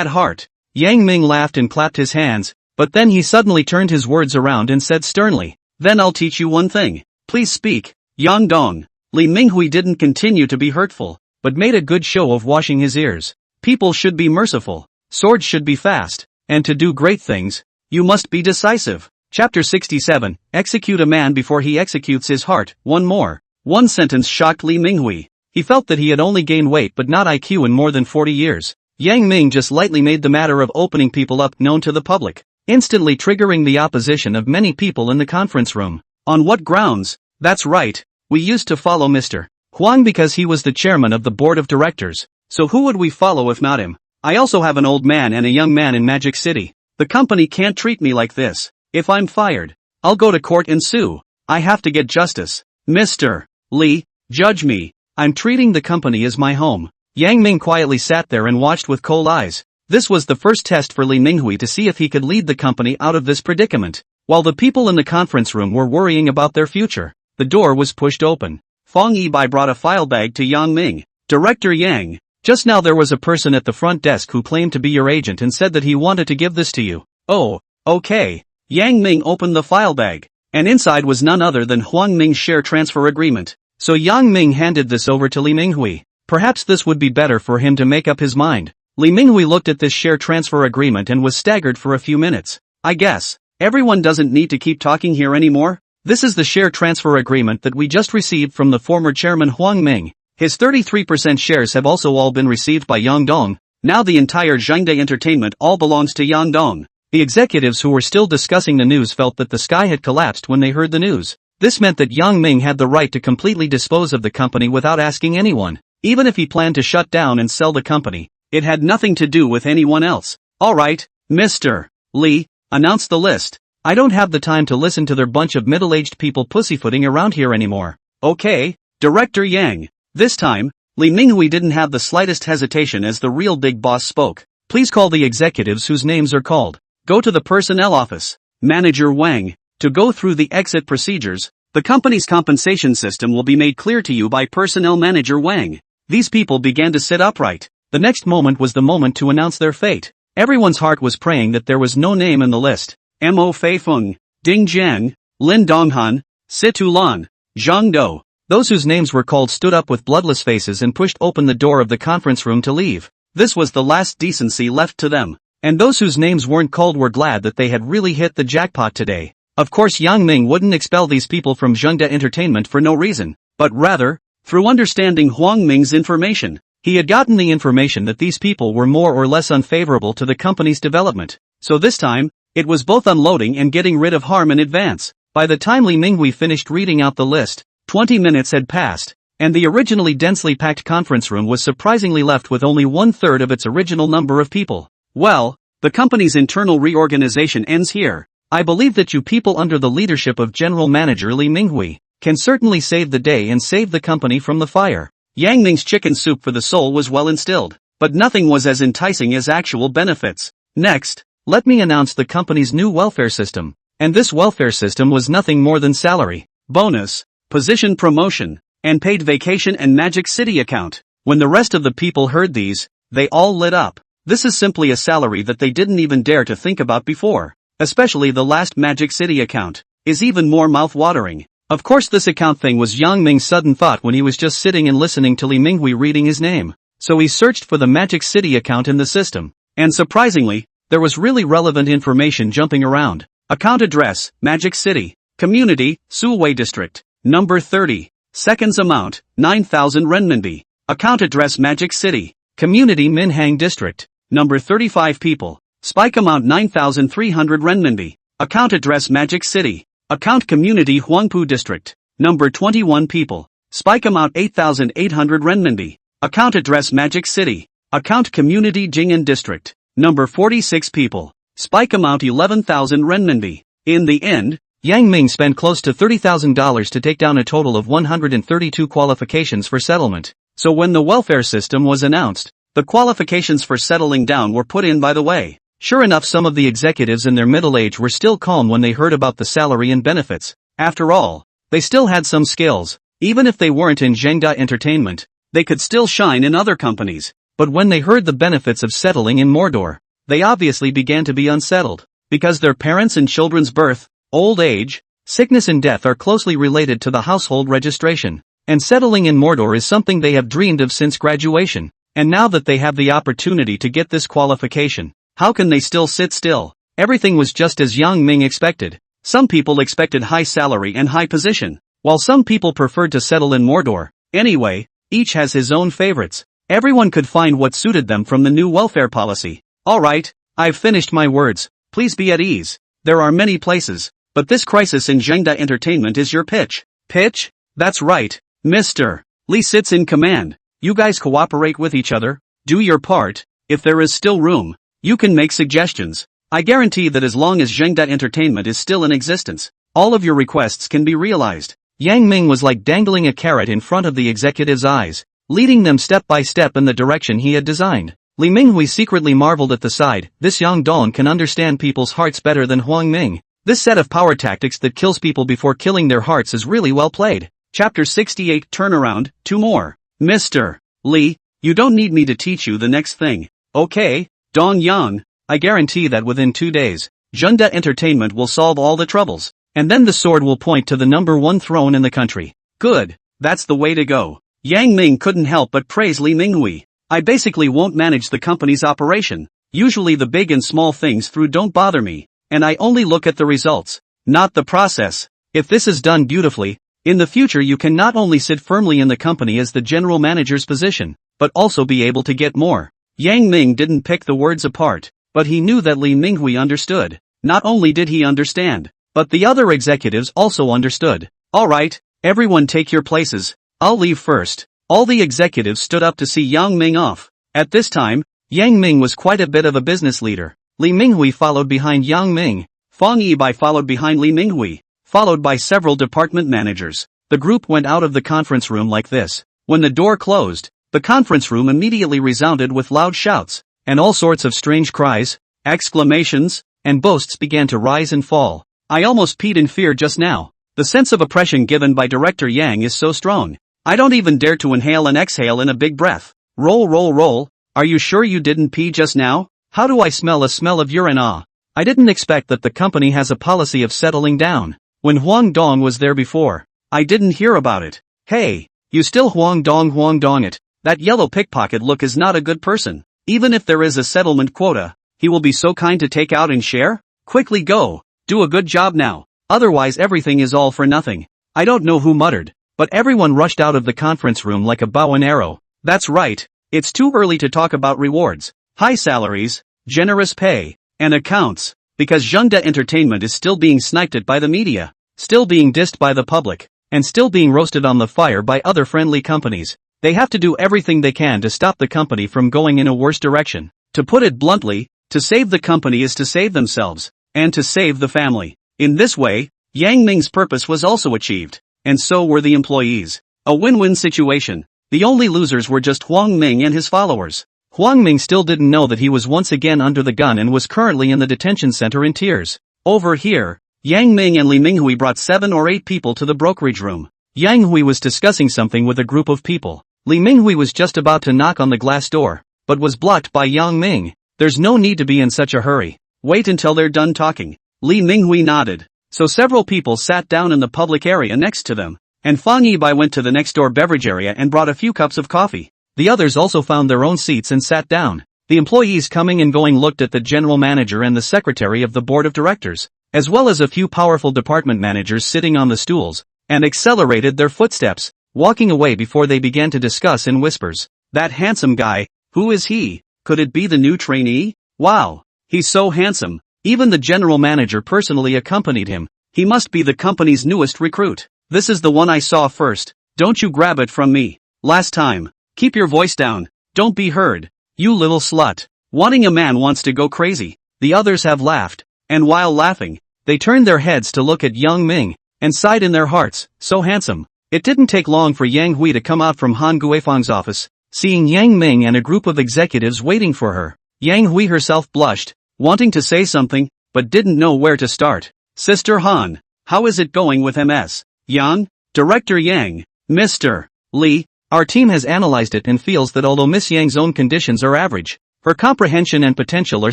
heart." Yang Ming laughed and clapped his hands, but then he suddenly turned his words around and said sternly, "Then I'll teach you one thing. Please speak." Yang Dong. Li Minghui didn't continue to be hurtful, but made a good show of washing his ears. People should be merciful, swords should be fast, and to do great things, you must be decisive. Chapter 67, Execute a man before he executes his heart. One sentence shocked Li Minghui. He felt that he had only gained weight but not IQ in more than 40 years. Yang Ming just lightly made the matter of opening people up known to the public, instantly triggering the opposition of many people in the conference room. On what grounds? That's right, we used to follow Mr. Huang because he was the chairman of the board of directors, so who would we follow if not him? I also have an old man and a young man in Magic City. The company can't treat me like this. If I'm fired, I'll go to court and sue. I have to get justice. Mr. Li, judge me. I'm treating the company as my home. Yang Ming quietly sat there and watched with cold eyes. This was the first test for Li Minghui to see if he could lead the company out of this predicament. While the people in the conference room were worrying about their future, the door was pushed open. Fong Yibai brought a file bag to Yang Ming. "Director Yang, just now there was a person at the front desk who claimed to be your agent and said that he wanted to give this to you." "Oh, okay." Yang Ming opened the file bag, and inside was none other than Huang Ming's share transfer agreement. So Yang Ming handed this over to Li Minghui. Perhaps this would be better for him to make up his mind. Li Minghui looked at this share transfer agreement and was staggered for a few minutes. "I guess everyone doesn't need to keep talking here anymore. This is the share transfer agreement that we just received from the former chairman Huang Ming. His 33% shares have also all been received by Yang Dong. Now the entire Zhengda Entertainment all belongs to Yang Dong." The executives who were still discussing the news felt that the sky had collapsed when they heard the news. This meant that Yang Ming had the right to completely dispose of the company without asking anyone. Even if he planned to shut down and sell the company, it had nothing to do with anyone else. "Alright, Mr. Li, announce the list. I don't have the time to listen to their bunch of middle-aged people pussyfooting around here anymore." "Okay, Director Yang." This time, Li Minghui didn't have the slightest hesitation as the real big boss spoke. "Please call the executives whose names are called. Go to the personnel office. Manager Wang, to go through the exit procedures. The company's compensation system will be made clear to you by personnel manager Wang." These people began to sit upright. The next moment was the moment to announce their fate. Everyone's heart was praying that there was no name in the list. Mo Feifeng, Ding Jiang, Lin Donghan, Si Tulan, Zhang Dou. Those whose names were called stood up with bloodless faces and pushed open the door of the conference room to leave. This was the last decency left to them. And those whose names weren't called were glad that they had really hit the jackpot today. Of course Yang Ming wouldn't expel these people from Zhengda Entertainment for no reason, but rather, through understanding Huang Ming's information. He had gotten the information that these people were more or less unfavorable to the company's development. So this time, it was both unloading and getting rid of harm in advance. By the time Li Minghui finished reading out the list, 20 minutes had passed, and the originally densely packed conference room was surprisingly left with only 1/3 of its original number of people. "Well, the company's internal reorganization ends here. I believe that you people under the leadership of General Manager Li Minghui can certainly save the day and save the company from the fire." Yang Ming's chicken soup for the soul was well instilled, but nothing was as enticing as actual benefits. "Next, let me announce the company's new welfare system." And this welfare system was nothing more than salary, bonus, position promotion, and paid vacation and Magic City account. When the rest of the people heard these, they all lit up. This is simply a salary that they didn't even dare to think about before. Especially the last Magic City account is even more mouth-watering. Of course this account thing was Yang Ming's sudden thought when he was just sitting and listening to Li Minghui reading his name. So he searched for the Magic City account in the system. And surprisingly, there was really relevant information jumping around. Account address, Magic City. Community, Suwei District. Number 30. Seconds amount, 9,000 renminbi. Account address Magic City. Community Minhang District. Number 35 people. Spike amount 9,300 renminbi. Account address Magic City. Account Community Huangpu District. Number 21 people. Spike amount 8,800 renminbi. Account address Magic City. Account Community Jing'an District. Number 46 people. Spike amount 11,000 renminbi. In the end, Yang Ming spent close to $30,000 to take down a total of 132 qualifications for settlement. So when the welfare system was announced, the qualifications for settling down were put in by the way. Sure enough, some of the executives in their middle age were still calm when they heard about the salary and benefits. After all, they still had some skills. Even if they weren't in Zhengda Entertainment, they could still shine in other companies. But when they heard the benefits of settling in Mordor, they obviously began to be unsettled. Because their parents' and children's birth, old age, sickness and death are closely related to the household registration. And settling in Mordor is something they have dreamed of since graduation. And now that they have the opportunity to get this qualification, how can they still sit still? Everything was just as Yang Ming expected. Some people expected high salary and high position, while some people preferred to settle in Mordor. Anyway, each has his own favorites. Everyone could find what suited them from the new welfare policy. Alright, I've finished my words. Please be at ease. There are many places, but this crisis in Zhengda Entertainment is your pitch. Pitch? That's right, Mr. Li sits in command. You guys cooperate with each other, do your part. If there is still room, you can make suggestions. I guarantee that as long as Zhengda Entertainment is still in existence, all of your requests can be realized. Yang Ming was like dangling a carrot in front of the executives' eyes, leading them step by step in the direction he had designed. Li Minghui secretly marveled at the side. This Yang Dong can understand people's hearts better than Huang Ming. This set of power tactics that kills people before killing their hearts is really well played. Chapter 68 Turnaround, 2 more. Mr. Li, you don't need me to teach you the next thing. Okay, Dong Yang, I guarantee that within 2 days, Zhengda Entertainment will solve all the troubles, and then the sword will point to the number 1 throne in the country. Good, that's the way to go. Yang Ming couldn't help but praise Li Minghui. I basically won't manage the company's operation. Usually the big and small things through don't bother me, and I only look at the results, not the process. If this is done beautifully, in the future you can not only sit firmly in the company as the general manager's position, but also be able to get more. Yang Ming didn't pick the words apart, but he knew that Li Minghui understood. Not only did he understand, but the other executives also understood. Alright, everyone take your places. I'll leave first. All the executives stood up to see Yang Ming off. At this time, Yang Ming was quite a bit of a business leader. Li Minghui followed behind Yang Ming. Fang Yibai followed behind Li Minghui, followed by several department managers. The group went out of the conference room like this. When the door closed, the conference room immediately resounded with loud shouts, and all sorts of strange cries, exclamations, and boasts began to rise and fall. I almost peed in fear just now. The sense of oppression given by Director Yang is so strong. I don't even dare to inhale and exhale in a big breath. Roll, roll, roll. Are you sure you didn't pee just now? How do I smell a smell of urine? I didn't expect that the company has a policy of settling down. When Huang Dong was there before, I didn't hear about it. Hey, you still Huang Dong it. That yellow pickpocket look is not a good person. Even if there is a settlement quota, he will be so kind to take out and share? Quickly go, do a good job now, otherwise everything is all for nothing. I don't know who muttered, but everyone rushed out of the conference room like a bow and arrow. That's right, it's too early to talk about rewards, high salaries, generous pay, and accounts, because Zhengda Entertainment is still being sniped at by the media, still being dissed by the public, and still being roasted on the fire by other friendly companies. They have to do everything they can to stop the company from going in a worse direction. To put it bluntly, to save the company is to save themselves, and to save the family. In this way, Yang Ming's purpose was also achieved, and so were the employees. A win-win situation. The only losers were just Huang Ming and his followers. Huang Ming still didn't know that he was once again under the gun and was currently in the detention center in tears. Over here, Yang Ming and Li Minghui brought 7 or 8 people to the brokerage room. Yang Hui was discussing something with a group of people. Li Minghui was just about to knock on the glass door, but was blocked by Yang Ming. There's no need to be in such a hurry. Wait until they're done talking. Li Minghui nodded. So several people sat down in the public area next to them, and Fang Yibai went to the next door beverage area and brought a few cups of coffee. The others also found their own seats and sat down. The employees coming and going looked at the general manager and the secretary of the board of directors, as well as a few powerful department managers sitting on the stools, and accelerated their footsteps, walking away before they began to discuss in whispers. That handsome guy, who is he? Could it be the new trainee? Wow, he's so handsome. Even the general manager personally accompanied him. He must be the company's newest recruit. This is the one I saw first. Don't you grab it from me. Last time. Keep your voice down. Don't be heard. You little slut. Wanting a man wants to go crazy. The others have laughed. And while laughing, they turned their heads to look at Yang Ming, and sighed in their hearts, so handsome. It didn't take long for Yang Hui to come out from Han Guifang's office, seeing Yang Ming and a group of executives waiting for her. Yang Hui herself blushed, wanting to say something, but didn't know where to start. Sister Han, how is it going with MS? Yang? Director Yang, Mr. Li, our team has analyzed it and feels that although Miss Yang's own conditions are average, her comprehension and potential are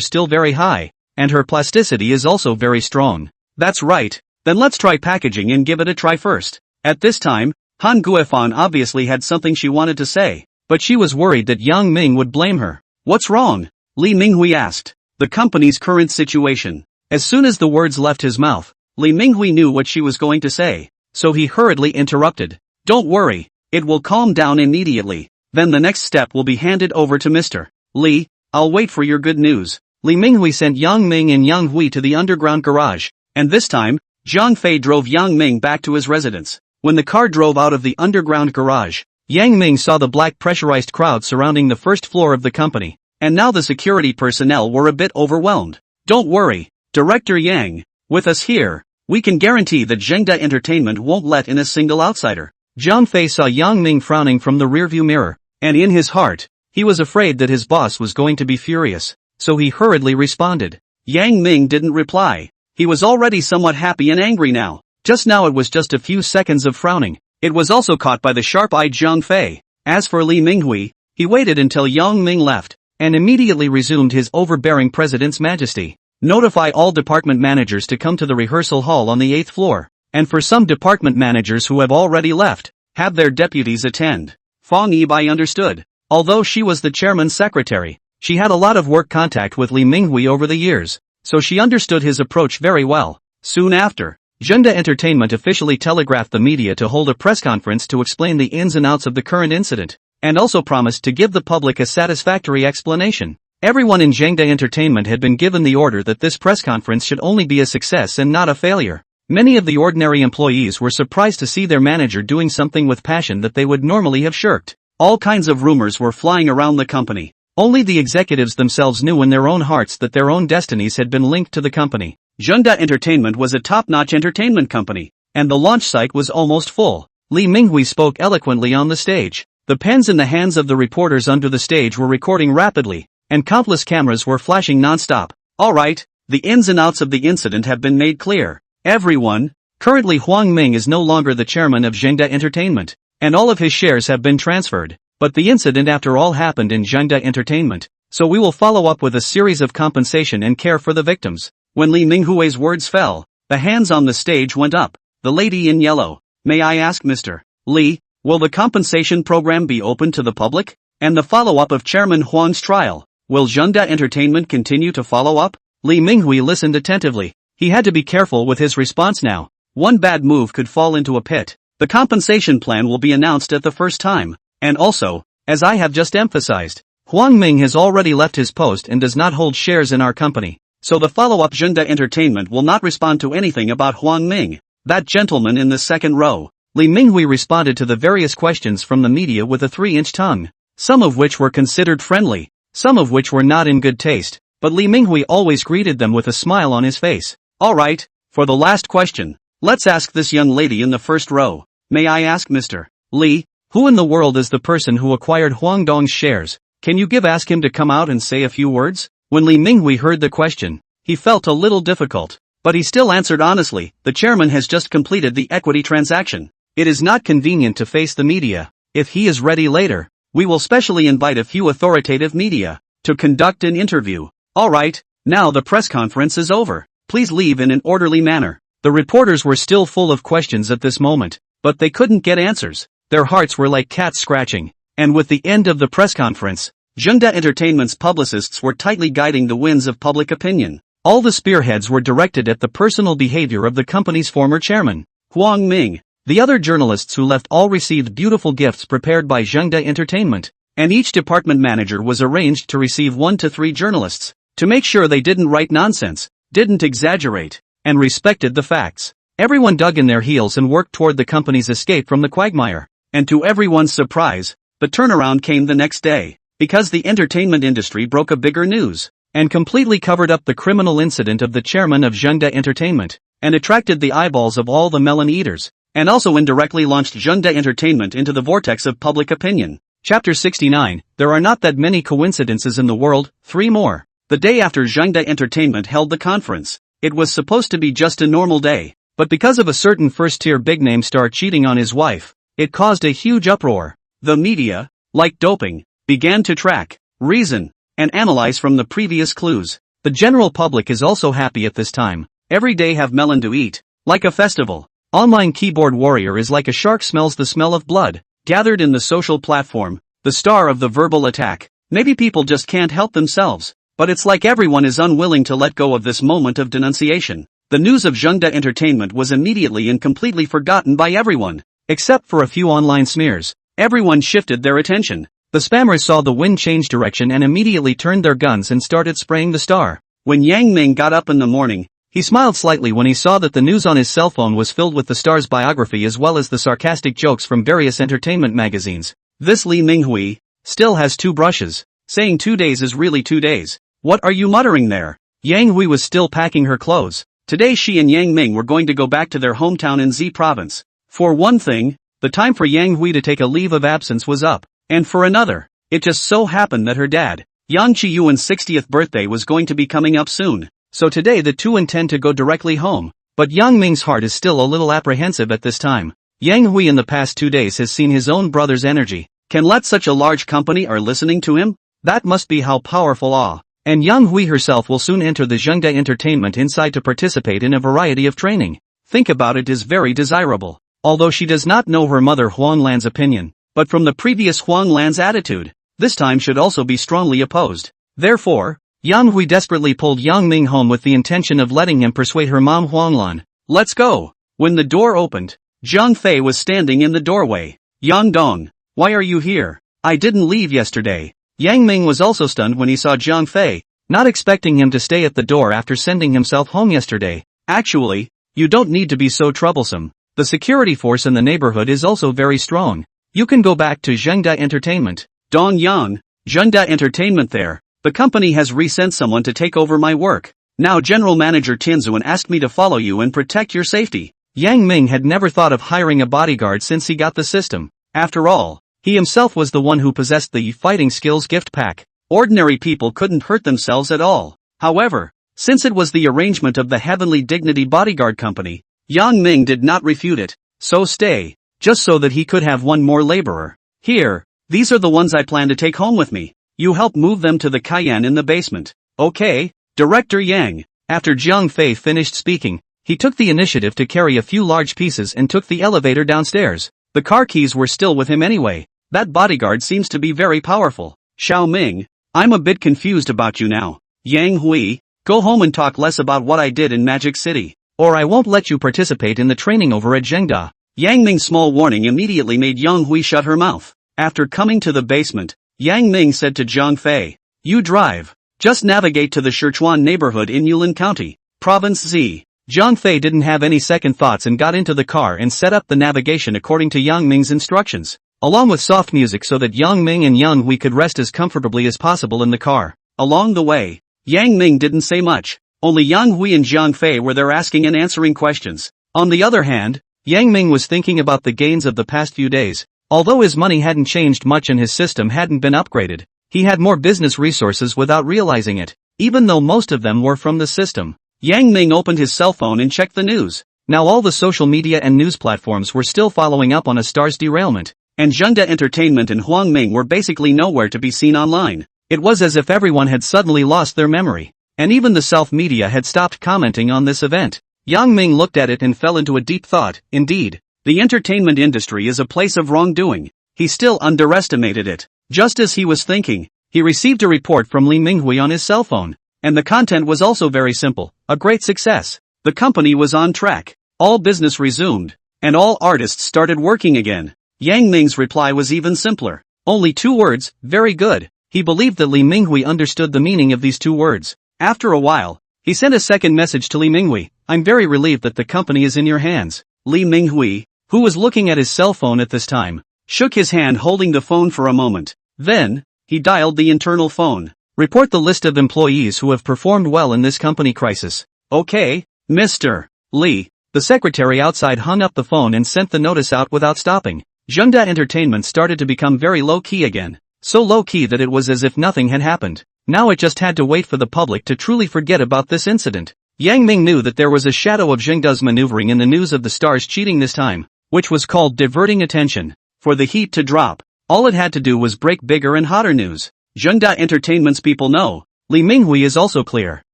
still very high, and her plasticity is also very strong. That's right, then let's try packaging and give it a try first. At this time, Han Guifang obviously had something she wanted to say, but she was worried that Yang Ming would blame her. What's wrong? Li Minghui asked. The company's current situation. As soon as the words left his mouth, Li Minghui knew what she was going to say, so he hurriedly interrupted. Don't worry, it will calm down immediately. Then the next step will be handed over to Mr. Li. I'll wait for your good news. Li Minghui sent Yang Ming and Yang Hui to the underground garage, and this time, Zhang Fei drove Yang Ming back to his residence. When the car drove out of the underground garage, Yang Ming saw the black pressurized crowd surrounding the first floor of the company, and now the security personnel were a bit overwhelmed. Don't worry, Director Yang, with us here, we can guarantee that Zhengda Entertainment won't let in a single outsider. Zhang Fei saw Yang Ming frowning from the rearview mirror, and in his heart, he was afraid that his boss was going to be furious, so he hurriedly responded. Yang Ming didn't reply. He was already somewhat happy and angry now. Just now it was just a few seconds of frowning. It was also caught by the sharp-eyed Zhang Fei. As for Li Minghui, he waited until Yang Ming left, and immediately resumed his overbearing president's majesty. Notify all department managers to come to the rehearsal hall on the 8th floor, and for some department managers who have already left, have their deputies attend. Fang Yibai understood. Although she was the chairman's secretary, she had a lot of work contact with Li Minghui over the years, so she understood his approach very well. Soon after, Zhengda Entertainment officially telegraphed the media to hold a press conference to explain the ins and outs of the current incident, and also promised to give the public a satisfactory explanation. Everyone in Zhengda Entertainment had been given the order that this press conference should only be a success and not a failure. Many of the ordinary employees were surprised to see their manager doing something with passion that they would normally have shirked. All kinds of rumors were flying around the company. Only the executives themselves knew in their own hearts that their own destinies had been linked to the company. Zhengda Entertainment was a top-notch entertainment company, and the launch site was almost full. Li Minghui spoke eloquently on the stage. The pens in the hands of the reporters under the stage were recording rapidly, and countless cameras were flashing non-stop. Alright, the ins and outs of the incident have been made clear. Everyone, currently Huang Ming is no longer the chairman of Zhengda Entertainment, and all of his shares have been transferred. But the incident after all happened in Zhengda Entertainment, so we will follow up with a series of compensation and care for the victims. When Li Minghui's words fell, the hands on the stage went up. The lady in yellow. May I ask Mr. Li, will the compensation program be open to the public? And the follow-up of Chairman Huang's trial. Will Zhengda Entertainment continue to follow up? Li Minghui listened attentively. He had to be careful with his response now. One bad move could fall into a pit. The compensation plan will be announced at the first time. And also, as I have just emphasized, Huang Ming has already left his post and does not hold shares in our company. So the follow-up Zhengda Entertainment will not respond to anything about Huang Ming. That gentleman in the second row. Li Minghui responded to the various questions from the media with a 3-inch tongue. Some of which were considered friendly, some of which were not in good taste, but Li Minghui always greeted them with a smile on his face. Alright, for the last question, let's ask this young lady in the first row. May I ask Mr. Li, who in the world is the person who acquired Huang Dong's shares? Can you ask him to come out and say a few words? When Li Minghui heard the question, he felt a little difficult, but he still answered honestly. The chairman has just completed the equity transaction. It is not convenient to face the media. If he is ready later, we will specially invite a few authoritative media to conduct an interview. Alright, now the press conference is over. Please leave in an orderly manner. The reporters were still full of questions at this moment, but they couldn't get answers. Their hearts were like cats scratching. And with the end of the press conference, Jungda Entertainment's publicists were tightly guiding the winds of public opinion. All the spearheads were directed at the personal behavior of the company's former chairman, Huang Ming. The other journalists who left all received beautiful gifts prepared by Jungda Entertainment, and each department manager was arranged to receive 1 to 3 journalists, to make sure they didn't write nonsense, didn't exaggerate, and respected the facts. Everyone dug in their heels and worked toward the company's escape from the quagmire. And to everyone's surprise, the turnaround came the next day, because the entertainment industry broke a bigger news, and completely covered up the criminal incident of the chairman of Jungda Entertainment, and attracted the eyeballs of all the melon eaters, and also indirectly launched Jungda Entertainment into the vortex of public opinion. Chapter 69, There are not that many coincidences in the world, 3 more. The day after Jungda Entertainment held the conference, it was supposed to be just a normal day, but because of a certain first-tier big-name star cheating on his wife, it caused a huge uproar. The media, like doping, began to track, reason, and analyze from the previous clues. The general public is also happy at this time. Every day have melon to eat, like a festival. Online keyboard warrior is like a shark smells the smell of blood, gathered in the social platform, the star of the verbal attack. Maybe people just can't help themselves. But it's like everyone is unwilling to let go of this moment of denunciation. The news of Jungda Entertainment was immediately and completely forgotten by everyone, except for a few online smears. Everyone shifted their attention. The spammers saw the wind change direction and immediately turned their guns and started spraying the star. When Yang Ming got up in the morning, he smiled slightly when he saw that the news on his cell phone was filled with the star's biography as well as the sarcastic jokes from various entertainment magazines. This Li Minghui still has 2 brushes. Saying 2 days is really 2 days. What are you muttering there? Yang Hui was still packing her clothes. Today she and Yang Ming were going to go back to their hometown in Z province. For one thing, the time for Yang Hui to take a leave of absence was up. And for another, it just so happened that her dad, Yang Qiyuan's 60th birthday was going to be coming up soon. So today the two intend to go directly home. But Yang Ming's heart is still a little apprehensive at this time. Yang Hui in the past 2 days has seen his own brother's energy. Can let such a large company are listening to him? That must be how powerful awe. And Yang Hui herself will soon enter the Jungda Entertainment inside to participate in a variety of training. Think about it is very desirable. Although she does not know her mother Huang Lan's opinion, but from the previous Huang Lan's attitude, this time should also be strongly opposed. Therefore, Yang Hui desperately pulled Yang Ming home with the intention of letting him persuade her mom Huang Lan. Let's go. When the door opened, Zhang Fei was standing in the doorway. Yang Dong, why are you here? I didn't leave yesterday. Yang Ming was also stunned when he saw Zhang Fei, not expecting him to stay at the door after sending himself home yesterday. Actually, you don't need to be so troublesome. The security force in the neighborhood is also very strong. You can go back to Jungda Entertainment. Dong Yang, Jungda Entertainment there. The company has resent someone to take over my work. Now General Manager Tianzuan asked me to follow you and protect your safety. Yang Ming had never thought of hiring a bodyguard since he got the system. After all, he himself was the one who possessed the fighting skills gift pack. Ordinary people couldn't hurt themselves at all. However, since it was the arrangement of the Heavenly Dignity Bodyguard Company, Yang Ming did not refute it. So stay, just so that he could have one more laborer. Here, these are the ones I plan to take home with me. You help move them to the Cayenne in the basement. Okay, Director Yang. After Zhang Fei finished speaking, he took the initiative to carry a few large pieces and took the elevator downstairs. The car keys were still with him anyway. That bodyguard seems to be very powerful. Xiao Ming, I'm a bit confused about you now. Yang Hui, go home and talk less about what I did in Magic City, or I won't let you participate in the training over at Zhengda. Yang Ming's small warning immediately made Yang Hui shut her mouth. After coming to the basement, Yang Ming said to Zhang Fei, you drive. Just navigate to the Sichuan neighborhood in Yulin County, Province Z. Zhang Fei didn't have any second thoughts and got into the car and set up the navigation according to Yang Ming's instructions, along with soft music so that Yang Ming and Yang Hui could rest as comfortably as possible in the car. Along the way, Yang Ming didn't say much, only Yang Hui and Zhang Fei were there asking and answering questions. On the other hand, Yang Ming was thinking about the gains of the past few days. Although his money hadn't changed much and his system hadn't been upgraded, he had more business resources without realizing it, even though most of them were from the system. Yang Ming opened his cell phone and checked the news. Now all the social media and news platforms were still following up on a star's derailment, and Zhengda Entertainment and Huang Ming were basically nowhere to be seen online. It was as if everyone had suddenly lost their memory. And even the South media had stopped commenting on this event. Yang Ming looked at it and fell into a deep thought. Indeed, the entertainment industry is a place of wrongdoing. He still underestimated it. Just as he was thinking, he received a report from Li Minghui on his cell phone. And the content was also very simple. A great success. The company was on track. All business resumed. And all artists started working again. Yang Ming's reply was even simpler. Only 2 words, very good. He believed that Li Minghui understood the meaning of these 2 words. After a while, he sent a second message to Li Minghui. I'm very relieved that the company is in your hands. Li Minghui, who was looking at his cell phone at this time, shook his hand holding the phone for a moment. Then, he dialed the internal phone. Report the list of employees who have performed well in this company crisis. Okay, Mr. Li. The secretary outside hung up the phone and sent the notice out without stopping. Zhengda Entertainment started to become very low-key again. So low-key that it was as if nothing had happened. Now it just had to wait for the public to truly forget about this incident. Yang Ming knew that there was a shadow of Zhengda's maneuvering in the news of the stars cheating this time, which was called diverting attention. For the heat to drop, all it had to do was break bigger and hotter news. Zhengda Entertainment's people know. Li Minghui is also clear.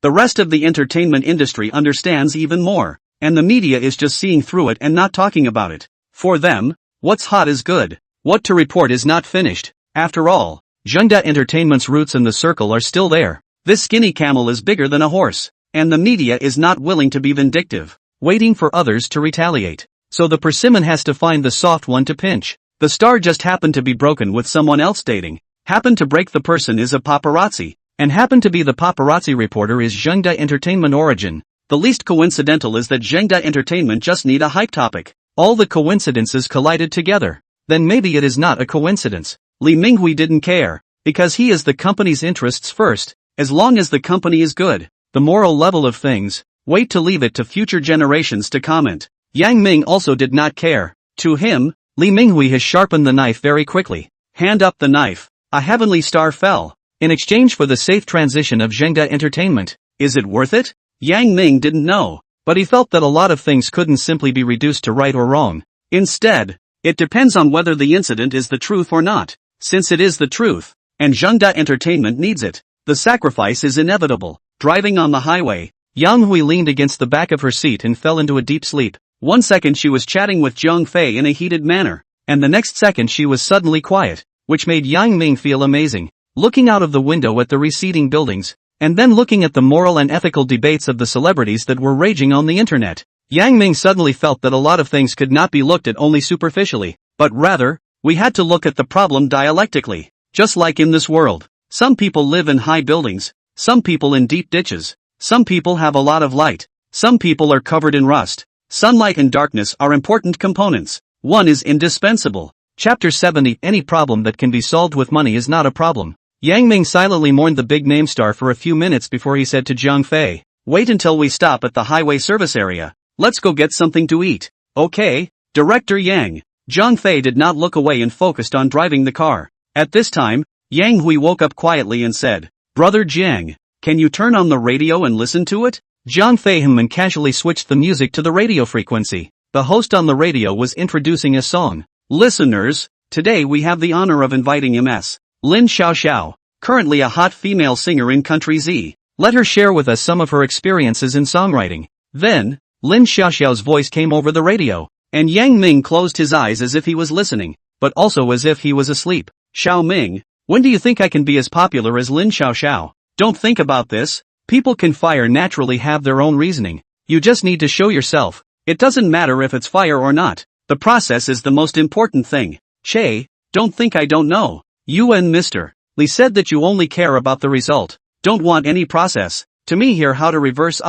The rest of the entertainment industry understands even more, and the media is just seeing through it and not talking about it. For them, what's hot is good. What to report is not finished. After all, Zhengda Entertainment's roots in the circle are still there. This skinny camel is bigger than a horse, and the media is not willing to be vindictive, waiting for others to retaliate. So the persimmon has to find the soft one to pinch. The star just happened to be broken with someone else dating. Happened to break the person is a paparazzi, and happened to be the paparazzi reporter is Zhengda Entertainment origin. The least coincidental is that Zhengda Entertainment just need a hype topic. All the coincidences collided together. Then maybe it is not a coincidence. Li Minghui didn't care, because he is the company's interests first. As long as the company is good, the moral level of things, wait to leave it to future generations to comment. Yang Ming also did not care. To him, Li Minghui has sharpened the knife very quickly. Hand up the knife. A heavenly star fell. In exchange for the safe transition of Zhengda Entertainment. Is it worth it? Yang Ming didn't know, but he felt that a lot of things couldn't simply be reduced to right or wrong. Instead, it depends on whether the incident is the truth or not. Since it is the truth, and Zhengda Entertainment needs it, the sacrifice is inevitable. Driving on the highway, Yang Hui leaned against the back of her seat and fell into a deep sleep. 1 second she was chatting with Zhang Fei in a heated manner, and the next second she was suddenly quiet, which made Yang Ming feel amazing. Looking out of the window at the receding buildings, and then looking at the moral and ethical debates of the celebrities that were raging on the internet, Yang Ming suddenly felt that a lot of things could not be looked at only superficially, but rather, we had to look at the problem dialectically. Just like in this world, some people live in high buildings, some people in deep ditches, some people have a lot of light, some people are covered in rust. Sunlight and darkness are important components. One is indispensable. Chapter 70. Any problem that can be solved with money is not a problem. Yang Ming silently mourned the big name star for a few minutes before he said to Zhang Fei, wait until we stop at the highway service area. Let's go get something to eat. Okay, Director Yang. Zhang Fei did not look away and focused on driving the car. At this time, Yang Hui woke up quietly and said, Brother Jiang, can you turn on the radio and listen to it? Zhang Fei and casually switched the music to the radio frequency. The host on the radio was introducing a song. Listeners, today we have the honor of inviting Ms. Lin Xiaoxiao, currently a hot female singer in Country Z. Let her share with us some of her experiences in songwriting. Then, Lin Xiaoxiao's voice came over the radio, and Yang Ming closed his eyes as if he was listening, but also as if he was asleep. Xiao Ming, when do you think I can be as popular as Lin Xiaoxiao? Don't think about this. People can fire naturally have their own reasoning. You just need to show yourself. It doesn't matter if it's fire or not. The process is the most important thing. Che, don't think I don't know. You and Mr. Li said that you only care about the result. Don't want any process. To me here how to reverse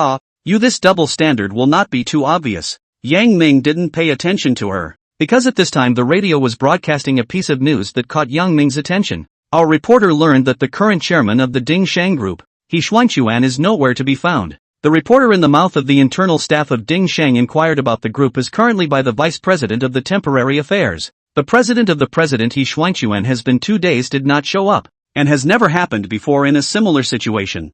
you this double standard will not be too obvious. Yang Ming didn't pay attention to her, because at this time the radio was broadcasting a piece of news that caught Yang Ming's attention. Our reporter learned that the current chairman of the Ding Shang Group, He Xuanquan, is nowhere to be found. The reporter in the mouth of the internal staff of Ding Shang inquired about the group is currently by the vice president of the temporary affairs. The president of the president He Xuanquan has been 2 days did not show up, and has never happened before in a similar situation.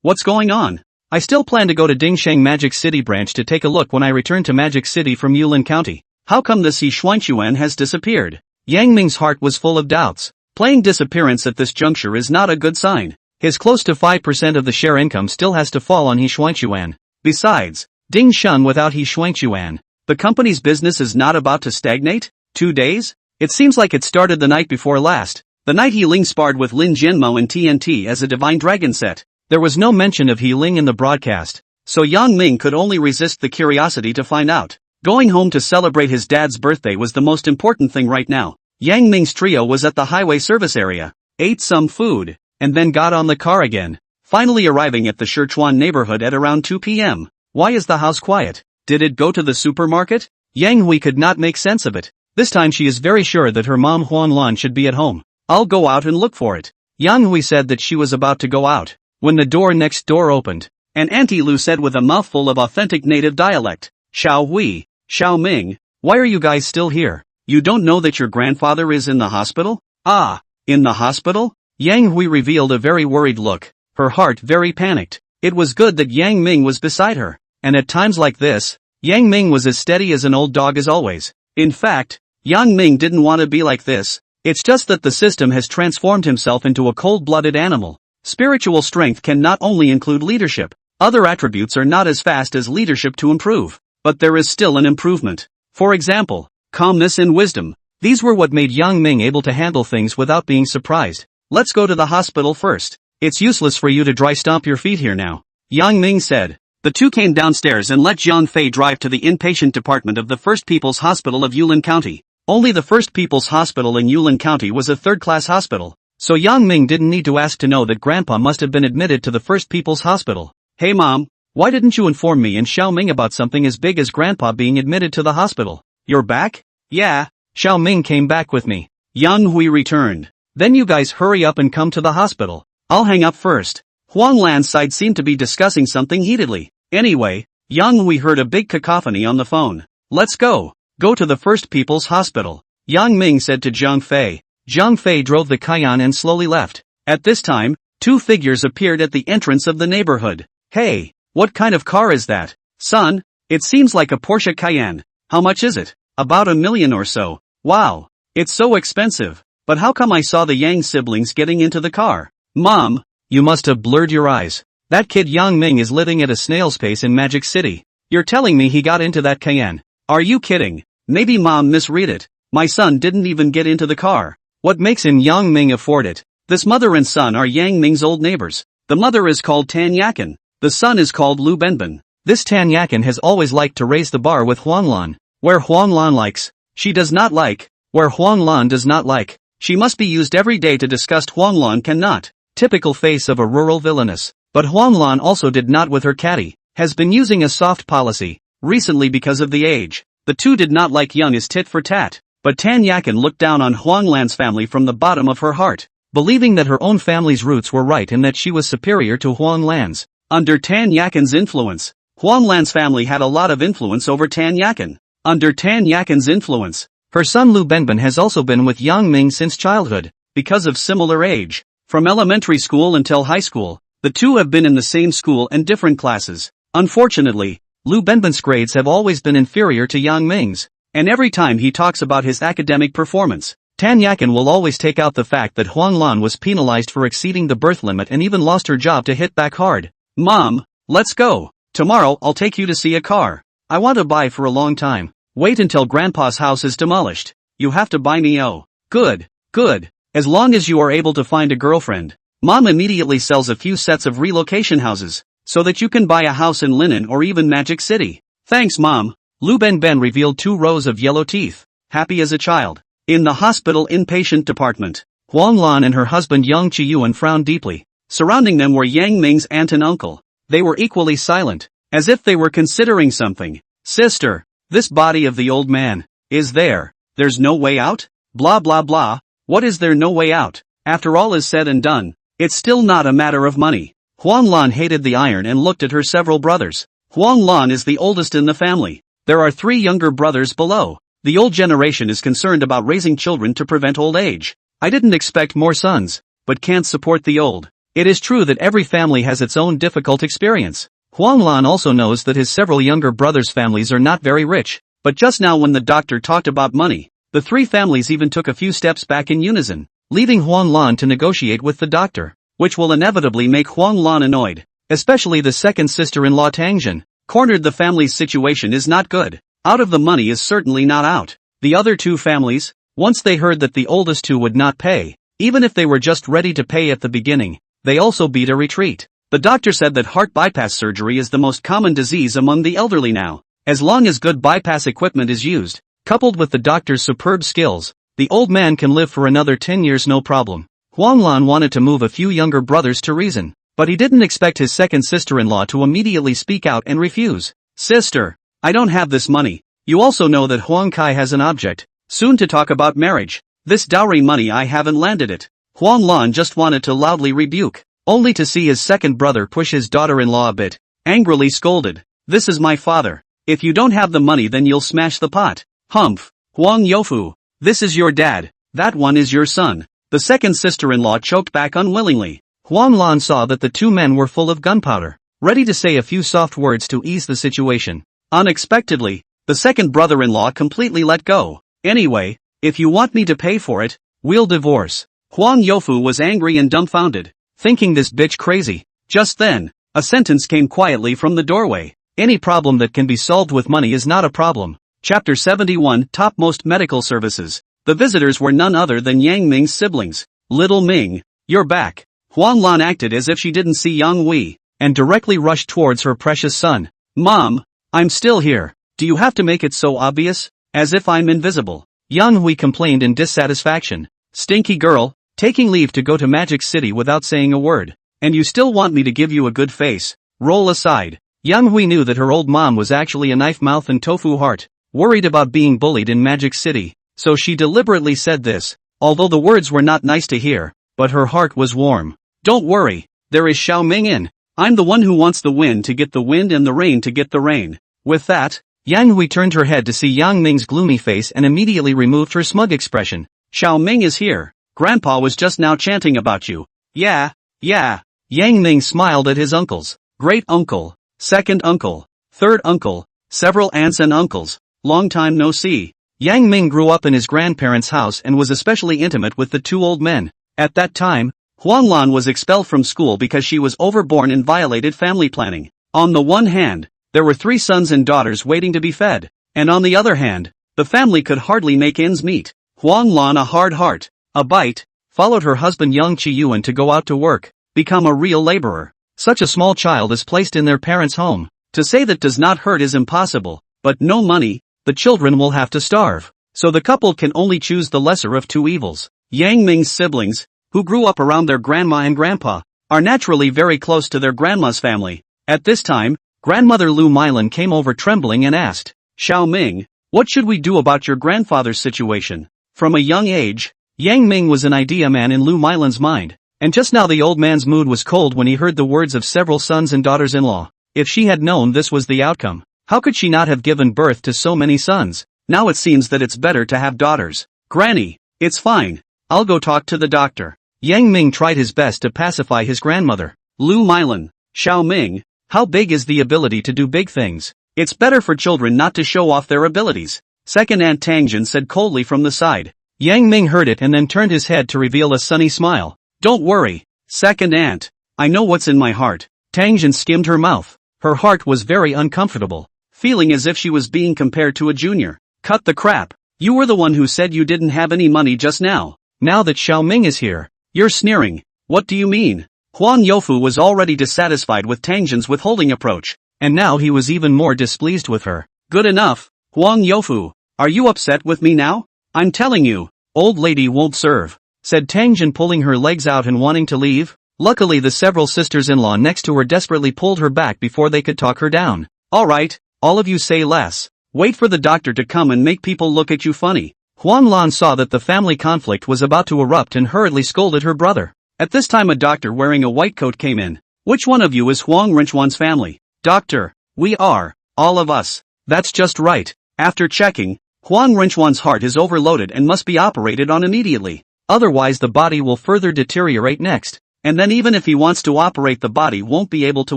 What's going on? I still plan to go to Dingsheng Magic City branch to take a look when I return to Magic City from Yulin County. How come this He Xuanquan has disappeared? Yang Ming's heart was full of doubts. Playing disappearance at this juncture is not a good sign. His close to 5% of the share income still has to fall on He Shuangchuan. Besides, Ding Shun without He Shuangchuan, the company's business is not about to stagnate? 2 days? It seems like it started the night before last, the night He Ling sparred with Lin Jianmo in TNT as a Divine Dragon set. There was no mention of He Ling in the broadcast, so Yang Ming could only resist the curiosity to find out. Going home to celebrate his dad's birthday was the most important thing right now. Yang Ming's trio was at the highway service area, ate some food, and then got on the car again, finally arriving at the Sichuan neighborhood at around 2 p.m. Why is the house quiet? Did it go to the supermarket? Yang Hui could not make sense of it. This time she is very sure that her mom Huan Lan should be at home. I'll go out and look for it. Yang Hui said that she was about to go out, when the door next door opened, and Auntie Lu said with a mouthful of authentic native dialect, Xiao Hui, Xiao Ming, why are you guys still here? You don't know that your grandfather is in the hospital? Ah, in the hospital? Yang Hui revealed a very worried look, her heart very panicked. It was good that Yang Ming was beside her, and at times like this, Yang Ming was as steady as an old dog as always. In fact, Yang Ming didn't want to be like this, it's just that the system has transformed himself into a cold-blooded animal. Spiritual strength can not only include leadership, other attributes are not as fast as leadership to improve, but there is still an improvement. For example, calmness and wisdom. These were what made Yang Ming able to handle things without being surprised. Let's go to the hospital first. It's useless for you to dry stomp your feet here now, Yang Ming said. The two came downstairs and let Jiang Fei drive to the inpatient department of the First People's Hospital of Yulin County. Only the First People's Hospital in Yulin County was a third-class hospital, so Yang Ming didn't need to ask to know that Grandpa must have been admitted to the First People's Hospital. Hey Mom, why didn't you inform me and Xiao Ming about something as big as Grandpa being admitted to the hospital? You're back? Yeah, Xiao Ming came back with me. Yang Hui returned. Then you guys hurry up and come to the hospital. I'll hang up first. Huang Lan's side seemed to be discussing something heatedly. Anyway, Yang Hui heard a big cacophony on the phone. Let's go. Go to the First People's Hospital, Yang Ming said to Jiang Fei. Jiang Fei drove the Cayenne and slowly left. At this time, two figures appeared at the entrance of the neighborhood. Hey, what kind of car is that? Son, it seems like a Porsche Cayenne. How much is it? About $1 million or so. Wow, it's so expensive. But how come I saw the Yang siblings getting into the car? Mom, you must have blurred your eyes. That kid Yang Ming is living at a snail's pace in Magic City. You're telling me he got into that Cayenne? Are you kidding? Maybe Mom misread it. My son didn't even get into the car. What makes Yang Ming afford it? This mother and son are Yang Ming's old neighbors. The mother is called Tan Yakan. The son is called Lu Benben. This Tan Yakan has always liked to raise the bar with Huang Lan. Where Huang Lan likes, she does not like. Where Huang Lan does not like, she must be used every day to disgust Huang Lan cannot. Typical face of a rural villainess. But Huang Lan also did not with her caddy, has been using a soft policy, recently because of the age. The two did not like young as tit for tat, but Tan Yakan looked down on Huang Lan's family from the bottom of her heart, believing that her own family's roots were right and that she was superior to Huang Lan's. Under Tan Yakan's influence, Huang Lan's family had a lot of influence over Tan Yakan. Under Tan Yakan's influence, her son Lu Benben has also been with Yang Ming since childhood, because of similar age. From elementary school until high school, the two have been in the same school and different classes. Unfortunately, Lu Benben's grades have always been inferior to Yang Ming's, and every time he talks about his academic performance, Tan Yakan will always take out the fact that Huang Lan was penalized for exceeding the birth limit and even lost her job to hit back hard. Mom, let's go. Tomorrow I'll take you to see a car I want to buy for a long time. Wait until Grandpa's house is demolished. You have to buy me. Oh, good, good. As long as you are able to find a girlfriend. Mom immediately sells a few sets of relocation houses, so that you can buy a house in Linen or even Magic City. Thanks Mom. Lu Benben revealed 2 rows of yellow teeth, happy as a child. In the hospital inpatient department, Huang Lan and her husband Yang Qiyuan frowned deeply. Surrounding them were Yang Ming's aunt and uncle. They were equally silent, as if they were considering something. Sister, this body of the old man, there's no way out? Blah blah blah, what is there no way out? After all is said and done, it's still not a matter of money. Huang Lan hated the iron and looked at her several brothers. Huang Lan is the oldest in the family. There are 3 younger brothers below. The old generation is concerned about raising children to prevent old age. I didn't expect more sons, but can't support the old. It is true that every family has its own difficult experience. Huang Lan also knows that his several younger brothers' families are not very rich, but just now when the doctor talked about money, the 3 families even took a few steps back in unison. leaving Huang Lan to negotiate with the doctor, which will inevitably make Huang Lan annoyed. Especially the second sister-in-law Tangjin. Cornered. The family's situation is not good. Out of the money is certainly not out. The other two families, once they heard that the oldest two would not pay, even if they were just ready to pay at the beginning, they also beat a retreat. The doctor said that heart bypass surgery is the most common disease among the elderly now. As long as good bypass equipment is used, coupled with the doctor's superb skills, the old man can live for another 10 years no problem. Huang Lan wanted to move a few younger brothers to reason, but he didn't expect his second sister-in-law to immediately speak out and refuse. Sister, I don't have this money. You also know that Huang Kai has an object, soon to talk about marriage. This dowry money, I haven't landed it. Huang Lan just wanted to loudly rebuke, only to see his second brother push his daughter-in-law a bit, angrily scolded. This is my father. If you don't have the money then you'll smash the pot. Humph. Huang Youfu. This is your dad. That one is your son. The second sister-in-law choked back unwillingly. Huang Lan saw that the two men were full of gunpowder, ready to say a few soft words to ease the situation. Unexpectedly, the second brother-in-law completely let go. Anyway, if you want me to pay for it, we'll divorce. Huang Youfu was angry and dumbfounded, thinking this bitch crazy. Just then, a sentence came quietly from the doorway. Any problem that can be solved with money is not a problem. Chapter 71, Topmost Medical Services. The visitors were none other than Yang Ming's siblings. Little Ming, you're back. Huang Lan acted as if she didn't see Yang Hui, and directly rushed towards her precious son. Mom, I'm still here. Do you have to make it so obvious? As if I'm invisible. Yang Hui complained in dissatisfaction. Stinky girl, taking leave to go to Magic City without saying a word. And you still want me to give you a good face? Roll aside. Yang Hui knew that her old mom was actually a knife mouth and tofu heart, worried about being bullied in Magic City, so she deliberately said this, although the words were not nice to hear, but her heart was warm. Don't worry, there is Xiao Ming in. I'm the one who wants the wind to get the wind and the rain to get the rain. With that, Yang Hui turned her head to see Yang Ming's gloomy face and immediately removed her smug expression. Xiao Ming is here. Grandpa was just now chanting about you. Yeah. Yang Ming smiled at his uncles. Great uncle, second uncle, third uncle, several aunts and uncles. Long time no see. Yang Ming grew up in his grandparents' house and was especially intimate with the two old men. At that time, Huang Lan was expelled from school because she was overborn and violated family planning. On the one hand, there were 3 sons and daughters waiting to be fed, and on the other hand, the family could hardly make ends meet. Huang Lan, a hard heart, a bite, followed her husband Yang Qiyuan to go out to work, become a real laborer. Such a small child is placed in their parents' home. To say that does not hurt is impossible, but no money, the children will have to starve. So the couple can only choose the lesser of two evils. Yang Ming's siblings, who grew up around their grandma and grandpa, are naturally very close to their grandma's family. At this time, grandmother Lu Milan came over trembling and asked, Xiao Ming, what should we do about your grandfather's situation? From a young age, Yang Ming was an idea man in Lu Milan's mind, and just now the old man's mood was cold when he heard the words of several sons and daughters-in-law. If she had known this was the outcome, how could she not have given birth to so many sons? Now it seems that it's better to have daughters. Granny, it's fine. I'll go talk to the doctor. Yang Ming tried his best to pacify his grandmother. Lu Milan, Xiao Ming, how big is the ability to do big things? It's better for children not to show off their abilities. Second Aunt Tangjin said coldly from the side. Yang Ming heard it and then turned his head to reveal a sunny smile. Don't worry, Second Aunt. I know what's in my heart. Tangjin skimmed her mouth. Her heart was very uncomfortable, feeling as if she was being compared to a junior. Cut the crap. You were the one who said you didn't have any money just now. Now that Xiao Ming is here, you're sneering. What do you mean? Huang Youfu was already dissatisfied with Tangjin's withholding approach, and now he was even more displeased with her. Good enough, Huang Youfu. Are you upset with me now? I'm telling you, old lady won't serve, said Tangjin, pulling her legs out and wanting to leave. Luckily the several sisters-in-law next to her desperately pulled her back before they could talk her down. Alright, all of you say less. Wait for the doctor to come and make people look at you funny. Huang Lan saw that the family conflict was about to erupt and hurriedly scolded her brother. At this time a doctor wearing a white coat came in. Which one of you is Huang Rinchuan's family? Doctor, we are, all of us. That's just right. After checking, Huang Rinchuan's heart is overloaded and must be operated on immediately. Otherwise the body will further deteriorate next. And then even if he wants to operate the body won't be able to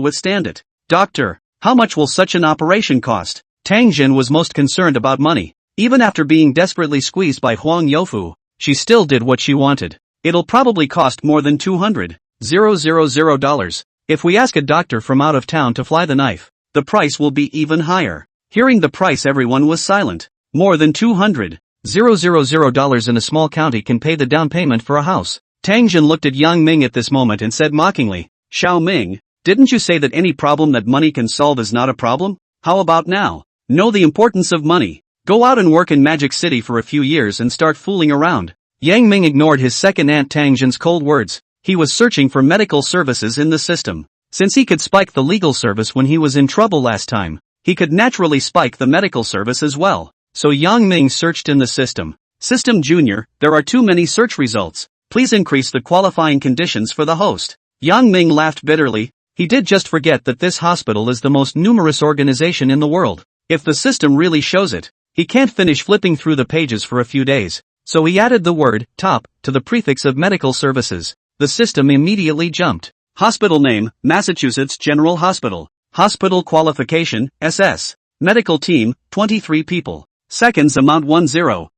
withstand it. Doctor, how much will such an operation cost? Tangjin was most concerned about money. Even after being desperately squeezed by Huang Youfu, she still did what she wanted. It'll probably cost more than $200,000. If we ask a doctor from out of town to fly the knife, the price will be even higher. Hearing the price, everyone was silent. More than $200,000 in a small county can pay the down payment for a house. Tang Jin looked at Yang Ming at this moment and said mockingly, Xiao Ming, didn't you say that any problem that money can solve is not a problem? How about now? Know the importance of money. Go out and work in Magic City for a few years and start fooling around. Yang Ming ignored his second aunt Tang Jin's cold words. He was searching for medical services in the system. Since he could spike the legal service when he was in trouble last time, he could naturally spike the medical service as well. So Yang Ming searched in the system. System Junior, there are too many search results. Please increase the qualifying conditions for the host. Yang Ming laughed bitterly. He did just forget that this hospital is the most numerous organization in the world. If the system really shows it, he can't finish flipping through the pages for a few days. So he added the word, top, to the prefix of medical services. The system immediately jumped. Hospital name, Massachusetts General Hospital. Hospital qualification, SS. Medical team, 23 people. Seconds amount 10,000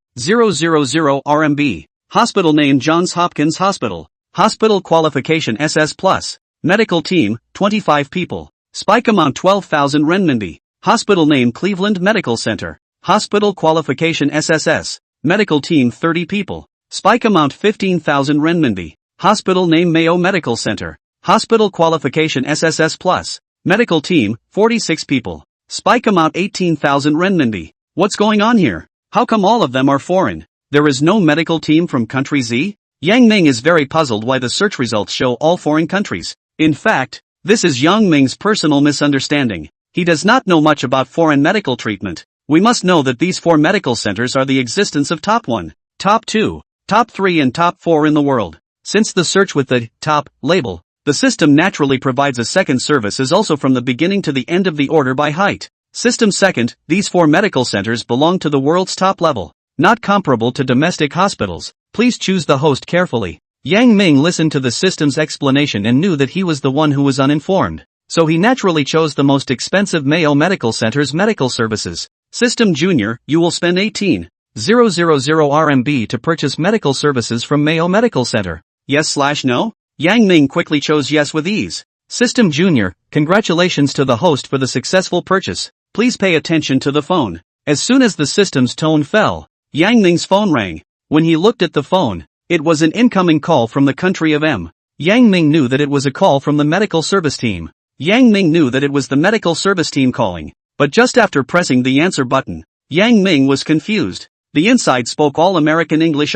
RMB. Hospital name Johns Hopkins Hospital. Hospital qualification SS+. Medical team, 25 people. Spike amount 12,000 renminbi. Hospital name Cleveland Medical Center. Hospital qualification SSS. Medical team 30 people. Spike amount 15,000 renminbi. Hospital name Mayo Medical Center. Hospital qualification SSS+. Medical team, 46 people. Spike amount 18,000 renminbi. What's going on here? How come all of them are foreign? There is no medical team from country Z? Yang Ming is very puzzled why the search results show all foreign countries. In fact, this is Yang Ming's personal misunderstanding. He does not know much about foreign medical treatment. We must know that these 4 medical centers are the existence of top 1, top 2, top 3 and top 4 in the world. Since the search with the top label, the system naturally provides a second service is also from the beginning to the end of the order by height. System second, these 4 medical centers belong to the world's top level, not comparable to domestic hospitals. Please choose the host carefully. Yang Ming listened to the system's explanation and knew that he was the one who was uninformed. So he naturally chose the most expensive Mayo Medical Center's medical services. System Junior, you will spend 18,000 RMB to purchase medical services from Mayo Medical Center. Yes/no? Yang Ming quickly chose yes with ease. System Junior, congratulations to the host for the successful purchase. Please pay attention to the phone. As soon as the system's tone fell, Yang Ming's phone rang. When he looked at the phone, it was an incoming call from the country of M. Yang Ming knew that it was a call from the medical service team. Yang Ming knew that it was the medical service team calling. But just after pressing the answer button, Yang Ming was confused. The inside spoke all American English.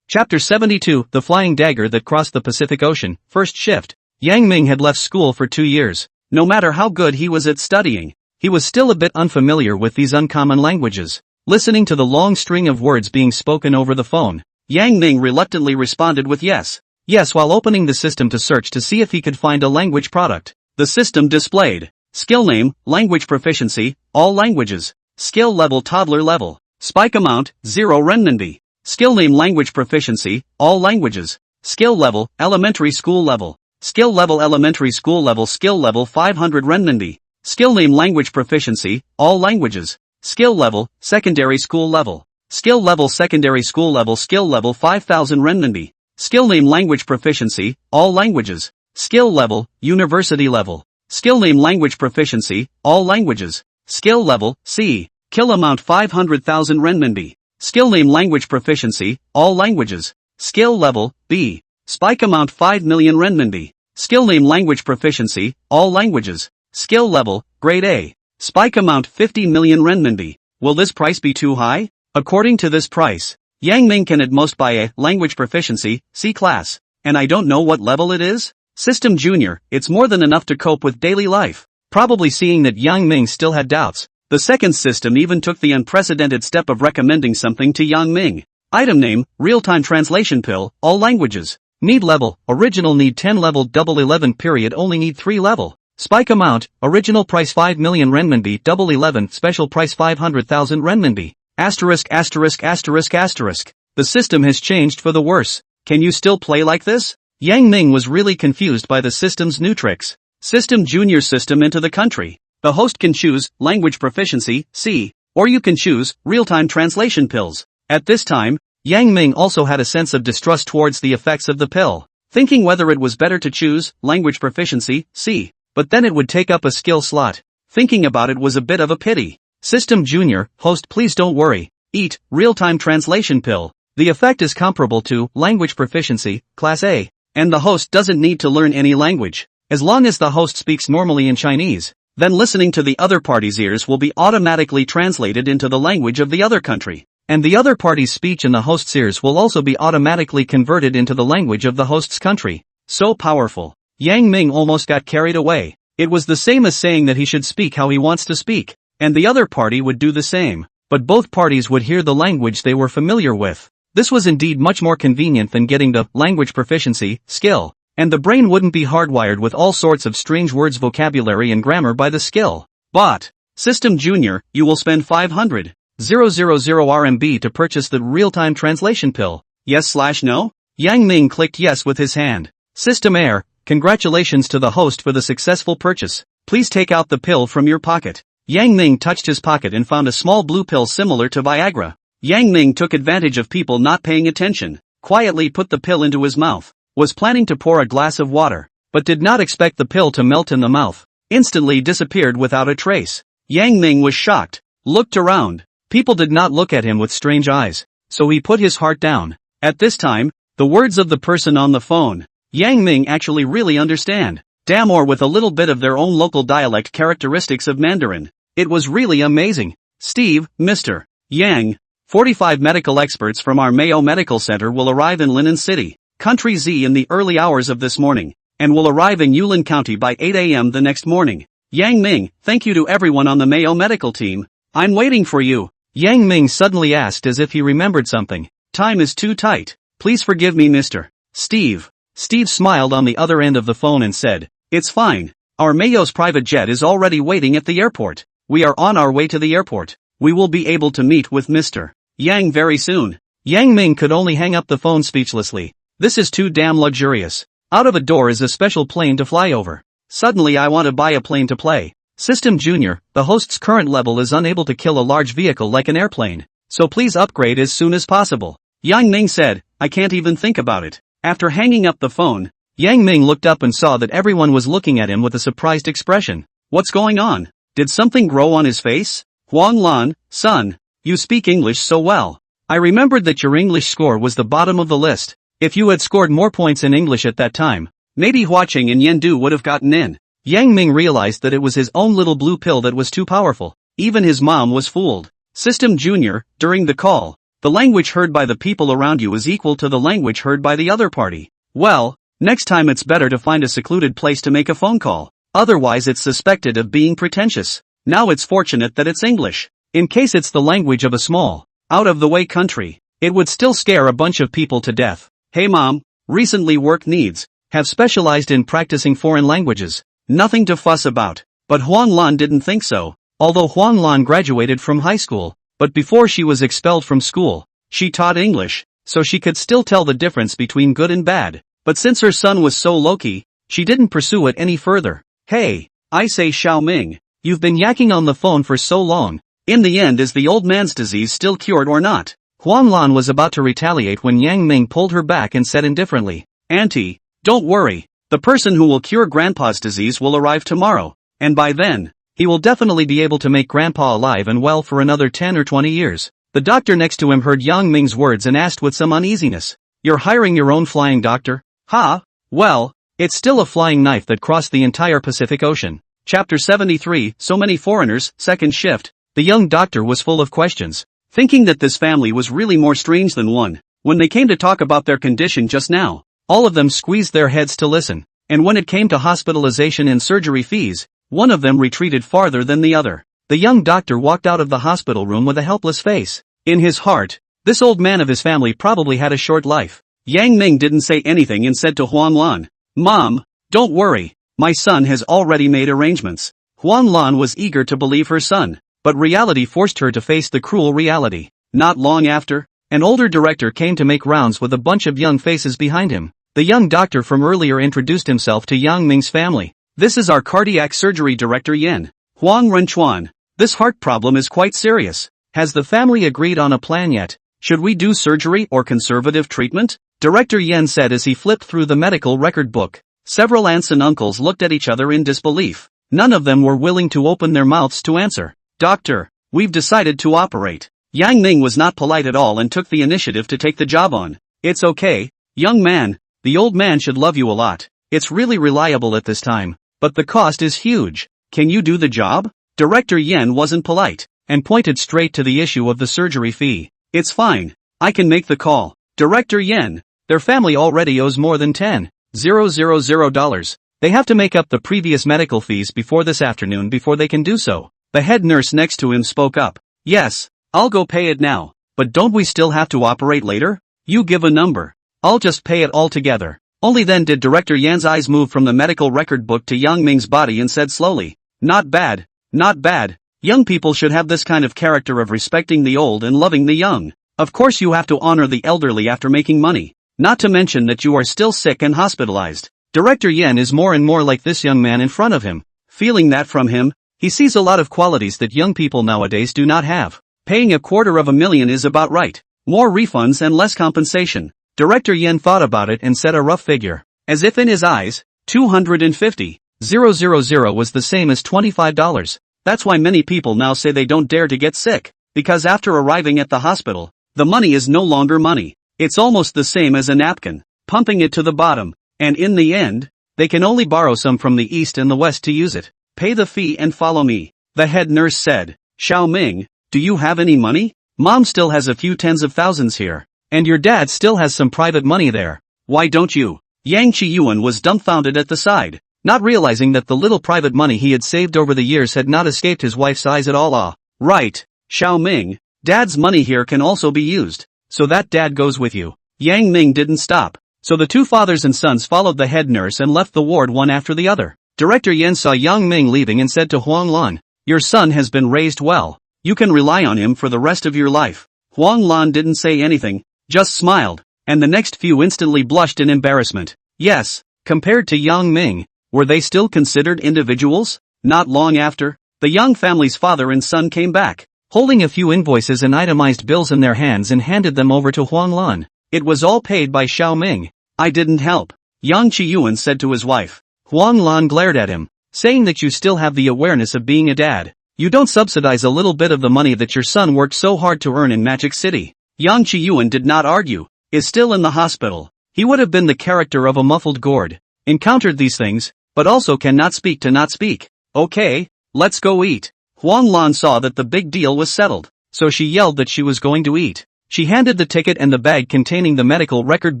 Chapter 72, The Flying Dagger That Crossed the Pacific Ocean, First Shift. Yang Ming had left school for 2 years. No matter how good he was at studying, he was still a bit unfamiliar with these uncommon languages. Listening to the long string of words being spoken over the phone, Yang Ming reluctantly responded with yes. Yes, while opening the system to search to see if he could find a language product. The system displayed skill name, language proficiency, all languages. Skill level toddler level. Spike amount, 0 renminbi. Skill name language proficiency, all languages. Skill level, elementary school level. Skill level elementary school level. Skill level 500 renminbi. Skill name language proficiency, all languages. Skill level, secondary school level. Skill level secondary school level. Skill level 5,000 renminbi. Skill name language proficiency, all languages. Skill level, university level. Skill name language proficiency, all languages. Skill level, C. Kill amount 500,000 renminbi. Skill name language proficiency, all languages. Skill level, B. Spike amount 5 million renminbi. Skill name language proficiency, all languages. Skill level, grade A. Spike amount 50 million renminbi. Will this price be too high? According to this price, Yang Ming can at most buy a language proficiency, C class. And I don't know what level it is? System Junior, it's more than enough to cope with daily life. Probably seeing that Yang Ming still had doubts, the second system even took the unprecedented step of recommending something to Yang Ming. Item name, real-time translation pill, all languages. Need level, original need 10 level double 11 period only need 3 level. Spike amount, original price 5 million renminbi double 11 special price 500,000 renminbi. Asterisk asterisk asterisk asterisk. The system has changed for the worse. Can you still play like this? Yang Ming was really confused by the system's new tricks. System Junior system into the country. The host can choose language proficiency, C, or you can choose real-time translation pills. At this time, Yang Ming also had a sense of distrust towards the effects of the pill, thinking whether it was better to choose language proficiency, C, but then it would take up a skill slot. Thinking about it was a bit of a pity. System Junior, host please don't worry, eat, real-time translation pill. The effect is comparable to language proficiency, class A, and the host doesn't need to learn any language. As long as the host speaks normally in Chinese, then listening to the other party's ears will be automatically translated into the language of the other country, and the other party's speech in the host's ears will also be automatically converted into the language of the host's country. So powerful. Yang Ming almost got carried away. It was the same as saying that he should speak how he wants to speak, and the other party would do the same, but both parties would hear the language they were familiar with. This was indeed much more convenient than getting the language proficiency skill, and the brain wouldn't be hardwired with all sorts of strange words, vocabulary and grammar by the skill. But, System Junior, you will spend 500,000 RMB to purchase the real-time translation pill. Yes/no? Yang Ming clicked yes with his hand. System Air, congratulations to the host for the successful purchase. Please take out the pill from your pocket. Yang Ming touched his pocket and found a small blue pill similar to Viagra. Yang Ming took advantage of people not paying attention, quietly put the pill into his mouth, was planning to pour a glass of water, but did not expect the pill to melt in the mouth. Instantly disappeared without a trace. Yang Ming was shocked, looked around. People did not look at him with strange eyes, so he put his heart down. At this time, the words of the person on the phone, Yang Ming actually really understand. Damn, or with a little bit of their own local dialect characteristics of Mandarin. It was really amazing. Steve, Mr. Yang, 45 medical experts from our Mayo Medical Center will arrive in Linan City, Country Z in the early hours of this morning, and will arrive in Yulin County by 8 a.m. the next morning. Yang Ming, thank you to everyone on the Mayo Medical team. I'm waiting for you. Yang Ming suddenly asked as if he remembered something. Time is too tight. Please forgive me, Mr. Steve. Steve smiled on the other end of the phone and said, it's fine. Our Mayo's private jet is already waiting at the airport. We are on our way to the airport. We will be able to meet with Mr. Yang very soon. Yang Ming could only hang up the phone speechlessly. This is too damn luxurious. Out of a door is a special plane to fly over. Suddenly I want to buy a plane to play. System Junior, the host's current level is unable to kill a large vehicle like an airplane, so please upgrade as soon as possible. Yang Ming said, I can't even think about it. After hanging up the phone, Yang Ming looked up and saw that everyone was looking at him with a surprised expression. What's going on? Did something grow on his face? Huang Lan, son, you speak English so well. I remembered that your English score was the bottom of the list. If you had scored more points in English at that time, maybe Huaqing and Yendu would have gotten in. Yang Ming realized that it was his own little blue pill that was too powerful. Even his mom was fooled. System Junior, during the call, the language heard by the people around you is equal to the language heard by the other party. Well, next time it's better to find a secluded place to make a phone call. Otherwise it's suspected of being pretentious. Now it's fortunate that it's English. In case it's the language of a small, out-of-the-way country, it would still scare a bunch of people to death. Hey mom, recently work needs, have specialized in practicing foreign languages. Nothing to fuss about. But Huang Lan didn't think so. Although Huang Lan graduated from high school, but before she was expelled from school, she taught English, so she could still tell the difference between good and bad. But since her son was so low-key, she didn't pursue it any further. Hey, I say Xiao Ming, you've been yakking on the phone for so long. In the end, is the old man's disease still cured or not? Huang Lan was about to retaliate when Yang Ming pulled her back and said indifferently, Auntie, don't worry, the person who will cure Grandpa's disease will arrive tomorrow, and by then, he will definitely be able to make Grandpa alive and well for another 10 or 20 years. The doctor next to him heard Yang Ming's words and asked with some uneasiness, You're hiring your own flying doctor? Ha? Well, it's still a flying knife that crossed the entire Pacific Ocean. Chapter 73, So Many Foreigners, Second Shift. The young doctor was full of questions, thinking that this family was really more strange than one. When they came to talk about their condition just now, all of them squeezed their heads to listen, and when it came to hospitalization and surgery fees, one of them retreated farther than the other. The young doctor walked out of the hospital room with a helpless face. In his heart, this old man of his family probably had a short life. Yang Ming didn't say anything and said to Huang Lan, Mom, don't worry, my son has already made arrangements. Huang Lan was eager to believe her son, but reality forced her to face the cruel reality. Not long after, an older director came to make rounds with a bunch of young faces behind him. The young doctor from earlier introduced himself to Yang Ming's family. This is our cardiac surgery director Yen, Huang Renchuan. This heart problem is quite serious. Has the family agreed on a plan yet? Should we do surgery or conservative treatment? Director Yen said as he flipped through the medical record book. Several aunts and uncles looked at each other in disbelief. None of them were willing to open their mouths to answer. Doctor, we've decided to operate. Yang Ming was not polite at all and took the initiative to take the job on. It's okay, young man, the old man should love you a lot. It's really reliable at this time, but the cost is huge. Can you do the job? Director Yen wasn't polite, and pointed straight to the issue of the surgery fee. It's fine, I can make the call. Director Yen, their family already owes more than $10,000. They have to make up the previous medical fees before this afternoon before they can do so. The head nurse next to him spoke up. Yes, I'll go pay it now, but don't we still have to operate later? You give a number. I'll just pay it all together. Only then did Director Yan's eyes move from the medical record book to Yang Ming's body and said slowly, not bad, not bad. Young people should have this kind of character of respecting the old and loving the young. Of course you have to honor the elderly after making money. Not to mention that you are still sick and hospitalized. Director Yen is more and more like this young man in front of him. Feeling that from him, he sees a lot of qualities that young people nowadays do not have. Paying $250,000 is about right. More refunds and less compensation. Director Yen thought about it and said a rough figure. As if in his eyes, $250,000 was the same as $25. That's why many people now say they don't dare to get sick. Because after arriving at the hospital, the money is no longer money. It's almost the same as a napkin, pumping it to the bottom, and in the end, they can only borrow some from the east and the west to use it. Pay the fee and follow me, the head nurse said. Xiao Ming, do you have any money? Mom still has a few tens of thousands here, and your dad still has some private money there. Why don't you? Yang Qiyuan was dumbfounded at the side, not realizing that the little private money he had saved over the years had not escaped his wife's eyes at all. Ah, right, Xiao Ming, dad's money here can also be used. So that dad goes with you. Yang Ming didn't stop. So the two fathers and sons followed the head nurse and left the ward one after the other. Director Yen saw Yang Ming leaving and said to Huang Lan, your son has been raised well. You can rely on him for the rest of your life. Huang Lan didn't say anything, just smiled, and the next few instantly blushed in embarrassment. Yes, compared to Yang Ming, were they still considered individuals? Not long after, the Yang family's father and son came back, holding a few invoices and itemized bills in their hands and handed them over to Huang Lan. It was all paid by Xiao Ming. I didn't help, Yang Qiyuan said to his wife. Huang Lan glared at him, saying that you still have the awareness of being a dad. You don't subsidize a little bit of the money that your son worked so hard to earn in Magic City. Yang Qiyuan did not argue, is still in the hospital. He would have been the character of a muffled gourd. Encountered these things, but also cannot speak to not speak. Okay, let's go eat. Huang Lan saw that the big deal was settled, so she yelled that she was going to eat. She handed the ticket and the bag containing the medical record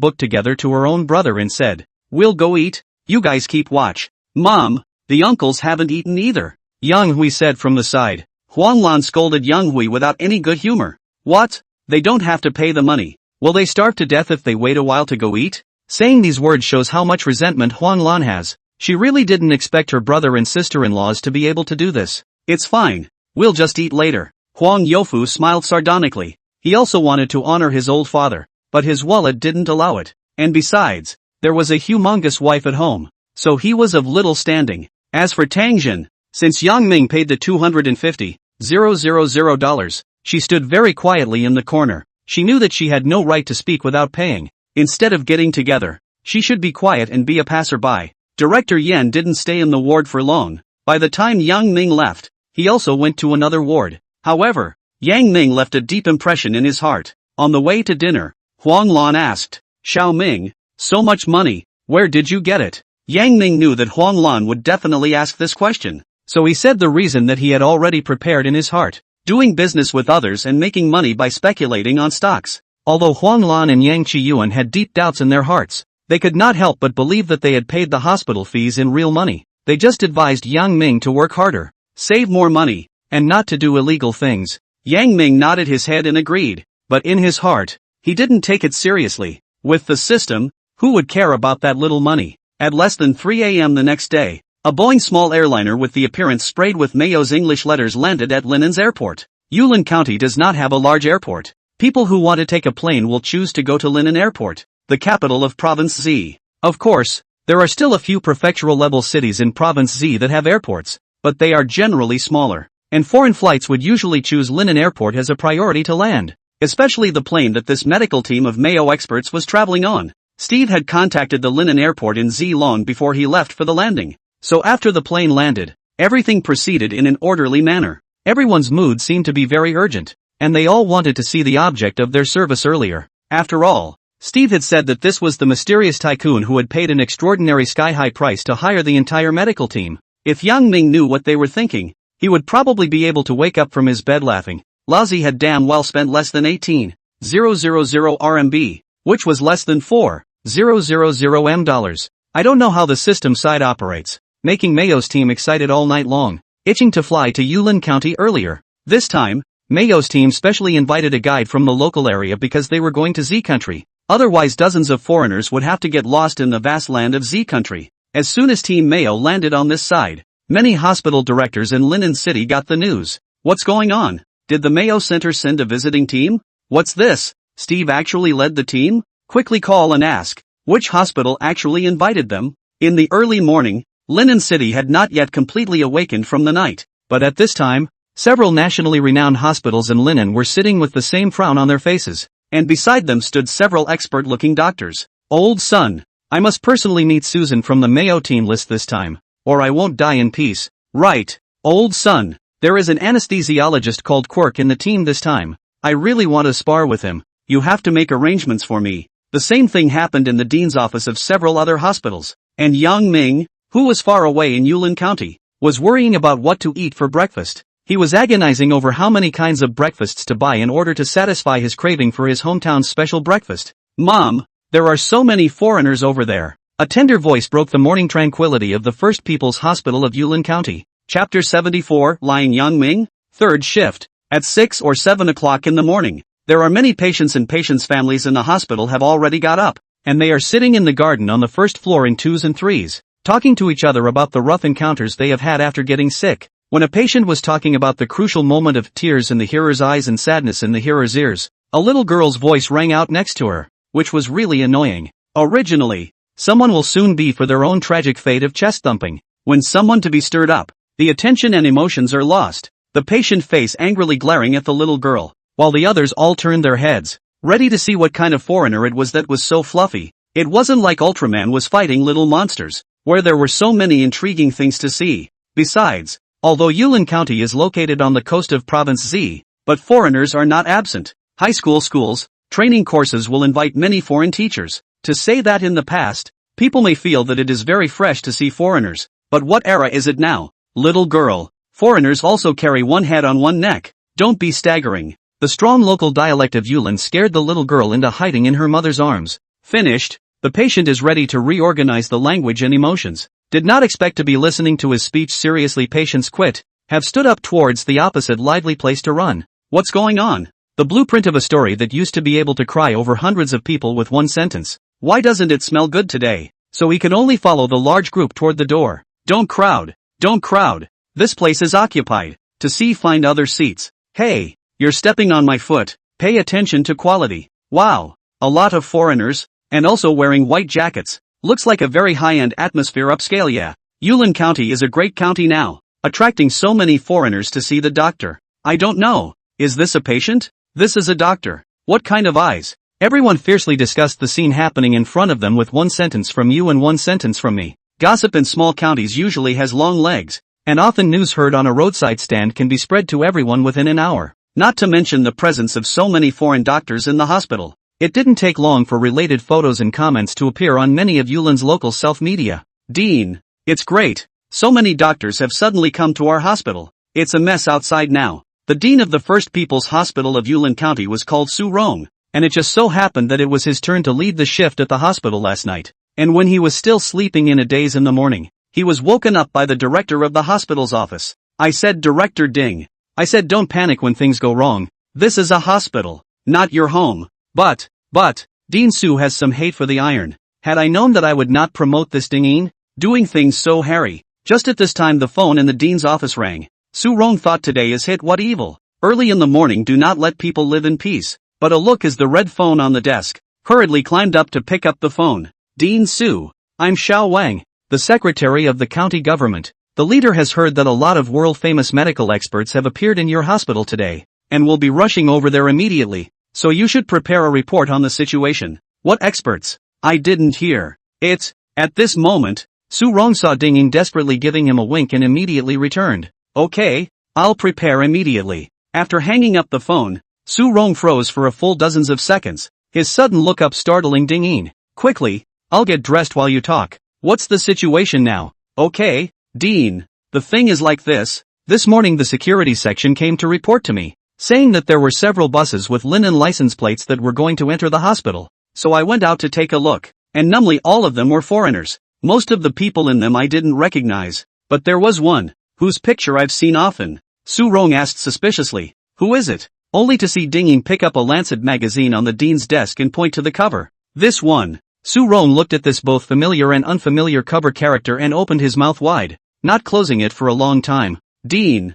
book together to her own brother and said, we'll go eat, you guys keep watch. Mom, the uncles haven't eaten either, Yang Hui said from the side. Huang Lan scolded Yang Hui without any good humor. What? They don't have to pay the money. Will they starve to death if they wait a while to go eat? Saying these words shows how much resentment Huang Lan has. She really didn't expect her brother and sister-in-laws to be able to do this. It's fine. We'll just eat later. Huang Youfu smiled sardonically. He also wanted to honor his old father, but his wallet didn't allow it. And besides, there was a humongous wife at home, so he was of little standing. As for Tang Jin, since Yang Ming paid the $250,000, she stood very quietly in the corner. She knew that she had no right to speak without paying. Instead of getting together, she should be quiet and be a passerby. Director Yen didn't stay in the ward for long. By the time Yang Ming left, he also went to another ward. However, Yang Ming left a deep impression in his heart. On the way to dinner, Huang Lan asked, Xiao Ming, so much money, where did you get it? Yang Ming knew that Huang Lan would definitely ask this question, so he said the reason that he had already prepared in his heart, doing business with others and making money by speculating on stocks. Although Huang Lan and Yang Qiyuan had deep doubts in their hearts, they could not help but believe that they had paid the hospital fees in real money. They just advised Yang Ming to work harder, save more money, and not to do illegal things. Yang Ming nodded his head and agreed, but in his heart, he didn't take it seriously. With the system, who would care about that little money? At less than 3 a.m. the next day, a Boeing small airliner with the appearance sprayed with Mayo's English letters landed at Linnan's airport. Yulin County does not have a large airport. People who want to take a plane will choose to go to Linnan Airport, the capital of Province Z. Of course, there are still a few prefectural-level cities in Province Z that have airports, but they are generally smaller, and foreign flights would usually choose Linnan Airport as a priority to land. especially the plane that this medical team of Mayo experts was traveling on. Steve had contacted the Linen airport in Z long before he left for the landing. So after the plane landed, everything proceeded in an orderly manner. Everyone's mood seemed to be very urgent, and they all wanted to see the object of their service earlier. After all, Steve had said that this was the mysterious tycoon who had paid an extraordinary sky-high price to hire the entire medical team. If Yang Ming knew what they were thinking, he would probably be able to wake up from his bed laughing. Lazi had damn well spent less than 18,000 RMB, which was less than 4,000 M dollars. I don't know how the system side operates, making Mayo's team excited all night long, itching to fly to Yulin County earlier. This time, Mayo's team specially invited a guide from the local area because they were going to Z country. Otherwise dozens of foreigners would have to get lost in the vast land of Z country. As soon as Team Mayo landed on this side, many hospital directors in Linen City got the news. What's going on? Did the Mayo Center send a visiting team? What's this? Steve actually led the team? Quickly call and ask, which hospital actually invited them? In the early morning, Linen City had not yet completely awakened from the night. But at this time, several nationally renowned hospitals in Linen were sitting with the same frown on their faces, and beside them stood several expert-looking doctors. Old son, I must personally meet Susan from the Mayo team list this time, or I won't die in peace. Right, old son, there is an anesthesiologist called Quirk in the team this time. I really want to spar with him. You have to make arrangements for me. The same thing happened in the dean's office of several other hospitals, and Yang Ming, who was far away in Yulin County, was worrying about what to eat for breakfast. He was agonizing over how many kinds of breakfasts to buy in order to satisfy his craving for his hometown's special breakfast. Mom, there are so many foreigners over there. A tender voice broke the morning tranquility of the First People's Hospital of Yulin County. Chapter 74, Lying Yang Ming, third shift. At 6 or 7 o'clock in the morning, there are many patients and patients' families in the hospital have already got up, and they are sitting in the garden on the first floor in twos and threes, talking to each other about the rough encounters they have had after getting sick. When a patient was talking about the crucial moment of tears in the hearer's eyes and sadness in the hearer's ears, a little girl's voice rang out next to her, which was really annoying. Originally, someone will soon be for their own tragic fate of chest thumping. When someone to be stirred up, the attention and emotions are lost, the patient face angrily glaring at the little girl, while the others all turned their heads, ready to see what kind of foreigner it was that was so fluffy. It wasn't like Ultraman was fighting little monsters, where there were so many intriguing things to see. Besides, although Yulin County is located on the coast of Province Z, but foreigners are not absent. High school schools, training courses will invite many foreign teachers. To say that in the past, people may feel that it is very fresh to see foreigners, but what era is it now? Little girl, foreigners also carry one head on one neck. Don't be staggering. The strong local dialect of Yulin scared the little girl into hiding in her mother's arms. Finished, the patient is ready to reorganize the language and emotions. Did not expect to be listening to his speech seriously. Patients quit, have stood up towards the opposite lively place to run. What's going on? The blueprint of a story that used to be able to cry over hundreds of people with one sentence. Why doesn't it smell good today? So he could only follow the large group toward the door. Don't crowd. Don't crowd. This place is occupied. To see, find other seats. Hey, you're stepping on my foot. Pay attention to quality. Wow, a lot of foreigners, and also wearing white jackets. Looks like a very high-end atmosphere upscale. Yeah. Yulin County is a great county now, attracting so many foreigners to see the doctor. I don't know. Is this a patient? This is a doctor. What kind of eyes? Everyone fiercely discussed the scene happening in front of them with one sentence from you and one sentence from me. Gossip in small counties usually has long legs, and often news heard on a roadside stand can be spread to everyone within an hour. Not to mention the presence of so many foreign doctors in the hospital. It didn't take long for related photos and comments to appear on many of Yulin's local self-media. Dean, it's great. So many doctors have suddenly come to our hospital. It's a mess outside now. The dean of the First People's Hospital of Yulin County was called Su Rong, and it just so happened that it was his turn to lead the shift at the hospital last night. And when he was still sleeping in a daze in the morning, he was woken up by the director of the hospital's office. I said, Director Ding. I said, don't panic when things go wrong. This is a hospital, not your home. But, Dean Su has some hate for the iron. Had I known that I would not promote this dinging, doing things so hairy. Just at this time the phone in the dean's office rang. Su Rong thought today is hit what evil. Early in the morning do not let people live in peace. But a look as the red phone on the desk, hurriedly climbed up to pick up the phone. Dean Su, I'm Xiao Wang, the secretary of the county government. The leader has heard that a lot of world-famous medical experts have appeared in your hospital today, and will be rushing over there immediately. So you should prepare a report on the situation. What experts? I didn't hear it. At this moment, Su Rong saw Ding Ying desperately giving him a wink and immediately returned. Okay, I'll prepare immediately. After hanging up the phone, Su Rong froze for a full dozens of seconds, his sudden look up startling Ding Ying. Quickly, I'll get dressed while you talk. What's the situation now? Okay, Dean. The thing is like this. This morning the security section came to report to me, saying that there were several buses with linen license plates that were going to enter the hospital. So I went out to take a look, and numbly all of them were foreigners. Most of the people in them I didn't recognize, but there was one, whose picture I've seen often. Su Rong asked suspiciously, who is it? Only to see Ding Ying pick up a Lancet magazine on the dean's desk and point to the cover. This one. Su Rong looked at this both familiar and unfamiliar cover character and opened his mouth wide, not closing it for a long time. Dean.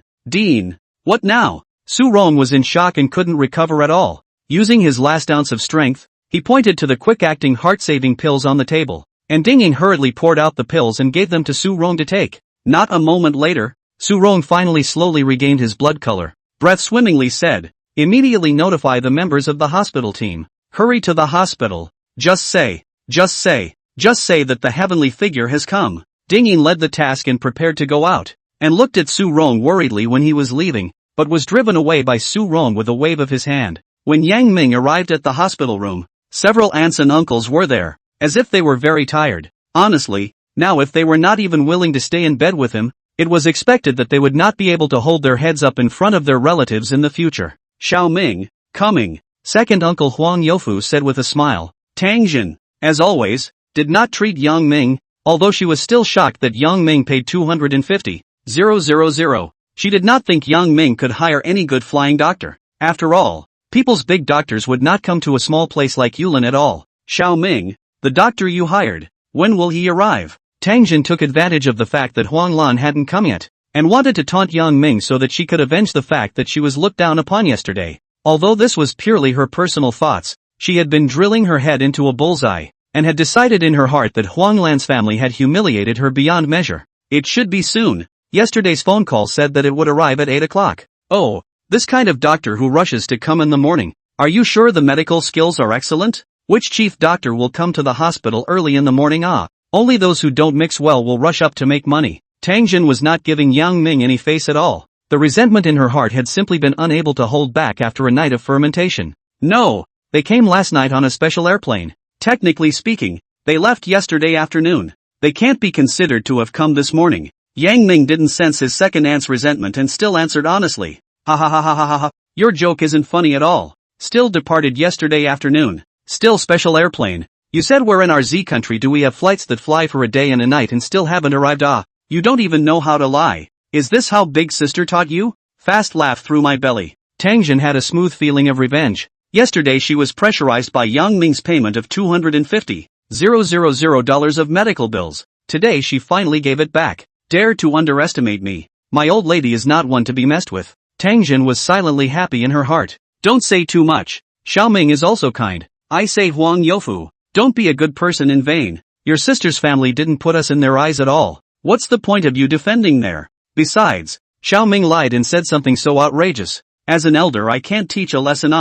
What now? Su Rong was in shock and couldn't recover at all. Using his last ounce of strength, he pointed to the quick-acting heart-saving pills on the table, and Ding Ying hurriedly poured out the pills and gave them to Su Rong to take. Not a moment later, Su Rong finally slowly regained his blood color. Breath swimmingly said, immediately notify the members of the hospital team. Hurry to the hospital. Just say that the heavenly figure has come. Ding Ying led the task and prepared to go out, and looked at Su Rong worriedly when he was leaving, but was driven away by Su Rong with a wave of his hand. When Yang Ming arrived at the hospital room, several aunts and uncles were there, as if they were very tired. Honestly, now if they were not even willing to stay in bed with him, it was expected that they would not be able to hold their heads up in front of their relatives in the future. Xiao Ming, coming. Second Uncle Huang Youfu said with a smile. Tang Jin, as always, did not treat Yang Ming, although she was still shocked that Yang Ming paid 250,000. She did not think Yang Ming could hire any good flying doctor. After all, people's big doctors would not come to a small place like Yulin at all. Xiao Ming, the doctor you hired, when will he arrive? Tang Jin took advantage of the fact that Huang Lan hadn't come yet, and wanted to taunt Yang Ming so that she could avenge the fact that she was looked down upon yesterday. Although this was purely her personal thoughts, she had been drilling her head into a bullseye, and had decided in her heart that Huang Lan's family had humiliated her beyond measure. It should be soon. Yesterday's phone call said that it would arrive at 8 o'clock. Oh, this kind of doctor who rushes to come in the morning. Are you sure the medical skills are excellent? Which chief doctor will come to the hospital early in the morning? Only those who don't mix well will rush up to make money. Tang Jin was not giving Yang Ming any face at all. The resentment in her heart had simply been unable to hold back after a night of fermentation. No, they came last night on a special airplane. Technically speaking, they left yesterday afternoon. They can't be considered to have come this morning. Yang Ming didn't sense his second aunt's resentment and still answered honestly. Ha ha ha ha ha ha, your joke isn't funny at all. Still departed yesterday afternoon. Still special airplane. You said where in our Z country do we have flights that fly for a day and a night and still haven't arrived? You don't even know how to lie. Is this how Big Sister taught you? Fast laugh through my belly. Tang Jin had a smooth feeling of revenge. Yesterday she was pressurized by Yang Ming's payment of $250,000 of medical bills. Today she finally gave it back. Dare to underestimate me. My old lady is not one to be messed with. Tang Jin was silently happy in her heart. Don't say too much. Xiao Ming is also kind. I say Huang Youfu, don't be a good person in vain. Your sister's family didn't put us in their eyes at all. What's the point of you defending there? Besides, Xiao Ming lied and said something so outrageous. As an elder I can't teach a lesson.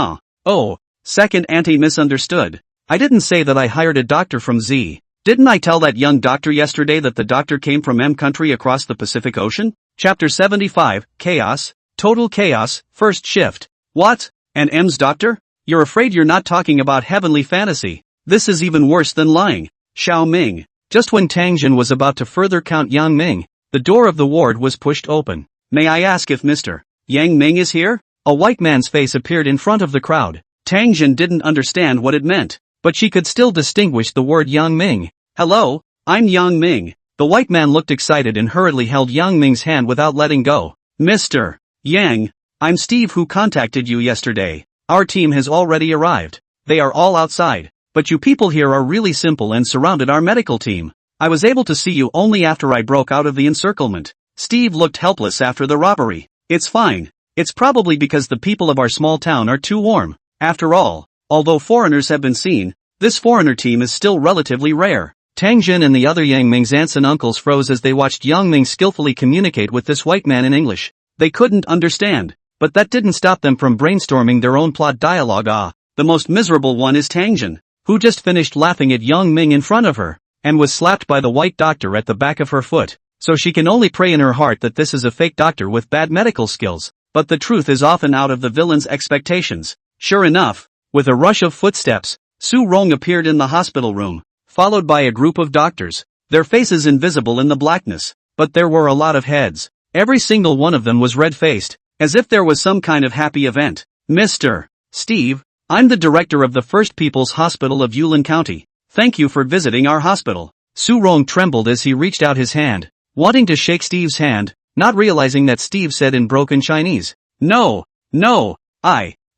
Oh, second auntie misunderstood. I didn't say that I hired a doctor from Z. Didn't I tell that young doctor yesterday that the doctor came from M country across the Pacific Ocean? Chapter 75, Chaos, Total Chaos, First Shift. What? An M's doctor? You're afraid you're not talking about heavenly fantasy. This is even worse than lying. Xiao Ming. Just when Tang Jin was about to further count Yang Ming, the door of the ward was pushed open. May I ask if Mr. Yang Ming is here? A white man's face appeared in front of the crowd. Tang Jin didn't understand what it meant, but she could still distinguish the word Yang Ming. Hello, I'm Yang Ming. The white man looked excited and hurriedly held Yang Ming's hand without letting go. Mr. Yang, I'm Steve who contacted you yesterday. Our team has already arrived. They are all outside, but you people here are really simple and surrounded our medical team. I was able to see you only after I broke out of the encirclement. Steve looked helpless after the robbery. It's fine. It's probably because the people of our small town are too warm. After all, although foreigners have been seen, this foreigner team is still relatively rare. Tang Jin and the other Yang Ming's aunts and uncles froze as they watched Yang Ming skillfully communicate with this white man in English. They couldn't understand, but that didn't stop them from brainstorming their own plot dialogue. The most miserable one is Tangjin, who just finished laughing at Yang Ming in front of her, and was slapped by the white doctor at the back of her foot. So she can only pray in her heart that this is a fake doctor with bad medical skills. But the truth is often out of the villain's expectations. Sure enough, with a rush of footsteps, Su Rong appeared in the hospital room, followed by a group of doctors, their faces invisible in the blackness, but there were a lot of heads. Every single one of them was red-faced, as if there was some kind of happy event. Mr. Steve, I'm the director of the First People's Hospital of Yulin County. Thank you for visiting our hospital. Su Rong trembled as he reached out his hand, wanting to shake Steve's hand, not realizing that Steve said in broken Chinese, No,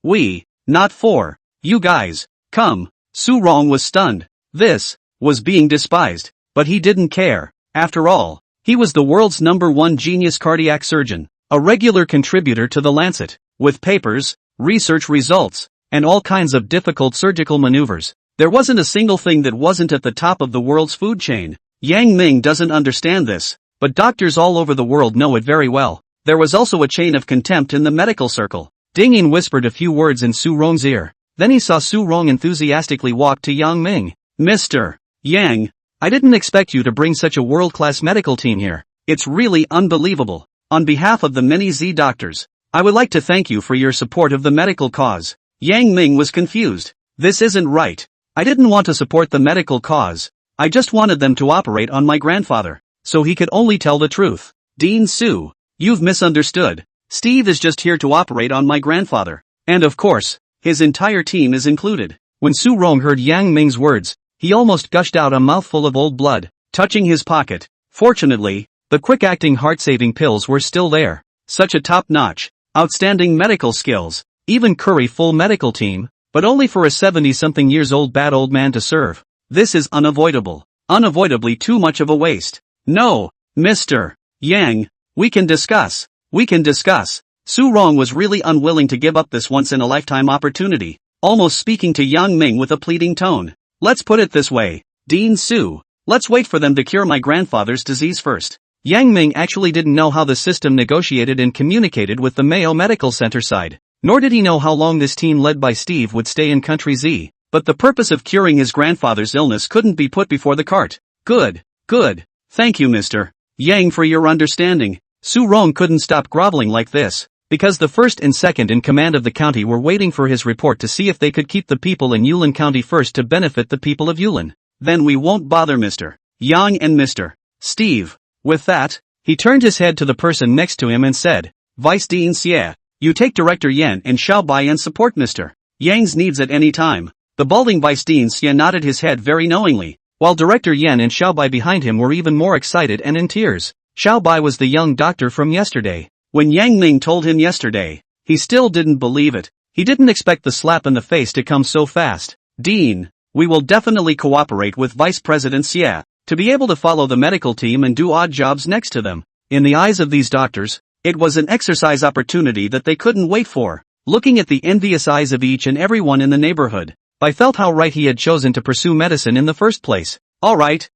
we, not for, you guys, come. Su Rong was stunned. This was being despised, but he didn't care. After all, he was the world's #1 genius cardiac surgeon, a regular contributor to The Lancet, with papers, research results, and all kinds of difficult surgical maneuvers. There wasn't a single thing that wasn't at the top of the world's food chain. Yang Ming doesn't understand this, but doctors all over the world know it very well. There was also a chain of contempt in the medical circle. Ding Yin whispered a few words in Su Rong's ear. Then he saw Su Rong enthusiastically walk to Yang Ming. Mr. Yang, I didn't expect you to bring such a world-class medical team here. It's really unbelievable. On behalf of the many Z doctors, I would like to thank you for your support of the medical cause. Yang Ming was confused. This isn't right. I didn't want to support the medical cause. I just wanted them to operate on my grandfather, so he could only tell the truth. Dean Su, you've misunderstood. Steve is just here to operate on my grandfather. And of course, his entire team is included. When Su Rong heard Yang Ming's words, he almost gushed out a mouthful of old blood, touching his pocket. Fortunately, the quick-acting heart-saving pills were still there. Such a top-notch, outstanding medical skills, even curry full medical team, but only for a 70-something years old bad old man to serve. This is unavoidable. Unavoidably too much of a waste. No, Mr. Yang, we can discuss. Su Rong was really unwilling to give up this once-in-a-lifetime opportunity, almost speaking to Yang Ming with a pleading tone. Let's put it this way, Dean Su, let's wait for them to cure my grandfather's disease first. Yang Ming actually didn't know how the system negotiated and communicated with the Mayo Medical Center side, nor did he know how long this team led by Steve would stay in Country Z, but the purpose of curing his grandfather's illness couldn't be put before the cart. Good. Thank you Mr. Yang for your understanding. Su Rong couldn't stop groveling like this, because the first and second in command of the county were waiting for his report to see if they could keep the people in Yulin County first to benefit the people of Yulin. Then we won't bother Mr. Yang and Mr. Steve. With that, he turned his head to the person next to him and said, Vice Dean Xie, you take Director Yan and Xiaobai and support Mr. Yang's needs at any time. The balding Vice Dean Xie nodded his head very knowingly, while Director Yan and Xiaobai behind him were even more excited and in tears. Xiaobai was the young doctor from yesterday. When Yang Ming told him yesterday, he still didn't believe it. He didn't expect the slap in the face to come so fast. Dean, we will definitely cooperate with Vice President Xie, to be able to follow the medical team and do odd jobs next to them. In the eyes of these doctors, it was an exercise opportunity that they couldn't wait for. Looking at the envious eyes of each and everyone in the neighborhood, Bai felt how right he had chosen to pursue medicine in the first place. Alright,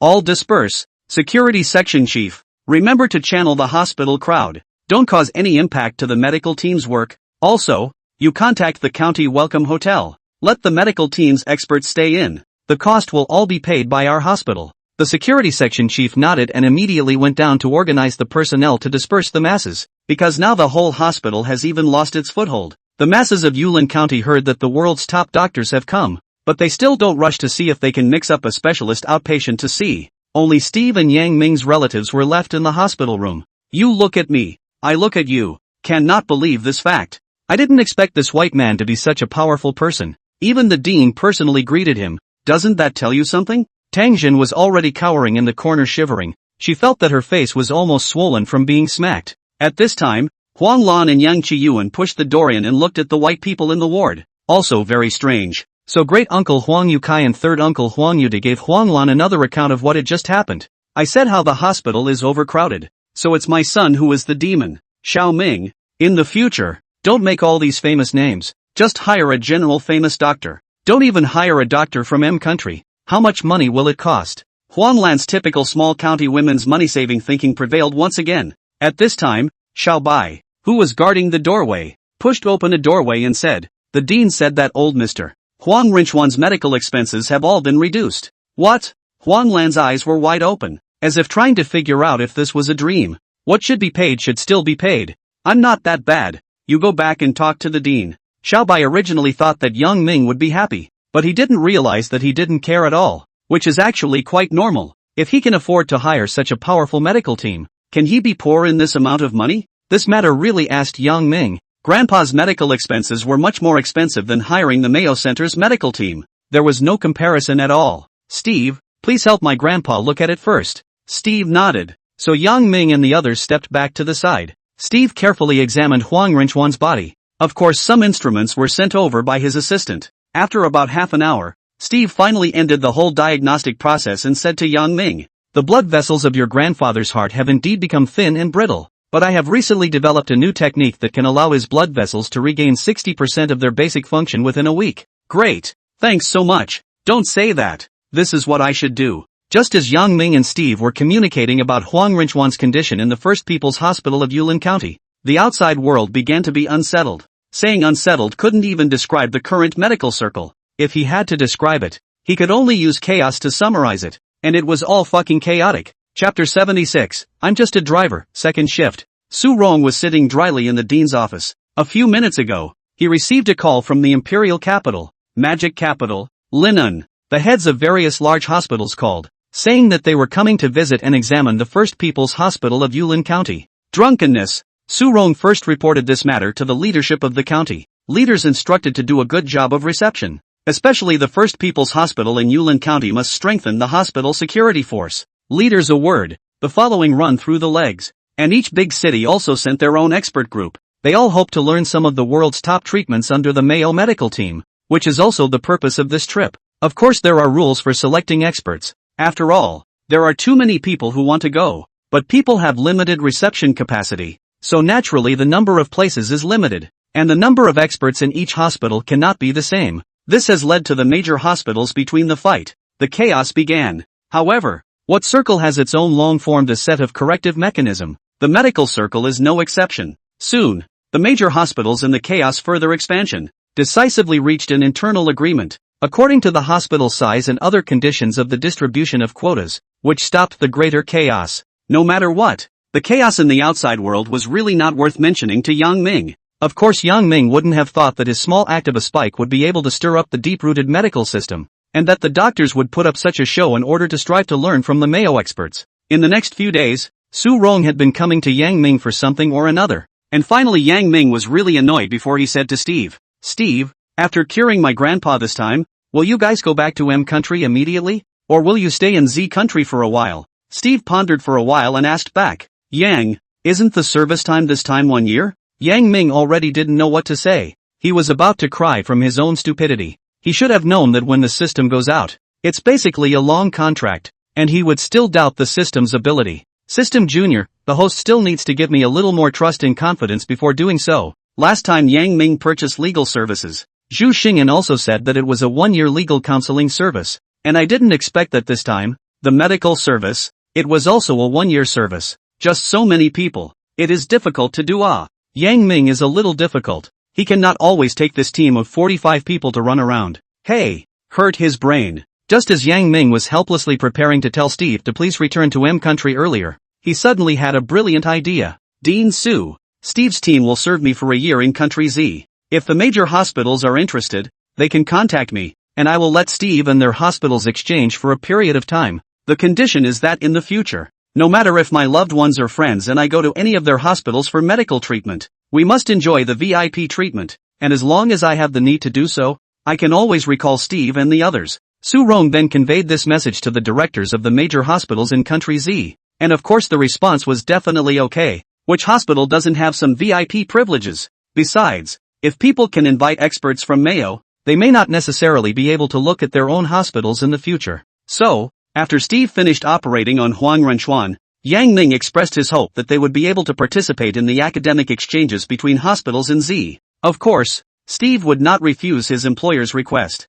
all disperse. Security Section Chief, remember to channel the hospital crowd. Don't cause any impact to the medical team's work. Also, you contact the county welcome hotel. Let the medical team's experts stay in. The cost will all be paid by our hospital. The security section chief nodded and immediately went down to organize the personnel to disperse the masses, because now the whole hospital has even lost its foothold. The masses of Yulin County heard that the world's top doctors have come, but they still don't rush to see if they can mix up a specialist outpatient to see. Only Steve and Yang Ming's relatives were left in the hospital room. You look at me, I look at you, cannot believe this fact. I didn't expect this white man to be such a powerful person. Even the dean personally greeted him. Doesn't that tell you something? Tangjin was already cowering in the corner shivering. She felt that her face was almost swollen from being smacked. At this time, Huang Lan and Yang Qiyuan pushed the door in and looked at the white people in the ward. Also very strange. So great-uncle Huang Yukai and third-uncle Huang Yude gave Huang Lan another account of what had just happened. I said how the hospital is overcrowded. So it's my son who is the demon. Xiao Ming. In the future, don't make all these famous names. Just hire a general famous doctor. Don't even hire a doctor from M country. How much money will it cost? Huang Lan's typical small county women's money-saving thinking prevailed once again. At this time, Xiao Bai, who was guarding the doorway, pushed open a doorway and said, The dean said that old Mr. Huang Rinchuan's medical expenses have all been reduced. What? Huang Lan's eyes were wide open, as if trying to figure out if this was a dream. What should be paid should still be paid. I'm not that bad. You go back and talk to the dean. Xiaobai originally thought that Yang Ming would be happy, but he didn't realize that he didn't care at all, which is actually quite normal. If he can afford to hire such a powerful medical team, can he be poor in this amount of money? This matter really asked Yang Ming. Grandpa's medical expenses were much more expensive than hiring the Mayo Center's medical team. There was no comparison at all. Steve, please help my grandpa look at it first. Steve nodded. So Yang Ming and the others stepped back to the side. Steve carefully examined Huang Rinchuan's body. Of course, some instruments were sent over by his assistant. After about half an hour, Steve finally ended the whole diagnostic process and said to Yang Ming, "The blood vessels of your grandfather's heart have indeed become thin and brittle, but I have recently developed a new technique that can allow his blood vessels to regain 60% of their basic function within a week." Great. Thanks so much. Don't say that. This is what I should do. Just as Yang Ming and Steve were communicating about Huang Rinchuan's condition in the First People's Hospital of Yulin County, the outside world began to be unsettled. Saying unsettled couldn't even describe the current medical circle. If he had to describe it, he could only use chaos to summarize it, and it was all fucking chaotic. Chapter 76, I'm just a driver, second shift. Su Rong was sitting dryly in the dean's office. A few minutes ago, he received a call from the imperial capital, magic capital, Linan. The heads of various large hospitals called, saying that they were coming to visit and examine the First People's Hospital of Yulin County. Drunkenness. Su Rong first reported this matter to the leadership of the county. Leaders instructed to do a good job of reception. Especially the First People's Hospital in Yulin County must strengthen the hospital security force. Leaders a word, the following run through the legs. And each big city also sent their own expert group. They all hope to learn some of the world's top treatments under the Mayo medical team, which is also the purpose of this trip. Of course there are rules for selecting experts. After all, there are too many people who want to go, but people have limited reception capacity, so naturally the number of places is limited, and the number of experts in each hospital cannot be the same. This has led to the major hospitals between the fight. The chaos began. However, what circle has its own long-formed a set of corrective mechanism? The medical circle is no exception. Soon, the major hospitals in the chaos further expansion decisively reached an internal agreement, according to the hospital size and other conditions of the distribution of quotas, which stopped the greater chaos. No matter what, the chaos in the outside world was really not worth mentioning to Yang Ming. Of course Yang Ming wouldn't have thought that his small act of a spike would be able to stir up the deep-rooted medical system, and that the doctors would put up such a show in order to strive to learn from the Mayo experts. In the next few days, Su Rong had been coming to Yang Ming for something or another, and finally Yang Ming was really annoyed before he said to Steve, "Steve, after curing my grandpa this time, will you guys go back to M country immediately, or will you stay in Z country for a while?" Steve pondered for a while and asked back, "Yang, isn't the service time this time 1 year?" Yang Ming already didn't know what to say. He was about to cry from his own stupidity. He should have known that when the system goes out, it's basically a long contract, and he would still doubt the system's ability. System Junior, the host still needs to give me a little more trust and confidence before doing so. Last time Yang Ming purchased legal services, Zhu Xingyan also said that it was a 1-year legal counseling service, and I didn't expect that this time. The medical service, it was also a 1-year service. Just so many people. It is difficult to do. Yang Ming is a little difficult. He cannot always take this team of 45 people to run around. Hey, hurt his brain. Just as Yang Ming was helplessly preparing to tell Steve to please return to M country earlier, he suddenly had a brilliant idea. Dean Su, Steve's team will serve me for a year in country Z. If the major hospitals are interested, they can contact me, and I will let Steve and their hospitals exchange for a period of time. The condition is that in the future, no matter if my loved ones or friends and I go to any of their hospitals for medical treatment, we must enjoy the VIP treatment, and as long as I have the need to do so, I can always recall Steve and the others. Su Rong then conveyed this message to the directors of the major hospitals in country Z, and of course the response was definitely okay. Which hospital doesn't have some VIP privileges? Besides, if people can invite experts from Mayo, they may not necessarily be able to look at their own hospitals in the future. So, after Steve finished operating on Huang Renchuan, Yang Ming expressed his hope that they would be able to participate in the academic exchanges between hospitals in Z. Of course, Steve would not refuse his employer's request.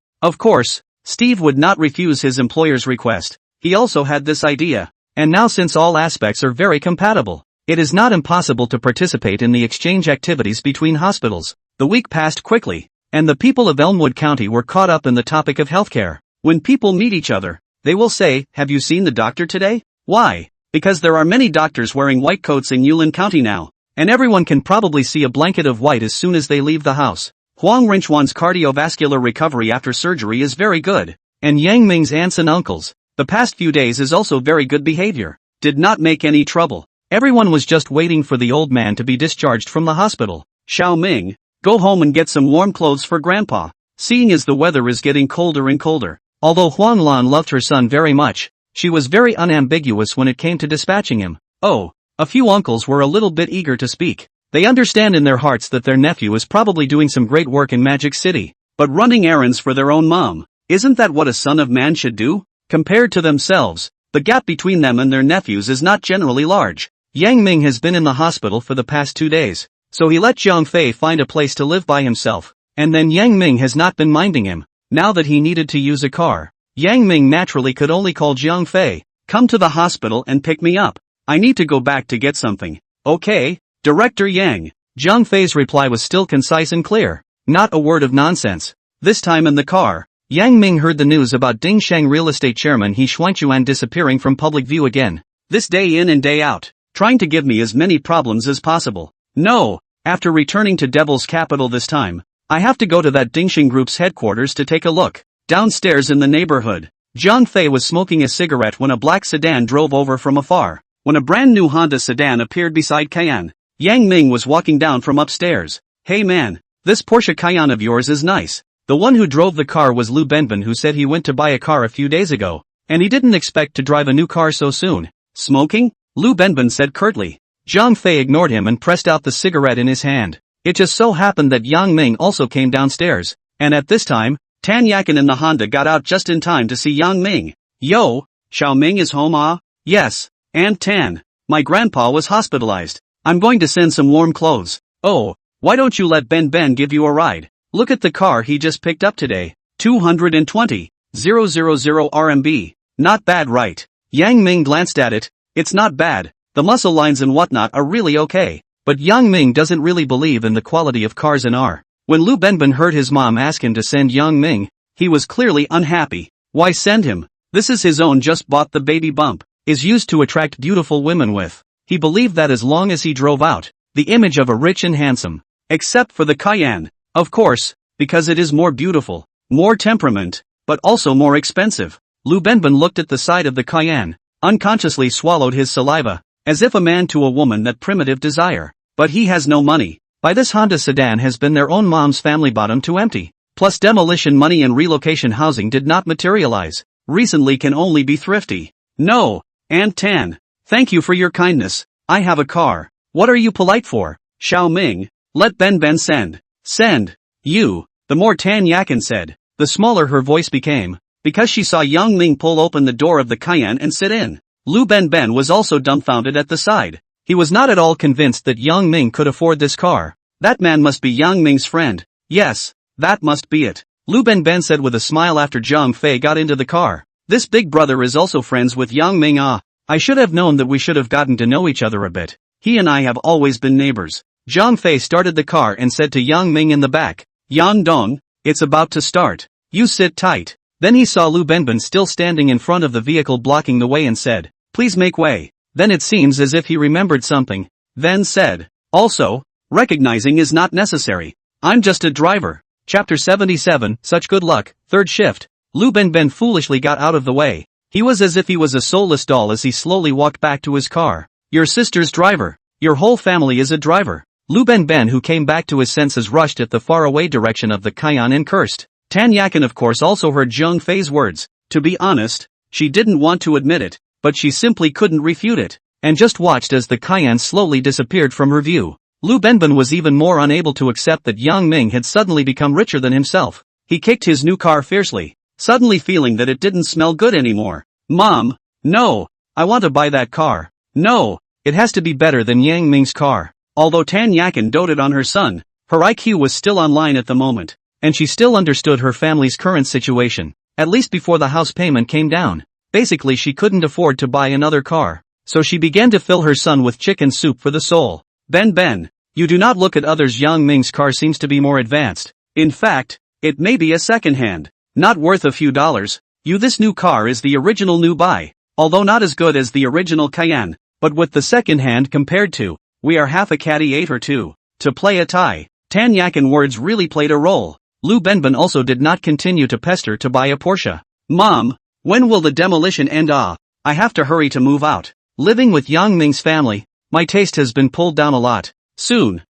He also had this idea. And now since all aspects are very compatible, it is not impossible to participate in the exchange activities between hospitals. The week passed quickly. and the people of Elmwood County were caught up in the topic of healthcare. When people meet each other, they will say, "Have you seen the doctor today?" Why? Because there are many doctors wearing white coats in Yulin County now, and everyone can probably see a blanket of white as soon as they leave the house. Huang Rinchuan's cardiovascular recovery after surgery is very good, and Yang Ming's aunts and uncles, the past few days is also very good behavior, did not make any trouble. Everyone was just waiting for the old man to be discharged from the hospital. Xiao Ming, go home and get some warm clothes for Grandpa, seeing as the weather is getting colder and colder. Although Huang Lan loved her son very much, she was very unambiguous when it came to dispatching him. Oh, a few uncles were a little bit eager to speak. They understand in their hearts that their nephew is probably doing some great work in Magic City, but running errands for their own mom, isn't that what a son of man should do? Compared to themselves, the gap between them and their nephews is not generally large. Yang Ming has been in the hospital for the past 2 days, so he let Zhang Fei find a place to live by himself, and then Yang Ming has not been minding him. Now that he needed to use a car, Yang Ming naturally could only call Zhang Fei, "Come to the hospital and pick me up. I need to go back to get something." "Okay, Director Yang." Zhang Fei's reply was still concise and clear, not a word of nonsense. This time in the car, Yang Ming heard the news about Dingsheng real estate chairman He Xuanchuan disappearing from public view again. This day in and day out, trying to give me as many problems as possible. No, after returning to Devil's capital this time, I have to go to that Dingsheng Group's headquarters to take a look. Downstairs in the neighborhood, Zhang Fei was smoking a cigarette when a black sedan drove over from afar. When a brand new Honda sedan appeared beside Cayenne, Yang Ming was walking down from upstairs. "Hey man, this Porsche Cayenne of yours is nice." The one who drove the car was Lu Benben, who said he went to buy a car a few days ago, and he didn't expect to drive a new car so soon. "Smoking?" Lu Benben said curtly. Zhang Fei ignored him and pressed out the cigarette in his hand. It just so happened that Yang Ming also came downstairs, and at this time, Tan Yakin in the Honda got out just in time to see Yang Ming. "Yo, Xiao Ming is home, ah?" "Yes, Aunt Tan. My grandpa was hospitalized. I'm going to send some warm clothes." "Oh, why don't you let Ben give you a ride? Look at the car he just picked up today. 220,000 RMB. Not bad, right?" Yang Ming glanced at it. It's not bad. The muscle lines and whatnot are really okay. But Yang Ming doesn't really believe in the quality of cars in R. When Lu Benben heard his mom ask him to send Yang Ming, he was clearly unhappy. Why send him? This is his own, just bought the baby bump, is used to attract beautiful women with. He believed that as long as he drove out, the image of a rich and handsome. Except for the Cayenne, of course, because it is more beautiful, more temperament, but also more expensive. Lu Benben looked at the side of the Cayenne, unconsciously swallowed his saliva, as if a man to a woman that primitive desire. But he has no money. By this Honda sedan has been their own mom's family bottom to empty. Plus demolition money and relocation housing did not materialize. Recently can only be thrifty. "No, Aunt Tan. Thank you for your kindness. I have a car. What are you polite for?" "Xiao Ming, let Ben send." "Send? You?" The more Tan Yakin said, the smaller her voice became, because she saw Yang Ming pull open the door of the Cayenne and sit in. Lu Ben was also dumbfounded at the side. He was not at all convinced that Yang Ming could afford this car. That man must be Yang Ming's friend. Yes, that must be it. Lu Ben said with a smile after Zhang Fei got into the car. This big brother is also friends with Yang Ming. Ah, I should have known that we should have gotten to know each other a bit. He and I have always been neighbors. Zhang Fei started the car and said to Yang Ming in the back, "Yang Dong, it's about to start. You sit tight." Then he saw Lu Benben still standing in front of the vehicle blocking the way and said, "Please make way." Then it seems as if he remembered something, then said, "Also, recognizing is not necessary. I'm just a driver." Chapter 77, Such Good Luck, Third Shift. Lu Ben foolishly got out of the way. He was as if he was a soulless doll as he slowly walked back to his car. "Your sister's driver. Your whole family is a driver." Lu Ben, who came back to his senses, rushed at the faraway direction of the Cayenne and cursed. Tan Yakin of course also heard Zhang Fei's words. To be honest, she didn't want to admit it, but she simply couldn't refute it, and just watched as the Cayenne slowly disappeared from her view. Lu Benben was even more unable to accept that Yang Ming had suddenly become richer than himself. He kicked his new car fiercely, suddenly feeling that it didn't smell good anymore. "Mom, no, I want to buy that car. No, it has to be better than Yang Ming's car." Although Tan Yakin doted on her son, her IQ was still online at the moment, and she still understood her family's current situation, at least before the house payment came down. Basically she couldn't afford to buy another car, so she began to fill her son with chicken soup for the soul. Ben, you do not look at others. Yang Ming's car seems to be more advanced. In fact, it may be a second-hand. Not worth a few dollars. This new car is the original new buy. Although not as good as the original Cayenne, but with the second-hand compared to, we are half a caddy 8 or 2. To play a tie, Tan Yak and words really played a role. Lu Benbin also did not continue to pester to buy a Porsche. Mom, when will the demolition end? I have to hurry to move out. Living with Yang Ming's family, my taste has been pulled down a lot. Soon.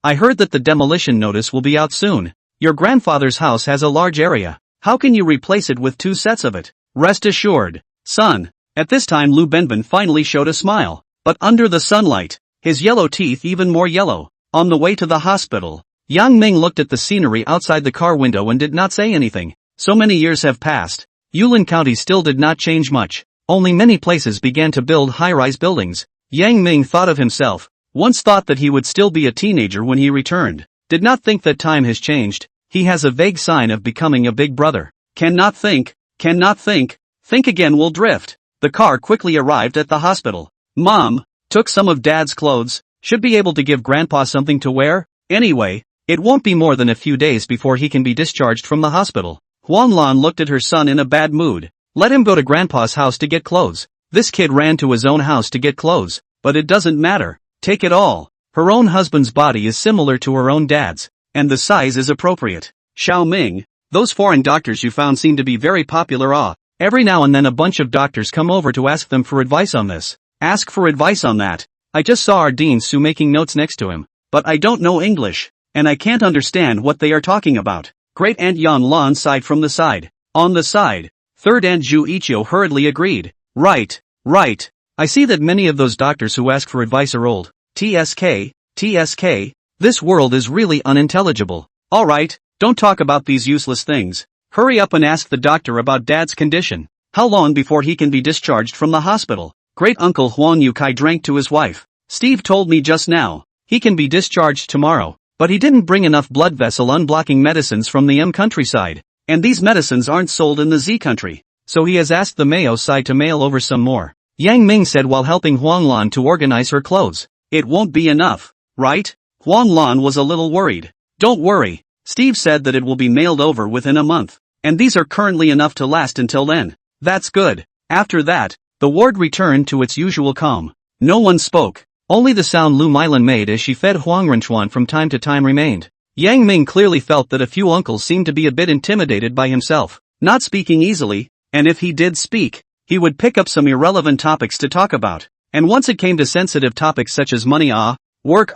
I heard that the demolition notice will be out soon. Your grandfather's house has a large area. How can you replace it with 2 sets of it? Rest assured, son. At this time Lu Benbin finally showed a smile. But under the sunlight, his yellow teeth even more yellow. On the way to the hospital, Yang Ming looked at the scenery outside the car window and did not say anything. So many years have passed. Yulin County still did not change much. Only many places began to build high-rise buildings. Yang Ming thought of himself. Once thought that he would still be a teenager when he returned. Did not think that time has changed. He has a vague sign of becoming a big brother. Cannot think. Think again will drift. The car quickly arrived at the hospital. Mom, took some of Dad's clothes. Should be able to give Grandpa something to wear. Anyway, it won't be more than a few days before he can be discharged from the hospital. Huan Lan looked at her son in a bad mood. Let him go to Grandpa's house to get clothes. This kid ran to his own house to get clothes. But it doesn't matter. Take it all. Her own husband's body is similar to her own dad's. And the size is appropriate. Xiao Ming, those foreign doctors you found seem to be very popular. Every now and then a bunch of doctors come over to ask them for advice on this. Ask for advice on that. I just saw our Dean Su making notes next to him. But I don't know English. And I can't understand what they are talking about. Great Aunt Yan Lan sighed from the side. On the side, Third Aunt Zhu Ichio hurriedly agreed. Right. I see that many of those doctors who ask for advice are old. TSK. This world is really unintelligible. Alright, don't talk about these useless things. Hurry up and ask the doctor about Dad's condition. How long before he can be discharged from the hospital? Great Uncle Huang Yukai drank to his wife. Steve told me just now. He can be discharged tomorrow. But he didn't bring enough blood vessel unblocking medicines from the M countryside. And these medicines aren't sold in the Z country. So he has asked the Mayo side to mail over some more. Yang Ming said while helping Huang Lan to organize her clothes. It won't be enough, right? Huang Lan was a little worried. Don't worry. Steve said that it will be mailed over within a month. And these are currently enough to last until then. That's good. After that, the ward returned to its usual calm. No one spoke. Only the sound Lu Milan made as she fed Huang Renchuan from time to time remained. Yang Ming clearly felt that a few uncles seemed to be a bit intimidated by himself, not speaking easily, and if he did speak, he would pick up some irrelevant topics to talk about. And once it came to sensitive topics such as money, work,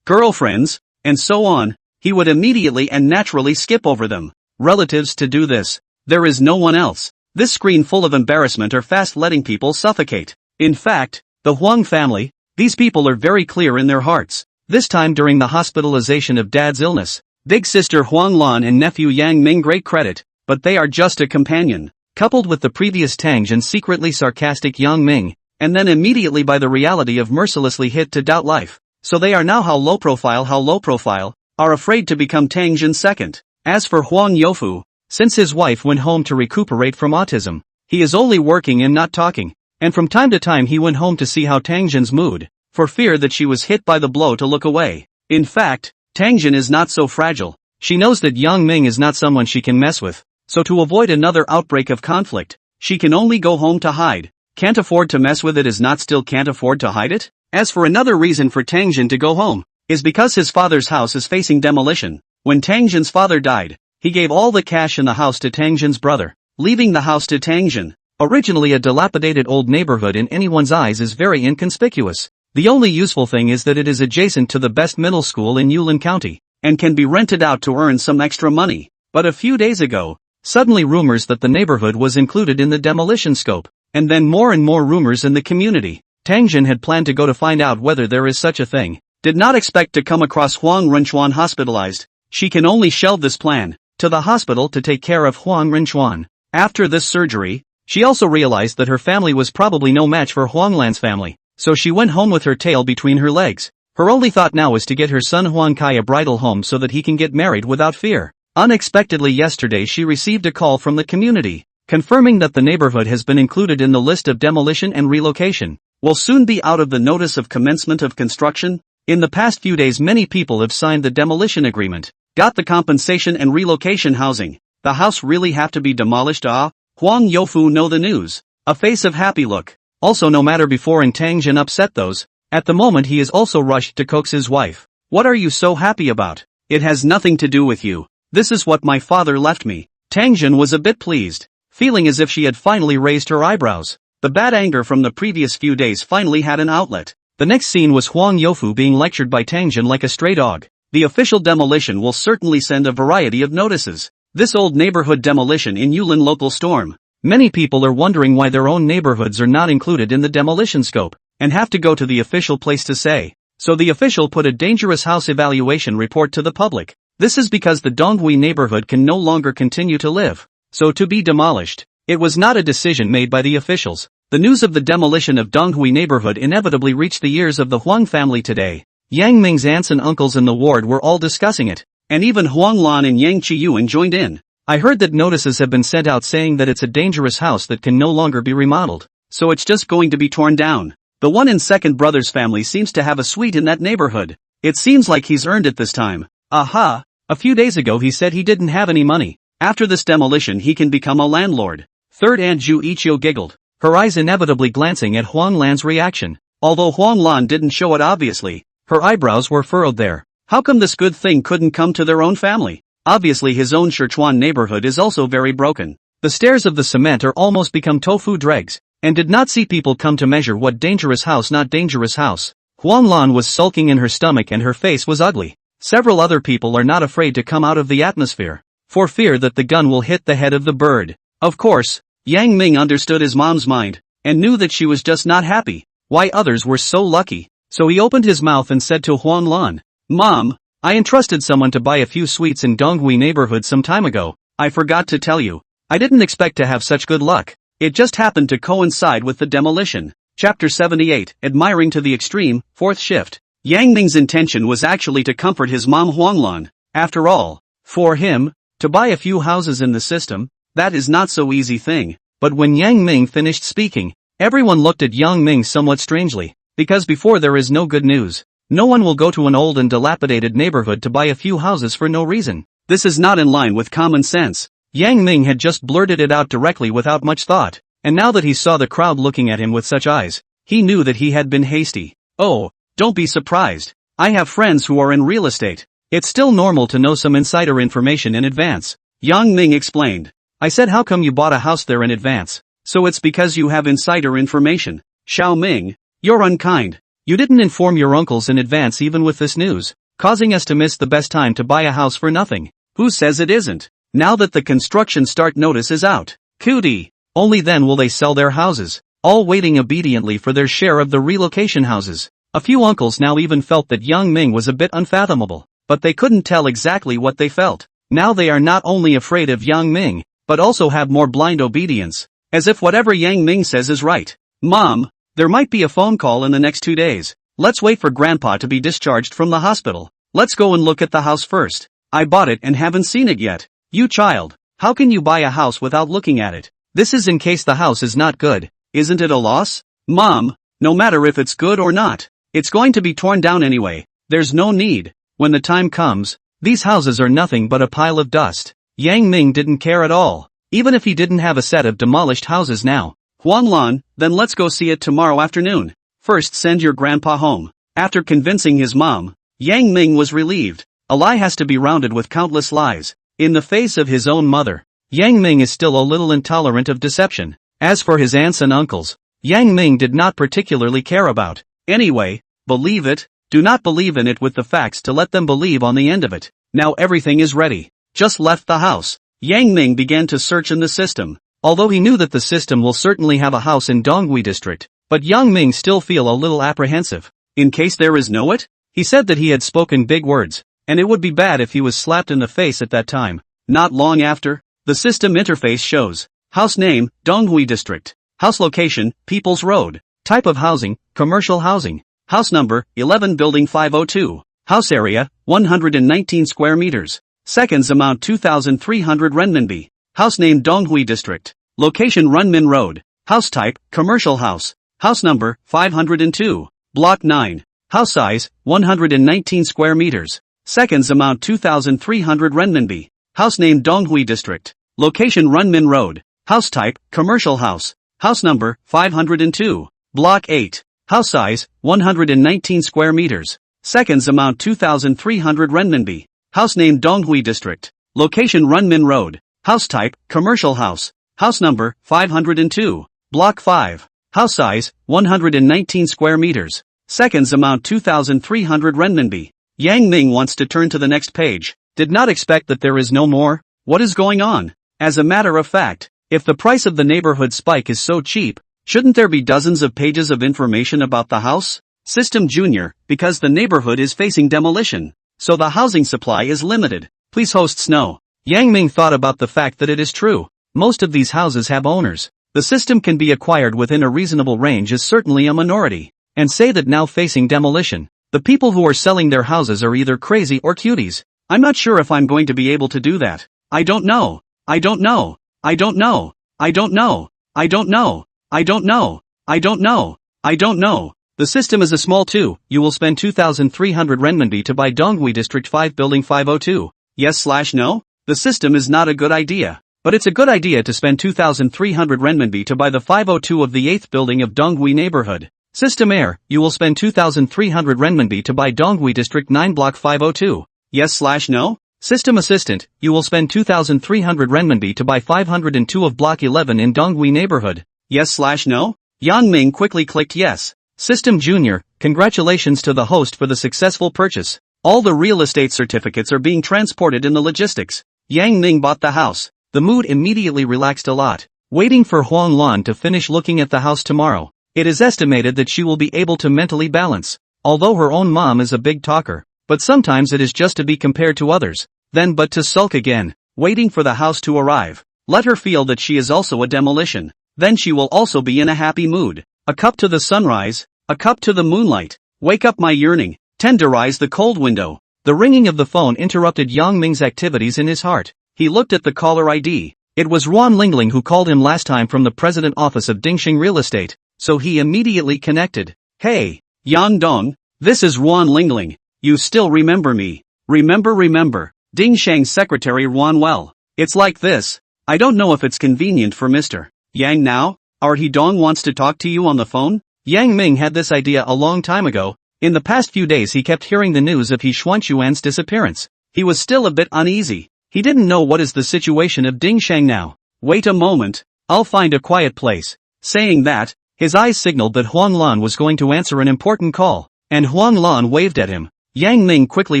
girlfriends, and so on, he would immediately and naturally skip over them. Relatives to do this. There is no one else. This screen full of embarrassment are fast letting people suffocate. In fact, the Huang family, these people are very clear in their hearts. This time during the hospitalization of Dad's illness, big sister Huang Lan and nephew Yang Ming great credit, but they are just a companion. Coupled with the previous Tang and secretly sarcastic Yang Ming, and then immediately by the reality of mercilessly hit to doubt life. So they are now how low profile, are afraid to become Tang Jin's second. As for Huang Youfu, since his wife went home to recuperate from autism, he is only working and not talking. And from time to time he went home to see how Tang Jin's mood, for fear that she was hit by the blow to look away. In fact, Tang Jin is not so fragile. She knows that Yang Ming is not someone she can mess with. So to avoid another outbreak of conflict, she can only go home to hide. Can't afford to mess with it is not still can't afford to hide it? As for another reason for Tang Jin to go home, is because his father's house is facing demolition. When Tang Jin's father died, he gave all the cash in the house to Tang Jin's brother, leaving the house to Tang Jin. Originally a dilapidated old neighborhood in anyone's eyes is very inconspicuous. The only useful thing is that it is adjacent to the best middle school in Yulin County, and can be rented out to earn some extra money. But a few days ago, suddenly rumors that the neighborhood was included in the demolition scope, and then more and more rumors in the community. Tang Jin had planned to go to find out whether there is such a thing. Did not expect to come across Huang Renchuan hospitalized. She can only shelve this plan, to the hospital to take care of Huang Renchuan. After this surgery, she also realized that her family was probably no match for Huang Lan's family, so she went home with her tail between her legs. Her only thought now is to get her son Huang Kai a bridal home so that he can get married without fear. Unexpectedly yesterday she received a call from the community, confirming that the neighborhood has been included in the list of demolition and relocation, will soon be out of the notice of commencement of construction. In the past few days many people have signed the demolition agreement. Got the compensation and relocation housing. The house really have to be demolished? Huang Youfu know the news. A face of happy look. Also no matter before and Tangjin upset those. At the moment he is also rushed to coax his wife. What are you so happy about? It has nothing to do with you. This is what my father left me. Tangjin was a bit pleased, feeling as if she had finally raised her eyebrows. The bad anger from the previous few days finally had an outlet. The next scene was Huang Youfu being lectured by Tangjin like a stray dog. The official demolition will certainly send a variety of notices. This old neighborhood demolition in Yulin local storm. Many people are wondering why their own neighborhoods are not included in the demolition scope, and have to go to the official place to say. So the official put a dangerous house evaluation report to the public. This is because the Donghui neighborhood can no longer continue to live. So to be demolished. It was not a decision made by the officials. The news of the demolition of Donghui neighborhood inevitably reached the ears of the Huang family today. Yang Ming's aunts and uncles in the ward were all discussing it, and even Huang Lan and Yang Qiyuan joined in. I heard that notices have been sent out saying that it's a dangerous house that can no longer be remodeled, so it's just going to be torn down. The one in second brother's family seems to have a suite in that neighborhood. It seems like he's earned it this time. Aha! A few days ago he said he didn't have any money. After this demolition he can become a landlord. Third Aunt Ju Ichio giggled, her eyes inevitably glancing at Huang Lan's reaction. Although Huang Lan didn't show it obviously, her eyebrows were furrowed there. How come this good thing couldn't come to their own family? Obviously his own Sichuan neighborhood is also very broken. The stairs of the cement are almost become tofu dregs, and did not see people come to measure what dangerous house not dangerous house. Huang Lan was sulking in her stomach and her face was ugly. Several other people are not afraid to come out of the atmosphere, for fear that the gun will hit the head of the bird. Of course, Yang Ming understood his mom's mind, and knew that she was just not happy. Why others were so lucky. So he opened his mouth and said to Huang Lan, Mom, I entrusted someone to buy a few suites in Donghui neighborhood some time ago. I forgot to tell you. I didn't expect to have such good luck. It just happened to coincide with the demolition. Chapter 78, Admiring to the Extreme, 4th Shift. Yang Ming's intention was actually to comfort his mom Huang Lan. After all, for him, to buy a few houses in the system, that is not so easy thing. But when Yang Ming finished speaking, everyone looked at Yang Ming somewhat strangely, because before there is no good news. No one will go to an old and dilapidated neighborhood to buy a few houses for no reason. This is not in line with common sense. Yang Ming had just blurted it out directly without much thought, and now that he saw the crowd looking at him with such eyes, he knew that he had been hasty. Oh, don't be surprised. I have friends who are in real estate. It's still normal to know some insider information in advance. Yang Ming explained. I said how come you bought a house there in advance? So it's because you have insider information. Xiao Ming, you're unkind. You didn't inform your uncles in advance even with this news, causing us to miss the best time to buy a house for nothing. Who says it isn't? Now that the construction start notice is out. Cootie. Only then will they sell their houses, all waiting obediently for their share of the relocation houses. A few uncles now even felt that Yang Ming was a bit unfathomable, but they couldn't tell exactly what they felt. Now they are not only afraid of Yang Ming, but also have more blind obedience, as if whatever Yang Ming says is right. Mom, there might be a phone call in the next 2 days. Let's wait for Grandpa to be discharged from the hospital. Let's go and look at the house first. I bought it and haven't seen it yet. You child, how can you buy a house without looking at it? This is in case the house is not good. Isn't it a loss? Mom, no matter if it's good or not, it's going to be torn down anyway. There's no need. When the time comes, these houses are nothing but a pile of dust. Yang Ming didn't care at all, even if he didn't have a set of demolished houses now. Huang Lan, then let's go see it tomorrow afternoon. First send your grandpa home. After convincing his mom, Yang Ming was relieved. A lie has to be rounded with countless lies. In the face of his own mother, Yang Ming is still a little intolerant of deception. As for his aunts and uncles, Yang Ming did not particularly care about. Anyway, believe it, do not believe in it with the facts to let them believe on the end of it. Now everything is ready. Just left the house. Yang Ming began to search in the system. Although he knew that the system will certainly have a house in Donghui district, but Yang Ming still feel a little apprehensive. In case there is no it? He said that he had spoken big words, and it would be bad if he was slapped in the face at that time. Not long after, the system interface shows. House name, Donghui district. House location, People's Road. Type of housing, commercial housing. House number, 11 building 502. House area, 119 square meters. Seconds amount 2,300 renminbi. House name Donghui district. Location Runmin Road. House type, commercial house. House number, 502. Block 9. House size, 119 square meters. Seconds amount 2,300 renminbi. House name Donghui District. Location Runmin Road. House type, commercial house. House number, 502. Block 8. House size, 119 square meters. Seconds amount 2,300 renminbi. House name Donghui District. Location Runmin Road. House type, commercial house. House number, 502. Block 5. House size, 119 square meters. Seconds amount 2,300 renminbi. Yang Ming wants to turn to the next page. Did not expect that there is no more. What is going on? As a matter of fact, if the price of the neighborhood spike is so cheap, shouldn't there be dozens of pages of information about the house? System Junior, because the neighborhood is facing demolition. So the housing supply is limited. Please host Snow. Yang Ming thought about the fact that it is true. Most of these houses have owners. The system can be acquired within a reasonable range is certainly a minority. And say that now facing demolition, the people who are selling their houses are either crazy or cuties. I'm not sure if I'm going to be able to do that. I don't know. I don't know. I don't know. I don't know. I don't know. I don't know. I don't know. I don't know. The system is a small 2. You will spend 2,300 renminbi to buy Donghui District 5 Building 502. Yes/no? The system is not a good idea. But it's a good idea to spend 2,300 renminbi to buy the 502 of the 8th building of Donghui neighborhood. System Heir, you will spend 2,300 renminbi to buy Donghui District 9 Block 502. Yes/no? System Assistant, you will spend 2,300 renminbi to buy 502 of Block 11 in Donghui neighborhood. Yes/no? Yang Ming quickly clicked yes. System Junior, congratulations to the host for the successful purchase. All the real estate certificates are being transported in the logistics. Yang Ming bought the house. The mood immediately relaxed a lot. Waiting for Huang Lan to finish looking at the house tomorrow. It is estimated that she will be able to mentally balance. Although her own mom is a big talker. But sometimes it is just to be compared to others. Then but to sulk again, waiting for the house to arrive. Let her feel that she is also a demolition. Then she will also be in a happy mood. A cup to the sunrise, a cup to the moonlight. Wake up my yearning, tenderize the cold window. The ringing of the phone interrupted Yang Ming's activities in his heart. He looked at the caller ID. It was Ruan Lingling who called him last time from the president office of Dingxing Real Estate, so he immediately connected. Hey, Yang Dong, this is Ruan Lingling. You still remember me? Remember. Dingshang's secretary Ruan Well. It's like this. I don't know if it's convenient for Mr. Yang now. Our Hidong wants to talk to you on the phone? Yang Ming had this idea a long time ago. In the past few days he kept hearing the news of He Xuanquan's disappearance. He was still a bit uneasy. He didn't know what is the situation of Dingshang now. Wait a moment. I'll find a quiet place. Saying that, his eyes signaled that Huang Lan was going to answer an important call. And Huang Lan waved at him. Yang Ming quickly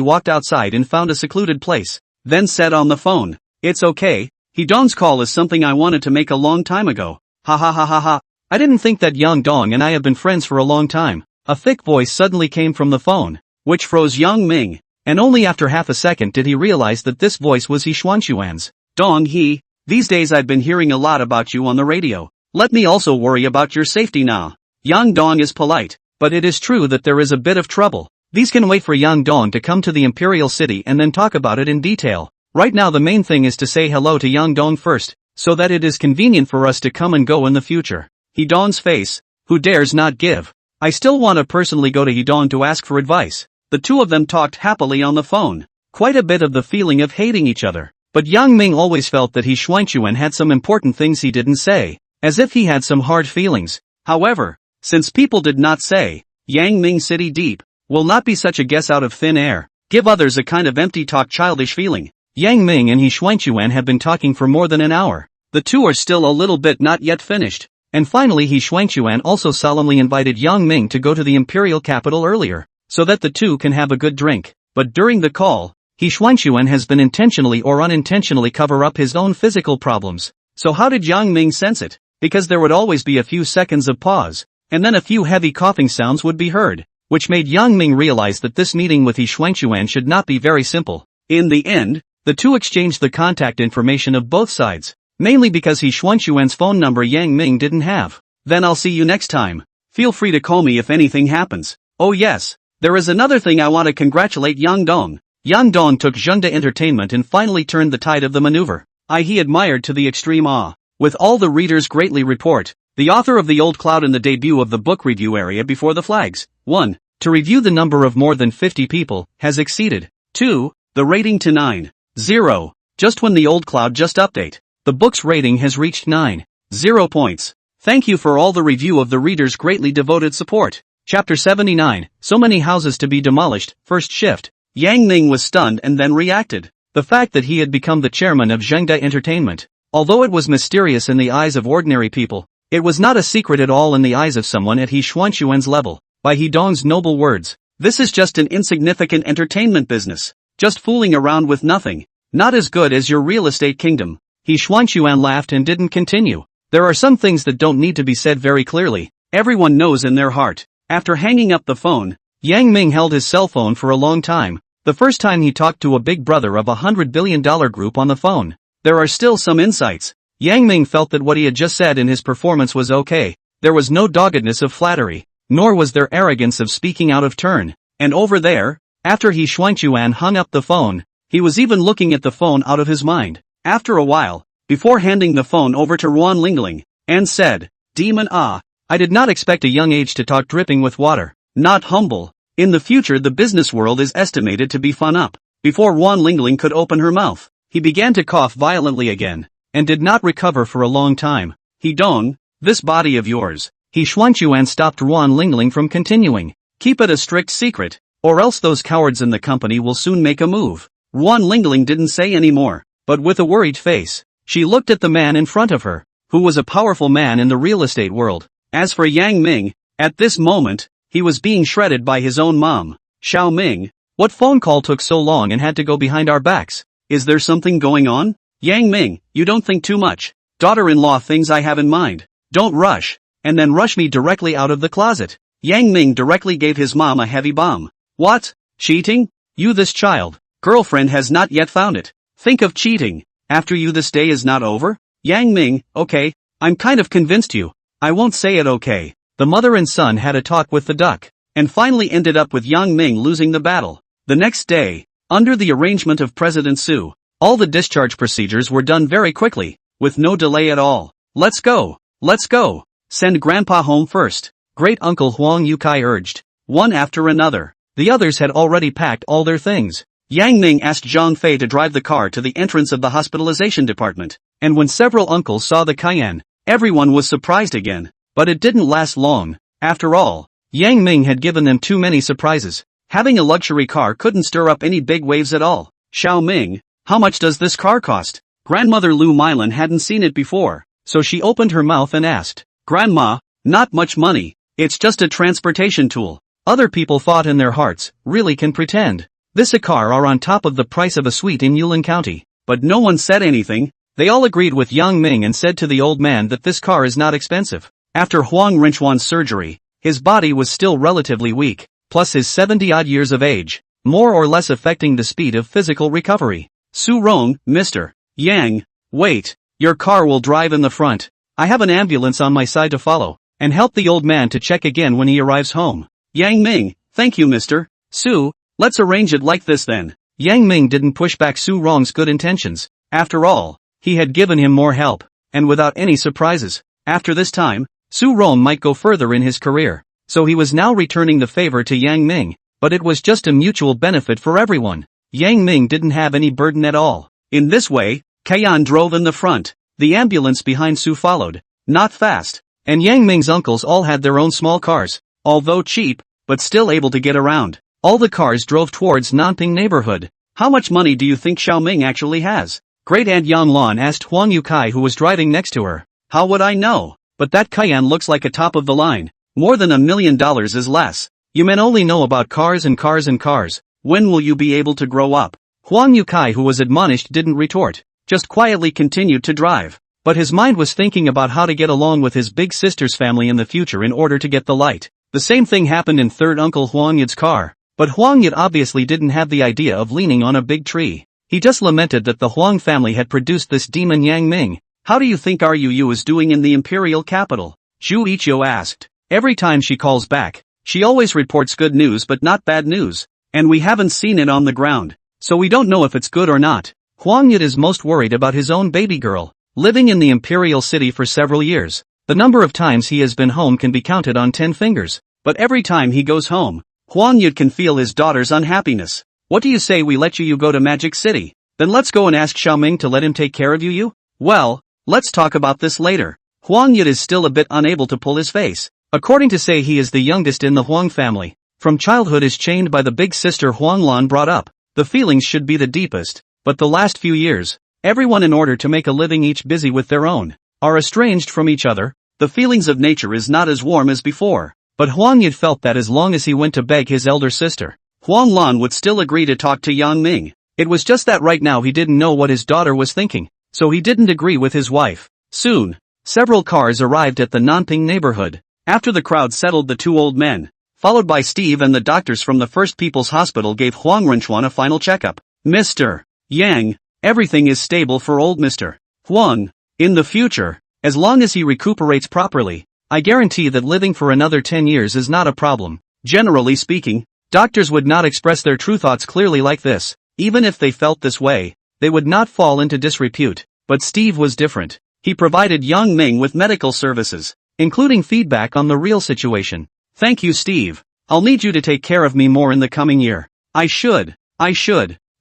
walked outside and found a secluded place. Then said on the phone, "It's okay. Hidong's call is something I wanted to make a long time ago. Ha ha ha ha ha. I didn't think that Yang Dong and I have been friends for a long time." A thick voice suddenly came from the phone, which froze Yang Ming, and only after half a second did he realize that this voice was He Xuanquan's. "Dong He, these days I've been hearing a lot about you on the radio. Let me also worry about your safety now." Yang Dong is polite, but it is true that there is a bit of trouble. These can wait for Yang Dong to come to the imperial city and then talk about it in detail. Right now the main thing is to say hello to Yang Dong first, so that it is convenient for us to come and go in the future. Hidong's face, who dares not give. I still want to personally go to Hidong to ask for advice. The two of them talked happily on the phone. Quite a bit of the feeling of hating each other. But Yang Ming always felt that He Xuanquan had some important things he didn't say. As if he had some hard feelings. However, since people did not say, Yang Ming City Deep, will not be such a guess out of thin air. Give others a kind of empty talk childish feeling. Yang Ming and He Xuanquan have been talking for more than an hour. The two are still a little bit not yet finished. And finally He Xuanquan also solemnly invited Yang Ming to go to the imperial capital earlier, so that the two can have a good drink. But during the call, He Xuanquan has been intentionally or unintentionally cover up his own physical problems. So how did Yang Ming sense it? Because there would always be a few seconds of pause, and then a few heavy coughing sounds would be heard, which made Yang Ming realize that this meeting with He Xuanquan should not be very simple. In the end, the two exchanged the contact information of both sides. Mainly because He Xuanquan's phone number Yang Ming didn't have. Then I'll see you next time. Feel free to call me if anything happens. Oh yes, there is another thing I want to congratulate Yang Dong. Yang Dong took Zhengde Entertainment and finally turned the tide of the maneuver. He admired to the extreme awe. With all the readers greatly report, the author of The Old Cloud in the debut of the book review area before the flags. 1. To review the number of more than 50 people, has exceeded. 2. The rating to 9.0. Just when the old cloud just update. The book's rating has reached 9.0 points. Thank you for all the review of the reader's greatly devoted support. Chapter 79. So many houses to be demolished. First shift. Yang Ming was stunned and then reacted. The fact that he had become the chairman of Zhengde Entertainment. Although it was mysterious in the eyes of ordinary people, it was not a secret at all in the eyes of someone at He Xuanxuan's level. By He Dong's noble words, this is just an insignificant entertainment business. Just fooling around with nothing. Not as good as your real estate kingdom. He Xuanxuan laughed and didn't continue. There are some things that don't need to be said very clearly. Everyone knows in their heart. After hanging up the phone, Yang Ming held his cell phone for a long time. The first time he talked to a big brother of $100 billion group on the phone. There are still some insights. Yang Ming felt that what he had just said in his performance was okay. There was no doggedness of flattery, nor was there arrogance of speaking out of turn. And over there, after He Xuanxuan hung up the phone, he was even looking at the phone out of his mind. After a while, before handing the phone over to Ruan Lingling, and said, Demon I did not expect a young age to talk dripping with water. Not humble. In the future the business world is estimated to be fun up. Before Ruan Lingling could open her mouth, he began to cough violently again, and did not recover for a long time. He Dong, this body of yours. He Xuanxuan stopped Ruan Lingling from continuing. Keep it a strict secret, or else those cowards in the company will soon make a move. Ruan Lingling didn't say any more, but with a worried face, she looked at the man in front of her, who was a powerful man in the real estate world. As for Yang Ming, at this moment, he was being shredded by his own mom. Xiao Ming, what phone call took so long and had to go behind our backs? Is there something going on? Yang Ming, you don't think too much. Daughter-in-law things I have in mind. Don't rush, and then rush me directly out of the closet. Yang Ming directly gave his mom a heavy bomb. What? Cheating? You this child. Girlfriend has not yet found it. Think of cheating. After you this day is not over? Yang Ming, okay, I'm kind of convinced you. I won't say it okay. The mother and son had a talk with the duck, and finally ended up with Yang Ming losing the battle. The next day, under the arrangement of President Su, all the discharge procedures were done very quickly, with no delay at all. Let's go. Let's go. Send Grandpa home first. Great Uncle Huang Yukai urged. One after another. The others had already packed all their things. Yang Ming asked Zhang Fei to drive the car to the entrance of the hospitalization department, and when several uncles saw the Cayenne, everyone was surprised again. But it didn't last long. After all, Yang Ming had given them too many surprises. Having a luxury car couldn't stir up any big waves at all. Xiao Ming, how much does this car cost? Grandmother Lu Milan hadn't seen it before, so she opened her mouth and asked, Grandma, not much money, it's just a transportation tool. Other people thought in their hearts, really can pretend. This a car are on top of the price of a suite in Yulin County. But no one said anything. They all agreed with Yang Ming and said to the old man that this car is not expensive. After Huang Renchuan's surgery, his body was still relatively weak, plus his 70-odd years of age, more or less affecting the speed of physical recovery. Su Rong, Mr. Yang, wait, your car will drive in the front. I have an ambulance on my side to follow, and help the old man to check again when he arrives home. Yang Ming, thank you Mr. Su, let's arrange it like this then. Yang Ming didn't push back Su Rong's good intentions. After all, he had given him more help, and without any surprises. After this time, Su Rong might go further in his career, so he was now returning the favor to Yang Ming, but it was just a mutual benefit for everyone. Yang Ming didn't have any burden at all. In this way, Kayan drove in the front, the ambulance behind Su followed, not fast, and Yang Ming's uncles all had their own small cars, although cheap, but still able to get around. All the cars drove towards Nanping neighborhood. How much money do you think Xiao Ming actually has? Great Aunt Yang Lan asked Huang Yukai who was driving next to her. How would I know? But that Cayenne looks like a top of the line. More than $1 million is less. You men only know about cars and cars and cars. When will you be able to grow up? Huang Yukai who was admonished didn't retort, just quietly continued to drive. But his mind was thinking about how to get along with his big sister's family in the future in order to get the light. The same thing happened in third Uncle Huang Yid's car. But Huang Yid obviously didn't have the idea of leaning on a big tree. He just lamented that the Huang family had produced this demon Yang Ming. How do you think RUU is doing in the imperial capital? Zhu Ichio asked. Every time she calls back, she always reports good news but not bad news. And we haven't seen it on the ground, so we don't know if it's good or not. Huang Yid is most worried about his own baby girl, living in the imperial city for several years. The number of times he has been home can be counted on 10 fingers. But every time he goes home, Huang Yid can feel his daughter's unhappiness. What do you say we let you go to Magic City? Then let's go and ask Xiaoming to let him take care of you? Well, let's talk about this later. Huang Yud is still a bit unable to pull his face. According to say, he is the youngest in the Huang family. From childhood is chained by the big sister Huang Lan brought up. The feelings should be the deepest, but the last few years, everyone in order to make a living each busy with their own, are estranged from each other. The feelings of nature is not as warm as before. But Huang Yud felt that as long as he went to beg his elder sister, Huang Lan would still agree to talk to Yang Ming. It was just that right now he didn't know what his daughter was thinking, so he didn't agree with his wife. Soon, several cars arrived at the Nanping neighborhood. After the crowd settled, the two old men, followed by Steve and the doctors from the First People's Hospital, gave Huang Renchuan a final checkup. Mr. Yang, everything is stable for old Mr. Huang. In the future, as long as he recuperates properly, I guarantee that living for another 10 years is not a problem. Generally speaking, doctors would not express their true thoughts clearly like this. Even if they felt this way, they would not fall into disrepute. But Steve was different. He provided Yang Ming with medical services, including feedback on the real situation. Thank you, Steve. I'll need you to take care of me more in the coming year. I should.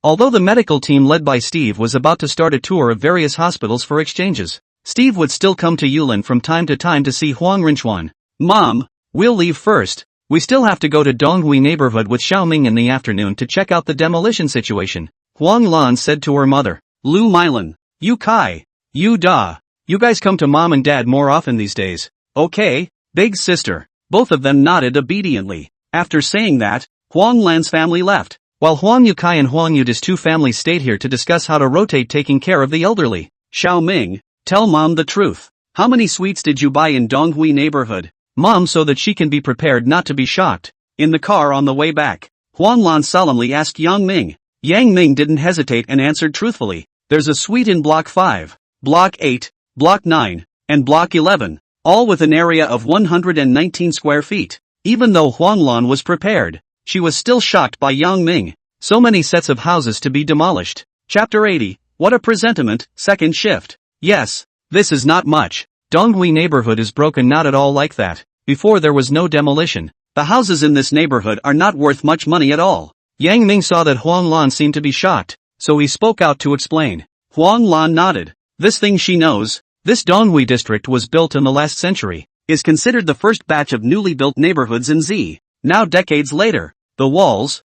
Although the medical team led by Steve was about to start a tour of various hospitals for exchanges, Steve would still come to Yulin from time to time to see Huang Renchuan. Mom, we'll leave first. We still have to go to Donghui neighborhood with Xiaoming in the afternoon to check out the demolition situation, Huang Lan said to her mother. Lu Milan, Yu Kai, Yu Da, you guys come to mom and dad more often these days. Okay, big sister. Both of them nodded obediently. After saying that, Huang Lan's family left, while Huang Yukai and Huang Yud's two families stayed here to discuss how to rotate taking care of the elderly. Xiaoming, tell mom the truth. How many sweets did you buy in Donghui neighborhood? Mom, so that she can be prepared not to be shocked. In the car on the way back, Huang Lan solemnly asked Yang Ming. Yang Ming didn't hesitate and answered truthfully. There's a suite in Block 5, Block 8, Block 9, and Block 11, all with an area of 119 square feet. Even though Huang Lan was prepared, she was still shocked by Yang Ming. So many sets of houses to be demolished. Chapter 80, what a presentiment, second shift. Yes, this is not much. Donghui neighborhood is broken not at all like that. Before there was no demolition. The houses in this neighborhood are not worth much money at all. Yang Ming saw that Huang Lan seemed to be shocked, so he spoke out to explain. Huang Lan nodded. This thing she knows. This Donghui district was built in the last century, is considered the first batch of newly built neighborhoods in Z. Now decades later, the walls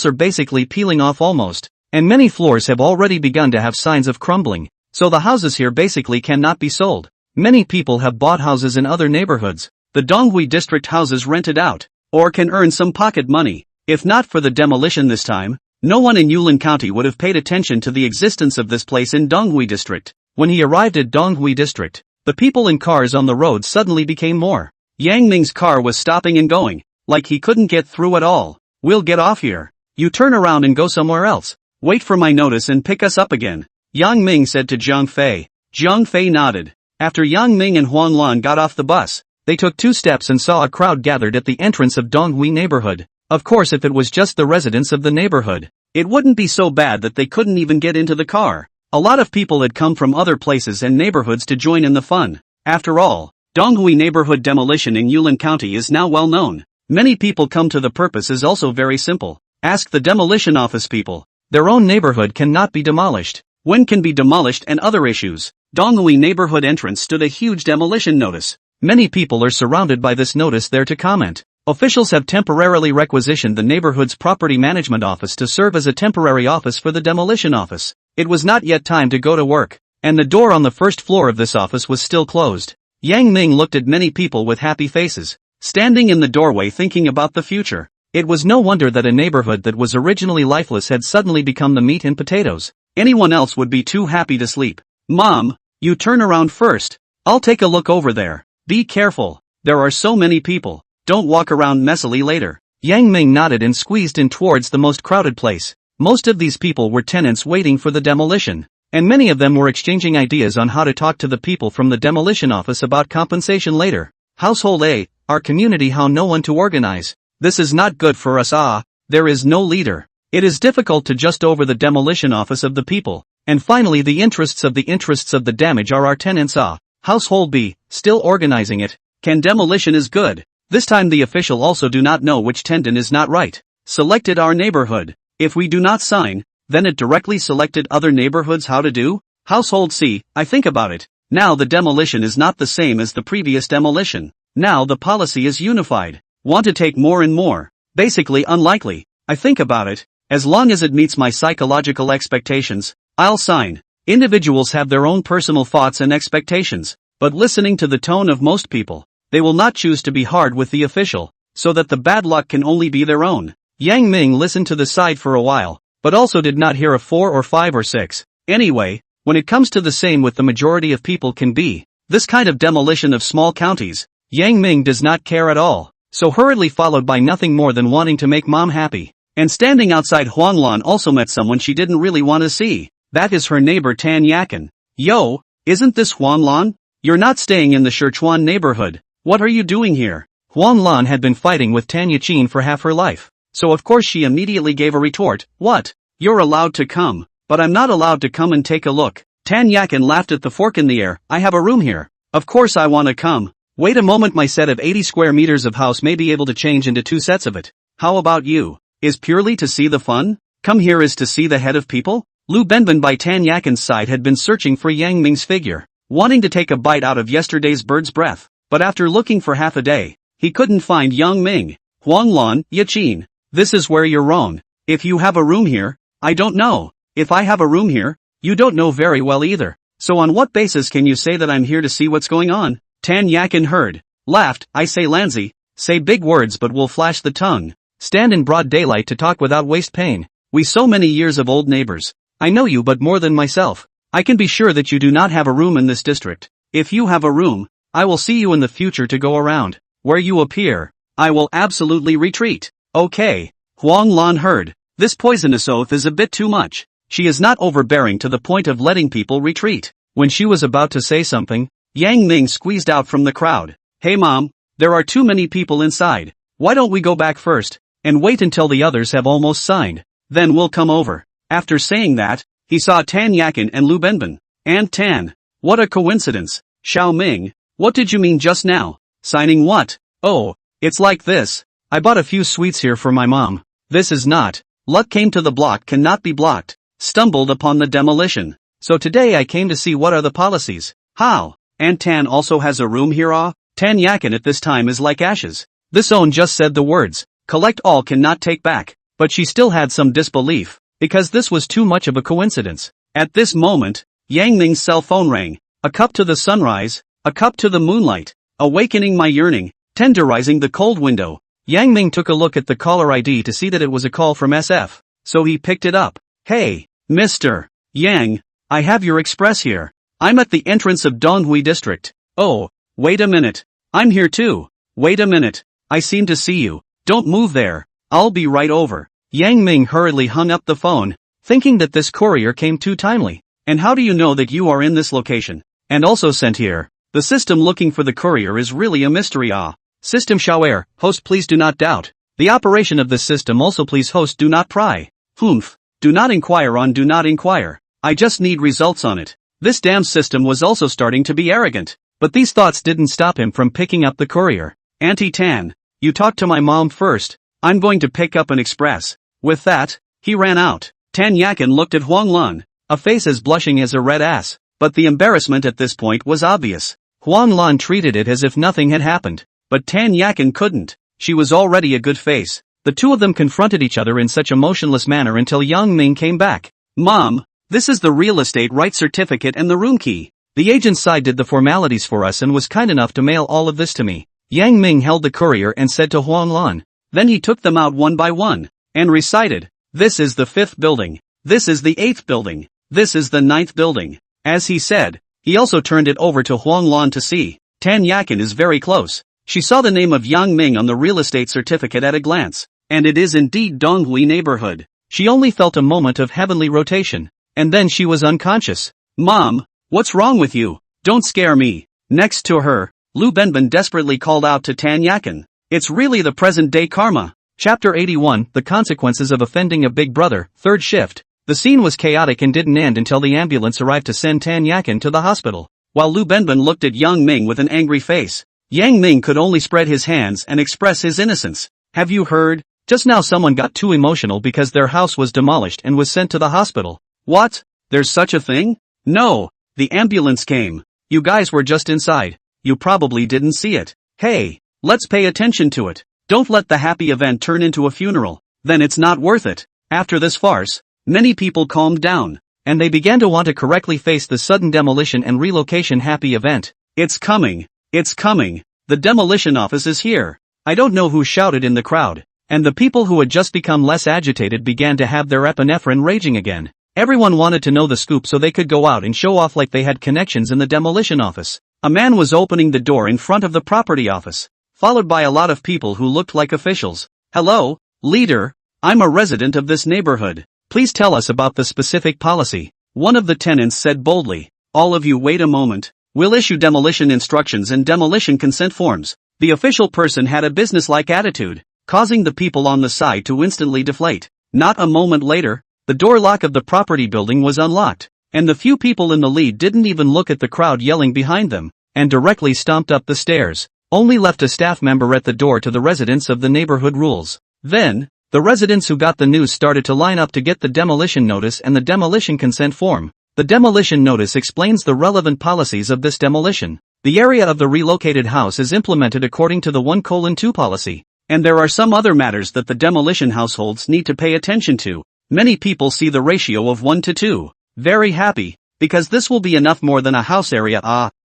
are basically peeling off almost, and many floors have already begun to have signs of crumbling. So the houses here basically cannot be sold. Many people have bought houses in other neighborhoods. The Donghui district houses rented out, or can earn some pocket money. If not for the demolition this time, no one in Yulin County would have paid attention to the existence of this place in Donghui district. When he arrived at Donghui district, the people in cars on the road suddenly became more. Yang Ming's car was stopping and going, like he couldn't get through at all. We'll get off here. You turn around and go somewhere else. Wait for my notice and pick us up again, Yang Ming said to Zhang Fei. Zhang Fei nodded. After Yang Ming and Huang Lan got off the bus, they took 2 steps and saw a crowd gathered at the entrance of Donghui neighborhood. Of course, if it was just the residents of the neighborhood, it wouldn't be so bad that they couldn't even get into the car. A lot of people had come from other places and neighborhoods to join in the fun. After all, Donghui neighborhood demolition in Yulin County is now well known. Many people come to the purpose is also very simple. Ask the demolition office people. Their own neighborhood cannot be demolished. When can be demolished and other issues. Donghui neighborhood entrance stood a huge demolition notice. Many people are surrounded by this notice there to comment. Officials have temporarily requisitioned the neighborhood's property management office to serve as a temporary office for the demolition office. It was not yet time to go to work, and the door on the first floor of this office was still closed. Yang Ming looked at many people with happy faces, standing in the doorway thinking about the future. It was no wonder that a neighborhood that was originally lifeless had suddenly become the meat and potatoes. Anyone else would be too happy to sleep. Mom, you turn around first. I'll take a look over there. Be careful. There are so many people. Don't walk around messily later. Yang Ming nodded and squeezed in towards the most crowded place. Most of these people were tenants waiting for the demolition, and many of them were exchanging ideas on how to talk to the people from the demolition office about compensation later. Household A, our community, how no one to organize. This is not good for us. There is no leader. It is difficult to just over the demolition office of the people. And finally, the interests of the damage are our tenants. Household B, still organizing it. Can demolition is good. This time the official also do not know which tendon is not right. Selected our neighborhood. If we do not sign, then it directly selected other neighborhoods how to do? Household C, I think about it. Now the demolition is not the same as the previous demolition. Now the policy is unified. Want to take more and more. Basically unlikely. I think about it. As long as it meets my psychological expectations, I'll sign. Individuals have their own personal thoughts and expectations, but listening to the tone of most people, they will not choose to be hard with the official, so that the bad luck can only be their own. Yang Ming listened to the side for a while, but also did not hear a 4 or 5 or 6. Anyway, when it comes to the same with the majority of people can be, this kind of demolition of small counties, Yang Ming does not care at all, so hurriedly followed by nothing more than wanting to make mom happy. And standing outside Huanglan also met someone she didn't really want to see. That is her neighbor Tan Yakan. Yo, isn't this Huanglan? You're not staying in the Sichuan neighborhood. What are you doing here? Huanglan had been fighting with Tan Yaqin for half her life, so of course she immediately gave a retort. What? You're allowed to come, but I'm not allowed to come and take a look. Tan Yakan laughed at the fork in the air. I have a room here. Of course I want to come. Wait a moment, my set of 80 square meters of house may be able to change into 2 sets of it. How about you? Is purely to see the fun? Come here is to see the head of people? Lu Benben by Tan Yakan's side had been searching for Yang Ming's figure, wanting to take a bite out of yesterday's bird's breath, but after looking for half a day, he couldn't find Yang Ming. Huanglan, Yaqin, this is where you're wrong. If you have a room here, I don't know. If I have a room here, you don't know very well either. So on what basis can you say that I'm here to see what's going on? Tan Yakan heard, laughed. I say Lanzi, say big words but will flash the tongue. Stand in broad daylight to talk without waste pain. We so many years of old neighbors. I know you but more than myself. I can be sure that you do not have a room in this district. If you have a room, I will see you in the future to go around. Where you appear, I will absolutely retreat. Okay. Huang Lan heard. This poisonous oath is a bit too much. She is not overbearing to the point of letting people retreat. When she was about to say something, Yang Ming squeezed out from the crowd. Hey mom, there are too many people inside. Why don't we go back first, and wait until the others have almost signed? Then we'll come over. After saying that, he saw Tan Yakan and Lu Benben. And Tan. What a coincidence. Xiao Ming, what did you mean just now? Signing what? Oh, it's like this. I bought a few sweets here for my mom. This is not. Luck came to the block cannot be blocked. Stumbled upon the demolition. So today I came to see what are the policies. How? And Tan also has a room here ah? Tan Yakan at this time is like ashes. This own just said the words. Collect all cannot take back. But she still had some disbelief, because this was too much of a coincidence. At this moment, Yang Ming's cell phone rang. A cup to the sunrise, a cup to the moonlight, awakening my yearning, tenderizing the cold window. Yang Ming took a look at the caller ID to see that it was a call from SF, so he picked it up. Hey, Mr. Yang, I have your express here. I'm at the entrance of Donghui district. Oh, wait a minute. I'm here too. Wait a minute. I seem to see you. Don't move there. I'll be right over. Yang Ming hurriedly hung up the phone, thinking that this courier came too timely. And how do you know that you are in this location? And also sent here. The system looking for the courier is really a mystery ah. System Xiaoer, host please do not doubt. The operation of this system also please host do not pry. Humph. Do not inquire on do not inquire. I just need results on it. This damn system was also starting to be arrogant. But these thoughts didn't stop him from picking up the courier. Auntie Tan, you talk to my mom first. I'm going to pick up an express. With that, he ran out. Tan Yakan looked at Huang Lan, a face as blushing as a red ass, but the embarrassment at this point was obvious. Huang Lan treated it as if nothing had happened, but Tan Yakan couldn't. She was already a good face. The two of them confronted each other in such a motionless manner until Yang Ming came back. Mom, this is the real estate rights certificate and the room key. The agent's side did the formalities for us and was kind enough to mail all of this to me. Yang Ming held the courier and said to Huang Lan. Then he took them out one by one, and recited, this is the 5th building, this is the 8th building, this is the 9th building. As he said, he also turned it over to Huang Lan to see. Tan Yakan is very close. She saw the name of Yang Ming on the real estate certificate at a glance, and it is indeed Donghui neighborhood. She only felt a moment of heavenly rotation, and then she was unconscious. Mom, what's wrong with you? Don't scare me. Next to her, Lu Benben desperately called out to Tan Yakan. It's really the present-day karma. Chapter 81, The Consequences of Offending a Big Brother, Third Shift. The scene was chaotic and didn't end until the ambulance arrived to send Tan Yakan to the hospital. While Lu Benben looked at Yang Ming with an angry face, Yang Ming could only spread his hands and express his innocence. Have you heard? Just now someone got too emotional because their house was demolished and was sent to the hospital. What? There's such a thing? No. The ambulance came. You guys were just inside. You probably didn't see it. Hey, let's pay attention to it. Don't let the happy event turn into a funeral. Then it's not worth it. After this farce, many people calmed down, and they began to want to correctly face the sudden demolition and relocation happy event. It's coming. It's coming. The demolition office is here. I don't know who shouted in the crowd, and the people who had just become less agitated began to have their epinephrine raging again. Everyone wanted to know the scoop so they could go out and show off like they had connections in the demolition office. A man was opening the door in front of the property office, followed by a lot of people who looked like officials. Hello, leader. I'm a resident of this neighborhood. Please tell us about the specific policy. One of the tenants said boldly. All of you wait a moment. We'll issue demolition instructions and demolition consent forms. The official person had a businesslike attitude, causing the people on the side to instantly deflate. Not a moment later, the door lock of the property building was unlocked, and the few people in the lead didn't even look at the crowd yelling behind them, and directly stomped up the stairs, only left a staff member at the door to the residents of the neighborhood rules. Then, the residents who got the news started to line up to get the demolition notice and the demolition consent form. The demolition notice explains the relevant policies of this demolition. The area of the relocated house is implemented according to the 1:2 policy, and there are some other matters that the demolition households need to pay attention to. Many people see the ratio of 1 to 2. Very happy, because this will be enough more than a house area.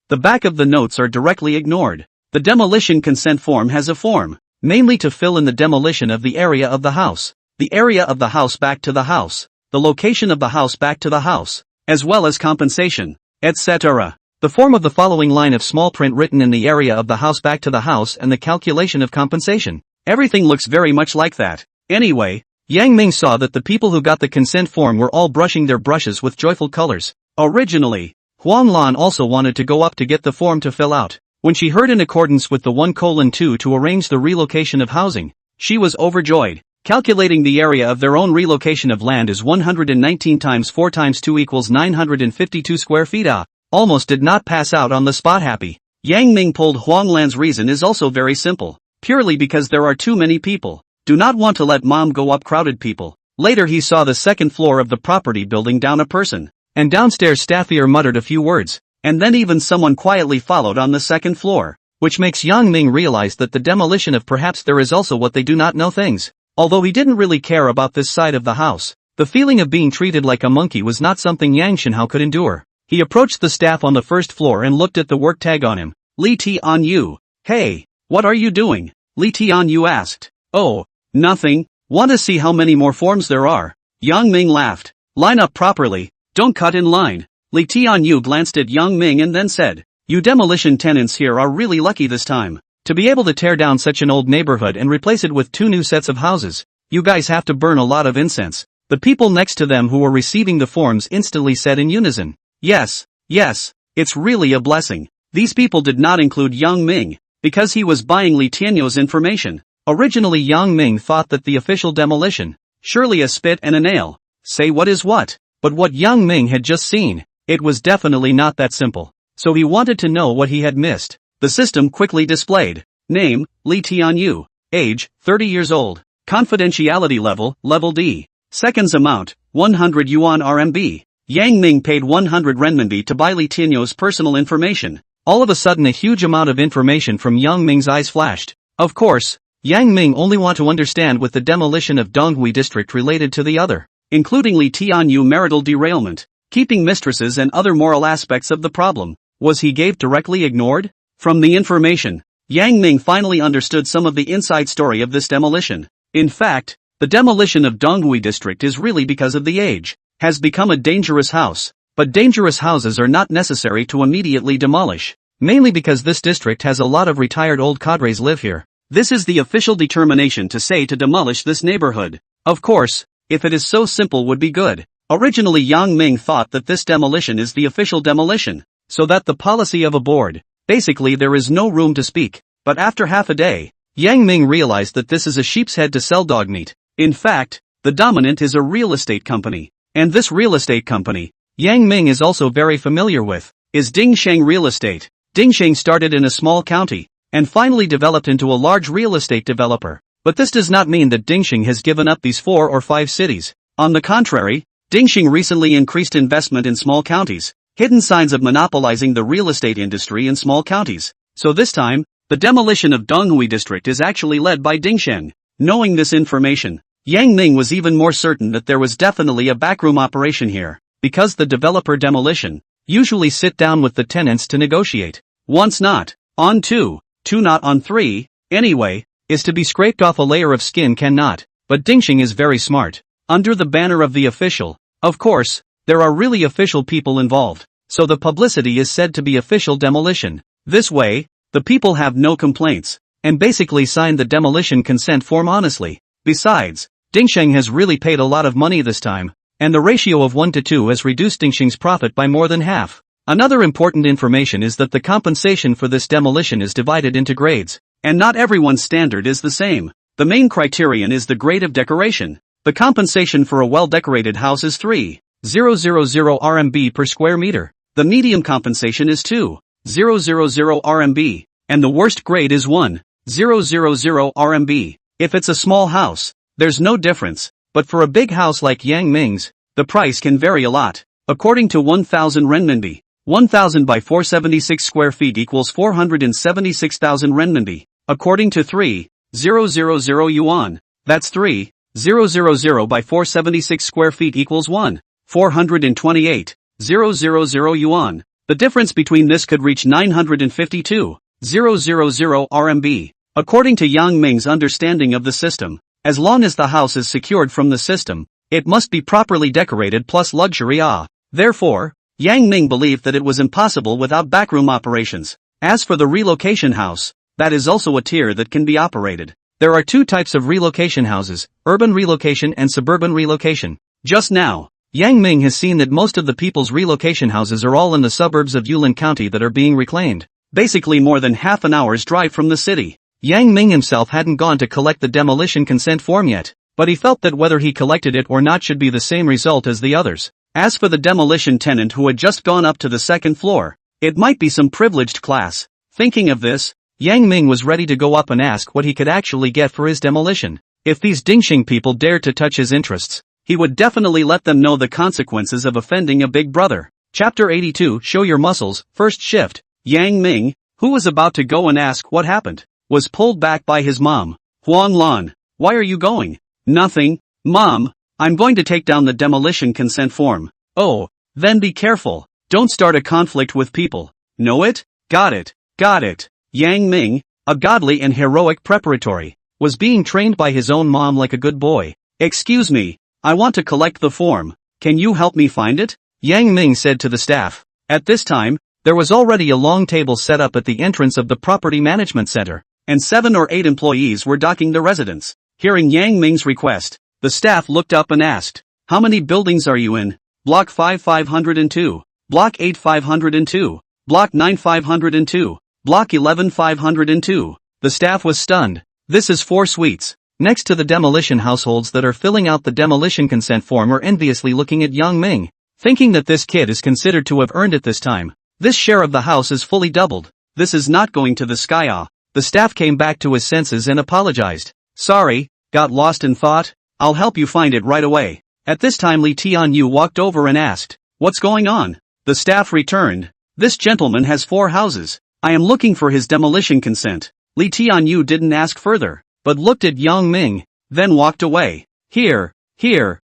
The back of the notes are directly ignored. The demolition consent form has a form, mainly to fill in the demolition of the area of the house, the area of the house back to the house, the location of the house back to the house, as well as compensation, etc. The form of the following line of small print written in the area of the house back to the house and the calculation of compensation. Everything looks very much like that. Anyway, Yang Ming saw that the people who got the consent form were all brushing their brushes with joyful colors. Originally, Huang Lan also wanted to go up to get the form to fill out. When she heard in accordance with the 1:2 to arrange the relocation of housing, she was overjoyed. Calculating the area of their own relocation of land is 119 times 4 times 2 equals 952 square feet. Almost did not pass out on the spot happy. Yang Ming pulled Huang Lan's reason is also very simple. Purely because there are too many people. Do not want to let mom go up crowded people. Later he saw the second floor of the property building down a person, and downstairs staffier muttered a few words, and then even someone quietly followed on the second floor, which makes Yang Ming realize that the demolition of perhaps there is also what they do not know things. Although he didn't really care about this side of the house, the feeling of being treated like a monkey was not something Yang Shenhao could endure. He approached the staff on the first floor and looked at the work tag on him. Li Tianyu. Hey, what are you doing? Li Tianyu asked. Oh, nothing. Want to see how many more forms there are? Yang Ming laughed. Line up properly, don't cut in line. Li Tianyu glanced at Yang Ming and then said, you demolition tenants here are really lucky this time. To be able to tear down such an old neighborhood and replace it with 2 new sets of houses, you guys have to burn a lot of incense. The people next to them who were receiving the forms instantly said in unison. Yes, it's really a blessing. These people did not include Yang Ming, because he was buying Li Tianyu's information. Originally Yang Ming thought that the official demolition, surely a spit and a nail, say what is what. But what Yang Ming had just seen, it was definitely not that simple. So he wanted to know what he had missed. The system quickly displayed. Name, Li Tianyu. Age, 30 years old. Confidentiality level, level D. Seconds amount, 100 yuan RMB. Yang Ming paid 100 renminbi to buy Li Tianyu's personal information. All of a sudden a huge amount of information from Yang Ming's eyes flashed. Of course, Yang Ming only want to understand with the demolition of Donghui district related to the other, including Li Tianyu marital derailment, keeping mistresses and other moral aspects of the problem. Was he gave directly ignored? From the information, Yang Ming finally understood some of the inside story of this demolition. In fact, the demolition of Donghui district is really because of the age, has become a dangerous house, but dangerous houses are not necessary to immediately demolish, mainly because this district has a lot of retired old cadres live here. This is the official determination to say to demolish this neighborhood. Of course, if it is so simple would be good. Originally Yang Ming thought that this demolition is the official demolition, so that the policy of a board, basically there is no room to speak. But after half a day, Yang Ming realized that this is a sheep's head to sell dog meat. In fact, the dominant is a real estate company. And this real estate company, Yang Ming is also very familiar with, is Dingsheng Real Estate. Dingsheng started in a small county, and finally developed into a large real estate developer. But this does not mean that Dingxing has given up these 4 or 5 cities. On the contrary, Dingxing recently increased investment in small counties, hidden signs of monopolizing the real estate industry in small counties. So this time, the demolition of Donghui district is actually led by Dingxing. Knowing this information, Yang Ming was even more certain that there was definitely a backroom operation here, because the developer demolition usually sit down with the tenants to negotiate. Once not, on 2, 2 not on 3, anyway, is to be scraped off a layer of skin cannot, but Dingxing is very smart. Under the banner of the official, of course, there are really official people involved, so the publicity is said to be official demolition. This way, the people have no complaints, and basically sign the demolition consent form honestly. Besides, Dingxing has really paid a lot of money this time, and the ratio of 1 to 2 has reduced Dingxing's profit by more than half. Another important information is that the compensation for this demolition is divided into grades, and not everyone's standard is the same. The main criterion is the grade of decoration. The compensation for a well-decorated house is 3,000 RMB per square meter. The medium compensation is 2,000 RMB, and the worst grade is 1,000 RMB. If it's a small house, there's no difference, but for a big house like Yang Ming's, the price can vary a lot. According to 1,000 renminbi, 1,000 by 476 square feet equals 476,000 renminbi. According to 3,000 yuan, that's 3,000 by 476 square feet equals 1,428,000 yuan. The difference between this could reach 952,000 RMB. According to Yang Ming's understanding of the system, as long as the house is secured from the system, it must be properly decorated plus luxury. Therefore, Yang Ming believed that it was impossible without backroom operations. As for the relocation house, that is also a tier that can be operated. There are 2 types of relocation houses, urban relocation and suburban relocation. Just now, Yang Ming has seen that most of the people's relocation houses are all in the suburbs of Yulin County that are being reclaimed, basically more than half an hour's drive from the city. Yang Ming himself hadn't gone to collect the demolition consent form yet, but he felt that whether he collected it or not should be the same result as the others. As for the demolition tenant who had just gone up to the 2nd floor, it might be some privileged class. Thinking of this, Yang Ming was ready to go up and ask what he could actually get for his demolition. If these Dingxing people dared to touch his interests, he would definitely let them know the consequences of offending a big brother. Chapter 82, Show Your Muscles, First Shift. Yang Ming, who was about to go and ask what happened, was pulled back by his mom. Huang Lan, why are you going? Nothing, Mom, I'm going to take down the demolition consent form. Oh, then be careful, don't start a conflict with people. Know it? Got it, got it. Yang Ming, a godly and heroic preparatory, was being trained by his own mom like a good boy. Excuse me, I want to collect the form, can you help me find it? Yang Ming said to the staff. At this time, there was already a long table set up at the entrance of the property management center, and 7 or 8 employees were docking the residents. Hearing Yang Ming's request, the staff looked up and asked, how many buildings are you in? Block 5 502, Block 8 502, Block 9 502, Block 11 502. The staff was stunned. This is 4 suites. Next to the demolition households that are filling out the demolition consent form are enviously looking at Yang Ming, thinking that this kid is considered to have earned it this time. This share of the house is fully doubled. This is not going to the sky. The staff came back to his senses and apologized. Sorry, got lost in thought, I'll help you find it right away. At this time Li Tianyu walked over and asked, what's going on? The staff returned, this gentleman has 4 houses. I am looking for his demolition consent. Li Tianyu didn't ask further, but looked at Yang Ming, then walked away. Here,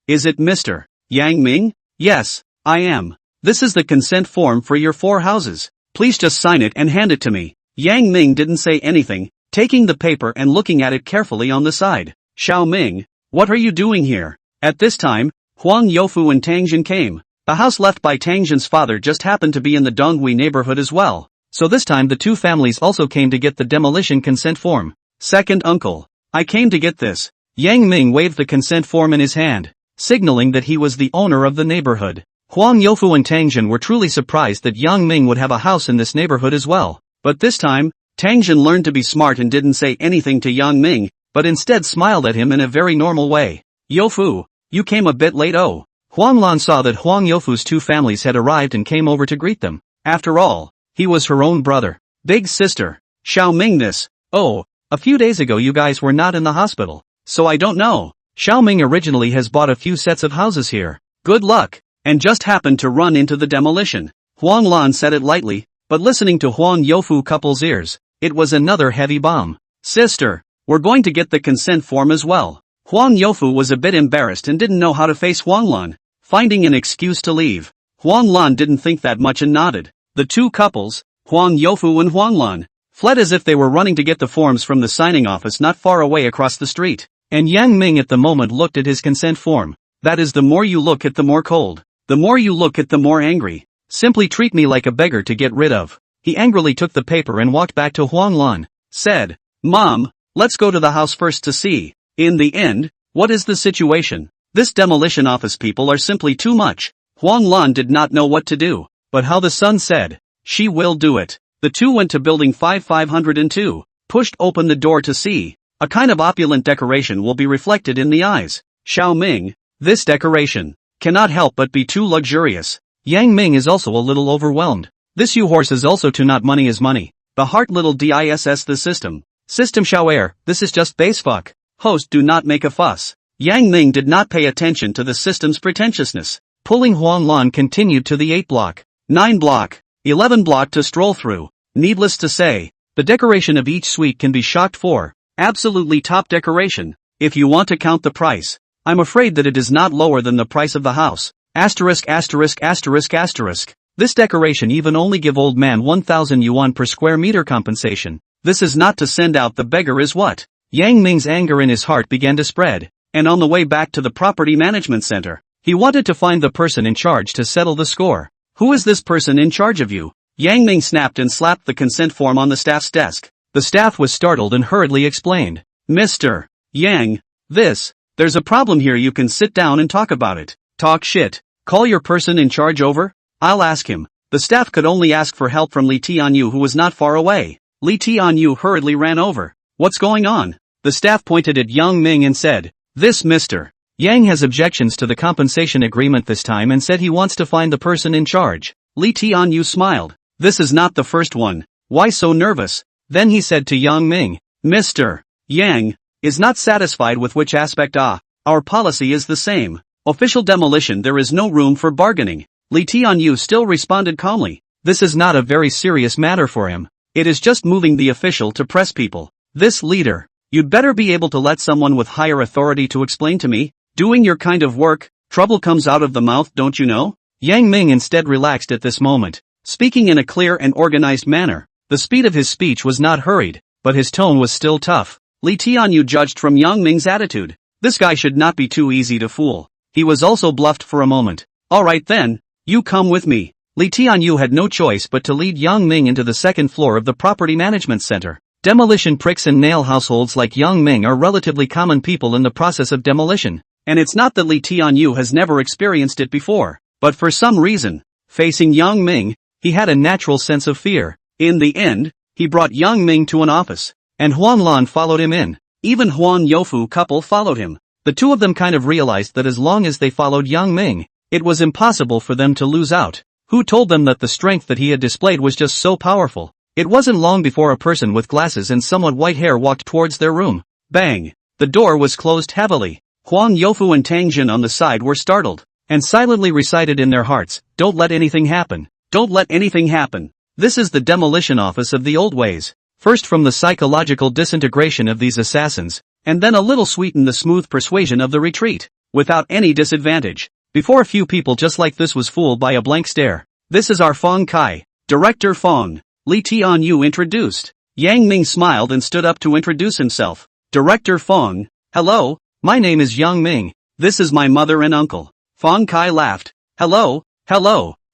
is it Mr. Yang Ming? Yes, I am. This is the consent form for your 4 houses. Please just sign it and hand it to me. Yang Ming didn't say anything, taking the paper and looking at it carefully on the side. Xiao Ming, what are you doing here? At this time, Huang Youfu and Tang Jin came. The house left by Tang Jin's father just happened to be in the Donghui neighborhood as well. So this time the 2 families also came to get the demolition consent form. Second uncle, I came to get this. Yang Ming waved the consent form in his hand, signaling that he was the owner of the neighborhood. Huang Youfu and Tang Jin were truly surprised that Yang Ming would have a house in this neighborhood as well. But this time, Tang Jin learned to be smart and didn't say anything to Yang Ming, but instead smiled at him in a very normal way. Youfu, you came a bit late. Oh. Huang Lan saw that Huang Youfu's 2 families had arrived and came over to greet them. After all, he was her own brother. Big sister. Xiao Ming this. Oh, A few days ago you guys were not in the hospital, so I don't know. Xiaoming originally has bought a few sets of houses here. Good luck. And just happened to run into the demolition. Huang Lan said it lightly, but listening to Huang Youfu couple's ears, it was another heavy bomb. Sister, we're going to get the consent form as well. Huang Youfu was a bit embarrassed and didn't know how to face Huang Lan, finding an excuse to leave. Huang Lan didn't think that much and nodded. The two couples, Huang Youfu and Huang Lan, fled as if they were running to get the forms from the signing office not far away across the street. And Yang Ming at the moment looked at his consent form. That is, the more you look at the more cold. The more you look at the more angry. Simply treat me like a beggar to get rid of. He angrily took the paper and walked back to Huang Lan. Said, Mom, let's go to the house first to see. In the end, what is the situation? This demolition office people are simply too much. Huang Lan did not know what to do. But how the son said, she will do it. The two went to building 5502, pushed open the door to see. A kind of opulent decoration will be reflected in the eyes. Xiaoming, this decoration cannot help but be too luxurious. Yang Ming is also a little overwhelmed. This you horse is also too not money is money. The heart little diss the system. System Xiaoer, this is just base fuck. Host do not make a fuss. Yang Ming did not pay attention to the system's pretentiousness. Pulling Huang Lan continued to the 8 block, 9 block, 11 block to stroll through. Needless to say, the decoration of each suite can be shocked for. Absolutely top decoration. If you want to count the price, I'm afraid that it is not lower than the price of the house. Asterisk asterisk asterisk asterisk. This decoration even only give old man 1,000 yuan per square meter compensation. This is not to send out the beggar is what? Yang Ming's anger in his heart began to spread, and on the way back to the property management center, he wanted to find the person in charge to settle the score. Who is this person in charge of you? Yang Ming snapped and slapped the consent form on the staff's desk. The staff was startled and hurriedly explained. Mr. Yang, there's a problem here, you can sit down and talk about it. Talk shit. Call your person in charge over? I'll ask him. The staff could only ask for help from Li Tianyu, who was not far away. Li Tianyu hurriedly ran over. What's going on? The staff pointed at Yang Ming and said, this Mr. Yang has objections to the compensation agreement this time and said he wants to find the person in charge. Li Tianyu smiled. This is not the first one. Why so nervous? Then he said to Yang Ming, Mr. Yang is not satisfied with which aspect our policy is the same. Official demolition, there is no room for bargaining. Li Tianyu still responded calmly. This is not a very serious matter for him. It is just moving the official to press people. This leader, you'd better be able to let someone with higher authority to explain to me. Doing your kind of work, trouble comes out of the mouth, don't you know? Yang Ming instead relaxed at this moment, speaking in a clear and organized manner. The speed of his speech was not hurried, but his tone was still tough. Li Tianyu judged from Yang Ming's attitude. This guy should not be too easy to fool. He was also bluffed for a moment. Alright then, you come with me. Li Tianyu had no choice but to lead Yang Ming into the second floor of the property management center. Demolition pricks and nail households like Yang Ming are relatively common people in the process of demolition. And it's not that Li Tianyu has never experienced it before, but for some reason, facing Yang Ming, he had a natural sense of fear. In the end, he brought Yang Ming to an office, and Huang Lan followed him in. Even Huang Youfu couple followed him. The two of them kind of realized that as long as they followed Yang Ming, it was impossible for them to lose out. Who told them that the strength that he had displayed was just so powerful? It wasn't long before a person with glasses and somewhat white hair walked towards their room. Bang! The door was closed heavily. Huang Youfu and Tang Jin on the side were startled, and silently recited in their hearts, don't let anything happen. Don't let anything happen. This is the demolition office of the old ways. First from the psychological disintegration of these assassins, and then a little sweeten the smooth persuasion of the retreat, without any disadvantage. Before a few people just like this was fooled by a blank stare. This is our Fong Kai, Director Fong. Li Tianyu introduced. Yang Ming smiled and stood up to introduce himself. Director Fong, hello, my name is Yang Ming. This is my mother and uncle. Fong Kai laughed. Hello.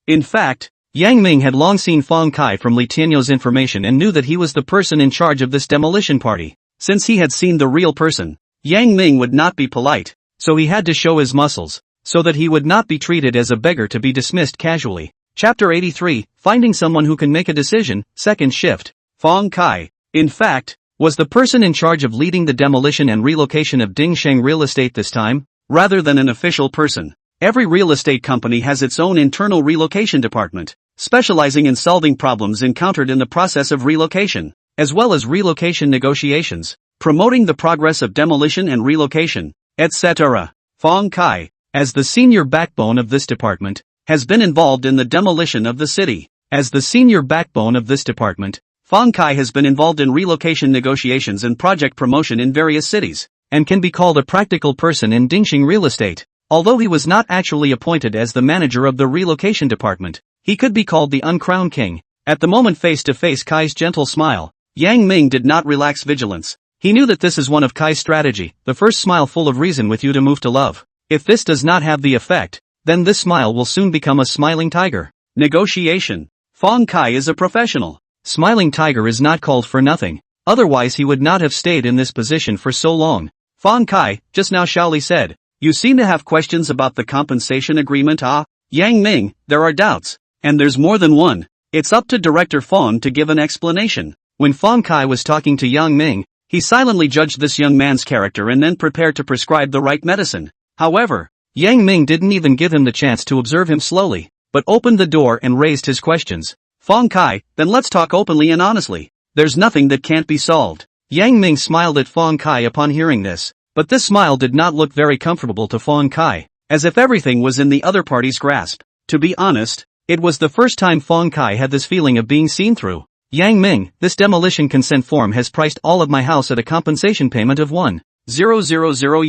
In fact, Yang Ming had long seen Fong Kai from Li Tianyu's information and knew that he was the person in charge of this demolition party. Since he had seen the real person, Yang Ming would not be polite, so he had to show his muscles, so that he would not be treated as a beggar to be dismissed casually. Chapter 83, Finding Someone Who Can Make a Decision, Second Shift. Fong Kai, in fact, was the person in charge of leading the demolition and relocation of Dingsheng Real Estate this time, rather than an official person. Every real estate company has its own internal relocation department, specializing in solving problems encountered in the process of relocation. as well as relocation negotiations, promoting the progress of demolition and relocation, etc. Fong Kai, as the senior backbone of this department, has been involved in the demolition of the city. As the senior backbone of this department, Fong Kai has been involved in relocation negotiations and project promotion in various cities, and can be called a practical person in Dingxing real estate. Although he was not actually appointed as the manager of the relocation department, he could be called the uncrowned king. At the moment face to face Kai's gentle smile, Yang Ming did not relax vigilance. He knew that this is one of Kai's strategy, the first smile full of reason with you to move to love. If this does not have the effect, then this smile will soon become a smiling tiger. Negotiation. Fong Kai is a professional. Smiling tiger is not called for nothing, otherwise he would not have stayed in this position for so long. Fong Kai, just now Shaoli said, you seem to have questions about the compensation agreement. Yang Ming, there are doubts. And there's more than one. It's up to Director Fong to give an explanation. When Fong Kai was talking to Yang Ming, he silently judged this young man's character and then prepared to prescribe the right medicine. However, Yang Ming didn't even give him the chance to observe him slowly, but opened the door and raised his questions. Fong Kai, then let's talk openly and honestly. There's nothing that can't be solved. Yang Ming smiled at Fong Kai upon hearing this, but this smile did not look very comfortable to Fong Kai, as if everything was in the other party's grasp. To be honest, it was the first time Fong Kai had this feeling of being seen through. Yang Ming, this demolition consent form has priced all of my house at a compensation payment of 1,000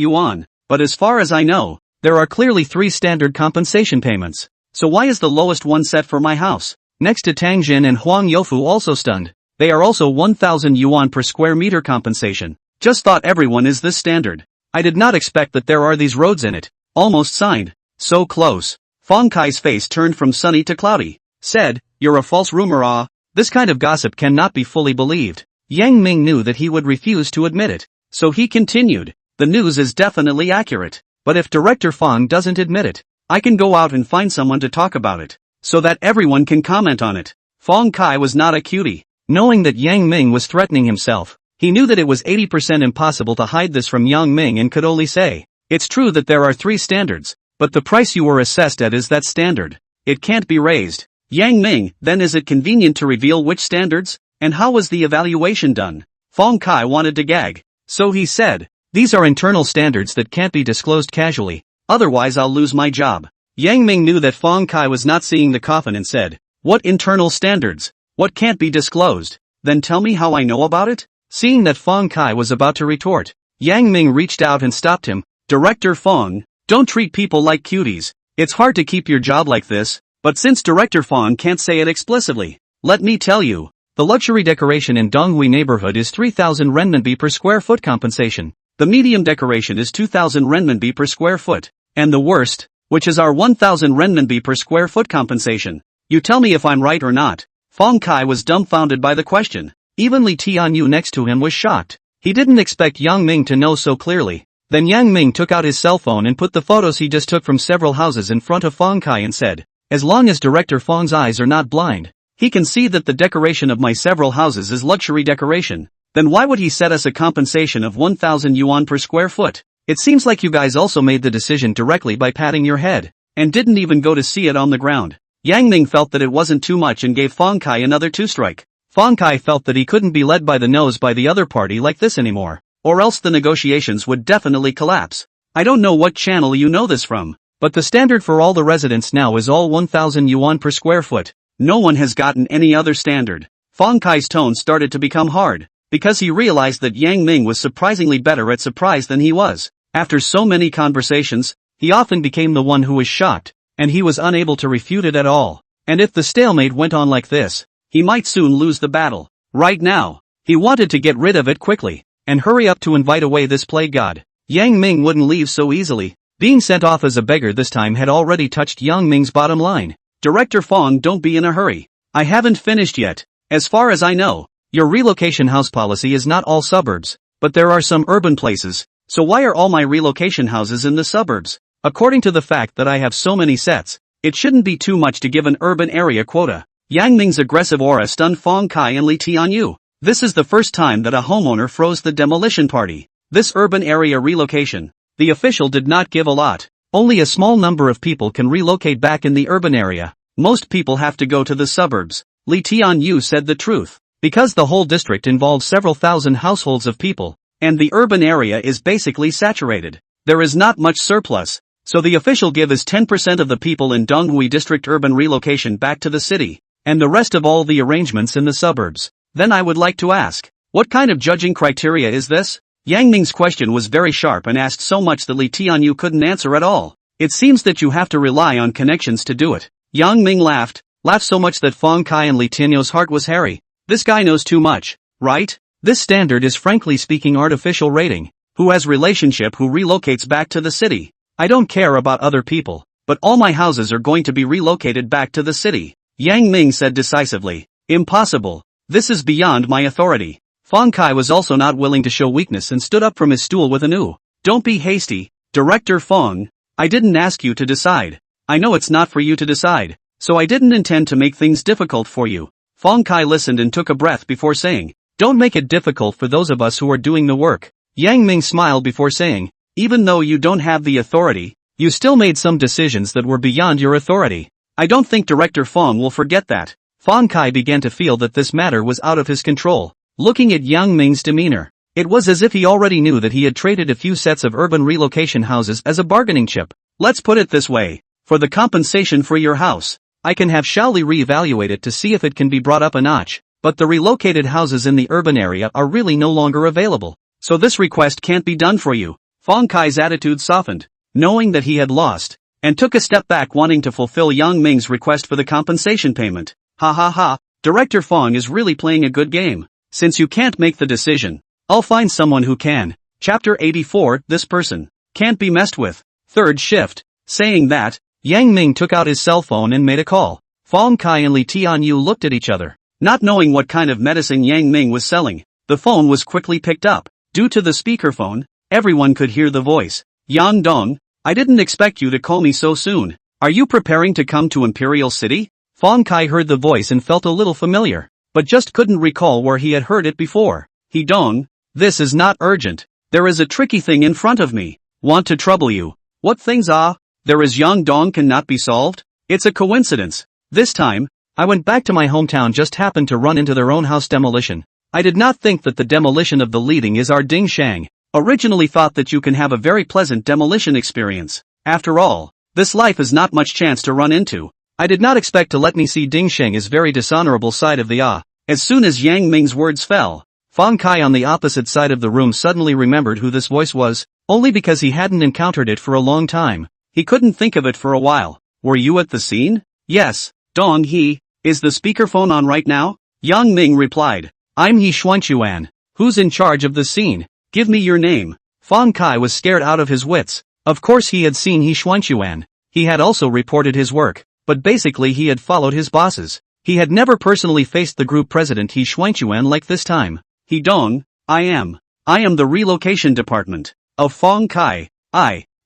yuan, but as far as I know, there are clearly 3 standard compensation payments. So why is the lowest one set for my house? Next to Tang Jin and Huang Youfu also stunned. They are also 1,000 yuan per square meter compensation. Just thought everyone is this standard. I did not expect that there are these roads in it. Almost signed. So close. Fong Kai's face turned from sunny to cloudy. Said, you're a false rumor. This kind of gossip cannot be fully believed. Yang Ming knew that he would refuse to admit it. So he continued, the news is definitely accurate. But if Director Fong doesn't admit it, I can go out and find someone to talk about it, so that everyone can comment on it. Fong Kai was not a cutie. Knowing that Yang Ming was threatening himself, he knew that it was 80% impossible to hide this from Yang Ming and could only say, it's true that there are 3 standards, but the price you were assessed at is that standard. It can't be raised. Yang Ming, then is it convenient to reveal which standards? And how was the evaluation done? Fong Kai wanted to gag. So he said, these are internal standards that can't be disclosed casually, otherwise I'll lose my job. Yang Ming knew that Fong Kai was not seeing the coffin and said, what internal standards? What can't be disclosed? Then tell me how I know about it? Seeing that Fong Kai was about to retort, Yang Ming reached out and stopped him. Director Fong, don't treat people like cuties. It's hard to keep your job like this, but since Director Fong can't say it explicitly, let me tell you, the luxury decoration in Donghui neighborhood is 3,000 renminbi per square foot compensation. The medium decoration is 2,000 renminbi per square foot, and the worst, which is our 1,000 renminbi per square foot compensation. You tell me if I'm right or not. Fong Kai was dumbfounded by the question. Even Li Tianyu next to him was shocked. He didn't expect Yang Ming to know so clearly. Then Yang Ming took out his cell phone and put the photos he just took from several houses in front of Fong Kai and said, as long as Director Fong's eyes are not blind, he can see that the decoration of my several houses is luxury decoration. Then why would he set us a compensation of 1,000 yuan per square foot? It seems like you guys also made the decision directly by patting your head, and didn't even go to see it on the ground. Yang Ming felt that it wasn't too much and gave Fong Kai another 2-strike. Fong Kai felt that he couldn't be led by the nose by the other party like this anymore, or else the negotiations would definitely collapse. I don't know what channel you know this from, but the standard for all the residents now is all 1,000 yuan per square foot. No one has gotten any other standard. Fong Kai's tone started to become hard, because he realized that Yang Ming was surprisingly better at surprise than he was. After so many conversations, he often became the one who was shocked, and he was unable to refute it at all. And if the stalemate went on like this, he might soon lose the battle. Right now, he wanted to get rid of it quickly, and hurry up to invite away this plague god. Yang Ming wouldn't leave so easily. Being sent off as a beggar this time had already touched Yang Ming's bottom line. Director Fong, don't be in a hurry. I haven't finished yet. As far as I know, your relocation house policy is not all suburbs, but there are some urban places, so why are all my relocation houses in the suburbs? According to the fact that I have so many sets, it shouldn't be too much to give an urban area quota. Yang Ming's aggressive aura stunned Fong Kai and Li Tianyu. This is the first time that a homeowner froze the demolition party. This urban area relocation, the official did not give a lot. Only a small number of people can relocate back in the urban area. Most people have to go to the suburbs. Li Tianyu said the truth. Because the whole district involves several thousand households of people, and the urban area is basically saturated, there is not much surplus, so the official give is 10% of the people in Donghui district urban relocation back to the city, and the rest of all the arrangements in the suburbs. Then I would like to ask, what kind of judging criteria is this? Yang Ming's question was very sharp and asked so much that Li Tianyu couldn't answer at all. It seems that you have to rely on connections to do it. Yang Ming laughed so much that Fong Kai and Li Tianyu's heart was hairy. This guy knows too much, right? This standard is frankly speaking artificial rating. Who has relationship who relocates back to the city? I don't care about other people, but all my houses are going to be relocated back to the city. Yang Ming said decisively. Impossible. This is beyond my authority. Fong Kai was also not willing to show weakness and stood up from his stool with an ooh. Don't be hasty, Director Fong. I didn't ask you to decide. I know it's not for you to decide, so I didn't intend to make things difficult for you. Fong Kai listened and took a breath before saying, don't make it difficult for those of us who are doing the work. Yang Ming smiled before saying, even though you don't have the authority, you still made some decisions that were beyond your authority. I don't think Director Fong will forget that. Fong Kai began to feel that this matter was out of his control. Looking at Yang Ming's demeanor, it was as if he already knew that he had traded a few sets of urban relocation houses as a bargaining chip. Let's put it this way. For the compensation for your house, I can have Shaoli re-evaluate it to see if it can be brought up a notch, but the relocated houses in the urban area are really no longer available, so this request can't be done for you. Fong Kai's attitude softened, knowing that he had lost, and took a step back wanting to fulfill Yang Ming's request for the compensation payment. Ha ha ha, Director Fong is really playing a good game. Since you can't make the decision, I'll find someone who can. Chapter 84, this person can't be messed with. Third shift. Saying that, Yang Ming took out his cell phone and made a call. Fong Kai and Li Tianyu looked at each other, not knowing what kind of medicine Yang Ming was selling. The phone was quickly picked up. Due to the speakerphone, everyone could hear the voice. Yang Dong, I didn't expect you to call me so soon. Are you preparing to come to Imperial City? Fong Kai heard the voice and felt a little familiar, but just couldn't recall where he had heard it before. He Dong, this is not urgent. There is a tricky thing in front of me. Want to trouble you. What things are? There is Yang Dong cannot be solved? It's a coincidence. This time, I went back to my hometown just happened to run into their own house demolition. I did not think that the demolition of the leading is our Ding Shang. Originally thought that you can have a very pleasant demolition experience. After all, this life is not much chance to run into. I did not expect to let me see Ding Sheng is very dishonorable side of the As soon as Yang Ming's words fell, Fong Kai on the opposite side of the room suddenly remembered who this voice was, only because he hadn't encountered it for a long time. He couldn't think of it for a while. Were you at the scene? Yes, Dong He. Is the speakerphone on right now? Yang Ming replied. I'm He Xuanchuan. Who's in charge of the scene? Give me your name. Fong Kai was scared out of his wits. Of course he had seen He Xuanchuan. He had also reported his work. But basically he had followed his bosses. He had never personally faced the group president He Xuanchuan like this time. He Dong, I am the relocation department of Fong Kai.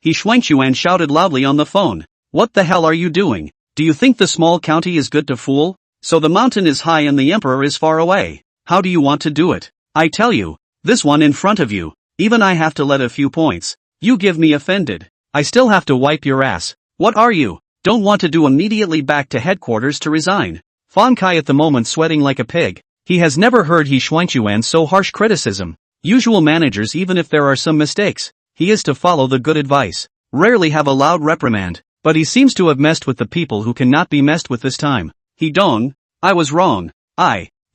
He Xuanchuan shouted loudly on the phone. What the hell are you doing? Do you think the small county is good to fool? So the mountain is high and the emperor is far away. How do you want to do it? I tell you, this one in front of you, even I have to let a few points. You give me offended. I still have to wipe your ass. What are you? Don't want to do immediately back to headquarters to resign. Fong Kai at the moment sweating like a pig. He has never heard He Xuanchuan so harsh criticism. Usual managers even if there are some mistakes, he is to follow the good advice. Rarely have a loud reprimand, but he seems to have messed with the people who cannot be messed with this time. He Dong, I was wrong.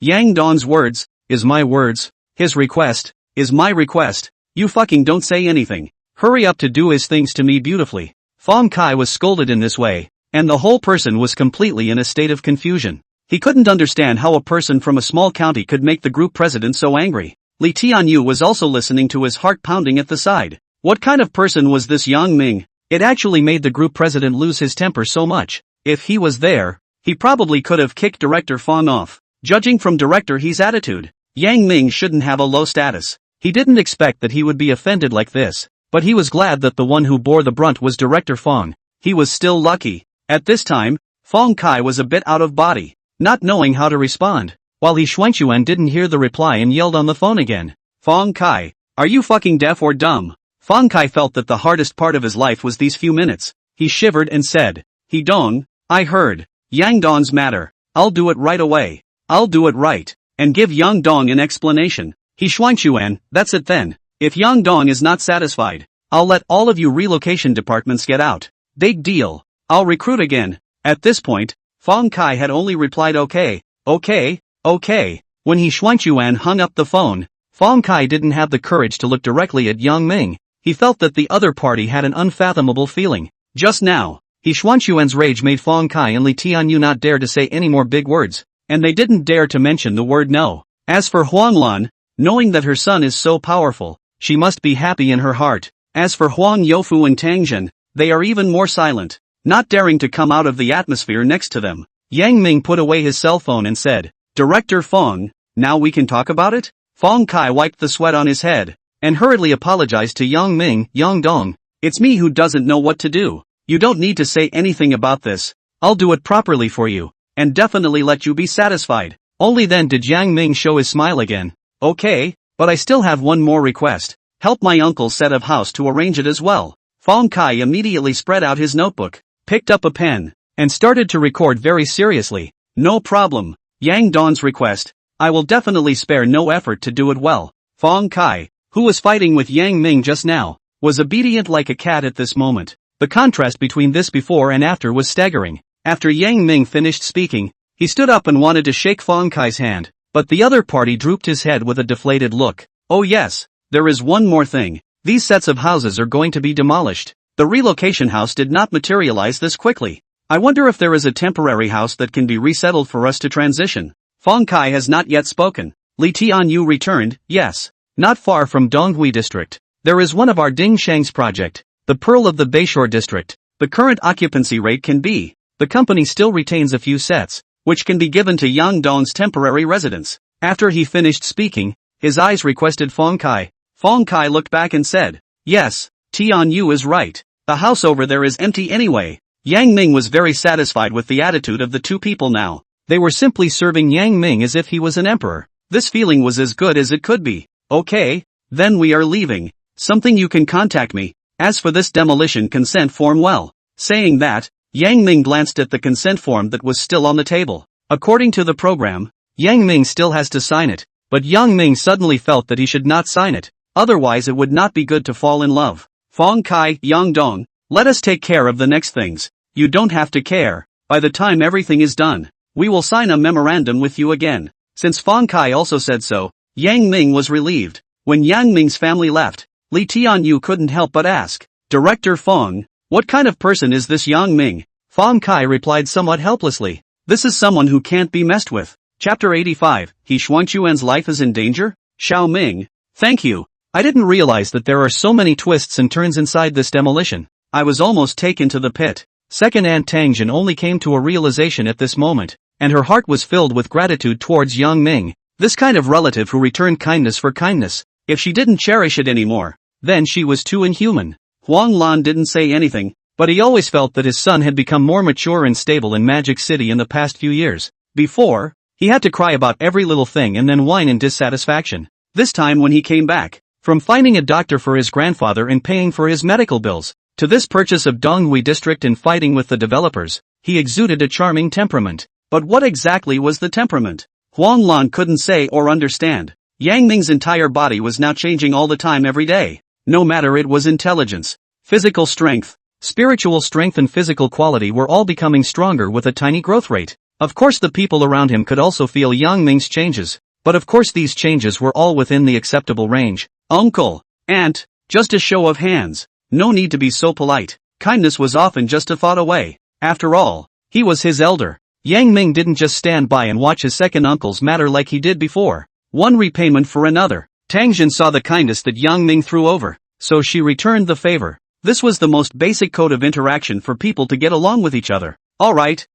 Yang Dong's words, is my words. His request, is my request. You fucking don't say anything. Hurry up to do his things to me beautifully. Fong Kai was scolded in this way, and the whole person was completely in a state of confusion. He couldn't understand how a person from a small county could make the group president so angry. Li Tianyu was also listening to his heart pounding at the side. What kind of person was this Yang Ming? It actually made the group president lose his temper so much. If he was there, he probably could have kicked Director Fong off. Judging from Director He's attitude, Yang Ming shouldn't have a low status. He didn't expect that he would be offended like this, but he was glad that the one who bore the brunt was Director Fong. He was still lucky. At this time, Fong Kai was a bit out of body, not knowing how to respond, while He Xuanchuan didn't hear the reply and yelled on the phone again. Fong Kai, are you fucking deaf or dumb? Fong Kai felt that the hardest part of his life was these few minutes. He shivered and said, He Dong, I heard. Yang Dong's matter. I'll do it right away. I'll do it right. and give Yang Dong an explanation. He Xuanchuan, that's it then. If Yang Dong is not satisfied, I'll let all of you relocation departments get out. Big deal. I'll recruit again. At this point, Fong Kai had only replied okay. When he Xuanchuan hung up the phone, Fong Kai didn't have the courage to look directly at Yang Ming. He felt that the other party had an unfathomable feeling. Just now, he Xuanchuan's rage made Fong Kai and Li Tianyu not dare to say any more big words, and they didn't dare to mention the word no. As for Huang Lan, knowing that her son is so powerful, she must be happy in her heart. As for Huang Youfu and Tang Jin, they are even more silent, not daring to come out of the atmosphere next to them. Yang Ming put away his cell phone and said, Director Fong, now we can talk about it? Fong Kai wiped the sweat on his head, and hurriedly apologized to Yang Ming. Yang Dong, it's me who doesn't know what to do. You don't need to say anything about this. I'll do it properly for you, and definitely let you be satisfied. Only then did Yang Ming show his smile again. Okay, but I still have one more request. Help my uncle's set of house to arrange it as well. Fong Kai immediately spread out his notebook, picked up a pen, and started to record very seriously. No problem. Yang Dong's request. I will definitely spare no effort to do it well. Fong Kai, who was fighting with Yang Ming just now, was obedient like a cat at this moment. The contrast between this before and after was staggering. After Yang Ming finished speaking, he stood up and wanted to shake Fong Kai's hand, but the other party drooped his head with a deflated look. Oh yes, there is one more thing. These sets of houses are going to be demolished. The relocation house did not materialize this quickly. I wonder if there is a temporary house that can be resettled for us to transition. Fong Kai has not yet spoken. Li Tianyu returned. Yes. Not far from Donghui district. There is one of our Ding Shang's project, the Pearl of the Bayshore district. The current occupancy rate can be. The company still retains a few sets, which can be given to Yang Dong's temporary residence. After he finished speaking, his eyes requested Fong Kai. Fong Kai looked back and said, Yes, Tianyu is right. The house over there is empty anyway. Yang Ming was very satisfied with the attitude of the two people now. They were simply serving Yang Ming as if he was an emperor. This feeling was as good as it could be. Okay, then we are leaving. Something you can contact me. As for this demolition consent form, well. Saying that, Yang Ming glanced at the consent form that was still on the table. According to the program, Yang Ming still has to sign it, but Yang Ming suddenly felt that he should not sign it. Otherwise it would not be good to fall in love. Fong Kai, Yang Dong, let us take care of the next things. You don't have to care. By the time everything is done, we will sign a memorandum with you again. Since Fong Kai also said so, Yang Ming was relieved. When Yang Ming's family left, Li Tianyu couldn't help but ask, Director Fong, what kind of person is this Yang Ming? Fong Kai replied somewhat helplessly, this is someone who can't be messed with. Chapter 85, He Xuanchuan's life is in danger? Xiao Ming, thank you. I didn't realize that there are so many twists and turns inside this demolition. I was almost taken to the pit. Second Aunt Tangjin only came to a realization at this moment, and her heart was filled with gratitude towards Yang Ming, this kind of relative who returned kindness for kindness. If she didn't cherish it anymore, then she was too inhuman. Huang Lan didn't say anything, but he always felt that his son had become more mature and stable in Magic City in the past few years. Before, he had to cry about every little thing and then whine in dissatisfaction. This time when he came back, from finding a doctor for his grandfather and paying for his medical bills, to this purchase of Donghui district and fighting with the developers, he exuded a charming temperament. But what exactly was the temperament? Huang Lan couldn't say or understand. Yang Ming's entire body was now changing all the time every day. No matter it was intelligence, physical strength, spiritual strength and physical quality were all becoming stronger with a tiny growth rate. Of course the people around him could also feel Yang Ming's changes, but of course these changes were all within the acceptable range. Uncle, aunt, just a show of hands. No need to be so polite. Kindness was often just a thought away. After all, he was his elder. Yang Ming didn't just stand by and watch his second uncles matter like he did before. One repayment for another. Tangjin saw the kindness that Yang Ming threw over, so she returned the favor. This was the most basic code of interaction for people to get along with each other. Alright,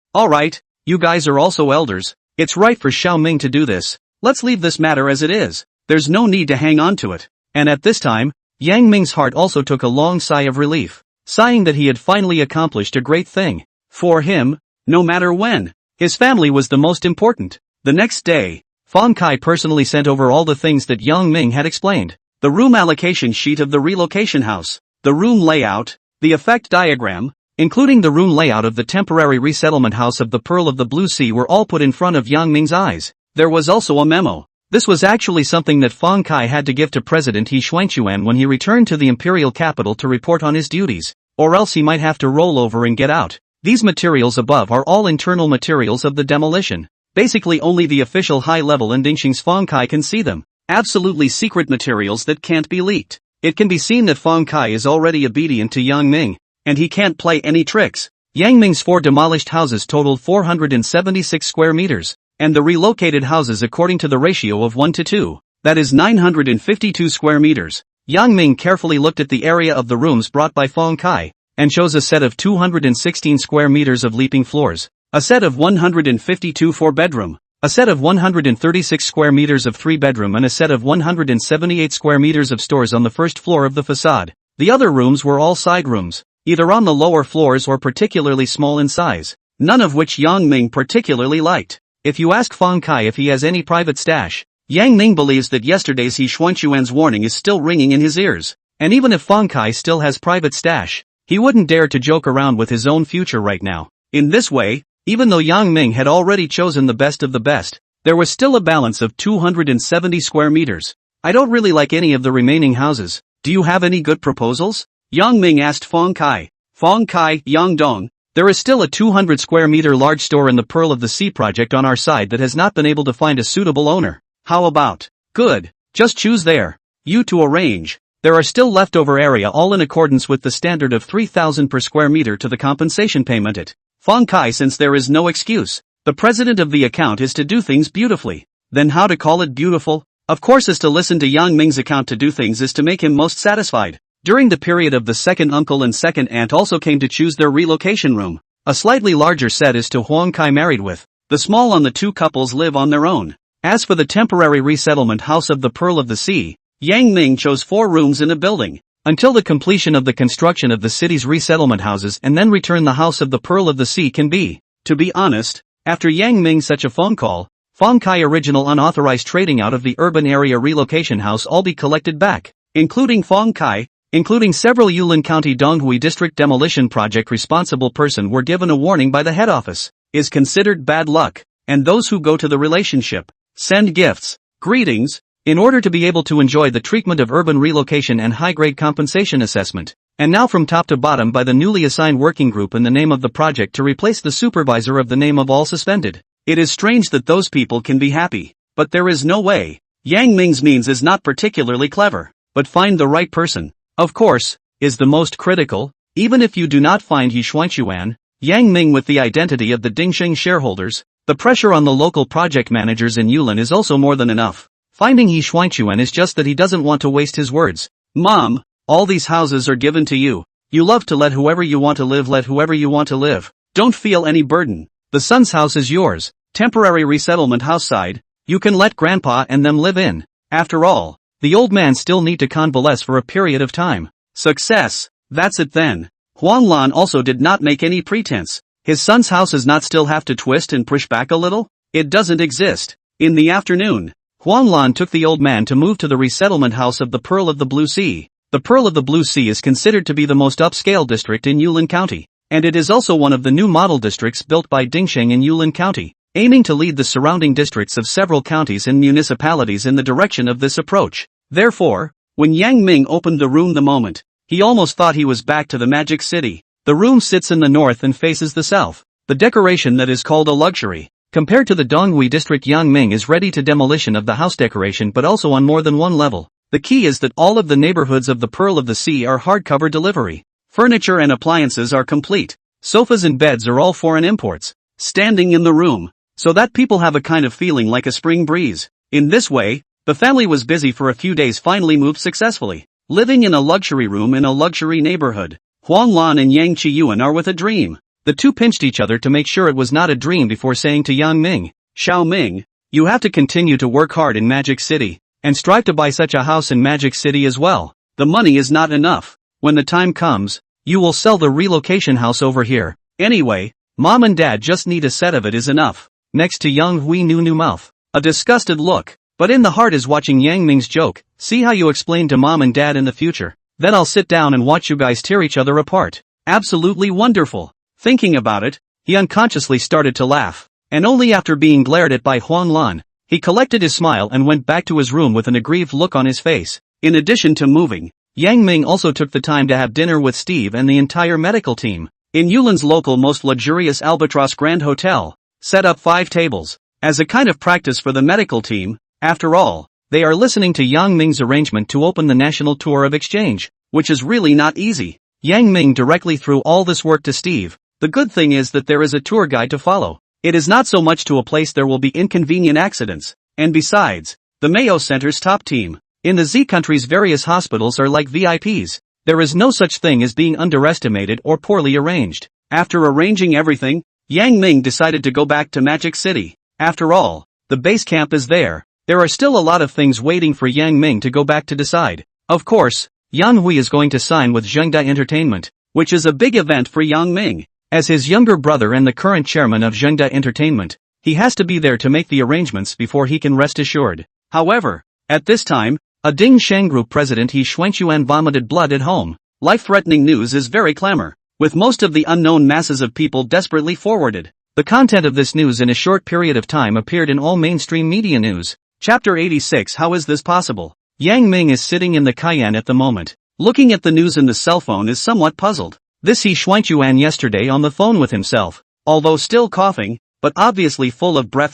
you guys are also elders. It's right for Xiao Ming to do this. Let's leave this matter as it is. There's no need to hang on to it. And at this time, Yang Ming's heart also took a long sigh of relief, sighing that he had finally accomplished a great thing. For him, no matter when, his family was the most important. The next day, Fong Kai personally sent over all the things that Yang Ming had explained. The room allocation sheet of the relocation house, the room layout, the effect diagram, including the room layout of the temporary resettlement house of the Pearl of the Blue Sea were all put in front of Yang Ming's eyes. There was also a memo. This was actually something that Fong Kai had to give to President He Xuanchuan when he returned to the imperial capital to report on his duties, or else he might have to roll over and get out. These materials above are all internal materials of the demolition. Basically only the official high-level and Dingxing's Fong Kai can see them. Absolutely secret materials that can't be leaked. It can be seen that Fong Kai is already obedient to Yang Ming, and he can't play any tricks. Yang Ming's 4 demolished houses totaled 476 square meters, and the relocated houses according to the ratio of 1 to 2, that is 952 square meters. Yang Ming carefully looked at the area of the rooms brought by Fong Kai, and chose a set of 216 square meters of leaping floors, a set of 152 4-bedroom, a set of 136 square meters of 3-bedroom and a set of 178 square meters of stores on the first floor of the facade. The other rooms were all side rooms, either on the lower floors or particularly small in size, none of which Yang Ming particularly liked. If you ask Fong Kai if he has any private stash, Yang Ming believes that yesterday's He Xuanchuan's warning is still ringing in his ears, and even if Fong Kai still has private stash, he wouldn't dare to joke around with his own future right now. In this way, even though Yang Ming had already chosen the best of the best, there was still a balance of 270 square meters. I don't really like any of the remaining houses. Do you have any good proposals? Yang Ming asked Fong Kai. Fong Kai, Yang Dong, there is still a 200 square meter large store in the Pearl of the Sea project on our side that has not been able to find a suitable owner. How about? Good. Just choose there. You to arrange. There are still leftover area all in accordance with the standard of 3,000 per square meter to the compensation payment at Fong Kai. Since there is no excuse, the president of the account is to do things beautifully. Then how to call it beautiful? Of course is to listen to Yang Ming's account. To do things is to make him most satisfied. During the period of the second uncle and second aunt also came to choose their relocation room. A slightly larger set is to Huang Kai married with. The small on the 2 couples live on their own. As for the temporary resettlement house of the Pearl of the Sea, Yang Ming chose 4 rooms in a building, until the completion of the construction of the city's resettlement houses and then return the house of the Pearl of the Sea can be. To be honest, after Yang Ming such a phone call, Fong Kai original unauthorized trading out of the urban area relocation house all be collected back, including Fong Kai, including several Yulin County Donghui District demolition project responsible person were given a warning by the head office, is considered bad luck, and those who go to the relationship, send gifts, greetings, in order to be able to enjoy the treatment of urban relocation and high-grade compensation assessment. And now from top to bottom by the newly assigned working group in the name of the project to replace the supervisor of the name of all suspended. It is strange that those people can be happy, but there is no way. Yang Ming's means is not particularly clever, but find the right person, of course, is the most critical. Even if you do not find He Xuanchuan, Yang Ming with the identity of the Dingxing shareholders, the pressure on the local project managers in Yulin is also more than enough. Finding He Xuanchuan is just that he doesn't want to waste his words. Mom, all these houses are given to you. You love to let whoever you want to live, let whoever you want to live. Don't feel any burden. The son's house is yours. Temporary resettlement house side, you can let grandpa and them live in. After all, the old man still need to convalesce for a period of time. Success. That's it then. Huang Lan also did not make any pretense. His son's house does not still have to twist and push back a little? It doesn't exist. In the afternoon, Huang Lan took the old man to move to the resettlement house of the Pearl of the Blue Sea. The Pearl of the Blue Sea is considered to be the most upscale district in Yulin County, and it is also one of the new model districts built by Dingxing in Yulin County, aiming to lead the surrounding districts of several counties and municipalities in the direction of this approach. Therefore, when Yang Ming opened the room the moment, he almost thought he was back to the Magic City. The room sits in the north and faces the south. The decoration that is called a luxury. Compared to the Donghui district, Yang Ming is ready to demolition of the house decoration but also on more than one level. The key is that all of the neighborhoods of the Pearl of the Sea are hardcover delivery. Furniture and appliances are complete. Sofas and beds are all foreign imports, standing in the room, so that people have a kind of feeling like a spring breeze. In this way, the family was busy for a few days, finally moved successfully, living in a luxury room in a luxury neighborhood. Huang Lan and Yang Qiyuan are with a dream. The two pinched each other to make sure it was not a dream before saying to Yang Ming, Xiao Ming, you have to continue to work hard in Magic City, and strive to buy such a house in Magic City as well. The money is not enough. When the time comes, you will sell the relocation house over here. Anyway, mom and dad just need a set of it is enough. Next to Yang Hui new mouth, a disgusted look, but in the heart is watching Yang Ming's joke. See how you explain to mom and dad in the future. Then I'll sit down and watch you guys tear each other apart. Absolutely wonderful. Thinking about it, he unconsciously started to laugh, and only after being glared at by Huang Lan, He collected his smile and went back to his room with an aggrieved look on his face. In addition to moving, Yang Ming also took the time to have dinner with Steve and the entire medical team. In Yulin's local most luxurious Albatross Grand Hotel, set up 5 tables. As a kind of practice for the medical team, after all, they are listening to Yang Ming's arrangement to open the national tour of exchange, which is really not easy. Yang Ming directly threw all this work to Steve. The good thing is that there is a tour guide to follow. It is not so much to a place there will be inconvenient accidents, and besides, the Mayo Center's top team, in the Z country's various hospitals are like VIPs. There is no such thing as being underestimated or poorly arranged. After arranging everything, Yang Ming decided to go back to Magic City. After all, the base camp is there. There are still a lot of things waiting for Yang Ming to go back to decide. Of course, Yang Hui is going to sign with Zhengda Entertainment, which is a big event for Yang Ming. As his younger brother and the current chairman of Zhengda Entertainment, he has to be there to make the arrangements before he can rest assured. However, at this time, a Ding Sheng Group president He Xuanchuan vomited blood at home. Life-threatening news is very clamor, with most of the unknown masses of people desperately forwarded. The content of this news in a short period of time appeared in all mainstream media news. Chapter 86. How is this possible? Yang Ming is sitting in the Cayenne at the moment. Looking at the news in the cell phone is somewhat puzzled. This He Xuanchuan yesterday on the phone with himself, although still coughing, but obviously full of breath.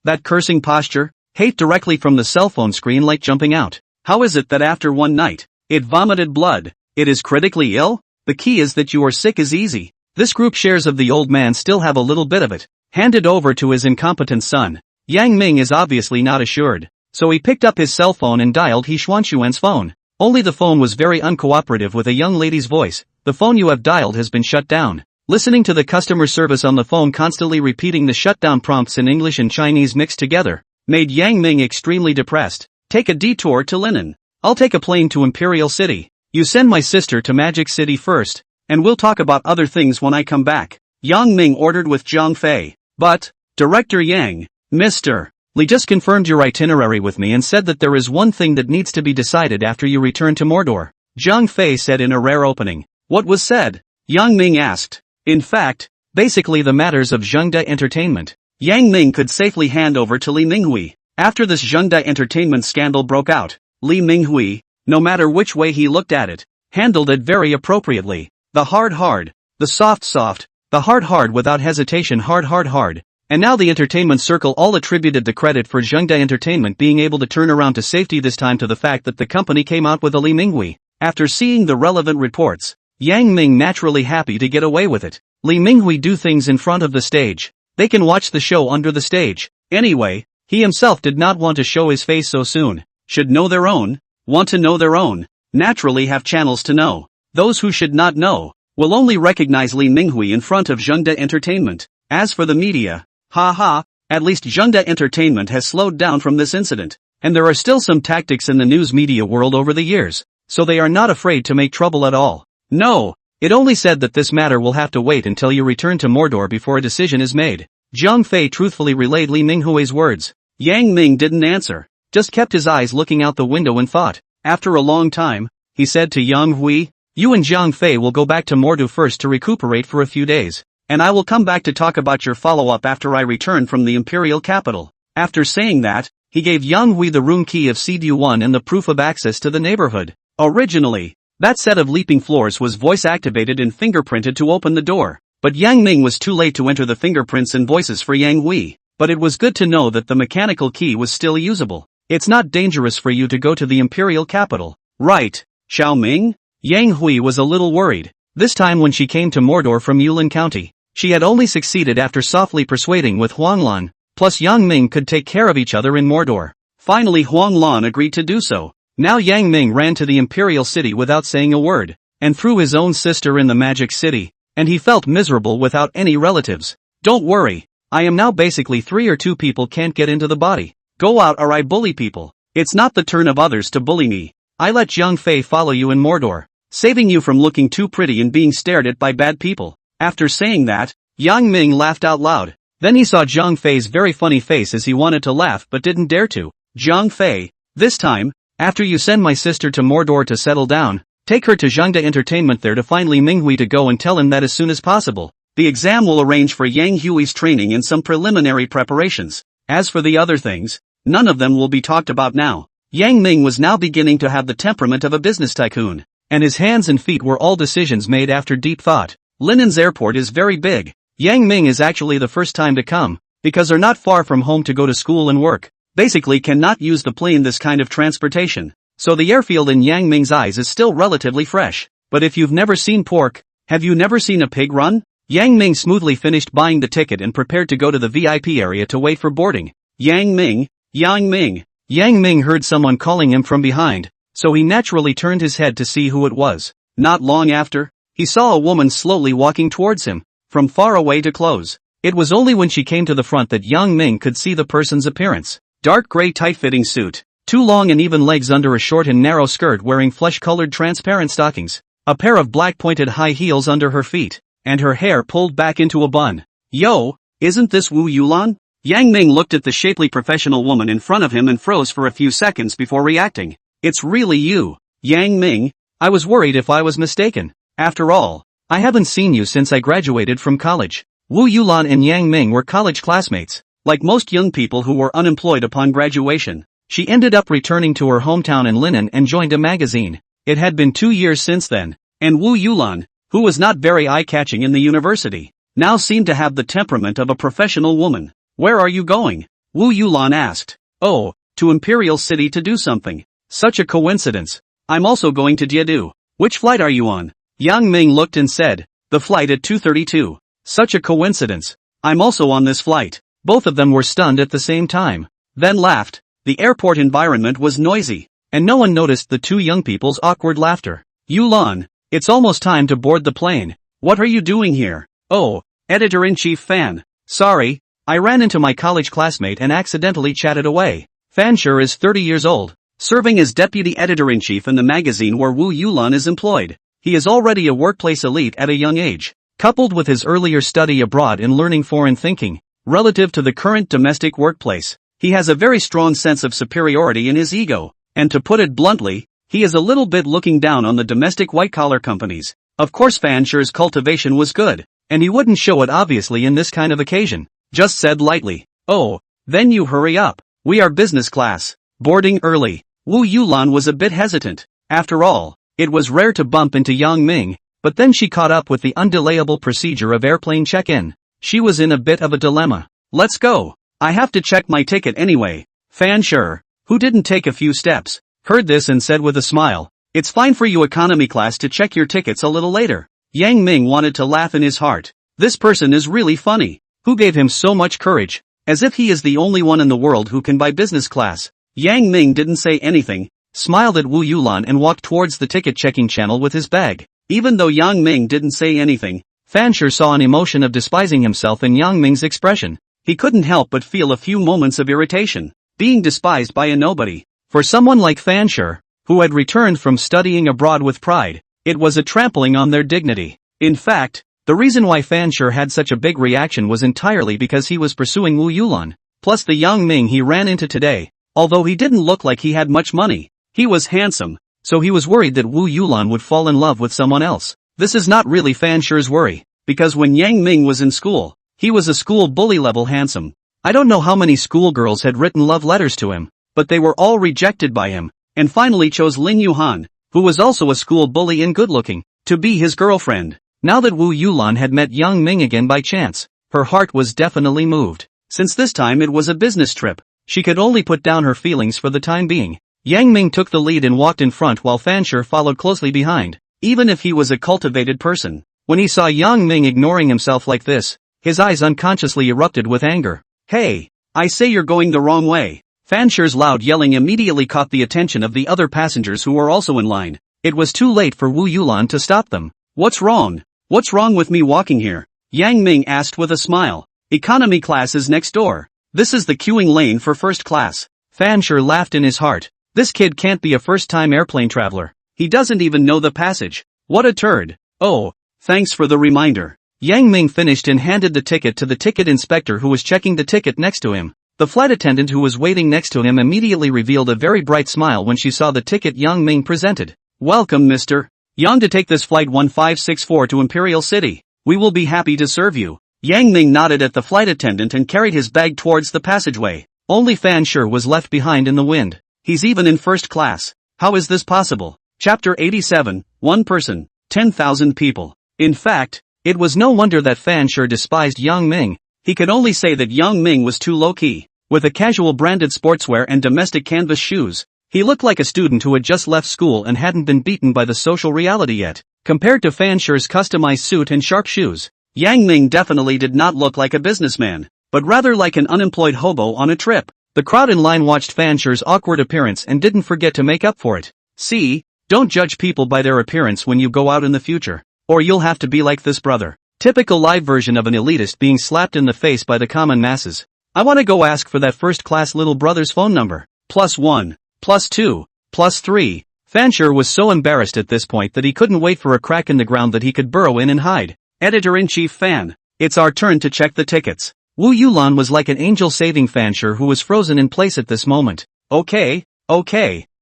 That cursing posture, hate directly from the cell phone screen like jumping out. How is it that after one night, it vomited blood? It is critically ill? The key is that you are sick is easy. This group shares of the old man still have a little bit of it, handed over to his incompetent son. Yang Ming is obviously not assured, so he picked up his cell phone and dialed He Xuanchuan's phone. Only the phone was very uncooperative with a young lady's voice. The phone you have dialed has been shut down. Listening to the customer service on the phone constantly repeating the shutdown prompts in English and Chinese mixed together, made Yang Ming extremely depressed. Take a detour to Linen. I'll take a plane to Imperial City. You send my sister to Magic City first, and we'll talk about other things when I come back. Yang Ming ordered with Zhang Fei. But, Director Yang, Mr. Li just confirmed your itinerary with me and said that there is one thing that needs to be decided after you return to Mordor. Zhang Fei said in a rare opening. What was said? Yang Ming asked. In fact, basically the matters of Zhengda Entertainment. Yang Ming could safely hand over to Li Minghui. After this Zhengda Entertainment scandal broke out, Li Minghui, no matter which way he looked at it, handled it very appropriately. The hard, the soft, the hard without hesitation hard. And now the entertainment circle all attributed the credit for Zhengda Entertainment being able to turn around to safety this time to the fact that the company came out with a Li Minghui. After seeing the relevant reports, Yang Ming naturally happy to get away with it. Li Minghui do things in front of the stage. They can watch the show under the stage. Anyway, he himself did not want to show his face so soon. Should know their own, want to know their own, naturally have channels to know. Those who should not know, will only recognize Li Minghui in front of Zhengda Entertainment. As for the media, at least Zhengda Entertainment has slowed down from this incident, and there are still some tactics in the news media world over the years, so they are not afraid to make trouble at all. No, it only said that this matter will have to wait until you return to Mordor before a decision is made. Zhang Fei truthfully relayed Li Minghui's words. Yang Ming didn't answer, just kept his eyes looking out the window and thought. After a long time, he said to Yang Hui, you and Zhang Fei will go back to Mordor first to recuperate for a few days, and I will come back to talk about your follow-up after I return from the imperial capital. After saying that, he gave Yang Hui the room key of CDU1 and the proof of access to the neighborhood. Originally, that set of leaping floors was voice-activated and fingerprinted to open the door, but Yang Ming was too late to enter the fingerprints and voices for Yang Hui. But it was good to know that the mechanical key was still usable. It's not dangerous for you to go to the imperial capital, right, Xiao Ming? Yang Hui was a little worried. This time when she came to Mordor from Yulin County, she had only succeeded after softly persuading with Huang Lan, plus Yang Ming could take care of each other in Mordor. Finally Huang Lan agreed to do so. Now Yang Ming ran to the imperial city without saying a word, and threw his own sister in the magic city, and he felt miserable without any relatives. Don't worry. I am now basically 3 or 2 people can't get into the body. Go out or I bully people. It's not the turn of others to bully me. I let Zhang Fei follow you in Mordor, saving you from looking too pretty and being stared at by bad people. After saying that, Yang Ming laughed out loud. Then he saw Zhang Fei's very funny face as he wanted to laugh but didn't dare to. Zhang Fei, this time, after you send my sister to Mordor to settle down, take her to Zhengda Entertainment there to find Li Minghui to go and tell him that as soon as possible. The exam will arrange for Yang Hui's training and some preliminary preparations. As for the other things, None of them will be talked about now. Yang Ming was now beginning to have the temperament of a business tycoon, and his hands and feet were all decisions made after deep thought. Linen's airport is very big. Yang Ming is actually the first time to come, because they're not far from home to go to school and work. Basically cannot use the plane this kind of transportation. So the airfield in Yang Ming's eyes is still relatively fresh. But if you've never seen pork, have you never seen a pig run? Yang Ming smoothly finished buying the ticket and prepared to go to the VIP area to wait for boarding. Yang Ming, Yang Ming. Yang Ming heard someone calling him from behind, so he naturally turned his head to see who it was. Not long after, he saw a woman slowly walking towards him, from far away to close. It was only when she came to the front that Yang Ming could see the person's appearance. Dark gray tight-fitting suit, two long and even legs under a short and narrow skirt wearing flesh-colored transparent stockings, a pair of black pointed high heels under her feet, and her hair pulled back into a bun. Yo, isn't this Wu Yulan? Yang Ming looked at the shapely professional woman in front of him and froze for a few seconds before reacting. It's really you, Yang Ming. I was worried if I was mistaken. After all, I haven't seen you since I graduated from college. Wu Yulan and Yang Ming were college classmates. Like most young people who were unemployed upon graduation, she ended up returning to her hometown in Linen and joined a magazine. It had been 2 years since then, and Wu Yulan, who was not very eye-catching in the university, now seemed to have the temperament of a professional woman. Where are you going? Wu Yulan asked. Oh, to Imperial City to do something. Such a coincidence. I'm also going to Jeju. Which flight are you on? Yang Ming looked and said, the flight at 2:32. Such a coincidence. I'm also on this flight. Both of them were stunned at the same time, then laughed. The airport environment was noisy, and no one noticed the two young people's awkward laughter. Yulan, it's almost time to board the plane. What are you doing here? Oh, editor-in-chief Fan. Sorry, I ran into my college classmate and accidentally chatted away. Fan Sure is 30 years old, serving as deputy editor-in-chief in the magazine where Wu Yulan is employed. He is already a workplace elite at a young age, coupled with his earlier study abroad and learning foreign thinking. Relative to the current domestic workplace, he has a very strong sense of superiority in his ego, and to put it bluntly, he is a little bit looking down on the domestic white-collar companies. Of course Fan Sure's cultivation was good, and he wouldn't show it obviously in this kind of occasion. Just said lightly, oh, then you hurry up. We are business class. Boarding early. Wu Yulan was a bit hesitant. After all, it was rare to bump into Yang Ming, but then she caught up with the undelayable procedure of airplane check-in. She was in a bit of a dilemma. Let's go. I have to check my ticket anyway. Fan Sure, who didn't take a few steps, heard this and said with a smile, it's fine for you economy class to check your tickets a little later. Yang Ming wanted to laugh in his heart. This person is really funny. Who gave him so much courage? As if he is the only one in the world who can buy business class. Yang Ming didn't say anything, smiled at Wu Yulan and walked towards the ticket checking channel with his bag. Even though Yang Ming didn't say anything, Fan Sure saw an emotion of despising himself in Yang Ming's expression. He couldn't help but feel a few moments of irritation, being despised by a nobody. For someone like Fan Sure, who had returned from studying abroad with pride, it was a trampling on their dignity. In fact, the reason why Fan Sure had such a big reaction was entirely because he was pursuing Wu Yulan. Plus the Yang Ming he ran into today, although he didn't look like he had much money, he was handsome, so he was worried that Wu Yulan would fall in love with someone else. This is not really Fan Sure's worry, because when Yang Ming was in school, he was a school bully level handsome. I don't know how many schoolgirls had written love letters to him, but they were all rejected by him, and finally chose Lin Yuhan, who was also a school bully and good looking, to be his girlfriend. Now that Wu Yulan had met Yang Ming again by chance, her heart was definitely moved. Since this time it was a business trip, she could only put down her feelings for the time being. Yang Ming took the lead and walked in front while Fan Sure followed closely behind. Even if he was a cultivated person, when he saw Yang Ming ignoring himself like this, his eyes unconsciously erupted with anger. Hey, I say you're going the wrong way. Fan Sure's loud yelling immediately caught the attention of the other passengers who were also in line. It was too late for Wu Yulan to stop them. What's wrong? What's wrong with me walking here? Yang Ming asked with a smile. Economy class is next door. This is the queuing lane for first class. Fan Sure laughed in his heart. This kid can't be a first-time airplane traveler. He doesn't even know the passage. What a turd. Oh, thanks for the reminder. Yang Ming finished and handed the ticket to the ticket inspector who was checking the ticket next to him. The flight attendant who was waiting next to him immediately revealed a very bright smile when she saw the ticket Yang Ming presented. Welcome Mr. Yang to take this flight 1564 to Imperial City. We will be happy to serve you. Yang Ming nodded at the flight attendant and carried his bag towards the passageway. Only Fan Sure was left behind in the wind. He's even in first class. How is this possible? Chapter 87, One Person, 10,000 People. In fact, it was no wonder that Fan Sure despised Yang Ming. He could only say that Yang Ming was too low-key. With a casual branded sportswear and domestic canvas shoes, he looked like a student who had just left school and hadn't been beaten by the social reality yet. Compared to Fan Sure's customized suit and sharp shoes, Yang Ming definitely did not look like a businessman, but rather like an unemployed hobo on a trip. The crowd in line watched Fan Sure's awkward appearance and didn't forget to make up for it. See, don't judge people by their appearance when you go out in the future, or you'll have to be like this brother. Typical live version of an elitist being slapped in the face by the common masses. I want to go ask for that first-class little brother's phone number. +1, +2, +3. Fan Sure was so embarrassed at this point that he couldn't wait for a crack in the ground that he could burrow in and hide. Editor-in-Chief Fan. It's our turn to check the tickets. Wu Yulan was like an angel saving Fan Sure, who was frozen in place at this moment. Okay.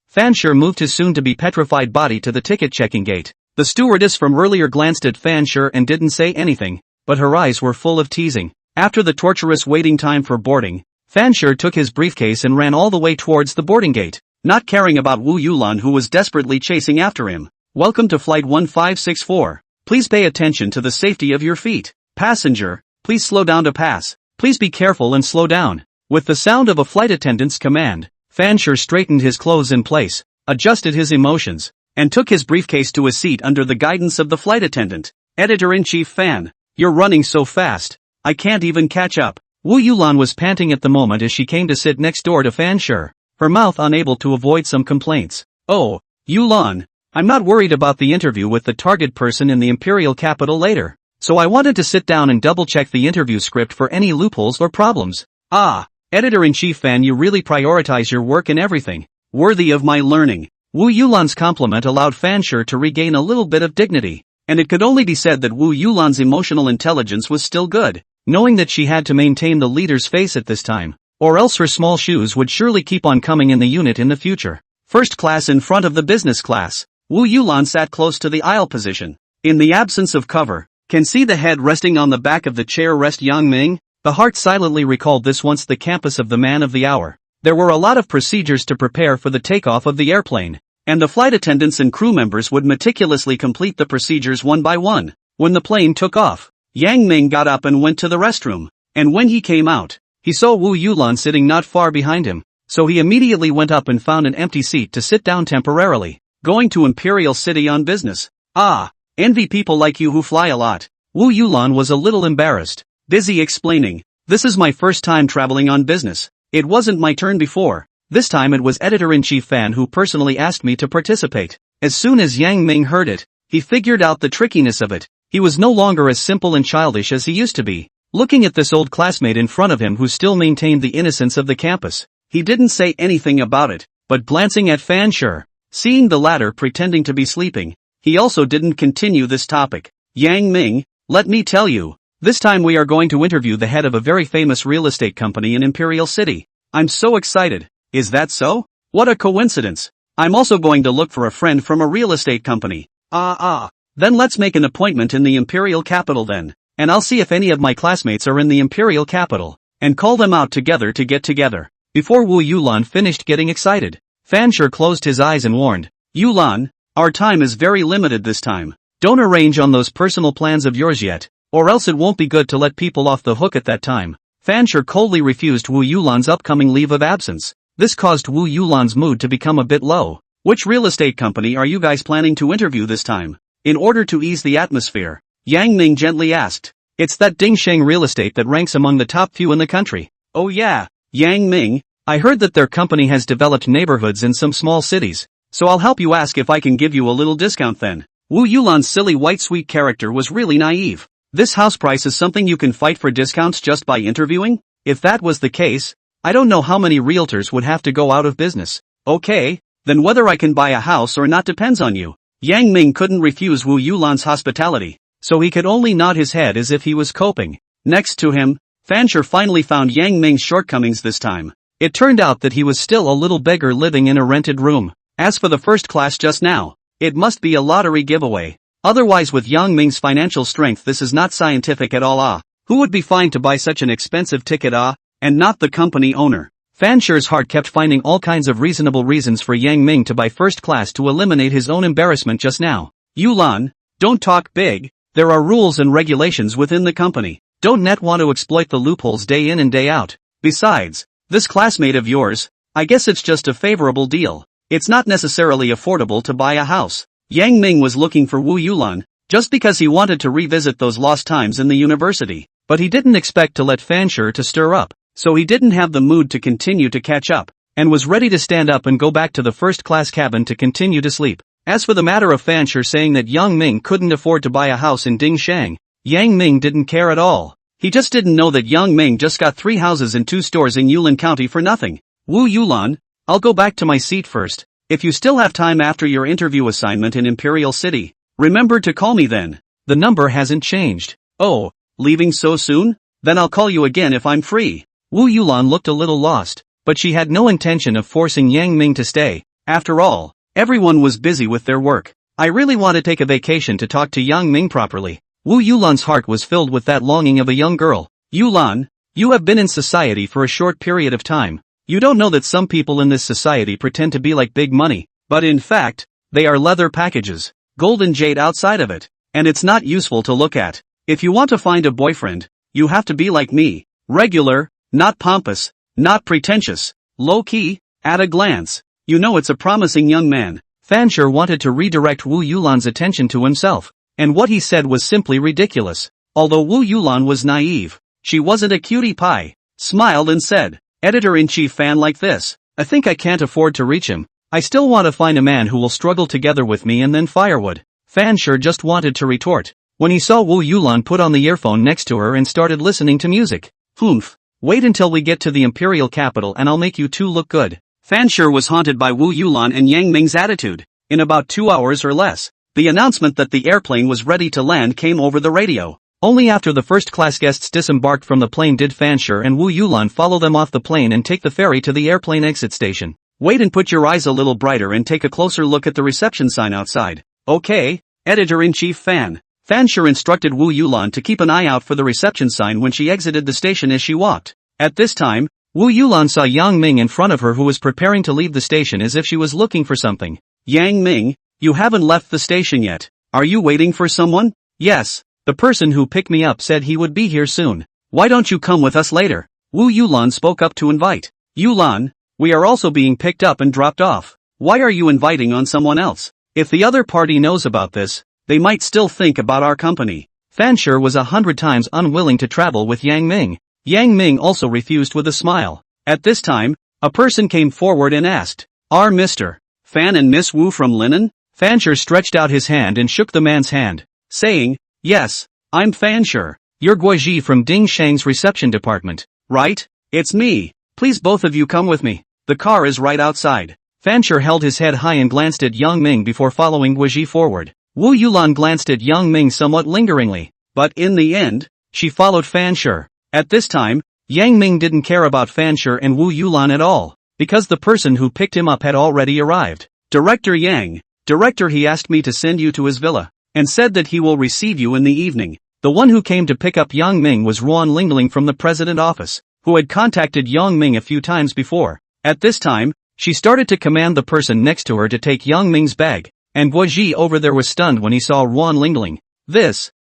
Fan Sure moved his soon-to-be petrified body to the ticket-checking gate. The stewardess from earlier glanced at Fan Sure and didn't say anything, but her eyes were full of teasing. After the torturous waiting time for boarding, Fan Sure took his briefcase and ran all the way towards the boarding gate, not caring about Wu Yulan, who was desperately chasing after him. Welcome to Flight 1564. Please pay attention to the safety of your feet. Passenger, please slow down to pass. Please be careful and slow down. With the sound of a flight attendant's command, Fan Sure straightened his clothes in place, adjusted his emotions, and took his briefcase to a seat under the guidance of the flight attendant. Editor-in-Chief Fan. You're running so fast, I can't even catch up. Wu Yulan was panting at the moment as she came to sit next door to Fan Sure, her mouth unable to avoid some complaints. Oh, Yulan, I'm not worried about the interview with the target person in the imperial capital later, so I wanted to sit down and double-check the interview script for any loopholes or problems. Ah, Editor-in-Chief Fan, you really prioritize your work and everything. Worthy of my learning. Wu Yulan's compliment allowed Fan Sure to regain a little bit of dignity, and it could only be said that Wu Yulan's emotional intelligence was still good, knowing that she had to maintain the leader's face at this time, or else her small shoes would surely keep on coming in the unit in the future. First class in front of the business class. Wu Yulan sat close to the aisle position. In the absence of cover, can see the head resting on the back of the chair rest Yang Ming? The heart silently recalled this once the campus of the man of the hour. There were a lot of procedures to prepare for the takeoff of the airplane, and the flight attendants and crew members would meticulously complete the procedures one by one. When the plane took off, Yang Ming got up and went to the restroom, and when he came out, he saw Wu Yulan sitting not far behind him, so he immediately went up and found an empty seat to sit down temporarily. Going to Imperial City on business? Ah, envy people like you who fly a lot. Wu Yulan was a little embarrassed, busy explaining, this is my first time traveling on business. It wasn't my turn before. This time it was Editor-in-Chief Fan who personally asked me to participate. As soon as Yang Ming heard it, he figured out the trickiness of it. He was no longer as simple and childish as he used to be. Looking at this old classmate in front of him who still maintained the innocence of the campus, he didn't say anything about it, but glancing at Fan Sure, seeing the latter pretending to be sleeping, he also didn't continue this topic. Yang Ming, let me tell you, this time we are going to interview the head of a very famous real estate company in Imperial City. I'm so excited. Is that so? What a coincidence. I'm also going to look for a friend from a real estate company. Then let's make an appointment in the Imperial capital then, and I'll see if any of my classmates are in the Imperial capital, and call them out together to get together. Before Wu Yulan finished getting excited, Fan Sure closed his eyes and warned, Yulan, our time is very limited this time. Don't arrange on those personal plans of yours yet, or else it won't be good to let people off the hook at that time. Fan Sure coldly refused Wu Yulan's upcoming leave of absence. This caused Wu Yulan's mood to become a bit low. Which real estate company are you guys planning to interview this time? In order to ease the atmosphere, Yang Ming gently asked. It's that Dingsheng real estate that ranks among the top few in the country. Oh yeah, Yang Ming, I heard that their company has developed neighborhoods in some small cities, so I'll help you ask if I can give you a little discount then. Wu Yulan's silly white sweet character was really naive. This house price is something you can fight for discounts just by interviewing? If that was the case, I don't know how many realtors would have to go out of business. Okay, then whether I can buy a house or not depends on you. Yang Ming couldn't refuse Wu Yulan's hospitality, so he could only nod his head as if he was coping. Next to him, Fan Sure finally found Yang Ming's shortcomings this time. It turned out that he was still a little beggar living in a rented room. As for the first class just now, it must be a lottery giveaway. Otherwise, with Yang Ming's financial strength, this is not scientific at all. Who would be fine to buy such an expensive ticket? And not the company owner. Fansher's heart kept finding all kinds of reasonable reasons for Yang Ming to buy first class to eliminate his own embarrassment just now. Yulan, don't talk big, there are rules and regulations within the company. Don't net want to exploit the loopholes day in and day out. Besides, this classmate of yours, I guess it's just a favorable deal. It's not necessarily affordable to buy a house. Yang Ming was looking for Wu Yulan, just because he wanted to revisit those lost times in the university. But he didn't expect to let Fansher to stir up, so he didn't have the mood to continue to catch up, and was ready to stand up and go back to the first-class cabin to continue to sleep. As for the matter of Fansher saying that Yang Ming couldn't afford to buy a house in Dingshang, Yang Ming didn't care at all. He just didn't know that Yang Ming just got 3 houses and 2 stores in Yulin County for nothing. Wu Yulan, I'll go back to my seat first. If you still have time after your interview assignment in Imperial City, remember to call me then. The number hasn't changed. Oh, leaving so soon? Then I'll call you again if I'm free. Wu Yulan looked a little lost, but she had no intention of forcing Yang Ming to stay. After all, everyone was busy with their work. I really want to take a vacation to talk to Yang Ming properly. Wu Yulan's heart was filled with that longing of a young girl. Yulan, you have been in society for a short period of time. You don't know that some people in this society pretend to be like big money, but in fact, they are leather packages, gold and jade outside of it, and it's not useful to look at. If you want to find a boyfriend, you have to be like me, regular, not pompous, not pretentious, low-key, at a glance. You know it's a promising young man. Fansher wanted to redirect Wu Yulan's attention to himself, and what he said was simply ridiculous. Although Wu Yulan was naive, she wasn't a cutie pie, smiled and said, Editor-in-Chief Fan like this, I think I can't afford to reach him. I still want to find a man who will struggle together with me and then firewood. Fansher just wanted to retort, when he saw Wu Yulan put on the earphone next to her and started listening to music. Humph, wait until we get to the imperial capital and I'll make you two look good. Fansher was haunted by Wu Yulan and Yang Ming's attitude. In about 2 hours or less, the announcement that the airplane was ready to land came over the radio. Only after the first-class guests disembarked from the plane did Fansher and Wu Yulan follow them off the plane and take the ferry to the airplane exit station. Wait and put your eyes a little brighter and take a closer look at the reception sign outside. Okay, Editor-in-Chief Fan. Fansher instructed Wu Yulan to keep an eye out for the reception sign when she exited the station as she walked. At this time, Wu Yulan saw Yang Ming in front of her who was preparing to leave the station as if she was looking for something. Yang Ming, you haven't left the station yet. Are you waiting for someone? Yes. The person who picked me up said he would be here soon. Why don't you come with us later? Wu Yulan spoke up to invite. Yulan, we are also being picked up and dropped off. Why are you inviting on someone else? If the other party knows about this, they might still think about our company. Fansher was 100 times unwilling to travel with Yang Ming. Yang Ming also refused with a smile. At this time, a person came forward and asked, Are Mr. Fan and Miss Wu from Linen? Fansher stretched out his hand and shook the man's hand, saying, Yes, I'm Fansher. You're Guoji from Dingshang's reception department, right? It's me. Please both of you come with me. The car is right outside. Fansher held his head high and glanced at Yang Ming before following Guoji forward. Wu Yulan glanced at Yang Ming somewhat lingeringly, but in the end, she followed Fansher. At this time, Yang Ming didn't care about Fansher and Wu Yulan at all, because the person who picked him up had already arrived. Director Yang. Director, he asked me to send you to his villa, and said that he will receive you in the evening. The one who came to pick up Yang Ming was Ruan Lingling from the president office, who had contacted Yang Ming a few times before. At this time, she started to command the person next to her to take Yang Ming's bag, and Guoji over there was stunned when he saw Ruan Lingling.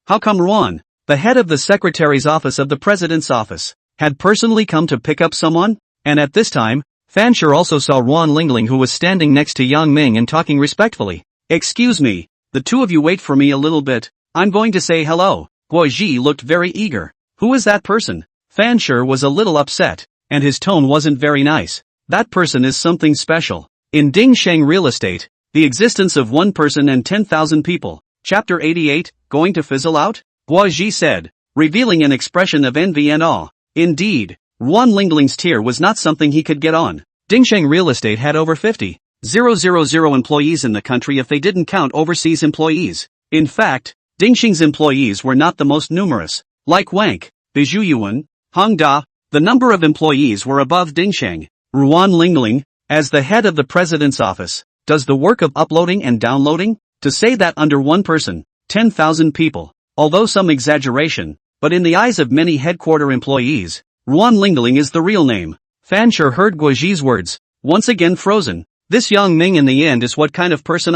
How come Ruan, the head of the secretary's office of the president's office, had personally come to pick up someone? And at this time, Fansher also saw Ruan Lingling who was standing next to Yang Ming and talking respectfully. Excuse me. The two of you wait for me a little bit, I'm going to say hello. Guoji looked very eager. Who is that person? Fansher was a little upset, and his tone wasn't very nice. That person is something special. In Dingsheng real estate, the existence of one person and 10,000 people. Chapter 88, going to fizzle out? Guoji said, revealing an expression of envy and awe. Indeed, Ruan Lingling's tier was not something he could get on. Dingsheng real estate had over 50,000 employees in the country if they didn't count overseas employees. In fact, Dingsheng's employees were not the most numerous. Like Wank, Bijuyuan, Hongda, the number of employees were above Dingsheng. Ruan Lingling, as the head of the president's office, does the work of uploading and downloading? To say that under one person, 10,000 people, although some exaggeration, but in the eyes of many headquarter employees, Ruan Lingling is the real name. Fansher heard Guoji's words, once again frozen. This Yang Ming in the end is what kind of person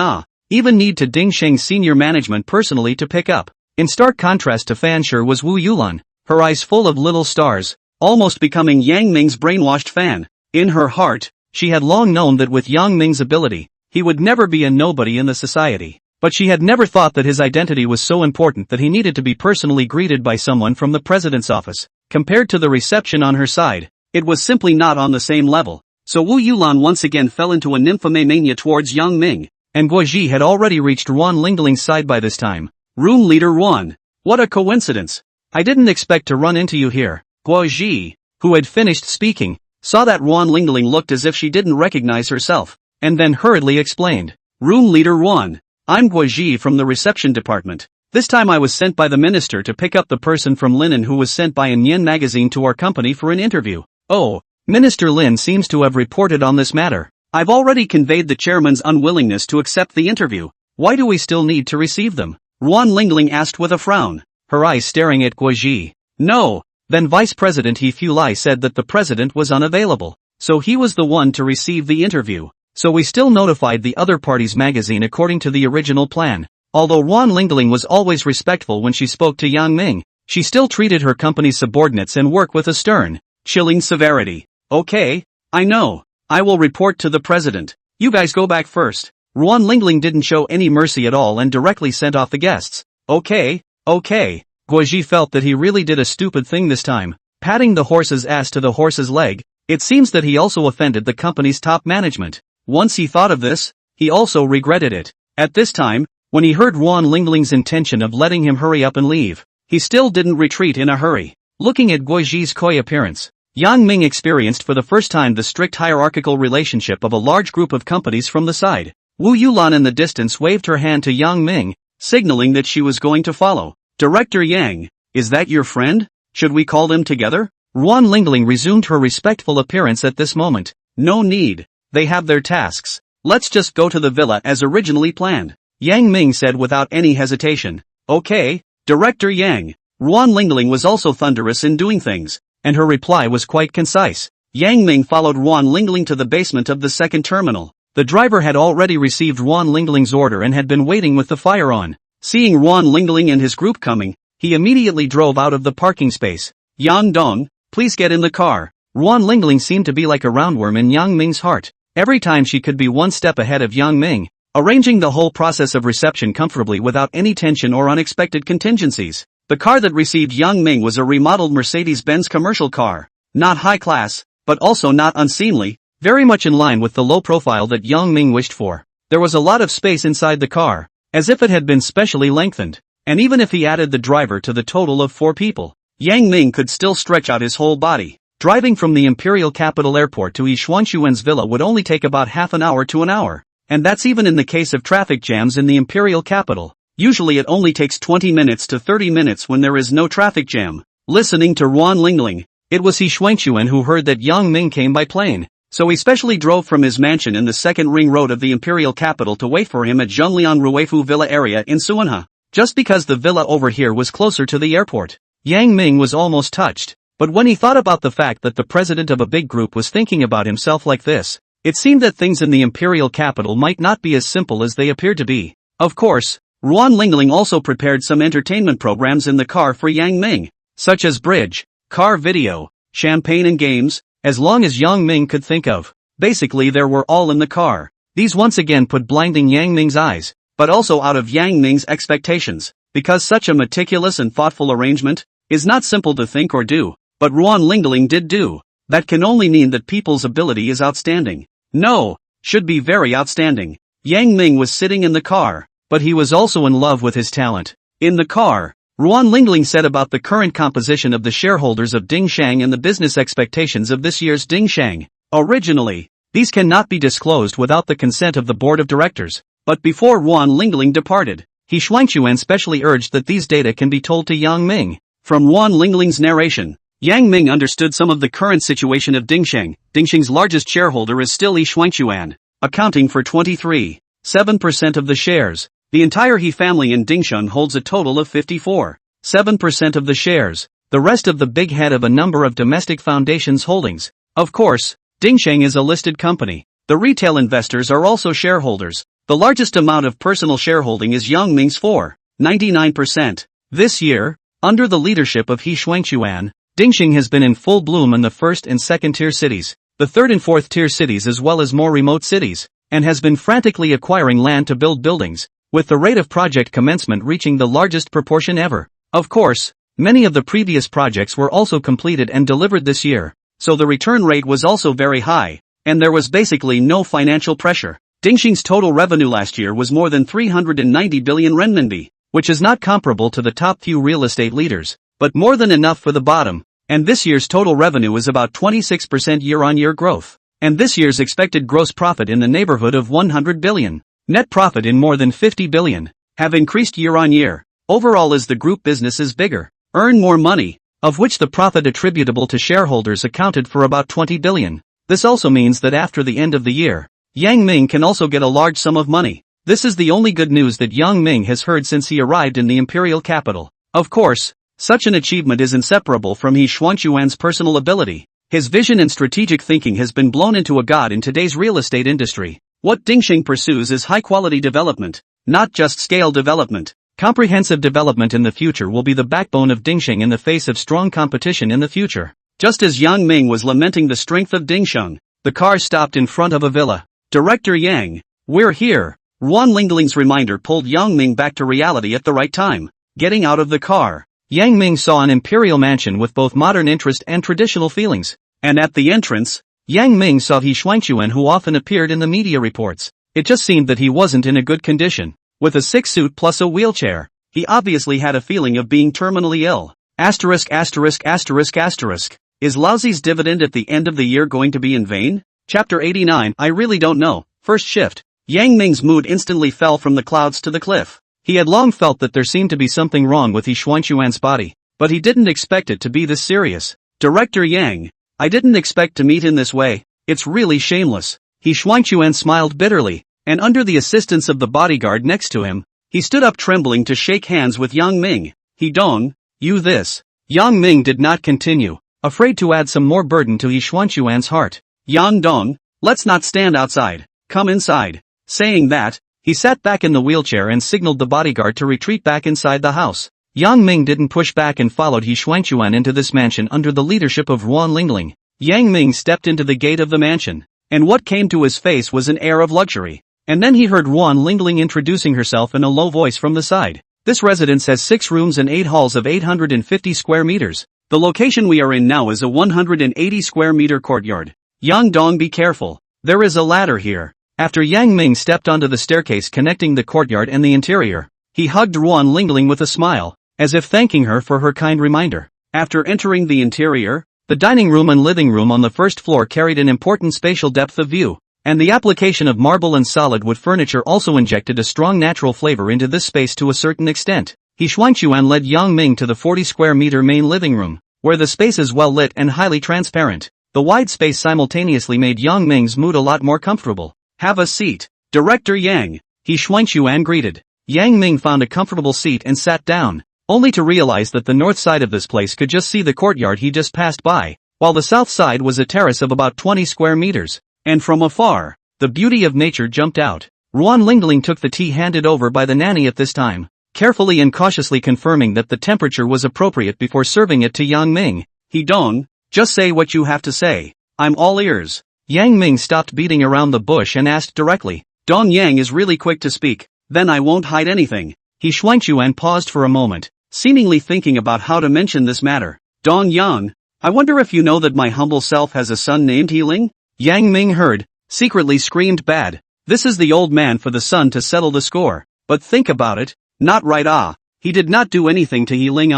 even need to Ding Sheng's senior management personally to pick up. In stark contrast to Fansher was Wu Yulan, her eyes full of little stars, almost becoming Yang Ming's brainwashed fan. In her heart, she had long known that with Yang Ming's ability, he would never be a nobody in the society. But she had never thought that his identity was so important that he needed to be personally greeted by someone from the president's office. Compared to the reception on her side, it was simply not on the same level. So Wu Yulan once again fell into a nymphomania towards Yang Ming, and Guoji had already reached Ruan Lingling's side by this time. Room leader 1. What a coincidence. I didn't expect to run into you here. Guoji, who had finished speaking, saw that Ruan Lingling looked as if she didn't recognize herself, and then hurriedly explained. Room leader 1. I'm Guoji from the reception department. This time I was sent by the minister to pick up the person from Linen who was sent by an Yen magazine to our company for an interview. Oh, Minister Lin seems to have reported on this matter. I've already conveyed the chairman's unwillingness to accept the interview. Why do we still need to receive them? Ruan Lingling asked with a frown, her eyes staring at Guoji. No. Then Vice President He Fulai said that the president was unavailable, so he was the one to receive the interview. So we still notified the other party's magazine according to the original plan. Although Ruan Lingling was always respectful when she spoke to Yang Ming, she still treated her company's subordinates and work with a stern, chilling severity. Okay, I know. I will report to the president. You guys go back first. Ruan Lingling didn't show any mercy at all and directly sent off the guests. Okay. Guoji felt that he really did a stupid thing this time, patting the horse's ass to the horse's leg. It seems that he also offended the company's top management. Once he thought of this, he also regretted it. At this time, when he heard Ruan Lingling's intention of letting him hurry up and leave, he still didn't retreat in a hurry. Looking at Guoji's coy appearance, Yang Ming experienced for the first time the strict hierarchical relationship of a large group of companies from the side. Wu Yulan in the distance waved her hand to Yang Ming, signaling that she was going to follow. Director Yang, is that your friend? Should we call them together? Ruan Lingling resumed her respectful appearance at this moment. No need. They have their tasks. Let's just go to the villa as originally planned. Yang Ming said without any hesitation. Okay, Director Yang. Ruan Lingling was also thunderous in doing things, and her reply was quite concise. Yang Ming followed Ruan Lingling to the basement of the second terminal. The driver had already received Ruan Lingling's order and had been waiting with the fire on. Seeing Ruan Lingling and his group coming, he immediately drove out of the parking space. Yang Dong, please get in the car. Ruan Lingling seemed to be like a roundworm in Yang Ming's heart. Every time she could be one step ahead of Yang Ming, arranging the whole process of reception comfortably without any tension or unexpected contingencies. The car that received Yang Ming was a remodeled Mercedes-Benz commercial car. Not high class, but also not unseemly, very much in line with the low profile that Yang Ming wished for. There was a lot of space inside the car, as if it had been specially lengthened, and even if he added the driver to the total of 4 people, Yang Ming could still stretch out his whole body. Driving from the imperial capital airport to Yishuanshuan's villa would only take about half an hour to an hour, and that's even in the case of traffic jams in the imperial capital. Usually it only takes 20 minutes to 30 minutes when there is no traffic jam. Listening to Ruan Lingling, it was Yishuanshuan who heard that Yang Ming came by plane, so he specially drove from his mansion in the second ring road of the imperial capital to wait for him at Zhengliang Ruifu Villa area in Suanha. Just because the villa over here was closer to the airport, Yang Ming was almost touched. But when he thought about the fact that the president of a big group was thinking about himself like this, it seemed that things in the imperial capital might not be as simple as they appeared to be. Of course, Ruan Lingling also prepared some entertainment programs in the car for Yang Ming, such as bridge, car video, champagne and games, as long as Yang Ming could think of. Basically they were all in the car. These once again put blinding Yang Ming's eyes, but also out of Yang Ming's expectations, because such a meticulous and thoughtful arrangement is not simple to think or do. But Ruan Lingling did do. That can only mean that people's ability is outstanding. No, should be very outstanding. Yang Ming was sitting in the car, but he was also in love with his talent. In the car, Ruan Lingling said about the current composition of the shareholders of Dingshang and the business expectations of this year's Dingshang. Originally, these cannot be disclosed without the consent of the board of directors. But before Ruan Lingling departed, He Shuangquan specially urged that these data can be told to Yang Ming. From Ruan Lingling's narration, Yang Ming understood some of the current situation of Dingsheng. Dingsheng's largest shareholder is still He Shuangquan, accounting for 23.7% of the shares. The entire He family in Dingsheng holds a total of 54.7% of the shares. The rest of the big head of a number of domestic foundations holdings, Of course, Dingsheng is a listed company. The retail investors are also shareholders. The largest amount of personal shareholding is Yang Ming's 4.99%. This year, under the leadership of He Shuangchuan, Dingsheng has been in full bloom in the first and second tier cities, the third and fourth tier cities as well as more remote cities, and has been frantically acquiring land to build buildings, with the rate of project commencement reaching the largest proportion ever. Of course, many of the previous projects were also completed and delivered this year, so the return rate was also very high, and there was basically no financial pressure. Dingsheng's total revenue last year was more than 390 billion renminbi, which is not comparable to the top few real estate leaders, but more than enough for the bottom, and this year's total revenue is about 26% year-on-year growth, and this year's expected gross profit in the neighborhood of 100 billion, net profit in more than 50 billion, have increased year-on-year. Overall, as the group business is bigger, earn more money, of which the profit attributable to shareholders accounted for about 20 billion. This also means that after the end of the year, Yang Ming can also get a large sum of money. This is the only good news that Yang Ming has heard since he arrived in the imperial capital. Of course, such an achievement is inseparable from He Shuangchuan's personal ability. His vision and strategic thinking has been blown into a god in today's real estate industry. What Dingsheng pursues is high-quality development, not just scale development. Comprehensive development in the future will be the backbone of Dingsheng in the face of strong competition in the future. Just as Yang Ming was lamenting the strength of Dingsheng, the car stopped in front of a villa. Director Yang, we're here. Ruan Lingling's reminder pulled Yang Ming back to reality at the right time. Getting out of the car, Yang Ming saw an imperial mansion with both modern interest and traditional feelings. And at the entrance, Yang Ming saw He Shuangchuan, who often appeared in the media reports. It just seemed that he wasn't in a good condition. With a sick suit plus a wheelchair, he obviously had a feeling of being terminally ill. Asterisk asterisk asterisk asterisk. Is Laozi's dividend at the end of the year going to be in vain? Chapter 89. I really don't know. First shift. Yang Ming's mood instantly fell from the clouds to the cliff. He had long felt that there seemed to be something wrong with He Shuangchuan's body, but he didn't expect it to be this serious. Director Yang, I didn't expect to meet in this way. It's really shameless. He Shuangchuan smiled bitterly, and under the assistance of the bodyguard next to him, he stood up trembling to shake hands with Yang Ming. He Dong, you this. Yang Ming did not continue, afraid to add some more burden to He Shuangchuan's heart. Yang Dong, let's not stand outside. Come inside. Saying that, he sat back in the wheelchair and signaled the bodyguard to retreat back inside the house. Yang Ming didn't push back and followed He Shuangchuan into this mansion under the leadership of Ruan Lingling. Yang Ming stepped into the gate of the mansion, and what came to his face was an air of luxury. And then he heard Ruan Lingling introducing herself in a low voice from the side. This residence has 6 rooms and 8 halls of 850 square meters. The location we are in now is a 180 square meter courtyard. Yang Dong, be careful. There is a ladder here. After Yang Ming stepped onto the staircase connecting the courtyard and the interior, he hugged Ruan Lingling with a smile, as if thanking her for her kind reminder. After entering the interior, the dining room and living room on the first floor carried an important spatial depth of view, and the application of marble and solid wood furniture also injected a strong natural flavor into this space to a certain extent. He Shuangchuan led Yang Ming to the 40 square meter main living room, where the space is well lit and highly transparent. The wide space simultaneously made Yang Ming's mood a lot more comfortable. Have a seat, Director Yang, He Shuangchuan greeted. Yang Ming found a comfortable seat and sat down, only to realize that the north side of this place could just see the courtyard he just passed by, while the south side was a terrace of about 20 square meters. And from afar, the beauty of nature jumped out. Ruan Lingling took the tea handed over by the nanny at this time, carefully and cautiously confirming that the temperature was appropriate before serving it to Yang Ming. He Dong, just say what you have to say. I'm all ears. Yang Ming stopped beating around the bush and asked directly. Dong Yang is really quick to speak, then I won't hide anything. He Shuangchuan paused for a moment, seemingly thinking about how to mention this matter. Dong Yang, I wonder if you know that my humble self has a son named Healing? Yang Ming heard, secretly screamed bad. This is the old man for the son to settle the score. But think about it, not right he did not do anything to Healing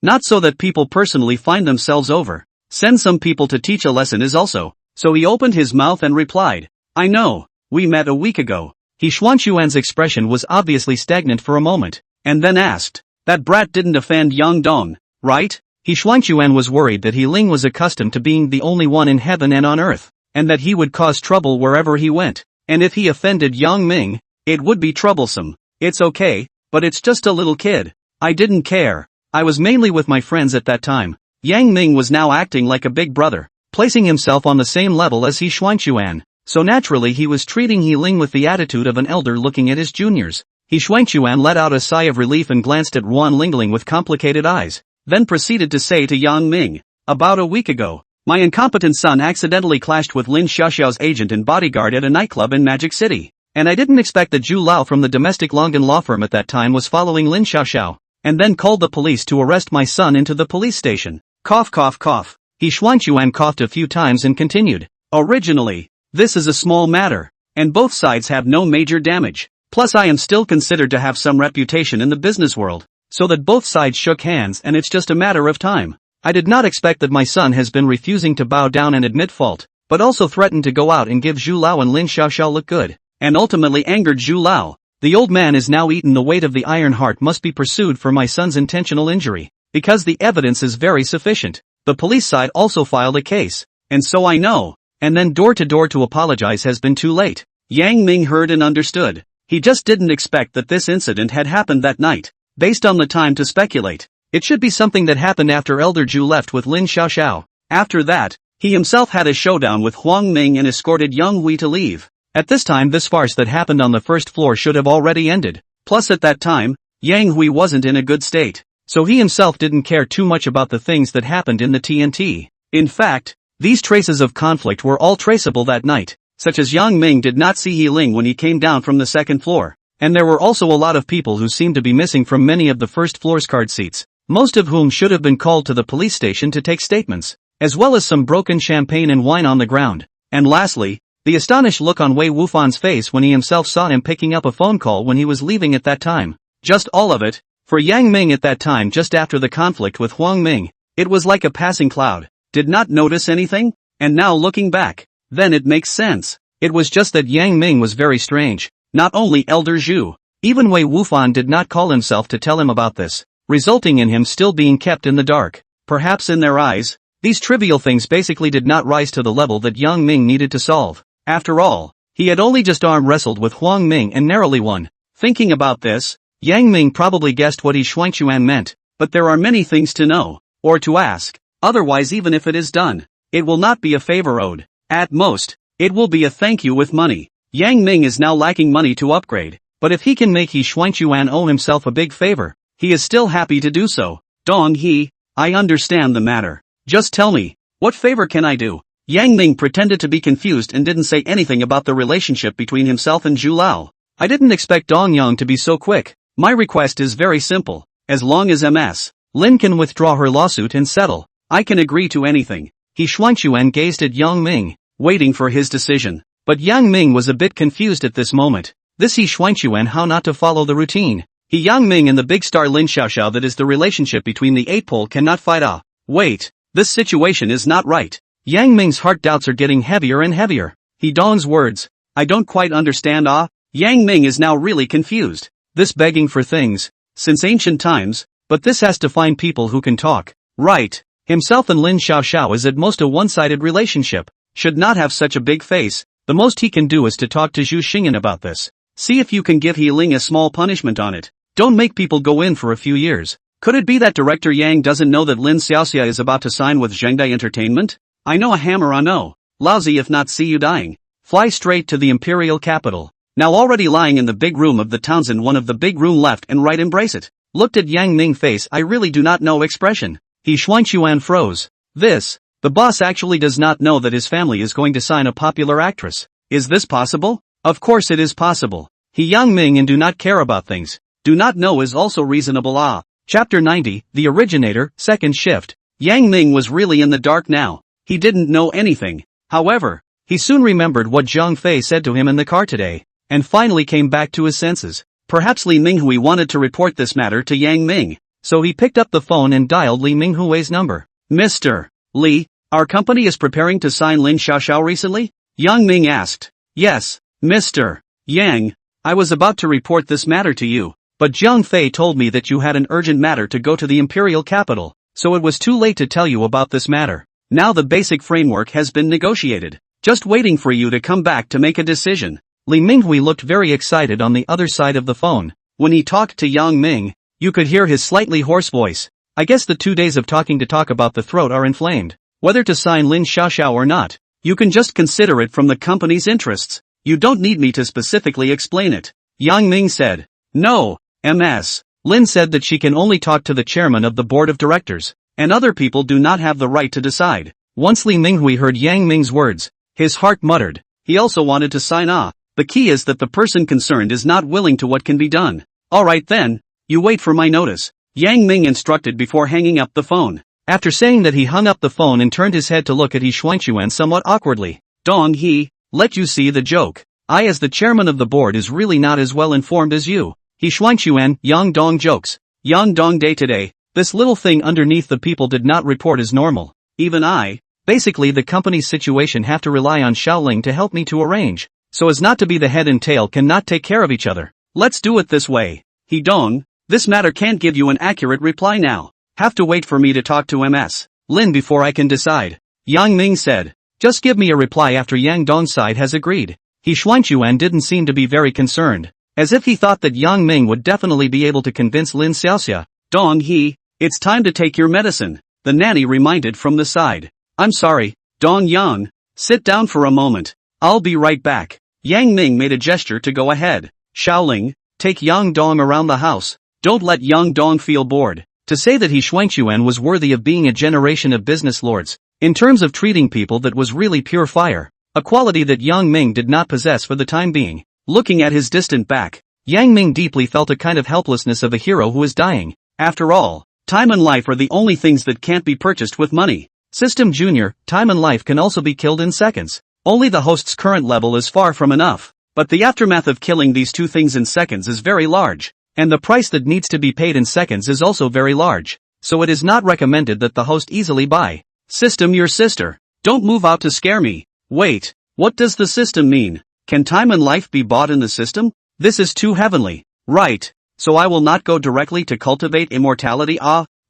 not so that people personally find themselves over. Send some people to teach a lesson is also. So he opened his mouth and replied, I know, we met a week ago. He Shuangchuan's expression was obviously stagnant for a moment, and then asked, that brat didn't offend Yang Dong, right? He Shuangchuan was worried that He Ling was accustomed to being the only one in heaven and on earth, and that he would cause trouble wherever he went, and if he offended Yang Ming, it would be troublesome. It's okay, but it's just a little kid. I didn't care. I was mainly with my friends at that time. Yang Ming was now acting like a big brother. placing himself on the same level as He Xuanquan. So naturally he was treating He Ling with the attitude of an elder looking at his juniors. He Xuanquan let out a sigh of relief and glanced at Wan Lingling with complicated eyes, then proceeded to say to Yang Ming, "About a week ago, my incompetent son accidentally clashed with Lin Xiaoxiao's agent and bodyguard at a nightclub in Magic City. And I didn't expect that Zhu Lao from the domestic Longan law firm at that time was following Lin Xiaoxiao, and then called the police to arrest my son into the police station." Cough cough cough. He Xuanquan coughed a few times and continued, "Originally, this is a small matter, and both sides have no major damage. Plus I am still considered to have some reputation in the business world, so that both sides shook hands and it's just a matter of time. I did not expect that my son has been refusing to bow down and admit fault, but also threatened to go out and give Zhu Lao and Lin Xiaoxiao look good, and ultimately angered Zhu Lao. The old man is now eaten. The weight of the Iron Heart must be pursued for my son's intentional injury, because the evidence is very sufficient. The police side also filed a case, and so I know, and then door to door to apologize has been too late." Yang Ming heard and understood. He just didn't expect that this incident had happened that night. Based on the time to speculate, it should be something that happened after Elder Zhu left with Lin Xiaoxiao. After that, he himself had a showdown with Huang Ming and escorted Yang Hui to leave. At this time this farce that happened on the first floor should have already ended. Plus at that time, Yang Hui wasn't in a good state, so he himself didn't care too much about the things that happened in the TNT. In fact, these traces of conflict were all traceable that night, such as Yang Ming did not see He Ling when he came down from the second floor, and there were also a lot of people who seemed to be missing from many of the first floor's card seats, most of whom should have been called to the police station to take statements, as well as some broken champagne and wine on the ground. And lastly, the astonished look on Wei Wufan's face when he himself saw him picking up a phone call when he was leaving at that time. Just all of it. For Yang Ming at that time just after the conflict with Huang Ming, it was like a passing cloud. Did not notice anything? And now looking back, then it makes sense. It was just that Yang Ming was very strange. Not only Elder Zhu, even Wei Wufan did not call himself to tell him about this, resulting in him still being kept in the dark. Perhaps in their eyes, these trivial things basically did not rise to the level that Yang Ming needed to solve. After all, he had only just arm wrestled with Huang Ming and narrowly won. Thinking about this, Yang Ming probably guessed what He Xuanquan meant, but there are many things to know, or to ask. Otherwise, even if it is done, it will not be a favor owed. At most, it will be a thank you with money. Yang Ming is now lacking money to upgrade, but if he can make He Xuanquan owe himself a big favor, he is still happy to do so. Dong He, I understand the matter. Just tell me, what favor can I do? Yang Ming pretended to be confused and didn't say anything about the relationship between himself and Zhu Lao. I didn't expect Dong Yang to be so quick. My request is very simple. As long as Ms. Lin can withdraw her lawsuit and settle, I can agree to anything. He Xuanquan gazed at Yang Ming, waiting for his decision. But Yang Ming was a bit confused at this moment. This He Xuanquan how not to follow the routine. He Yang Ming and the big star Lin Xiaoxiao, that is the relationship between the 8-pole, cannot fight. Wait, this situation is not right. Yang Ming's heart doubts are getting heavier and heavier. He Dong's words, I don't quite understand. Yang Ming is now really confused. This begging for things, since ancient times, but this has to find people who can talk. Right. Himself and Lin Xiaoxiao is at most a one-sided relationship. Should not have such a big face. The most he can do is to talk to Zhu Xingyan about this. See if you can give He Ling a small punishment on it. Don't make people go in for a few years. Could it be that Director Yang doesn't know that Lin Xiaoxia is about to sign with Zhengdai Entertainment? I know a hammer I know. Lousy if not, see you dying. Fly straight to the imperial capital. Now already lying in the big room of the Townsend, one of the big room left and right, embrace it. Looked at Yang Ming face, I really do not know expression. He Xuanquan froze. The boss actually does not know that his family is going to sign a popular actress. Is this possible? Of course it is possible. He Yang Ming and do not care about things. Do not know is also reasonable. Chapter 90, The Originator, Second Shift. Yang Ming was really in the dark now. He didn't know anything. However, he soon remembered what Zhang Fei said to him in the car today, and finally came back to his senses. Perhaps Li Minghui wanted to report this matter to Yang Ming, so he picked up the phone and dialed Li Minghui's number. Mr. Li, our company is preparing to sign Lin Xiaoxiao recently? Yang Ming asked. Yes, Mr. Yang, I was about to report this matter to you, but Zhang Fei told me that you had an urgent matter to go to the imperial capital, so it was too late to tell you about this matter. Now the basic framework has been negotiated, just waiting for you to come back to make a decision. Li Minghui looked very excited on the other side of the phone. When he talked to Yang Ming, you could hear his slightly hoarse voice. I guess the 2 days of talking to talk about the throat are inflamed. whether to sign Lin Xiaoxiao or not. You can just consider it from the company's interests. You don't need me to specifically explain it. Yang Ming said. No, Ms. Lin said that she can only talk to the chairman of the board of directors, and other people do not have the right to decide. Once Li Minghui heard Yang Ming's words, his heart muttered. He also wanted to sign off. The key is that the person concerned is not willing to what can be done. Alright then, you wait for my notice, Yang Ming instructed before hanging up the phone. After saying that, he hung up the phone and turned his head to look at He Xuanxuan somewhat awkwardly. Dong He, let you see the joke. I as the chairman of the board is really not as well informed as you. He Xuanxuan, Yang Dong jokes. Yang Dong day to day, this little thing underneath the people did not report as normal. Even I, basically the company's situation have to rely on Xiaoling to help me to arrange, so as not to be the head and tail cannot take care of each other. Let's do it this way. He Dong, this matter can't give you an accurate reply now. Have to wait for me to talk to Ms. Lin before I can decide. Yang Ming said. Just give me a reply after Yang Dong's side has agreed. He Xuanxuan didn't seem to be very concerned, as if he thought that Yang Ming would definitely be able to convince Lin Xiaoxia. Dong He, it's time to take your medicine, the nanny reminded from the side. I'm sorry, Dong Yang. Sit down for a moment. I'll be right back. Yang Ming made a gesture to go ahead. Xiaoling, take Yang Dong around the house. Don't let Yang Dong feel bored. To say that He Xuanxuan was worthy of being a generation of business lords, in terms of treating people, that was really pure fire, a quality that Yang Ming did not possess for the time being. Looking at his distant back, Yang Ming deeply felt a kind of helplessness of a hero who is dying. After all, time and life are the only things that can't be purchased with money. System Junior, time and life can also be killed in seconds. Only the host's current level is far from enough, but the aftermath of killing these two things in seconds is very large. And the price that needs to be paid in seconds is also very large, so it is not recommended that the host easily buy. System your sister. Don't move out to scare me. Wait, what does the system mean? Can time and life be bought in the system? This is too heavenly. Right, so I will not go directly to cultivate immortality.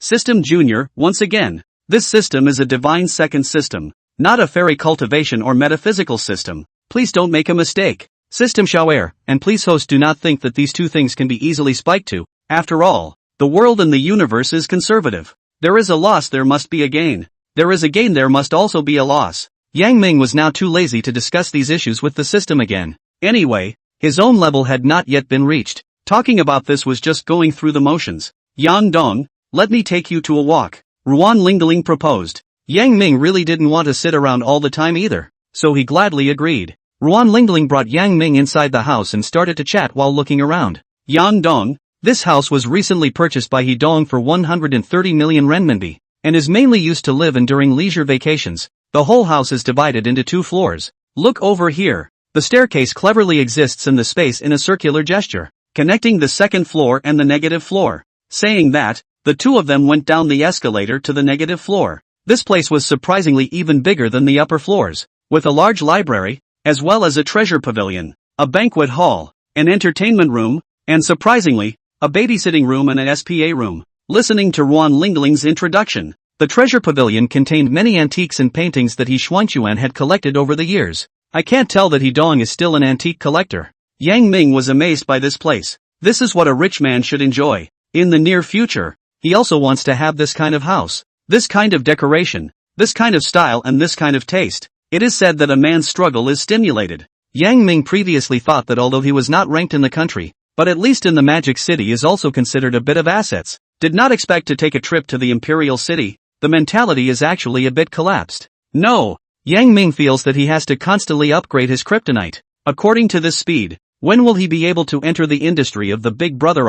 System Junior, once again. This system is a divine second system, not a fairy cultivation or metaphysical system. Please don't make a mistake. System Xiaoer, and please host, do not think that these two things can be easily spiked to. After all, the world and the universe is conservative. There is a loss, there must be a gain. There is a gain, there must also be a loss. Yang Ming was now too lazy to discuss these issues with the system again. Anyway, his own level had not yet been reached. Talking about this was just going through the motions. Yang Dong, let me take you to a walk, Ruan Lingling proposed. Yang Ming really didn't want to sit around all the time either, so he gladly agreed. Ruan Lingling brought Yang Ming inside the house and started to chat while looking around. Yang Dong, this house was recently purchased by He Dong for 130 million renminbi, and is mainly used to live in during leisure vacations. The whole house is divided into 2 floors. Look over here. The staircase cleverly exists in the space in a circular gesture, connecting the second floor and the negative floor. Saying that, the two of them went down the escalator to the negative floor. This place was surprisingly even bigger than the upper floors, with a large library, as well as a treasure pavilion, a banquet hall, an entertainment room, and surprisingly, a babysitting room and an SPA room. Listening to Ruan Lingling's introduction, the treasure pavilion contained many antiques and paintings that He Xuanxuan had collected over the years. I can't tell that He Dong is still an antique collector. Yang Ming was amazed by this place. This is what a rich man should enjoy. In the near future, he also wants to have this kind of house, this kind of decoration, this kind of style and this kind of taste. It is said that a man's struggle is stimulated. Yang Ming previously thought that although he was not ranked in the country, but at least in the Magic City is also considered a bit of assets, did not expect to take a trip to the Imperial City. The mentality is actually a bit collapsed. No, Yang Ming feels that he has to constantly upgrade his kryptonite. According to this speed, when will he be able to enter the industry of the Big Brother?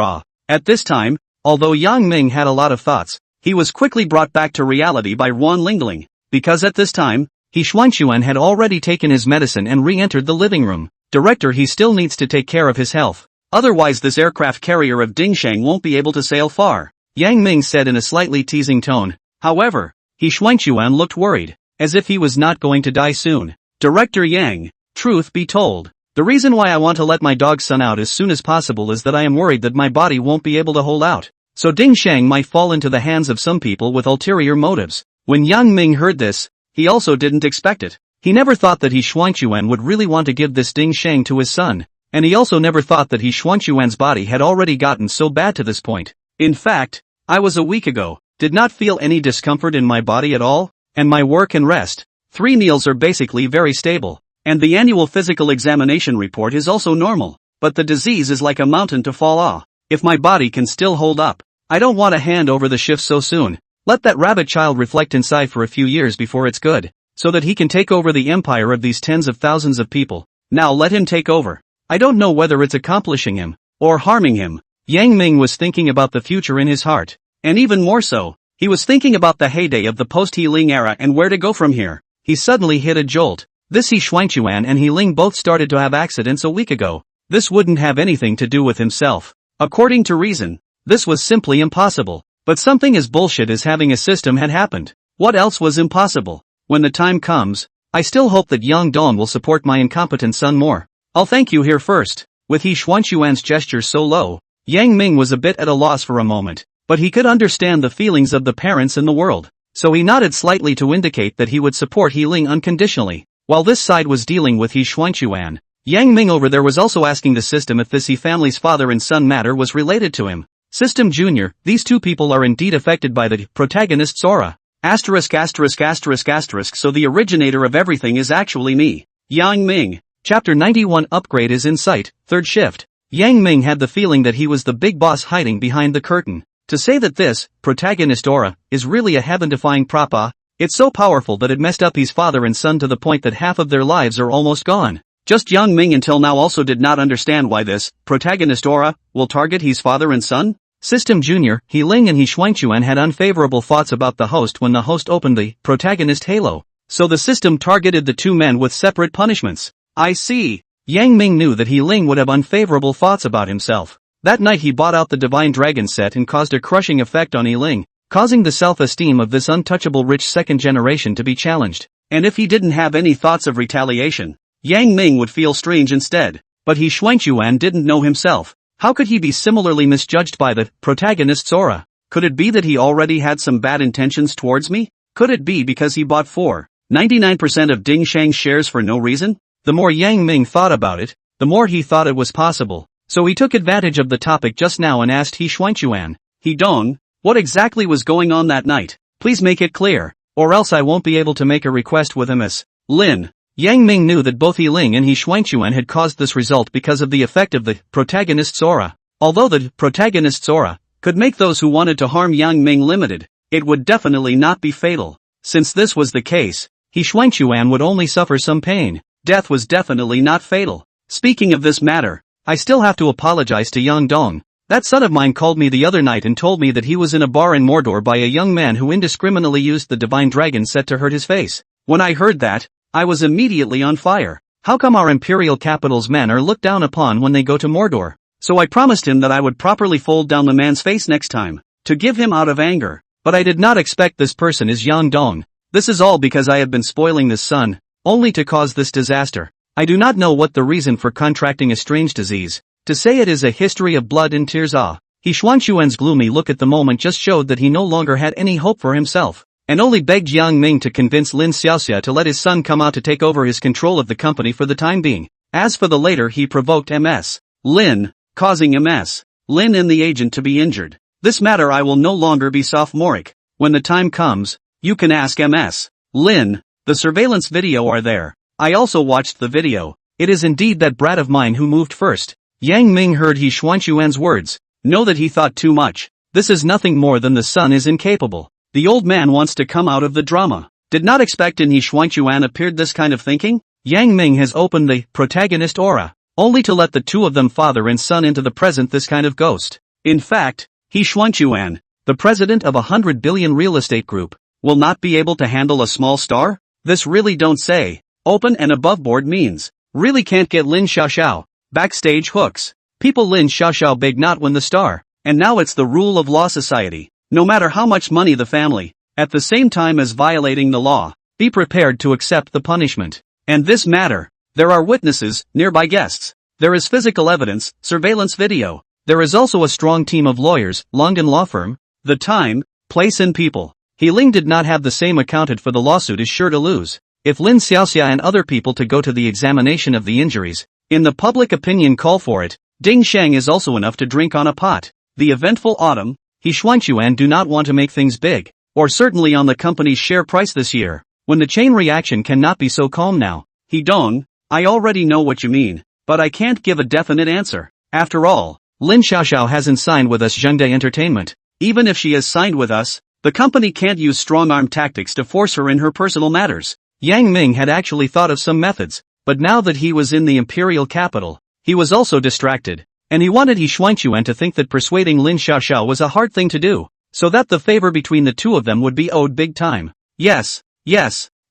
At this time, although Yang Ming had a lot of thoughts, he was quickly brought back to reality by Ruan Lingling, because at this time, He Xuanxuan had already taken his medicine and re-entered the living room. Director, he still needs to take care of his health. Otherwise this aircraft carrier of Dingshang won't be able to sail far, Yang Ming said in a slightly teasing tone. However, He Xuanxuan looked worried, as if he was not going to die soon. Director Yang, truth be told, the reason why I want to let my dog's son out as soon as possible is that I am worried that my body won't be able to hold out. So Dingshang might fall into the hands of some people with ulterior motives. When Yang Ming heard this, he also didn't expect it. He never thought that He Xuanxuan would really want to give this Dingshang to his son, and he also never thought that He Xuanxuan's body had already gotten so bad to this point. In fact, I was a week ago, did not feel any discomfort in my body at all. and my work and rest. 3 meals are basically very stable. And the annual physical examination report is also normal. But the disease is like a mountain to fall off. If my body can still hold up, I don't want to hand over the shift so soon. Let that rabbit child reflect inside for a few years before it's good, so that he can take over the empire of these tens of thousands of people. Now let him take over. I don't know whether it's accomplishing him, or harming him. Yang Ming was thinking about the future in his heart. And even more so, he was thinking about the heyday of the post-He Ling era and where to go from here. He suddenly hit a jolt. This He Xuanchuan and He Ling both started to have accidents a week ago. This wouldn't have anything to do with himself. According to reason, this was simply impossible. But something as bullshit as having a system had happened. What else was impossible? When the time comes, I still hope that Yang Dong will support my incompetent son more. I'll thank you here first. With He Xuanchuan's gesture so low, Yang Ming was a bit at a loss for a moment, but he could understand the feelings of the parents in the world. So he nodded slightly to indicate that he would support He Ling unconditionally. While this side was dealing with He Xuanchuan, Yang Ming over there was also asking the system if this He family's father and son matter was related to him. System Junior, these two people are indeed affected by the protagonist's aura. Asterisk asterisk asterisk asterisk, so the originator of everything is actually me. Yang Ming. Chapter 91 Upgrade is in sight, third shift. Yang Ming had the feeling that he was the big boss hiding behind the curtain. To say that this, protagonist aura, is really a heaven-defying propa, it's so powerful that it messed up his father and son to the point that half of their lives are almost gone. Just Yang Ming until now also did not understand why this, protagonist aura, will target his father and son? System Junior, He Ling and He Xuanchuan had unfavorable thoughts about the host when the host opened the protagonist halo. So the system targeted the two men with separate punishments. I see. Yang Ming knew that He Ling would have unfavorable thoughts about himself. That night he bought out the Divine Dragon set and caused a crushing effect on He Ling, causing the self-esteem of this untouchable rich second generation to be challenged. And if he didn't have any thoughts of retaliation, Yang Ming would feel strange instead. But He Xuanchuan didn't know himself. How could he be similarly misjudged by the protagonist's aura? Could it be that he already had some bad intentions towards me? Could it be because he bought 4.99% of Ding Shang's shares for no reason? The more Yang Ming thought about it, the more he thought it was possible. So he took advantage of the topic just now and asked He Xuanchuan, He Dong, what exactly was going on that night? Please make it clear, or else I won't be able to make a request with him as Lin. Yang Ming knew that both He Ling and He Xuanchuan had caused this result because of the effect of the protagonist's aura. Although the protagonist's aura could make those who wanted to harm Yang Ming limited, it would definitely not be fatal. Since this was the case, He Xuanchuan would only suffer some pain. Death was definitely not fatal. Speaking of this matter, I still have to apologize to Yang Dong. That son of mine called me the other night and told me that he was in a bar in Mordor by a young man who indiscriminately used the Divine Dragon set to hurt his face. When I heard that, I was immediately on fire. How come our imperial capital's men are looked down upon when they go to Mordor? So I promised him that I would properly fold down the man's face next time, to give him out of anger. But I did not expect this person is Yang Dong. This is all because I have been spoiling this son, only to cause this disaster. I do not know what the reason for contracting a strange disease. To say it is a history of blood and tears. He Xuanchuan's gloomy look at the moment just showed that he no longer had any hope for himself, and only begged Yang Ming to convince Lin Xiaoxia to let his son come out to take over his control of the company for the time being. As for the later, he provoked Ms. Lin, causing Ms. Lin and the agent to be injured. This matter I will no longer be sophomoric. When the time comes, you can ask Ms. Lin. The surveillance video are there. I also watched the video. It is indeed that brat of mine who moved first. Yang Ming heard He Xuanchuan's words. Know that he thought too much. This is nothing more than the son is incapable. The old man wants to come out of the drama. Did not expect in He Xuanchuan appeared this kind of thinking? Yang Ming has opened the protagonist aura, only to let the two of them father and son into the present this kind of ghost. In fact, He Xuanchuan, the president of 100 billion real estate group, will not be able to handle a small star? This really don't say. Open and above board means, really can't get Lin Xiaoxiao. Backstage hooks. People Lin Xiaoxiao beg not win the star, and now it's the rule of law society. No matter how much money the family, at the same time as violating the law, be prepared to accept the punishment. And this matter, there are witnesses, nearby guests. There is physical evidence, surveillance video. There is also a strong team of lawyers, Longdon Law Firm. The time, place and people. He Ling did not have the same accounted for the lawsuit is sure to lose. If Lin Xiaoxia and other people to go to the examination of the injuries, in the public opinion call for it, Ding Shang is also enough to drink on a pot. The eventful autumn, He Xuanchuan do not want to make things big. or certainly on the company's share price this year, when the chain reaction cannot be so calm now. Dong, I already know what you mean, but I can't give a definite answer. After all, Lin Xiaoxiao hasn't signed with us Zhengde Entertainment. Even if she has signed with us, the company can't use strong-arm tactics to force her in her personal matters. Yang Ming had actually thought of some methods, but now that he was in the imperial capital, he was also distracted, and he wanted He Xuanquan to think that persuading Lin Xiaoxiao was a hard thing to do, so that the favor between the two of them would be owed big time. Yes,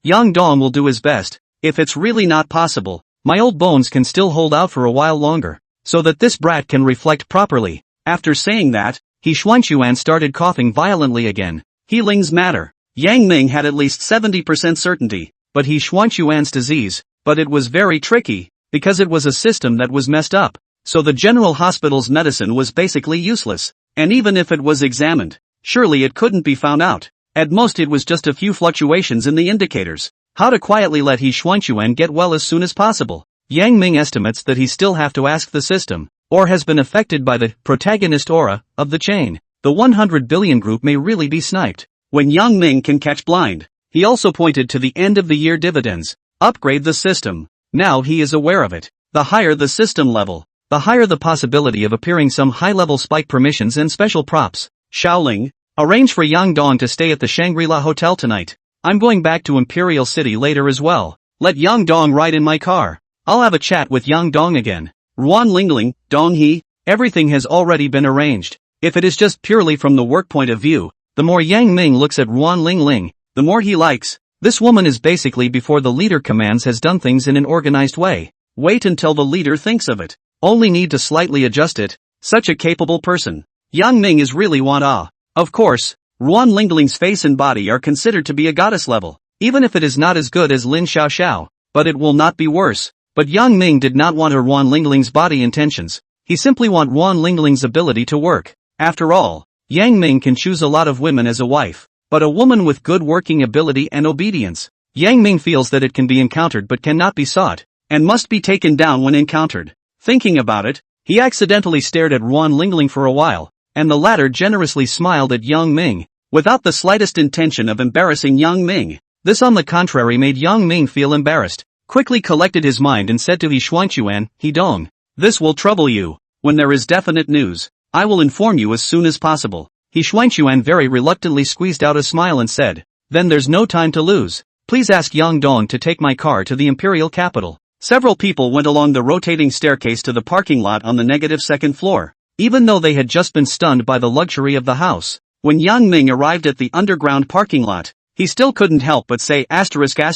Yang Dong will do his best. If it's really not possible, my old bones can still hold out for a while longer, so that this brat can reflect properly. After saying that, He Xuanquan started coughing violently again. Healing's matter. Yang Ming had at least 70% certainty, but He Xuanquan's disease, but it was very tricky, because it was a system that was messed up, so the general hospital's medicine was basically useless, and even if it was examined, surely it couldn't be found out. At most it was just a few fluctuations in the indicators. How to quietly let He Xuanquan get well as soon as possible. Yang Ming estimates that he still have to ask the system, or has been affected by the protagonist aura of the chain. The 100 billion group may really be sniped. When Yang Ming can catch blind. He also pointed to the end of the year dividends. Upgrade the system. Now he is aware of it. The higher the system level, the higher the possibility of appearing some high-level spike permissions and special props. Shaoling, arrange for Yang Dong to stay at the Shangri-La Hotel tonight. I'm going back to Imperial City later as well. Let Yang Dong ride in my car. I'll have a chat with Yang Dong again. Ruan Lingling, Dong He, everything has already been arranged. If it is just purely from the work point of view, the more Yang Ming looks at Ruan Lingling, the more he likes. This woman is basically before the leader commands has done things in an organized way. Wait until the leader thinks of it. Only need to slightly adjust it. Such a capable person. Yang Ming is really want. Of course, Ruan Lingling's face and body are considered to be a goddess level, even if it is not as good as Lin Xiaoxiao, but it will not be worse. But Yang Ming did not want her Ruan Lingling's body intentions. He simply want Ruan Lingling's ability to work. After all, Yang Ming can choose a lot of women as a wife, but a woman with good working ability and obedience. Yang Ming feels that it can be encountered but cannot be sought, and must be taken down when encountered. Thinking about it, he accidentally stared at Ruan Lingling for a while, and the latter generously smiled at Yang Ming, without the slightest intention of embarrassing Yang Ming. This on the contrary made Yang Ming feel embarrassed, quickly collected his mind and said to He Xuanquan, He Dong, this will trouble you. When there is definite news, I will inform you as soon as possible. He Xuanquan very reluctantly squeezed out a smile and said, then there's no time to lose. Please ask Yang Dong to take my car to the imperial capital. Several people went along the rotating staircase to the parking lot on the negative second floor, even though they had just been stunned by the luxury of the house. When Yang Ming arrived at the underground parking lot, he still couldn't help but say asterisk.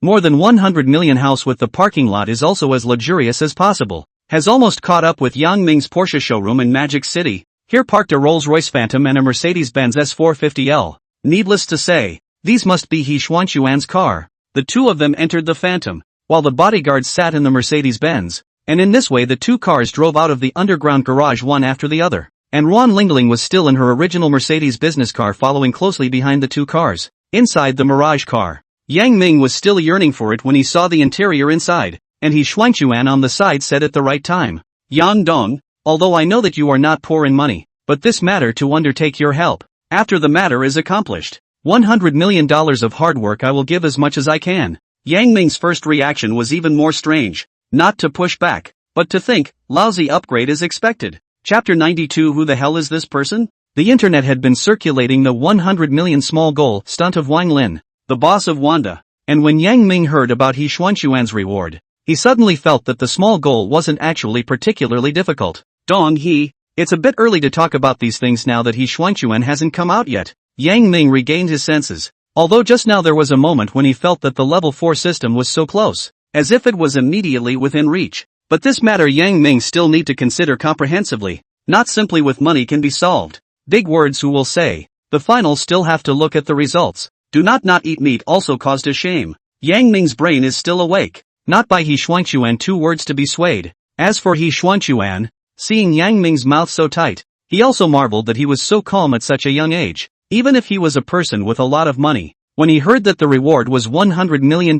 More than 100 million house with the parking lot is also as luxurious as possible. Has almost caught up with Yang Ming's Porsche showroom in Magic City. Here parked a Rolls-Royce Phantom and a Mercedes-Benz S450L. Needless to say, these must be He Xuanquan's car. The two of them entered the Phantom, while the bodyguards sat in the Mercedes-Benz, and in this way the two cars drove out of the underground garage one after the other, and Ruan Lingling was still in her original Mercedes business car following closely behind the two cars. Inside the Mirage car, Yang Ming was still yearning for it when he saw the interior inside, and He Xuanquan on the side said at the right time, Yang Dong, although I know that you are not poor in money, but this matter to undertake your help. After the matter is accomplished, $100 million of hard work I will give as much as I can. Yang Ming's first reaction was even more strange, not to push back, but to think, lousy upgrade is expected. Chapter 92 Who the hell is this person? The internet had been circulating the 100 million small goal stunt of Wang Lin, the boss of Wanda, and when Yang Ming heard about He Xuanquan's reward, he suddenly felt that the small goal wasn't actually particularly difficult. Dong He, it's a bit early to talk about these things now that He Xuanquan hasn't come out yet. Yang Ming regained his senses, although just now there was a moment when he felt that the level 4 system was so close, as if it was immediately within reach. But this matter Yang Ming still need to consider comprehensively. Not simply with money can be solved. Big words who will say. The final still have to look at the results. Do not eat meat also caused a shame. Yang Ming's brain is still awake. Not by He Xuanquan 2 words to be swayed. As for He Xuanquan, seeing Yang Ming's mouth so tight, he also marveled that he was so calm at such a young age. Even if he was a person with a lot of money, when he heard that the reward was $100 million,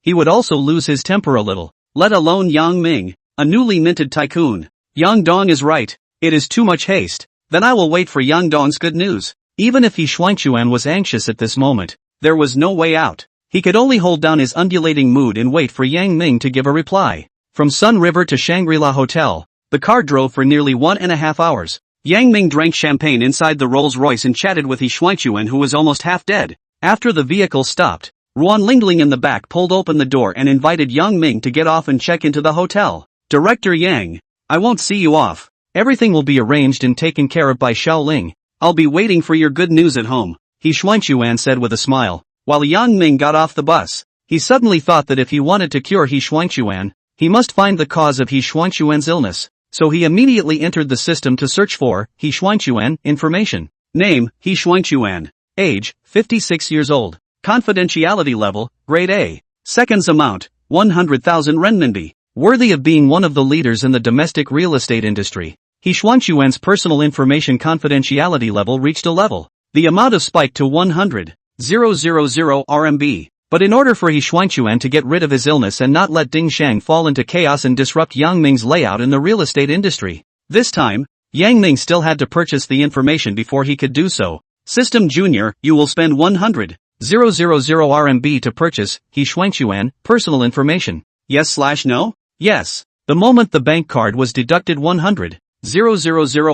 he would also lose his temper a little. Let alone Yang Ming, a newly minted tycoon. Yang Dong is right, it is too much haste. Then I will wait for Yang Dong's good news. Even if He Xuanchuan was anxious at this moment, there was no way out. He could only hold down his undulating mood and wait for Yang Ming to give a reply. From Sun River to Shangri-La Hotel, the car drove for nearly 1.5 hours. Yang Ming drank champagne inside the Rolls-Royce and chatted with He Xuanchuan, who was almost half dead. After the vehicle stopped, Ruan Lingling in the back pulled open the door and invited Yang Ming to get off and check into the hotel. Director Yang, I won't see you off. Everything will be arranged and taken care of by Xiaoling. I'll be waiting for your good news at home, He Xuanchuan said with a smile. While Yang Ming got off the bus, he suddenly thought that if he wanted to cure He Xuanchuan, he must find the cause of He Xuanchuan's illness. So he immediately entered the system to search for He Xuanchuan information. Name, He Xuanchuan. Age, 56 years old. Confidentiality level, grade A. Seconds amount, 100,000 renminbi. Worthy of being one of the leaders in the domestic real estate industry. He Xuanchuan's personal information confidentiality level reached a level. The amount of spiked to 100,000 RMB. But in order for He Xuanchuan to get rid of his illness and not let Ding Shang fall into chaos and disrupt Yang Ming's layout in the real estate industry, this time, Yang Ming still had to purchase the information before he could do so. System Junior, you will spend 100,000 RMB to purchase He Xuanchuan personal information. Yes/no? Yes. The moment the bank card was deducted 100,000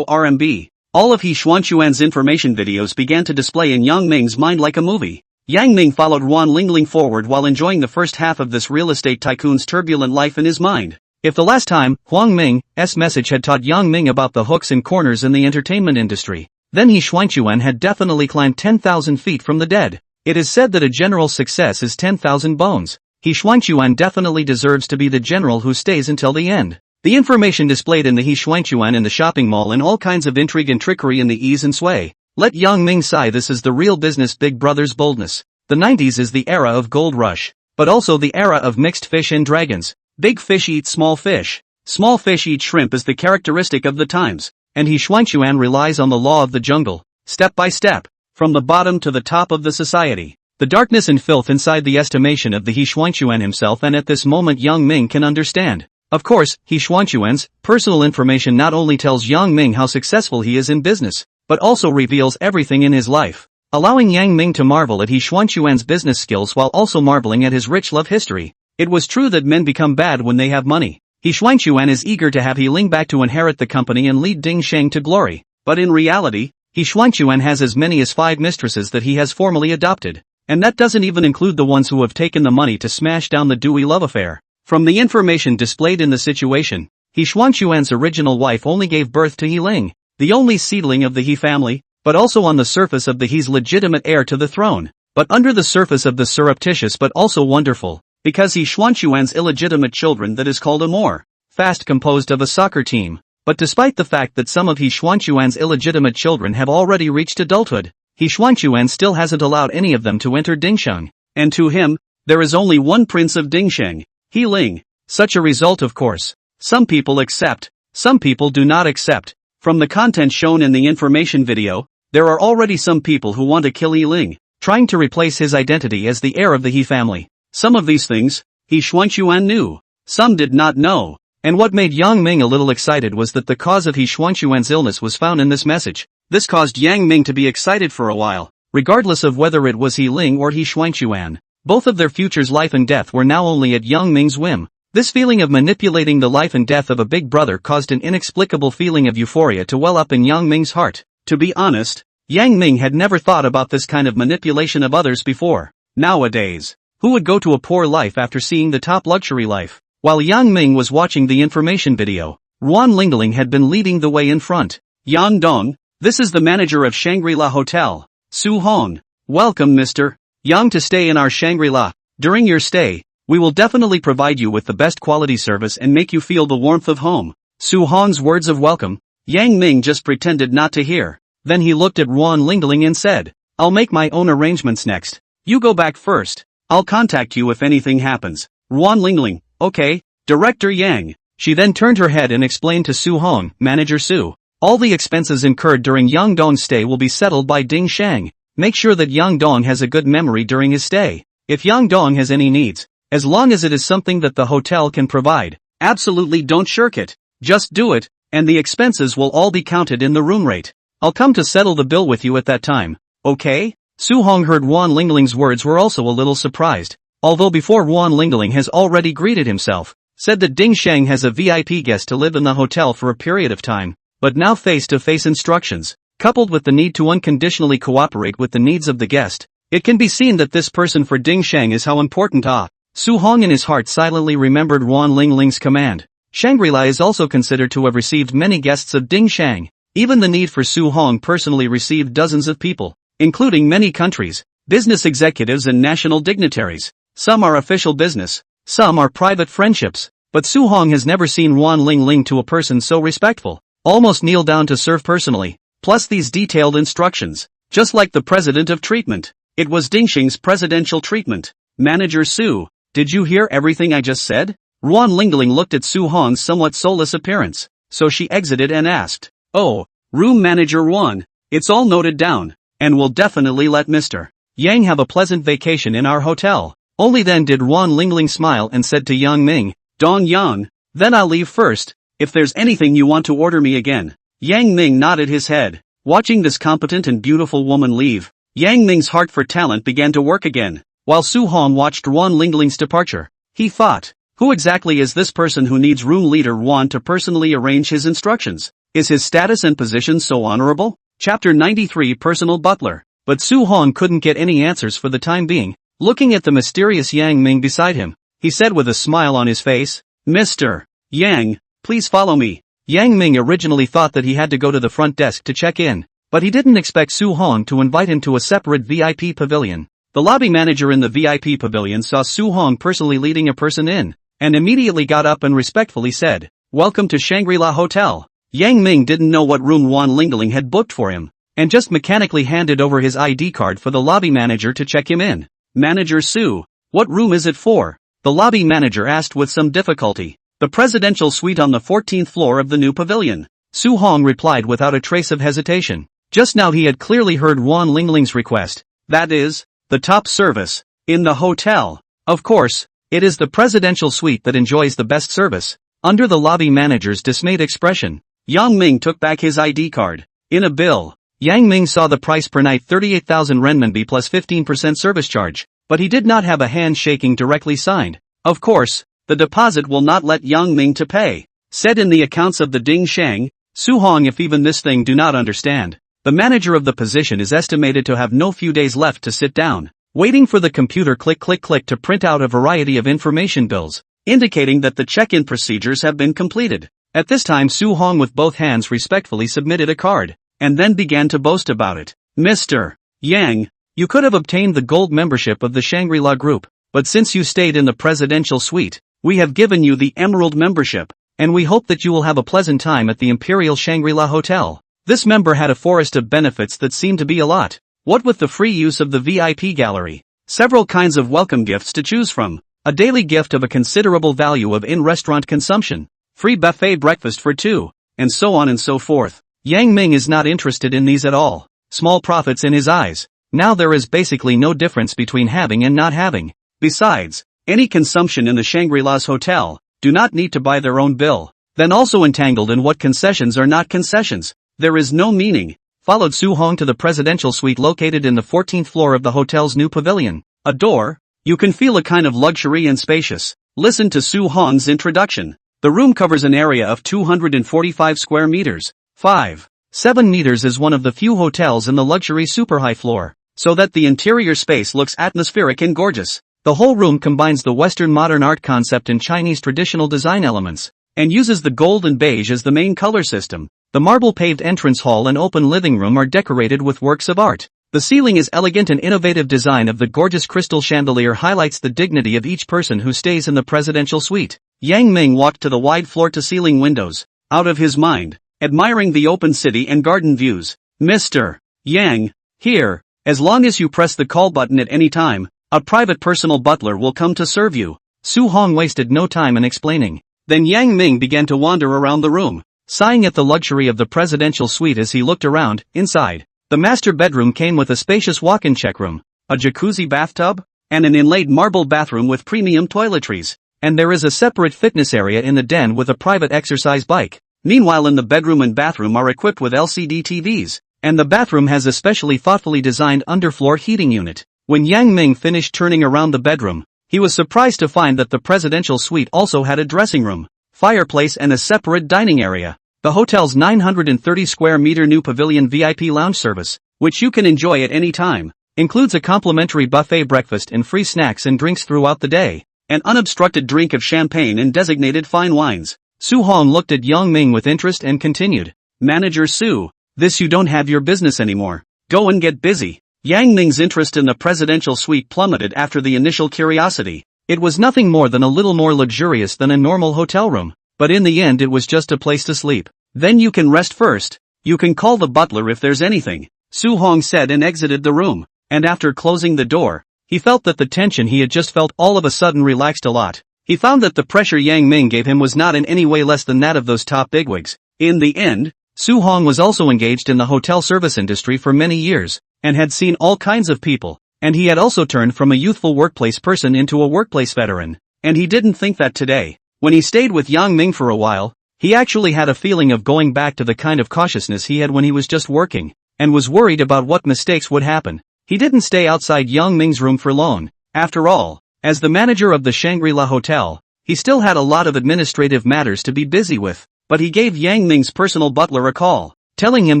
RMB, all of He Xuanchuan's information videos began to display in Yang Ming's mind like a movie. Yang Ming followed Ruan Lingling forward while enjoying the first half of this real estate tycoon's turbulent life in his mind. If the last time, Huang Ming's message had taught Yang Ming about the hooks and corners in the entertainment industry, then He Xuanchuan had definitely climbed 10,000 feet from the dead. It is said that a general's success is 10,000 bones. He Xuanchuan definitely deserves to be the general who stays until the end. The information displayed in the He Xuanchuan in the shopping mall and all kinds of intrigue and trickery in the ease and sway. Let Yang Ming sigh, this is the real business Big Brother's boldness. The 90s is the era of gold rush, but also the era of mixed fish and dragons. Big fish eat small fish. Small fish eat shrimp is the characteristic of the times, and He Xuanchuan relies on the law of the jungle, step by step, from the bottom to the top of the society. The darkness and filth inside the estimation of the He Xuanchuan himself, and at this moment Yang Ming can understand. Of course, He Xuanchuan's personal information not only tells Yang Ming how successful he is in business, but also reveals everything in his life, allowing Yang Ming to marvel at He Xuanchuan's business skills while also marveling at his rich love history. It was true that men become bad when they have money. He Xuanchuan is eager to have He Ling back to inherit the company and lead Ding Sheng to glory, but in reality, He Xuanchuan has as many as 5 mistresses that he has formally adopted, and that doesn't even include the ones who have taken the money to smash down the Dewey love affair. From the information displayed in the situation, He Xuanchuan's original wife only gave birth to He Ling, the only seedling of the He family, but also on the surface of the He's legitimate heir to the throne, but under the surface of the surreptitious but also wonderful, because He Xuanchuan's illegitimate children that is called a more fast composed of a soccer team. But despite the fact that some of He Xuanchuan's illegitimate children have already reached adulthood, He Xuanchuan still hasn't allowed any of them to enter Dingsheng, and to him, there is only one prince of Dingsheng, He Ling. Such a result, of course, some people accept, some people do not accept. From the content shown in the information video, there are already some people who want to kill He Ling, trying to replace his identity as the heir of the He family. Some of these things, He Xuanchuan knew, some did not know, and what made Yang Ming a little excited was that the cause of He Xuanchuan's illness was found in this message. This caused Yang Ming to be excited for a while, regardless of whether it was He Ling or He Xuanchuan. Both of their futures' life and death were now only at Yang Ming's whim. This feeling of manipulating the life and death of a big brother caused an inexplicable feeling of euphoria to well up in Yang Ming's heart. To be honest, Yang Ming had never thought about this kind of manipulation of others before. Nowadays, who would go to a poor life after seeing the top luxury life? While Yang Ming was watching the information video, Ruan Lingling had been leading the way in front. Yan Dong, this is the manager of Shangri-La Hotel, Su Hong. Welcome Mr. Yang to stay in our Shangri-La. During your stay, we will definitely provide you with the best quality service and make you feel the warmth of home. Su Hong's words of welcome, Yang Ming just pretended not to hear. Then he looked at Ruan Lingling and said, I'll make my own arrangements next. You go back first. I'll contact you if anything happens. Ruan Lingling, okay, Director Yang. She then turned her head and explained to Su Hong, Manager Su. All the expenses incurred during Yang Dong's stay will be settled by Ding Sheng. Make sure that Yang Dong has a good memory during his stay. If Yang Dong has any needs, as long as it is something that the hotel can provide, absolutely don't shirk it. Just do it, and the expenses will all be counted in the room rate. I'll come to settle the bill with you at that time, okay? Su Hong heard Wan Lingling's words were also a little surprised, although before Wan Lingling has already greeted himself, said that Ding Sheng has a VIP guest to live in the hotel for a period of time, but now face-to-face instructions, coupled with the need to unconditionally cooperate with the needs of the guest, it can be seen that this person for Ding Sheng is how important Su Hong in his heart silently remembered Wan Lingling's command. Shangri-La is also considered to have received many guests of Ding Sheng. Even the need for Su Hong personally received dozens of people, including many countries, business executives and national dignitaries. Some are official business, some are private friendships, but Su Hong has never seen Wan Lingling to a person so respectful, almost kneel down to serve personally, plus these detailed instructions, just like the president of treatment. It was Ding Sheng's presidential treatment. Manager Su, did you hear everything I just said? Wan Lingling looked at Su Hong's somewhat soulless appearance, so she exited and asked, "Oh, room manager Wan, it's all noted down, and we'll definitely let Mr. Yang have a pleasant vacation in our hotel." Only then did Wan Lingling smile and said to Yang Ming, "Dong Yang, then I'll leave first, if there's anything you want to order me again." Yang Ming nodded his head. Watching this competent and beautiful woman leave, Yang Ming's heart for talent began to work again. While Su Hong watched Wan Lingling's departure, he thought, who exactly is this person who needs room leader Wan to personally arrange his instructions? Is his status and position so honorable? Chapter 93 Personal Butler. But Su Hong couldn't get any answers for the time being. Looking at the mysterious Yang Ming beside him, he said with a smile on his face, "Mr. Yang, please follow me." Yang Ming originally thought that he had to go to the front desk to check in, but he didn't expect Su Hong to invite him to a separate VIP pavilion. The lobby manager in the VIP pavilion saw Su Hong personally leading a person in, and immediately got up and respectfully said, "Welcome to Shangri-La Hotel." Yang Ming didn't know what room Wan Lingling had booked for him, and just mechanically handed over his ID card for the lobby manager to check him in. "Manager Su, what room is it for?" the lobby manager asked with some difficulty. "The presidential suite on the 14th floor of the new pavilion," Su Hong replied without a trace of hesitation. Just now he had clearly heard Wan Lingling's request. That is, the top service in the hotel. Of course, it is the presidential suite that enjoys the best service. Under the lobby manager's dismayed expression, Yang Ming took back his ID card. In a bill, Yang Ming saw the price per night 38,000 renminbi plus 15% service charge, but he did not have a handshaking directly signed. Of course, the deposit will not let Yang Ming to pay. Said in the accounts of the Ding Sheng, Su Hong, if even this thing do not understand. The manager of the position is estimated to have no few days left to sit down, waiting for the computer click to print out a variety of information bills, indicating that the check-in procedures have been completed. At this time Su Hong with both hands respectfully submitted a card, and then began to boast about it. "Mr. Yang, you could have obtained the gold membership of the Shangri-La Group, but since you stayed in the presidential suite, we have given you the Emerald membership, and we hope that you will have a pleasant time at the Imperial Shangri-La Hotel." This member had a forest of benefits that seemed to be a lot. What with the free use of the VIP gallery, several kinds of welcome gifts to choose from, a daily gift of a considerable value of in-restaurant consumption, free buffet breakfast for two, and so on and so forth. Yang Ming is not interested in these at all. Small profits in his eyes. Now there is basically no difference between having and not having. Besides, any consumption in the Shangri-La's hotel do not need to buy their own bill. Then also entangled in what concessions are not concessions. There is no meaning. Followed Su Hong to the presidential suite located in the 14th floor of the hotel's new pavilion. A door? You can feel a kind of luxury and spacious. Listen to Su Hong's introduction. The room covers an area of 245 square meters. 5.7 meters is one of the few hotels in the luxury super high floor, so that the interior space looks atmospheric and gorgeous. The whole room combines the Western modern art concept and Chinese traditional design elements, and uses the gold and beige as the main color system. The marble-paved entrance hall and open living room are decorated with works of art. The ceiling is elegant and innovative design of the gorgeous crystal chandelier highlights the dignity of each person who stays in the presidential suite. Yang Ming walked to the wide floor-to-ceiling windows, out of his mind, admiring the open city and garden views. "Mr. Yang, here, as long as you press the call button at any time, a private personal butler will come to serve you." Su Hong wasted no time in explaining. Then Yang Ming began to wander around the room, sighing at the luxury of the presidential suite as he looked around. Inside, the master bedroom came with a spacious walk-in check room, a jacuzzi bathtub, and an inlaid marble bathroom with premium toiletries. And there is a separate fitness area in the den with a private exercise bike. Meanwhile in the bedroom and bathroom are equipped with LCD TVs, and the bathroom has a specially thoughtfully designed underfloor heating unit. When Yang Ming finished turning around the bedroom, he was surprised to find that the presidential suite also had a dressing room, fireplace and a separate dining area. The hotel's 930 square meter new pavilion VIP lounge service, which you can enjoy at any time, includes a complimentary buffet breakfast and free snacks and drinks throughout the day, an unobstructed drink of champagne and designated fine wines. Su Hong looked at Yang Ming with interest and continued, "Manager Su, this you don't have your business anymore. Go and get busy." Yang Ming's interest in the presidential suite plummeted after the initial curiosity. It was nothing more than a little more luxurious than a normal hotel room, but in the end it was just a place to sleep. "Then you can rest first. You can call the butler if there's anything," Su Hong said and exited the room, and after closing the door, he felt that the tension he had just felt all of a sudden relaxed a lot. He found that the pressure Yang Ming gave him was not in any way less than that of those top bigwigs. In the end, Su Hong was also engaged in the hotel service industry for many years, and had seen all kinds of people, and he had also turned from a youthful workplace person into a workplace veteran, and he didn't think that today, when he stayed with Yang Ming for a while, he actually had a feeling of going back to the kind of cautiousness he had when he was just working, and was worried about what mistakes would happen. He didn't stay outside Yang Ming's room for long. After all, as the manager of the Shangri-La Hotel, he still had a lot of administrative matters to be busy with, but he gave Yang Ming's personal butler a call, telling him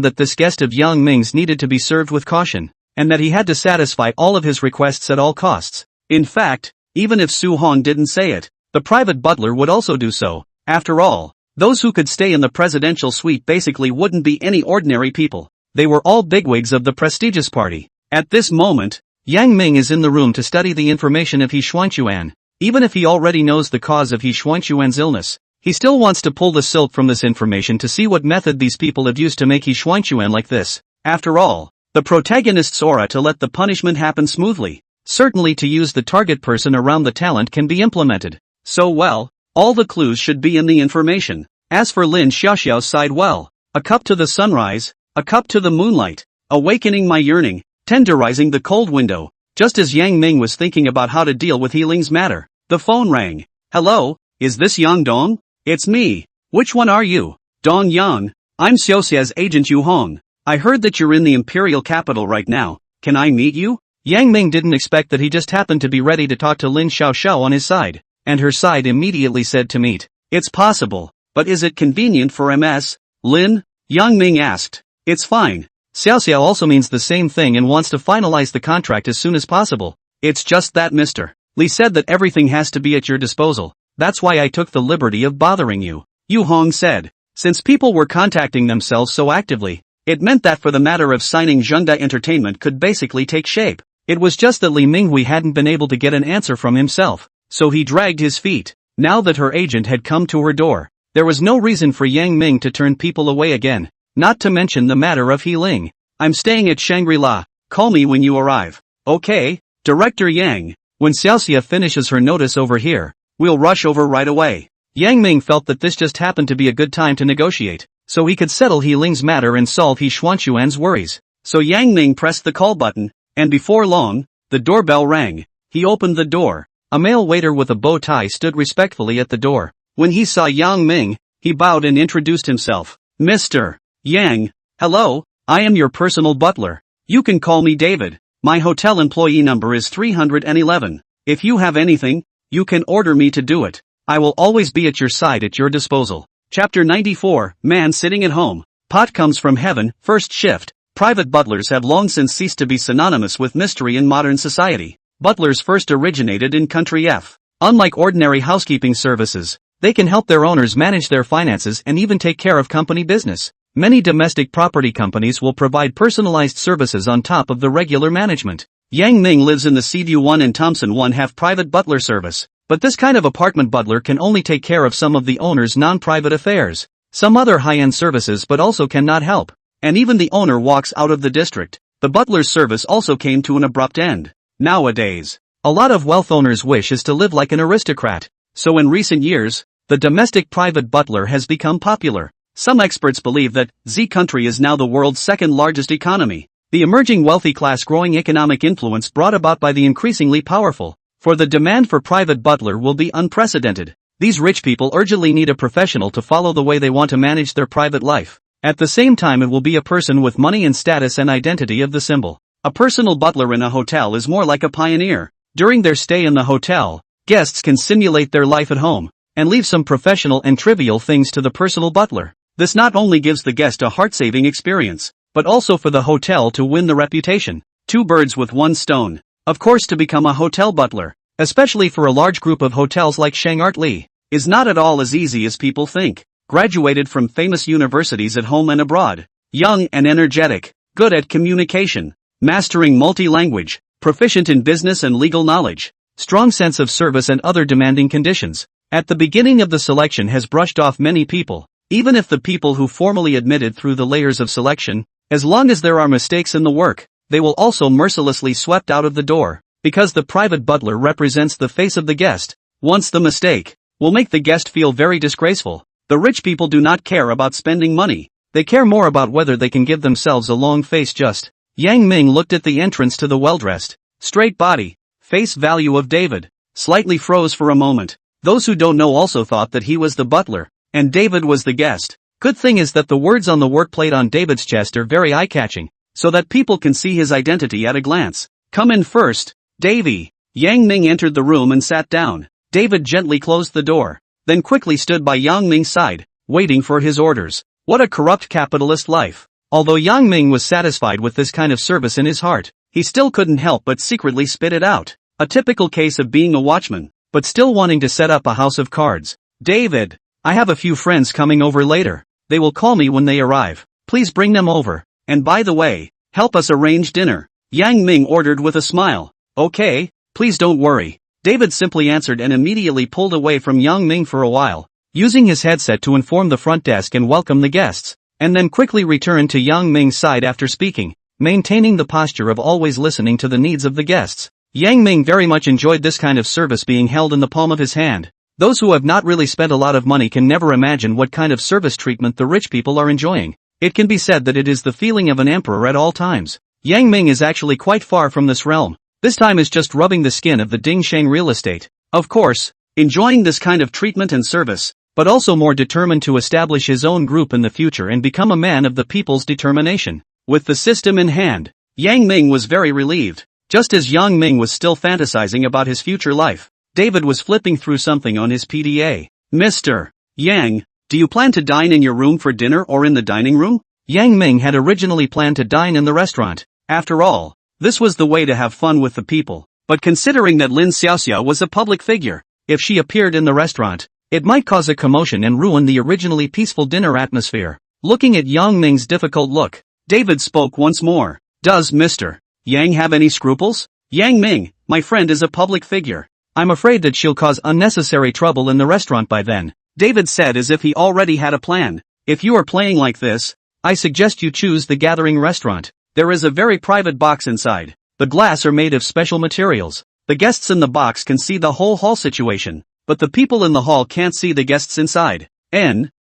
that this guest of Yang Ming's needed to be served with caution, and that he had to satisfy all of his requests at all costs. In fact, even if Su Hong didn't say it, the private butler would also do so. After all, those who could stay in the presidential suite basically wouldn't be any ordinary people. They were all bigwigs of the prestigious party. At this moment, Yang Ming is in the room to study the information of He Xuanquan. Even if he already knows the cause of He Xuanquan's illness, he still wants to pull the silk from this information to see what method these people have used to make He Xuanquan like this. After all, the protagonist's aura to let the punishment happen smoothly. Certainly to use the target person around the talent can be implemented. So well, all the clues should be in the information. As for Lin Xiaoxiao's side, well, a cup to the sunrise, a cup to the moonlight, awakening my yearning, tenderizing the cold window. Just as Yang Ming was thinking about how to deal with Healing's matter, the phone rang. "Hello, is this Yang Dong? It's me. Which one are you?" "Dong Yang, I'm Xiaoxia's agent Yu Hong. I heard that you're in the imperial capital right now. Can I meet you?" Yang Ming didn't expect that he just happened to be ready to talk to Lin Xiaoxiao on his side, and her side immediately said to meet. "It's possible, but is it convenient for MS, Lin?" Yang Ming asked. "It's fine. Xiaoxiao also means the same thing and wants to finalize the contract as soon as possible. It's just that Mr. Li said that everything has to be at your disposal. That's why I took the liberty of bothering you," Yu Hong said. Since people were contacting themselves so actively, it meant that for the matter of signing Zhengda Entertainment could basically take shape. It was just that Li Minghui hadn't been able to get an answer from himself, so he dragged his feet. Now that her agent had come to her door, there was no reason for Yang Ming to turn people away again. Not to mention the matter of Healing. "I'm staying at Shangri-La. Call me when you arrive." "Okay, Director Yang. When Xiaoxia finishes her notice over here, we'll rush over right away." Yang Ming felt that this just happened to be a good time to negotiate, so he could settle Healing's matter and solve He Xuanquan's worries. So Yang Ming pressed the call button, and before long, the doorbell rang. He opened the door. A male waiter with a bow tie stood respectfully at the door. When he saw Yang Ming, he bowed and introduced himself. "Mr. Yang, hello, I am your personal butler. You can call me David. My hotel employee number is 311. If you have anything, you can order me to do it. I will always be at your side at your disposal." Chapter 94, Man Sitting at Home. Pot comes from heaven, first shift. Private butlers have long since ceased to be synonymous with mystery in modern society. Butlers first originated in country F. Unlike ordinary housekeeping services, they can help their owners manage their finances and even take care of company business. Many domestic property companies will provide personalized services on top of the regular management. Yang Ming lives in the Seaview 1 and Thompson 1 have private butler service, but this kind of apartment butler can only take care of some of the owner's non-private affairs. Some other high-end services but also cannot help. And even the owner walks out of the district. The butler's service also came to an abrupt end. Nowadays, a lot of wealth owners' wish is to live like an aristocrat. So in recent years, the domestic private butler has become popular. Some experts believe that Z country is now the world's second largest economy. The emerging wealthy class growing economic influence brought about by the increasingly powerful. For the demand for private butler will be unprecedented. These rich people urgently need a professional to follow the way they want to manage their private life. At the same time it will be a person with money and status and identity of the symbol. A personal butler in a hotel is more like a pioneer. During their stay in the hotel, guests can simulate their life at home, and leave some professional and trivial things to the personal butler. This not only gives the guest a heart-saving experience, but also for the hotel to win the reputation. Two birds with one stone. Of course, to become a hotel butler, especially for a large group of hotels like Shangart-Li, is not at all as easy as people think. Graduated from famous universities at home and abroad. Young and energetic, good at communication, mastering multi-language, proficient in business and legal knowledge, strong sense of service and other demanding conditions. At the beginning of the selection has brushed off many people, even if the people who formally admitted through the layers of selection, as long as there are mistakes in the work, they will also mercilessly swept out of the door, because the private butler represents the face of the guest. Once the mistake will make the guest feel very disgraceful. The rich people do not care about spending money, they care more about whether they can give themselves a long face. Just. Yang Ming looked at the entrance to the well-dressed, straight body, face value of David, slightly froze for a moment. Those who don't know also thought that he was the butler, and David was the guest. Good thing is that the words on the work plate on David's chest are very eye-catching, so that people can see his identity at a glance. Come in first, Davy. Yang Ming entered the room and sat down. David gently closed the door, then quickly stood by Yang Ming's side, waiting for his orders. What a corrupt capitalist life. Although Yang Ming was satisfied with this kind of service in his heart, he still couldn't help but secretly spit it out. A typical case of being a watchman, but still wanting to set up a house of cards. David, I have a few friends coming over later. They will call me when they arrive. Please bring them over. And by the way, help us arrange dinner. Yang Ming ordered with a smile. Okay, please don't worry. David simply answered and immediately pulled away from Yang Ming for a while, using his headset to inform the front desk and welcome the guests, and then quickly returned to Yang Ming's side after speaking, maintaining the posture of always listening to the needs of the guests. Yang Ming very much enjoyed this kind of service being held in the palm of his hand. Those who have not really spent a lot of money can never imagine what kind of service treatment the rich people are enjoying. It can be said that it is the feeling of an emperor at all times. Yang Ming is actually quite far from this realm. This time is just rubbing the skin of the Dingsheng real estate. Of course, enjoying this kind of treatment and service, but also more determined to establish his own group in the future and become a man of the people's determination. With the system in hand, Yang Ming was very relieved. Just as Yang Ming was still fantasizing about his future life, David was flipping through something on his PDA. Mr. Yang, do you plan to dine in your room for dinner or in the dining room? Yang Ming had originally planned to dine in the restaurant. After all, this was the way to have fun with the people. But considering that Lin Xiaoxia was a public figure, if she appeared in the restaurant, it might cause a commotion and ruin the originally peaceful dinner atmosphere. Looking at Yang Ming's difficult look, David spoke once more. Does Mr. Yang have any scruples? Yang Ming, my friend is a public figure. I'm afraid that she'll cause unnecessary trouble in the restaurant by then. David said as if he already had a plan. If you are playing like this, I suggest you choose the Gathering restaurant. There is a very private box inside. The glass are made of special materials. The guests in the box can see the whole hall situation, but the people in the hall can't see the guests inside.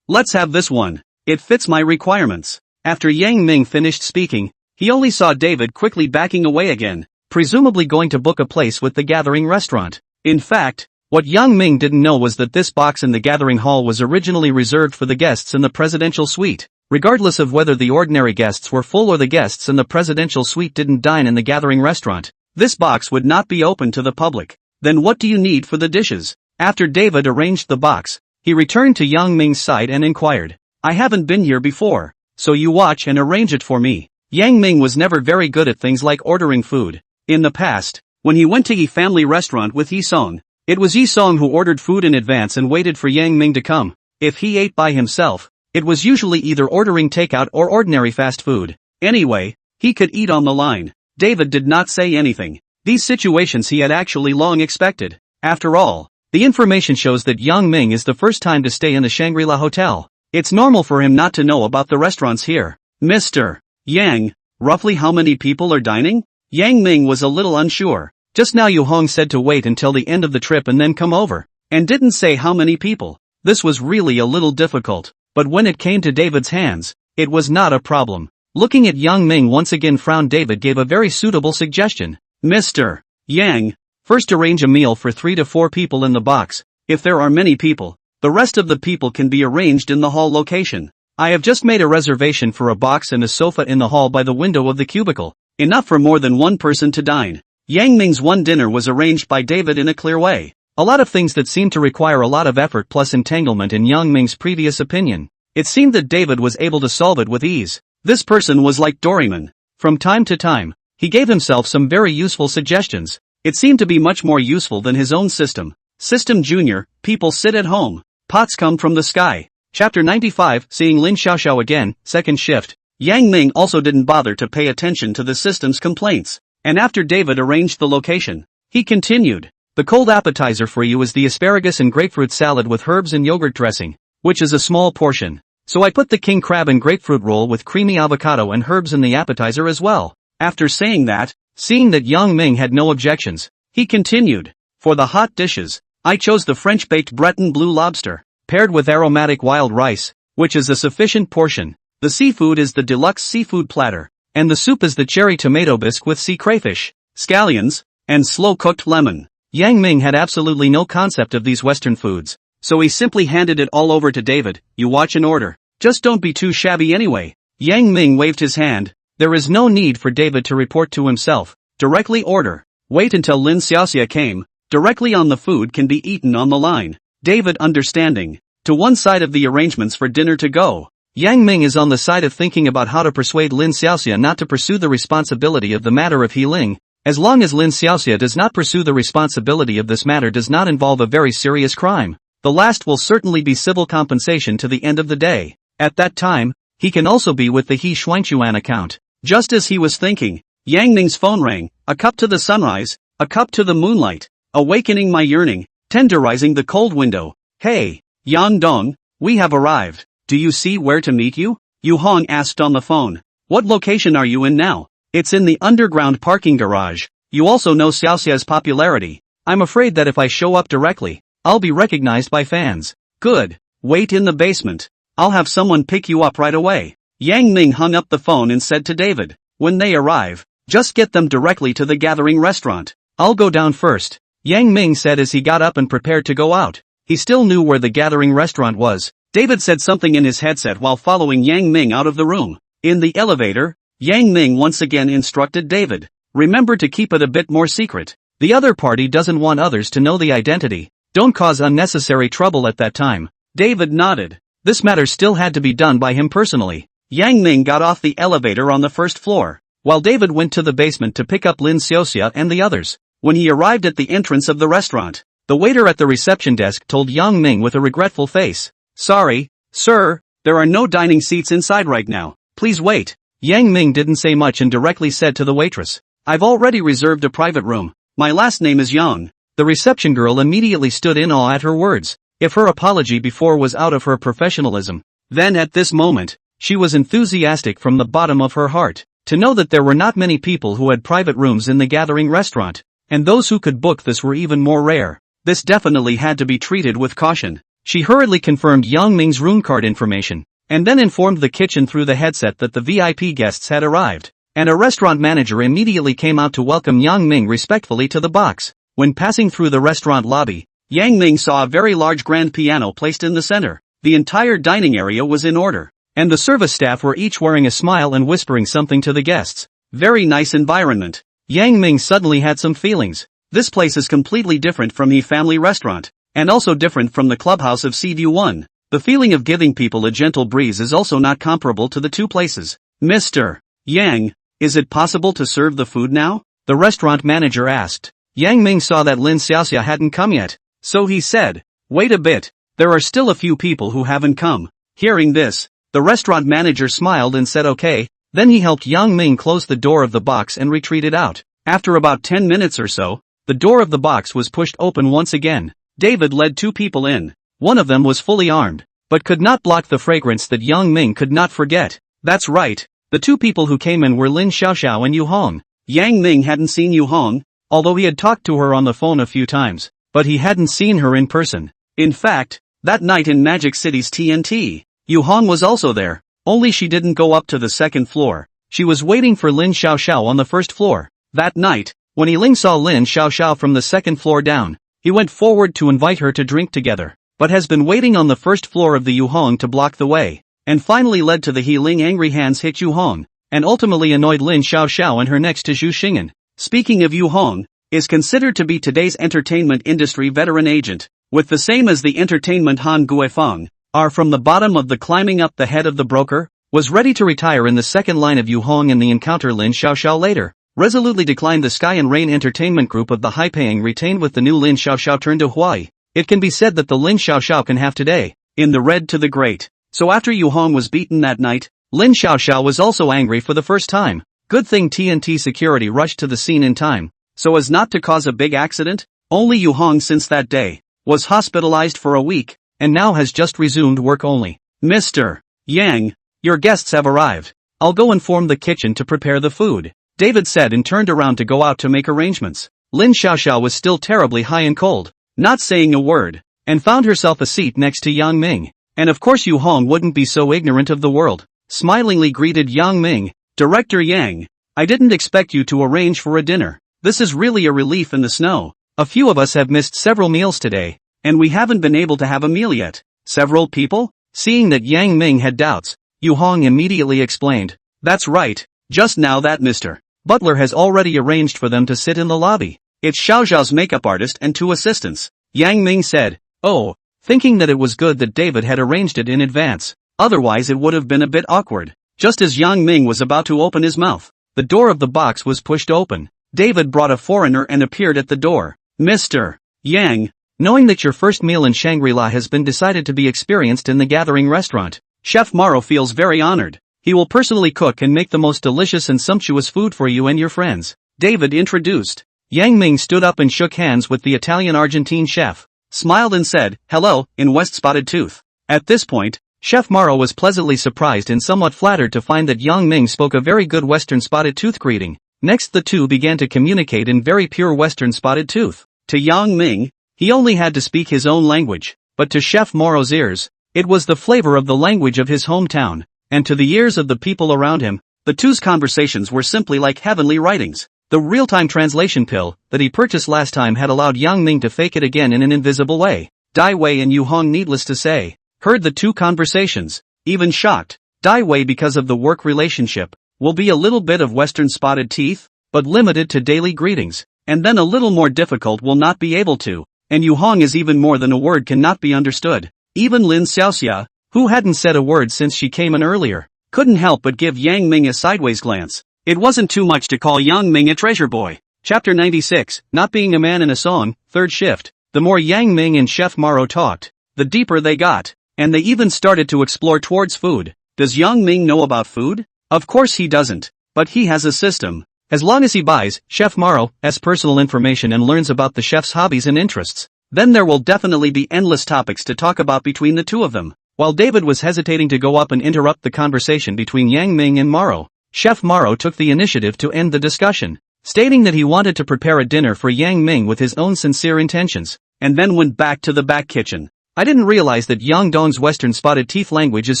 Let's have this one. It fits my requirements. After Yang Ming finished speaking, he only saw David quickly backing away again, presumably going to book a place with the Gathering restaurant. In fact, what Yang Ming didn't know was that this box in the Gathering hall was originally reserved for the guests in the presidential suite. Regardless of whether the ordinary guests were full or the guests in the presidential suite didn't dine in the Gathering restaurant, this box would not be open to the public. Then what do you need for the dishes? After David arranged the box, he returned to Yang Ming's side and inquired. I haven't been here before, so you watch and arrange it for me. Yang Ming was never very good at things like ordering food. In the past, when he went to Yi family restaurant with Yi Song, it was Yi Song who ordered food in advance and waited for Yang Ming to come. If he ate by himself, it was usually either ordering takeout or ordinary fast food. Anyway, he could eat on the line. David did not say anything. These situations he had actually long expected. After all, the information shows that Yang Ming is the first time to stay in the Shangri-La Hotel. It's normal for him not to know about the restaurants here. Mr. Yang, roughly how many people are dining? Yang Ming was a little unsure. Just now Yu Hong said to wait until the end of the trip and then come over, and didn't say how many people. This was really a little difficult. But when it came to David's hands, it was not a problem. Looking at Yang Ming once again frowned. David gave a very suitable suggestion. Mr. Yang, first arrange a meal for 3 to 4 people in the box. If there are many people, the rest of the people can be arranged in the hall location. I have just made a reservation for a box and a sofa in the hall by the window of the cubicle. Enough for more than one person to dine. Yang Ming's one dinner was arranged by David in a clear way. A lot of things that seemed to require a lot of effort plus entanglement in Yang Ming's previous opinion. It seemed that David was able to solve it with ease. This person was like Doraemon. From time to time, he gave himself some very useful suggestions. It seemed to be much more useful than his own system. System Junior, people sit at home. Pots come from the sky. Chapter 95, seeing Lin Xiaoxiao again, second shift. Yang Ming also didn't bother to pay attention to the system's complaints. And after David arranged the location, he continued. The cold appetizer for you is the asparagus and grapefruit salad with herbs and yogurt dressing, which is a small portion. So I put the king crab and grapefruit roll with creamy avocado and herbs in the appetizer as well. After saying that, seeing that Yang Ming had no objections, he continued. For the hot dishes, I chose the French-baked Breton blue lobster, paired with aromatic wild rice, which is a sufficient portion. The seafood is the deluxe seafood platter, and the soup is the cherry tomato bisque with sea crayfish, scallions, and slow-cooked lemon. Yang Ming had absolutely no concept of these Western foods, so he simply handed it all over to David. You watch and order. Just don't be too shabby anyway. Yang Ming waved his hand. There is no need for David to report to himself. Directly order. Wait until Lin Xiaoxia came. Directly on the food can be eaten on the line. David understanding. To one side of the arrangements for dinner to go. Yang Ming is on the side of thinking about how to persuade Lin Xiaoxia not to pursue the responsibility of the matter of healing. As long as Lin Xiaoxia does not pursue the responsibility of this matter does not involve a very serious crime. The last will certainly be civil compensation to the end of the day. At that time, he can also be with the He Shuangchuan account. Just as he was thinking, Yang Ming's phone rang. A cup to the sunrise, a cup to the moonlight, awakening my yearning, tenderizing the cold window. Hey, Yang Dong, we have arrived. Do you see where to meet you? Yu Hong asked on the phone. What location are you in now? It's in the underground parking garage. You also know Xiaoxia's popularity. I'm afraid that if I show up directly, I'll be recognized by fans. Good. Wait in the basement. I'll have someone pick you up right away. Yang Ming hung up the phone and said to David, when they arrive, just get them directly to the gathering restaurant. I'll go down first. Yang Ming said as he got up and prepared to go out. He still knew where the gathering restaurant was. David said something in his headset while following Yang Ming out of the room. In the elevator, Yang Ming once again instructed David, remember to keep it a bit more secret. The other party doesn't want others to know the identity. Don't cause unnecessary trouble at that time. David nodded. This matter still had to be done by him personally. Yang Ming got off the elevator on the first floor, while David went to the basement to pick up Lin Xiaoxia and the others. When he arrived at the entrance of the restaurant, the waiter at the reception desk told Yang Ming with a regretful face, sorry, sir, there are no dining seats inside right now. Please wait. Yang Ming didn't say much and directly said to the waitress, I've already reserved a private room. My last name is Yang. The reception girl immediately stood in awe at her words. If her apology before was out of her professionalism, then at this moment, she was enthusiastic from the bottom of her heart, to know that there were not many people who had private rooms in the gathering restaurant, and those who could book this were even more rare. This definitely had to be treated with caution. She hurriedly confirmed Yang Ming's room card information, and then informed the kitchen through the headset that the VIP guests had arrived, and a restaurant manager immediately came out to welcome Yang Ming respectfully to the box. When passing through the restaurant lobby, Yang Ming saw a very large grand piano placed in the center. The entire dining area was in order, and the service staff were each wearing a smile and whispering something to the guests. Very nice environment. Yang Ming suddenly had some feelings. This place is completely different from the family restaurant, and also different from the clubhouse of Seaview 1. The feeling of giving people a gentle breeze is also not comparable to the two places. Mr. Yang, is it possible to serve the food now? The restaurant manager asked. Yang Ming saw that Lin Xiaoxia hadn't come yet, so he said, wait a bit, there are still a few people who haven't come. Hearing this, the restaurant manager smiled and said okay, then he helped Yang Ming close the door of the box and retreated out. After about 10 minutes or so, the door of the box was pushed open once again. David led two people in. One of them was fully armed, but could not block the fragrance that Yang Ming could not forget. That's right, the two people who came in were Lin Xiaoxiao and Yu Hong. Yang Ming hadn't seen Yu Hong, although he had talked to her on the phone a few times, but he hadn't seen her in person. In fact, that night in Magic City's TNT, Yu Hong was also there, only she didn't go up to the second floor. She was waiting for Lin Xiaoxiao on the first floor. That night, when Yiling saw Lin Xiaoxiao from the second floor down, he went forward to invite her to drink together, but has been waiting on the first floor of the Yu Hong to block the way. and finally led to the healing angry hands hit Yu Hong, and ultimately annoyed Lin Xiaoxiao and her next to Zhu Xing'an. Speaking of Yu Hong, is considered to be today's entertainment industry veteran agent, with the same as the entertainment Han Guifeng, are from the bottom of the climbing up the head of the broker, was ready to retire in the second line of Yu Hong in the encounter Lin Xiaoxiao later, resolutely declined the Sky and Rain Entertainment Group of the high-paying retained with the new Lin Xiaoxiao turned to Hawaii. It can be said that the Lin Xiaoxiao can have today, in the red to the great. So after Yu Hong was beaten that night, Lin Xiaoxiao was also angry for the first time. Good thing TNT security rushed to the scene in time, so as not to cause a big accident. Only Yu Hong since that day, was hospitalized for a week, and now has just resumed work only. Mr. Yang, your guests have arrived. I'll go inform the kitchen to prepare the food, David said and turned around to go out to make arrangements. Lin Xiaoxiao was still terribly high and cold, not saying a word, and found herself a seat next to Yang Ming. And of course Yu Hong wouldn't be so ignorant of the world. Smilingly greeted Yang Ming, Director Yang, I didn't expect you to arrange for a dinner. This is really a relief in the snow. A few of us have missed several meals today, and we haven't been able to have a meal yet. Several people? Seeing that Yang Ming had doubts, Yu Hong immediately explained, that's right, just now that Mr. Butler has already arranged for them to sit in the lobby. It's Xiao Zhao's makeup artist and 2 assistants. Yang Ming said, oh, thinking that it was good that David had arranged it in advance, otherwise it would have been a bit awkward. Just as Yang Ming was about to open his mouth, the door of the box was pushed open. David brought a foreigner and appeared at the door. Mr. Yang, knowing that your first meal in Shangri-La has been decided to be experienced in the Gathering restaurant, Chef Morrow feels very honored. He will personally cook and make the most delicious and sumptuous food for you and your friends, David introduced. Yang Ming stood up and shook hands with the Italian-Argentine chef, smiled and said, hello, in West Spotted Tooth. At this point, Chef Morrow was pleasantly surprised and somewhat flattered to find that Yang Ming spoke a very good Western Spotted Tooth greeting. Next the two began to communicate in very pure Western Spotted Tooth. To Yang Ming, he only had to speak his own language, but to Chef Morrow's ears, it was the flavor of the language of his hometown, and to the ears of the people around him, the two's conversations were simply like heavenly writings. The real-time translation pill that he purchased last time had allowed Yang Ming to fake it again in an invisible way. Dai Wei and Yu Hong, needless to say, heard the two conversations, even shocked. Dai Wei, because of the work relationship, will be a little bit of Western Spotted Teeth, but limited to daily greetings, and then a little more difficult will not be able to, and Yu Hong is even more than a word cannot be understood. Even Lin Xiaoxia, who hadn't said a word since she came in earlier, couldn't help but give Yang Ming a sideways glance. It wasn't too much to call Yang Ming a treasure boy. Chapter 96, Not Being a Man in a Song, Third Shift. The more Yang Ming and Chef Morrow talked, the deeper they got, and they even started to explore towards food. Does Yang Ming know about food? Of course he doesn't, but he has a system. As long as he buys Chef Morrow's personal information and learns about the chef's hobbies and interests, then there will definitely be endless topics to talk about between the two of them. While David was hesitating to go up and interrupt the conversation between Yang Ming and Morrow, Chef Morrow took the initiative to end the discussion, stating that he wanted to prepare a dinner for Yang Ming with his own sincere intentions, and then went back to the back kitchen. I didn't realize that Yang Dong's Western Spotted Teeth language is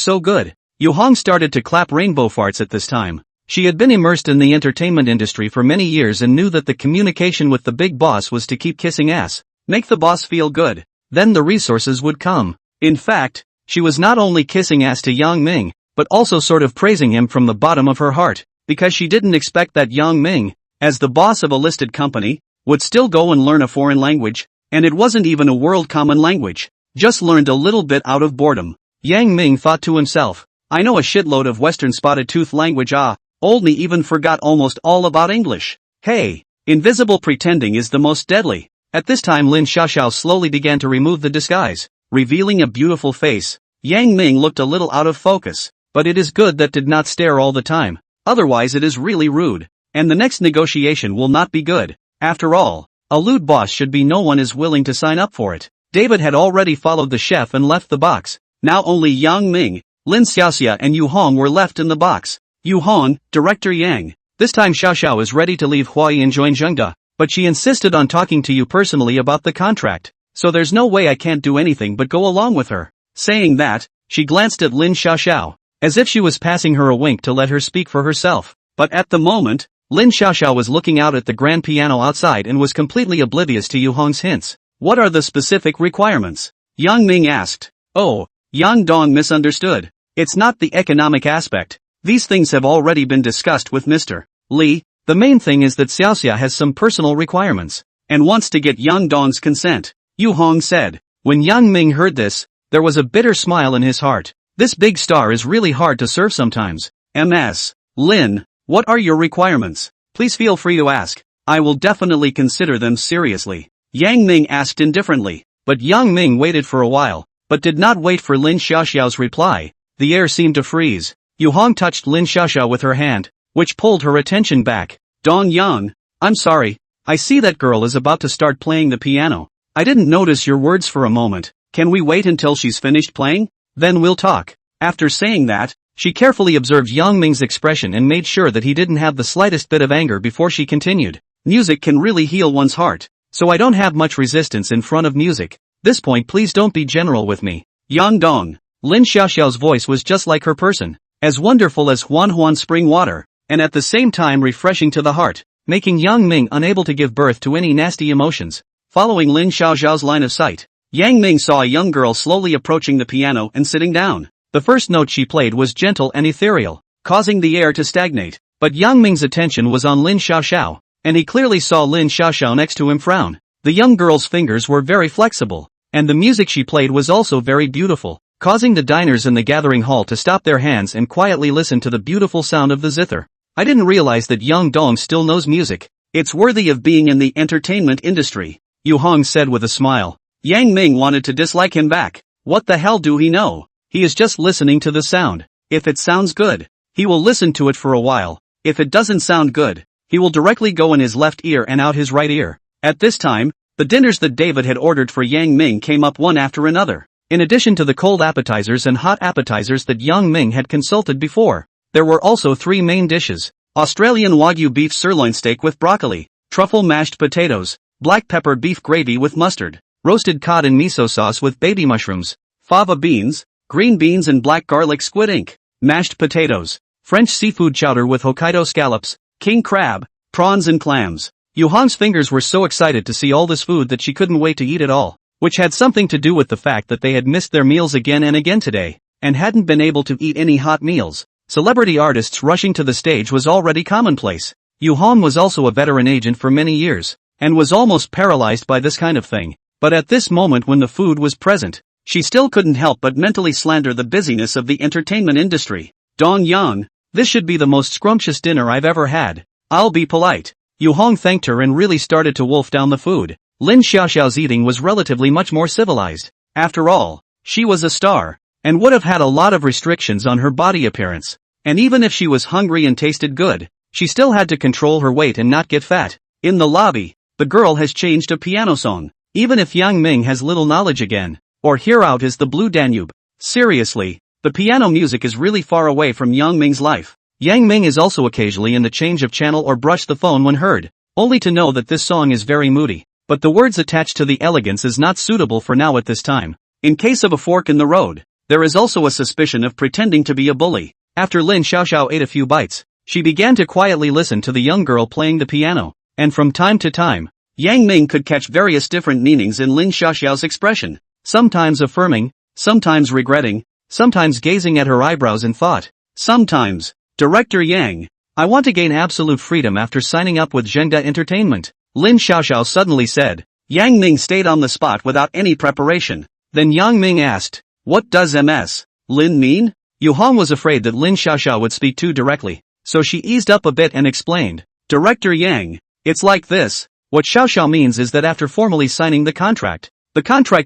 so good. Yu Hong started to clap rainbow farts at this time. She had been immersed in the entertainment industry for many years and knew that the communication with the big boss was to keep kissing ass, make the boss feel good, then the resources would come. In fact, she was not only kissing ass to Yang Ming, but also sort of praising him from the bottom of her heart, because she didn't expect that Yang Ming, as the boss of a listed company, would still go and learn a foreign language, and it wasn't even a world common language, just learned a little bit out of boredom. Yang Ming thought to himself, I know a shitload of Western Spotted Tooth language, old me even forgot almost all about English. Hey, invisible pretending is the most deadly. At this time Lin Xiaoxiao slowly began to remove the disguise, revealing a beautiful face. Yang Ming looked a little out of focus, but it is good that did not stare all the time, otherwise it is really rude, and the next negotiation will not be good. After all, a lewd boss should be no one is willing to sign up for it. David had already followed the chef and left the box. Now only Yang Ming, Lin Xiaoxia and Yu Hong were left in the box. Yu Hong, Director Yang. This time Xiaoxiao is ready to leave Huai and join Zhengda, but she insisted on talking to you personally about the contract, so there's no way I can't do anything but go along with her. Saying that, she glanced at Lin Xiaoxiao, as if she was passing her a wink to let her speak for herself. But at the moment, Lin Xiaoxiao was looking out at the grand piano outside and was completely oblivious to Yu Hong's hints. What are the specific requirements? Yang Ming asked. Oh, Yang Dong misunderstood. It's not the economic aspect. These things have already been discussed with Mr. Lee. The main thing is that Xiaoxia has some personal requirements and wants to get Yang Dong's consent, Yu Hong said. When Yang Ming heard this, there was a bitter smile in his heart. This big star is really hard to serve sometimes. Ms. Lin, what are your requirements? Please feel free to ask. I will definitely consider them seriously. Yang Ming asked indifferently, but Yang Ming waited for a while, but did not wait for Lin Xiaoxiao's reply. The air seemed to freeze. Yu Hong touched Lin Xiaoxiao with her hand, which pulled her attention back. Dong Yang, I'm sorry, I see that girl is about to start playing the piano. I didn't notice your words for a moment. Can we wait until she's finished playing? Then we'll talk. After saying that, she carefully observed Yang Ming's expression and made sure that he didn't have the slightest bit of anger before she continued. Music can really heal one's heart, so I don't have much resistance in front of music. This point please don't be general with me. Yang Dong. Lin Xiaoxiao's voice was just like her person, as wonderful as Huan spring water, and at the same time refreshing to the heart, making Yang Ming unable to give birth to any nasty emotions. Following Lin Xiaoxiao's line of sight, Yang Ming saw a young girl slowly approaching the piano and sitting down. The first note she played was gentle and ethereal, causing the air to stagnate, but Yang Ming's attention was on Lin Xiaoxiao, and he clearly saw Lin Xiaoxiao next to him frown. The young girl's fingers were very flexible, and the music she played was also very beautiful, causing the diners in the gathering hall to stop their hands and quietly listen to the beautiful sound of the zither. I didn't realize that Yang Dong still knows music. It's worthy of being in the entertainment industry, Yu Hong said with a smile. Yang Ming wanted to dislike him back. What the hell do he know? He is just listening to the sound. If it sounds good, he will listen to it for a while. If it doesn't sound good, he will directly go in his left ear and out his right ear. At this time, the dinners that David had ordered for Yang Ming came up one after another. In addition to the cold appetizers and hot appetizers that Yang Ming had consulted before, there were also 3 main dishes: Australian Wagyu beef sirloin steak with broccoli, truffle mashed potatoes, black pepper beef gravy with mustard, roasted cod in miso sauce with baby mushrooms, fava beans, green beans and black garlic squid ink, mashed potatoes, French seafood chowder with Hokkaido scallops, king crab, prawns and clams. Yu Hong's fingers were so excited to see all this food that she couldn't wait to eat it all, which had something to do with the fact that they had missed their meals again and again today, and hadn't been able to eat any hot meals. Celebrity artists rushing to the stage was already commonplace. Yu Hong was also a veteran agent for many years, and was almost paralyzed by this kind of thing, but at this moment when the food was present, she still couldn't help but mentally slander the busyness of the entertainment industry. Dong Yang, this should be the most scrumptious dinner I've ever had. I'll be polite. Yu Hong thanked her and really started to wolf down the food. Lin Xiaoxiao's eating was relatively much more civilized. After all, she was a star, and would have had a lot of restrictions on her body appearance. And even if she was hungry and tasted good, she still had to control her weight and not get fat. In the lobby, the girl has changed a piano song. Even if Yang Ming has little knowledge again, or Here Out is the Blue Danube. Seriously, the piano music is really far away from Yang Ming's life. Yang Ming is also occasionally in the change of channel or brush the phone when heard, only to know that this song is very moody, but the words attached to the elegance is not suitable for now at this time. In case of a fork in the road, there is also a suspicion of pretending to be a bully. After Lin Xiaoxiao ate a few bites, she began to quietly listen to the young girl playing the piano, and from time to time, Yang Ming could catch various different meanings in Lin Xiaoxiao's expression, sometimes affirming, sometimes regretting, sometimes gazing at her eyebrows in thought, sometimes, Director Yang, I want to gain absolute freedom after signing up with Zhengda Entertainment, Lin Xiaoxiao suddenly said. Yang Ming stayed on the spot without any preparation. Then Yang Ming asked, what does Ms. Lin mean? Yu Hong was afraid that Lin Xiaoxiao would speak too directly, so she eased up a bit and explained, Director Yang, it's like this. What Xiaoxiao means is that after formally signing the contract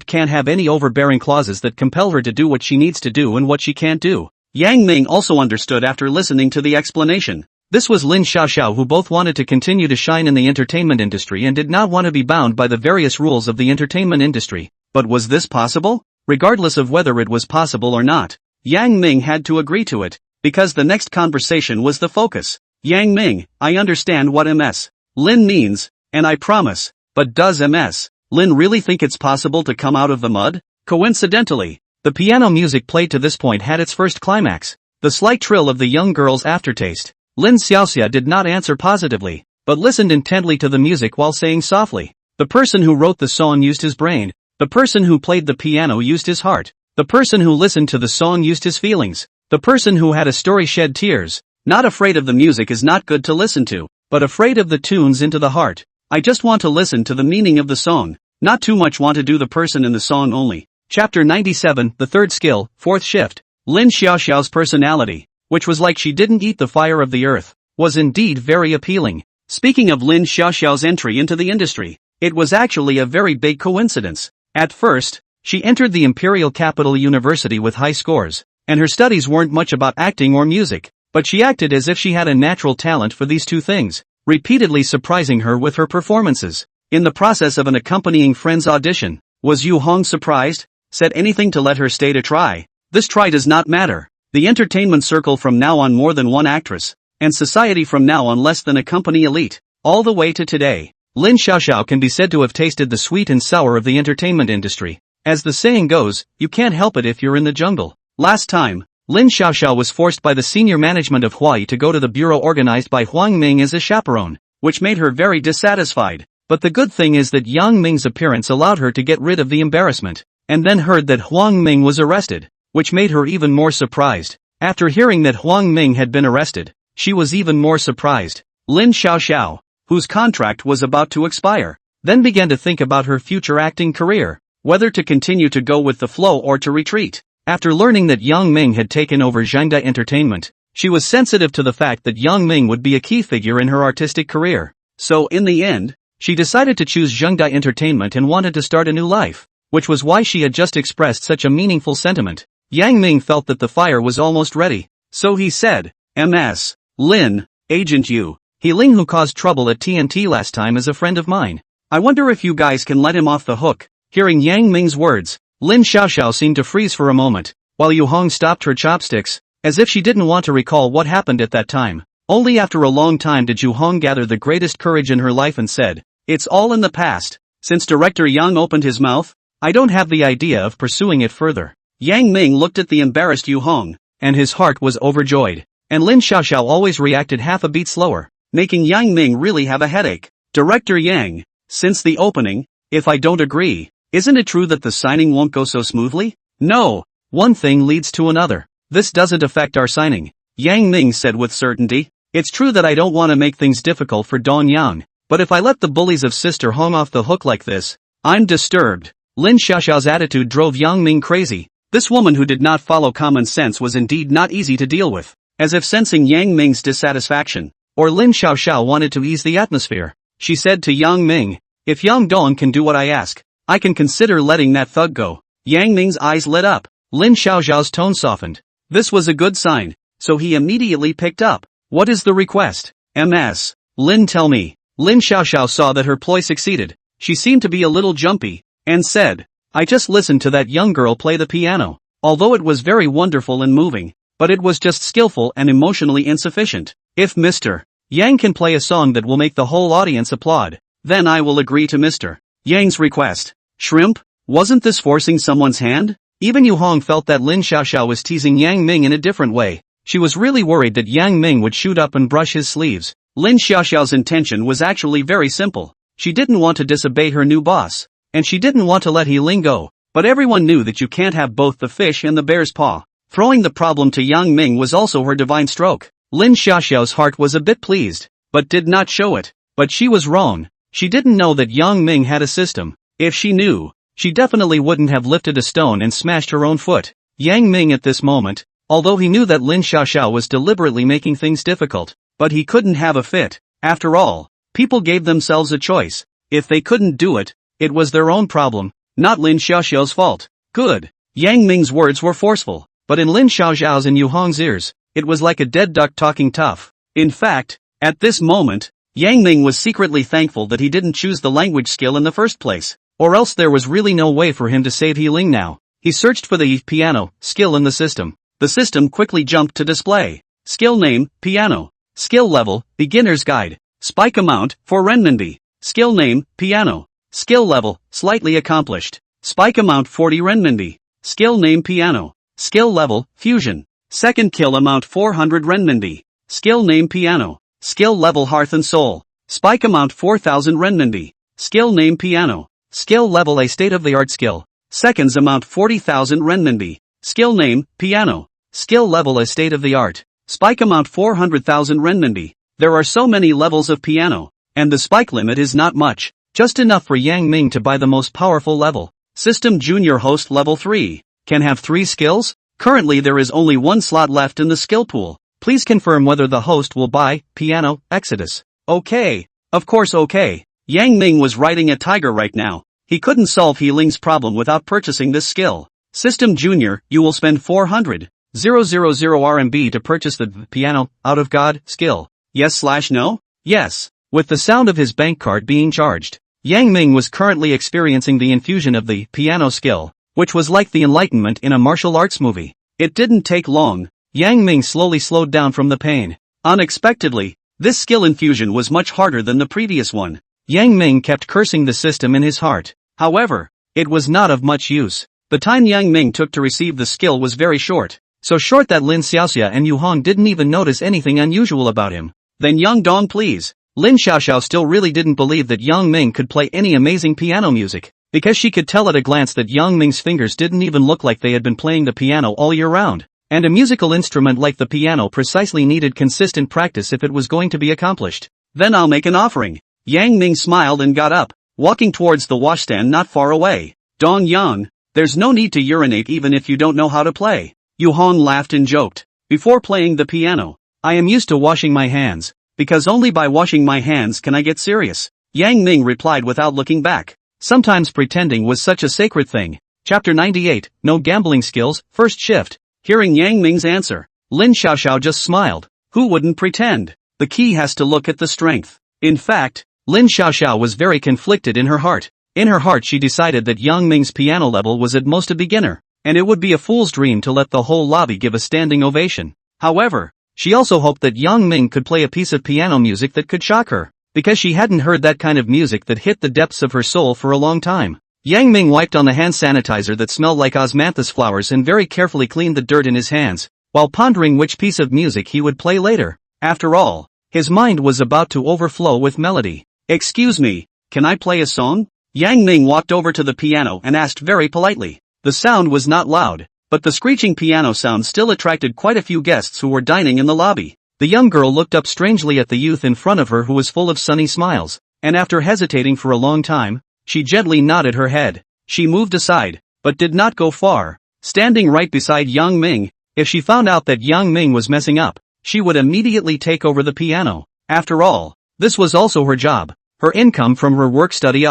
can't have any overbearing clauses that compel her to do what she needs to do and what she can't do. Yang Ming also understood after listening to the explanation. This was Lin Xiaoxiao, who both wanted to continue to shine in the entertainment industry and did not want to be bound by the various rules of the entertainment industry. But was this possible? Regardless of whether it was possible or not, Yang Ming had to agree to it, because the next conversation was the focus. Yang Ming, I understand what Ms. Lin means, and I promise, but does Ms. Lin really think it's possible to come out of the mud? Coincidentally, the piano music played to this point had its first climax, the slight trill of the young girl's aftertaste. Lin Xiaoxia did not answer positively, but listened intently to the music while saying softly, the person who wrote the song used his brain, the person who played the piano used his heart, the person who listened to the song used his feelings. The person who had a story shed tears. Not afraid of the music is not good to listen to, but afraid of the tunes into the heart. I just want to listen to the meaning of the song, not too much want to do the person in the song only. Chapter 97, The Third Skill, Fourth Shift. Lin Xiaoxiao's personality, which was like she didn't eat the fire of the earth, was indeed very appealing. Speaking of Lin Xiaoxiao's entry into the industry, it was actually a very big coincidence. At first, she entered the Imperial Capital University with high scores, and her studies weren't much about acting or music, but she acted as if she had a natural talent for these two things, repeatedly surprising her with her performances. In the process of an accompanying friend's audition, was Yu Hong surprised? Said anything to let her stay to try. This try does not matter. The entertainment circle from now on more than one actress, and society from now on less than a company elite, all the way to today. Lin Xiaoxiao can be said to have tasted the sweet and sour of the entertainment industry. As the saying goes, you can't help it if you're in the jungle. Last time, Lin Xiaoxiao was forced by the senior management of Huai to go to the bureau organized by Huang Ming as a chaperone, which made her very dissatisfied. But the good thing is that Yang Ming's appearance allowed her to get rid of the embarrassment, and then heard that Huang Ming was arrested, which made her even more surprised. After hearing that Huang Ming had been arrested, she was even more surprised. Lin Xiaoxiao, whose contract was about to expire, then began to think about her future acting career, whether to continue to go with the flow or to retreat. After learning that Yang Ming had taken over Zhangda Entertainment, she was sensitive to the fact that Yang Ming would be a key figure in her artistic career. So in the end, she decided to choose Zhangda Entertainment and wanted to start a new life, which was why she had just expressed such a meaningful sentiment. Yang Ming felt that the fire was almost ready, so he said, "Ms. Lin, Agent Yu, He Ling who caused trouble at TNT last time is a friend of mine. I wonder if you guys can let him off the hook." Hearing Yang Ming's words, Lin Xiaoxiao seemed to freeze for a moment, while Yu Hong stopped her chopsticks, as if she didn't want to recall what happened at that time. Only after a long time did Yu Hong gather the greatest courage in her life and said, "It's all in the past. Since Director Yang opened his mouth, I don't have the idea of pursuing it further." Yang Ming looked at the embarrassed Yu Hong, and his heart was overjoyed. And Lin Xiaoxiao always reacted half a beat slower, making Yang Ming really have a headache. "Director Yang, since the opening, if I don't agree, isn't it true that the signing won't go so smoothly?" "No, one thing leads to another. This doesn't affect our signing," Yang Ming said with certainty. "It's true that I don't want to make things difficult for Dong Yang, but if I let the bullies of Sister Hong off the hook like this, I'm disturbed." Lin Xiaoxiao's attitude drove Yang Ming crazy. This woman who did not follow common sense was indeed not easy to deal with. As if sensing Yang Ming's dissatisfaction, or Lin Xiaoxiao wanted to ease the atmosphere, she said to Yang Ming, "If Yang Dong can do what I ask, I can consider letting that thug go." Yang Ming's eyes lit up. Lin Xiaoxiao's tone softened. This was a good sign, so he immediately picked up. "What is the request?" "Ms. Lin, tell me." Lin Xiaoxiao saw that her ploy succeeded. She seemed to be a little jumpy, and said, "I just listened to that young girl play the piano. Although it was very wonderful and moving, but it was just skillful and emotionally insufficient. If Mr. Yang can play a song that will make the whole audience applaud, then I will agree to Mr. Yang's request." Shrimp? Wasn't this forcing someone's hand? Even Yu Hong felt that Lin Xiaoxiao was teasing Yang Ming in a different way. She was really worried that Yang Ming would shoot up and brush his sleeves. Lin Xiaoxiao's intention was actually very simple. She didn't want to disobey her new boss, and she didn't want to let He Ling go. But everyone knew that you can't have both the fish and the bear's paw. Throwing the problem to Yang Ming was also her divine stroke. Lin Xiaoxiao's heart was a bit pleased, but did not show it. But she was wrong. She didn't know that Yang Ming had a system. If she knew, she definitely wouldn't have lifted a stone and smashed her own foot. Yang Ming at this moment, although he knew that Lin Xiaoxiao was deliberately making things difficult, but he couldn't have a fit. After all, people gave themselves a choice. If they couldn't do it, it was their own problem, not Lin Xiaoxiao's fault. Good. Yang Ming's words were forceful, but in Lin Xiaoxiao's and Yu Hong's ears, it was like a dead duck talking tough. In fact, at this moment, Yang Ming was secretly thankful that he didn't choose the language skill in the first place, or else there was really no way for him to save He Ling now. He searched for the piano skill in the system. The system quickly jumped to display. Skill name, piano. Skill level, beginner's guide. Spike amount, 4 renminbi. Skill name, piano. Skill level, slightly accomplished. Spike amount 40 renminbi. Skill name, piano. Skill level, fusion. Second kill amount 400 renminbi. Skill name, piano. Skill level, hearth and soul. Spike amount 4000 renminbi. Skill name, piano. Skill level, a state-of-the-art skill. Seconds amount 40,000 renminbi. Skill name, piano. Skill level is state of the art. Spike amount 400,000 renminbi. There are so many levels of piano, and the spike limit is not much, just enough for Yang Ming to buy the most powerful level. System Junior Host Level 3. Can have 3 skills? Currently there is only 1 slot left in the skill pool. Please confirm whether the host will buy Piano Exodus. Okay. Of course okay. Yang Ming was riding a tiger right now. He couldn't solve He Ling's problem without purchasing this skill. System Junior, you will spend 400,000 RMB to purchase the Piano Out of God skill. Yes/no? Yes. With the sound of his bank card being charged, Yang Ming was currently experiencing the infusion of the piano skill, which was like the enlightenment in a martial arts movie. It didn't take long. Yang Ming slowly slowed down from the pain. Unexpectedly, this skill infusion was much harder than the previous one. Yang Ming kept cursing the system in his heart. However, it was not of much use. The time Yang Ming took to receive the skill was very short. So short that Lin Xiaoxia and Yu Hong didn't even notice anything unusual about him. Then Yang Dong please. Lin Xiaoxiao still really didn't believe that Yang Ming could play any amazing piano music, because she could tell at a glance that Yang Ming's fingers didn't even look like they had been playing the piano all year round. And a musical instrument like the piano precisely needed consistent practice if it was going to be accomplished. Then I'll make an offering. Yang Ming smiled and got up, walking towards the washstand not far away. Dong Yang, there's no need to urinate even if you don't know how to play. Yu Hong laughed and joked. Before playing the piano, I am used to washing my hands, because only by washing my hands can I get serious. Yang Ming replied without looking back. Sometimes pretending was such a sacred thing. Chapter 98, No Gambling Skills, First Shift. Hearing Yang Ming's answer, Lin Xiaoxiao just smiled. Who wouldn't pretend? The key has to look at the strength. In fact, Lin Xiaoxiao was very conflicted in her heart. In her heart she decided that Yang Ming's piano level was at most a beginner, and it would be a fool's dream to let the whole lobby give a standing ovation. However, she also hoped that Yang Ming could play a piece of piano music that could shock her, because she hadn't heard that kind of music that hit the depths of her soul for a long time. Yang Ming wiped on the hand sanitizer that smelled like osmanthus flowers and very carefully cleaned the dirt in his hands, while pondering which piece of music he would play later. After all, his mind was about to overflow with melody. Excuse me, can I play a song? Yang Ming walked over to the piano and asked very politely. The sound was not loud, but the screeching piano sound still attracted quite a few guests who were dining in the lobby. The young girl looked up strangely at the youth in front of her who was full of sunny smiles, and after hesitating for a long time, she gently nodded her head. She moved aside, but did not go far, standing right beside Yang Ming. If she found out that Yang Ming was messing up, she would immediately take over the piano. After all, this was also her job, her income from her work study.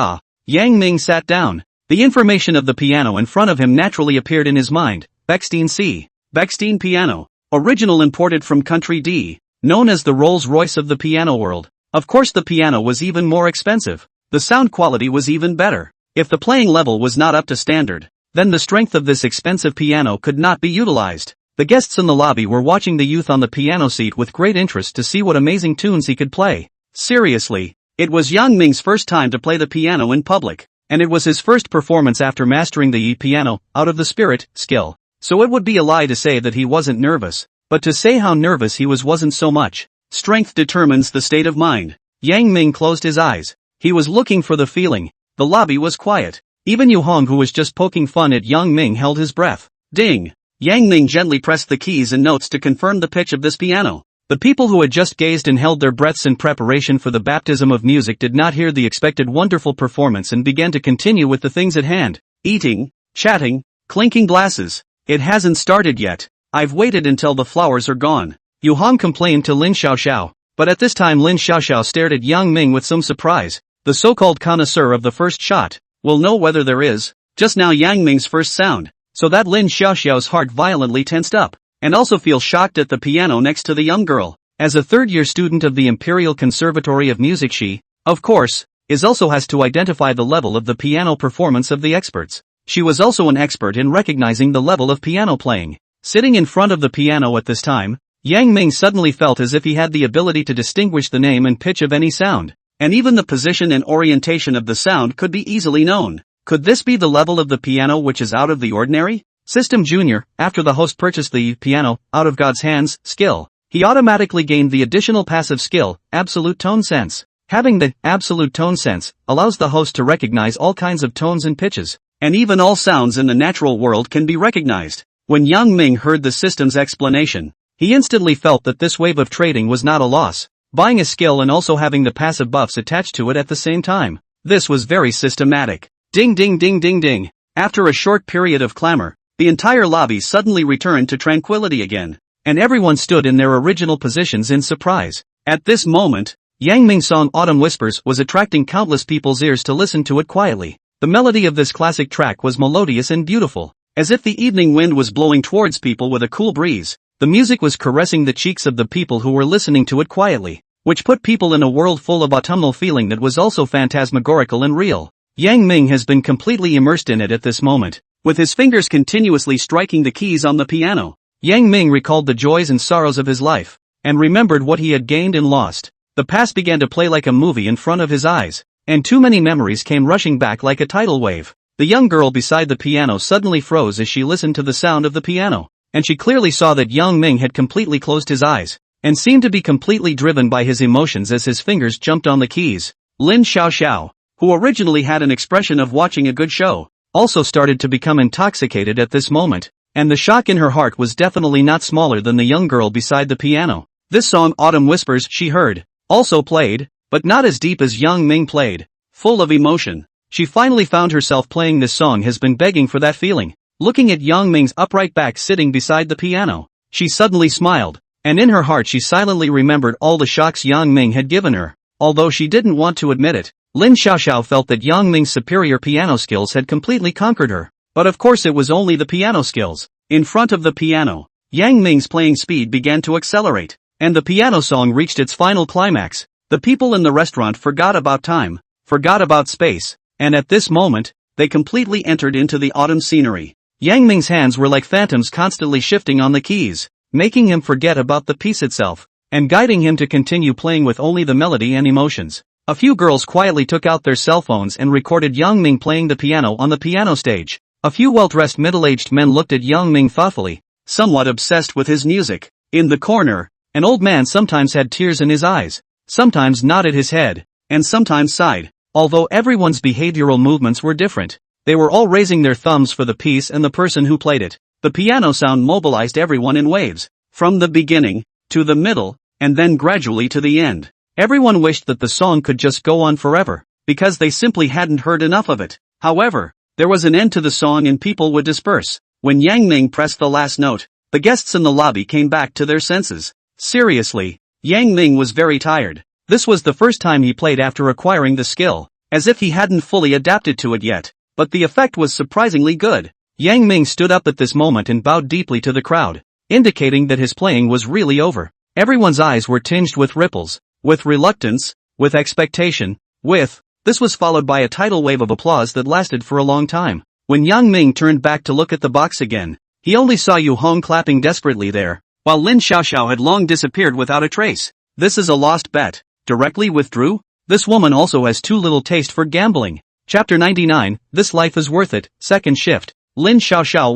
Yang Ming sat down. The information of the piano in front of him naturally appeared in his mind. Bechstein C. Bechstein piano. Original imported from country D. Known as the Rolls-Royce of the piano world. Of course the piano was even more expensive. The sound quality was even better. If the playing level was not up to standard, then the strength of this expensive piano could not be utilized. The guests in the lobby were watching the youth on the piano seat with great interest to see what amazing tunes he could play. Seriously, it was Yang Ming's first time to play the piano in public, and it was his first performance after mastering the piano out of the spirit skill. So it would be a lie to say that he wasn't nervous, but to say how nervous he wasn't so much. Strength determines the state of mind. Yang Ming closed his eyes. He was looking for the feeling. The lobby was quiet. Even Yu Hong, who was just poking fun at Yang Ming, held his breath. Ding! Yang Ming gently pressed the keys and notes to confirm the pitch of this piano. The people who had just gazed and held their breaths in preparation for the baptism of music did not hear the expected wonderful performance and began to continue with the things at hand. Eating, chatting, clinking glasses. It hasn't started yet. I've waited until the flowers are gone. Yu Hong complained to Lin Xiaoxiao. But at this time Lin Xiaoxiao stared at Yang Ming with some surprise. The so-called connoisseur of the first shot will know whether there is just now Yang Ming's first sound, so that Lin Xiaoxiao's heart violently tensed up, and also feel shocked at the piano next to the young girl. As a third-year student of the Imperial Conservatory of Music, she, of course, also has to identify the level of the piano performance of the experts. She was also an expert in recognizing the level of piano playing. Sitting in front of the piano at this time, Yang Ming suddenly felt as if he had the ability to distinguish the name and pitch of any sound, and even the position and orientation of the sound could be easily known. Could this be the level of the piano which is out of the ordinary? System Junior, after the host purchased the piano out of God's hands skill, he automatically gained the additional passive skill, absolute tone sense. Having the absolute tone sense allows the host to recognize all kinds of tones and pitches, and even all sounds in the natural world can be recognized. When Yang Ming heard the system's explanation, he instantly felt that this wave of trading was not a loss, buying a skill and also having the passive buffs attached to it at the same time. This was very systematic. Ding ding ding ding ding. After a short period of clamor, the entire lobby suddenly returned to tranquility again, and everyone stood in their original positions in surprise. At this moment, Yang Ming's song Autumn Whispers was attracting countless people's ears to listen to it quietly. The melody of this classic track was melodious and beautiful, as if the evening wind was blowing towards people with a cool breeze. The music was caressing the cheeks of the people who were listening to it quietly, which put people in a world full of autumnal feeling that was also phantasmagorical and real. Yang Ming has been completely immersed in it at this moment, with his fingers continuously striking the keys on the piano. Yang Ming recalled the joys and sorrows of his life, and remembered what he had gained and lost. The past began to play like a movie in front of his eyes, and too many memories came rushing back like a tidal wave. The young girl beside the piano suddenly froze as she listened to the sound of the piano, and she clearly saw that Yang Ming had completely closed his eyes, and seemed to be completely driven by his emotions as his fingers jumped on the keys. Lin Xiaoxiao, who originally had an expression of watching a good show, also started to become intoxicated at this moment, and the shock in her heart was definitely not smaller than the young girl beside the piano. This song Autumn Whispers she heard, also played, but not as deep as Yang Ming played, full of emotion. She finally found herself playing this song has been begging for that feeling. Looking at Yang Ming's upright back sitting beside the piano, she suddenly smiled, and in her heart she silently remembered all the shocks Yang Ming had given her. Although she didn't want to admit it, Lin Xiaoxiao felt that Yang Ming's superior piano skills had completely conquered her. But of course it was only the piano skills. In front of the piano, Yang Ming's playing speed began to accelerate, and the piano song reached its final climax. The people in the restaurant forgot about time, forgot about space, and at this moment, they completely entered into the autumn scenery. Yang Ming's hands were like phantoms constantly shifting on the keys, making him forget about the piece itself, and guiding him to continue playing with only the melody and emotions. A few girls quietly took out their cell phones and recorded Yang Ming playing the piano on the piano stage. A few well-dressed middle-aged men looked at Yang Ming thoughtfully, somewhat obsessed with his music. In the corner, an old man sometimes had tears in his eyes, sometimes nodded his head, and sometimes sighed. Although everyone's behavioral movements were different, they were all raising their thumbs for the piece and the person who played it. The piano sound mobilized everyone in waves, from the beginning, to the middle, and then gradually to the end. Everyone wished that the song could just go on forever, because they simply hadn't heard enough of it. However, there was an end to the song and people would disperse. When Yang Ming pressed the last note, the guests in the lobby came back to their senses. Seriously, Yang Ming was very tired. This was the first time he played after acquiring the skill, as if he hadn't fully adapted to it yet, but the effect was surprisingly good. Yang Ming stood up at this moment and bowed deeply to the crowd, indicating that his playing was really over. Everyone's eyes were tinged with ripples, with reluctance, with expectation, this was followed by a tidal wave of applause that lasted for a long time. When Yang Ming turned back to look at the box again, he only saw Yu Hong clapping desperately there, while Lin Xiaoxiao had long disappeared without a trace. This is a lost bet. Directly withdrew? This woman also has too little taste for gambling. Chapter 99, This Life is Worth It, Second Shift. Lin Xiaoxiao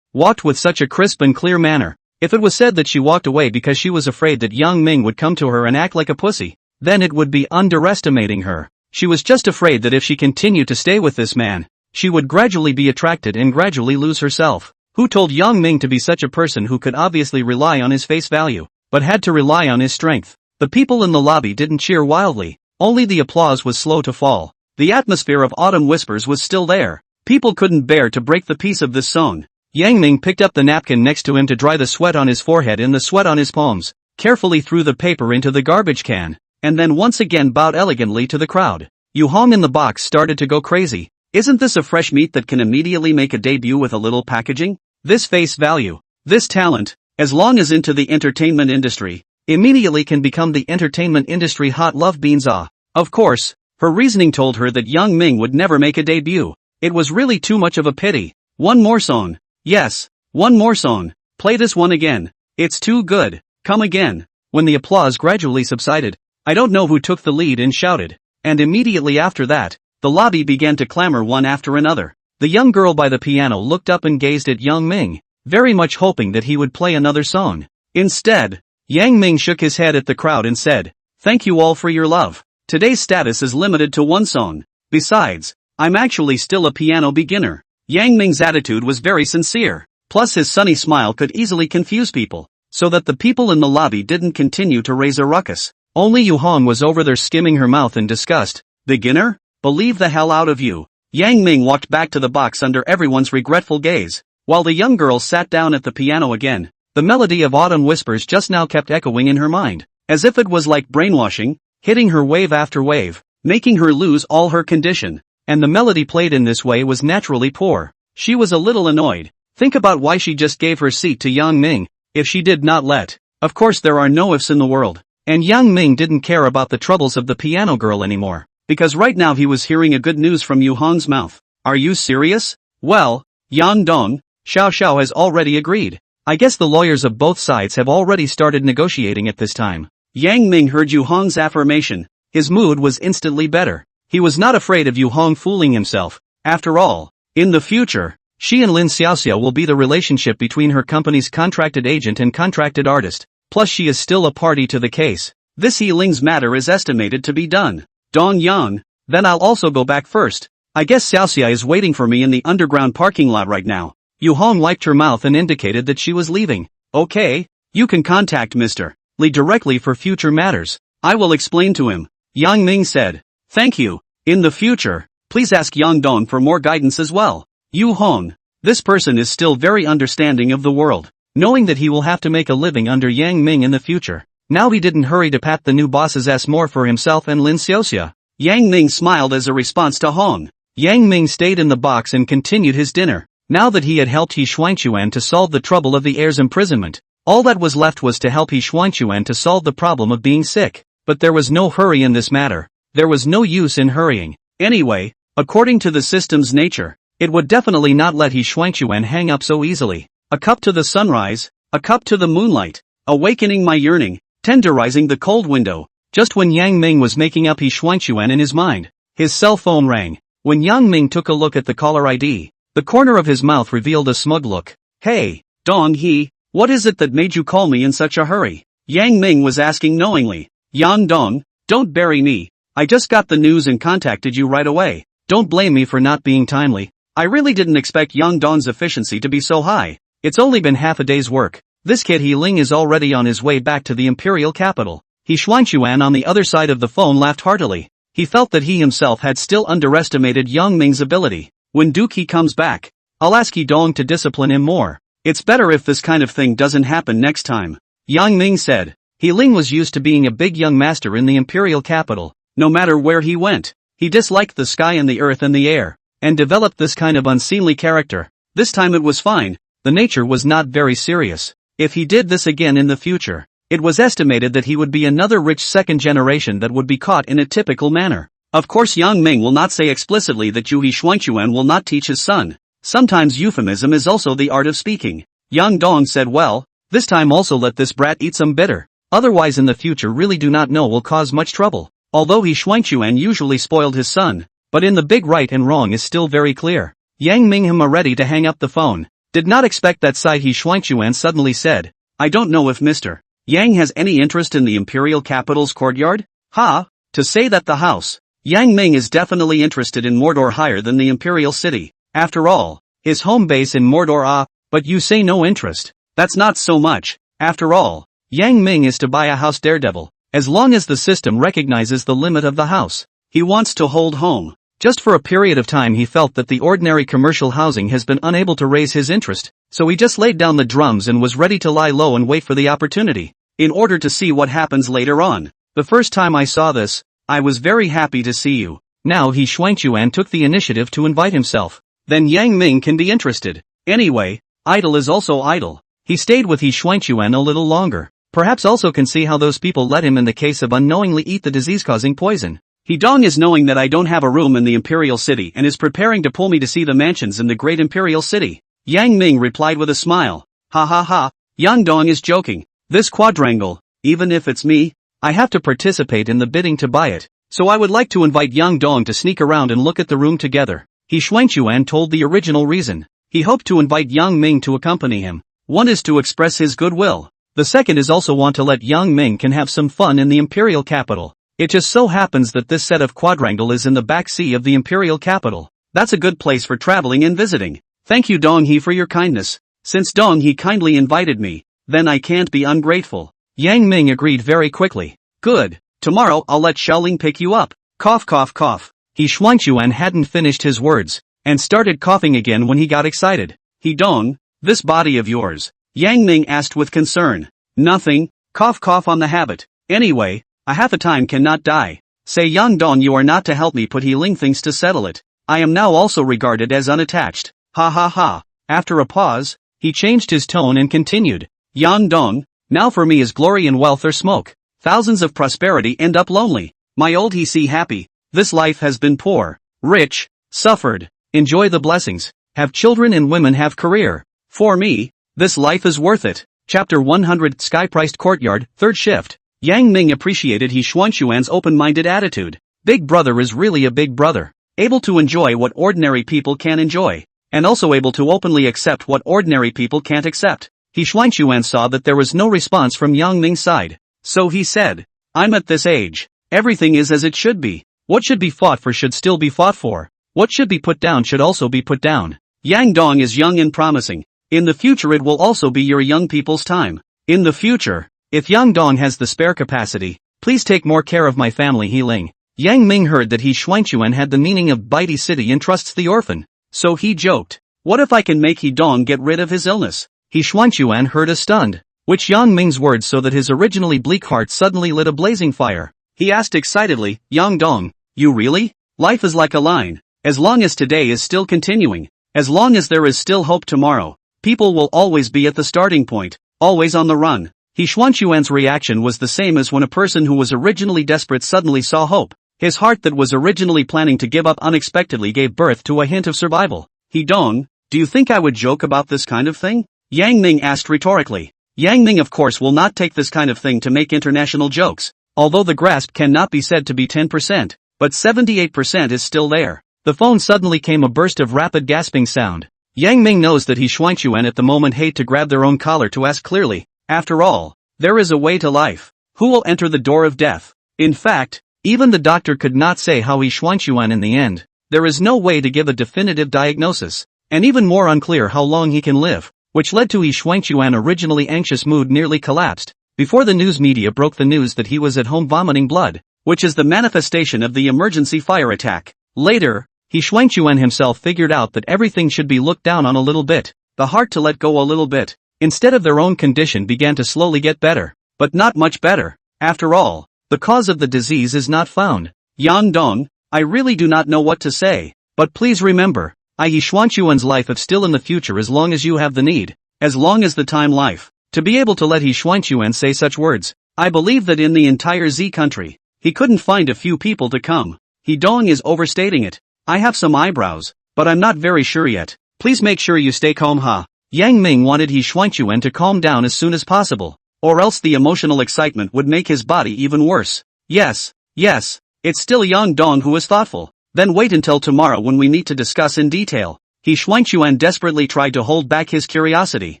walked with such a crisp and clear manner. If it was said that she walked away because she was afraid that Yang Ming would come to her and act like a pussy, then it would be underestimating her. She was just afraid that if she continued to stay with this man, she would gradually be attracted and gradually lose herself. Who told Yang Ming to be such a person who could obviously rely on his face value, but had to rely on his strength? The people in the lobby didn't cheer wildly, only the applause was slow to fall. The atmosphere of Autumn Whispers was still there. People couldn't bear to break the peace of this song. Yang Ming picked up the napkin next to him to dry the sweat on his forehead and the sweat on his palms, carefully threw the paper into the garbage can, and then once again bowed elegantly to the crowd. Yu Hong in the box started to go crazy. Isn't this a fresh meat that can immediately make a debut with a little packaging? This face value, this talent, as long as into the entertainment industry, immediately can become the entertainment industry hot love beans. Of course, her reasoning told her that Yang Ming would never make a debut. It was really too much of a pity. One more song. Yes, one more song. Play this one again. It's too good. Come again. When the applause gradually subsided, I don't know who took the lead and shouted. And immediately after that, the lobby began to clamor one after another. The young girl by the piano looked up and gazed at Yang Ming, very much hoping that he would play another song. Instead, Yang Ming shook his head at the crowd and said, "Thank you all for your love. Today's status is limited to one song. Besides, I'm actually still a piano beginner." Yang Ming's attitude was very sincere. Plus his sunny smile could easily confuse people, so that the people in the lobby didn't continue to raise a ruckus. Only Yu Hong was over there skimming her mouth in disgust. Beginner? Believe the hell out of you. Yang Ming walked back to the box under everyone's regretful gaze. While the young girl sat down at the piano again, the melody of Autumn Whispers just now kept echoing in her mind, as if it was like brainwashing, hitting her wave after wave, making her lose all her condition. And the melody played in this way was naturally poor. She was a little annoyed. Think about why she just gave her seat to Yang Ming, if she did not let. Of course there are no ifs in the world. And Yang Ming didn't care about the troubles of the piano girl anymore, because right now he was hearing a good news from Yu Hong's mouth. Are you serious? Well, Yang Dong, Xiao Xiao has already agreed. I guess the lawyers of both sides have already started negotiating at this time. Yang Ming heard Yu Hong's affirmation. His mood was instantly better. He was not afraid of Yu Hong fooling himself. After all, in the future, she and Lin Xiaoxiao will be the relationship between her company's contracted agent and contracted artist. Plus she is still a party to the case. This He Ling's matter is estimated to be done. Dong Yang, then I'll also go back first. I guess Xiaoxia is waiting for me in the underground parking lot right now. Yu Hong wiped her mouth and indicated that she was leaving. Okay, you can contact Mr. Li directly for future matters. I will explain to him. Yang Ming said. Thank you. In the future, please ask Yang Dong for more guidance as well. Yu Hong, this person is still very understanding of the world, knowing that he will have to make a living under Yang Ming in the future. Now he didn't hurry to pat the new boss's ass more for himself and Lin Xiaoxia. Yang Ming smiled as a response to Hong. Yang Ming stayed in the box and continued his dinner. Now that he had helped He Xuanchuan to solve the trouble of the heir's imprisonment, all that was left was to help He Xuanchuan to solve the problem of being sick. But there was no hurry in this matter. There was no use in hurrying. Anyway, according to the system's nature, it would definitely not let He Xuanchuan hang up so easily. A cup to the sunrise, a cup to the moonlight, awakening my yearning, tenderizing the cold window. Just when Yang Ming was making up He Xuanchuan in his mind, his cell phone rang. When Yang Ming took a look at the caller ID, the corner of his mouth revealed a smug look. Hey, Dong He, what is it that made you call me in such a hurry? Yang Ming was asking knowingly. Yang Dong, don't bury me. I just got the news and contacted you right away. Don't blame me for not being timely. I really didn't expect Yang Dong's efficiency to be so high. It's only been half a day's work. This kid He Ling is already on his way back to the imperial capital. He Xuanchuan on the other side of the phone laughed heartily. He felt that he himself had still underestimated Yang Ming's ability. When Dookie comes back, I'll ask He Dong to discipline him more. It's better if this kind of thing doesn't happen next time. Yang Ming said. He Ling was used to being a big young master in the imperial capital. No matter where he went, he disliked the sky and the earth and the air, and developed this kind of unseemly character. This time it was fine. The nature was not very serious. If he did this again in the future, it was estimated that he would be another rich second generation that would be caught in a typical manner. Of course Yang Ming will not say explicitly that He Xuanchuan will not teach his son. Sometimes euphemism is also the art of speaking. Yang Dong said well, this time also let this brat eat some bitter. Otherwise in the future really do not know will cause much trouble. Although He Xuanchuan usually spoiled his son, but in the big right and wrong is still very clear. Yang Ming him ready to hang up the phone. Did not expect that side. He Xuanchuan suddenly said. I don't know if Mr. Yang has any interest in the imperial capital's courtyard? Ha! To say that the house. Yang Ming is definitely interested in Mordor higher than the imperial city. After all, his home base in Mordor but you say no interest. That's not so much. After all, Yang Ming is to buy a house daredevil. As long as the system recognizes the limit of the house, he wants to hold home. Just for a period of time he felt that the ordinary commercial housing has been unable to raise his interest, so he just laid down the drums and was ready to lie low and wait for the opportunity, in order to see what happens later on. The first time I saw this, I was very happy to see you. Now He Xuanchuan took the initiative to invite himself. Then Yang Ming can be interested. Anyway, idle is also idle. He stayed with He Xuanchuan a little longer. Perhaps also can see how those people let him in the case of unknowingly eat the disease-causing poison. He Dong is knowing that I don't have a room in the imperial city and is preparing to pull me to see the mansions in the great imperial city. Yang Ming replied with a smile. Ha ha ha, Yang Dong is joking. This quadrangle, even if it's me, I have to participate in the bidding to buy it, so I would like to invite Yang Dong to sneak around and look at the room together. He Xuanchuan told the original reason. He hoped to invite Yang Ming to accompany him. One is to express his goodwill. The second is also want to let Yang Ming can have some fun in the imperial capital. It just so happens that this set of quadrangle is in the back sea of the imperial capital. That's a good place for traveling and visiting. Thank you Dong He for your kindness. Since Dong he kindly invited me, then I can't be ungrateful. Yang Ming agreed very quickly. Good. Tomorrow I'll let Xiaoling pick you up. Cough cough cough. He Xuanquan hadn't finished his words, and started coughing again when he got excited. He Dong, this body of yours? Yang Ming asked with concern. Nothing, cough cough on the habit. Anyway, a half a time cannot die. Say Yang Dong you are not to help me put healing things to settle it. I am now also regarded as unattached. Ha ha ha. After a pause, he changed his tone and continued. Yang Dong, now for me is glory and wealth or smoke. Thousands of prosperity end up lonely. My old he see happy. This life has been poor, rich, suffered. Enjoy the blessings. Have children and women have career. For me, this life is worth it. Chapter 100 Sky-priced courtyard, third shift. Yang Ming appreciated He Xuanquan's open-minded attitude. Big brother is really a big brother. Able to enjoy what ordinary people can enjoy. And also able to openly accept what ordinary people can't accept. He Xuanquan saw that there was no response from Yang Ming's side. So he said, I'm at this age. Everything is as it should be. What should be fought for should still be fought for. What should be put down should also be put down. Yang Dong is young and promising. In the future it will also be your young people's time. In the future, if Yang Dong has the spare capacity, please take more care of my family healing. Yang Ming heard that He Xuanquan had the meaning of Baiti City and trusts the orphan. So he joked. What if I can make He Dong get rid of his illness? He Xuanquan heard a stunned, which Yang Ming's words so that his originally bleak heart suddenly lit a blazing fire. He asked excitedly, Yang Dong, you really? Life is like a line. As long as today is still continuing, as long as there is still hope tomorrow, people will always be at the starting point, always on the run. He Xuanquan's reaction was the same as when a person who was originally desperate suddenly saw hope. His heart that was originally planning to give up unexpectedly gave birth to a hint of survival. He Dong, do you think I would joke about this kind of thing? Yang Ming asked rhetorically. Yang Ming of course will not take this kind of thing to make international jokes, although the grasp cannot be said to be 10%, but 78% is still there. The phone suddenly came a burst of rapid gasping sound. Yang Ming knows that He Xuanquan at the moment hate to grab their own collar to ask clearly, after all, there is a way to life. Who will enter the door of death? In fact, even the doctor could not say how He Xuanquan in the end. There is no way to give a definitive diagnosis, and even more unclear how long he can live, which led to He Xuanquan's originally anxious mood nearly collapsed, before the news media broke the news that he was at home vomiting blood, which is the manifestation of the emergency fire attack. Later, He Xuanquan himself figured out that everything should be looked down on a little bit, the heart to let go a little bit. Instead of their own condition began to slowly get better, but not much better. After all, the cause of the disease is not found. Yang Dong, I really do not know what to say, but please remember, He Xuanquan's life is still in the future as long as you have the need, as long as the time life, to be able to let He Xuanquan say such words. I believe that in the entire Z country, he couldn't find a few people to come. He Dong is overstating it. I have some eyebrows, but I'm not very sure yet. Please make sure you stay calm ha. Yang Ming wanted He Xuanquan to calm down as soon as possible, or else the emotional excitement would make his body even worse. Yes, it's still Yang Dong who is thoughtful. Then wait until tomorrow when we need to discuss in detail. He Xuanquan desperately tried to hold back his curiosity,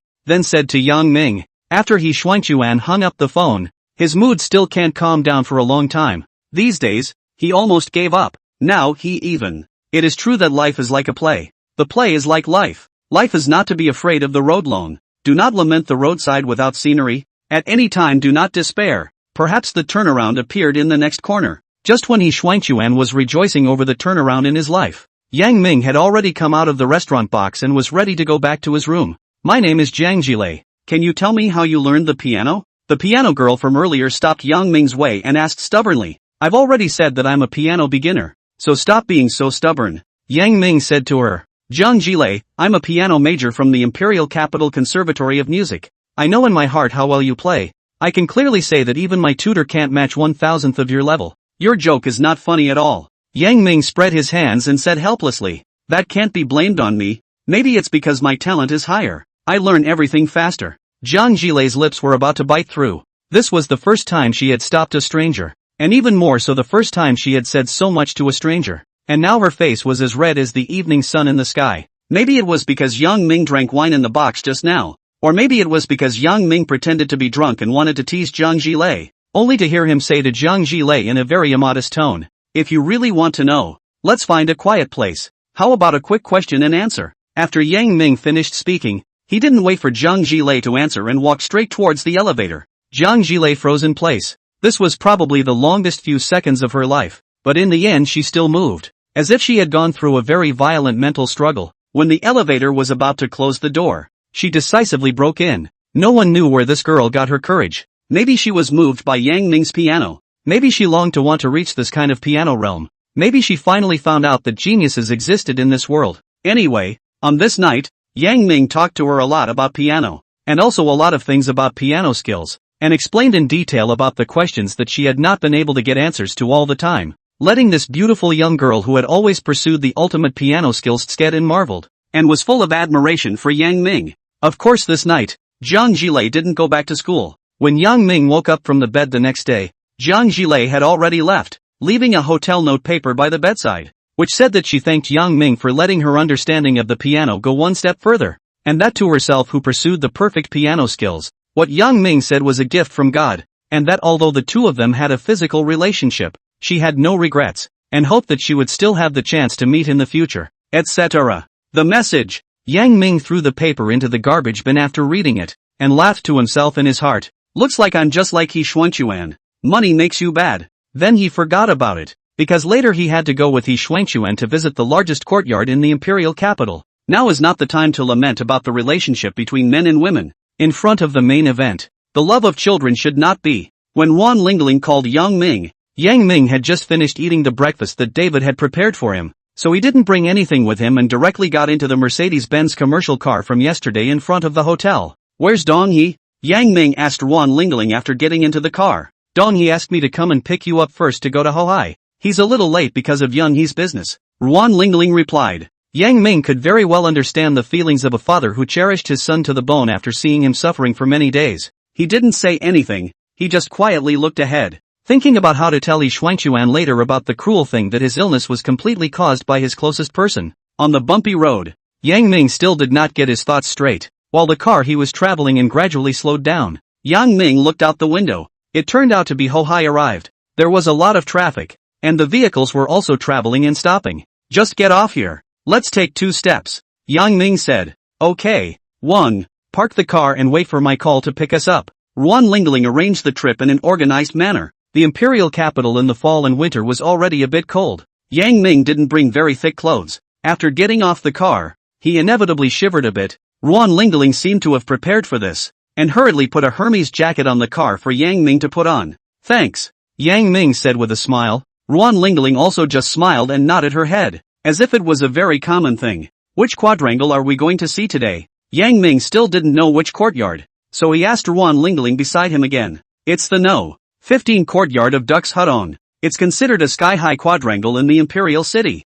then said to Yang Ming, after He Xuanquan hung up the phone, his mood still can't calm down for a long time. These days, he almost gave up. Now it is true that life is like a play. The play is like life. Life is not to be afraid of the road alone. Do not lament the roadside without scenery. At any time do not despair. Perhaps the turnaround appeared in the next corner. Just when He Xuanquan was rejoicing over the turnaround in his life, Yang Ming had already come out of the restaurant box and was ready to go back to his room. My name is Jiang Jilei. Can you tell me how you learned the piano? The piano girl from earlier stopped Yang Ming's way and asked stubbornly. I've already said that I'm a piano beginner, so stop being so stubborn. Yang Ming said to her. Jiang Jilei, I'm a piano major from the Imperial Capital Conservatory of Music. I know in my heart how well you play. I can clearly say that even my tutor can't match 1,000th of your level. Your joke is not funny at all. Yang Ming spread his hands and said helplessly, that can't be blamed on me. Maybe it's because my talent is higher. I learn everything faster. Jiang Jilei's lips were about to bite through. This was the first time she had stopped a stranger, and even more so the first time she had said so much to a stranger. And now her face was as red as the evening sun in the sky. Maybe it was because Yang Ming drank wine in the box just now. Or maybe it was because Yang Ming pretended to be drunk and wanted to tease Jiang Jilei, only to hear him say to Jiang Jilei in a very immodest tone, if you really want to know, let's find a quiet place. How about a quick question and answer? After Yang Ming finished speaking, He didn't wait for Jiang Jilei to answer and walked straight towards the elevator. Jiang Jilei froze in place. This was probably the longest few seconds of her life, but in the end she still moved, as if she had gone through a very violent mental struggle. When the elevator was about to close the door, she decisively broke in. No one knew where this girl got her courage. Maybe she was moved by Yang Ming's piano. Maybe she longed to want to reach this kind of piano realm. Maybe she finally found out that geniuses existed in this world. Anyway, on this night, Yang Ming talked to her a lot about piano, and also a lot of things about piano skills, and explained in detail about the questions that she had not been able to get answers to all the time, letting this beautiful young girl who had always pursued the ultimate piano skills sked and marveled, and was full of admiration for Yang Ming. Of course this night, Jiang Jilei didn't go back to school. When Yang Ming woke up from the bed the next day, Jiang Jilei had already left, leaving a hotel note paper by the bedside, which said that she thanked Yang Ming for letting her understanding of the piano go one step further, and that to herself who pursued the perfect piano skills. What Yang Ming said was a gift from God, and that although the two of them had a physical relationship, she had no regrets, and hoped that she would still have the chance to meet in the future, etc. The message. Yang Ming threw the paper into the garbage bin after reading it, and laughed to himself in his heart. Looks like I'm just like He Xuanquan. Money makes you bad. Then he forgot about it, because later he had to go with He Xuanquan to visit the largest courtyard in the imperial capital. Now is not the time to lament about the relationship between men and women. In front of the main event, the love of children should not be. When Wan Lingling called Yang Ming had just finished eating the breakfast that David had prepared for him, so he didn't bring anything with him and directly got into the Mercedes-Benz commercial car from yesterday in front of the hotel. Where's Dong He? Yang Ming asked Wan Lingling after getting into the car. Dong He asked me to come and pick you up first to go to Hohai. He's a little late because of Yun He's business. Wan Lingling replied. Yang Ming could very well understand the feelings of a father who cherished his son to the bone after seeing him suffering for many days. He didn't say anything, he just quietly looked ahead, thinking about how to tell He Xuanquan later about the cruel thing that his illness was completely caused by his closest person. On the bumpy road, Yang Ming still did not get his thoughts straight, while the car he was traveling in gradually slowed down. Yang Ming looked out the window. It turned out to be Hohai arrived. There was a lot of traffic, and the vehicles were also traveling and stopping. Just get off here. Let's take 2 steps. Yang Ming said. Okay. 1. Park the car and wait for my call to pick us up. Wan Lingling arranged the trip in an organized manner. The imperial capital in the fall and winter was already a bit cold. Yang Ming didn't bring very thick clothes. After getting off the car, he inevitably shivered a bit. Wan Lingling seemed to have prepared for this, and hurriedly put a Hermes jacket on the car for Yang Ming to put on. Thanks. Yang Ming said with a smile. Wan Lingling also just smiled and nodded her head, as if it was a very common thing. Which quadrangle are we going to see today? Yang Ming still didn't know which courtyard, so he asked Wan Lingling beside him again. It's the No. 15 courtyard of Dux Hudong. It's considered a sky-high quadrangle in the imperial city.